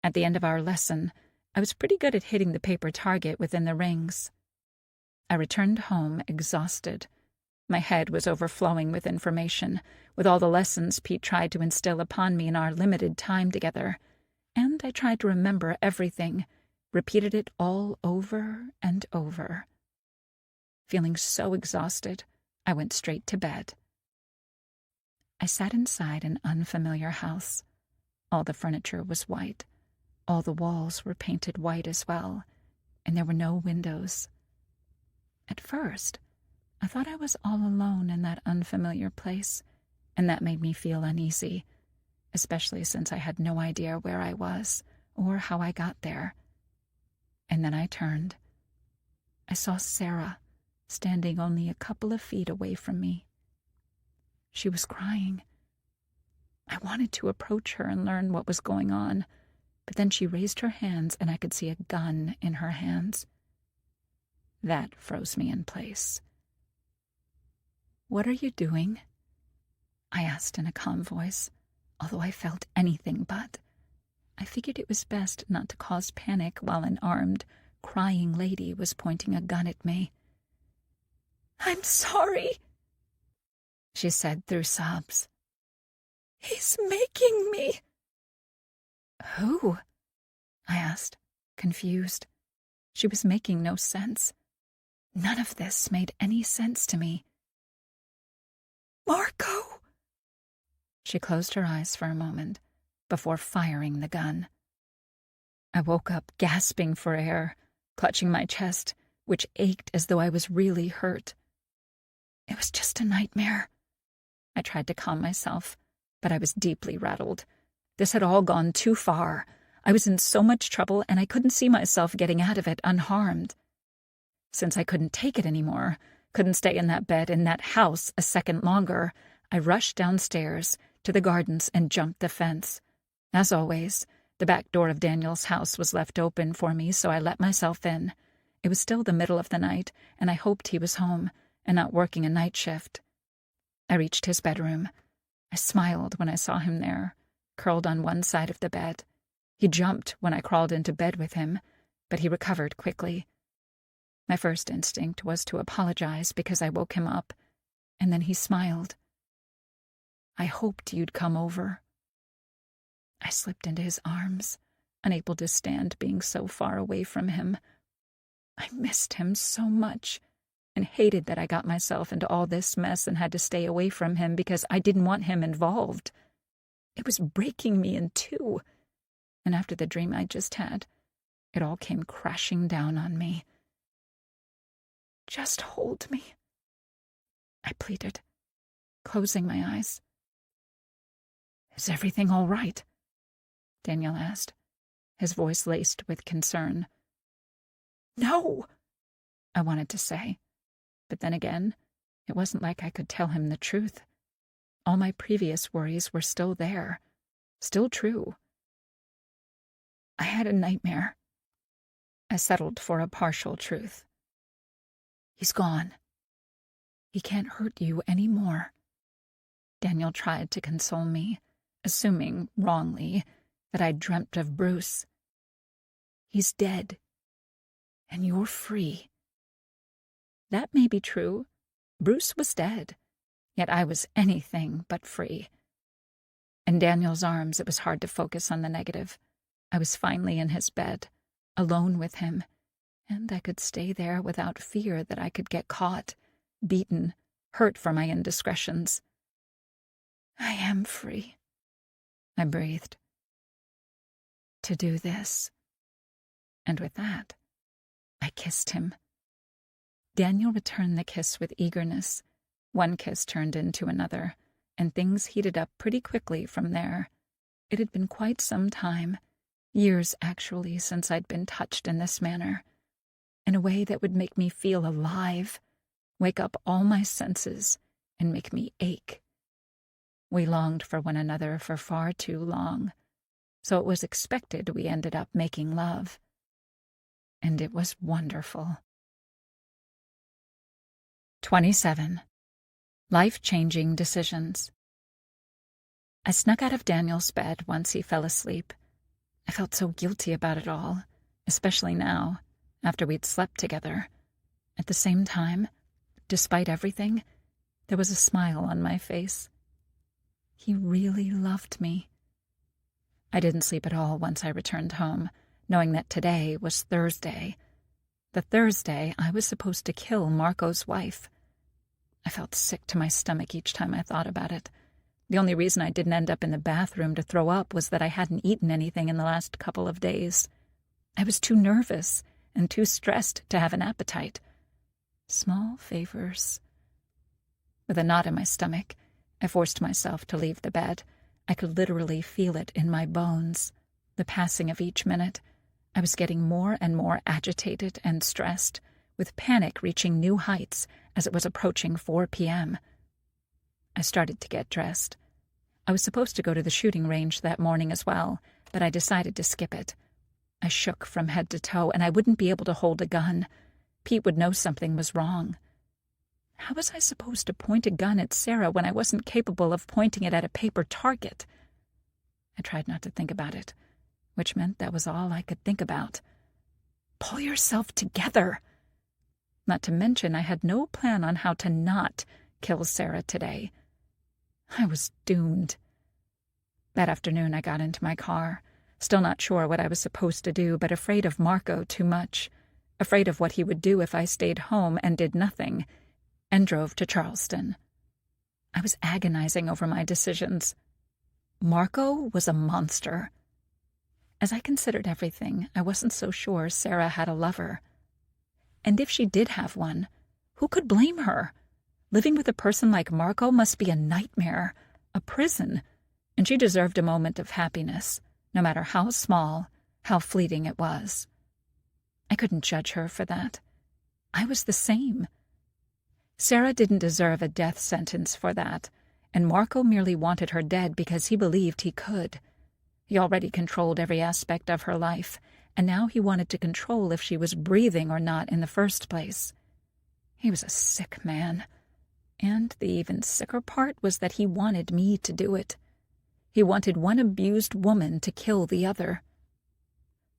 At the end of our lesson, I was pretty good at hitting the paper target within the rings. I returned home exhausted. My head was overflowing with information, with all the lessons Pete tried to instill upon me in our limited time together, and I tried to remember everything, repeated it all over and over. Feeling so exhausted, I went straight to bed. I sat inside an unfamiliar house. All the furniture was white. All the walls were painted white as well, and there were no windows. At first, I thought I was all alone in that unfamiliar place, and that made me feel uneasy, especially since I had no idea where I was or how I got there. And then I turned. I saw Sarah standing only a couple of feet away from me. She was crying. I wanted to approach her and learn what was going on, but then she raised her hands and I could see a gun in her hands. That froze me in place. "What are you doing?" I asked in a calm voice, although I felt anything but. I figured it was best not to cause panic while an armed, crying lady was pointing a gun at me. "I'm sorry," she said through sobs. "He's making me." "Who?" I asked, confused. She was making no sense. None of this made any sense to me. "Marco." She closed her eyes for a moment before firing the gun. I woke up gasping for air, clutching my chest, which ached as though I was really hurt. It was just a nightmare. I tried to calm myself, but I was deeply rattled. This had all gone too far. I was in so much trouble, and I couldn't see myself getting out of it unharmed. Since I couldn't take it anymore, couldn't stay in that bed in that house a second longer, I rushed downstairs to the gardens and jumped the fence. As always, the back door of Daniel's house was left open for me, so I let myself in. It was still the middle of the night, and I hoped he was home and not working a night shift. I reached his bedroom. I smiled when I saw him there, curled on one side of the bed. He jumped when I crawled into bed with him, but he recovered quickly. My first instinct was to apologize because I woke him up, and then he smiled. "I hoped you'd come over." I slipped into his arms, unable to stand being so far away from him. I missed him so much, and hated that I got myself into all this mess and had to stay away from him because I didn't want him involved. It was breaking me in two, and after the dream I just had, it all came crashing down on me. "Just hold me," I pleaded, closing my eyes. "Is everything all right?" Daniel asked, his voice laced with concern. "No," I wanted to say, but then again, it wasn't like I could tell him the truth. All my previous worries were still there, still true. "I had a nightmare." I settled for a partial truth. "He's gone. He can't hurt you anymore." Daniel tried to console me, assuming, wrongly, that I'd dreamt of Bruce. "He's dead, and you're free." That may be true. Bruce was dead, yet I was anything but free. In Daniel's arms, it was hard to focus on the negative. I was finally in his bed, alone with him, and I could stay there without fear that I could get caught, beaten, hurt for my indiscretions. I am free, I breathed. To do this. And with that, I kissed him. Daniel returned the kiss with eagerness. One kiss turned into another, and things heated up pretty quickly from there. It had been quite some time, years actually, since I'd been touched in this manner, in a way that would make me feel alive, wake up all my senses, and make me ache. We longed for one another for far too long, so it was expected we ended up making love. And it was wonderful. 27. Life-changing decisions. I snuck out of Daniel's bed once he fell asleep. I felt so guilty about it all, especially now, after we'd slept together. At the same time, despite everything, there was a smile on my face. He really loved me. I didn't sleep at all once I returned home, knowing that today was Thursday. The Thursday I was supposed to kill Marco's wife. I felt sick to my stomach each time I thought about it. The only reason I didn't end up in the bathroom to throw up was that I hadn't eaten anything in the last couple of days. I was too nervous and too stressed to have an appetite. Small favors. With a knot in my stomach, I forced myself to leave the bed. I could literally feel it in my bones, the passing of each minute. I was getting more and more agitated and stressed, with panic reaching new heights as it was approaching 4 p.m. I started to get dressed. I was supposed to go to the shooting range that morning as well, but I decided to skip it. I shook from head to toe, and I wouldn't be able to hold a gun. Pete would know something was wrong. How was I supposed to point a gun at Sarah when I wasn't capable of pointing it at a paper target? I tried not to think about it, which meant that was all I could think about. Pull yourself together. Not to mention I had no plan on how to not kill Sarah today. I was doomed. That afternoon I got into my car, still not sure what I was supposed to do, but afraid of Marco too much, afraid of what he would do if I stayed home and did nothing, and drove to Charleston. I was agonizing over my decisions. Marco was a monster. As I considered everything, I wasn't so sure Sarah had a lover. And if she did have one, who could blame her? Living with a person like Marco must be a nightmare, a prison, and she deserved a moment of happiness, no matter how small, how fleeting it was. I couldn't judge her for that. I was the same. Sarah didn't deserve a death sentence for that, and Marco merely wanted her dead because he believed he could. He already controlled every aspect of her life, and now he wanted to control if she was breathing or not in the first place. He was a sick man, and the even sicker part was that he wanted me to do it. He wanted one abused woman to kill the other.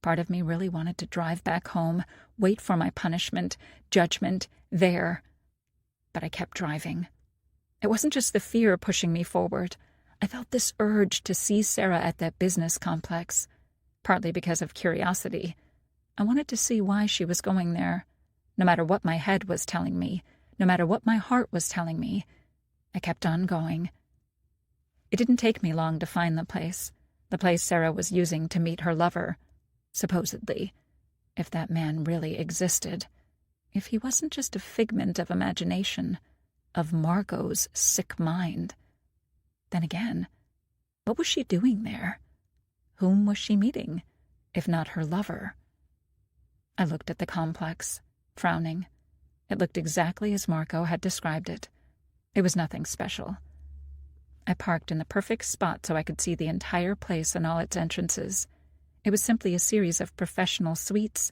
Part of me really wanted to drive back home, wait for my punishment, judgment, there. But I kept driving. It wasn't just the fear pushing me forward. I felt this urge to see Sarah at that business complex, partly because of curiosity. I wanted to see why she was going there, no matter what my head was telling me, no matter what my heart was telling me. I kept on going. It didn't take me long to find the place Sarah was using to meet her lover, supposedly, if that man really existed. If he wasn't just a figment of imagination, of Marco's sick mind. Then again, what was she doing there? Whom was she meeting, if not her lover? I looked at the complex, frowning. It looked exactly as Marco had described it. It was nothing special. I parked in the perfect spot so I could see the entire place and all its entrances. It was simply a series of professional suites,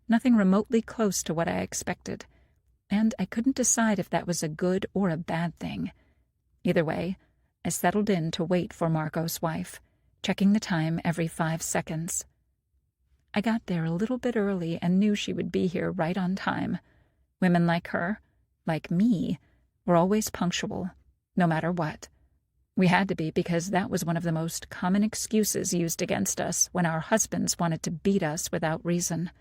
nothing remotely close to what I expected, and I couldn't decide if that was a good or a bad thing. Either way, I settled in to wait for Marco's wife, checking the time every 5 seconds. I got there a little bit early and knew she would be here right on time. Women like her, like me, were always punctual, no matter what. We had to be, because that was one of the most common excuses used against us when our husbands wanted to beat us without reason.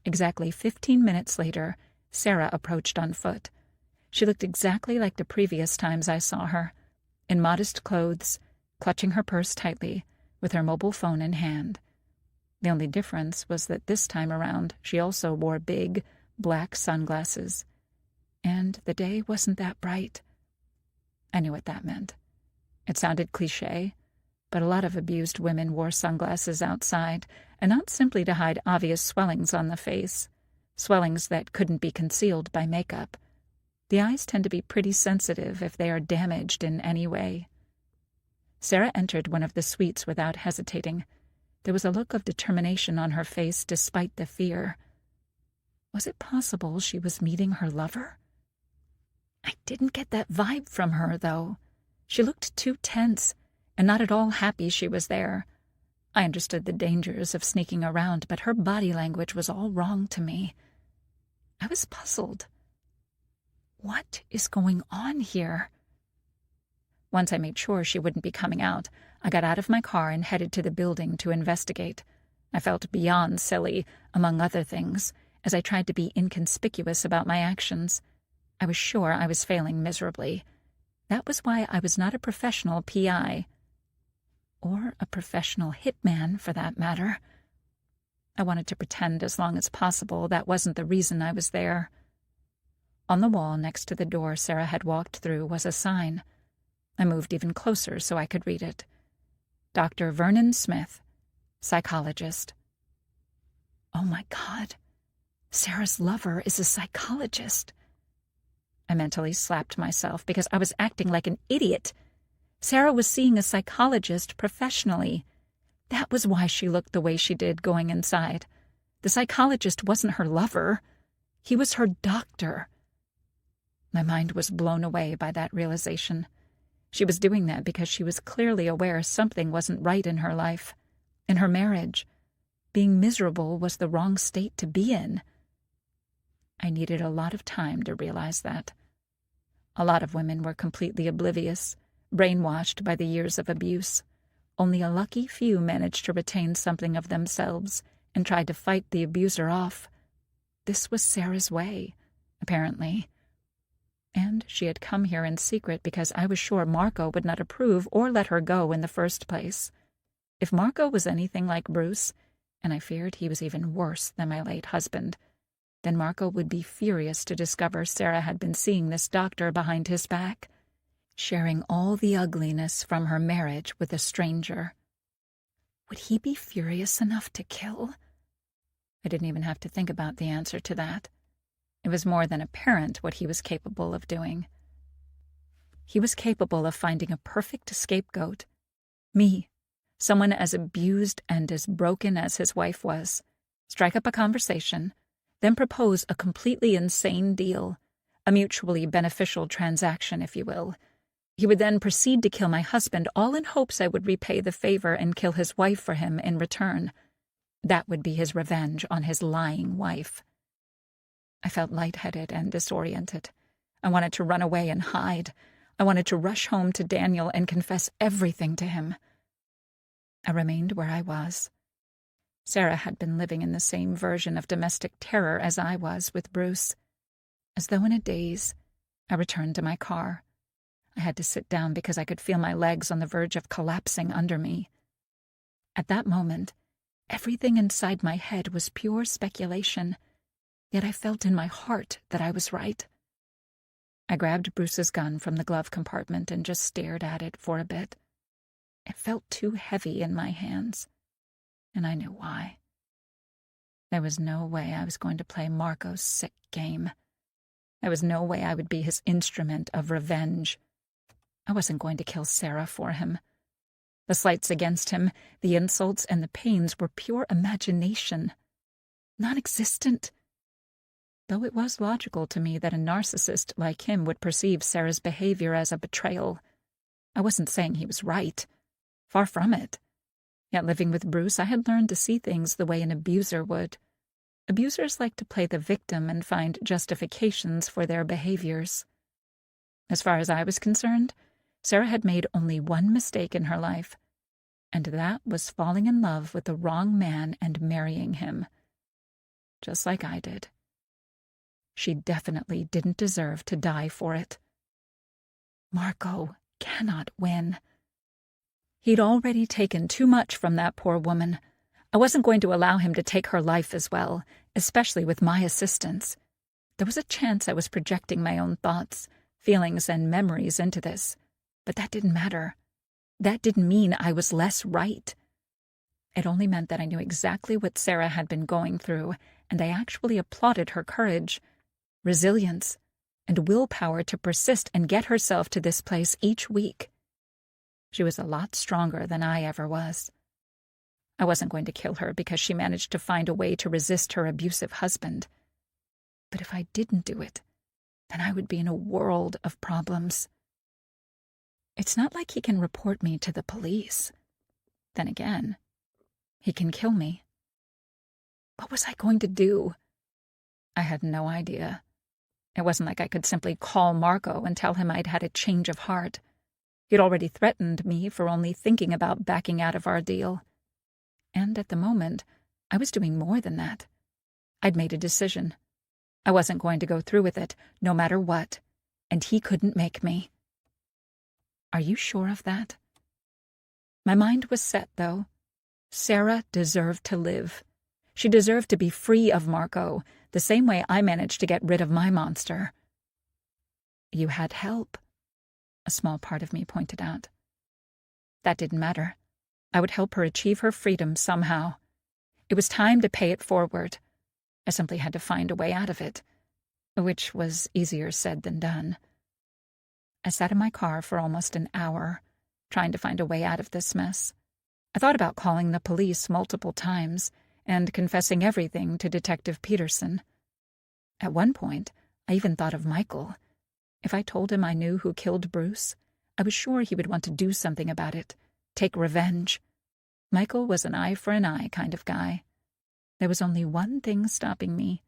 Exactly 15 minutes later, Sarah approached on foot. She looked exactly like the previous times I saw her, in modest clothes, clutching her purse tightly, with her mobile phone in hand. The only difference was that this time around she also wore big, black sunglasses. And the day wasn't that bright. I knew what that meant. It sounded cliché, but a lot of abused women wore sunglasses outside, and not simply to hide obvious swellings on the face, swellings that couldn't be concealed by makeup. The eyes tend to be pretty sensitive if they are damaged in any way. Sarah entered one of the suites without hesitating. There was a look of determination on her face despite the fear. Was it possible she was meeting her lover? I didn't get that vibe from her, though. She looked too tense, and not at all happy she was there. I understood the dangers of sneaking around, but her body language was all wrong to me. I was puzzled. What is going on here? Once I made sure she wouldn't be coming out, I got out of my car and headed to the building to investigate. I felt beyond silly, among other things, as I tried to be inconspicuous about my actions. I was sure I was failing miserably. That was why I was not a professional PI. Or a professional hitman, for that matter. I wanted to pretend as long as possible that wasn't the reason I was there. On the wall next to the door Sarah had walked through was a sign. I moved even closer so I could read it. Dr. Vernon Smith, psychologist. Oh my God. Sarah's lover is a psychologist. I mentally slapped myself because I was acting like an idiot. Sarah was seeing a psychologist professionally. That was why she looked the way she did going inside. The psychologist wasn't her lover. He was her doctor. My mind was blown away by that realization. She was doing that because she was clearly aware something wasn't right in her life, in her marriage. Being miserable was the wrong state to be in. I needed a lot of time to realize that. A lot of women were completely oblivious, brainwashed by the years of abuse. Only a lucky few managed to retain something of themselves and tried to fight the abuser off. This was Sarah's way, apparently. And she had come here in secret because I was sure Marco would not approve or let her go in the first place. If Marco was anything like Bruce, and I feared he was even worse than my late husband, then Marco would be furious to discover Sarah had been seeing this doctor behind his back, sharing all the ugliness from her marriage with a stranger. Would he be furious enough to kill? I didn't even have to think about the answer to that. It was more than apparent what he was capable of doing. He was capable of finding a perfect scapegoat. Me, someone as abused and as broken as his wife was. Strike up a conversation, then propose a completely insane deal, a mutually beneficial transaction, if you will. He would then proceed to kill my husband, all in hopes I would repay the favor and kill his wife for him in return. That would be his revenge on his lying wife. I felt lightheaded and disoriented. I wanted to run away and hide. I wanted to rush home to Daniel and confess everything to him. I remained where I was. Sarah had been living in the same version of domestic terror as I was with Bruce. As though in a daze, I returned to my car. I had to sit down because I could feel my legs on the verge of collapsing under me. At that moment, everything inside my head was pure speculation, yet I felt in my heart that I was right. I grabbed Bruce's gun from the glove compartment and just stared at it for a bit. It felt too heavy in my hands, and I knew why. There was no way I was going to play Marco's sick game. There was no way I would be his instrument of revenge. I wasn't going to kill Sarah for him. The slights against him, the insults, and the pains were pure imagination, non-existent. Though it was logical to me that a narcissist like him would perceive Sarah's behavior as a betrayal. I wasn't saying he was right. Far from it. Yet living with Bruce, I had learned to see things the way an abuser would. Abusers like to play the victim and find justifications for their behaviors. As far as I was concerned, Sarah had made only one mistake in her life, and that was falling in love with the wrong man and marrying him. Just like I did. She definitely didn't deserve to die for it. Marco cannot win. He'd already taken too much from that poor woman. I wasn't going to allow him to take her life as well, especially with my assistance. There was a chance I was projecting my own thoughts, feelings, and memories into this, but that didn't matter. That didn't mean I was less right. It only meant that I knew exactly what Sarah had been going through, and I actually applauded her courage, resilience, and willpower to persist and get herself to this place each week. She was a lot stronger than I ever was. I wasn't going to kill her because she managed to find a way to resist her abusive husband. But if I didn't do it, then I would be in a world of problems. It's not like he can report me to the police. Then again, he can kill me. What was I going to do? I had no idea. It wasn't like I could simply call Marco and tell him I'd had a change of heart. He'd already threatened me for only thinking about backing out of our deal. And at the moment, I was doing more than that. I'd made a decision. I wasn't going to go through with it, no matter what, and he couldn't make me. Are you sure of that? My mind was set, though. Sarah deserved to live. She deserved to be free of Marco, the same way I managed to get rid of my monster. You had help, a small part of me pointed out. That didn't matter. I would help her achieve her freedom somehow. It was time to pay it forward. I simply had to find a way out of it, which was easier said than done. I sat in my car for almost an hour, trying to find a way out of this mess. I thought about calling the police multiple times and confessing everything to Detective Peterson. At one point, I even thought of Michael. If I told him I knew who killed Bruce, I was sure he would want to do something about it, take revenge. Michael was an eye for an eye kind of guy. There was only one thing stopping me.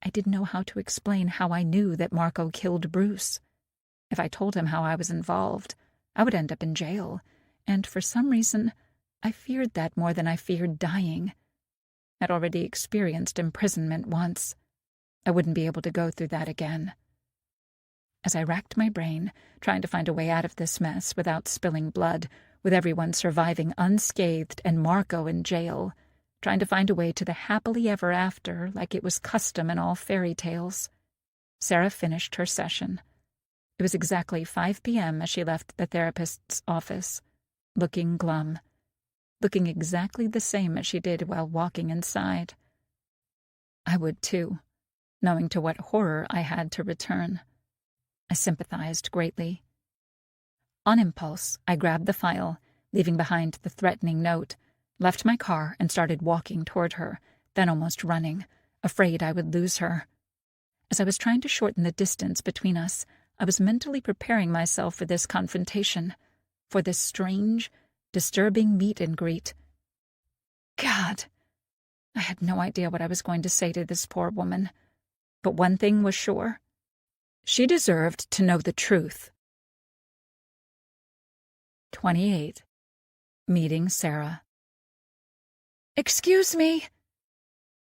I didn't know how to explain how I knew that Marco killed Bruce. If I told him how I was involved, I would end up in jail, and for some reason, I feared that more than I feared dying. I'd already experienced imprisonment once. I wouldn't be able to go through that again. As I racked my brain, trying to find a way out of this mess without spilling blood, with everyone surviving unscathed and Marco in jail, trying to find a way to the happily ever after like it was custom in all fairy tales, Sarah finished her session. It was exactly 5 p.m. as she left the therapist's office, looking glum, looking exactly the same as she did while walking inside. I would too, knowing to what horror I had to return. I sympathized greatly. On impulse, I grabbed the file, leaving behind the threatening note, left my car and started walking toward her, then almost running, afraid I would lose her. As I was trying to shorten the distance between us, I was mentally preparing myself for this confrontation, for this strange, disturbing meet and greet. God! I had no idea what I was going to say to this poor woman, but one thing was sure. She deserved to know the truth. 28. Meeting Sarah. "Excuse me,"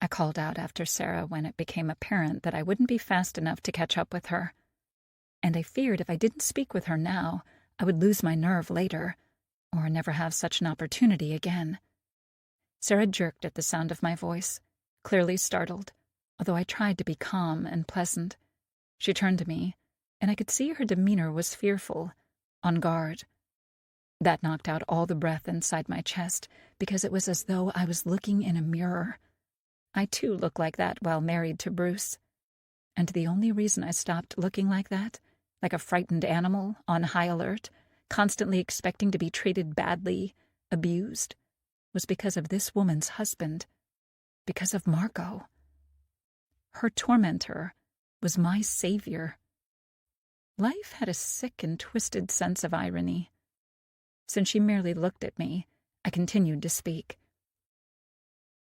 I called out after Sarah when it became apparent that I wouldn't be fast enough to catch up with her. And I feared if I didn't speak with her now, I would lose my nerve later, or never have such an opportunity again. Sarah jerked at the sound of my voice, clearly startled, although I tried to be calm and pleasant. She turned to me, and I could see her demeanor was fearful, on guard. That knocked out all the breath inside my chest, because it was as though I was looking in a mirror. I too looked like that while married to Bruce. And the only reason I stopped looking like that, like a frightened animal on high alert, constantly expecting to be treated badly, abused, was because of this woman's husband, because of Marco. Her tormentor was my savior. Life had a sick and twisted sense of irony. Since she merely looked at me, I continued to speak.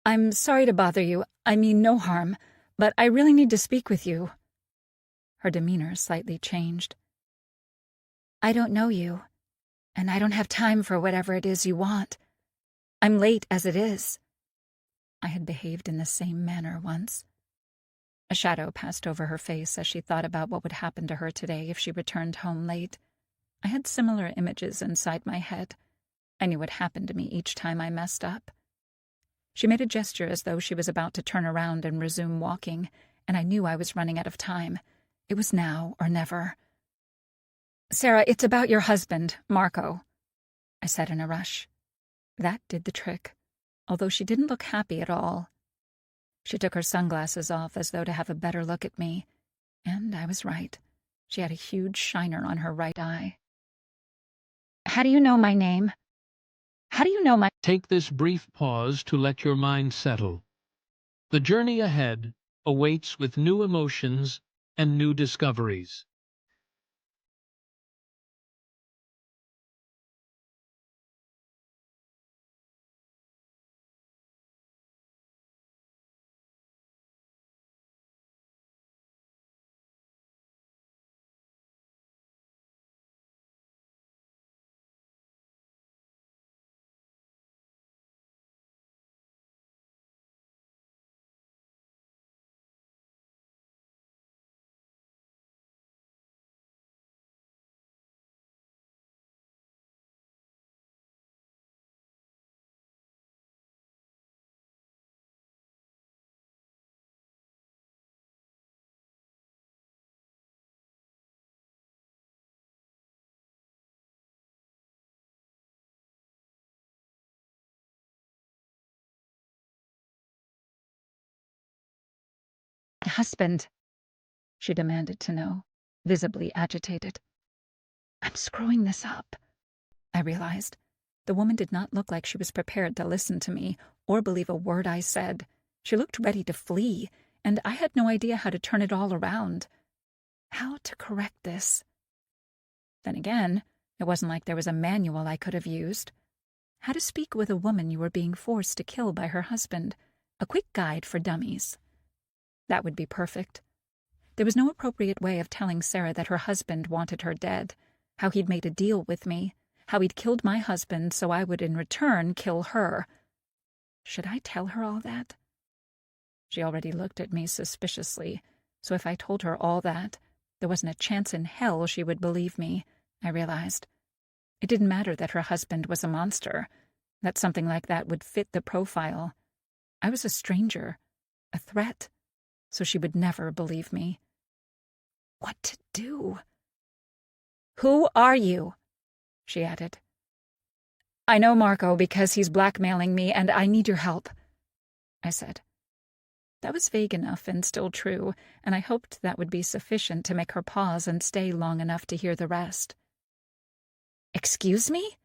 "I'm sorry to bother you. I mean no harm, but I really need to speak with you." Her demeanor slightly changed. I don't know you, and I don't have time for whatever it is you want. I'm late as it is. I had behaved in the same manner once. A shadow passed over her face as she thought about what would happen to her today if she returned home late. I had similar images inside my head. I knew what happened to me each time I messed up. She made a gesture as though she was about to turn around and resume walking, and I knew I was running out of time. It was now or never. Sarah, it's about your husband, Marco, I said in a rush. That did the trick, although she didn't look happy at all. She took her sunglasses off as though to have a better look at me, and I was right. She had a huge shiner on her right eye. How do you know my name? How do you know my— Take this brief pause to let your mind settle. The journey ahead awaits with new emotions and new discoveries. "Husband," she demanded to know, visibly agitated. "I'm screwing this up," I realized. The woman did not look like she was prepared to listen to me or believe a word I said. She looked ready to flee, and I had no idea how to turn it all around. How to correct this? Then again, it wasn't like there was a manual I could have used. How to speak with a woman you were being forced to kill by her husband. A quick guide for dummies. That would be perfect. There was no appropriate way of telling Sarah that her husband wanted her dead, how he'd made a deal with me, how he'd killed my husband so I would in return kill her. Should I tell her all that? She already looked at me suspiciously, so if I told her all that, there wasn't a chance in hell she would believe me, I realized. It didn't matter that her husband was a monster, that something like that would fit the profile. I was a stranger, a threat, so she would never believe me. What to do? Who are you? She added. I know Marco because he's blackmailing me and I need your help, I said. That was vague enough and still true, and I hoped that would be sufficient to make her pause and stay long enough to hear the rest. Excuse me?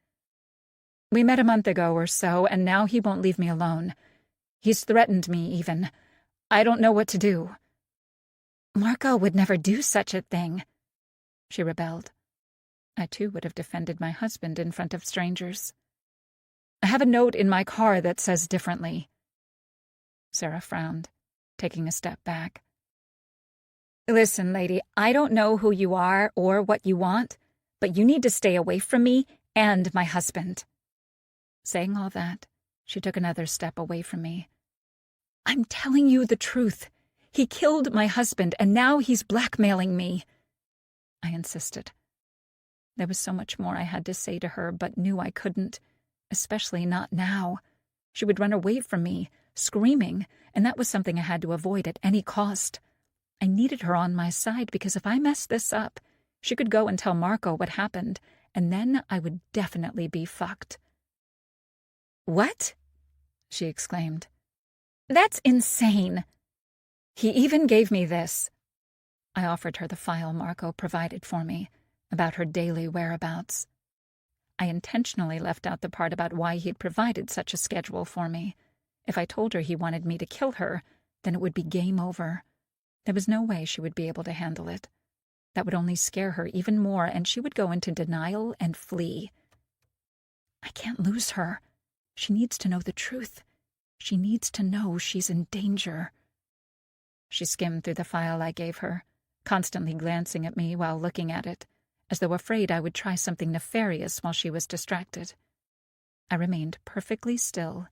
We met a month ago or so, and now he won't leave me alone. He's threatened me, even. I don't know what to do. Marco would never do such a thing, she rebelled. I too would have defended my husband in front of strangers. I have a note in my car that says differently. Sarah frowned, taking a step back. Listen, lady, I don't know who you are or what you want, but you need to stay away from me and my husband. Saying all that, she took another step away from me. I'm telling you the truth. He killed my husband, and now he's blackmailing me, I insisted. There was so much more I had to say to her, but knew I couldn't, especially not now. She would run away from me, screaming, and that was something I had to avoid at any cost. I needed her on my side because if I messed this up, she could go and tell Marco what happened, and then I would definitely be fucked. What? She exclaimed. That's insane. He even gave me this. I offered her the file Marco provided for me, about her daily whereabouts. I intentionally left out the part about why he'd provided such a schedule for me. If I told her he wanted me to kill her, then it would be game over. There was no way she would be able to handle it. That would only scare her even more, and she would go into denial and flee. I can't lose her. She needs to know the truth. She needs to know she's in danger. She skimmed through the file I gave her, constantly glancing at me while looking at it, as though afraid I would try something nefarious while she was distracted. I remained perfectly still.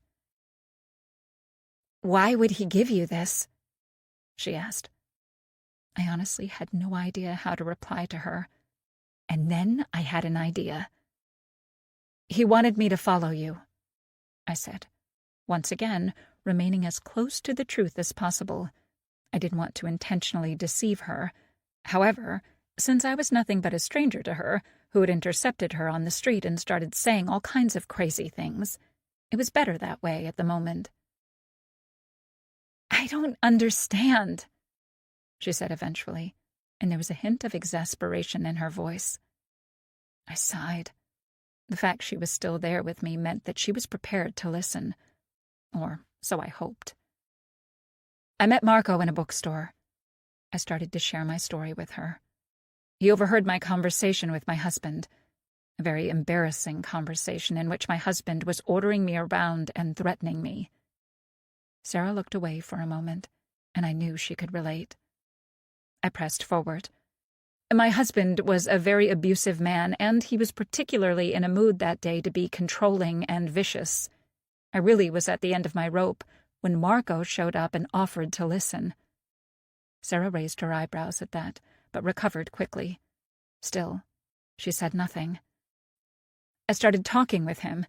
"Why would he give you this?" she asked. I honestly had no idea how to reply to her. And then I had an idea. "He wanted me to follow you," I said, once again remaining as close to the truth as possible. I didn't want to intentionally deceive her. However, since I was nothing but a stranger to her, who had intercepted her on the street and started saying all kinds of crazy things, it was better that way at the moment. "I don't understand," she said eventually, and there was a hint of exasperation in her voice. I sighed. The fact she was still there with me meant that she was prepared to listen. Or so I hoped. "I met Marco in a bookstore." I started to share my story with her. "He overheard my conversation with my husband, a very embarrassing conversation in which my husband was ordering me around and threatening me." Sarah looked away for a moment, and I knew she could relate. I pressed forward. "My husband was a very abusive man, and he was particularly in a mood that day to be controlling and vicious. I really was at the end of my rope when Marco showed up and offered to listen." Sarah raised her eyebrows at that, but recovered quickly. Still, she said nothing. "I started talking with him.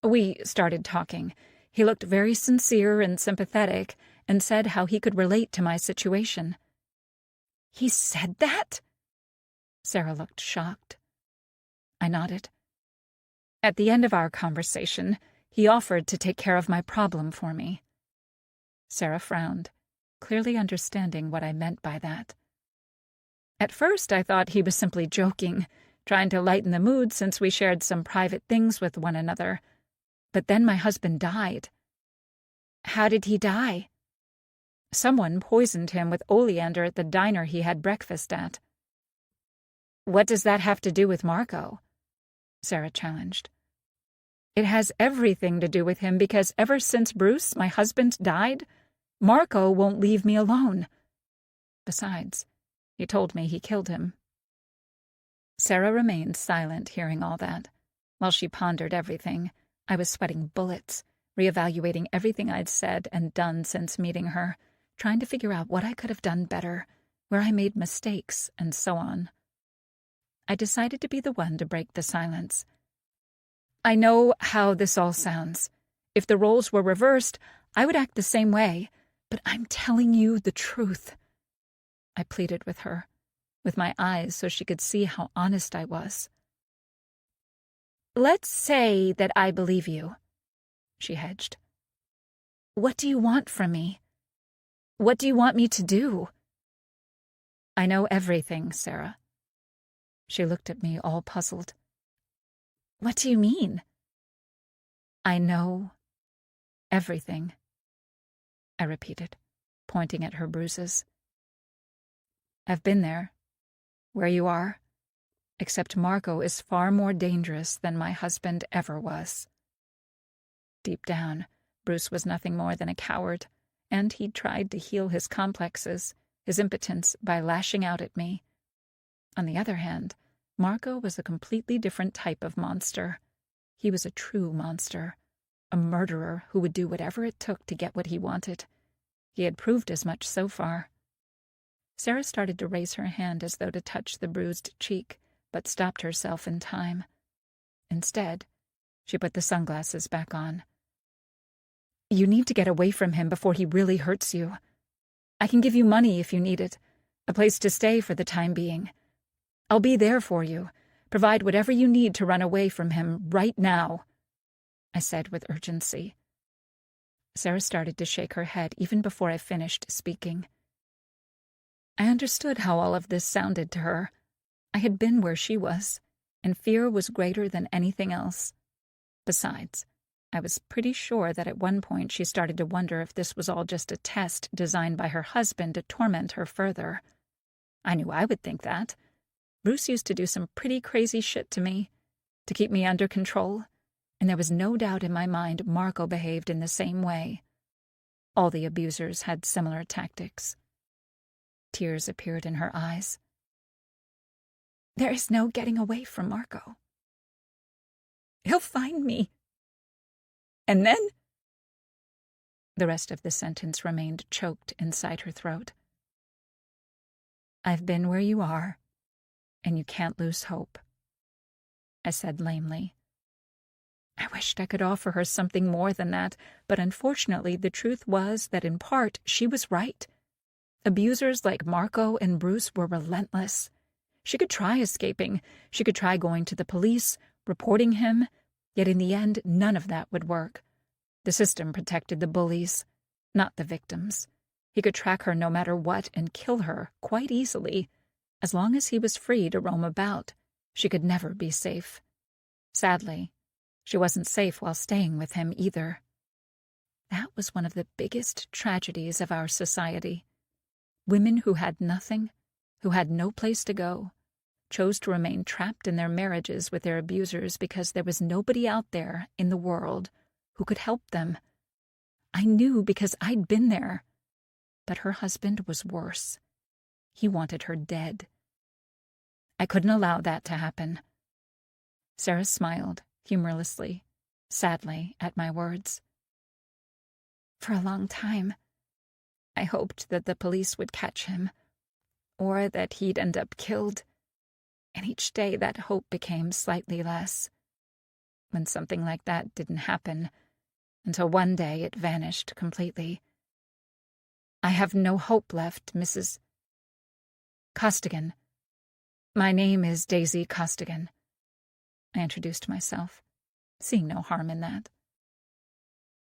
We started talking. He looked very sincere and sympathetic and said how he could relate to my situation." "He said that?" Sarah looked shocked. I nodded. "At the end of our conversation, he offered to take care of my problem for me." Sarah frowned, clearly understanding what I meant by that. "At first I thought he was simply joking, trying to lighten the mood since we shared some private things with one another. But then my husband died." "How did he die?" "Someone poisoned him with oleander at the diner he had breakfast at." "What does that have to do with Marco?" Sarah challenged. "It has everything to do with him because ever since Bruce, my husband, died, Marco won't leave me alone. Besides, he told me he killed him." Sarah remained silent hearing all that. While she pondered everything, I was sweating bullets, reevaluating everything I'd said and done since meeting her, trying to figure out what I could have done better, where I made mistakes, and so on. I decided to be the one to break the silence. "I know how this all sounds. If the roles were reversed, I would act the same way, but I'm telling you the truth." I pleaded with her, with my eyes so she could see how honest I was. "Let's say that I believe you," she hedged. "What do you want from me? What do you want me to do?" "I know everything, Sarah." She looked at me all puzzled. "What do you mean?" "I know everything," I repeated, pointing at her bruises. "I've been there, where you are, except Marco is far more dangerous than my husband ever was." Deep down, Bruce was nothing more than a coward, and he'd tried to heal his complexes, his impotence, by lashing out at me. On the other hand, Marco was a completely different type of monster. He was a true monster, a murderer who would do whatever it took to get what he wanted. He had proved as much so far. Sarah started to raise her hand as though to touch the bruised cheek, but stopped herself in time. Instead, she put the sunglasses back on. "You need to get away from him before he really hurts you. I can give you money if you need it, a place to stay for the time being. I'll be there for you, provide whatever you need to run away from him right now," I said with urgency. Sarah started to shake her head even before I finished speaking. I understood how all of this sounded to her. I had been where she was, and fear was greater than anything else. Besides, I was pretty sure that at one point she started to wonder if this was all just a test designed by her husband to torment her further. I knew I would think that. Bruce used to do some pretty crazy shit to me, to keep me under control, and there was no doubt in my mind Marco behaved in the same way. All the abusers had similar tactics. Tears appeared in her eyes. There is no getting away from Marco. He'll find me. And then... The rest of the sentence remained choked inside her throat. I've been where you are, and you can't lose hope, I said lamely. I wished I could offer her something more than that, but unfortunately the truth was that in part she was right. Abusers like Marco and Bruce were relentless. She could try escaping. She could try going to the police, reporting him, yet in the end none of that would work. The system protected the bullies, not the victims. He could track her no matter what and kill her quite easily. As long as he was free to roam about, she could never be safe. Sadly, she wasn't safe while staying with him either. That was one of the biggest tragedies of our society. Women who had nothing, who had no place to go, chose to remain trapped in their marriages with their abusers because there was nobody out there in the world who could help them. I knew because I'd been there. But her husband was worse. He wanted her dead. I couldn't allow that to happen. Sarah smiled humorlessly, sadly at my words. For a long time, I hoped that the police would catch him, or that he'd end up killed, and each day that hope became slightly less. When something like that didn't happen, until one day it vanished completely. I have no hope left, Mrs. Costigan. My name is Daisy Costigan. I introduced myself, seeing no harm in that.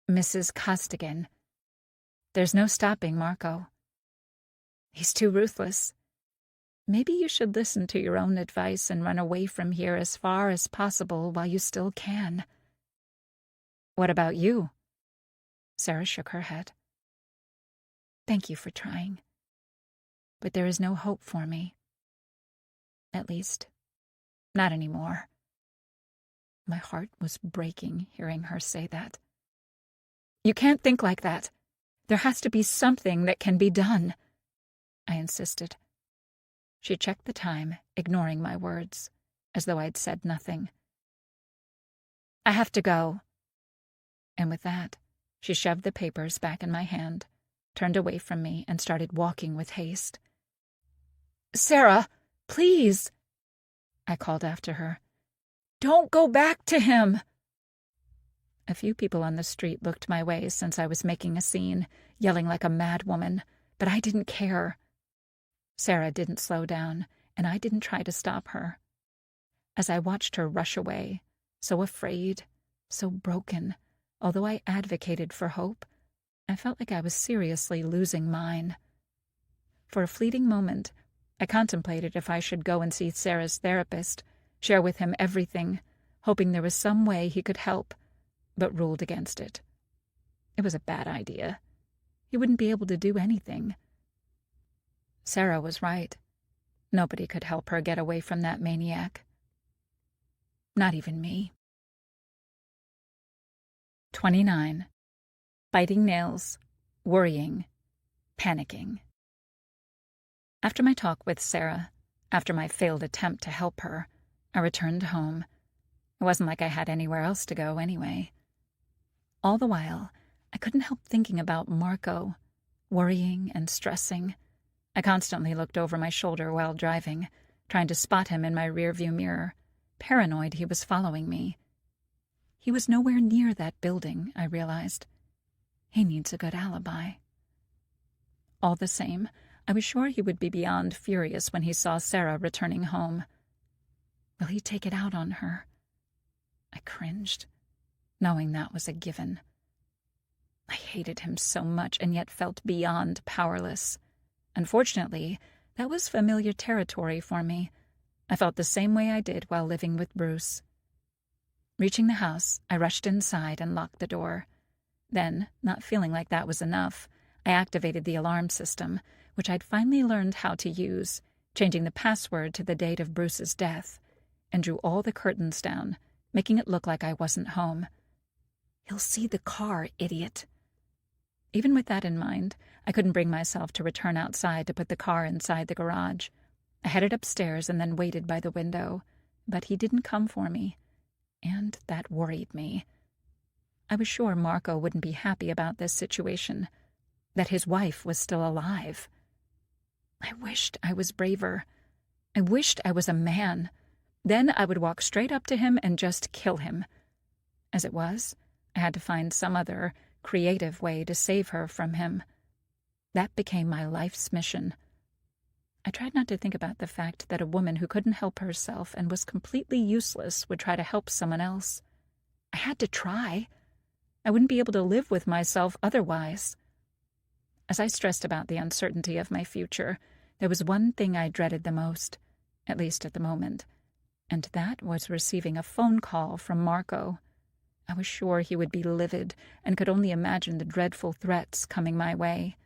Mrs. Costigan. There's no stopping Marco. He's too ruthless. Maybe you should listen to your own advice and run away from here as far as possible while you still can. What about you? Sarah shook her head. Thank you for trying. But there is no hope for me. At least, not anymore. My heart was breaking hearing her say that. You can't think like that. There has to be something that can be done, I insisted. She checked the time, ignoring my words, as though I'd said nothing. I have to go. And with that, she shoved the papers back in my hand, turned away from me, and started walking with haste. Sarah, please, I called after her. Don't go back to him. A few people on the street looked my way since I was making a scene, yelling like a mad woman, but I didn't care. Sarah didn't slow down, and I didn't try to stop her. As I watched her rush away, so afraid, so broken, although I advocated for hope, I felt like I was seriously losing mine. For a fleeting moment, I contemplated if I should go and see Sarah's therapist, share with him everything, hoping there was some way he could help, but ruled against it. It was a bad idea. He wouldn't be able to do anything. Sarah was right. Nobody could help her get away from that maniac. Not even me. 29. Biting nails, worrying, panicking. After my talk with Sarah, after my failed attempt to help her, I returned home. It wasn't like I had anywhere else to go anyway. All the while, I couldn't help thinking about Marco, worrying and stressing. I constantly looked over my shoulder while driving, trying to spot him in my rearview mirror, paranoid he was following me. He was nowhere near that building, I realized. He needs a good alibi. All the same, I was sure he would be beyond furious when he saw Sarah returning home. Will he take it out on her? I cringed, knowing that was a given. I hated him so much and yet felt beyond powerless. Unfortunately, that was familiar territory for me. I felt the same way I did while living with Bruce. Reaching the house, I rushed inside and locked the door. Then, not feeling like that was enough, I activated the alarm system, which I'd finally learned how to use, changing the password to the date of Bruce's death, and drew all the curtains down, making it look like I wasn't home. He'll see the car, idiot. Even with that in mind, I couldn't bring myself to return outside to put the car inside the garage. I headed upstairs and then waited by the window, but he didn't come for me, and that worried me. I was sure Marco wouldn't be happy about this situation, that his wife was still alive. I wished I was braver. I wished I was a man. Then I would walk straight up to him and just kill him. As it was, I had to find some other, creative way to save her from him. That became my life's mission. I tried not to think about the fact that a woman who couldn't help herself and was completely useless would try to help someone else. I had to try. I wouldn't be able to live with myself otherwise. As I stressed about the uncertainty of my future, there was one thing I dreaded the most, at least at the moment, and that was receiving a phone call from Marco. I was sure he would be livid and could only imagine the dreadful threats coming my way.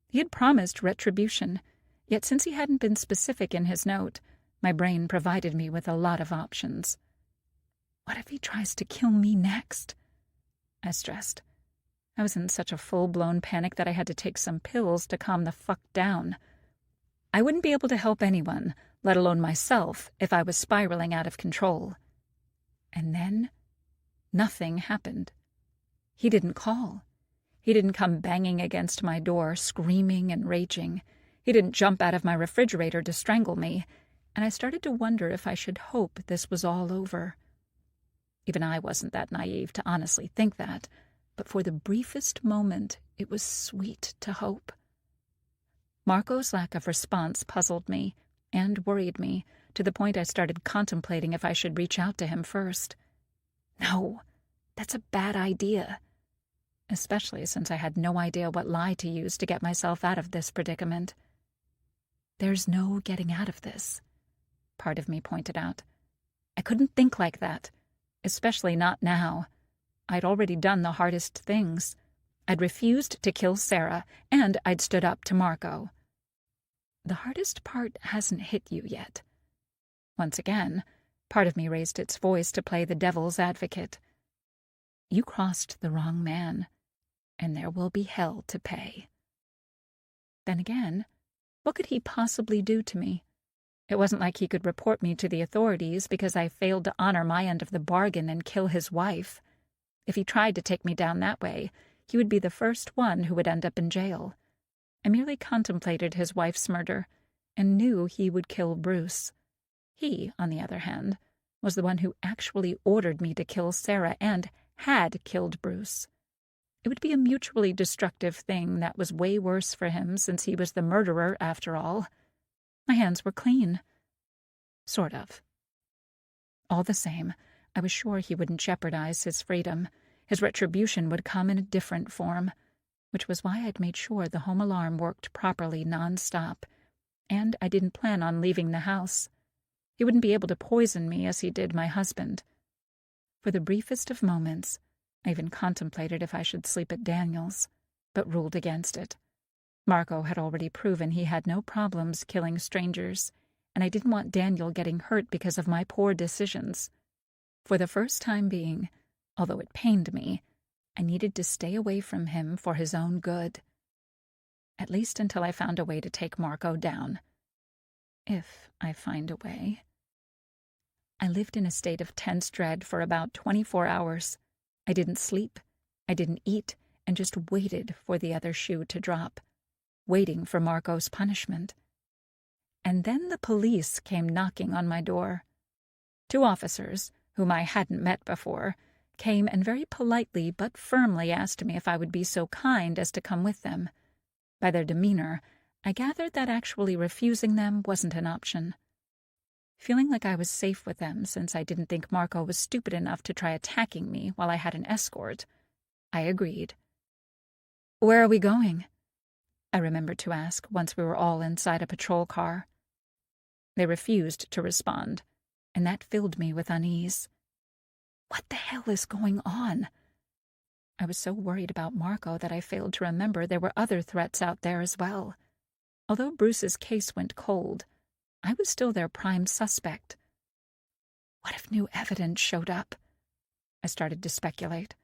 He had promised retribution, yet since he hadn't been specific in his note, my brain provided me with a lot of options. What if he tries to kill me next? I stressed. I was in such a full-blown panic that I had to take some pills to calm the fuck down. I wouldn't be able to help anyone, let alone myself, if I was spiraling out of control. And then, nothing happened. He didn't call. He didn't come banging against my door, screaming and raging. He didn't jump out of my refrigerator to strangle me, and I started to wonder if I should hope this was all over. Even I wasn't that naive to honestly think that, but for the briefest moment, it was sweet to hope. Marco's lack of response puzzled me and worried me, to the point I started contemplating if I should reach out to him first. No, that's a bad idea, especially since I had no idea what lie to use to get myself out of this predicament. There's no getting out of this, part of me pointed out. I couldn't think like that, especially not now. I'd already done the hardest things. I'd refused to kill Sarah, and I'd stood up to Marco. The hardest part hasn't hit you yet. Once again, part of me raised its voice to play the devil's advocate. You crossed the wrong man, and there will be hell to pay. Then again, what could he possibly do to me? It wasn't like he could report me to the authorities because I failed to honor my end of the bargain and kill his wife. If he tried to take me down that way, he would be the first one who would end up in jail. I merely contemplated his wife's murder and knew he would kill Bruce. He, on the other hand, was the one who actually ordered me to kill Sarah and had killed Bruce. It would be a mutually destructive thing that was way worse for him since he was the murderer after all. My hands were clean. Sort of. All the same, I was sure he wouldn't jeopardize his freedom. His retribution would come in a different form, which was why I'd made sure the home alarm worked properly non-stop, and I didn't plan on leaving the house. He wouldn't be able to poison me as he did my husband. For the briefest of moments, I even contemplated if I should sleep at Daniel's, but ruled against it. Marco had already proven he had no problems killing strangers, and I didn't want Daniel getting hurt because of my poor decisions. For the first time being, although it pained me, I needed to stay away from him for his own good. At least until I found a way to take Marco down. If I find a way. I lived in a state of tense dread for about 24 hours. I didn't sleep, I didn't eat, and just waited for the other shoe to drop, waiting for Marco's punishment. And then the police came knocking on my door. 2 officers, whom I hadn't met before, came and very politely but firmly asked me if I would be so kind as to come with them. By their demeanor, I gathered that actually refusing them wasn't an option. Feeling like I was safe with them since I didn't think Marco was stupid enough to try attacking me while I had an escort, I agreed. "Where are we going?" I remembered to ask once we were all inside a patrol car. They refused to respond, and that filled me with unease. What the hell is going on? I was so worried about Marco that I failed to remember there were other threats out there as well. Although Bruce's case went cold, I was still their prime suspect. What if new evidence showed up? I started to speculate.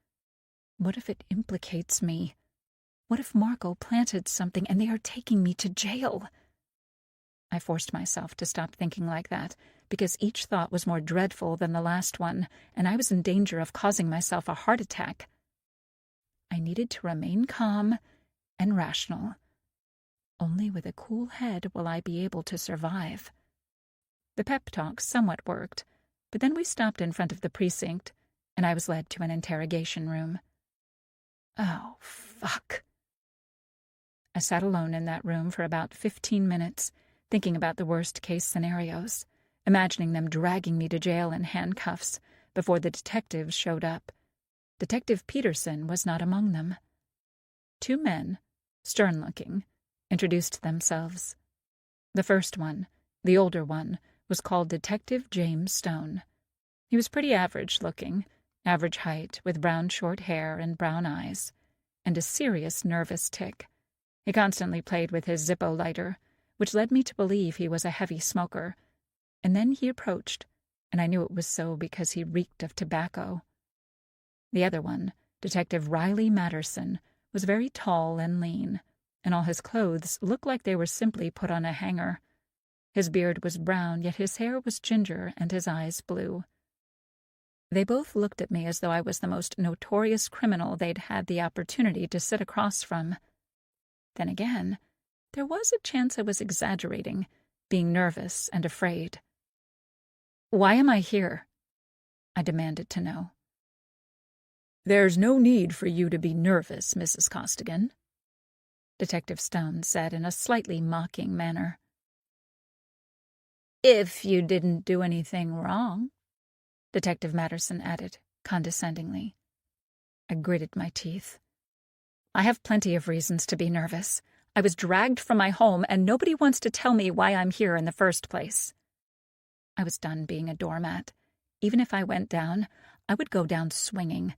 What if it implicates me? What if Marco planted something and they are taking me to jail? I forced myself to stop thinking like that, because each thought was more dreadful than the last one, and I was in danger of causing myself a heart attack. I needed to remain calm and rational. Only with a cool head will I be able to survive. The pep talk somewhat worked, but then we stopped in front of the precinct, and I was led to an interrogation room. Oh, fuck. I sat alone in that room for about 15 minutes, thinking about the worst-case scenarios, imagining them dragging me to jail in handcuffs before the detectives showed up. Detective Peterson was not among them. 2 men, stern-looking, introduced themselves. The first one, the older one, was called Detective James Stone. He was pretty average-looking, average height, with brown short hair and brown eyes, and a serious nervous tic. He constantly played with his Zippo lighter, which led me to believe he was a heavy smoker. And then he approached, and I knew it was so because he reeked of tobacco. The other one, Detective Riley Matterson, was very tall and lean, and all his clothes looked like they were simply put on a hanger. His beard was brown, yet his hair was ginger and his eyes blue. They both looked at me as though I was the most notorious criminal they'd had the opportunity to sit across from. Then again, there was a chance I was exaggerating, being nervous and afraid. "Why am I here?" I demanded to know. "There's no need for you to be nervous, Mrs. Costigan," Detective Stone said in a slightly mocking manner. "If you didn't do anything wrong," Detective Matterson added, condescendingly. I gritted my teeth. I have plenty of reasons to be nervous. I was dragged from my home, and nobody wants to tell me why I'm here in the first place. I was done being a doormat. Even if I went down, I would go down swinging.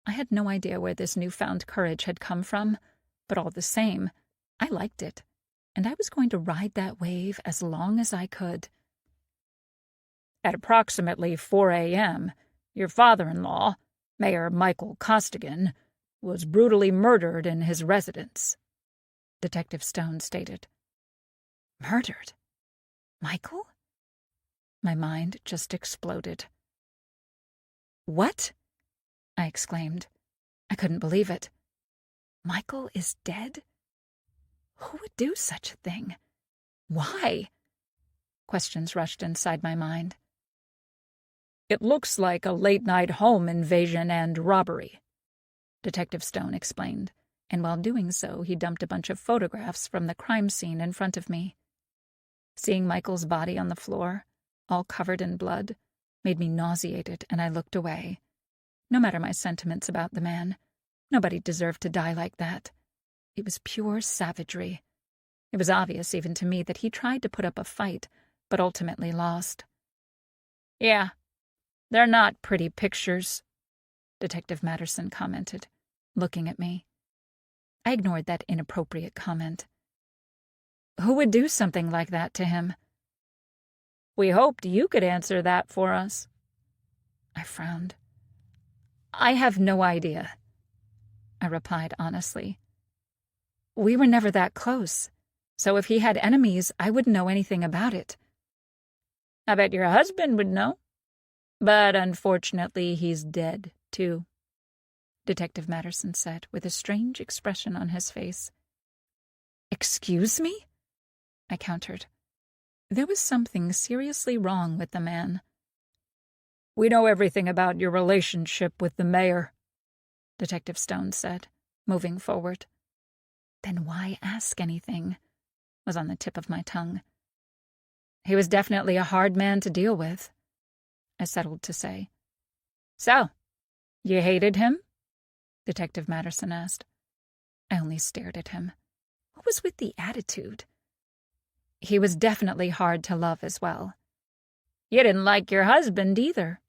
I had no idea where this newfound courage had come from, but all the same, I liked it, and I was going to ride that wave as long as I could. At approximately 4 a.m., your father-in-law, Mayor Michael Costigan, was brutally murdered in his residence, Detective Stone stated. Murdered? Michael? My mind just exploded. What? I exclaimed. I couldn't believe it. Michael is dead? Who would do such a thing? Why? Questions rushed inside my mind. It looks like a late-night home invasion and robbery, Detective Stone explained, and while doing so, he dumped a bunch of photographs from the crime scene in front of me. Seeing Michael's body on the floor, all covered in blood, made me nauseated, and I looked away. No matter my sentiments about the man, nobody deserved to die like that. It was pure savagery. It was obvious even to me that he tried to put up a fight, but ultimately lost. Yeah, they're not pretty pictures, Detective Matterson commented, looking at me. I ignored that inappropriate comment. Who would do something like that to him? We hoped you could answer that for us. I frowned. I have no idea, I replied honestly. We were never that close, so if he had enemies, I wouldn't know anything about it. I bet your husband would know. But unfortunately, he's dead, too, Detective Matterson said, with a strange expression on his face. Excuse me? I countered. There was something seriously wrong with the man. We know everything about your relationship with the mayor, Detective Stone said, moving forward. Then why ask anything? Was on the tip of my tongue. He was definitely a hard man to deal with, I settled to say. So, you hated him? Detective Matterson asked. I only stared at him. What was with the attitude? He was definitely hard to love as well. You didn't like your husband either,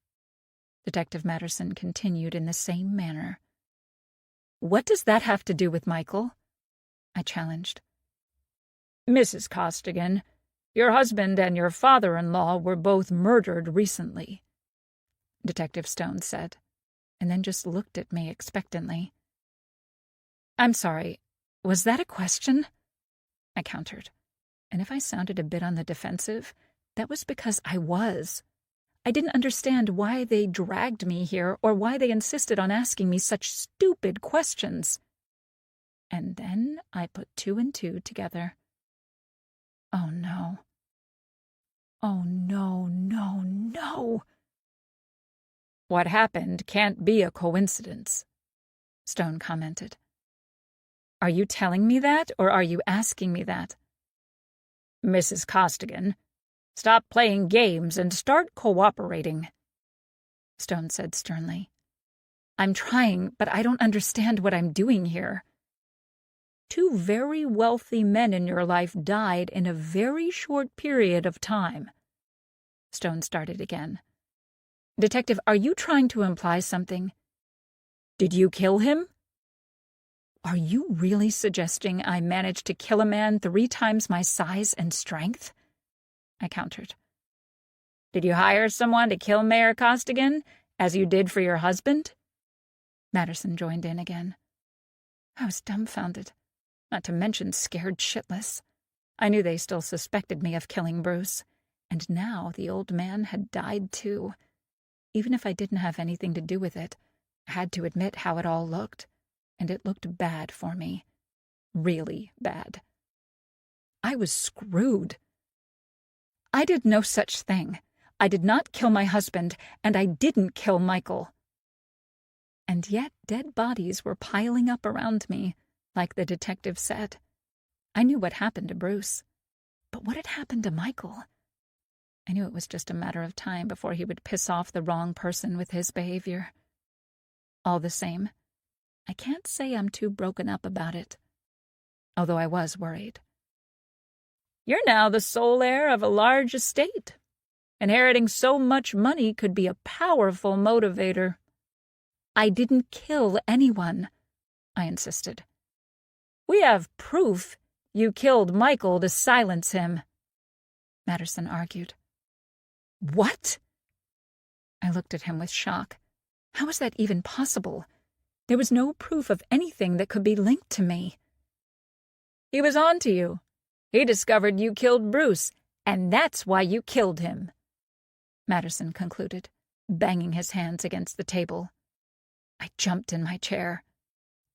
Detective Matterson continued in the same manner. What does that have to do with Michael? I challenged. Mrs. Costigan, your husband and your father-in-law were both murdered recently, Detective Stone said, and then just looked at me expectantly. I'm sorry, was that a question? I countered. And if I sounded a bit on the defensive, that was because I was. I didn't understand why they dragged me here or why they insisted on asking me such stupid questions. And then I put 2 and 2 together. Oh, no. Oh, no, no, no. What happened can't be a coincidence, Stone commented. Are you telling me that, or are you asking me that? Mrs. Costigan, stop playing games and start cooperating, Stone said sternly. I'm trying, but I don't understand what I'm doing here. 2 very wealthy men in your life died in a very short period of time. Stone started again. Detective, are you trying to imply something? Did you kill him? Are you really suggesting I managed to kill a man 3 times my size and strength? I countered. Did you hire someone to kill Mayor Costigan, as you did for your husband? Matterson joined in again. I was dumbfounded, not to mention scared shitless. I knew they still suspected me of killing Bruce, and now the old man had died too. Even if I didn't have anything to do with it, I had to admit how it all looked, and it looked bad for me. Really bad. I was screwed. I did no such thing. I did not kill my husband, and I didn't kill Michael. And yet dead bodies were piling up around me, like the detective said. I knew what happened to Bruce, but what had happened to Michael? I knew it was just a matter of time before he would piss off the wrong person with his behavior. All the same, I can't say I'm too broken up about it, although I was worried. You're now the sole heir of a large estate. Inheriting so much money could be a powerful motivator. I didn't kill anyone, I insisted. We have proof you killed Michael to silence him, Matterson argued. What? I looked at him with shock. How was that even possible? There was no proof of anything that could be linked to me. He was on to you. He discovered you killed Bruce, and that's why you killed him, Matterson concluded, banging his hands against the table. I jumped in my chair.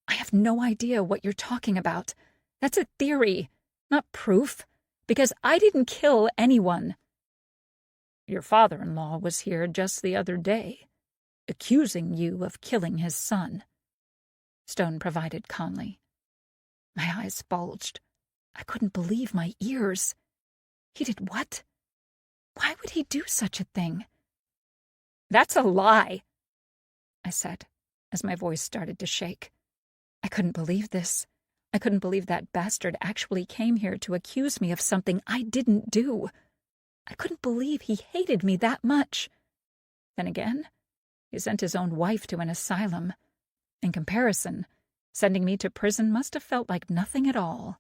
I have no idea what you're talking about. That's a theory, not proof, because I didn't kill anyone. Your father-in-law was here just the other day, accusing you of killing his son, Stone provided calmly. My eyes bulged. I couldn't believe my ears. He did what? Why would he do such a thing? That's a lie, I said, as my voice started to shake. I couldn't believe this. I couldn't believe that bastard actually came here to accuse me of something I didn't do. I couldn't believe he hated me that much. Then again, he sent his own wife to an asylum. In comparison, sending me to prison must have felt like nothing at all.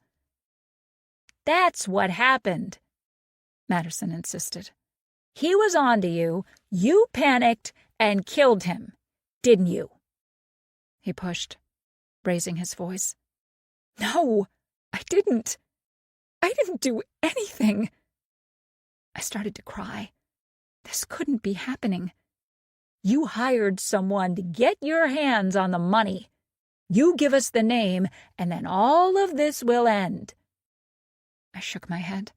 That's what happened, Matterson insisted. He was on to you, you panicked, and killed him, didn't you? He pushed, raising his voice. No, I didn't. I didn't do anything. I started to cry. This couldn't be happening. You hired someone to get your hands on the money. You give us the name, and then all of this will end. I shook my head.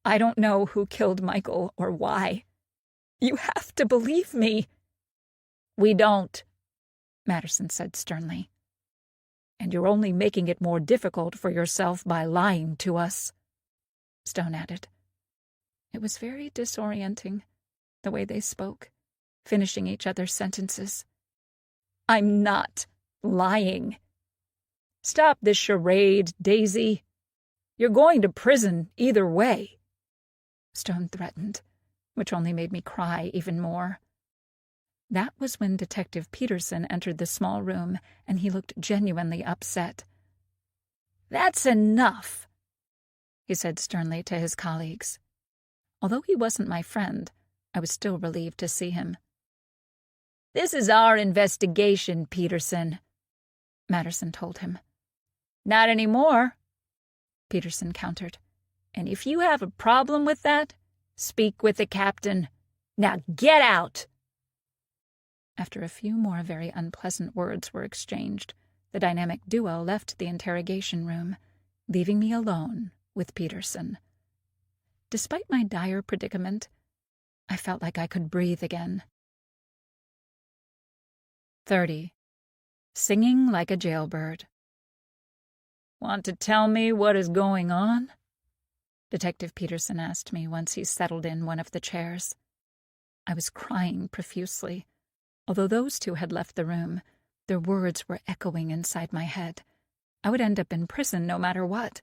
I don't know who killed Michael or why. You have to believe me. We don't, Matterson said sternly. And you're only making it more difficult for yourself by lying to us, Stone added. It was very disorienting, the way they spoke, finishing each other's sentences. I'm not lying. Stop this charade, Daisy. You're going to prison either way, Stone threatened, which only made me cry even more. That was when Detective Peterson entered the small room, and he looked genuinely upset. That's enough, he said sternly to his colleagues. Although he wasn't my friend, I was still relieved to see him. This is our investigation, Peterson, Matterson told him. Not anymore, Peterson countered. And if you have a problem with that, speak with the captain. Now get out!" After a few more very unpleasant words were exchanged, the dynamic duo left the interrogation room, leaving me alone with Peterson. Despite my dire predicament, I felt like I could breathe again. 30. Singing like a jailbird. "Want to tell me what is going on?" Detective Peterson asked me once he settled in one of the chairs. I was crying profusely. Although those two had left the room, their words were echoing inside my head. I would end up in prison no matter what.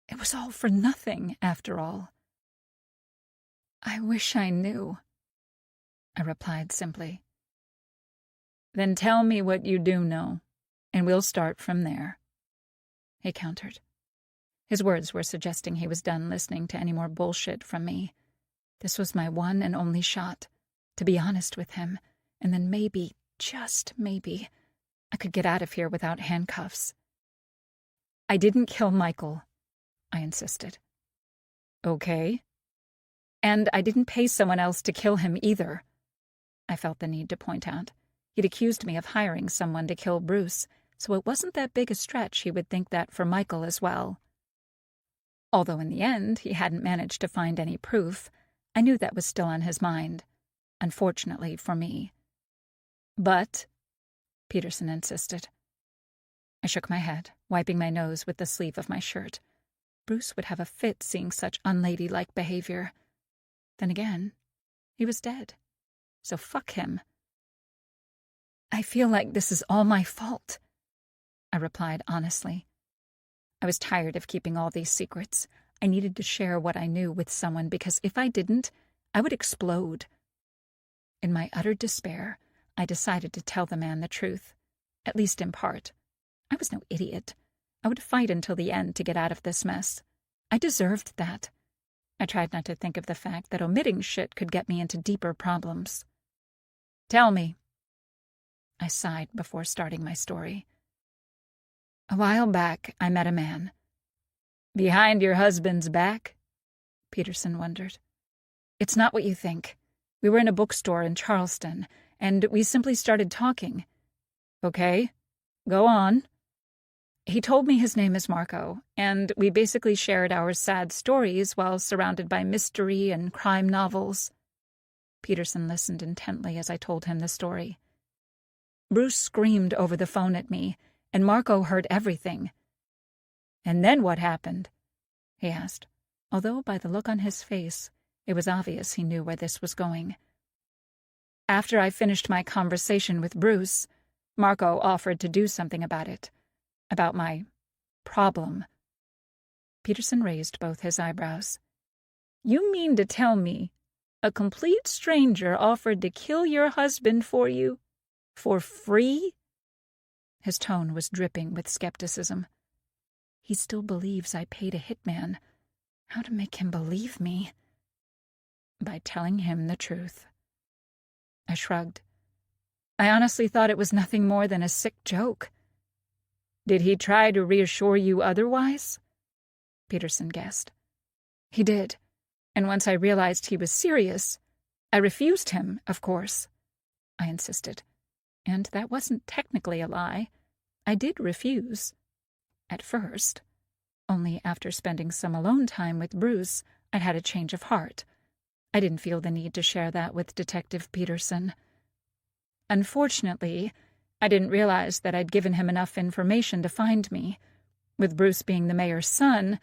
It was all for nothing, after all. "I wish I knew," I replied simply. "Then tell me what you do know, and we'll start from there," he countered. His words were suggesting he was done listening to any more bullshit from me. This was my one and only shot, to be honest with him, and then maybe, just maybe, I could get out of here without handcuffs. "I didn't kill Michael," I insisted. "Okay." "And I didn't pay someone else to kill him either," I felt the need to point out. He'd accused me of hiring someone to kill Bruce, so it wasn't that big a stretch he would think that for Michael as well. Although in the end he hadn't managed to find any proof, I knew that was still on his mind, unfortunately for me. "But," Peterson insisted. I shook my head, wiping my nose with the sleeve of my shirt. Bruce would have a fit seeing such unladylike behavior. Then again, he was dead, so fuck him. "I feel like this is all my fault," I replied honestly. I was tired of keeping all these secrets. I needed to share what I knew with someone because if I didn't, I would explode. In my utter despair, I decided to tell the man the truth, at least in part. I was no idiot. I would fight until the end to get out of this mess. I deserved that. I tried not to think of the fact that omitting shit could get me into deeper problems. "Tell me." I sighed before starting my story. "A while back, I met a man." "Behind your husband's back?" Peterson wondered. "It's not what you think. We were in a bookstore in Charleston, and we simply started talking." "Okay, go on." "He told me his name is Marco, and we basically shared our sad stories while surrounded by mystery and crime novels." Peterson listened intently as I told him the story. "Bruce screamed over the phone at me, and Marco heard everything." "And then what happened?" he asked, although by the look on his face, it was obvious he knew where this was going. "After I finished my conversation with Bruce, Marco offered to do something about it. About my problem." Peterson raised both his eyebrows. "You mean to tell me a complete stranger offered to kill your husband for you? For free?" His tone was dripping with skepticism. He still believes I paid a hitman. How to make him believe me? By telling him the truth. I shrugged. "I honestly thought it was nothing more than a sick joke." "Did he try to reassure you otherwise?" Peterson guessed. "He did, and once I realized he was serious, I refused him, of course," I insisted. And that wasn't technically a lie. I did refuse. At first. Only after spending some alone time with Bruce, I'd had a change of heart. I didn't feel the need to share that with Detective Peterson. "Unfortunately, I didn't realize that I'd given him enough information to find me. With Bruce being the mayor's son,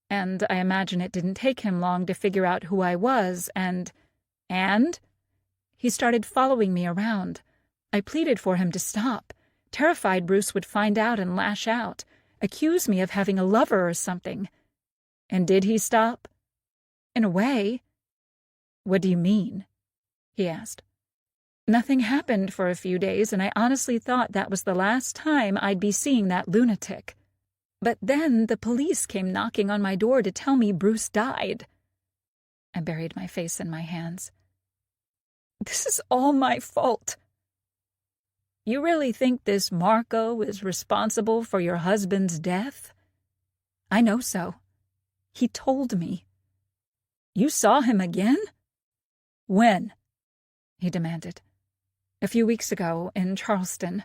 and I imagine it didn't take him long to figure out who I was, and he started following me around. I pleaded for him to stop, terrified Bruce would find out and lash out, accuse me of having a lover or something." "And did he stop?" "In a way." "What do you mean?" he asked. "Nothing happened for a few days, and I honestly thought that was the last time I'd be seeing that lunatic. But then the police came knocking on my door to tell me Bruce died." I buried my face in my hands. "This is all my fault." "You really think this Marco is responsible for your husband's death?" "I know so. He told me. You saw him again? When? He demanded. A few weeks ago, in Charleston.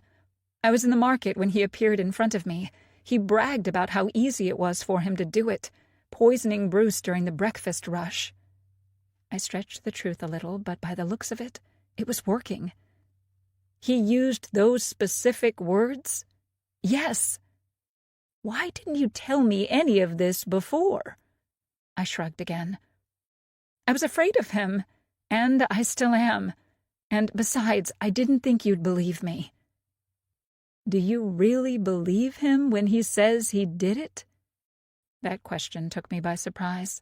I was in the market when he appeared in front of me. He bragged about how easy it was for him to do it, poisoning Bruce during the breakfast rush. I stretched the truth a little, but by the looks of it, it was working. He used those specific words? Yes. Why didn't you tell me any of this before? I shrugged again. I was afraid of him, and I still am. And besides, I didn't think you'd believe me. Do you really believe him when he says he did it? That question took me by surprise.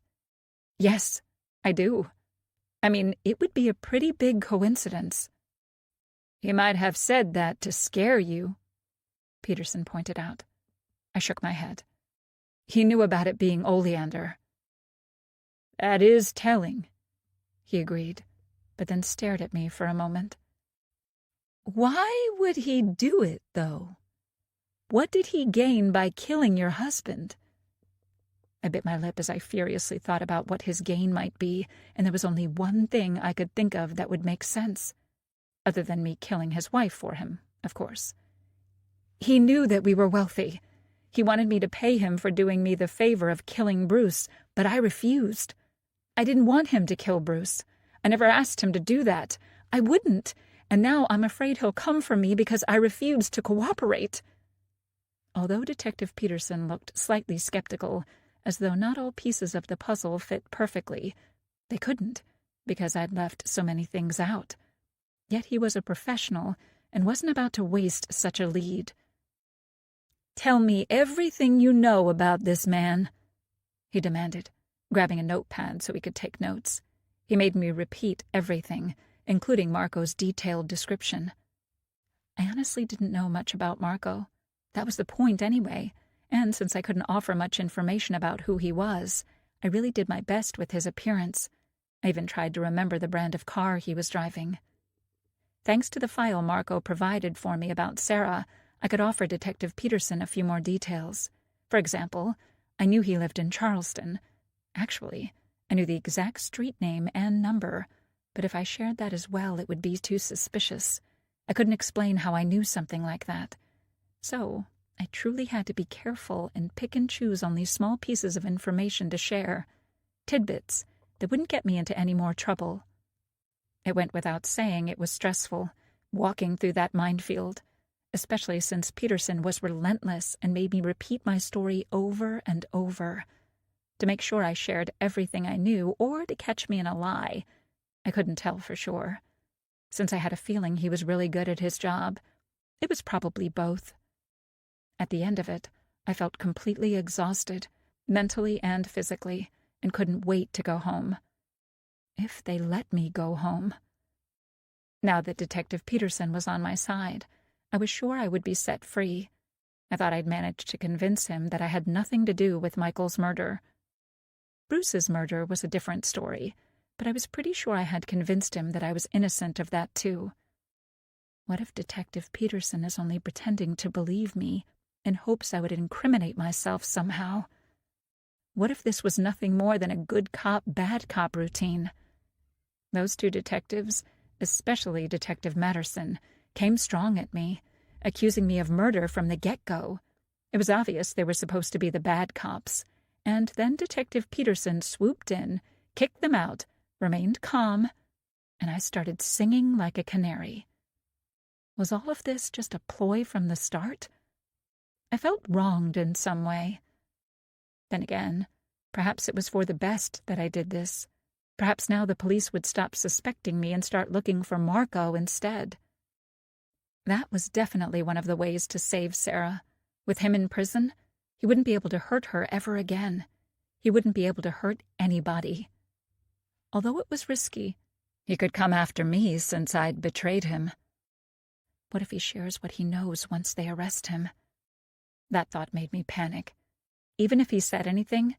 Yes, I do. I mean, it would be a pretty big coincidence. He might have said that to scare you, Peterson pointed out. I shook my head. He knew about it being oleander. That is telling, he agreed, but then stared at me for a moment. Why would he do it, though? What did he gain by killing your husband? I bit my lip as I furiously thought about what his gain might be, and there was only one thing I could think of that would make sense, other than me killing his wife for him, of course. He knew that we were wealthy. He wanted me to pay him for doing me the favor of killing Bruce, but I refused. I didn't want him to kill Bruce. I never asked him to do that. I wouldn't, and now I'm afraid he'll come for me because I refused to cooperate. Although Detective Peterson looked slightly skeptical, as though not all pieces of the puzzle fit perfectly, they couldn't, because I'd left so many things out. Yet he was a professional and wasn't about to waste such a lead. Tell me everything you know about this man, he demanded, grabbing a notepad so he could take notes. He made me repeat everything, including Marco's detailed description. I honestly didn't know much about Marco. That was the point anyway, and since I couldn't offer much information about who he was, I really did my best with his appearance. I even tried to remember the brand of car he was driving. Thanks to the file Marco provided for me about Sarah, I could offer Detective Peterson a few more details. For example, I knew he lived in Charleston. Actually, I knew the exact street name and number, but if I shared that as well, it would be too suspicious. I couldn't explain how I knew something like that. So, I truly had to be careful and pick and choose only small pieces of information to share, tidbits that wouldn't get me into any more trouble. It went without saying it was stressful, walking through that minefield, especially since Peterson was relentless and made me repeat my story over and over, to make sure I shared everything I knew or to catch me in a lie. I couldn't tell for sure. Since I had a feeling he was really good at his job, it was probably both. At the end of it, I felt completely exhausted, mentally and physically, and couldn't wait to go home. If they let me go home. Now that Detective Peterson was on my side, I was sure I would be set free. I thought I'd managed to convince him that I had nothing to do with Michael's murder. Bruce's murder was a different story, but I was pretty sure I had convinced him that I was innocent of that too. What if Detective Peterson is only pretending to believe me in hopes I would incriminate myself somehow? What if this was nothing more than a good cop, bad cop routine? Those two detectives, especially Detective Matterson, came strong at me, accusing me of murder from the get-go. It was obvious they were supposed to be the bad cops, and then Detective Peterson swooped in, kicked them out, remained calm, and I started singing like a canary. Was all of this just a ploy from the start? I felt wronged in some way. Then again, perhaps it was for the best that I did this. Perhaps now the police would stop suspecting me and start looking for Marco instead. That was definitely one of the ways to save Sarah. With him in prison, he wouldn't be able to hurt her ever again. He wouldn't be able to hurt anybody. Although it was risky, he could come after me since I'd betrayed him. What if he shares what he knows once they arrest him? That thought made me panic. Even if he said anything,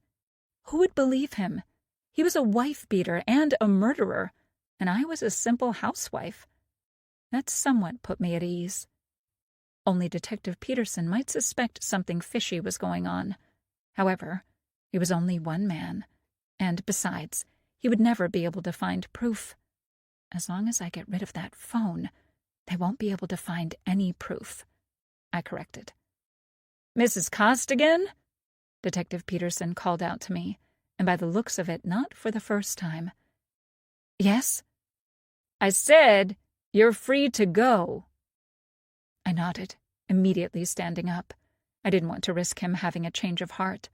who would believe him? He was a wife-beater and a murderer, and I was a simple housewife. That somewhat put me at ease. Only Detective Peterson might suspect something fishy was going on. However, He was only one man, and besides, he would never be able to find proof. As long as I get rid of that phone, they won't be able to find any proof, I corrected. Mrs. Costigan? Detective Peterson called out to me, and by the looks of it, not for the first time. Yes? I said, you're free to go. I nodded, immediately standing up. I didn't want to risk him having a change of heart.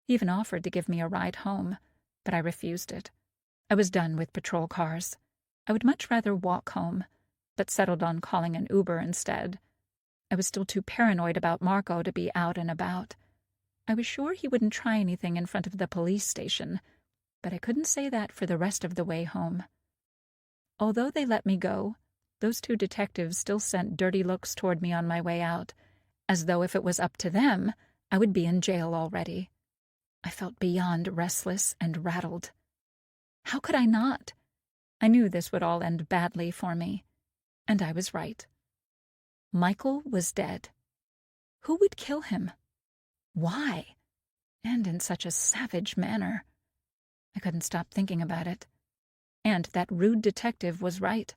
He even offered to give me a ride home, but I refused it. I was done with patrol cars. I would much rather walk home, but settled on calling an Uber instead. I was still too paranoid about Marco to be out and about. I was sure he wouldn't try anything in front of the police station, but I couldn't say that for the rest of the way home. Although they let me go, those two detectives still sent dirty looks toward me on my way out, as though if it was up to them, I would be in jail already. I felt beyond restless and rattled. How could I not? I knew this would all end badly for me, and I was right. Michael was dead. Who would kill him? Why? And in such a savage manner. I couldn't stop thinking about it. And that rude detective was right.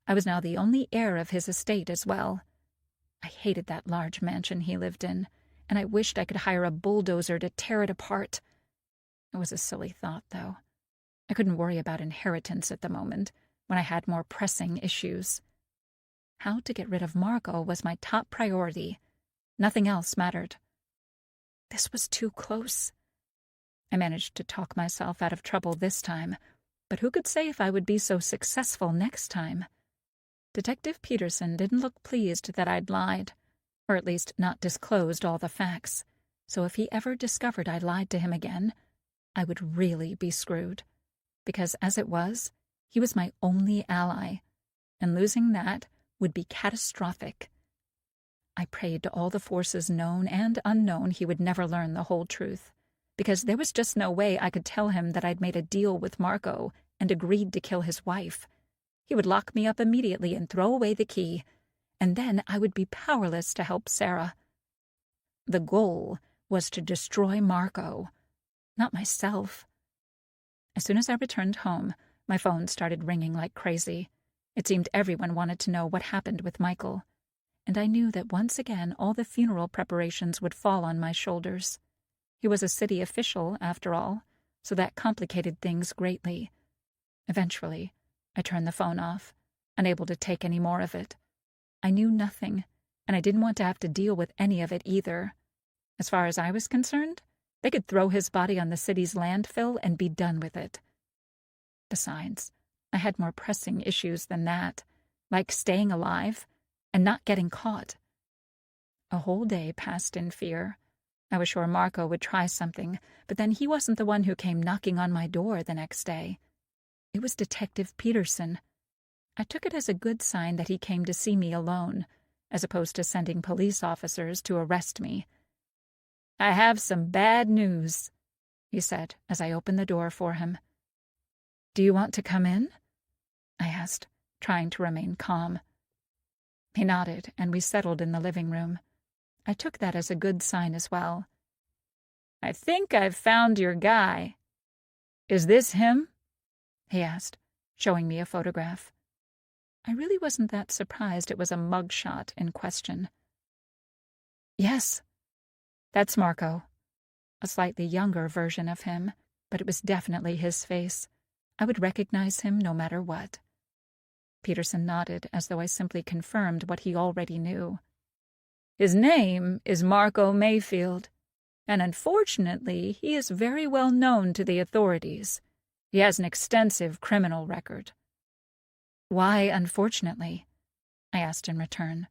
I was now the only heir of his estate as well. I hated that large mansion he lived in, and I wished I could hire a bulldozer to tear it apart. It was a silly thought, though. I couldn't worry about inheritance at the moment, when I had more pressing issues. How to get rid of Marco was my top priority. Nothing else mattered. This was too close. I managed to talk myself out of trouble this time, but who could say if I would be so successful next time? Detective Peterson didn't look pleased that I'd lied, or at least not disclosed all the facts, so if he ever discovered I lied to him again, I would really be screwed. Because as it was, he was my only ally, and losing that would be catastrophic. I prayed to all the forces known and unknown he would never learn the whole truth, because there was just no way I could tell him that I'd made a deal with Marco and agreed to kill his wife. He would lock me up immediately and throw away the key, and then I would be powerless to help Sarah. The goal was to destroy Marco, not myself. As soon as I returned home, my phone started ringing like crazy. It seemed everyone wanted to know what happened with Michael, and I knew that once again all the funeral preparations would fall on my shoulders. He was a city official, after all, so that complicated things greatly. Eventually, I turned the phone off, unable to take any more of it. I knew nothing, and I didn't want to have to deal with any of it either. As far as I was concerned, they could throw his body on the city's landfill and be done with it. Besides, I had more pressing issues than that, like staying alive and not getting caught. A whole day passed in fear. I was sure Marco would try something, but then he wasn't the one who came knocking on my door the next day. It was Detective Peterson. I took it as a good sign that he came to see me alone, as opposed to sending police officers to arrest me. I have some bad news, he said as I opened the door for him. Do you want to come in? I asked, trying to remain calm. He nodded, and we settled in the living room. I took that as a good sign as well. I think I've found your guy. Is this him? He asked, showing me a photograph. I really wasn't that surprised it was a mugshot in question. Yes, that's Marco. A slightly younger version of him, but it was definitely his face. I would recognize him no matter what. Peterson nodded as though I simply confirmed what he already knew. His name is Marco Mayfield, and unfortunately he is very well known to the authorities. He has an extensive criminal record. Why, unfortunately? I asked in return.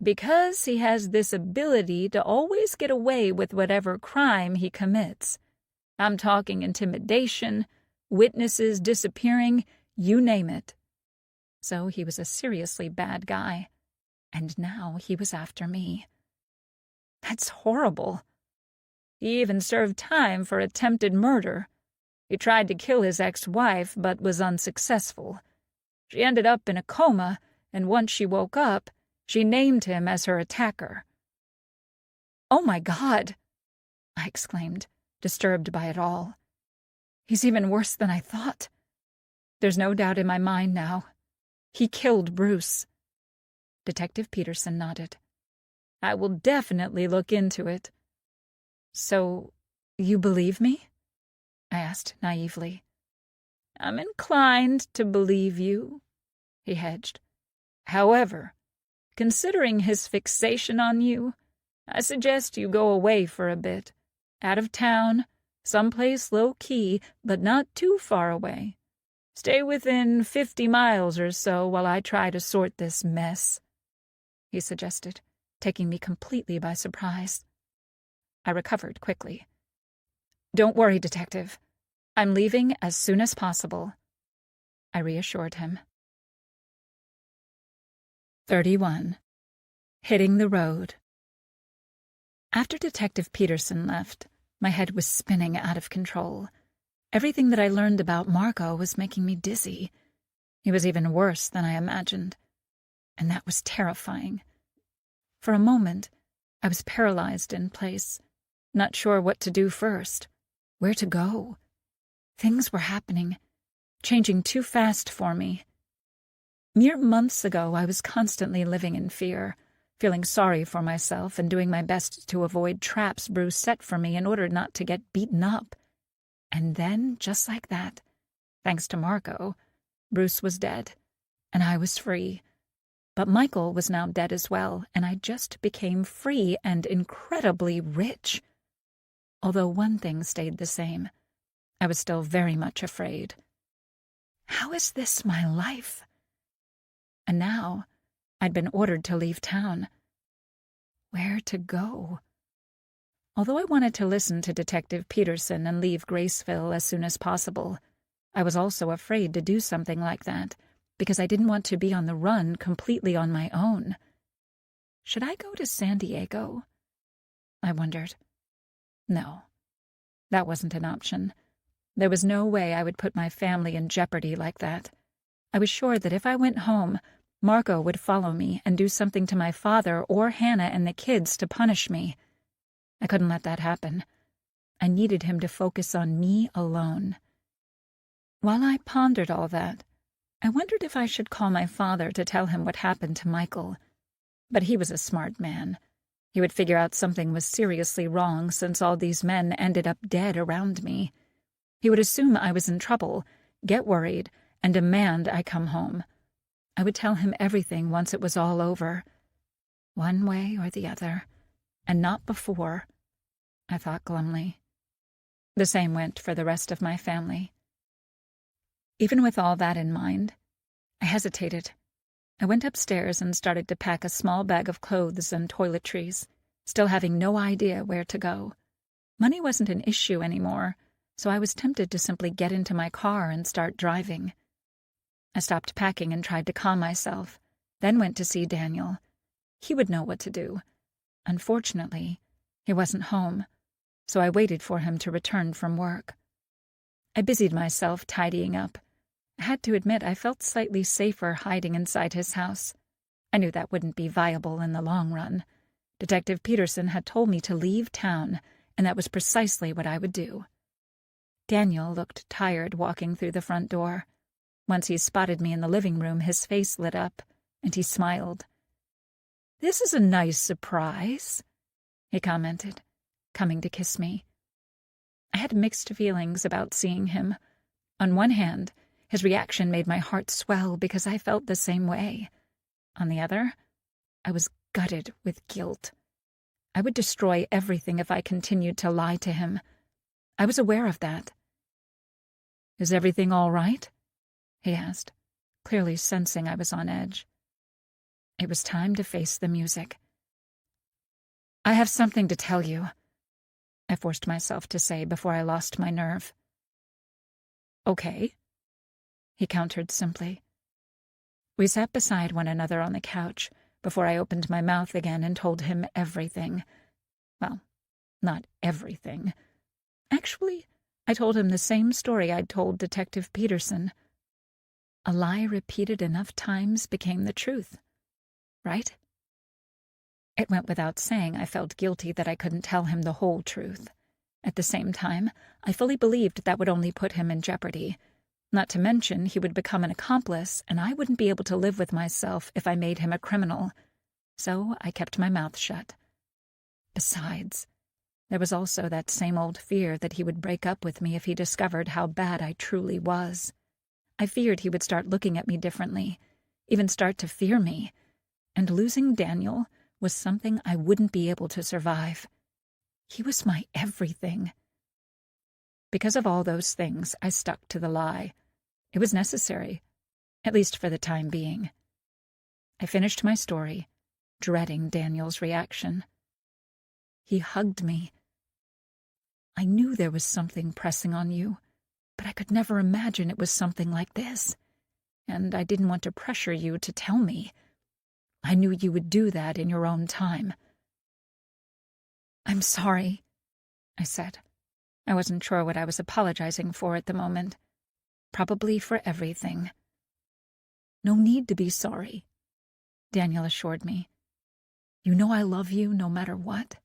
Because he has this ability to always get away with whatever crime he commits. I'm talking intimidation, witnesses disappearing, you name it. So he was a seriously bad guy, and now he was after me. That's horrible. He even served time for attempted murder. He tried to kill his ex-wife, but was unsuccessful. She ended up in a coma, and once she woke up, she named him as her attacker. Oh my God! I exclaimed, disturbed by it all. He's even worse than I thought. There's no doubt in my mind now. He killed Bruce. Detective Peterson nodded. I will definitely look into it. So, you believe me? I asked naively. I'm inclined to believe you, he hedged. However, considering his fixation on you, I suggest you go away for a bit. Out of town, someplace low-key, but not too far away. Stay within 50 miles or so while I try to sort this mess, he suggested, taking me completely by surprise. I recovered quickly. Don't worry, Detective. I'm leaving as soon as possible, I reassured him. 31. Hitting the road. After Detective Peterson left, my head was spinning out of control. Everything that I learned about Marco was making me dizzy. He was even worse than I imagined, and that was terrifying. For a moment, I was paralyzed in place, not sure what to do first, where to go. Things were happening, changing too fast for me. Mere months ago, I was constantly living in fear, feeling sorry for myself and doing my best to avoid traps Bruce set for me in order not to get beaten up. And then, just like that, thanks to Marco, Bruce was dead, and I was free. But Michael was now dead as well, and I just became free and incredibly rich. Although one thing stayed the same. I was still very much afraid. How is this my life? And now, I'd been ordered to leave town. Where to go? Although I wanted to listen to Detective Peterson and leave Graceville as soon as possible, I was also afraid to do something like that, because I didn't want to be on the run completely on my own. Should I go to San Diego? I wondered. No, that wasn't an option. There was no way I would put my family in jeopardy like that. I was sure that if I went home, Marco would follow me and do something to my father or Hannah and the kids to punish me. I couldn't let that happen. I needed him to focus on me alone. While I pondered all that, I wondered if I should call my father to tell him what happened to Michael. But he was a smart man. He would figure out something was seriously wrong since all these men ended up dead around me. He would assume I was in trouble, get worried, and demand I come home. I would tell him everything once it was all over. One way or the other, and not before, I thought glumly. The same went for the rest of my family. Even with all that in mind, I hesitated. I went upstairs and started to pack a small bag of clothes and toiletries, still having no idea where to go. Money wasn't an issue anymore, so I was tempted to simply get into my car and start driving. I stopped packing and tried to calm myself, then went to see Daniel. He would know what to do. Unfortunately, he wasn't home, so I waited for him to return from work. I busied myself tidying up. I had to admit I felt slightly safer hiding inside his house. I knew that wouldn't be viable in the long run. Detective Peterson had told me to leave town, and that was precisely what I would do. Daniel looked tired walking through the front door. Once he spotted me in the living room, his face lit up, and he smiled. "This is a nice surprise," he commented, coming to kiss me. I had mixed feelings about seeing him. On one hand, his reaction made my heart swell because I felt the same way. On the other, I was gutted with guilt. I would destroy everything if I continued to lie to him. I was aware of that. "Is everything all right?" he asked, clearly sensing I was on edge. It was time to face the music. "I have something to tell you," I forced myself to say before I lost my nerve. "Okay," he countered simply. We sat beside one another on the couch before I opened my mouth again and told him everything. Well, not everything. Actually, I told him the same story I'd told Detective Peterson. A lie repeated enough times became the truth, right? It went without saying I felt guilty that I couldn't tell him the whole truth, At the same time, I fully believed that would only put him in jeopardy. Not to mention, he would become an accomplice, and I wouldn't be able to live with myself if I made him a criminal. So I kept my mouth shut. Besides, there was also that same old fear that he would break up with me if he discovered how bad I truly was. I feared he would start looking at me differently, even start to fear me, and losing Daniel was something I wouldn't be able to survive. He was my everything. Because of all those things, I stuck to the lie. It was necessary, at least for the time being. I finished my story, dreading Daniel's reaction. He hugged me. I knew there was something pressing on you, but I could never imagine it was something like this, and I didn't want to pressure you to tell me. I knew you would do that in your own time. I'm sorry, I said. I wasn't sure what I was apologizing for at the moment. Probably for everything. No need to be sorry, Daniel assured me. You know I love you no matter what.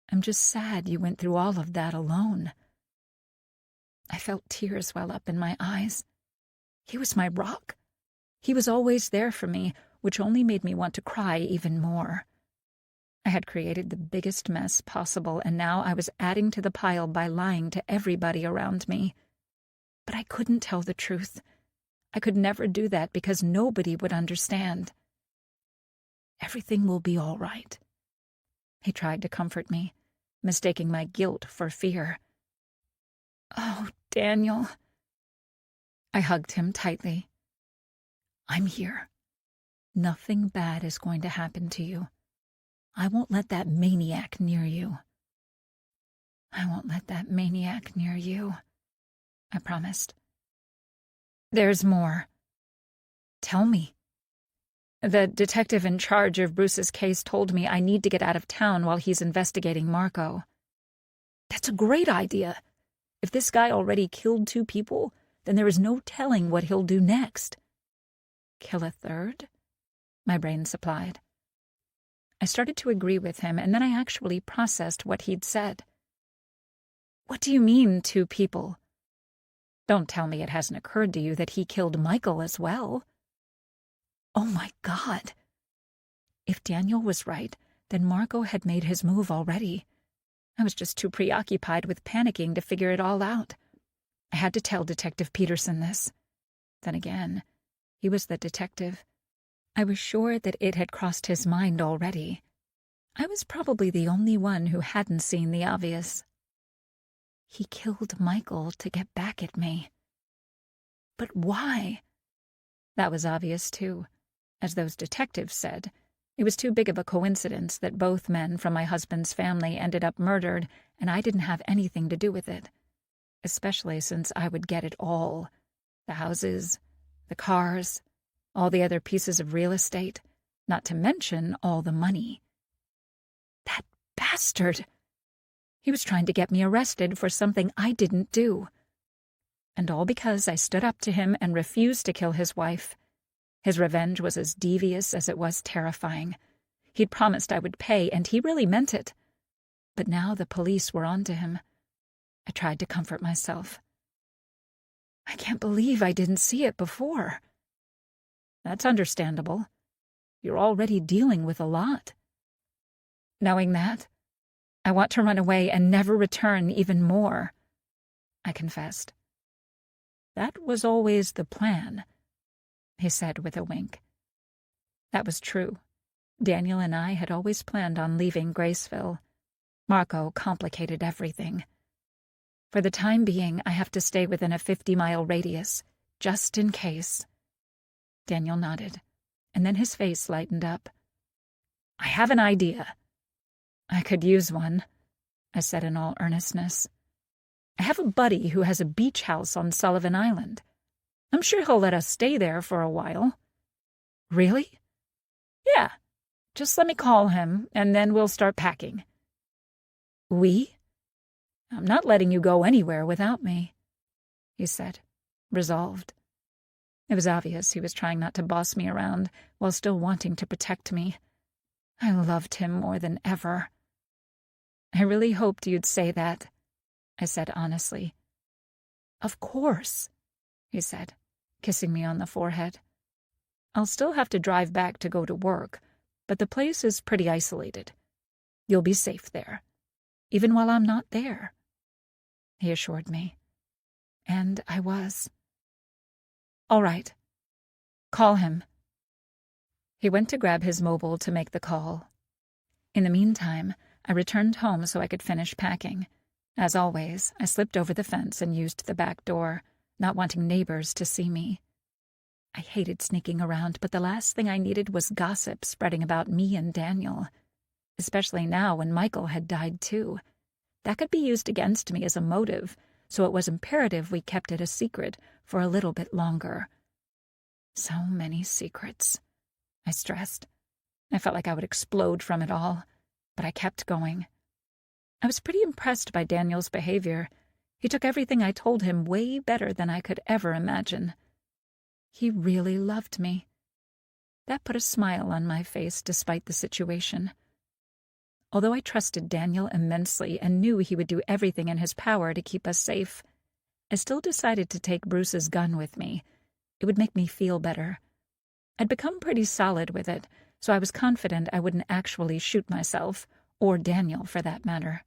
I'm just sad you went through all of that alone. I felt tears well up in my eyes. He was my rock. He was always there for me, which only made me want to cry even more. I had created the biggest mess possible, and now I was adding to the pile by lying to everybody around me. But I couldn't tell the truth. I could never do that because nobody would understand. Everything will be all right. He tried to comfort me, mistaking my guilt for fear. Oh, Daniel. I hugged him tightly. I'm here. Nothing bad is going to happen to you. I won't let that maniac near you. I won't let that maniac near you, I promised. There's more. Tell me. The detective in charge of Bruce's case told me I need to get out of town while he's investigating Marco. That's a great idea. If this guy already killed 2 people, then there is no telling what he'll do next. Kill a third? My brain supplied. I started to agree with him, and then I actually processed what he'd said. What do you mean, 2 people? Don't tell me it hasn't occurred to you that he killed Michael as well. Oh my God. If Daniel was right, then Marco had made his move already. I was just too preoccupied with panicking to figure it all out. I had to tell Detective Peterson this. Then again, he was the detective. I was sure that it had crossed his mind already. I was probably the only one who hadn't seen the obvious. He killed Michael to get back at me. But why? That was obvious, too. As those detectives said, it was too big of a coincidence that both men from my husband's family ended up murdered, and I didn't have anything to do with it. Especially since I would get it all. The houses, the cars, all the other pieces of real estate, not to mention all the money. That bastard! He was trying to get me arrested for something I didn't do. And all because I stood up to him and refused to kill his wife. His revenge was as devious as it was terrifying. He'd promised I would pay, and he really meant it. But now the police were on to him. I tried to comfort myself. I can't believe I didn't see it before. That's understandable. You're already dealing with a lot. Knowing that, I want to run away and never return even more, I confessed. That was always the plan, he said with a wink. That was true. Daniel and I had always planned on leaving Graceville. Marco complicated everything. For the time being, I have to stay within a 50-mile radius, just in case. Daniel nodded, and then his face lightened up. I have an idea. I could use one, I said in all earnestness. I have a buddy who has a beach house on Sullivan Island. I'm sure he'll let us stay there for a while. Really? Yeah. Just let me call him, and then we'll start packing. We? I'm not letting you go anywhere without me, he said, resolved. It was obvious he was trying not to boss me around while still wanting to protect me. I loved him more than ever. I really hoped you'd say that, I said honestly. "Of course," he said, kissing me on the forehead. "I'll still have to drive back to go to work, but the place is pretty isolated. You'll be safe there, even while I'm not there," he assured me. And I was. "All right. Call him." He went to grab his mobile to make the call. In the meantime, I returned home so I could finish packing. As always, I slipped over the fence and used the back door, not wanting neighbors to see me. I hated sneaking around, but the last thing I needed was gossip spreading about me and Daniel, especially now when Michael had died too. That could be used against me as a motive, so it was imperative we kept it a secret for a little bit longer. So many secrets, I stressed. I felt like I would explode from it all, but I kept going. I was pretty impressed by Daniel's behavior. He took everything I told him way better than I could ever imagine. He really loved me. That put a smile on my face despite the situation. Although I trusted Daniel immensely and knew he would do everything in his power to keep us safe, I still decided to take Bruce's gun with me. It would make me feel better. I'd become pretty solid with it, so I was confident I wouldn't actually shoot myself, or Daniel for that matter.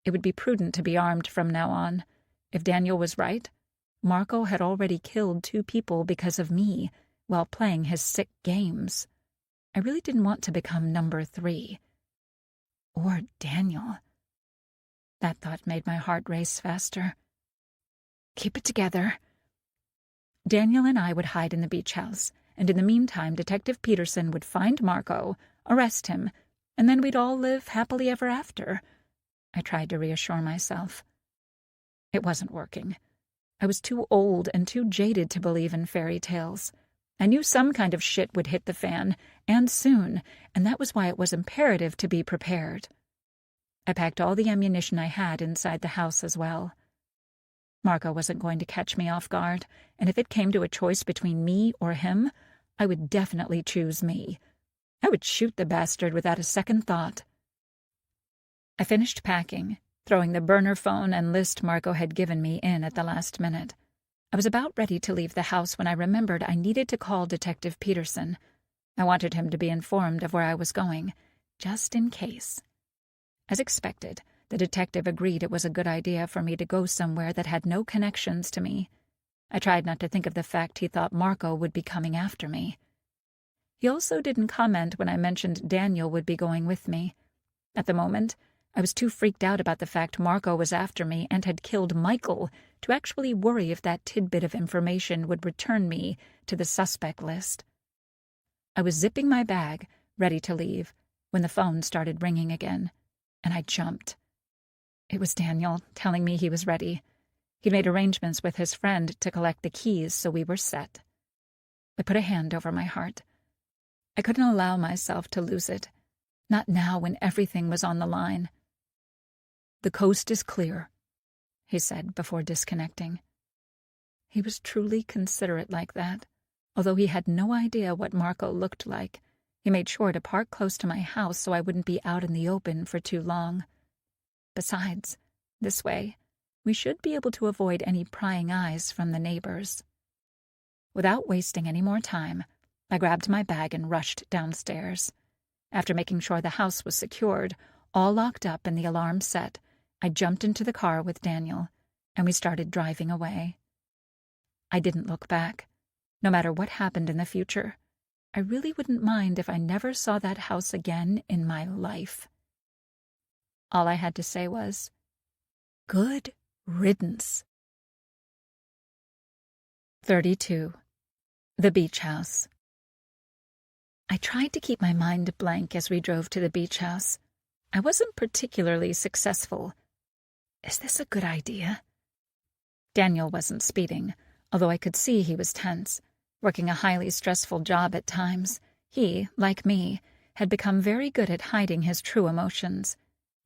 It would be prudent to be armed from now on. If Daniel was right, Marco had already killed 2 people because of me while playing his sick games. I really didn't want to become number 3. Or Daniel. That thought made my heart race faster. Keep it together. Daniel and I would hide in the beach house, and in the meantime Detective Peterson would find Marco, arrest him, and then we'd all live happily ever after. I tried to reassure myself. It wasn't working. I was too old and too jaded to believe in fairy tales. I knew some kind of shit would hit the fan, and soon, and that was why it was imperative to be prepared. I packed all the ammunition I had inside the house as well. Marco wasn't going to catch me off guard, and if it came to a choice between me or him, I would definitely choose me. I would shoot the bastard without a second thought. I finished packing, throwing the burner phone and list Marco had given me in at the last minute. I was about ready to leave the house when I remembered I needed to call Detective Peterson. I wanted him to be informed of where I was going, just in case. As expected, the detective agreed it was a good idea for me to go somewhere that had no connections to me. I tried not to think of the fact he thought Marco would be coming after me. He also didn't comment when I mentioned Daniel would be going with me. At the moment, I was too freaked out about the fact Marco was after me and had killed Michael to actually worry if that tidbit of information would return me to the suspect list. I was zipping my bag, ready to leave, when the phone started ringing again, and I jumped. It was Daniel, telling me he was ready. He'd made arrangements with his friend to collect the keys, so we were set. I put a hand over my heart. I couldn't allow myself to lose it, not now when everything was on the line. "The coast is clear," he said before disconnecting. He was truly considerate like that. Although he had no idea what Marco looked like, he made sure to park close to my house so I wouldn't be out in the open for too long. Besides, this way, we should be able to avoid any prying eyes from the neighbors. Without wasting any more time, I grabbed my bag and rushed downstairs. After making sure the house was secured, all locked up and the alarm set, I jumped into the car with Daniel, and we started driving away. I didn't look back. No matter what happened in the future, I really wouldn't mind if I never saw that house again in my life. All I had to say was, "Good riddance." 32. The Beach House. I tried to keep my mind blank as we drove to the beach house. I wasn't particularly successful. Is this a good idea? Daniel wasn't speeding, although I could see he was tense. Working a highly stressful job at times, he, like me, had become very good at hiding his true emotions.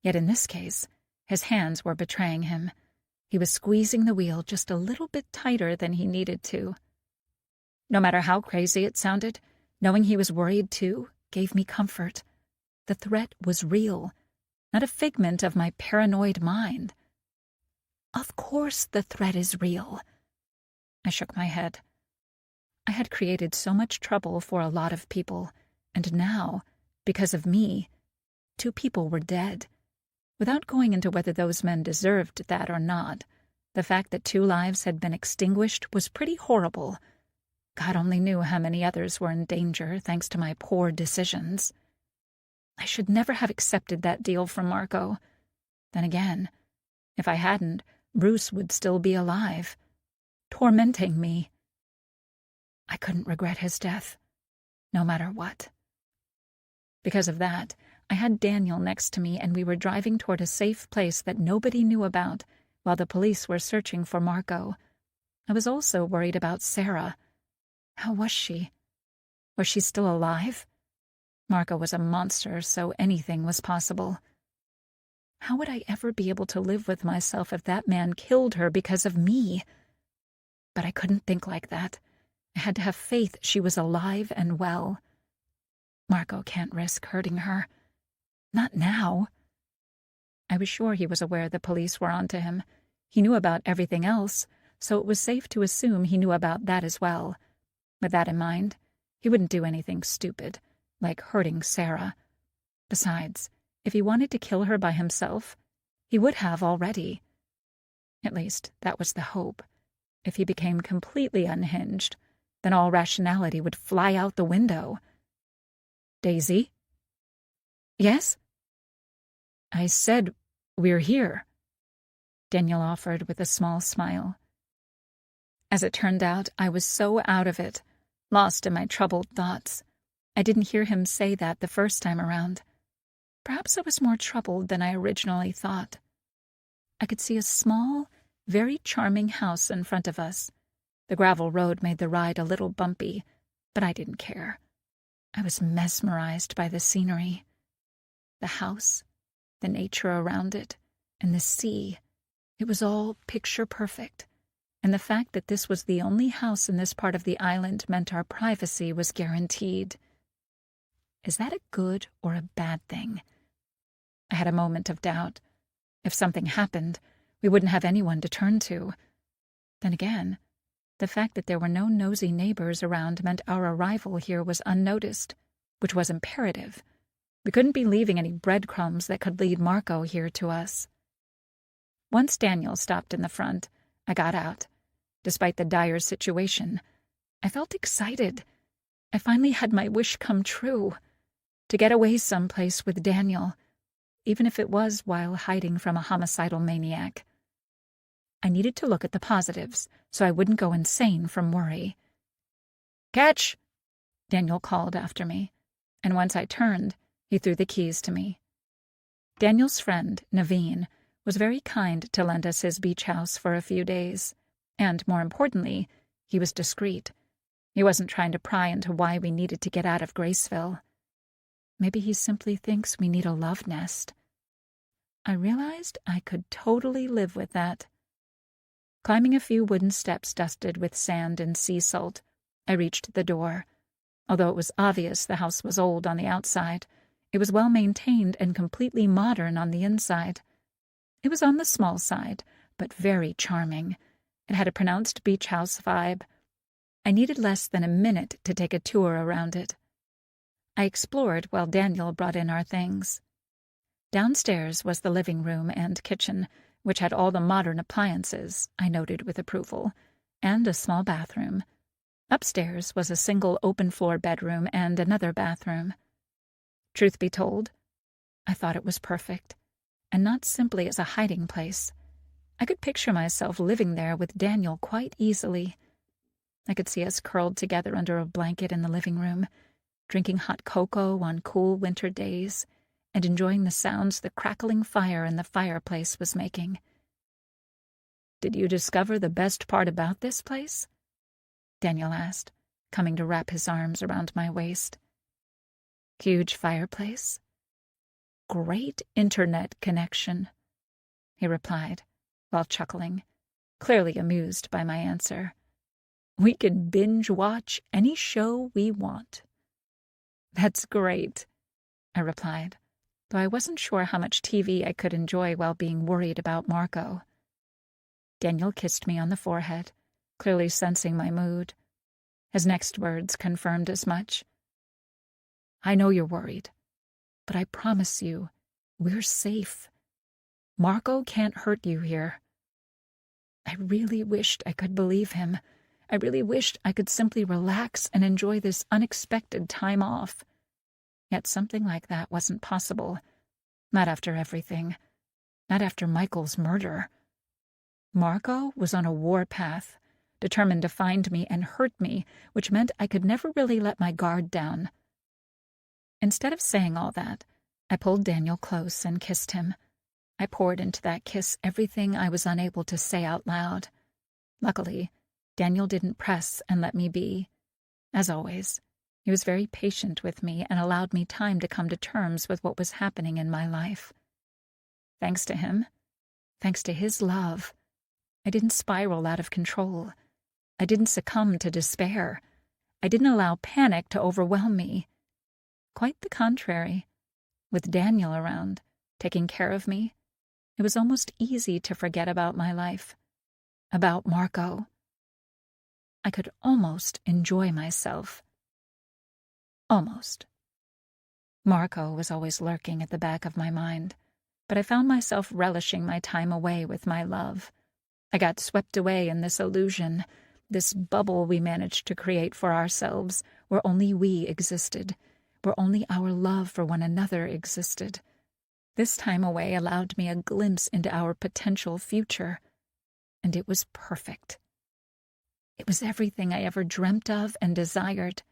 Yet in this case, his hands were betraying him. He was squeezing the wheel just a little bit tighter than he needed to. No matter how crazy it sounded, knowing he was worried too gave me comfort. The threat was real, not a figment of my paranoid mind. Of course the threat is real. I shook my head. I had created so much trouble for a lot of people, and now, because of me, 2 people were dead. Without going into whether those men deserved that or not, the fact that 2 lives had been extinguished was pretty horrible. God only knew how many others were in danger thanks to my poor decisions. I should never have accepted that deal from Marco. Then again, if I hadn't, Bruce would still be alive, tormenting me. I couldn't regret his death, no matter what. Because of that, I had Daniel next to me, and we were driving toward a safe place that nobody knew about while the police were searching for Marco. I was also worried about Sarah. How was she? Was she still alive? Marco was a monster, so anything was possible. How would I ever be able to live with myself if that man killed her because of me? But I couldn't think like that. I had to have faith she was alive and well. Marco can't risk hurting her. Not now. I was sure he was aware the police were onto him. He knew about everything else, so it was safe to assume he knew about that as well. With that in mind, he wouldn't do anything stupid, like hurting Sarah. Besides, if he wanted to kill her by himself, he would have already. At least, that was the hope. If he became completely unhinged, then all rationality would fly out the window. Daisy? Yes? I said, we're here, Daniel offered with a small smile. As it turned out, I was so out of it, lost in my troubled thoughts. I didn't hear him say that the first time around. Perhaps I was more troubled than I originally thought. I could see a small, very charming house in front of us. The gravel road made the ride a little bumpy, but I didn't care. I was mesmerized by the scenery. The house, the nature around it, and the sea. It was all picture perfect, and the fact that this was the only house in this part of the island meant our privacy was guaranteed. Is that a good or a bad thing? I had a moment of doubt. If something happened, we wouldn't have anyone to turn to. Then again, the fact that there were no nosy neighbors around meant our arrival here was unnoticed, which was imperative. We couldn't be leaving any breadcrumbs that could lead Marco here to us. Once Daniel stopped in the front, I got out. Despite the dire situation, I felt excited. I finally had my wish come true. To get away someplace with Daniel, even if it was while hiding from a homicidal maniac. I needed to look at the positives, so I wouldn't go insane from worry. "Catch!" Daniel called after me, and once I turned, he threw the keys to me. Daniel's friend, Naveen, was very kind to lend us his beach house for a few days, and, more importantly, he was discreet. He wasn't trying to pry into why we needed to get out of Graceville. Maybe he simply thinks we need a love nest. I realized I could totally live with that. Climbing a few wooden steps dusted with sand and sea salt, I reached the door. Although it was obvious the house was old on the outside, it was well maintained and completely modern on the inside. It was on the small side, but very charming. It had a pronounced beach house vibe. I needed less than a minute to take a tour around it. I explored while Daniel brought in our things. Downstairs was the living room and kitchen, which had all the modern appliances, I noted with approval, and a small bathroom. Upstairs was a single open-floor bedroom and another bathroom. Truth be told, I thought it was perfect, and not simply as a hiding place. I could picture myself living there with Daniel quite easily. I could see us curled together under a blanket in the living room, drinking hot cocoa on cool winter days, and enjoying the sounds the crackling fire in the fireplace was making. "Did you discover the best part about this place?" Daniel asked, coming to wrap his arms around my waist. "Huge fireplace. Great internet connection," he replied, while chuckling, clearly amused by my answer. "We can binge-watch any show we want." "That's great," I replied, though I wasn't sure how much TV I could enjoy while being worried about Marco. Daniel kissed me on the forehead, clearly sensing my mood. His next words confirmed as much. I know you're worried, but I promise you, we're safe. Marco can't hurt you here. I really wished I could believe him. I really wished I could simply relax and enjoy this unexpected time off. Yet something like that wasn't possible. Not after everything. Not after Michael's murder. Marco was on a warpath, determined to find me and hurt me, which meant I could never really let my guard down. Instead of saying all that, I pulled Daniel close and kissed him. I poured into that kiss everything I was unable to say out loud. Luckily, Daniel didn't press and let me be. As always, he was very patient with me and allowed me time to come to terms with what was happening in my life. Thanks to him, thanks to his love, I didn't spiral out of control. I didn't succumb to despair. I didn't allow panic to overwhelm me. Quite the contrary. With Daniel around, taking care of me, it was almost easy to forget about my life, about Marco. I could almost enjoy myself. Almost. Marco was always lurking at the back of my mind, but I found myself relishing my time away with my love. I got swept away in this illusion, this bubble we managed to create for ourselves, where only we existed, where only our love for one another existed. This time away allowed me a glimpse into our potential future, and it was perfect. It was everything I ever dreamt of and desired.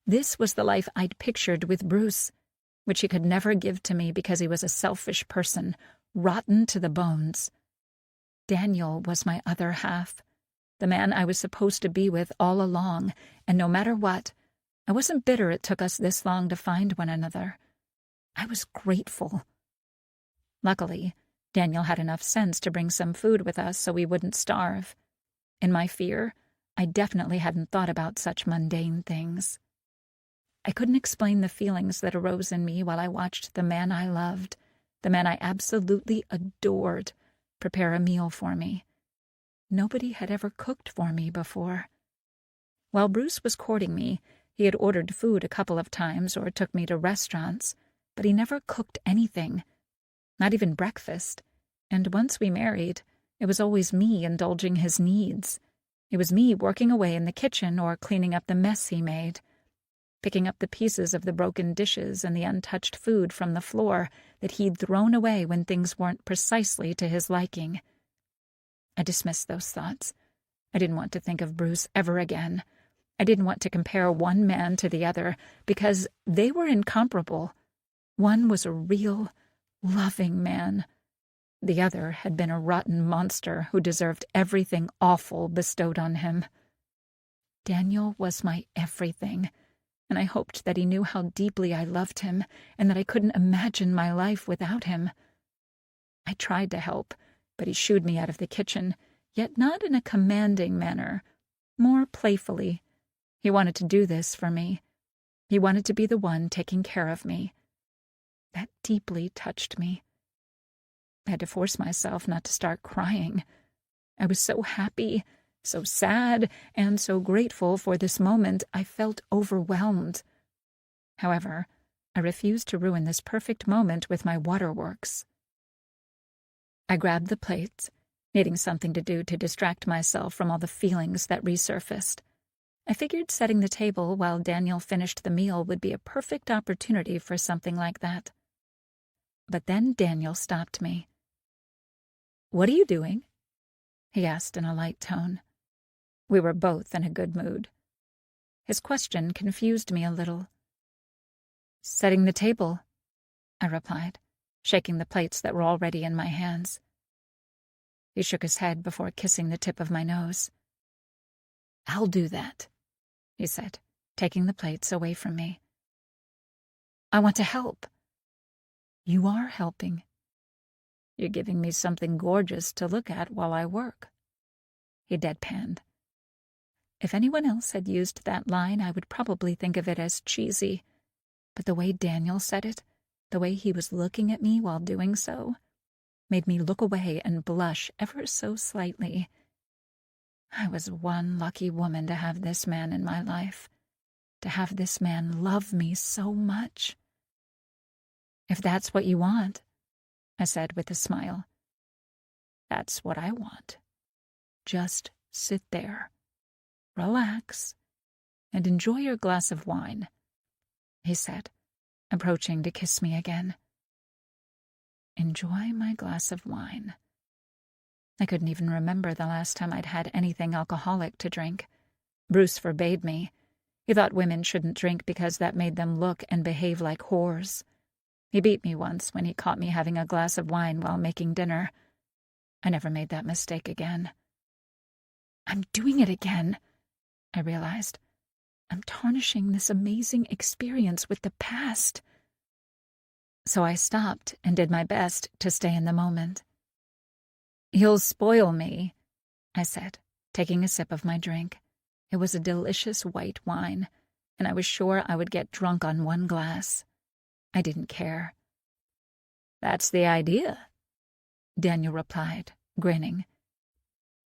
This was the life I'd pictured with Bruce, which he could never give to me because he was a selfish person, rotten to the bones. Daniel was my other half, the man I was supposed to be with all along, and no matter what, I wasn't bitter it took us this long to find one another. I was grateful. Luckily, Daniel had enough sense to bring some food with us so we wouldn't starve. In my fear, I definitely hadn't thought about such mundane things. I couldn't explain the feelings that arose in me while I watched the man I loved, the man I absolutely adored, prepare a meal for me. Nobody had ever cooked for me before. While Bruce was courting me, he had ordered food a couple of times or took me to restaurants, but he never cooked anything, not even breakfast. And once we married, it was always me indulging his needs. It was me working away in the kitchen or cleaning up the mess he made, picking up the pieces of the broken dishes and the untouched food from the floor that he'd thrown away when things weren't precisely to his liking. I dismissed those thoughts. I didn't want to think of Bruce ever again. I didn't want to compare one man to the other because they were incomparable. One was a real, loving man. The other had been a rotten monster who deserved everything awful bestowed on him. Daniel was my everything, and I hoped that he knew how deeply I loved him and that I couldn't imagine my life without him. I tried to help, but he shooed me out of the kitchen, yet not in a commanding manner, more playfully. He wanted to do this for me. He wanted to be the one taking care of me. That deeply touched me. I had to force myself not to start crying. I was so happy, so sad, and so grateful for this moment, I felt overwhelmed. However, I refused to ruin this perfect moment with my waterworks. I grabbed the plates, needing something to do to distract myself from all the feelings that resurfaced. I figured setting the table while Daniel finished the meal would be a perfect opportunity for something like that. But then Daniel stopped me. "What are you doing?" he asked in a light tone. We were both in a good mood. His question confused me a little. "Setting the table," I replied, shaking the plates that were already in my hands. He shook his head before kissing the tip of my nose. "I'll do that," he said, taking the plates away from me. "I want to help." "You are helping. You're giving me something gorgeous to look at while I work." He deadpanned. If anyone else had used that line, I would probably think of it as cheesy. But the way Daniel said it, the way he was looking at me while doing so, made me look away and blush ever so slightly. I was one lucky woman to have this man in my life, to have this man love me so much. "If that's what you want," I said with a smile. "That's what I want. Just sit there, relax, and enjoy your glass of wine," he said, approaching to kiss me again. Enjoy my glass of wine. I couldn't even remember the last time I'd had anything alcoholic to drink. Bruce forbade me. He thought women shouldn't drink because that made them look and behave like whores. He beat me once when he caught me having a glass of wine while making dinner. I never made that mistake again. I'm doing it again, I realized. I'm tarnishing this amazing experience with the past. So I stopped and did my best to stay in the moment. "You'll spoil me," I said, taking a sip of my drink. It was a delicious white wine, and I was sure I would get drunk on one glass. I didn't care. "That's the idea," Daniel replied, grinning.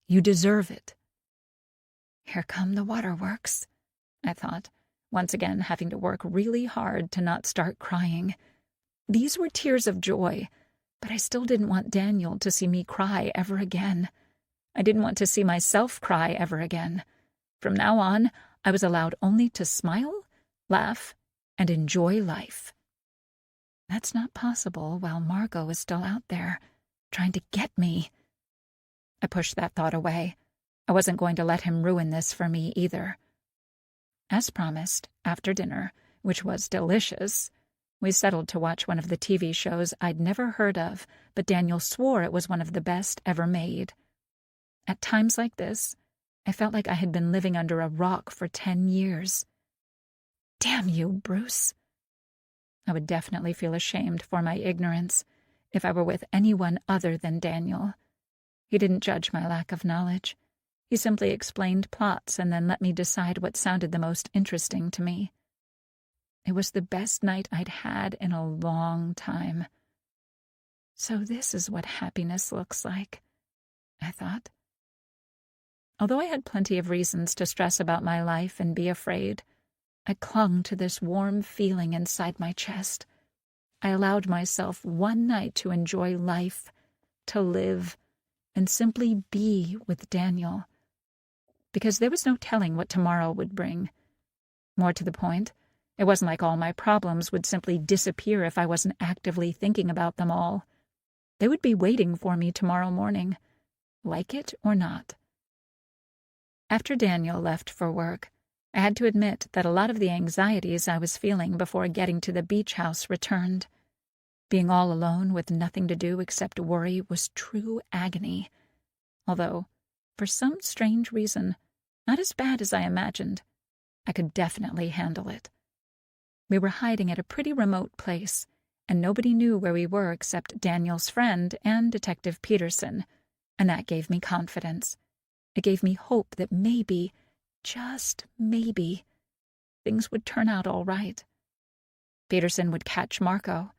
"You deserve it." Here come the waterworks, I thought, once again having to work really hard to not start crying. These were tears of joy, but I still didn't want Daniel to see me cry ever again. I didn't want to see myself cry ever again. From now on, I was allowed only to smile, laugh, and enjoy life. That's not possible while Margot is still out there, trying to get me. I pushed that thought away. I wasn't going to let him ruin this for me either. As promised, after dinner, which was delicious, we settled to watch one of the TV shows I'd never heard of, but Daniel swore it was one of the best ever made. At times like this, I felt like I had been living under a rock for 10 years. Damn you, Bruce. I would definitely feel ashamed for my ignorance if I were with anyone other than Daniel. He didn't judge my lack of knowledge. He simply explained plots and then let me decide what sounded the most interesting to me. It was the best night I'd had in a long time. So this is what happiness looks like, I thought. Although I had plenty of reasons to stress about my life and be afraid, I clung to this warm feeling inside my chest. I allowed myself one night to enjoy life, to live, and simply be with Daniel. Because there was no telling what tomorrow would bring. More to the point, it wasn't like all my problems would simply disappear if I wasn't actively thinking about them all. They would be waiting for me tomorrow morning, like it or not. After Daniel left for work, I had to admit that a lot of the anxieties I was feeling before getting to the beach house returned. Being all alone with nothing to do except worry was true agony. Although, for some strange reason, not as bad as I imagined. I could definitely handle it. We were hiding at a pretty remote place, and nobody knew where we were except Daniel's friend and Detective Peterson, and that gave me confidence. It gave me hope that maybe, just maybe, things would turn out all right. Peterson would catch Marco.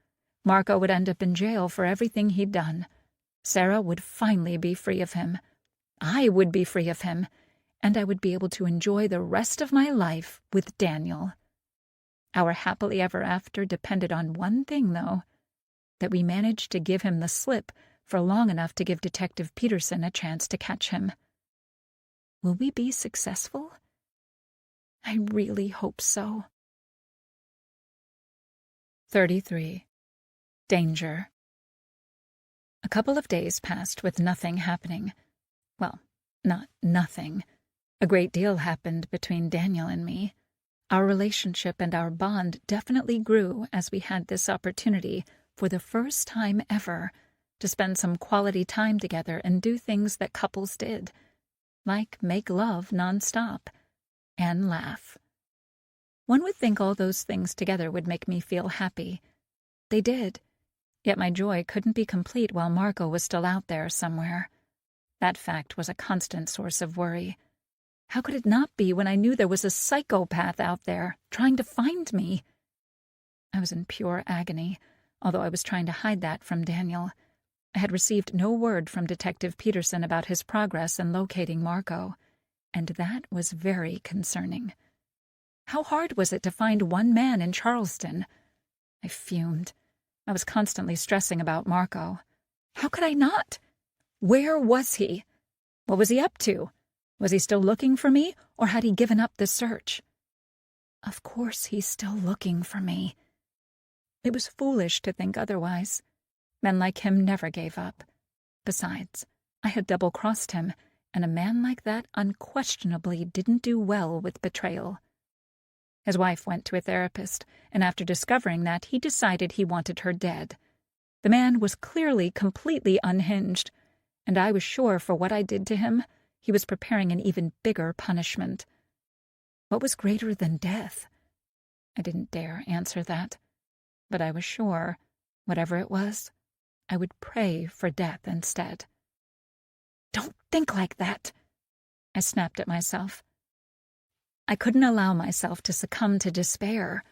Marco would end up in jail for everything he'd done. Sarah would finally be free of him. I would be free of him, and I would be able to enjoy the rest of my life with Daniel. Our happily ever after depended on one thing, though, that we managed to give him the slip for long enough to give Detective Peterson a chance to catch him. Will we be successful? I really hope so. 33. Danger. A couple of days passed with nothing happening. Well, not nothing. A great deal happened between Daniel and me. Our relationship and our bond definitely grew as we had this opportunity, for the first time ever, to spend some quality time together and do things that couples did, like make love nonstop and laugh. One would think all those things together would make me feel happy. They did, yet my joy couldn't be complete while Marco was still out there somewhere. That fact was a constant source of worry. How could it not be when I knew there was a psychopath out there trying to find me? I was in pure agony, although I was trying to hide that from Daniel. I had received no word from Detective Peterson about his progress in locating Marco, and that was very concerning. How hard was it to find one man in Charleston? I fumed. I was constantly stressing about Marco. How could I not? Where was he? What was he up to? Was he still looking for me, or had he given up the search? Of course he's still looking for me. It was foolish to think otherwise. Men like him never gave up. Besides, I had double-crossed him, and a man like that unquestionably didn't do well with betrayal. His wife went to a therapist, and after discovering that, he decided he wanted her dead. The man was clearly completely unhinged, and I was sure for what I did to him, he was preparing an even bigger punishment. What was greater than death? I didn't dare answer that, but I was sure, whatever it was, I would pray for death instead. Don't think like that, I snapped at myself. I couldn't allow myself to succumb to despair,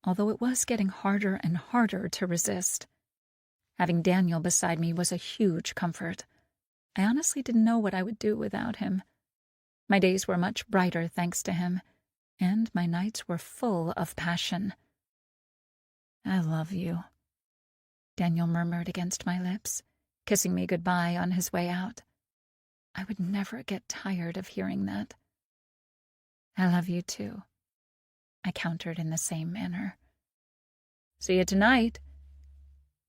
although it was getting harder and harder to resist. Having Daniel beside me was a huge comfort. I honestly didn't know what I would do without him. My days were much brighter thanks to him, and my nights were full of passion. I love you, Daniel murmured against my lips, kissing me goodbye on his way out. I would never get tired of hearing that. I love you too, I countered in the same manner. See you tonight.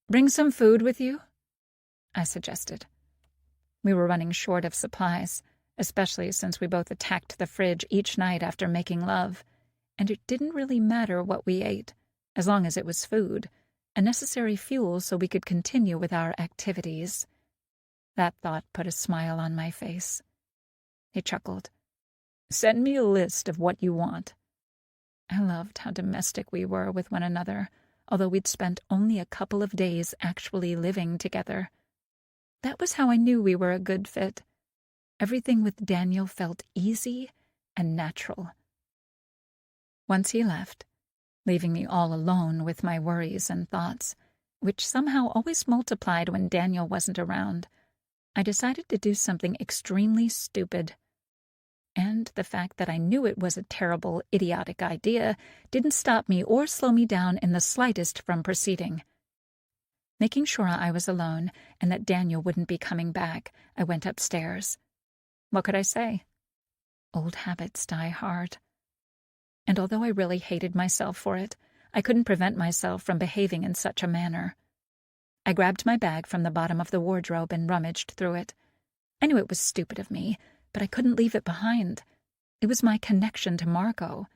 Bring some food with you, I suggested. We were running short of supplies, especially since we both attacked the fridge each night after making love, and it didn't really matter what we ate, as long as it was food, a necessary fuel so we could continue with our activities. That thought put a smile on my face. He chuckled. Send me a list of what you want. I loved how domestic we were with one another, although we'd spent only a couple of days actually living together. That was how I knew we were a good fit. Everything with Daniel felt easy and natural. Once he left, leaving me all alone with my worries and thoughts, which somehow always multiplied when Daniel wasn't around, I decided to do something extremely stupid. And the fact that I knew it was a terrible, idiotic idea didn't stop me or slow me down in the slightest from proceeding. Making sure I was alone and that Daniel wouldn't be coming back, I went upstairs. What could I say? Old habits die hard. And although I really hated myself for it, I couldn't prevent myself from behaving in such a manner. I grabbed my bag from the bottom of the wardrobe and rummaged through it. I knew it was stupid of me, but I couldn't leave it behind. It was my connection to Marco.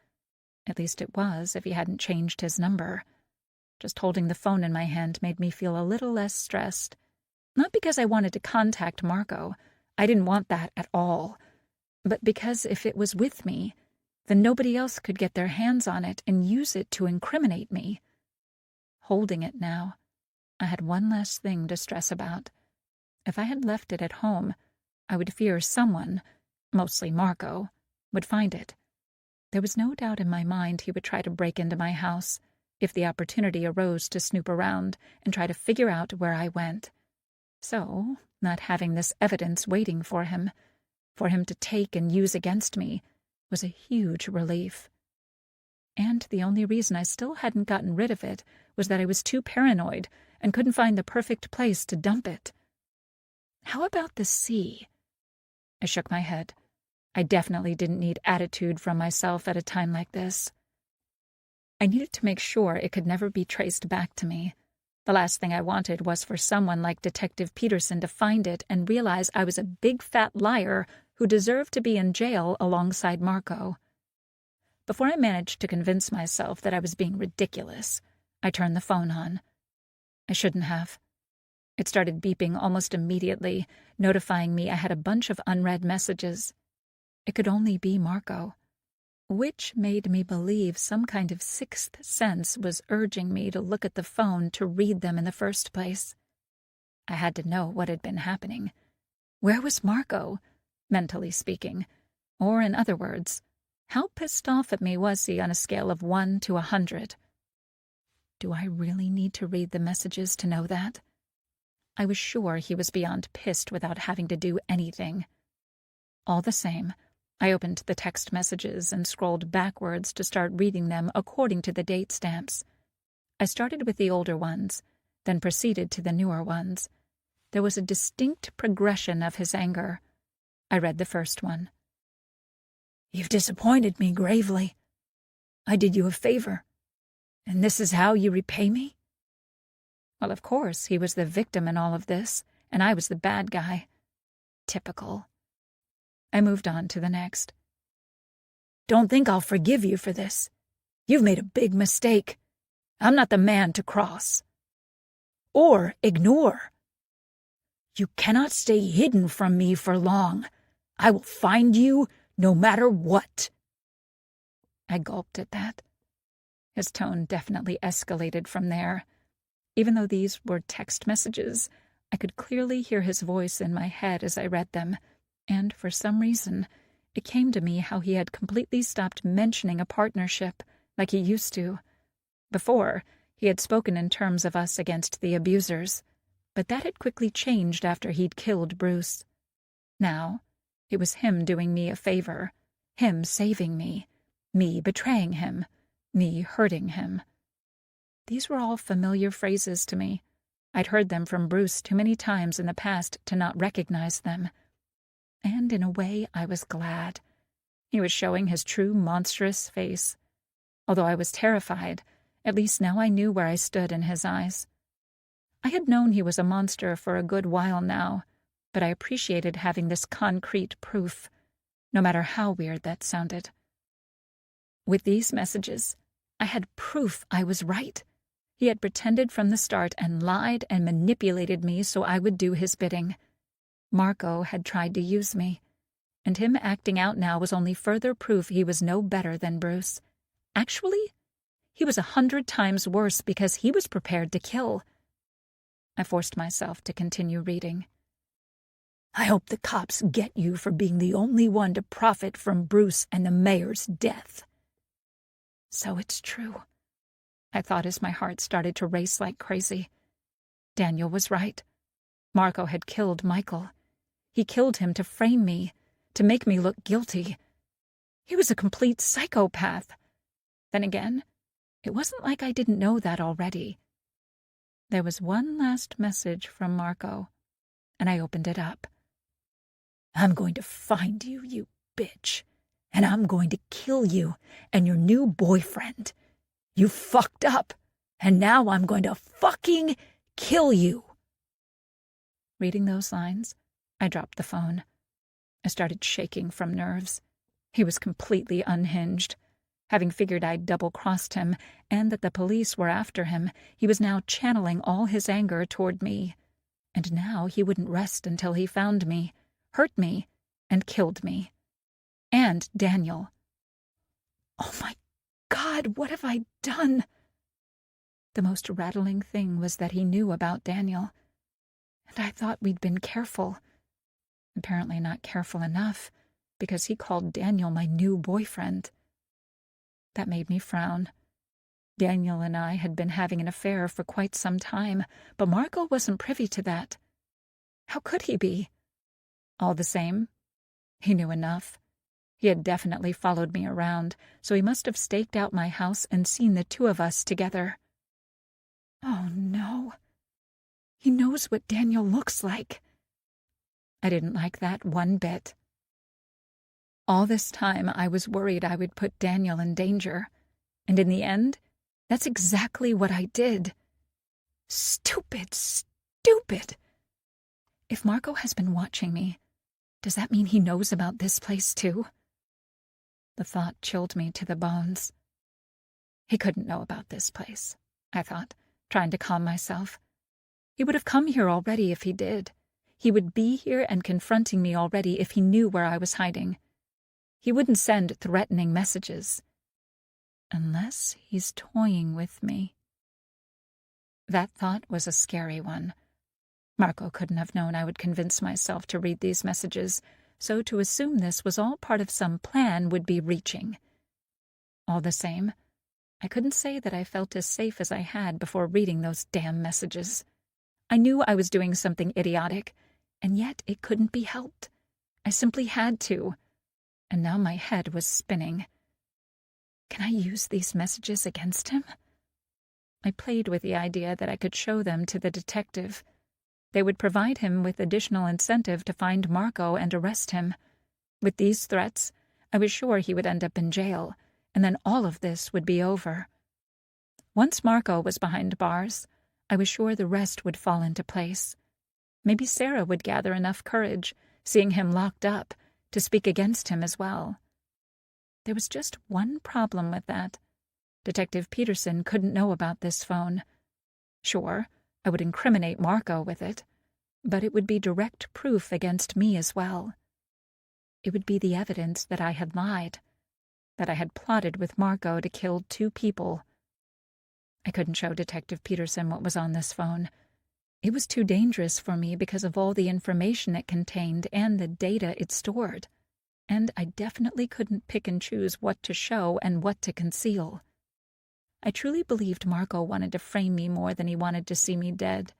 At least it was, if he hadn't changed his number. Just holding the phone in my hand made me feel a little less stressed. Not because I wanted to contact Marco. I didn't want that at all. But because if it was with me, then nobody else could get their hands on it and use it to incriminate me. Holding it now, I had one less thing to stress about. If I had left it at home, I would fear someone, mostly Marco, would find it. There was no doubt in my mind he would try to break into my house if the opportunity arose to snoop around and try to figure out where I went. So, not having this evidence waiting for him to take and use against me, was a huge relief. And the only reason I still hadn't gotten rid of it was that I was too paranoid and couldn't find the perfect place to dump it. How about the sea? I shook my head. I definitely didn't need attitude from myself at a time like this. I needed to make sure it could never be traced back to me. The last thing I wanted was for someone like Detective Peterson to find it and realize I was a big fat liar who deserved to be in jail alongside Marco. Before I managed to convince myself that I was being ridiculous, I turned the phone on. I shouldn't have. It started beeping almost immediately, notifying me I had a bunch of unread messages. It could only be Marco, which made me believe some kind of sixth sense was urging me to look at the phone to read them in the first place. I had to know what had been happening. Where was Marco, mentally speaking? Or, in other words, how pissed off at me was he on a scale of 1 to 100? Do I really need to read the messages to know that? I was sure he was beyond pissed without having to do anything. All the same, I opened the text messages and scrolled backwards to start reading them according to the date stamps. I started with the older ones, then proceeded to the newer ones. There was a distinct progression of his anger. I read the first one. "You've disappointed me gravely. I did you a favor, and this is how you repay me?" Well, of course, he was the victim in all of this, and I was the bad guy. Typical. I moved on to the next. "Don't think I'll forgive you for this. You've made a big mistake. I'm not the man to cross. Or ignore. You cannot stay hidden from me for long. I will find you no matter what." I gulped at that. His tone definitely escalated from there. Even though these were text messages, I could clearly hear his voice in my head as I read them, and for some reason, it came to me how he had completely stopped mentioning a partnership like he used to. Before, he had spoken in terms of us against the abusers, but that had quickly changed after he'd killed Bruce. Now, it was him doing me a favor, him saving me betraying him, me hurting him. These were all familiar phrases to me. I'd heard them from Bruce too many times in the past to not recognize them. And in a way, I was glad. He was showing his true monstrous face. Although I was terrified, at least now I knew where I stood in his eyes. I had known he was a monster for a good while now, but I appreciated having this concrete proof, no matter how weird that sounded. With these messages, I had proof I was right. He had pretended from the start and lied and manipulated me so I would do his bidding. Marco had tried to use me, and him acting out now was only further proof he was no better than Bruce. Actually, he was 100 times worse because he was prepared to kill. I forced myself to continue reading. "I hope the cops get you for being the only one to profit from Bruce and the mayor's death." So it's true, I thought as my heart started to race like crazy. Daniel was right. Marco had killed Michael. He killed him to frame me, to make me look guilty. He was a complete psychopath. Then again, it wasn't like I didn't know that already. There was one last message from Marco, and I opened it up. "I'm going to find you, you bitch, and I'm going to kill you and your new boyfriend. You fucked up, and now I'm going to fucking kill you." Reading those lines, I dropped the phone. I started shaking from nerves. He was completely unhinged. Having figured I'd double-crossed him and that the police were after him, he was now channeling all his anger toward me. And now he wouldn't rest until he found me, hurt me, and killed me. And Daniel. Oh my God, what have I done? The most rattling thing was that he knew about Daniel. And I thought we'd been careful. Apparently not careful enough, because he called Daniel my new boyfriend. That made me frown. Daniel and I had been having an affair for quite some time, but Marco wasn't privy to that. How could he be? All the same, he knew enough. He had definitely followed me around, so he must have staked out my house and seen the two of us together. Oh no. He knows what Daniel looks like. I didn't like that one bit. All this time I was worried I would put Daniel in danger, and in the end, that's exactly what I did. Stupid, stupid. If Marco has been watching me, does that mean he knows about this place too? The thought chilled me to the bones. He couldn't know about this place, I thought, trying to calm myself. He would have come here already if he did. He would be here and confronting me already if he knew where I was hiding. He wouldn't send threatening messages. Unless he's toying with me. That thought was a scary one. Marco couldn't have known I would convince myself to read these messages, so to assume this was all part of some plan would be reaching. All the same, I couldn't say that I felt as safe as I had before reading those damn messages. I knew I was doing something idiotic, and yet it couldn't be helped. I simply had to. And now my head was spinning. Can I use these messages against him? I played with the idea that I could show them to the detective. They would provide him with additional incentive to find Marco and arrest him. With these threats, I was sure he would end up in jail, and then all of this would be over. Once Marco was behind bars, I was sure the rest would fall into place. Maybe Sarah would gather enough courage, seeing him locked up, to speak against him as well. There was just one problem with that. Detective Peterson couldn't know about this phone. Sure, I would incriminate Marco with it, but it would be direct proof against me as well. It would be the evidence that I had lied, that I had plotted with Marco to kill 2 people. I couldn't show Detective Peterson what was on this phone. It was too dangerous for me because of all the information it contained and the data it stored. And I definitely couldn't pick and choose what to show and what to conceal. I truly believed Marco wanted to frame me more than he wanted to see me dead,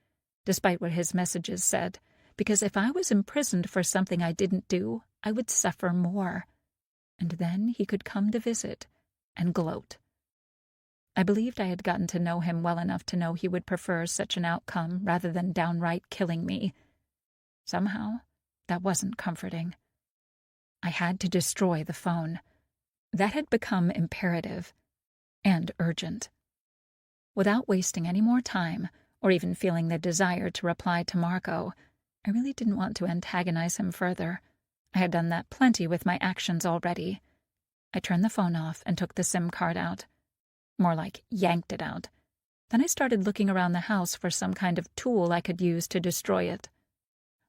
despite what his messages said, because if I was imprisoned for something I didn't do, I would suffer more. And then he could come to visit and gloat. I believed I had gotten to know him well enough to know he would prefer such an outcome rather than downright killing me. Somehow, that wasn't comforting. I had to destroy the phone. That had become imperative and urgent. Without wasting any more time, or even feeling the desire to reply to Marco, I really didn't want to antagonize him further. I had done that plenty with my actions already. I turned the phone off and took the SIM card out. More like yanked it out. Then I started looking around the house for some kind of tool I could use to destroy it.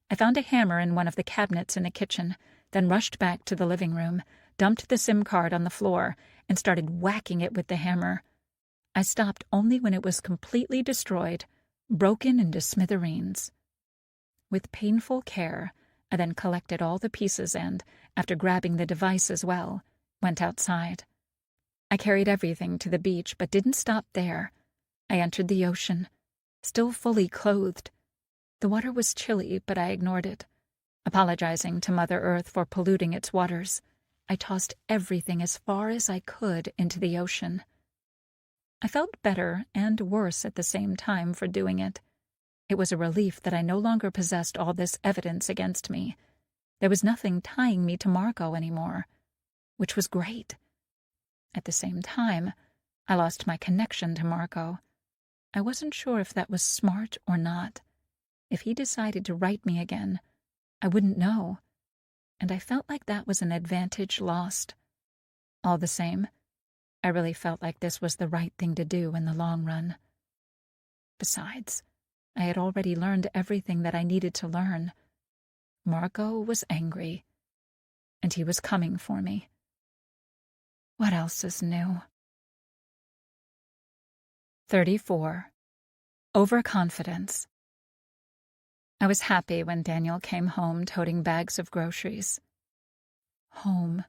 I found a hammer in one of the cabinets in the kitchen, then rushed back to the living room, dumped the SIM card on the floor, and started whacking it with the hammer. I stopped only when it was completely destroyed, broken into smithereens. With painful care, I then collected all the pieces and, after grabbing the device as well, went outside. I carried everything to the beach, but didn't stop there. I entered the ocean, still fully clothed. The water was chilly, but I ignored it. Apologizing to Mother Earth for polluting its waters, I tossed everything as far as I could into the ocean. I felt better and worse at the same time for doing it. It was a relief that I no longer possessed all this evidence against me. There was nothing tying me to Marco anymore, which was great. At the same time, I lost my connection to Marco. I wasn't sure if that was smart or not. If he decided to write me again, I wouldn't know. And I felt like that was an advantage lost. All the same, I really felt like this was the right thing to do in the long run. Besides, I had already learned everything that I needed to learn. Marco was angry, and he was coming for me. What else is new? 34. Overconfidence. I was happy when Daniel came home toting bags of groceries. Home.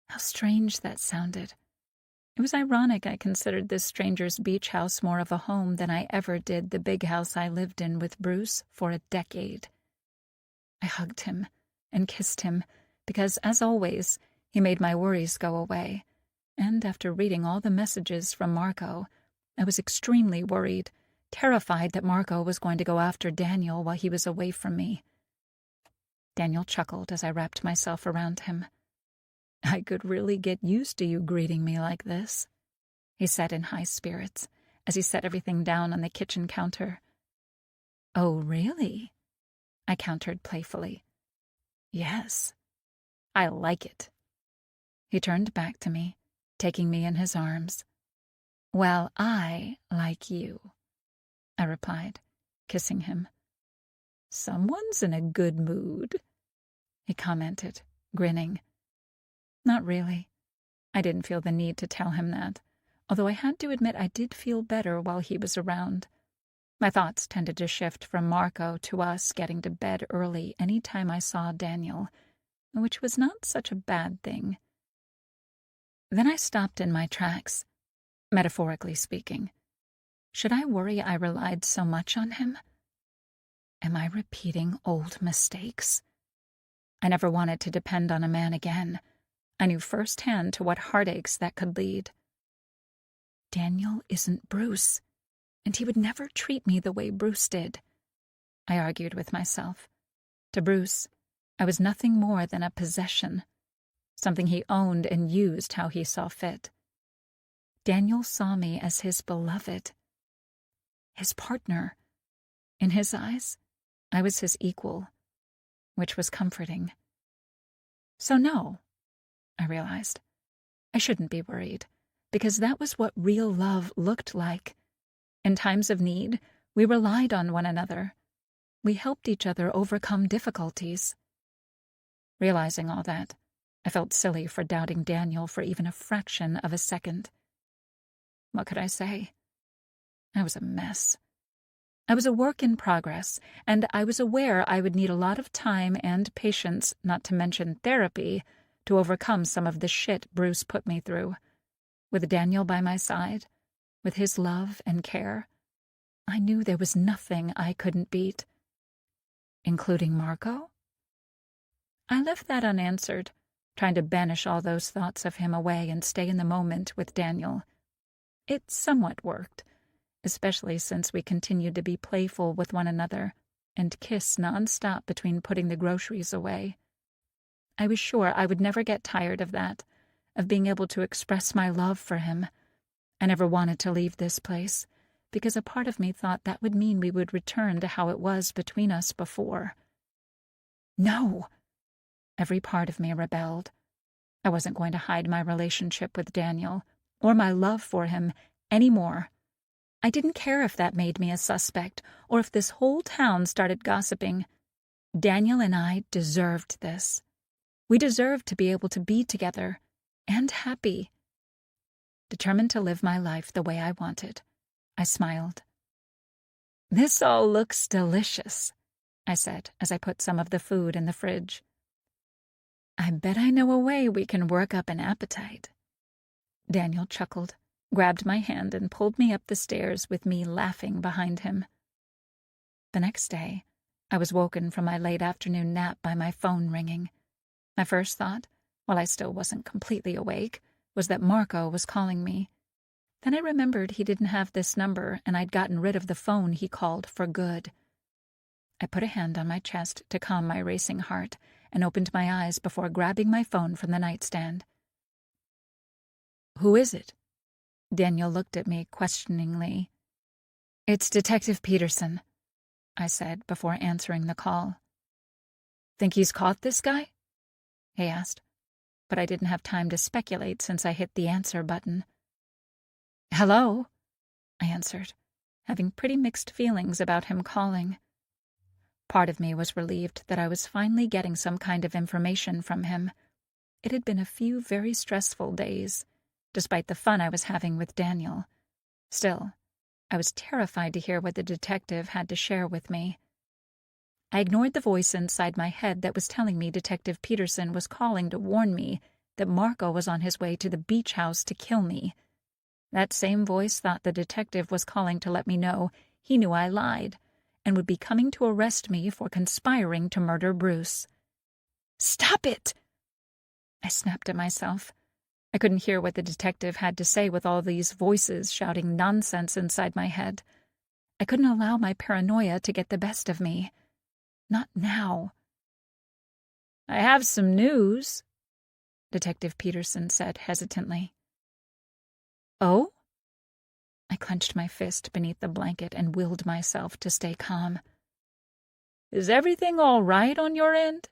How strange that sounded. It was ironic I considered this stranger's beach house more of a home than I ever did the big house I lived in with Bruce for a decade. I hugged him and kissed him because, as always, he made my worries go away. And after reading all the messages from Marco, I was extremely worried, terrified that Marco was going to go after Daniel while he was away from me. Daniel chuckled as I wrapped myself around him. I could really get used to you greeting me like this, he said in high spirits as he set everything down on the kitchen counter. Oh, really? I countered playfully. Yes, I like it. He turned back to me, taking me in his arms. Well, I like you, I replied, kissing him. Someone's in a good mood, he commented, grinning. Not really. I didn't feel the need to tell him that, although I had to admit I did feel better while he was around. My thoughts tended to shift from Marco to us getting to bed early any time I saw Daniel, which was not such a bad thing. Then I stopped in my tracks, metaphorically speaking. Should I worry I relied so much on him? Am I repeating old mistakes? I never wanted to depend on a man again. I knew firsthand to what heartaches that could lead. Daniel isn't Bruce, and he would never treat me the way Bruce did, I argued with myself. To Bruce, I was nothing more than a possession, something he owned and used how he saw fit. Daniel saw me as his beloved, his partner. In his eyes, I was his equal, which was comforting. So no, I realized, I shouldn't be worried, because that was what real love looked like. In times of need, we relied on one another. We helped each other overcome difficulties. Realizing all that, I felt silly for doubting Daniel for even a fraction of a second. What could I say? I was a mess. I was a work in progress, and I was aware I would need a lot of time and patience, not to mention therapy, to overcome some of the shit Bruce put me through. With Daniel by my side, with his love and care, I knew there was nothing I couldn't beat. Including Marco? I left that unanswered, trying to banish all those thoughts of him away and stay in the moment with Daniel. It somewhat worked, especially since we continued to be playful with one another and kiss nonstop between putting the groceries away. I was sure I would never get tired of that, of being able to express my love for him. I never wanted to leave this place, because a part of me thought that would mean we would return to how it was between us before. No! Every part of me rebelled. I wasn't going to hide my relationship with Daniel, or my love for him, anymore. I didn't care if that made me a suspect, or if this whole town started gossiping. Daniel and I deserved this. We deserved to be able to be together, and happy. Determined to live my life the way I wanted, I smiled. "This all looks delicious," I said as I put some of the food in the fridge. "I bet I know a way we can work up an appetite." Daniel chuckled, grabbed my hand, and pulled me up the stairs with me laughing behind him. The next day, I was woken from my late afternoon nap by my phone ringing. My first thought, while I still wasn't completely awake, was that Marco was calling me. Then I remembered he didn't have this number, and I'd gotten rid of the phone he called for good. I put a hand on my chest to calm my racing heart and opened my eyes before grabbing my phone from the nightstand. "Who is it?" Daniel looked at me questioningly. "It's Detective Peterson," I said before answering the call. "Think he's caught this guy?" he asked, but I didn't have time to speculate since I hit the answer button. "Hello," I answered, having pretty mixed feelings about him calling. Part of me was relieved that I was finally getting some kind of information from him. It had been a few very stressful days, despite the fun I was having with Daniel. Still, I was terrified to hear what the detective had to share with me. I ignored the voice inside my head that was telling me Detective Peterson was calling to warn me that Marco was on his way to the beach house to kill me. That same voice thought the detective was calling to let me know he knew I lied and would be coming to arrest me for conspiring to murder Bruce. "Stop it!" I snapped at myself. I couldn't hear what the detective had to say with all these voices shouting nonsense inside my head. I couldn't allow my paranoia to get the best of me. Not now. "I have some news," Detective Peterson said hesitantly. "Oh?" I clenched my fist beneath the blanket and willed myself to stay calm. "Is everything all right on your end?"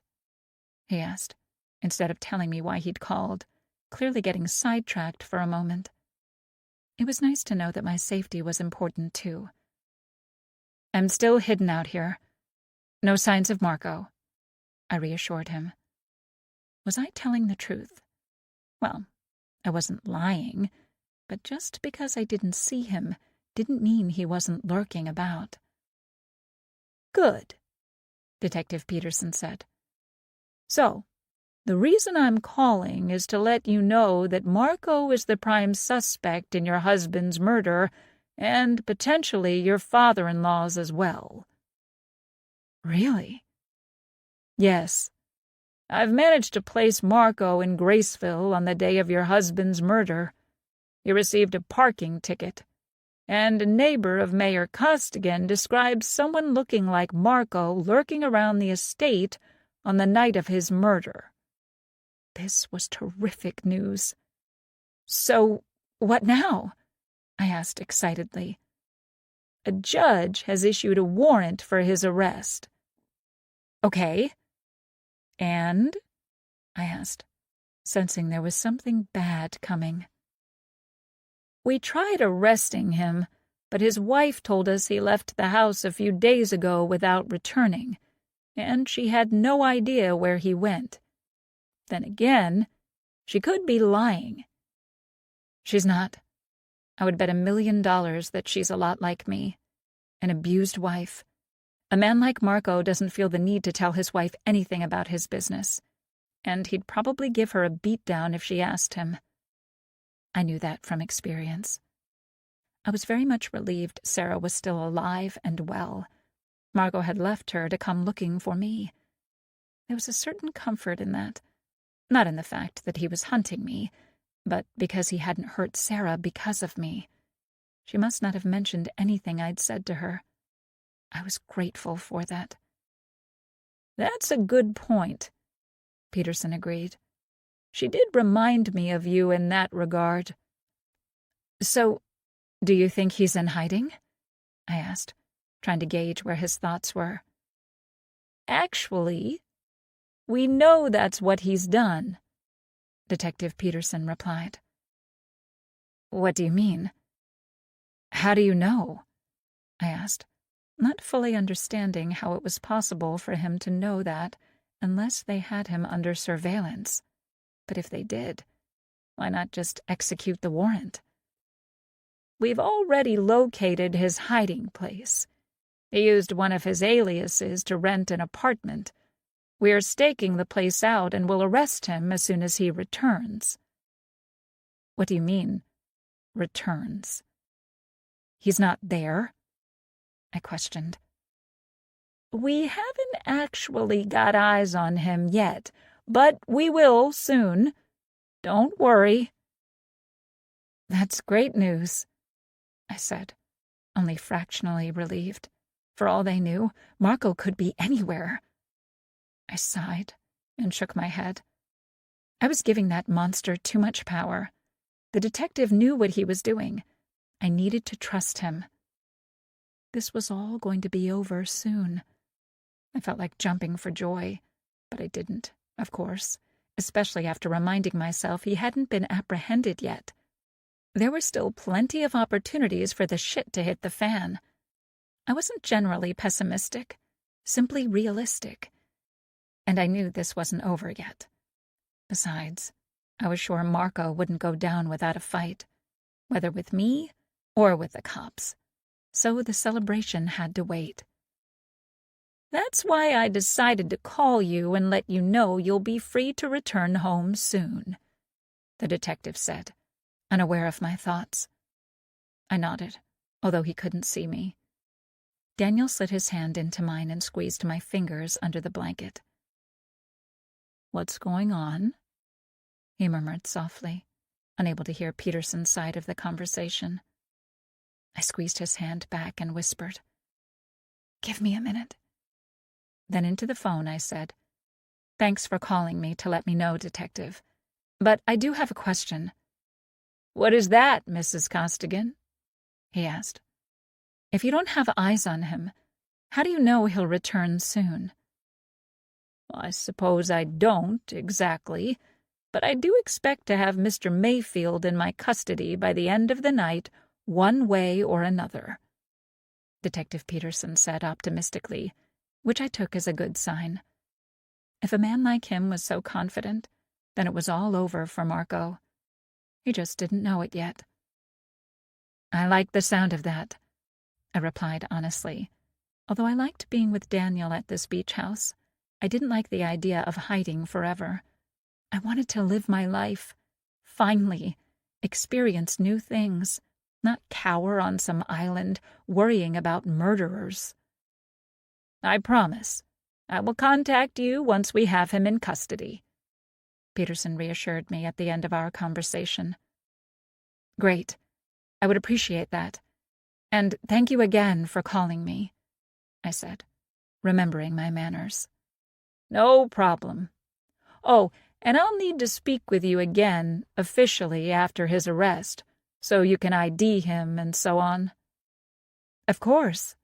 he asked, instead of telling me why he'd called, clearly getting sidetracked for a moment. It was nice to know that my safety was important, too. "I'm still hidden out here. No signs of Marco," I reassured him. Was I telling the truth? Well, I wasn't lying, but just because I didn't see him didn't mean he wasn't lurking about. "Good," Detective Peterson said. "So, the reason I'm calling is to let you know that Marco is the prime suspect in your husband's murder, and potentially your father-in-law's as well." Really? Yes. I've managed to place Marco in Graceville on the day of your husband's murder. He received a parking ticket, and a neighbor of Mayor Costigan describes someone looking like Marco lurking around the estate on the night of his murder. This was terrific news. So, what now? I asked excitedly. A judge has issued a warrant for his arrest. Okay. And? I asked, sensing there was something bad coming. We tried arresting him, but his wife told us he left the house a few days ago without returning, and she had no idea where he went. Then again, she could be lying. She's not. I would bet $1 million that she's a lot like me. An abused wife. A man like Marco doesn't feel the need to tell his wife anything about his business, and he'd probably give her a beatdown if she asked him. I knew that from experience. I was very much relieved Sarah was still alive and well. Marco had left her to come looking for me. There was a certain comfort in that. Not in the fact that he was hunting me, but because he hadn't hurt Sarah because of me. She must not have mentioned anything I'd said to her. I was grateful for that. That's a good point, Peterson agreed. She did remind me of you in that regard. So, do you think he's in hiding? I asked, trying to gauge where his thoughts were. Actually, we know that's what he's done, Detective Peterson replied. What do you mean? How do you know? I asked, not fully understanding how it was possible for him to know that unless they had him under surveillance. But if they did, why not just execute the warrant? We've already located his hiding place. He used one of his aliases to rent an apartment. We're staking the place out and will arrest him as soon as he returns. What do you mean, returns? He's not there? I questioned. We haven't actually got eyes on him yet, but we will soon. Don't worry. That's great news, I said, only fractionally relieved. For all they knew, Marco could be anywhere. I sighed and shook my head. I was giving that monster too much power. The detective knew what he was doing. I needed to trust him. This was all going to be over soon. I felt like jumping for joy, but I didn't, of course, especially after reminding myself he hadn't been apprehended yet. There were still plenty of opportunities for the shit to hit the fan. I wasn't generally pessimistic, simply realistic. And I knew this wasn't over yet. Besides, I was sure Marco wouldn't go down without a fight, whether with me or with the cops. So the celebration had to wait. That's why I decided to call you and let you know you'll be free to return home soon, the detective said, unaware of my thoughts. I nodded, although he couldn't see me. Daniel slid his hand into mine and squeezed my fingers under the blanket. What's going on? He murmured softly, unable to hear Peterson's side of the conversation. I squeezed his hand back and whispered, Give me a minute. Then into the phone I said, Thanks for calling me to let me know, Detective. But I do have a question. What is that, Mrs. Costigan? He asked. If you don't have eyes on him, how do you know he'll return soon? I suppose I don't, exactly, but I do expect to have Mr. Mayfield in my custody by the end of the night, one way or another, Detective Peterson said optimistically, which I took as a good sign. If a man like him was so confident, then it was all over for Marco. He just didn't know it yet. I like the sound of that, I replied honestly. Although I liked being with Daniel at this beach house, I didn't like the idea of hiding forever. I wanted to live my life, finally, experience new things, not cower on some island worrying about murderers. I promise. I will contact you once we have him in custody," Peterson reassured me at the end of our conversation. "Great. I would appreciate that. And thank you again for calling me," I said, remembering my manners. "No problem. Oh, and I'll need to speak with you again, officially, after his arrest, so you can ID him and so on." "Of course,"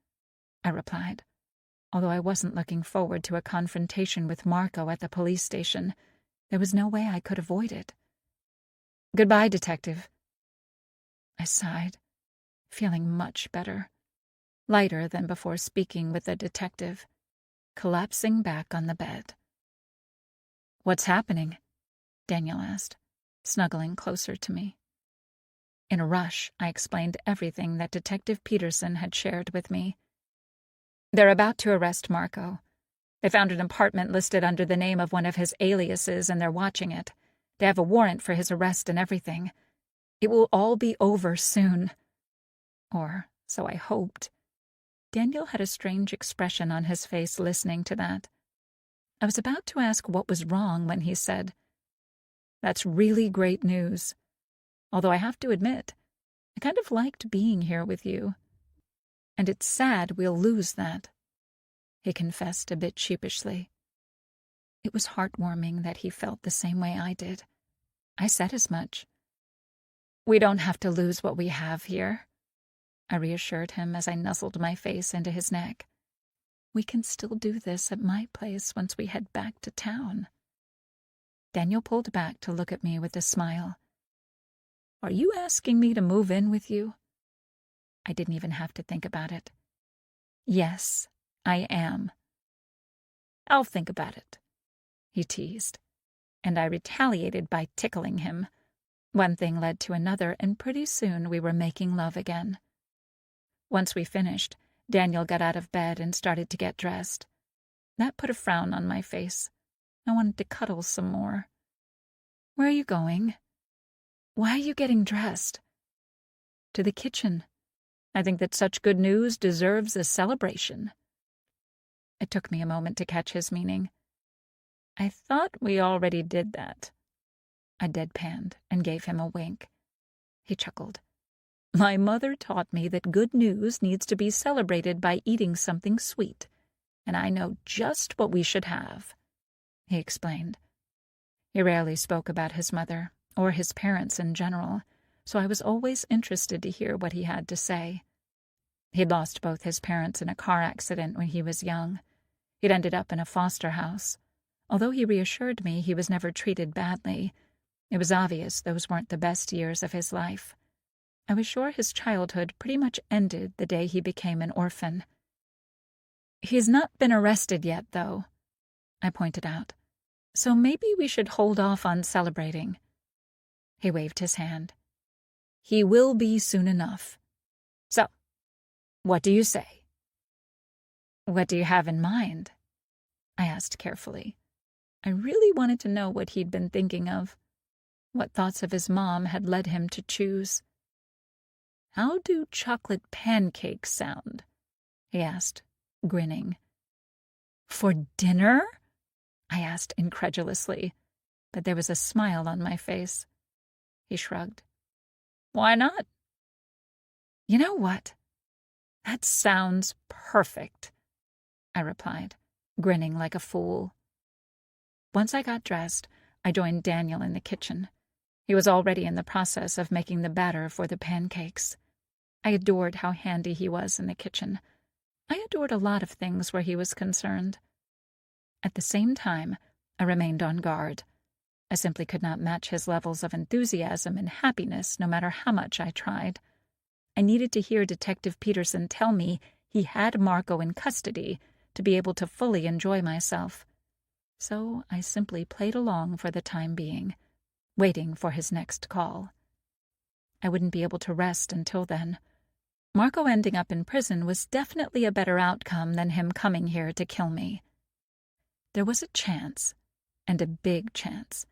I replied, although I wasn't looking forward to a confrontation with Marco at the police station. There was no way I could avoid it. "Goodbye, Detective." I sighed, feeling much better, lighter than before speaking with the detective, collapsing back on the bed. "What's happening?" Daniel asked, snuggling closer to me. In a rush, I explained everything that Detective Peterson had shared with me. "They're about to arrest Marco. They found an apartment listed under the name of one of his aliases, and they're watching it. They have a warrant for his arrest and everything. It will all be over soon. Or so I hoped." Daniel had a strange expression on his face listening to that. I was about to ask what was wrong when he said, "That's really great news. Although I have to admit, I kind of liked being here with you. And it's sad we'll lose that," he confessed a bit sheepishly. It was heartwarming that he felt the same way I did. I said as much. "We don't have to lose what we have here," I reassured him as I nuzzled my face into his neck. "We can still do this at my place once we head back to town." Daniel pulled back to look at me with a smile. "Are you asking me to move in with you?" I didn't even have to think about it. "Yes, I am." "I'll think about it," he teased, and I retaliated by tickling him. One thing led to another, and pretty soon we were making love again. Once we finished, Daniel got out of bed and started to get dressed. That put a frown on my face. I wanted to cuddle some more. "Where are you going?" "Why are you getting dressed?" "To the kitchen. I think that such good news deserves a celebration." It took me a moment to catch his meaning. "I thought we already did that." I deadpanned and gave him a wink. He chuckled. "My mother taught me that good news needs to be celebrated by eating something sweet, and I know just what we should have," he explained. He rarely spoke about his mother, or his parents in general, so I was always interested to hear what he had to say. He'd lost both his parents in a car accident when he was young. He'd ended up in a foster house. Although he reassured me he was never treated badly, it was obvious those weren't the best years of his life. I was sure his childhood pretty much ended the day he became an orphan. "He's not been arrested yet, though," I pointed out, "so maybe we should hold off on celebrating." He waved his hand. "He will be soon enough. So, what do you say?" "What do you have in mind?" I asked carefully. I really wanted to know what he'd been thinking of, what thoughts of his mom had led him to choose. "How do chocolate pancakes sound?" he asked, grinning. "For dinner?" I asked incredulously, but there was a smile on my face. He shrugged. "Why not?" "You know what? That sounds perfect," I replied, grinning like a fool. Once I got dressed, I joined Daniel in the kitchen. He was already in the process of making the batter for the pancakes. I adored how handy he was in the kitchen. I adored a lot of things where he was concerned. At the same time, I remained on guard. I simply could not match his levels of enthusiasm and happiness no matter how much I tried. I needed to hear Detective Peterson tell me he had Marco in custody to be able to fully enjoy myself. So I simply played along for the time being, waiting for his next call. I wouldn't be able to rest until then. Marco ending up in prison was definitely a better outcome than him coming here to kill me. There was a chance, and a big chance,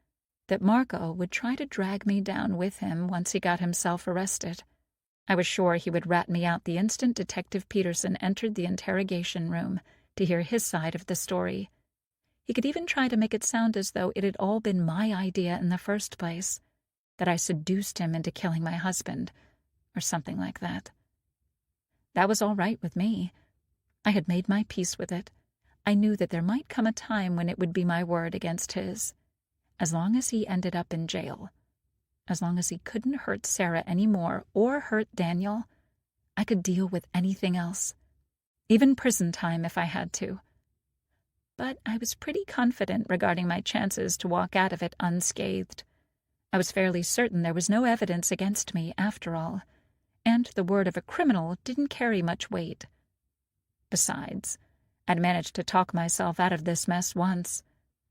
that Marco would try to drag me down with him once he got himself arrested. I was sure he would rat me out the instant Detective Peterson entered the interrogation room, to hear his side of the story. He could even try to make it sound as though it had all been my idea in the first place, that I seduced him into killing my husband, or something like that. That was all right with me. I had made my peace with it. I knew that there might come a time when it would be my word against his. As long as he ended up in jail, as long as he couldn't hurt Sarah anymore or hurt Daniel, I could deal with anything else, even prison time if I had to. But I was pretty confident regarding my chances to walk out of it unscathed. I was fairly certain there was no evidence against me after all, and the word of a criminal didn't carry much weight. Besides, I'd managed to talk myself out of this mess once.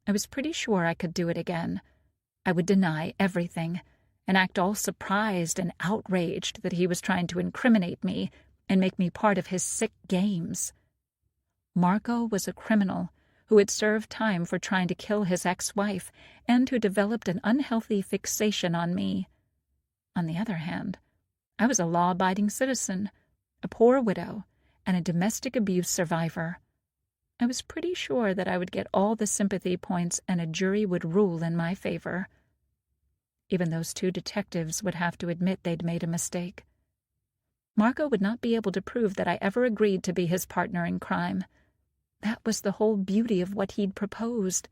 I was pretty sure I could do it again. I would deny everything and act all surprised and outraged that he was trying to incriminate me and make me part of his sick games. Marco was a criminal who had served time for trying to kill his ex-wife and who developed an unhealthy fixation on me. On the other hand, I was a law-abiding citizen, a poor widow, and a domestic abuse survivor. I was pretty sure that I would get all the sympathy points and a jury would rule in my favor. Even those two detectives would have to admit they'd made a mistake. Marco would not be able to prove that I ever agreed to be his partner in crime. That was the whole beauty of what he'd proposed.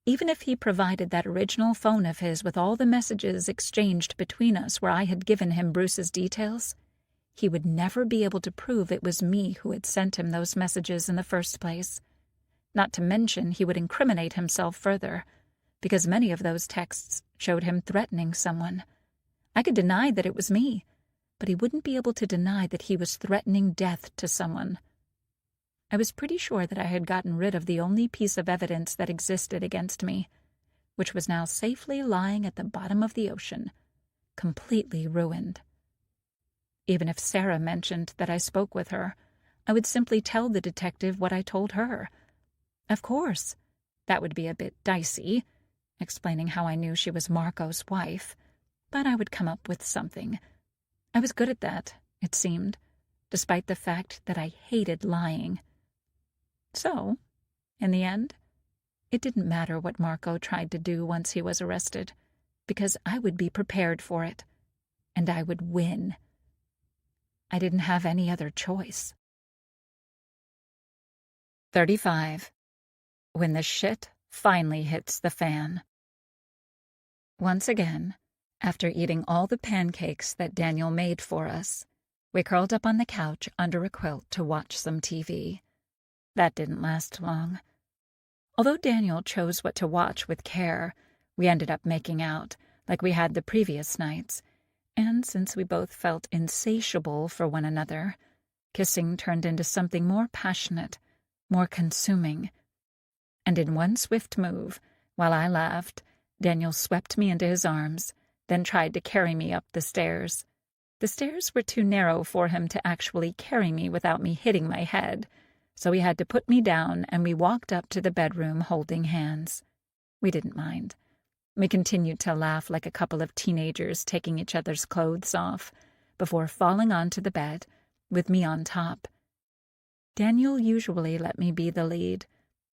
Even if he provided that original phone of his with all the messages exchanged between us where I had given him Bruce's details, he would never be able to prove it was me who had sent him those messages in the first place. Not to mention he would incriminate himself further, because many of those texts showed him threatening someone. I could deny that it was me, but he wouldn't be able to deny that he was threatening death to someone. I was pretty sure that I had gotten rid of the only piece of evidence that existed against me, which was now safely lying at the bottom of the ocean, completely ruined. Even if Sarah mentioned that I spoke with her, I would simply tell the detective what I told her. Of course, that would be a bit dicey, explaining how I knew she was Marco's wife, but I would come up with something. I was good at that, it seemed, despite the fact that I hated lying. So, in the end, it didn't matter what Marco tried to do once he was arrested, because I would be prepared for it, and I would win. I didn't have any other choice. 35. When the shit finally hits the fan. Once again, after eating all the pancakes that Daniel made for us, we curled up on the couch under a quilt to watch some TV. That didn't last long. Although Daniel chose what to watch with care, we ended up making out, like we had the previous nights, and since we both felt insatiable for one another, kissing turned into something more passionate, more consuming. And in one swift move, while I laughed, Daniel swept me into his arms, then tried to carry me up the stairs. The stairs were too narrow for him to actually carry me without me hitting my head, so he had to put me down, and we walked up to the bedroom holding hands. We didn't mind. We continued to laugh like a couple of teenagers taking each other's clothes off, before falling onto the bed, with me on top. Daniel usually let me be the lead,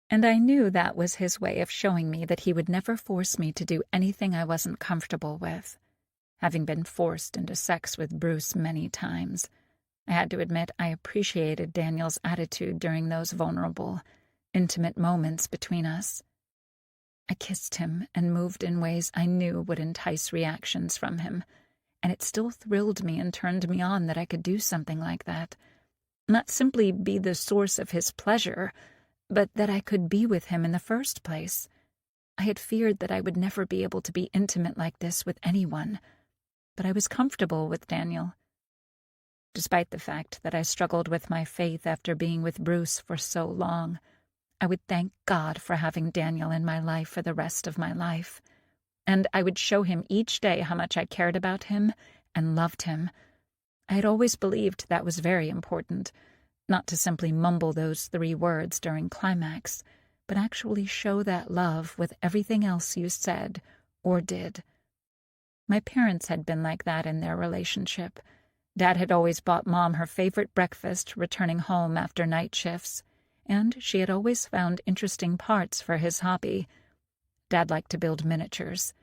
and I knew that was his way of showing me that he would never force me to do anything I wasn't comfortable with. Having been forced into sex with Bruce many times, I had to admit I appreciated Daniel's attitude during those vulnerable, intimate moments between us. I kissed him and moved in ways I knew would entice reactions from him, and it still thrilled me and turned me on that I could do something like that. Not simply be the source of his pleasure, but that I could be with him in the first place. I had feared that I would never be able to be intimate like this with anyone, but I was comfortable with Daniel. Despite the fact that I struggled with my faith after being with Bruce for so long, I would thank God for having Daniel in my life for the rest of my life, and I would show him each day how much I cared about him and loved him. I had always believed that was very important, not to simply mumble those 3 words during climax, but actually show that love with everything else you said or did. My parents had been like that in their relationship. Dad had always bought Mom her favorite breakfast returning home after night shifts, and she had always found interesting parts for his hobby. Dad liked to build miniatures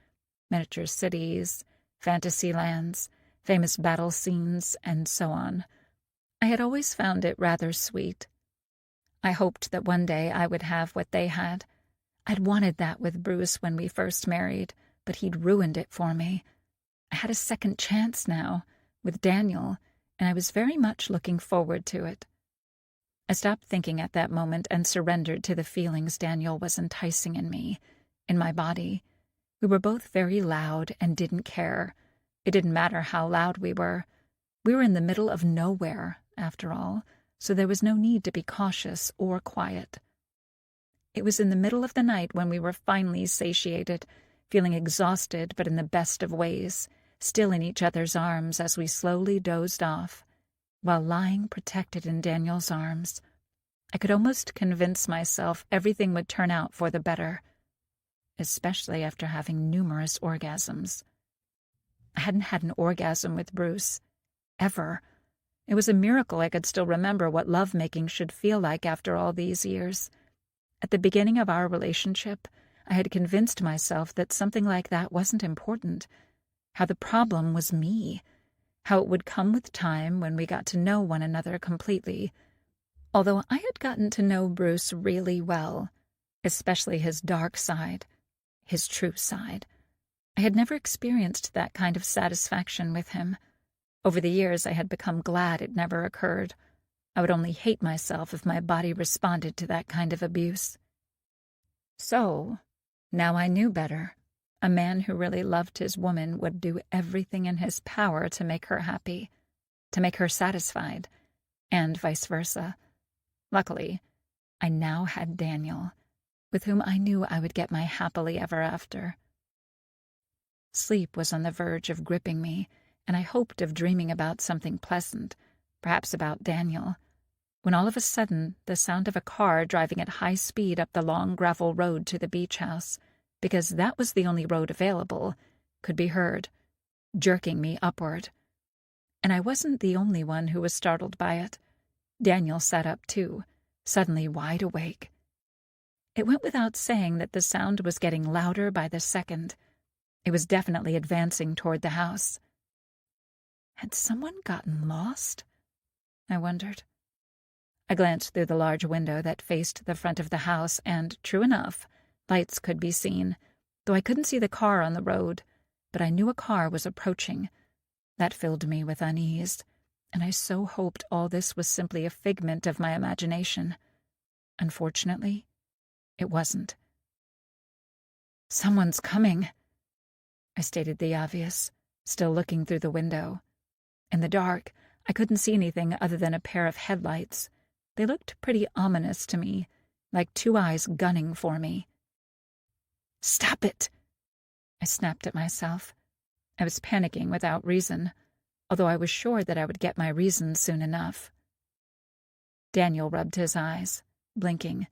cities, fantasy lands, famous battle scenes, and so on. I had always found it rather sweet. I hoped that one day I would have what they had. I'd wanted that with Bruce when we first married, but he'd ruined it for me. I had a second chance now, with Daniel, and I was very much looking forward to it. I stopped thinking at that moment and surrendered to the feelings Daniel was enticing in me, in my body. We were both very loud and didn't care. It didn't matter how loud we were. We were in the middle of nowhere, after all, so there was no need to be cautious or quiet. It was in the middle of the night when we were finally satiated, feeling exhausted but in the best of ways, still in each other's arms as we slowly dozed off, while lying protected in Daniel's arms. I could almost convince myself everything would turn out for the better, especially after having numerous orgasms. I hadn't had an orgasm with Bruce, ever. It was a miracle I could still remember what lovemaking should feel like after all these years. At the beginning of our relationship, I had convinced myself that something like that wasn't important, how the problem was me, how it would come with time when we got to know one another completely. Although I had gotten to know Bruce really well, especially his dark side, his true side, I had never experienced that kind of satisfaction with him. Over the years, I had become glad it never occurred. I would only hate myself if my body responded to that kind of abuse. So, now I knew better. A man who really loved his woman would do everything in his power to make her happy, to make her satisfied, and vice versa. Luckily, I now had Daniel, with whom I knew I would get my happily ever after. Sleep was on the verge of gripping me, and I hoped of dreaming about something pleasant, perhaps about Daniel, when all of a sudden the sound of a car driving at high speed up the long gravel road to the beach house, because that was the only road available, could be heard, jerking me upward. And I wasn't the only one who was startled by it. Daniel sat up too, suddenly wide awake. It went without saying that the sound was getting louder by the second. It was definitely advancing toward the house. Had someone gotten lost? I wondered. I glanced through the large window that faced the front of the house, and, true enough, lights could be seen, though I couldn't see the car on the road, but I knew a car was approaching. That filled me with unease, and I so hoped all this was simply a figment of my imagination. Unfortunately, it wasn't. "Someone's coming," I stated the obvious, still looking through the window. In the dark, I couldn't see anything other than a pair of headlights. They looked pretty ominous to me, like two eyes gunning for me. "Stop it!" I snapped at myself. I was panicking without reason, although I was sure that I would get my reason soon enough. Daniel rubbed his eyes, blinking.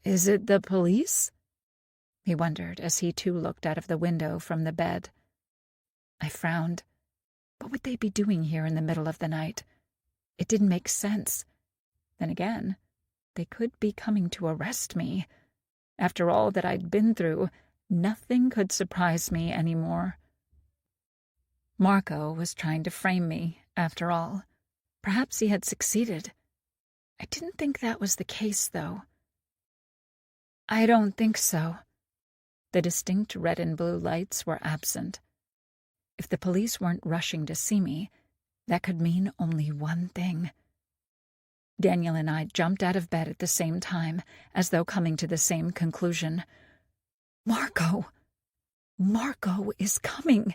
"Is it the police?" he wondered as he too looked out of the window from the bed. I frowned. What would they be doing here in the middle of the night? It didn't make sense. Then again, they could be coming to arrest me. After all that I'd been through, nothing could surprise me anymore. Marco was trying to frame me, after all. Perhaps he had succeeded. I didn't think that was the case, though. "I don't think so." The distinct red and blue lights were absent. If the police weren't rushing to see me, that could mean only one thing. Daniel and I jumped out of bed at the same time, as though coming to the same conclusion. Marco is coming,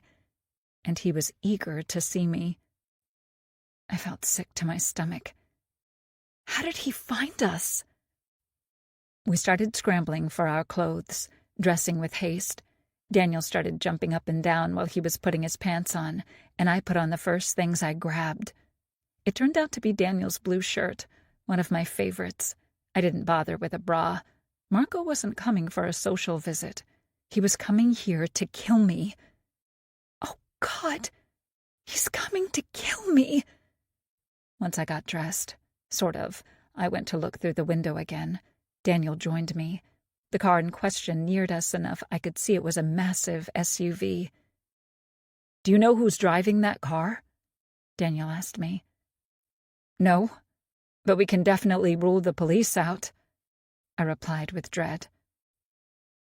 and he was eager to see me. I felt sick to my stomach. How did he find us? We started scrambling for our clothes, dressing with haste. Daniel started jumping up and down while he was putting his pants on, and I put on the first things I grabbed. It turned out to be Daniel's blue shirt, one of my favorites. I didn't bother with a bra. Marco wasn't coming for a social visit. He was coming here to kill me. Oh, God! He's coming to kill me! Once I got dressed, sort of, I went to look through the window again. Daniel joined me. The car in question neared us enough I could see it was a massive SUV. "Do you know who's driving that car?" Daniel asked me. "No, but we can definitely rule the police out," I replied with dread.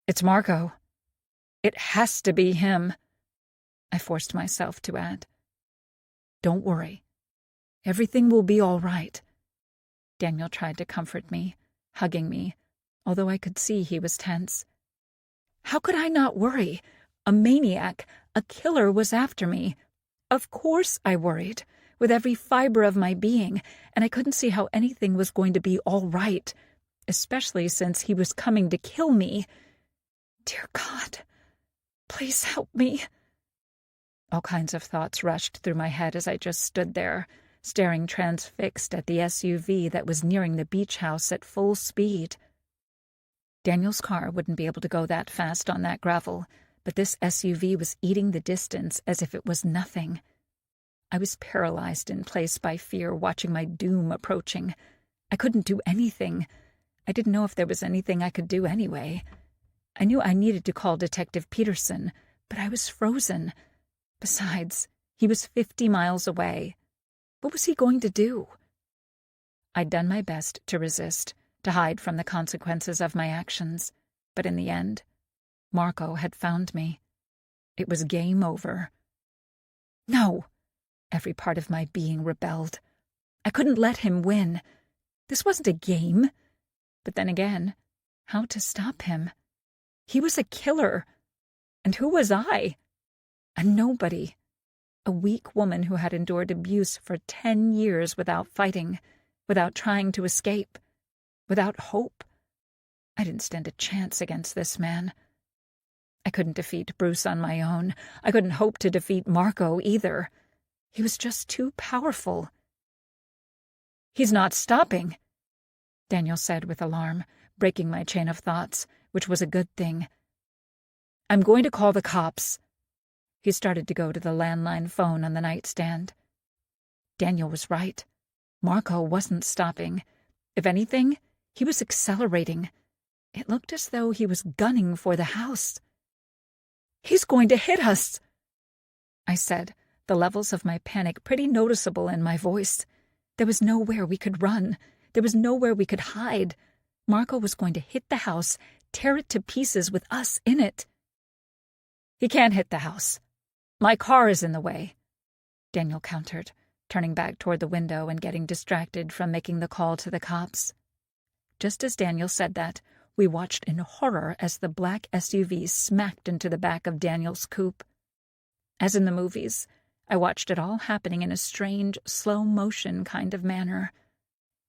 "It's Marco. It has to be him," I forced myself to add. "Don't worry. Everything will be all right." Daniel tried to comfort me, hugging me, although I could see he was tense. How could I not worry? A maniac, a killer was after me. Of course I worried, with every fiber of my being, and I couldn't see how anything was going to be all right, especially since he was coming to kill me. Dear God, please help me. All kinds of thoughts rushed through my head as I just stood there, staring transfixed at the SUV that was nearing the beach house at full speed. Daniel's car wouldn't be able to go that fast on that gravel, but this SUV was eating the distance as if it was nothing. I was paralyzed in place by fear, watching my doom approaching. I couldn't do anything. I didn't know if there was anything I could do anyway. I knew I needed to call Detective Peterson, but I was frozen. Besides, he was 50 miles away. What was he going to do? I'd done my best to resist, to hide from the consequences of my actions, but in the end, Marco had found me. It was game over. No! Every part of my being rebelled. I couldn't let him win. This wasn't a game. But then again, how to stop him? He was a killer. And who was I? A nobody. A weak woman who had endured abuse for 10 years without fighting, without trying to escape, without hope. I didn't stand a chance against this man. I couldn't defeat Bruce on my own. I couldn't hope to defeat Marco either. He was just too powerful. "He's not stopping," Daniel said with alarm, breaking my chain of thoughts, which was a good thing. "I'm going to call the cops." He started to go to the landline phone on the nightstand. Daniel was right. Marco wasn't stopping. If anything, he was accelerating. It looked as though he was gunning for the house. "He's going to hit us," I said, the levels of my panic pretty noticeable in my voice. There was nowhere we could run. There was nowhere we could hide. Marco was going to hit the house, tear it to pieces with us in it. "He can't hit the house. My car is in the way," Daniel countered, turning back toward the window and getting distracted from making the call to the cops. Just as Daniel said that, we watched in horror as the black SUV smacked into the back of Daniel's coupe. As in the movies, I watched it all happening in a strange, slow-motion kind of manner.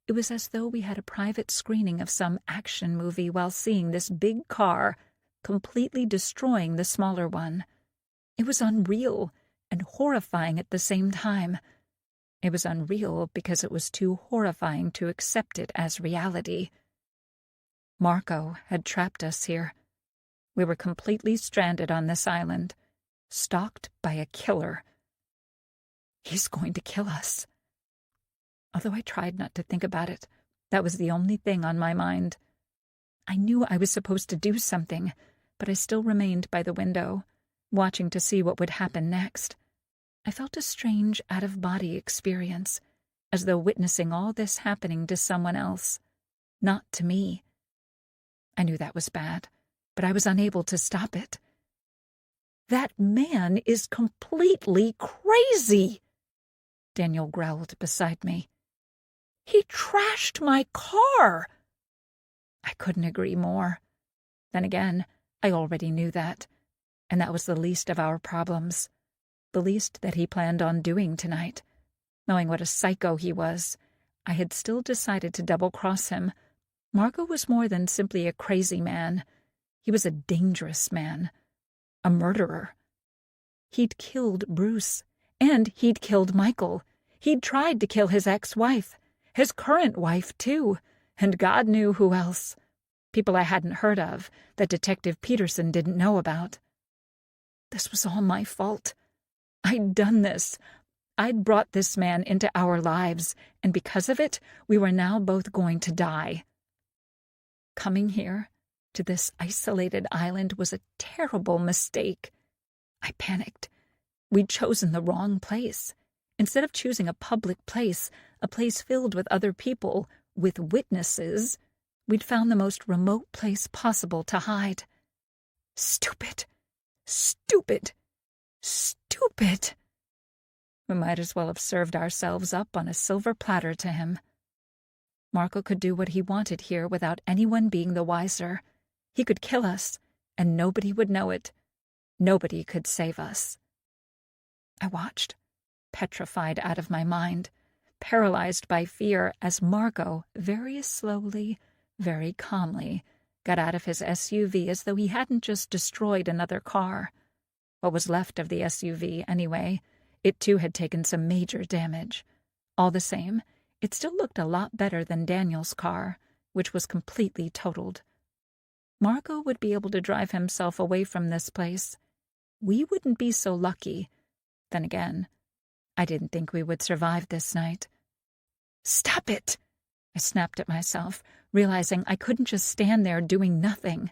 It was as though we had a private screening of some action movie while seeing this big car completely destroying the smaller one. It was unreal and horrifying at the same time. It was unreal because it was too horrifying to accept it as reality. Marco had trapped us here. We were completely stranded on this island, stalked by a killer. He's going to kill us. Although I tried not to think about it, that was the only thing on my mind. I knew I was supposed to do something, but I still remained by the window, watching to see what would happen next. I felt a strange out-of-body experience, as though witnessing all this happening to someone else, not to me. I knew that was bad, but I was unable to stop it. "That man is completely crazy," Daniel growled beside me. "He trashed my car." I couldn't agree more. Then again, I already knew that, and that was the least of our problems. The least that he planned on doing tonight. Knowing what a psycho he was, I had still decided to double-cross him. Marco was more than simply a crazy man. He was a dangerous man. A murderer. He'd killed Bruce, and he'd killed Michael. He'd tried to kill his ex-wife, his current wife, too, and God knew who else. People I hadn't heard of, that Detective Peterson didn't know about. This was all my fault. I'd done this. I'd brought this man into our lives, and because of it, we were now both going to die. Coming here, to this isolated island, was a terrible mistake. I panicked. We'd chosen the wrong place. Instead of choosing a public place, a place filled with other people, with witnesses, we'd found the most remote place possible to hide. Stupid. Stupid. Stupid. We might as well have served ourselves up on a silver platter to him. Marco could do what he wanted here without anyone being the wiser. He could kill us, and nobody would know it. Nobody could save us. I watched, petrified out of my mind, paralyzed by fear, as Marco, very slowly, very calmly, got out of his SUV as though he hadn't just destroyed another car. What was left of the SUV, anyway. It too had taken some major damage. All the same, it still looked a lot better than Daniel's car, which was completely totaled. Marco would be able to drive himself away from this place. We wouldn't be so lucky. Then again, I didn't think we would survive this night. "Stop it!" I snapped at myself, realizing I couldn't just stand there doing nothing.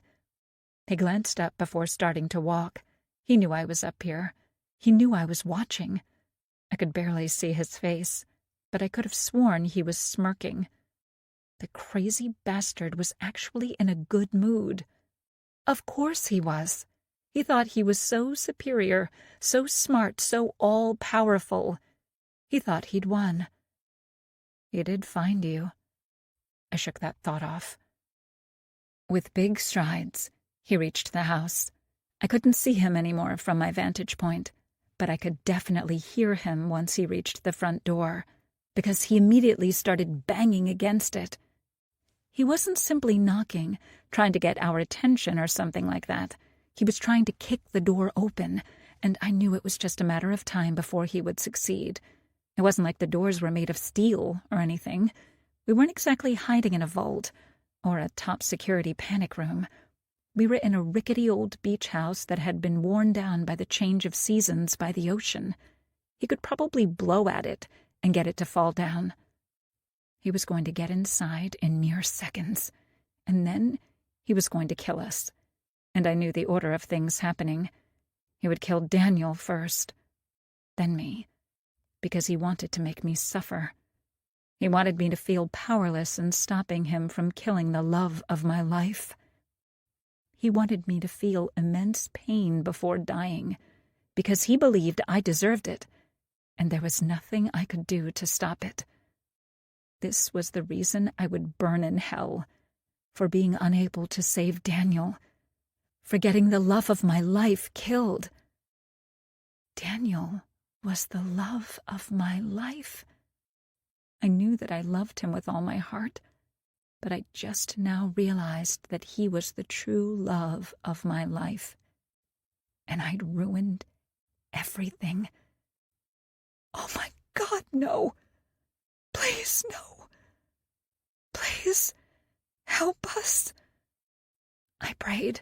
He glanced up before starting to walk. He knew I was up here. He knew I was watching. I could barely see his face, but I could have sworn he was smirking. The crazy bastard was actually in a good mood. Of course he was. He thought he was so superior, so smart, so all-powerful. He thought he'd won. He did find you. I shook that thought off. With big strides, he reached the house. I couldn't see him anymore from my vantage point, but I could definitely hear him once he reached the front door, because he immediately started banging against it. He wasn't simply knocking, trying to get our attention or something like that. He was trying to kick the door open, and I knew it was just a matter of time before he would succeed. It wasn't like the doors were made of steel or anything. We weren't exactly hiding in a vault or a top-security panic room. We were in a rickety old beach house that had been worn down by the change of seasons by the ocean. He could probably blow at it and get it to fall down. He was going to get inside in mere seconds, and then he was going to kill us. And I knew the order of things happening. He would kill Daniel first, then me, because he wanted to make me suffer. He wanted me to feel powerless in stopping him from killing the love of my life. He wanted me to feel immense pain before dying, because he believed I deserved it, and there was nothing I could do to stop it. This was the reason I would burn in hell, for being unable to save Daniel, for getting the love of my life killed. Daniel was the love of my life. I knew that I loved him with all my heart, but I just now realized that he was the true love of my life. And I'd ruined everything. Oh my God, no. Please, no. Please, help us. I prayed.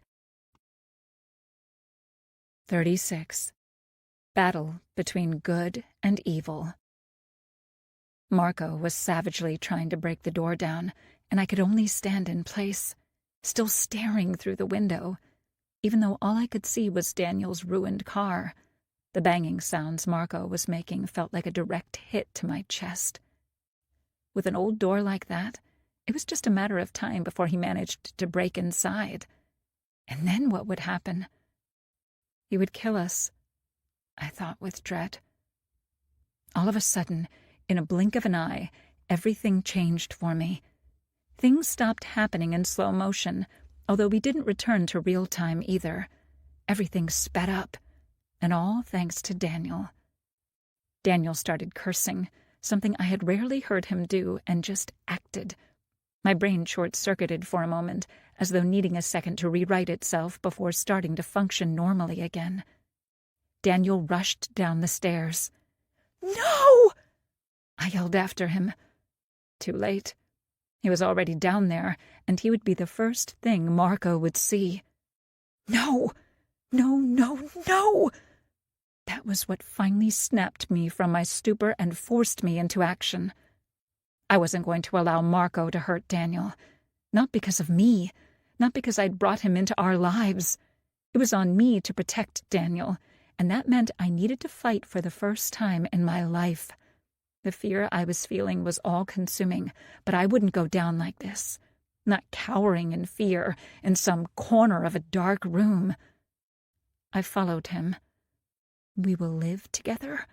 36. Battle between good and evil. Marco was savagely trying to break the door down, and I could only stand in place, still staring through the window, even though all I could see was Daniel's ruined car. The banging sounds Marco was making felt like a direct hit to my chest. With an old door like that, it was just a matter of time before he managed to break inside. And then what would happen? He would kill us, I thought with dread. All of a sudden, in a blink of an eye, everything changed for me. Things stopped happening in slow motion, although we didn't return to real time either. Everything sped up, and all thanks to Daniel. Daniel started cursing, something I had rarely heard him do, and just acted. My brain short-circuited for a moment, as though needing a second to rewrite itself before starting to function normally again. Daniel rushed down the stairs. "No!" I yelled after him. Too late. He was already down there, and he would be the first thing Marco would see. No! No, no, no! That That was what finally snapped me from my stupor and forced me into action. I wasn't going to allow Marco to hurt Daniel. Not because of me. Not because I'd brought him into our lives. It was on me to protect Daniel, and that meant I needed to fight for the first time in my life. The fear I was feeling was all-consuming, but I wouldn't go down like this. Not cowering in fear in some corner of a dark room. I followed him. We will live together,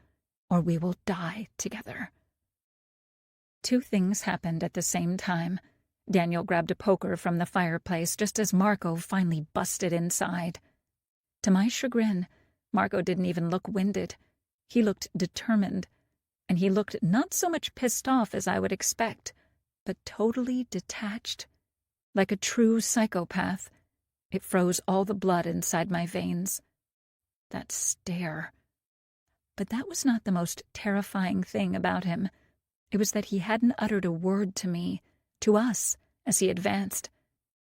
or we will die together. Two things happened at the same time. Daniel grabbed a poker from the fireplace just as Marco finally busted inside. To my chagrin, Marco didn't even look winded. He looked determined, and he looked not so much pissed off as I would expect, but totally detached. Like a true psychopath, it froze all the blood inside my veins. That stare. But that was not the most terrifying thing about him. It was that he hadn't uttered a word to me, to us, as he advanced.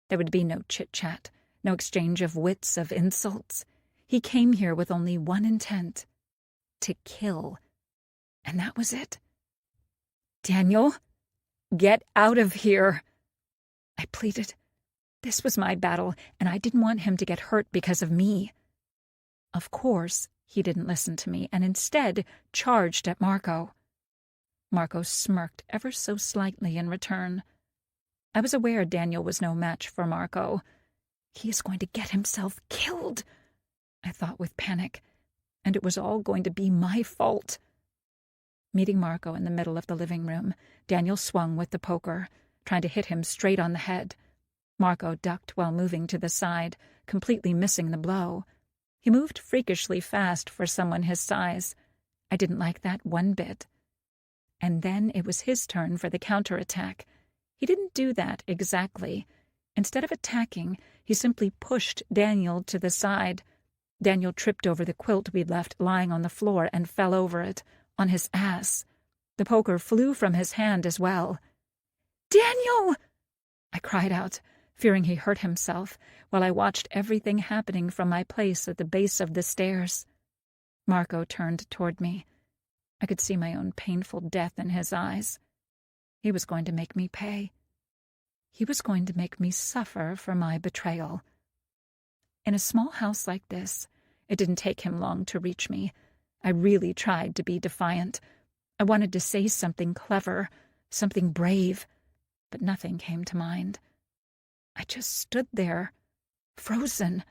There would be no chit-chat, no exchange of wits, of insults. He came here with only one intent: to kill. And that was it. "Daniel, get out of here," I pleaded. This was my battle, and I didn't want him to get hurt because of me. Of course, he didn't listen to me, and instead charged at Marco. Marco smirked ever so slightly in return. I was aware Daniel was no match for Marco. He is going to get himself killed, I thought with panic, and it was all going to be my fault. Meeting Marco in the middle of the living room, Daniel swung with the poker, trying to hit him straight on the head. Marco ducked while moving to the side, completely missing the blow. He moved freakishly fast for someone his size. I didn't like that one bit. And then it was his turn for the counterattack. He didn't do that exactly. Instead of attacking, he simply pushed Daniel to the side. Daniel tripped over the quilt we'd left lying on the floor and fell over it, on his ass. The poker flew from his hand as well. "Daniel!" I cried out, fearing he hurt himself, while I watched everything happening from my place at the base of the stairs. Marco turned toward me. I could see my own painful death in his eyes. He was going to make me pay. He was going to make me suffer for my betrayal. In a small house like this, it didn't take him long to reach me. I really tried to be defiant. I wanted to say something clever, something brave, but nothing came to mind. I just stood there, frozen,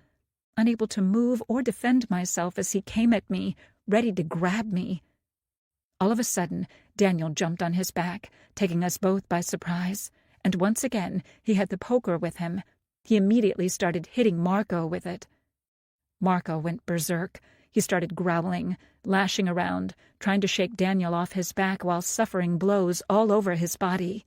unable to move or defend myself as he came at me, ready to grab me. All of a sudden, Daniel jumped on his back, taking us both by surprise, and once again he had the poker with him. He immediately started hitting Marco with it. Marco went berserk. He started growling, lashing around, trying to shake Daniel off his back while suffering blows all over his body.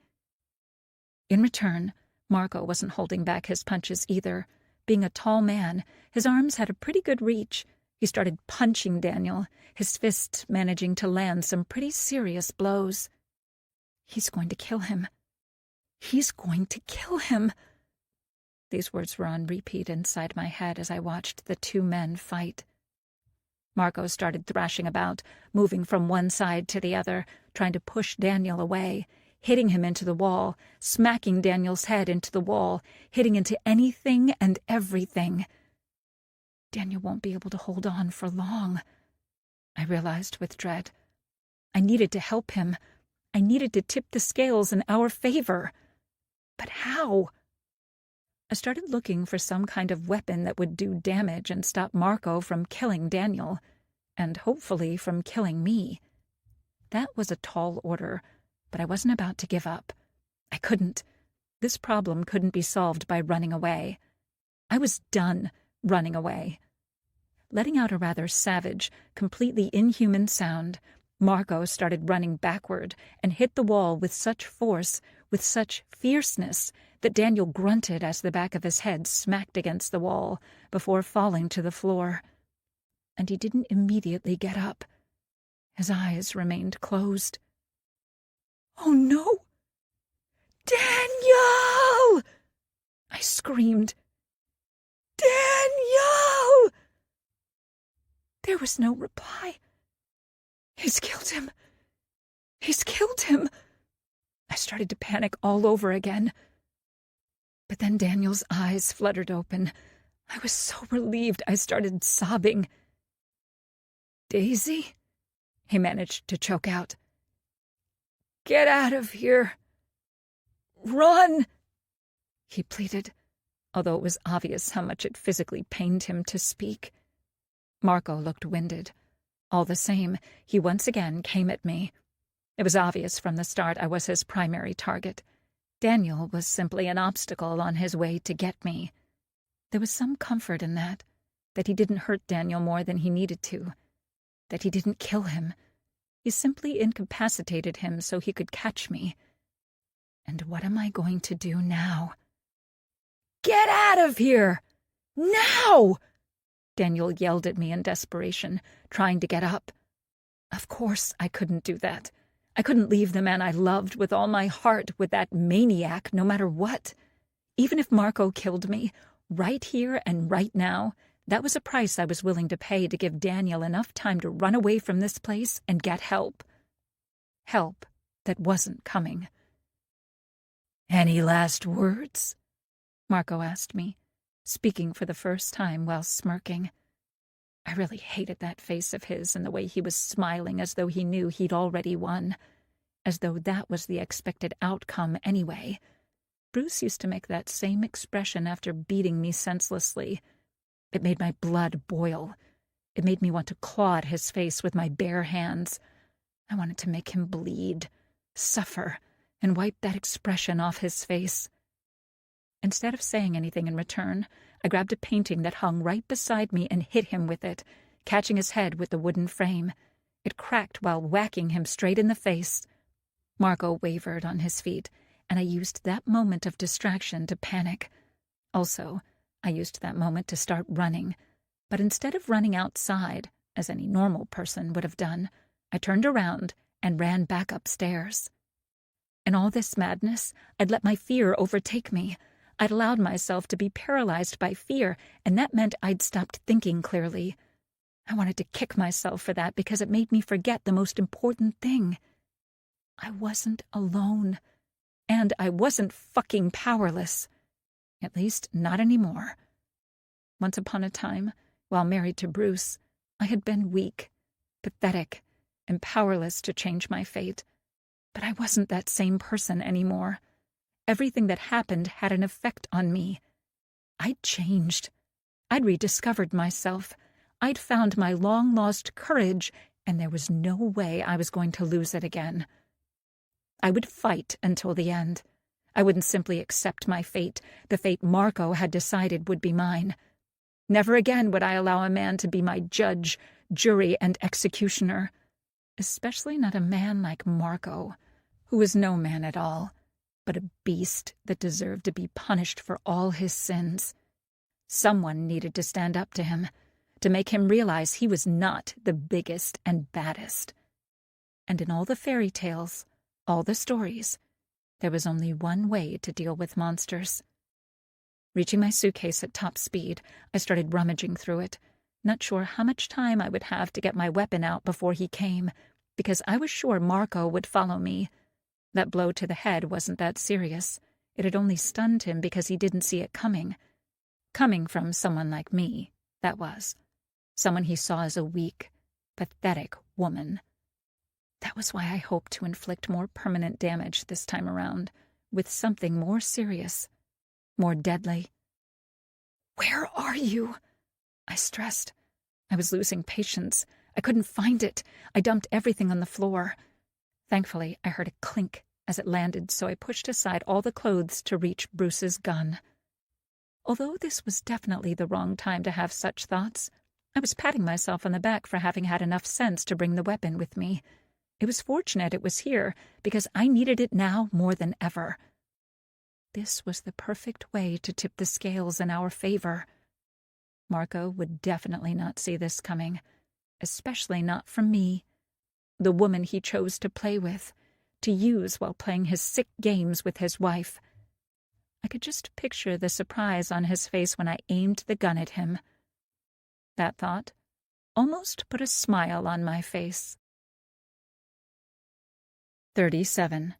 In return, Marco wasn't holding back his punches either. Being a tall man, his arms had a pretty good reach. He started punching Daniel, his fists managing to land some pretty serious blows. He's going to kill him. He's going to kill him. These words were on repeat inside my head as I watched the two men fight. Marco started thrashing about, moving from one side to the other, trying to push Daniel away, hitting him into the wall, smacking Daniel's head into the wall, hitting into anything and everything. Daniel won't be able to hold on for long, I realized with dread. I needed to help him. I needed to tip the scales in our favor. But how? I started looking for some kind of weapon that would do damage and stop Marco from killing Daniel, and hopefully from killing me. That was a tall order, but I wasn't about to give up. I couldn't. This problem couldn't be solved by running away. I was done running away. Letting out a rather savage, completely inhuman sound, Marco started running backward and hit the wall with such force, with such fierceness, that Daniel grunted as the back of his head smacked against the wall before falling to the floor. And he didn't immediately get up. His eyes remained closed. "Oh, no! Daniel!" I screamed. "Daniel!" There There was no reply. He's killed him. He's killed him. I started to panic all over again. But then Daniel's eyes fluttered open. I was so relieved I started sobbing. "Daisy?" he managed to choke out. "Get out of here. Run!" he pleaded, although it was obvious how much it physically pained him to speak. Marco looked winded. All the same, he once again came at me. It was obvious from the start I was his primary target. Daniel was simply an obstacle on his way to get me. There was some comfort in that he didn't hurt Daniel more than he needed to, that he didn't kill him. He simply incapacitated him so he could catch me. And what am I going to do now? "Get out of here! Now!" Daniel yelled at me in desperation, trying to get up. Of course I couldn't do that. I couldn't leave the man I loved with all my heart with that maniac, no matter what. Even if Marco killed me, right here and right now, that was a price I was willing to pay to give Daniel enough time to run away from this place and get help. Help that wasn't coming. "Any last words?" Marco asked me, speaking for the first time while smirking. I really hated that face of his and the way he was smiling as though he knew he'd already won, as though that was the expected outcome anyway. Bruce used to make that same expression after beating me senselessly. It made my blood boil. It made me want to claw at his face with my bare hands. I wanted to make him bleed, suffer, and wipe that expression off his face. Instead of saying anything in return, I grabbed a painting that hung right beside me and hit him with it, catching his head with the wooden frame. It cracked while whacking him straight in the face. Marco wavered on his feet, and I used that moment of distraction to panic. Also, I used that moment to start running, but instead of running outside, as any normal person would have done, I turned around and ran back upstairs. In all this madness, I'd let my fear overtake me. I'd allowed myself to be paralyzed by fear, and that meant I'd stopped thinking clearly. I wanted to kick myself for that because it made me forget the most important thing. I wasn't alone, and I wasn't fucking powerless. At least, not anymore. Once upon a time, while married to Bruce, I had been weak, pathetic, and powerless to change my fate. But I wasn't that same person anymore. Everything that happened had an effect on me. I'd changed. I'd rediscovered myself. I'd found my long-lost courage, and there was no way I was going to lose it again. I would fight until the end. I wouldn't simply accept my fate, the fate Marco had decided would be mine. Never again would I allow a man to be my judge, jury, and executioner. Especially not a man like Marco, who was no man at all, but a beast that deserved to be punished for all his sins. Someone needed to stand up to him, to make him realize he was not the biggest and baddest. And in all the fairy tales, all the stories, there was only one way to deal with monsters. Reaching my suitcase at top speed, I started rummaging through it, not sure how much time I would have to get my weapon out before he came, because I was sure Marco would follow me. That blow to the head wasn't that serious. It had only stunned him because he didn't see it coming. Coming from someone like me, that was. Someone he saw as a weak, pathetic woman. That was why I hoped to inflict more permanent damage this time around, with something more serious, more deadly. "Where are you?" I stressed. I was losing patience. I couldn't find it. I dumped everything on the floor. Thankfully, I heard a clink as it landed, so I pushed aside all the clothes to reach Bruce's gun. Although this was definitely the wrong time to have such thoughts, I was patting myself on the back for having had enough sense to bring the weapon with me. It was fortunate it was here, because I needed it now more than ever. This was the perfect way to tip the scales in our favor. Marco would definitely not see this coming, especially not from me, the woman he chose to play with, to use while playing his sick games with his wife. I could just picture the surprise on his face when I aimed the gun at him. That thought, almost put a smile on my face. 37.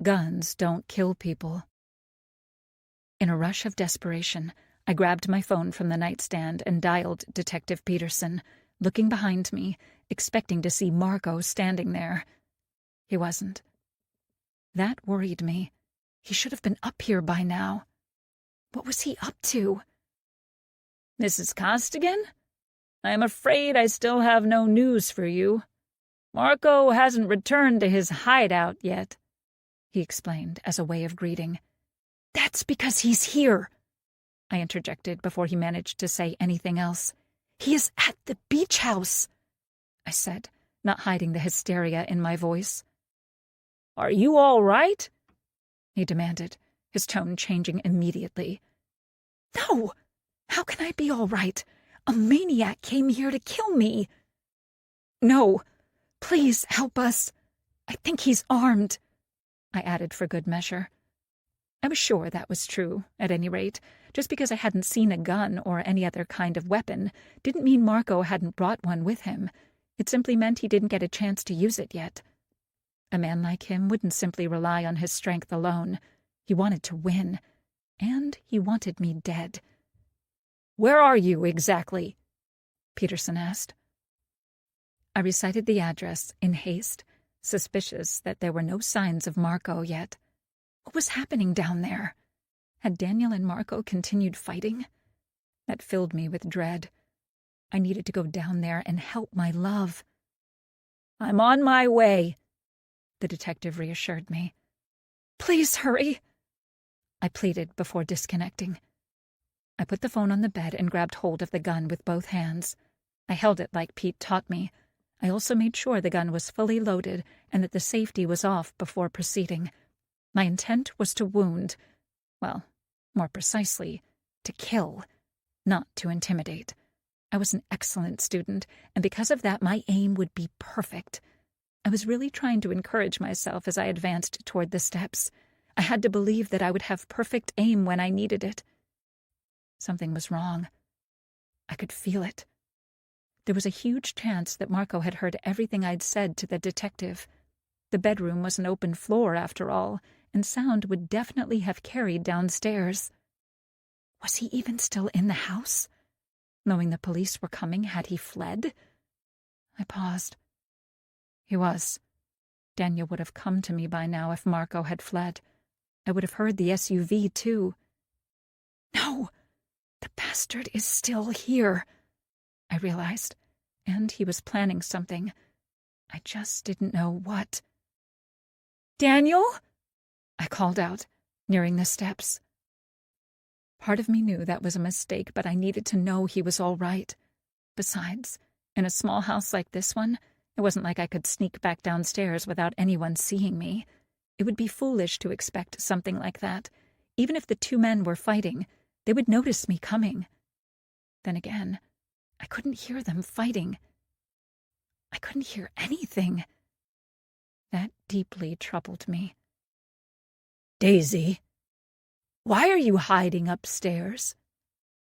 Guns don't kill people. In a rush of desperation, I grabbed my phone from the nightstand and dialed Detective Peterson, looking behind me, expecting to see Marco standing there. He wasn't. That worried me. He should have been up here by now. What was he up to? Mrs. Costigan? I am afraid I still have no news for you. Marco hasn't returned to his hideout yet, he explained as a way of greeting. That's because he's here, I interjected before he managed to say anything else. He is at the beach house, I said, not hiding the hysteria in my voice. Are you all right? He demanded, his tone changing immediately. No! How can I be all right? A maniac came here to kill me. No, please help us. I think he's armed, I added for good measure. I was sure that was true, at any rate. Just because I hadn't seen a gun or any other kind of weapon didn't mean Marco hadn't brought one with him. It simply meant he didn't get a chance to use it yet. A man like him wouldn't simply rely on his strength alone. He wanted to win, and he wanted me dead. Where are you exactly? Peterson asked. I recited the address in haste, suspicious that there were no signs of Marco yet. What was happening down there? Had Daniel and Marco continued fighting? That filled me with dread. I needed to go down there and help my love. I'm on my way, the detective reassured me. Please hurry, I pleaded before disconnecting. I put the phone on the bed and grabbed hold of the gun with both hands. I held it like Pete taught me. I also made sure the gun was fully loaded and that the safety was off before proceeding. My intent was to wound, well, more precisely, to kill, not to intimidate. I was an excellent student, and because of that, my aim would be perfect. I was really trying to encourage myself as I advanced toward the steps. I had to believe that I would have perfect aim when I needed it. Something was wrong. I could feel it. There was a huge chance that Marco had heard everything I'd said to the detective. The bedroom was an open floor, after all, and sound would definitely have carried downstairs. Was he even still in the house? Knowing the police were coming, had he fled? I paused. He was. Daniel would have come to me by now if Marco had fled. I would have heard the SUV, too. No! The bastard is still here, I realized, and he was planning something. I just didn't know what. Daniel? I called out, nearing the steps. Part of me knew that was a mistake, but I needed to know he was all right. Besides, in a small house like this one, it wasn't like I could sneak back downstairs without anyone seeing me. It would be foolish to expect something like that. Even if the two men were fighting, they would notice me coming. Then again, I couldn't hear them fighting. I couldn't hear anything. That deeply troubled me. Daisy, why are you hiding upstairs?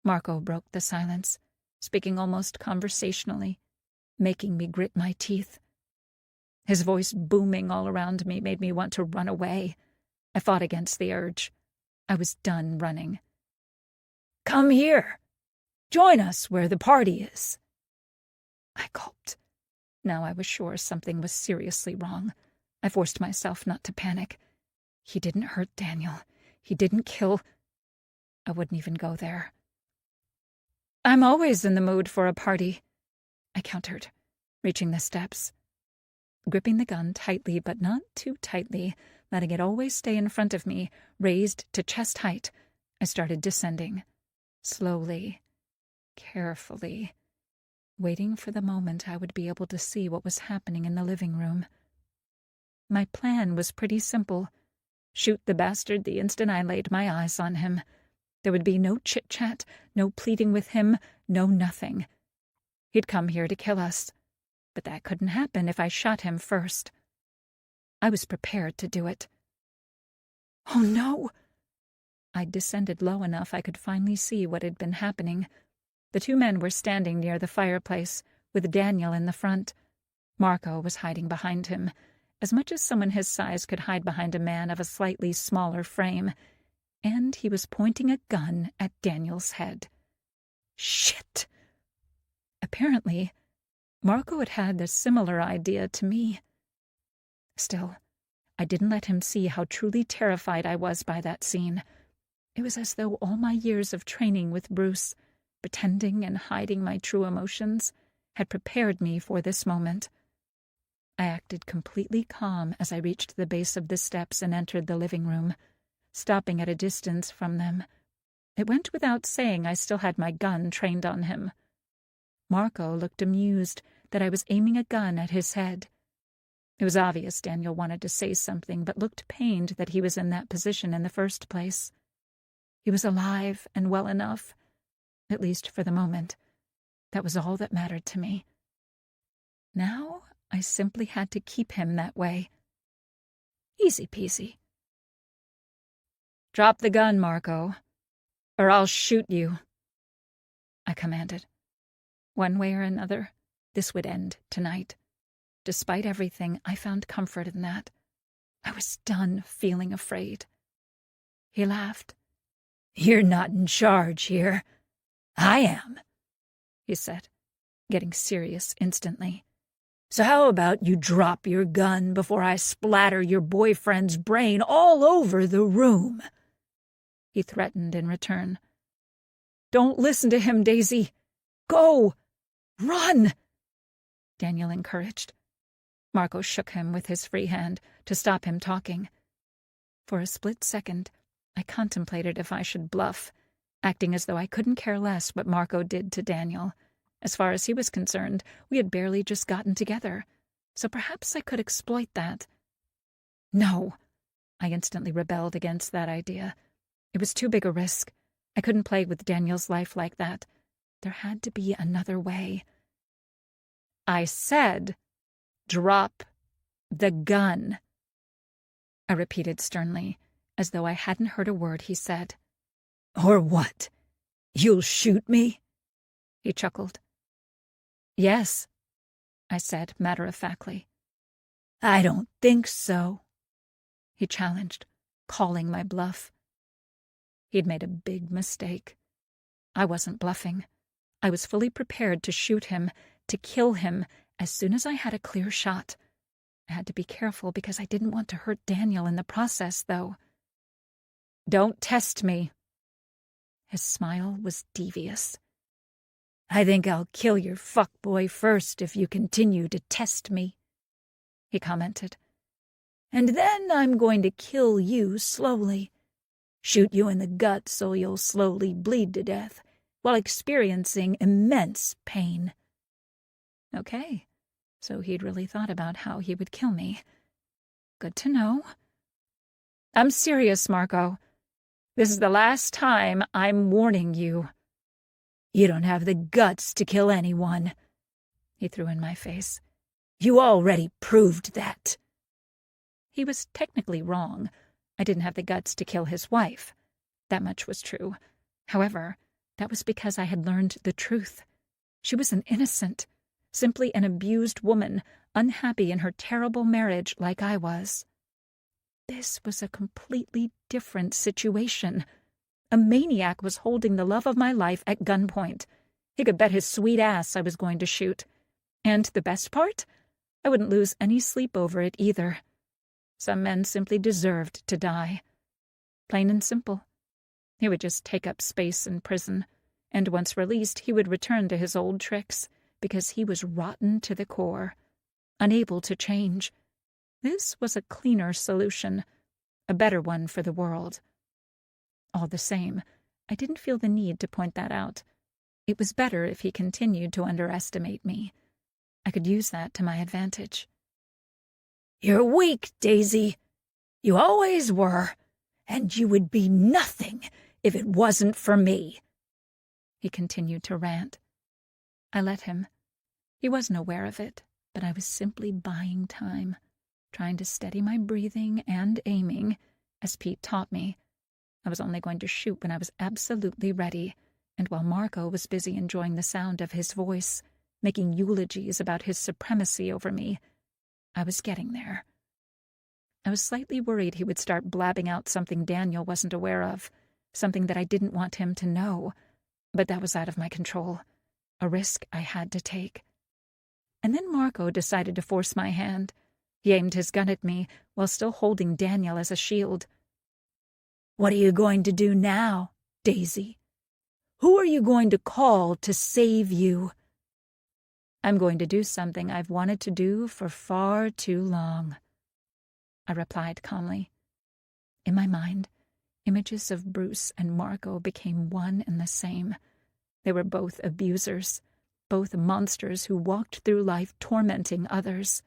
Marco broke the silence, speaking almost conversationally, making me grit my teeth. His voice booming all around me made me want to run away. I fought against the urge. I was done running. Come here. Join us where the party is. I gulped. Now I was sure something was seriously wrong. I forced myself not to panic. He didn't hurt Daniel. He didn't kill. I wouldn't even go there. I'm always in the mood for a party, I countered, reaching the steps. Gripping the gun tightly, but not too tightly, letting it always stay in front of me, raised to chest height, I started descending. Slowly, carefully, waiting for the moment I would be able to see what was happening in the living room. My plan was pretty simple. Shoot the bastard the instant I laid my eyes on him. There would be no chit-chat, no pleading with him, no nothing. He'd come here to kill us, but that couldn't happen if I shot him first. I was prepared to do it. Oh, no! I'd descended low enough I could finally see what had been happening. The two men were standing near the fireplace, with Daniel in the front. Marco was hiding behind him, as much as someone his size could hide behind a man of a slightly smaller frame, and he was pointing a gun at Daniel's head. Shit! Apparently, Marco had had a similar idea to me. Still, I didn't let him see how truly terrified I was by that scene. It was as though all my years of training with Bruce, pretending and hiding my true emotions, had prepared me for this moment. I acted completely calm as I reached the base of the steps and entered the living room, stopping at a distance from them. It went without saying I still had my gun trained on him. Marco looked amused that I was aiming a gun at his head. It was obvious Daniel wanted to say something, but looked pained that he was in that position in the first place. He was alive and well enough, at least for the moment. That was all that mattered to me. Now I simply had to keep him that way. Easy peasy. Drop the gun, Marco, or I'll shoot you, I commanded. One way or another, this would end tonight. Despite everything, I found comfort in that. I was done feeling afraid. He laughed. You're not in charge here. I am, he said, getting serious instantly. So how about you drop your gun before I splatter your boyfriend's brain all over the room? He threatened in return. Don't listen to him, Daisy. Go! Run! Daniel encouraged. Marco shook him with his free hand to stop him talking. For a split second, I contemplated if I should bluff, acting as though I couldn't care less what Marco did to Daniel. As far as he was concerned, we had barely just gotten together, so perhaps I could exploit that. No, I instantly rebelled against that idea. It was too big a risk. I couldn't play with Daniel's life like that. There had to be another way. I said, drop the gun, I repeated sternly, as though I hadn't heard a word he said. Or what? You'll shoot me? He chuckled. Yes, I said matter-of-factly. I don't think so, he challenged, calling my bluff. He'd made a big mistake. I wasn't bluffing. I was fully prepared to shoot him, to kill him, as soon as I had a clear shot. I had to be careful because I didn't want to hurt Daniel in the process, though. Don't test me. His smile was devious. I think I'll kill your fuckboy first if you continue to test me, he commented. And then I'm going to kill you slowly. Shoot you in the gut so you'll slowly bleed to death while experiencing immense pain. Okay, so he'd really thought about how he would kill me. Good to know. I'm serious, Marco. This is the last time I'm warning you. You don't have the guts to kill anyone, he threw in my face. You already proved that. He was technically wrong. I didn't have the guts to kill his wife. That much was true. However, that was because I had learned the truth. She was an innocent, simply an abused woman, unhappy in her terrible marriage like I was. This was a completely different situation. A maniac was holding the love of my life at gunpoint. He could bet his sweet ass I was going to shoot. And the best part? I wouldn't lose any sleep over it either. Some men simply deserved to die. Plain and simple. He would just take up space in prison, and once released he would return to his old tricks, because he was rotten to the core, unable to change. This was a cleaner solution, a better one for the world. All the same, I didn't feel the need to point that out. It was better if he continued to underestimate me. I could use that to my advantage. You're weak, Daisy. You always were, and you would be nothing if it wasn't for me. He continued to rant. I let him. He wasn't aware of it, but I was simply buying time, trying to steady my breathing and aiming, as Pete taught me. I was only going to shoot when I was absolutely ready, and while Marco was busy enjoying the sound of his voice, making eulogies about his supremacy over me. I was getting there. I was slightly worried he would start blabbing out something Daniel wasn't aware of, something that I didn't want him to know, but that was out of my control, a risk I had to take. And then Marco decided to force my hand. He aimed his gun at me while still holding Daniel as a shield. "What are you going to do now, Daisy? Who are you going to call to save you?" "I'm going to do something I've wanted to do for far too long," I replied calmly. In my mind, images of Bruce and Marco became one and the same. They were both abusers, both monsters who walked through life tormenting others.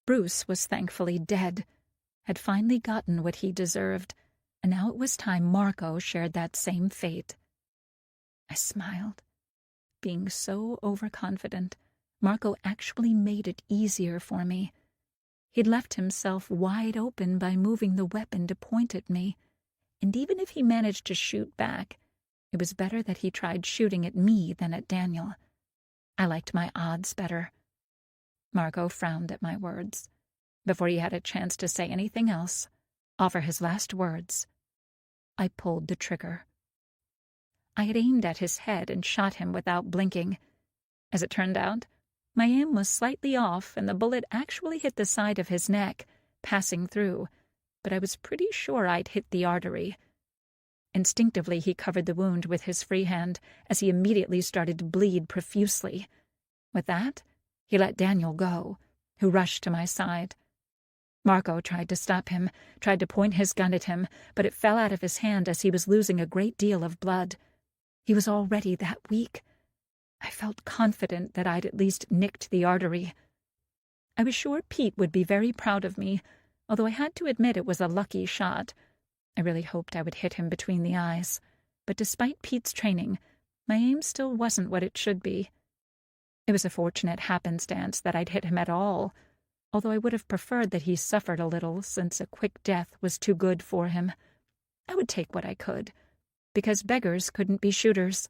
Bruce was thankfully dead, had finally gotten what he deserved, and now it was time Marco shared that same fate. I smiled. Being so overconfident, Marco actually made it easier for me. He'd left himself wide open by moving the weapon to point at me, and even if he managed to shoot back, it was better that he tried shooting at me than at Daniel. I liked my odds better. Marco frowned at my words. Before he had a chance to say anything else, offer his last words, I pulled the trigger. I had aimed at his head and shot him without blinking. As it turned out, my aim was slightly off, and the bullet actually hit the side of his neck, passing through, but I was pretty sure I'd hit the artery. Instinctively, he covered the wound with his free hand as he immediately started to bleed profusely. With that, he let Daniel go, who rushed to my side. Marco tried to stop him, tried to point his gun at him, but it fell out of his hand as he was losing a great deal of blood. He was already that weak. I felt confident that I'd at least nicked the artery. I was sure Pete would be very proud of me, although I had to admit it was a lucky shot. I really hoped I would hit him between the eyes, but despite Pete's training, my aim still wasn't what it should be. It was a fortunate happenstance that I'd hit him at all, although I would have preferred that he suffered a little, since a quick death was too good for him. I would take what I could, because beggars couldn't be shooters.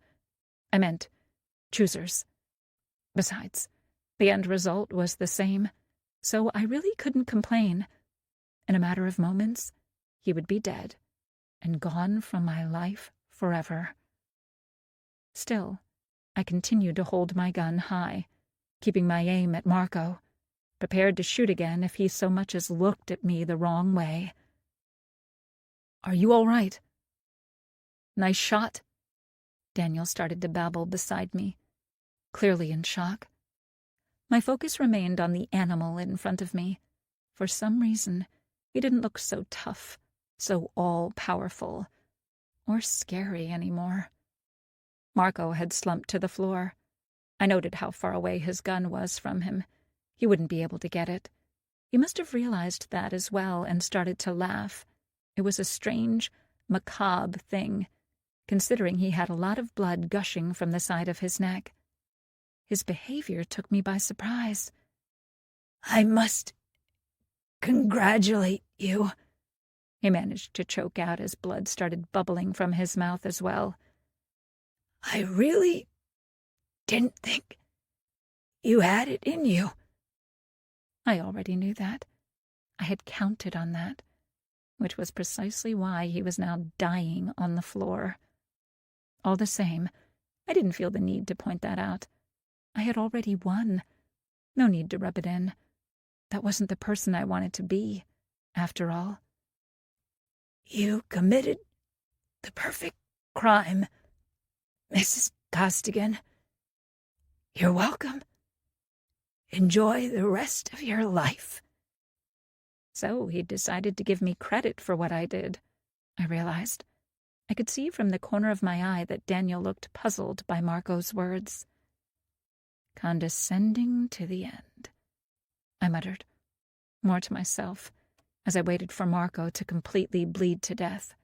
I meant choosers. Besides, the end result was the same, so I really couldn't complain. In a matter of moments, he would be dead and gone from my life forever. Still, I continued to hold my gun high, keeping my aim at Marco, prepared to shoot again if he so much as looked at me the wrong way. "Are you all right?" "Nice shot," Daniel started to babble beside me, clearly in shock. My focus remained on the animal in front of me. For some reason, he didn't look so tough, so all-powerful, or scary anymore. Marco had slumped to the floor. I noted how far away his gun was from him. He wouldn't be able to get it. He must have realized that as well and started to laugh. It was a strange, macabre thing, considering he had a lot of blood gushing from the side of his neck. His behavior took me by surprise. "I must congratulate you," he managed to choke out as blood started bubbling from his mouth as well. "I really didn't think you had it in you." I already knew that. I had counted on that, which was precisely why he was now dying on the floor. All the same, I didn't feel the need to point that out. I had already won. No need to rub it in. That wasn't the person I wanted to be, after all. "You committed the perfect crime, Mrs. Costigan. You're welcome. Enjoy the rest of your life." So he decided to give me credit for what I did, I realized. I could see from the corner of my eye that Daniel looked puzzled by Marco's words. "Condescending to the end," I muttered, more to myself, as I waited for Marco to completely bleed to death.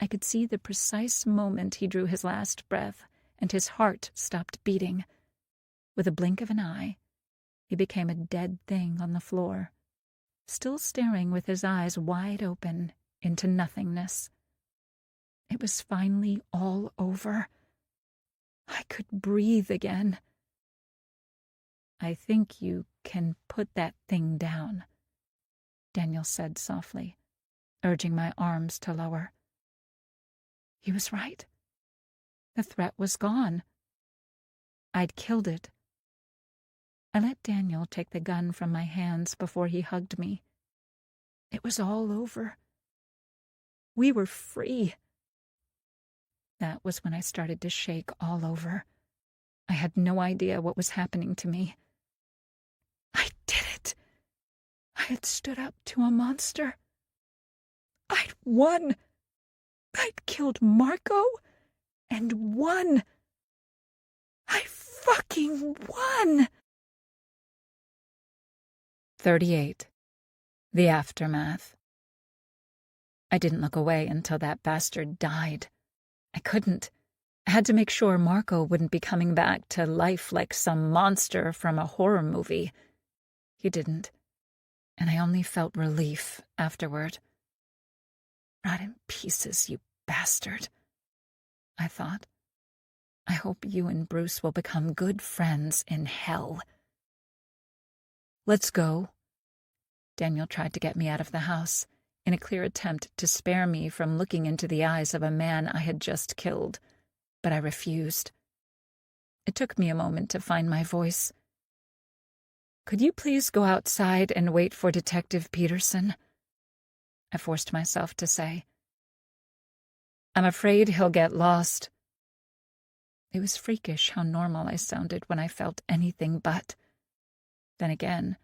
I could see the precise moment he drew his last breath and his heart stopped beating. With a blink of an eye, he became a dead thing on the floor, still staring with his eyes wide open into nothingness. It was finally all over. I could breathe again. I think you can put that thing down, Daniel said softly, urging my arms to lower. He was right. The threat was gone. I'd killed it. I let Daniel take the gun from my hands before he hugged me. It was all over. We were free. That was when I started to shake all over. I had no idea what was happening to me. I did it. I had stood up to a monster. I'd won. I'd killed Marco and won. I fucking won. 38. The Aftermath. I didn't look away until that bastard died. I couldn't. I had to make sure Marco wouldn't be coming back to life like some monster from a horror movie. He didn't, and I only felt relief afterward. Rot in pieces, you bastard, I thought. I hope you and Bruce will become good friends in hell. Let's go. Daniel tried to get me out of the house, in a clear attempt to spare me from looking into the eyes of a man I had just killed, but I refused. It took me a moment to find my voice. Could you please go outside and wait for Detective Peterson? I forced myself to say. I'm afraid he'll get lost. It was freakish how normal I sounded when I felt anything but. Then again,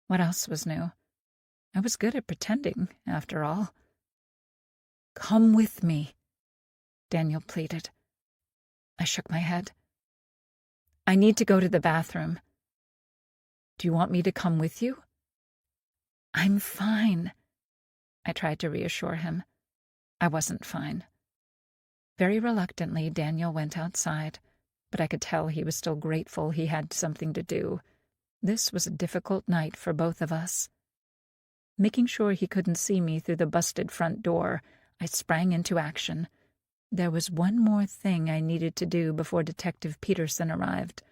what else was new? I was good at pretending, after all. Come with me, Daniel pleaded. I shook my head. I need to go to the bathroom. Do you want me to come with you? I'm fine. I tried to reassure him. I wasn't fine. Very reluctantly, Daniel went outside, but I could tell he was still grateful he had something to do. This was a difficult night for both of us. Making sure he couldn't see me through the busted front door, I sprang into action. There was one more thing I needed to do before Detective Peterson arrived.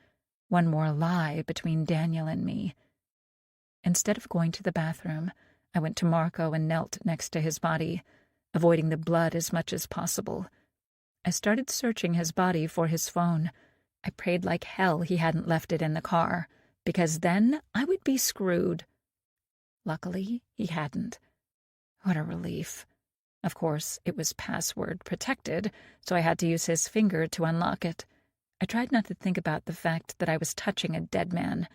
One more lie between Daniel and me. Instead of going to the bathroom, I went to Marco and knelt next to his body, avoiding the blood as much as possible. I started searching his body for his phone. I prayed like hell he hadn't left it in the car, because then I would be screwed. Luckily, he hadn't. What a relief. Of course, it was password protected, so I had to use his finger to unlock it. I tried not to think about the fact that I was touching a dead man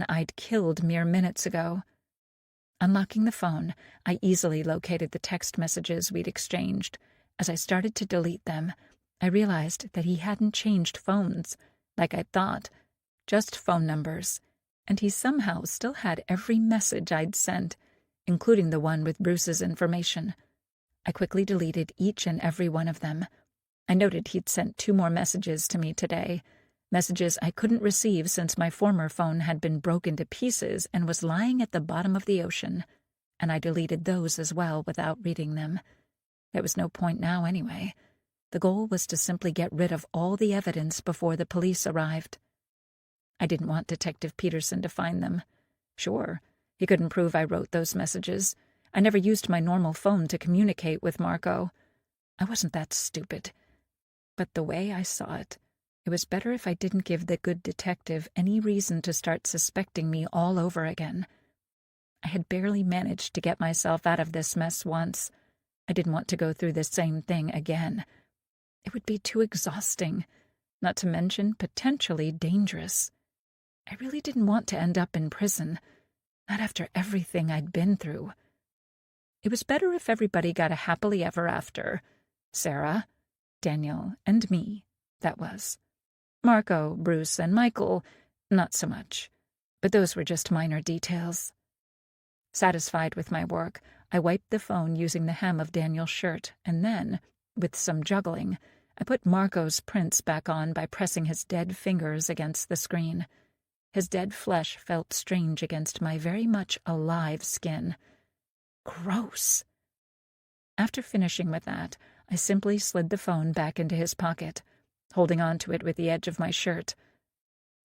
I'd killed mere minutes ago. Unlocking the phone, I easily located the text messages we'd exchanged. As I started to delete them, I realized that he hadn't changed phones, like I'd thought, just phone numbers, and he somehow still had every message I'd sent, including the one with Bruce's information. I quickly deleted each and every one of them. I noted he'd sent 2 more messages to me today, messages I couldn't receive since my former phone had been broken to pieces and was lying at the bottom of the ocean, and I deleted those as well without reading them. There was no point now anyway. The goal was to simply get rid of all the evidence before the police arrived. I didn't want Detective Peterson to find them. Sure, he couldn't prove I wrote those messages. I never used my normal phone to communicate with Marco. I wasn't that stupid. But the way I saw it, it was better if I didn't give the good detective any reason to start suspecting me all over again. I had barely managed to get myself out of this mess once. I didn't want to go through the same thing again. It would be too exhausting, not to mention potentially dangerous. I really didn't want to end up in prison, not after everything I'd been through. It was better if everybody got a happily ever after. Sarah, Daniel, and me, that was. Marco, Bruce, and Michael, not so much. But those were just minor details. Satisfied with my work, I wiped the phone using the hem of Daniel's shirt, and then, with some juggling, I put Marco's prints back on by pressing his dead fingers against the screen. His dead flesh felt strange against my very much alive skin. Gross. After finishing with that, I simply slid the phone back into his pocket, holding on to it with the edge of my shirt.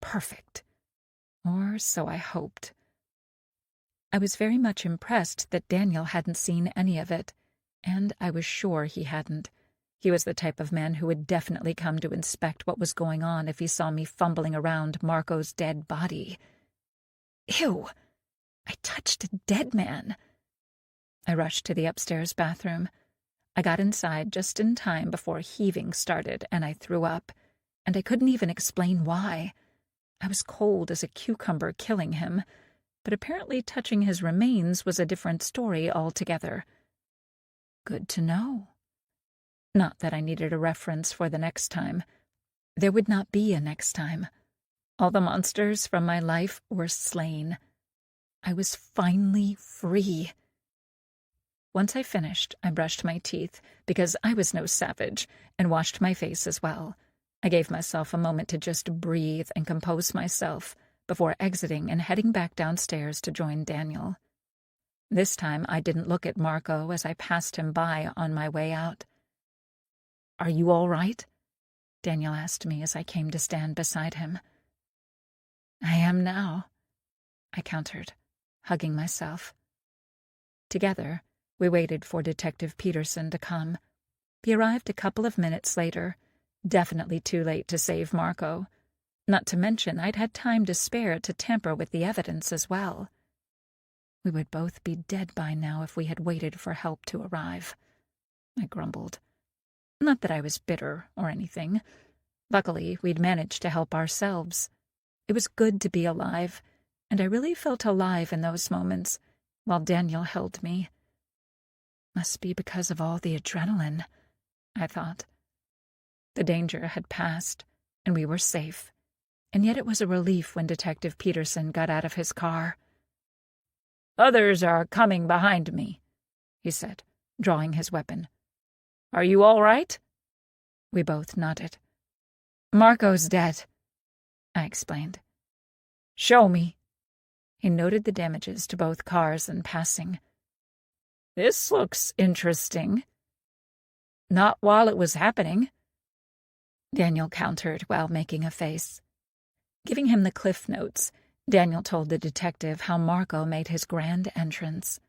Perfect. Or so I hoped. I was very much impressed that Daniel hadn't seen any of it, and I was sure he hadn't. He was the type of man who would definitely come to inspect what was going on if he saw me fumbling around Marco's dead body. Ew! I touched a dead man. I rushed to the upstairs bathroom. I got inside just in time before heaving started, and I threw up, and I couldn't even explain why. I was cold as a cucumber killing him, but apparently touching his remains was a different story altogether. Good to know. Not that I needed a reference for the next time. There would not be a next time. All the monsters from my life were slain. I was finally free. Once I finished, I brushed my teeth, because I was no savage, and washed my face as well. I gave myself a moment to just breathe and compose myself before exiting and heading back downstairs to join Daniel. This time I didn't look at Marco as I passed him by on my way out. "Are you all right?" Daniel asked me as I came to stand beside him. "I am now," I countered, hugging myself. Together, we waited for Detective Peterson to come. He arrived a couple of minutes later, definitely too late to save Marco. Not to mention I'd had time to spare to tamper with the evidence as well. We would both be dead by now if we had waited for help to arrive, I grumbled. Not that I was bitter or anything. Luckily, we'd managed to help ourselves. It was good to be alive, and I really felt alive in those moments, while Daniel held me. Must be because of all the adrenaline, I thought. The danger had passed, and we were safe, and yet it was a relief when Detective Peterson got out of his car. "Others are coming behind me," he said, drawing his weapon. "Are you all right?" We both nodded. "Marco's dead," I explained. "Show me." He noted the damages to both cars in passing. "This looks interesting." "Not while it was happening," Daniel countered while making a face. Giving him the cliff notes, Daniel told the detective how Marco made his grand entrance.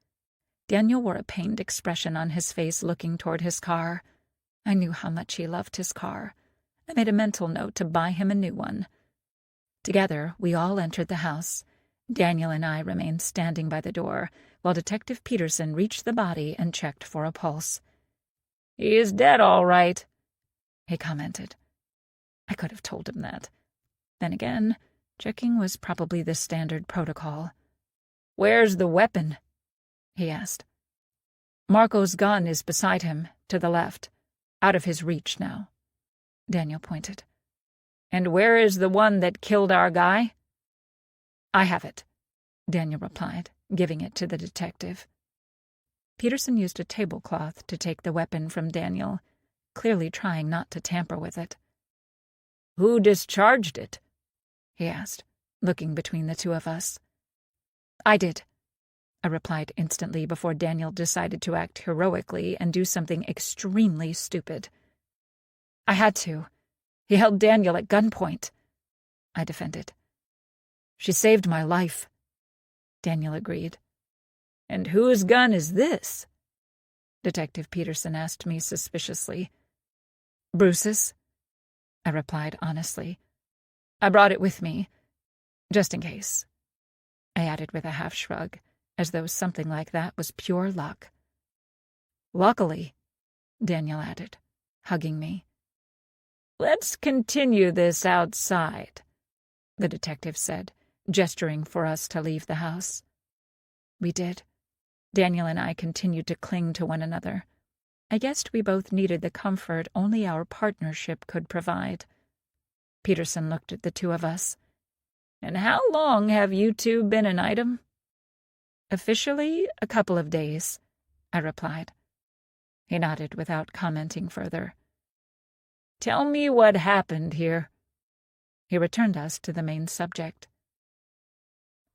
Daniel wore a pained expression on his face looking toward his car. I knew how much he loved his car. I made a mental note to buy him a new one. Together, we all entered the house. Daniel and I remained standing by the door, while Detective Peterson reached the body and checked for a pulse. "He is dead, all right," he commented. I could have told him that. Then again, checking was probably the standard protocol. "Where's the weapon?" he asked. "Marco's gun is beside him, to the left. Out of his reach now," Daniel pointed. "And where is the one that killed our guy?" "I have it," Daniel replied, giving it to the detective. Peterson used a tablecloth to take the weapon from Daniel, clearly trying not to tamper with it. "Who discharged it?" he asked, looking between the two of us. "I did," I replied instantly before Daniel decided to act heroically and do something extremely stupid. "I had to. He held Daniel at gunpoint," I defended. "She saved my life," Daniel agreed. "And whose gun is this?" Detective Peterson asked me suspiciously. "Bruce's," I replied honestly. "I brought it with me, just in case," I added with a half shrug, as though something like that was pure luck. "Luckily," Daniel added, hugging me. "Let's continue this outside," the detective said, gesturing for us to leave the house. We did. Daniel and I continued to cling to one another. I guessed we both needed the comfort only our partnership could provide. Peterson looked at the two of us. "And how long have you two been an item?" "Officially, a couple of days," I replied. He nodded without commenting further. "Tell me what happened here." He returned us to the main subject.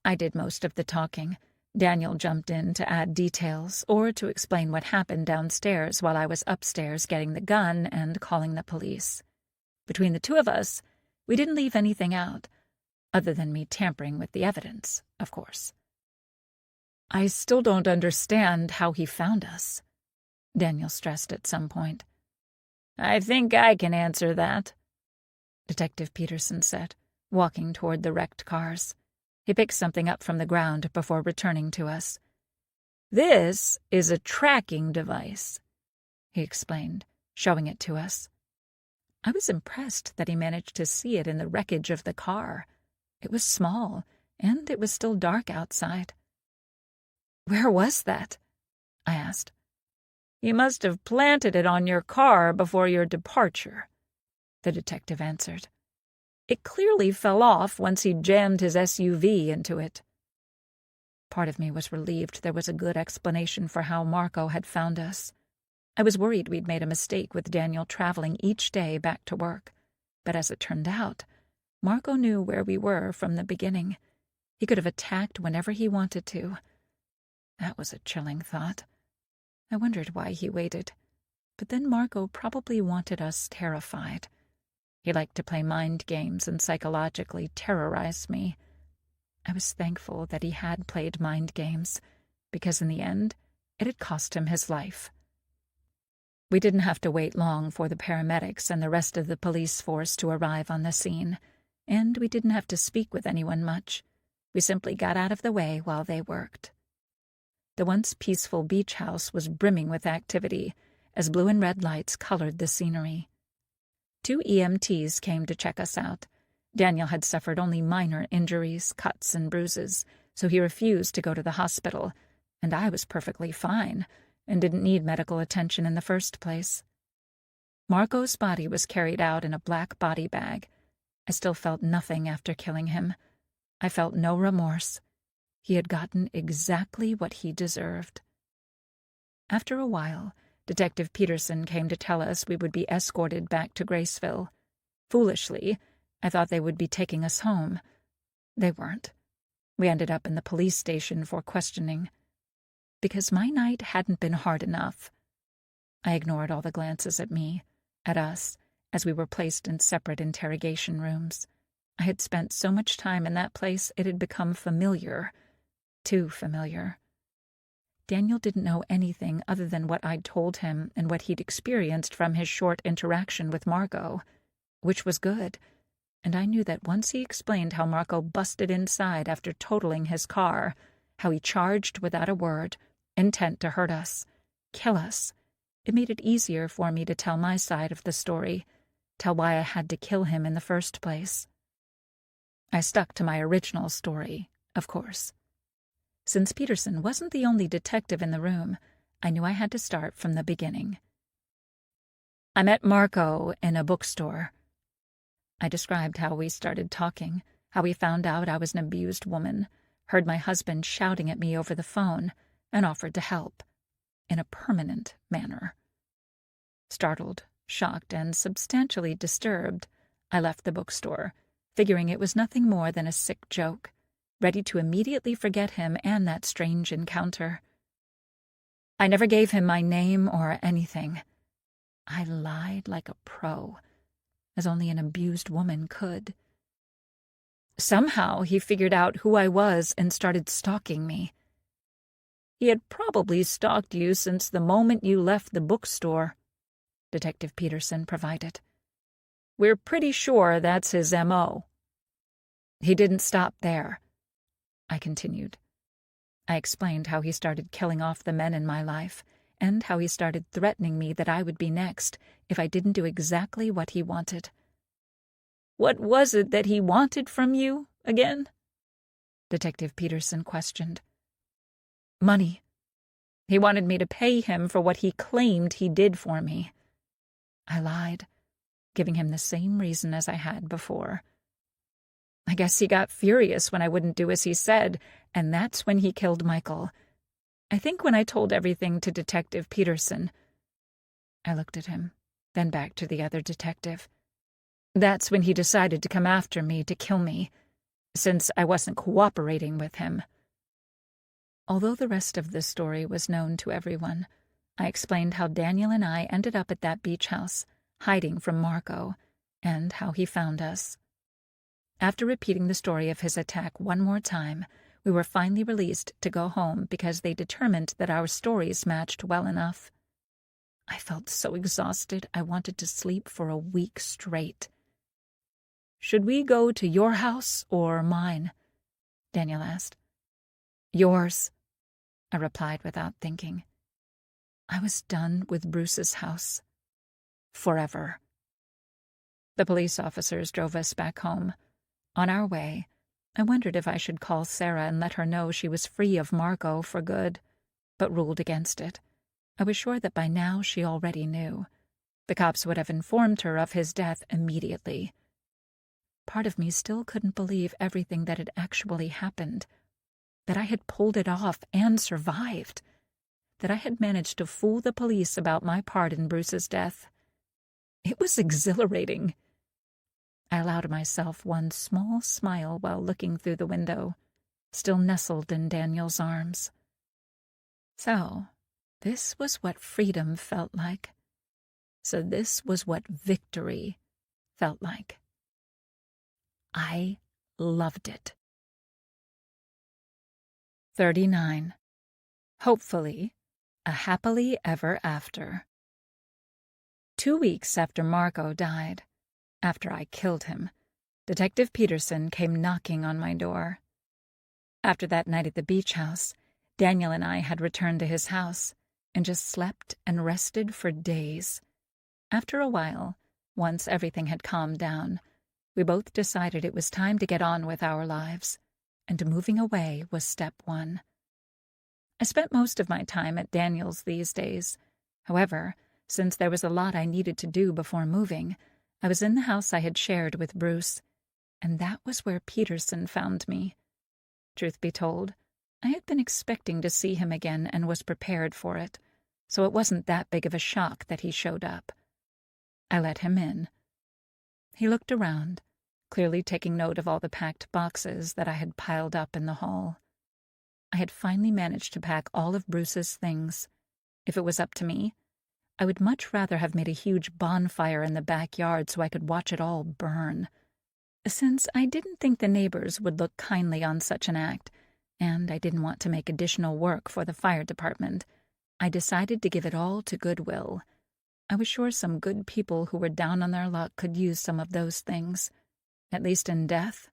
I did most of the talking. Daniel jumped in to add details or to explain what happened downstairs while I was upstairs getting the gun and calling the police. Between the two of us, we didn't leave anything out. Other than me tampering with the evidence, of course. I still don't understand how he found us, Daniel stressed at some point. I think I can answer that, Detective Peterson said, walking toward the wrecked cars. He picked something up from the ground before returning to us. This is a tracking device, he explained, showing it to us. I was impressed that he managed to see it in the wreckage of the car. It was small, and it was still dark outside. Where was that? I asked. You must have planted it on your car before your departure, the detective answered. It clearly fell off once he jammed his SUV into it. Part of me was relieved there was a good explanation for how Marco had found us. I was worried we'd made a mistake with Daniel traveling each day back to work, but as it turned out, Marco knew where we were from the beginning. He could have attacked whenever he wanted to. That was a chilling thought. I wondered why he waited, but then Marco probably wanted us terrified. He liked to play mind games and psychologically terrorize me. I was thankful that he had played mind games, because in the end, it had cost him his life. We didn't have to wait long for the paramedics and the rest of the police force to arrive on the scene, and we didn't have to speak with anyone much. We simply got out of the way while they worked. The once peaceful beach house was brimming with activity as blue and red lights colored the scenery. 2 EMTs came to check us out. Daniel had suffered only minor injuries, cuts, and bruises, so he refused to go to the hospital, and I was perfectly fine and didn't need medical attention in the first place. Marco's body was carried out in a black body bag. I still felt nothing after killing him. I felt no remorse. He had gotten exactly what he deserved. After a while, Detective Peterson came to tell us we would be escorted back to Graceville. Foolishly, I thought they would be taking us home. They weren't. We ended up in the police station for questioning. Because my night hadn't been hard enough. I ignored all the glances at me, at us, as we were placed in separate interrogation rooms. I had spent so much time in that place it had become familiar. Too familiar. Daniel didn't know anything other than what I'd told him and what he'd experienced from his short interaction with Marco, which was good, and I knew that once he explained how Marco busted inside after totaling his car, how he charged without a word, intent to hurt us, kill us, it made it easier for me to tell my side of the story, tell why I had to kill him in the first place. I stuck to my original story, of course. Since Peterson wasn't the only detective in the room, I knew I had to start from the beginning. I met Marco in a bookstore. I described how we started talking, how he found out I was an abused woman, heard my husband shouting at me over the phone, and offered to help, in a permanent manner. Startled, shocked, and substantially disturbed, I left the bookstore, figuring it was nothing more than a sick joke, ready to immediately forget him and that strange encounter. I never gave him my name or anything. I lied like a pro, as only an abused woman could. Somehow he figured out who I was and started stalking me. He had probably stalked you since the moment you left the bookstore, Detective Peterson provided. We're pretty sure that's his M.O. He didn't stop there, I continued. I explained how he started killing off the men in my life, and how he started threatening me that I would be next if I didn't do exactly what he wanted. What was it that he wanted from you, again? Detective Peterson questioned. Money. He wanted me to pay him for what he claimed he did for me. I lied, giving him the same reason as I had before. I guess he got furious when I wouldn't do as he said, and that's when he killed Michael. I think when I told everything to Detective Peterson. I looked at him, then back to the other detective. That's when he decided to come after me to kill me, since I wasn't cooperating with him. Although the rest of the story was known to everyone, I explained how Daniel and I ended up at that beach house, hiding from Marco, and how he found us. After repeating the story of his attack one more time, we were finally released to go home because they determined that our stories matched well enough. I felt so exhausted I wanted to sleep for a week straight. "Should we go to your house or mine?" Daniel asked. "Yours," I replied without thinking. I was done with Bruce's house. Forever. The police officers drove us back home. On our way, I wondered if I should call Sarah and let her know she was free of Marco for good, but ruled against it. I was sure that by now she already knew. The cops would have informed her of his death immediately. Part of me still couldn't believe everything that had actually happened, that I had pulled it off and survived, that I had managed to fool the police about my part in Bruce's death. It was exhilarating. I allowed myself one small smile while looking through the window, still nestled in Daniel's arms. So, this was what freedom felt like. So this was what victory felt like. I loved it. 39. Hopefully, a happily ever after. 2 weeks after Marco died, after I killed him, Detective Peterson came knocking on my door. After that night at the beach house, Daniel and I had returned to his house and just slept and rested for days. After a while, once everything had calmed down, we both decided it was time to get on with our lives, and moving away was step one. I spent most of my time at Daniel's these days. However, since there was a lot I needed to do before moving, I was in the house I had shared with Bruce, and that was where Peterson found me. Truth be told, I had been expecting to see him again and was prepared for it, so it wasn't that big of a shock that he showed up. I let him in. He looked around, clearly taking note of all the packed boxes that I had piled up in the hall. I had finally managed to pack all of Bruce's things. If it was up to me, I would much rather have made a huge bonfire in the backyard so I could watch it all burn. Since I didn't think the neighbors would look kindly on such an act, and I didn't want to make additional work for the fire department, I decided to give it all to Goodwill. I was sure some good people who were down on their luck could use some of those things. At least in death,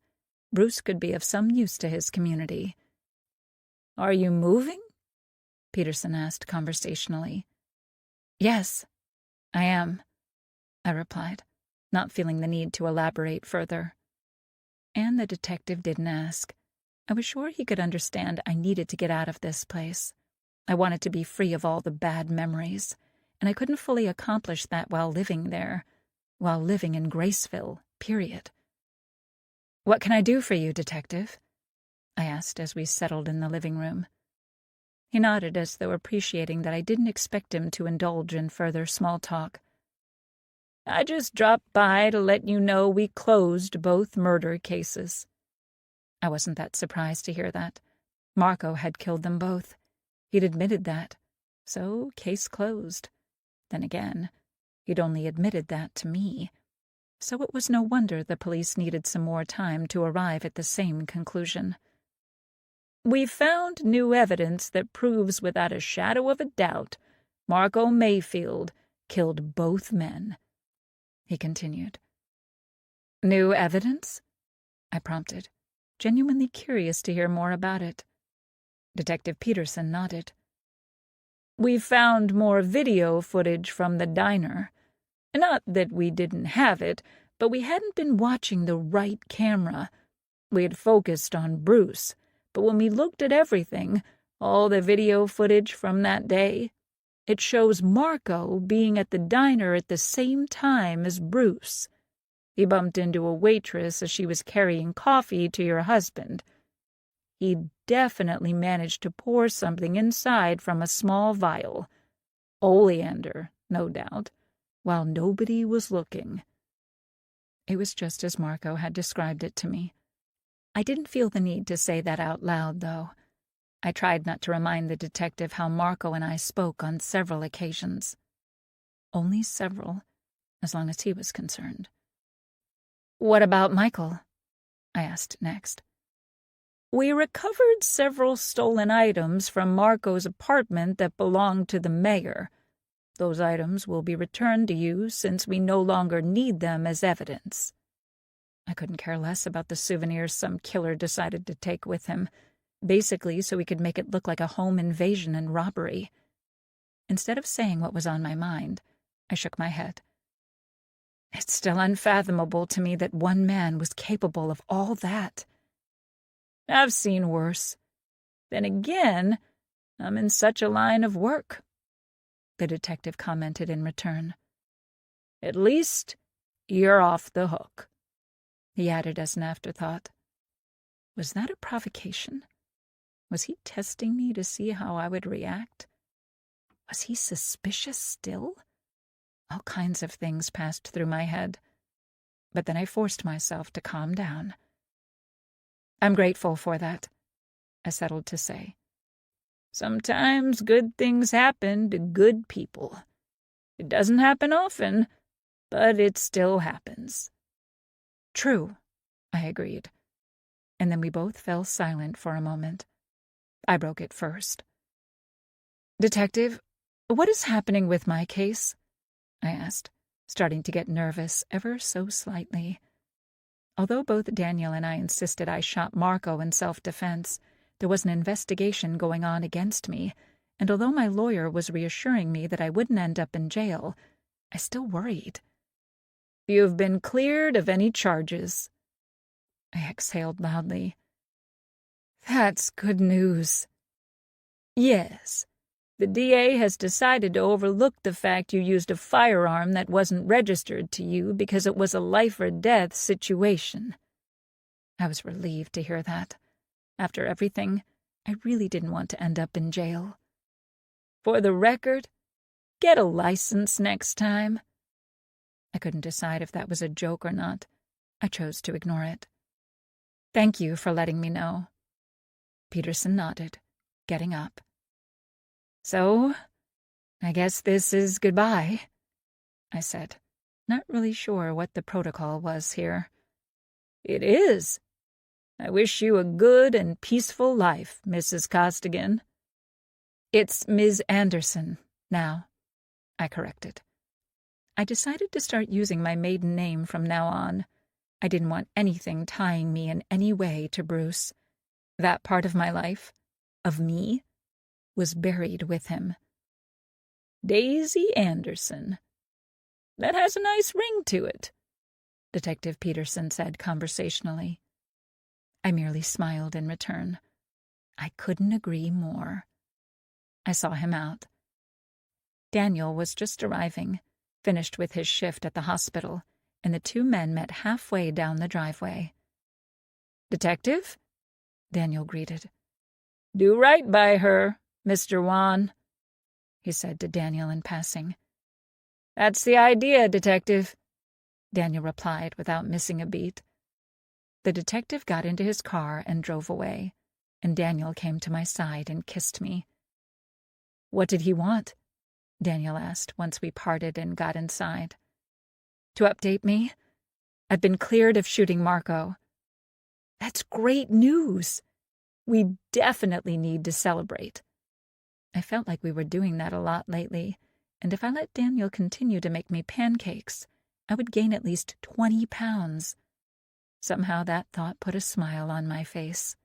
Bruce could be of some use to his community. "Are you moving?" Peterson asked conversationally. "Yes, I am," I replied, not feeling the need to elaborate further. And the detective didn't ask. I was sure he could understand I needed to get out of this place. I wanted to be free of all the bad memories, and I couldn't fully accomplish that while living there, while living in Graceville, period. "What can I do for you, Detective?" I asked as we settled in the living room. He nodded as though appreciating that I didn't expect him to indulge in further small talk. "I just dropped by to let you know we closed both murder cases." I wasn't that surprised to hear that. Marco had killed them both. He'd admitted that. So, case closed. Then again, he'd only admitted that to me. So it was no wonder the police needed some more time to arrive at the same conclusion. "We've found new evidence that proves without a shadow of a doubt Marco Mayfield killed both men," he continued. "New evidence?" I prompted, genuinely curious to hear more about it. Detective Peterson nodded. "We've found more video footage from the diner. Not that we didn't have it, but we hadn't been watching the right camera. We had focused on Bruce, but when we looked at everything, all the video footage from that day, it shows Marco being at the diner at the same time as Bruce. He bumped into a waitress as she was carrying coffee to your husband. He definitely managed to pour something inside from a small vial. Oleander, no doubt, while nobody was looking." It was just as Marco had described it to me. I didn't feel the need to say that out loud, though. I tried not to remind the detective how Marco and I spoke on several occasions. Only several, as long as he was concerned. "What about Michael?" I asked next. We recovered several stolen items from Marco's apartment that belonged to the mayor. Those items will be returned to you since we no longer need them as evidence. I couldn't care less about the souvenirs some killer decided to take with him, basically so he could make it look like a home invasion and robbery. Instead of saying what was on my mind, I shook my head. It's still unfathomable to me that one man was capable of all that. I've seen worse. Then again, I'm in such a line of work, the detective commented in return. At least you're off the hook, he added as an afterthought. Was that a provocation? Was he testing me to see how I would react? Was he suspicious still? All kinds of things passed through my head, but then I forced myself to calm down. I'm grateful for that, I settled to say. Sometimes good things happen to good people. It doesn't happen often, but it still happens. True, I agreed, and then we both fell silent for a moment. I broke it first. Detective, what is happening with my case? I asked, starting to get nervous ever so slightly. Although both Daniel and I insisted I shot Marco in self-defense, there was an investigation going on against me, and although my lawyer was reassuring me that I wouldn't end up in jail, I still worried. You've been cleared of any charges. I exhaled loudly. That's good news. Yes. The DA has decided to overlook the fact you used a firearm that wasn't registered to you because it was a life-or-death situation. I was relieved to hear that. After everything, I really didn't want to end up in jail. For the record, get a license next time. I couldn't decide if that was a joke or not. I chose to ignore it. Thank you for letting me know. Peterson nodded, getting up. So, I guess this is goodbye, I said, not really sure what the protocol was here. It is. I wish you a good and peaceful life, Mrs. Costigan. It's Ms. Anderson, now, I corrected. I decided to start using my maiden name from now on. I didn't want anything tying me in any way to Bruce. That part of my life, of me, was buried with him. Daisy Anderson. That has a nice ring to it, Detective Peterson said conversationally. I merely smiled in return. I couldn't agree more. I saw him out. Daniel was just arriving, finished with his shift at the hospital, and the two men met halfway down the driveway. Detective? Daniel greeted. Do right by her, Mr. Wan, he said to Daniel in passing. That's the idea, Detective, Daniel replied without missing a beat. The detective got into his car and drove away, and Daniel came to my side and kissed me. What did he want? Daniel asked once we parted and got inside. To update me, I've been cleared of shooting Marco. That's great news. We definitely need to celebrate. I felt like we were doing that a lot lately, and if I let Daniel continue to make me pancakes, I would gain at least 20 pounds. Somehow that thought put a smile on my face.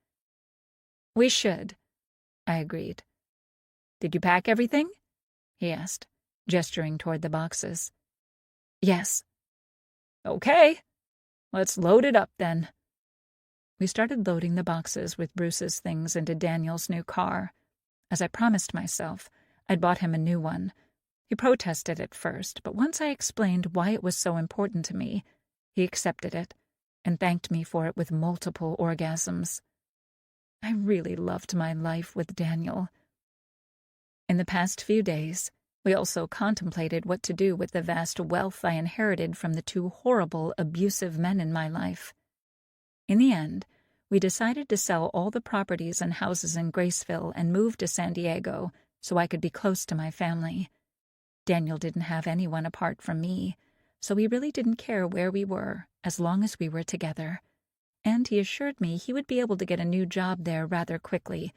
We should, I agreed. Did you pack everything? He asked, gesturing toward the boxes. Yes. Okay, let's load it up then. We started loading the boxes with Bruce's things into Daniel's new car. As I promised myself, I'd bought him a new one. He protested at first, but once I explained why it was so important to me, he accepted it and thanked me for it with multiple orgasms. I really loved my life with Daniel. In the past few days, we also contemplated what to do with the vast wealth I inherited from the two horrible, abusive men in my life. In the end, we decided to sell all the properties and houses in Graceville and move to San Diego so I could be close to my family. Daniel didn't have anyone apart from me, so we really didn't care where we were as long as we were together. and he assured me he would be able to get a new job there rather quickly.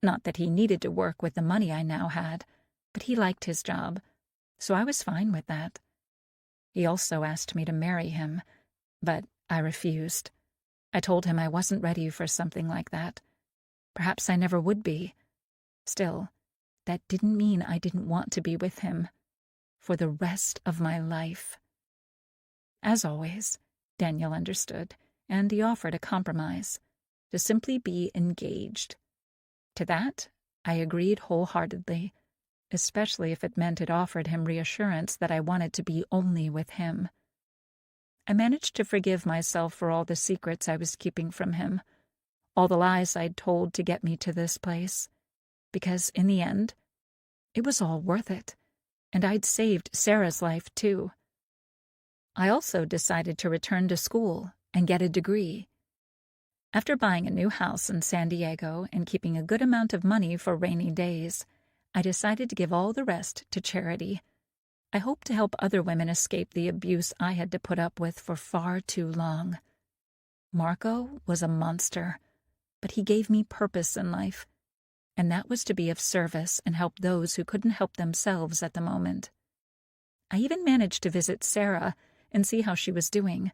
Not that he needed to work with the money I now had, but he liked his job, so I was fine with that. He also asked me to marry him, but I refused. I told him I wasn't ready for something like that. Perhaps I never would be. Still, that didn't mean I didn't want to be with him for the rest of my life. As always, Daniel understood, and he offered a compromise, to simply be engaged. To that, I agreed wholeheartedly, especially if it meant it offered him reassurance that I wanted to be only with him. I managed to forgive myself for all the secrets I was keeping from him, all the lies I'd told to get me to this place, because in the end, it was all worth it, and I'd saved Sarah's life too. I also decided to return to school and get a degree. After buying a new house in San Diego and keeping a good amount of money for rainy days, I decided to give all the rest to charity. I hoped to help other women escape the abuse I had to put up with for far too long. Marco was a monster, but he gave me purpose in life, and that was to be of service and help those who couldn't help themselves at the moment. I even managed to visit Sarah and see how she was doing.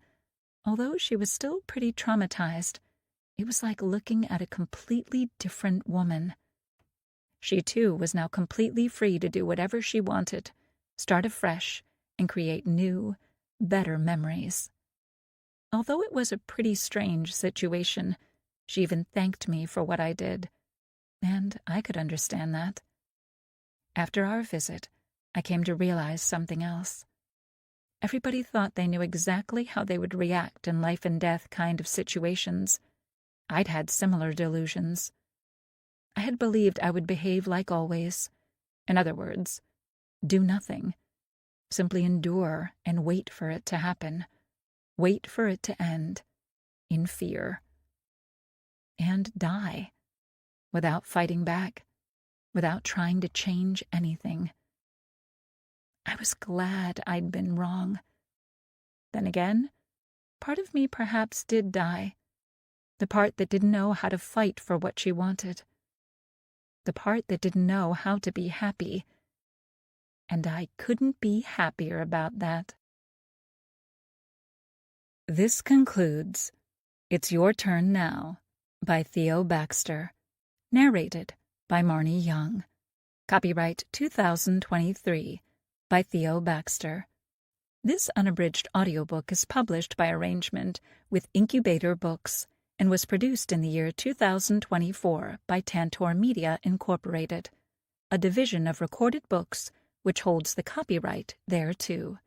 Although she was still pretty traumatized, it was like looking at a completely different woman. She too was now completely free to do whatever she wanted, start afresh, and create new, better memories. Although it was a pretty strange situation, she even thanked me for what I did, and I could understand that. After our visit, I came to realize something else. Everybody thought they knew exactly how they would react in life and death kind of situations. I'd had similar delusions. I had believed I would behave like always. In other words, do nothing. Simply endure and wait for it to happen. Wait for it to end. In fear. And die. Without fighting back. Without trying to change anything. I was glad I'd been wrong. Then again, part of me perhaps did die. The part that didn't know how to fight for what she wanted. The part that didn't know how to be happy. And I couldn't be happier about that. This concludes It's Your Turn Now by Theo Baxter. Narrated by Marnie Young. Copyright 2023 by Theo Baxter. This unabridged audiobook is published by arrangement with Incubator Books and was produced in the year 2024 by Tantor Media Incorporated, a division of Recorded Books which holds the copyright thereto.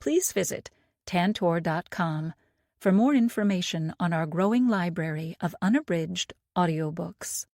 Please visit tantor.com for more information on our growing library of unabridged audiobooks.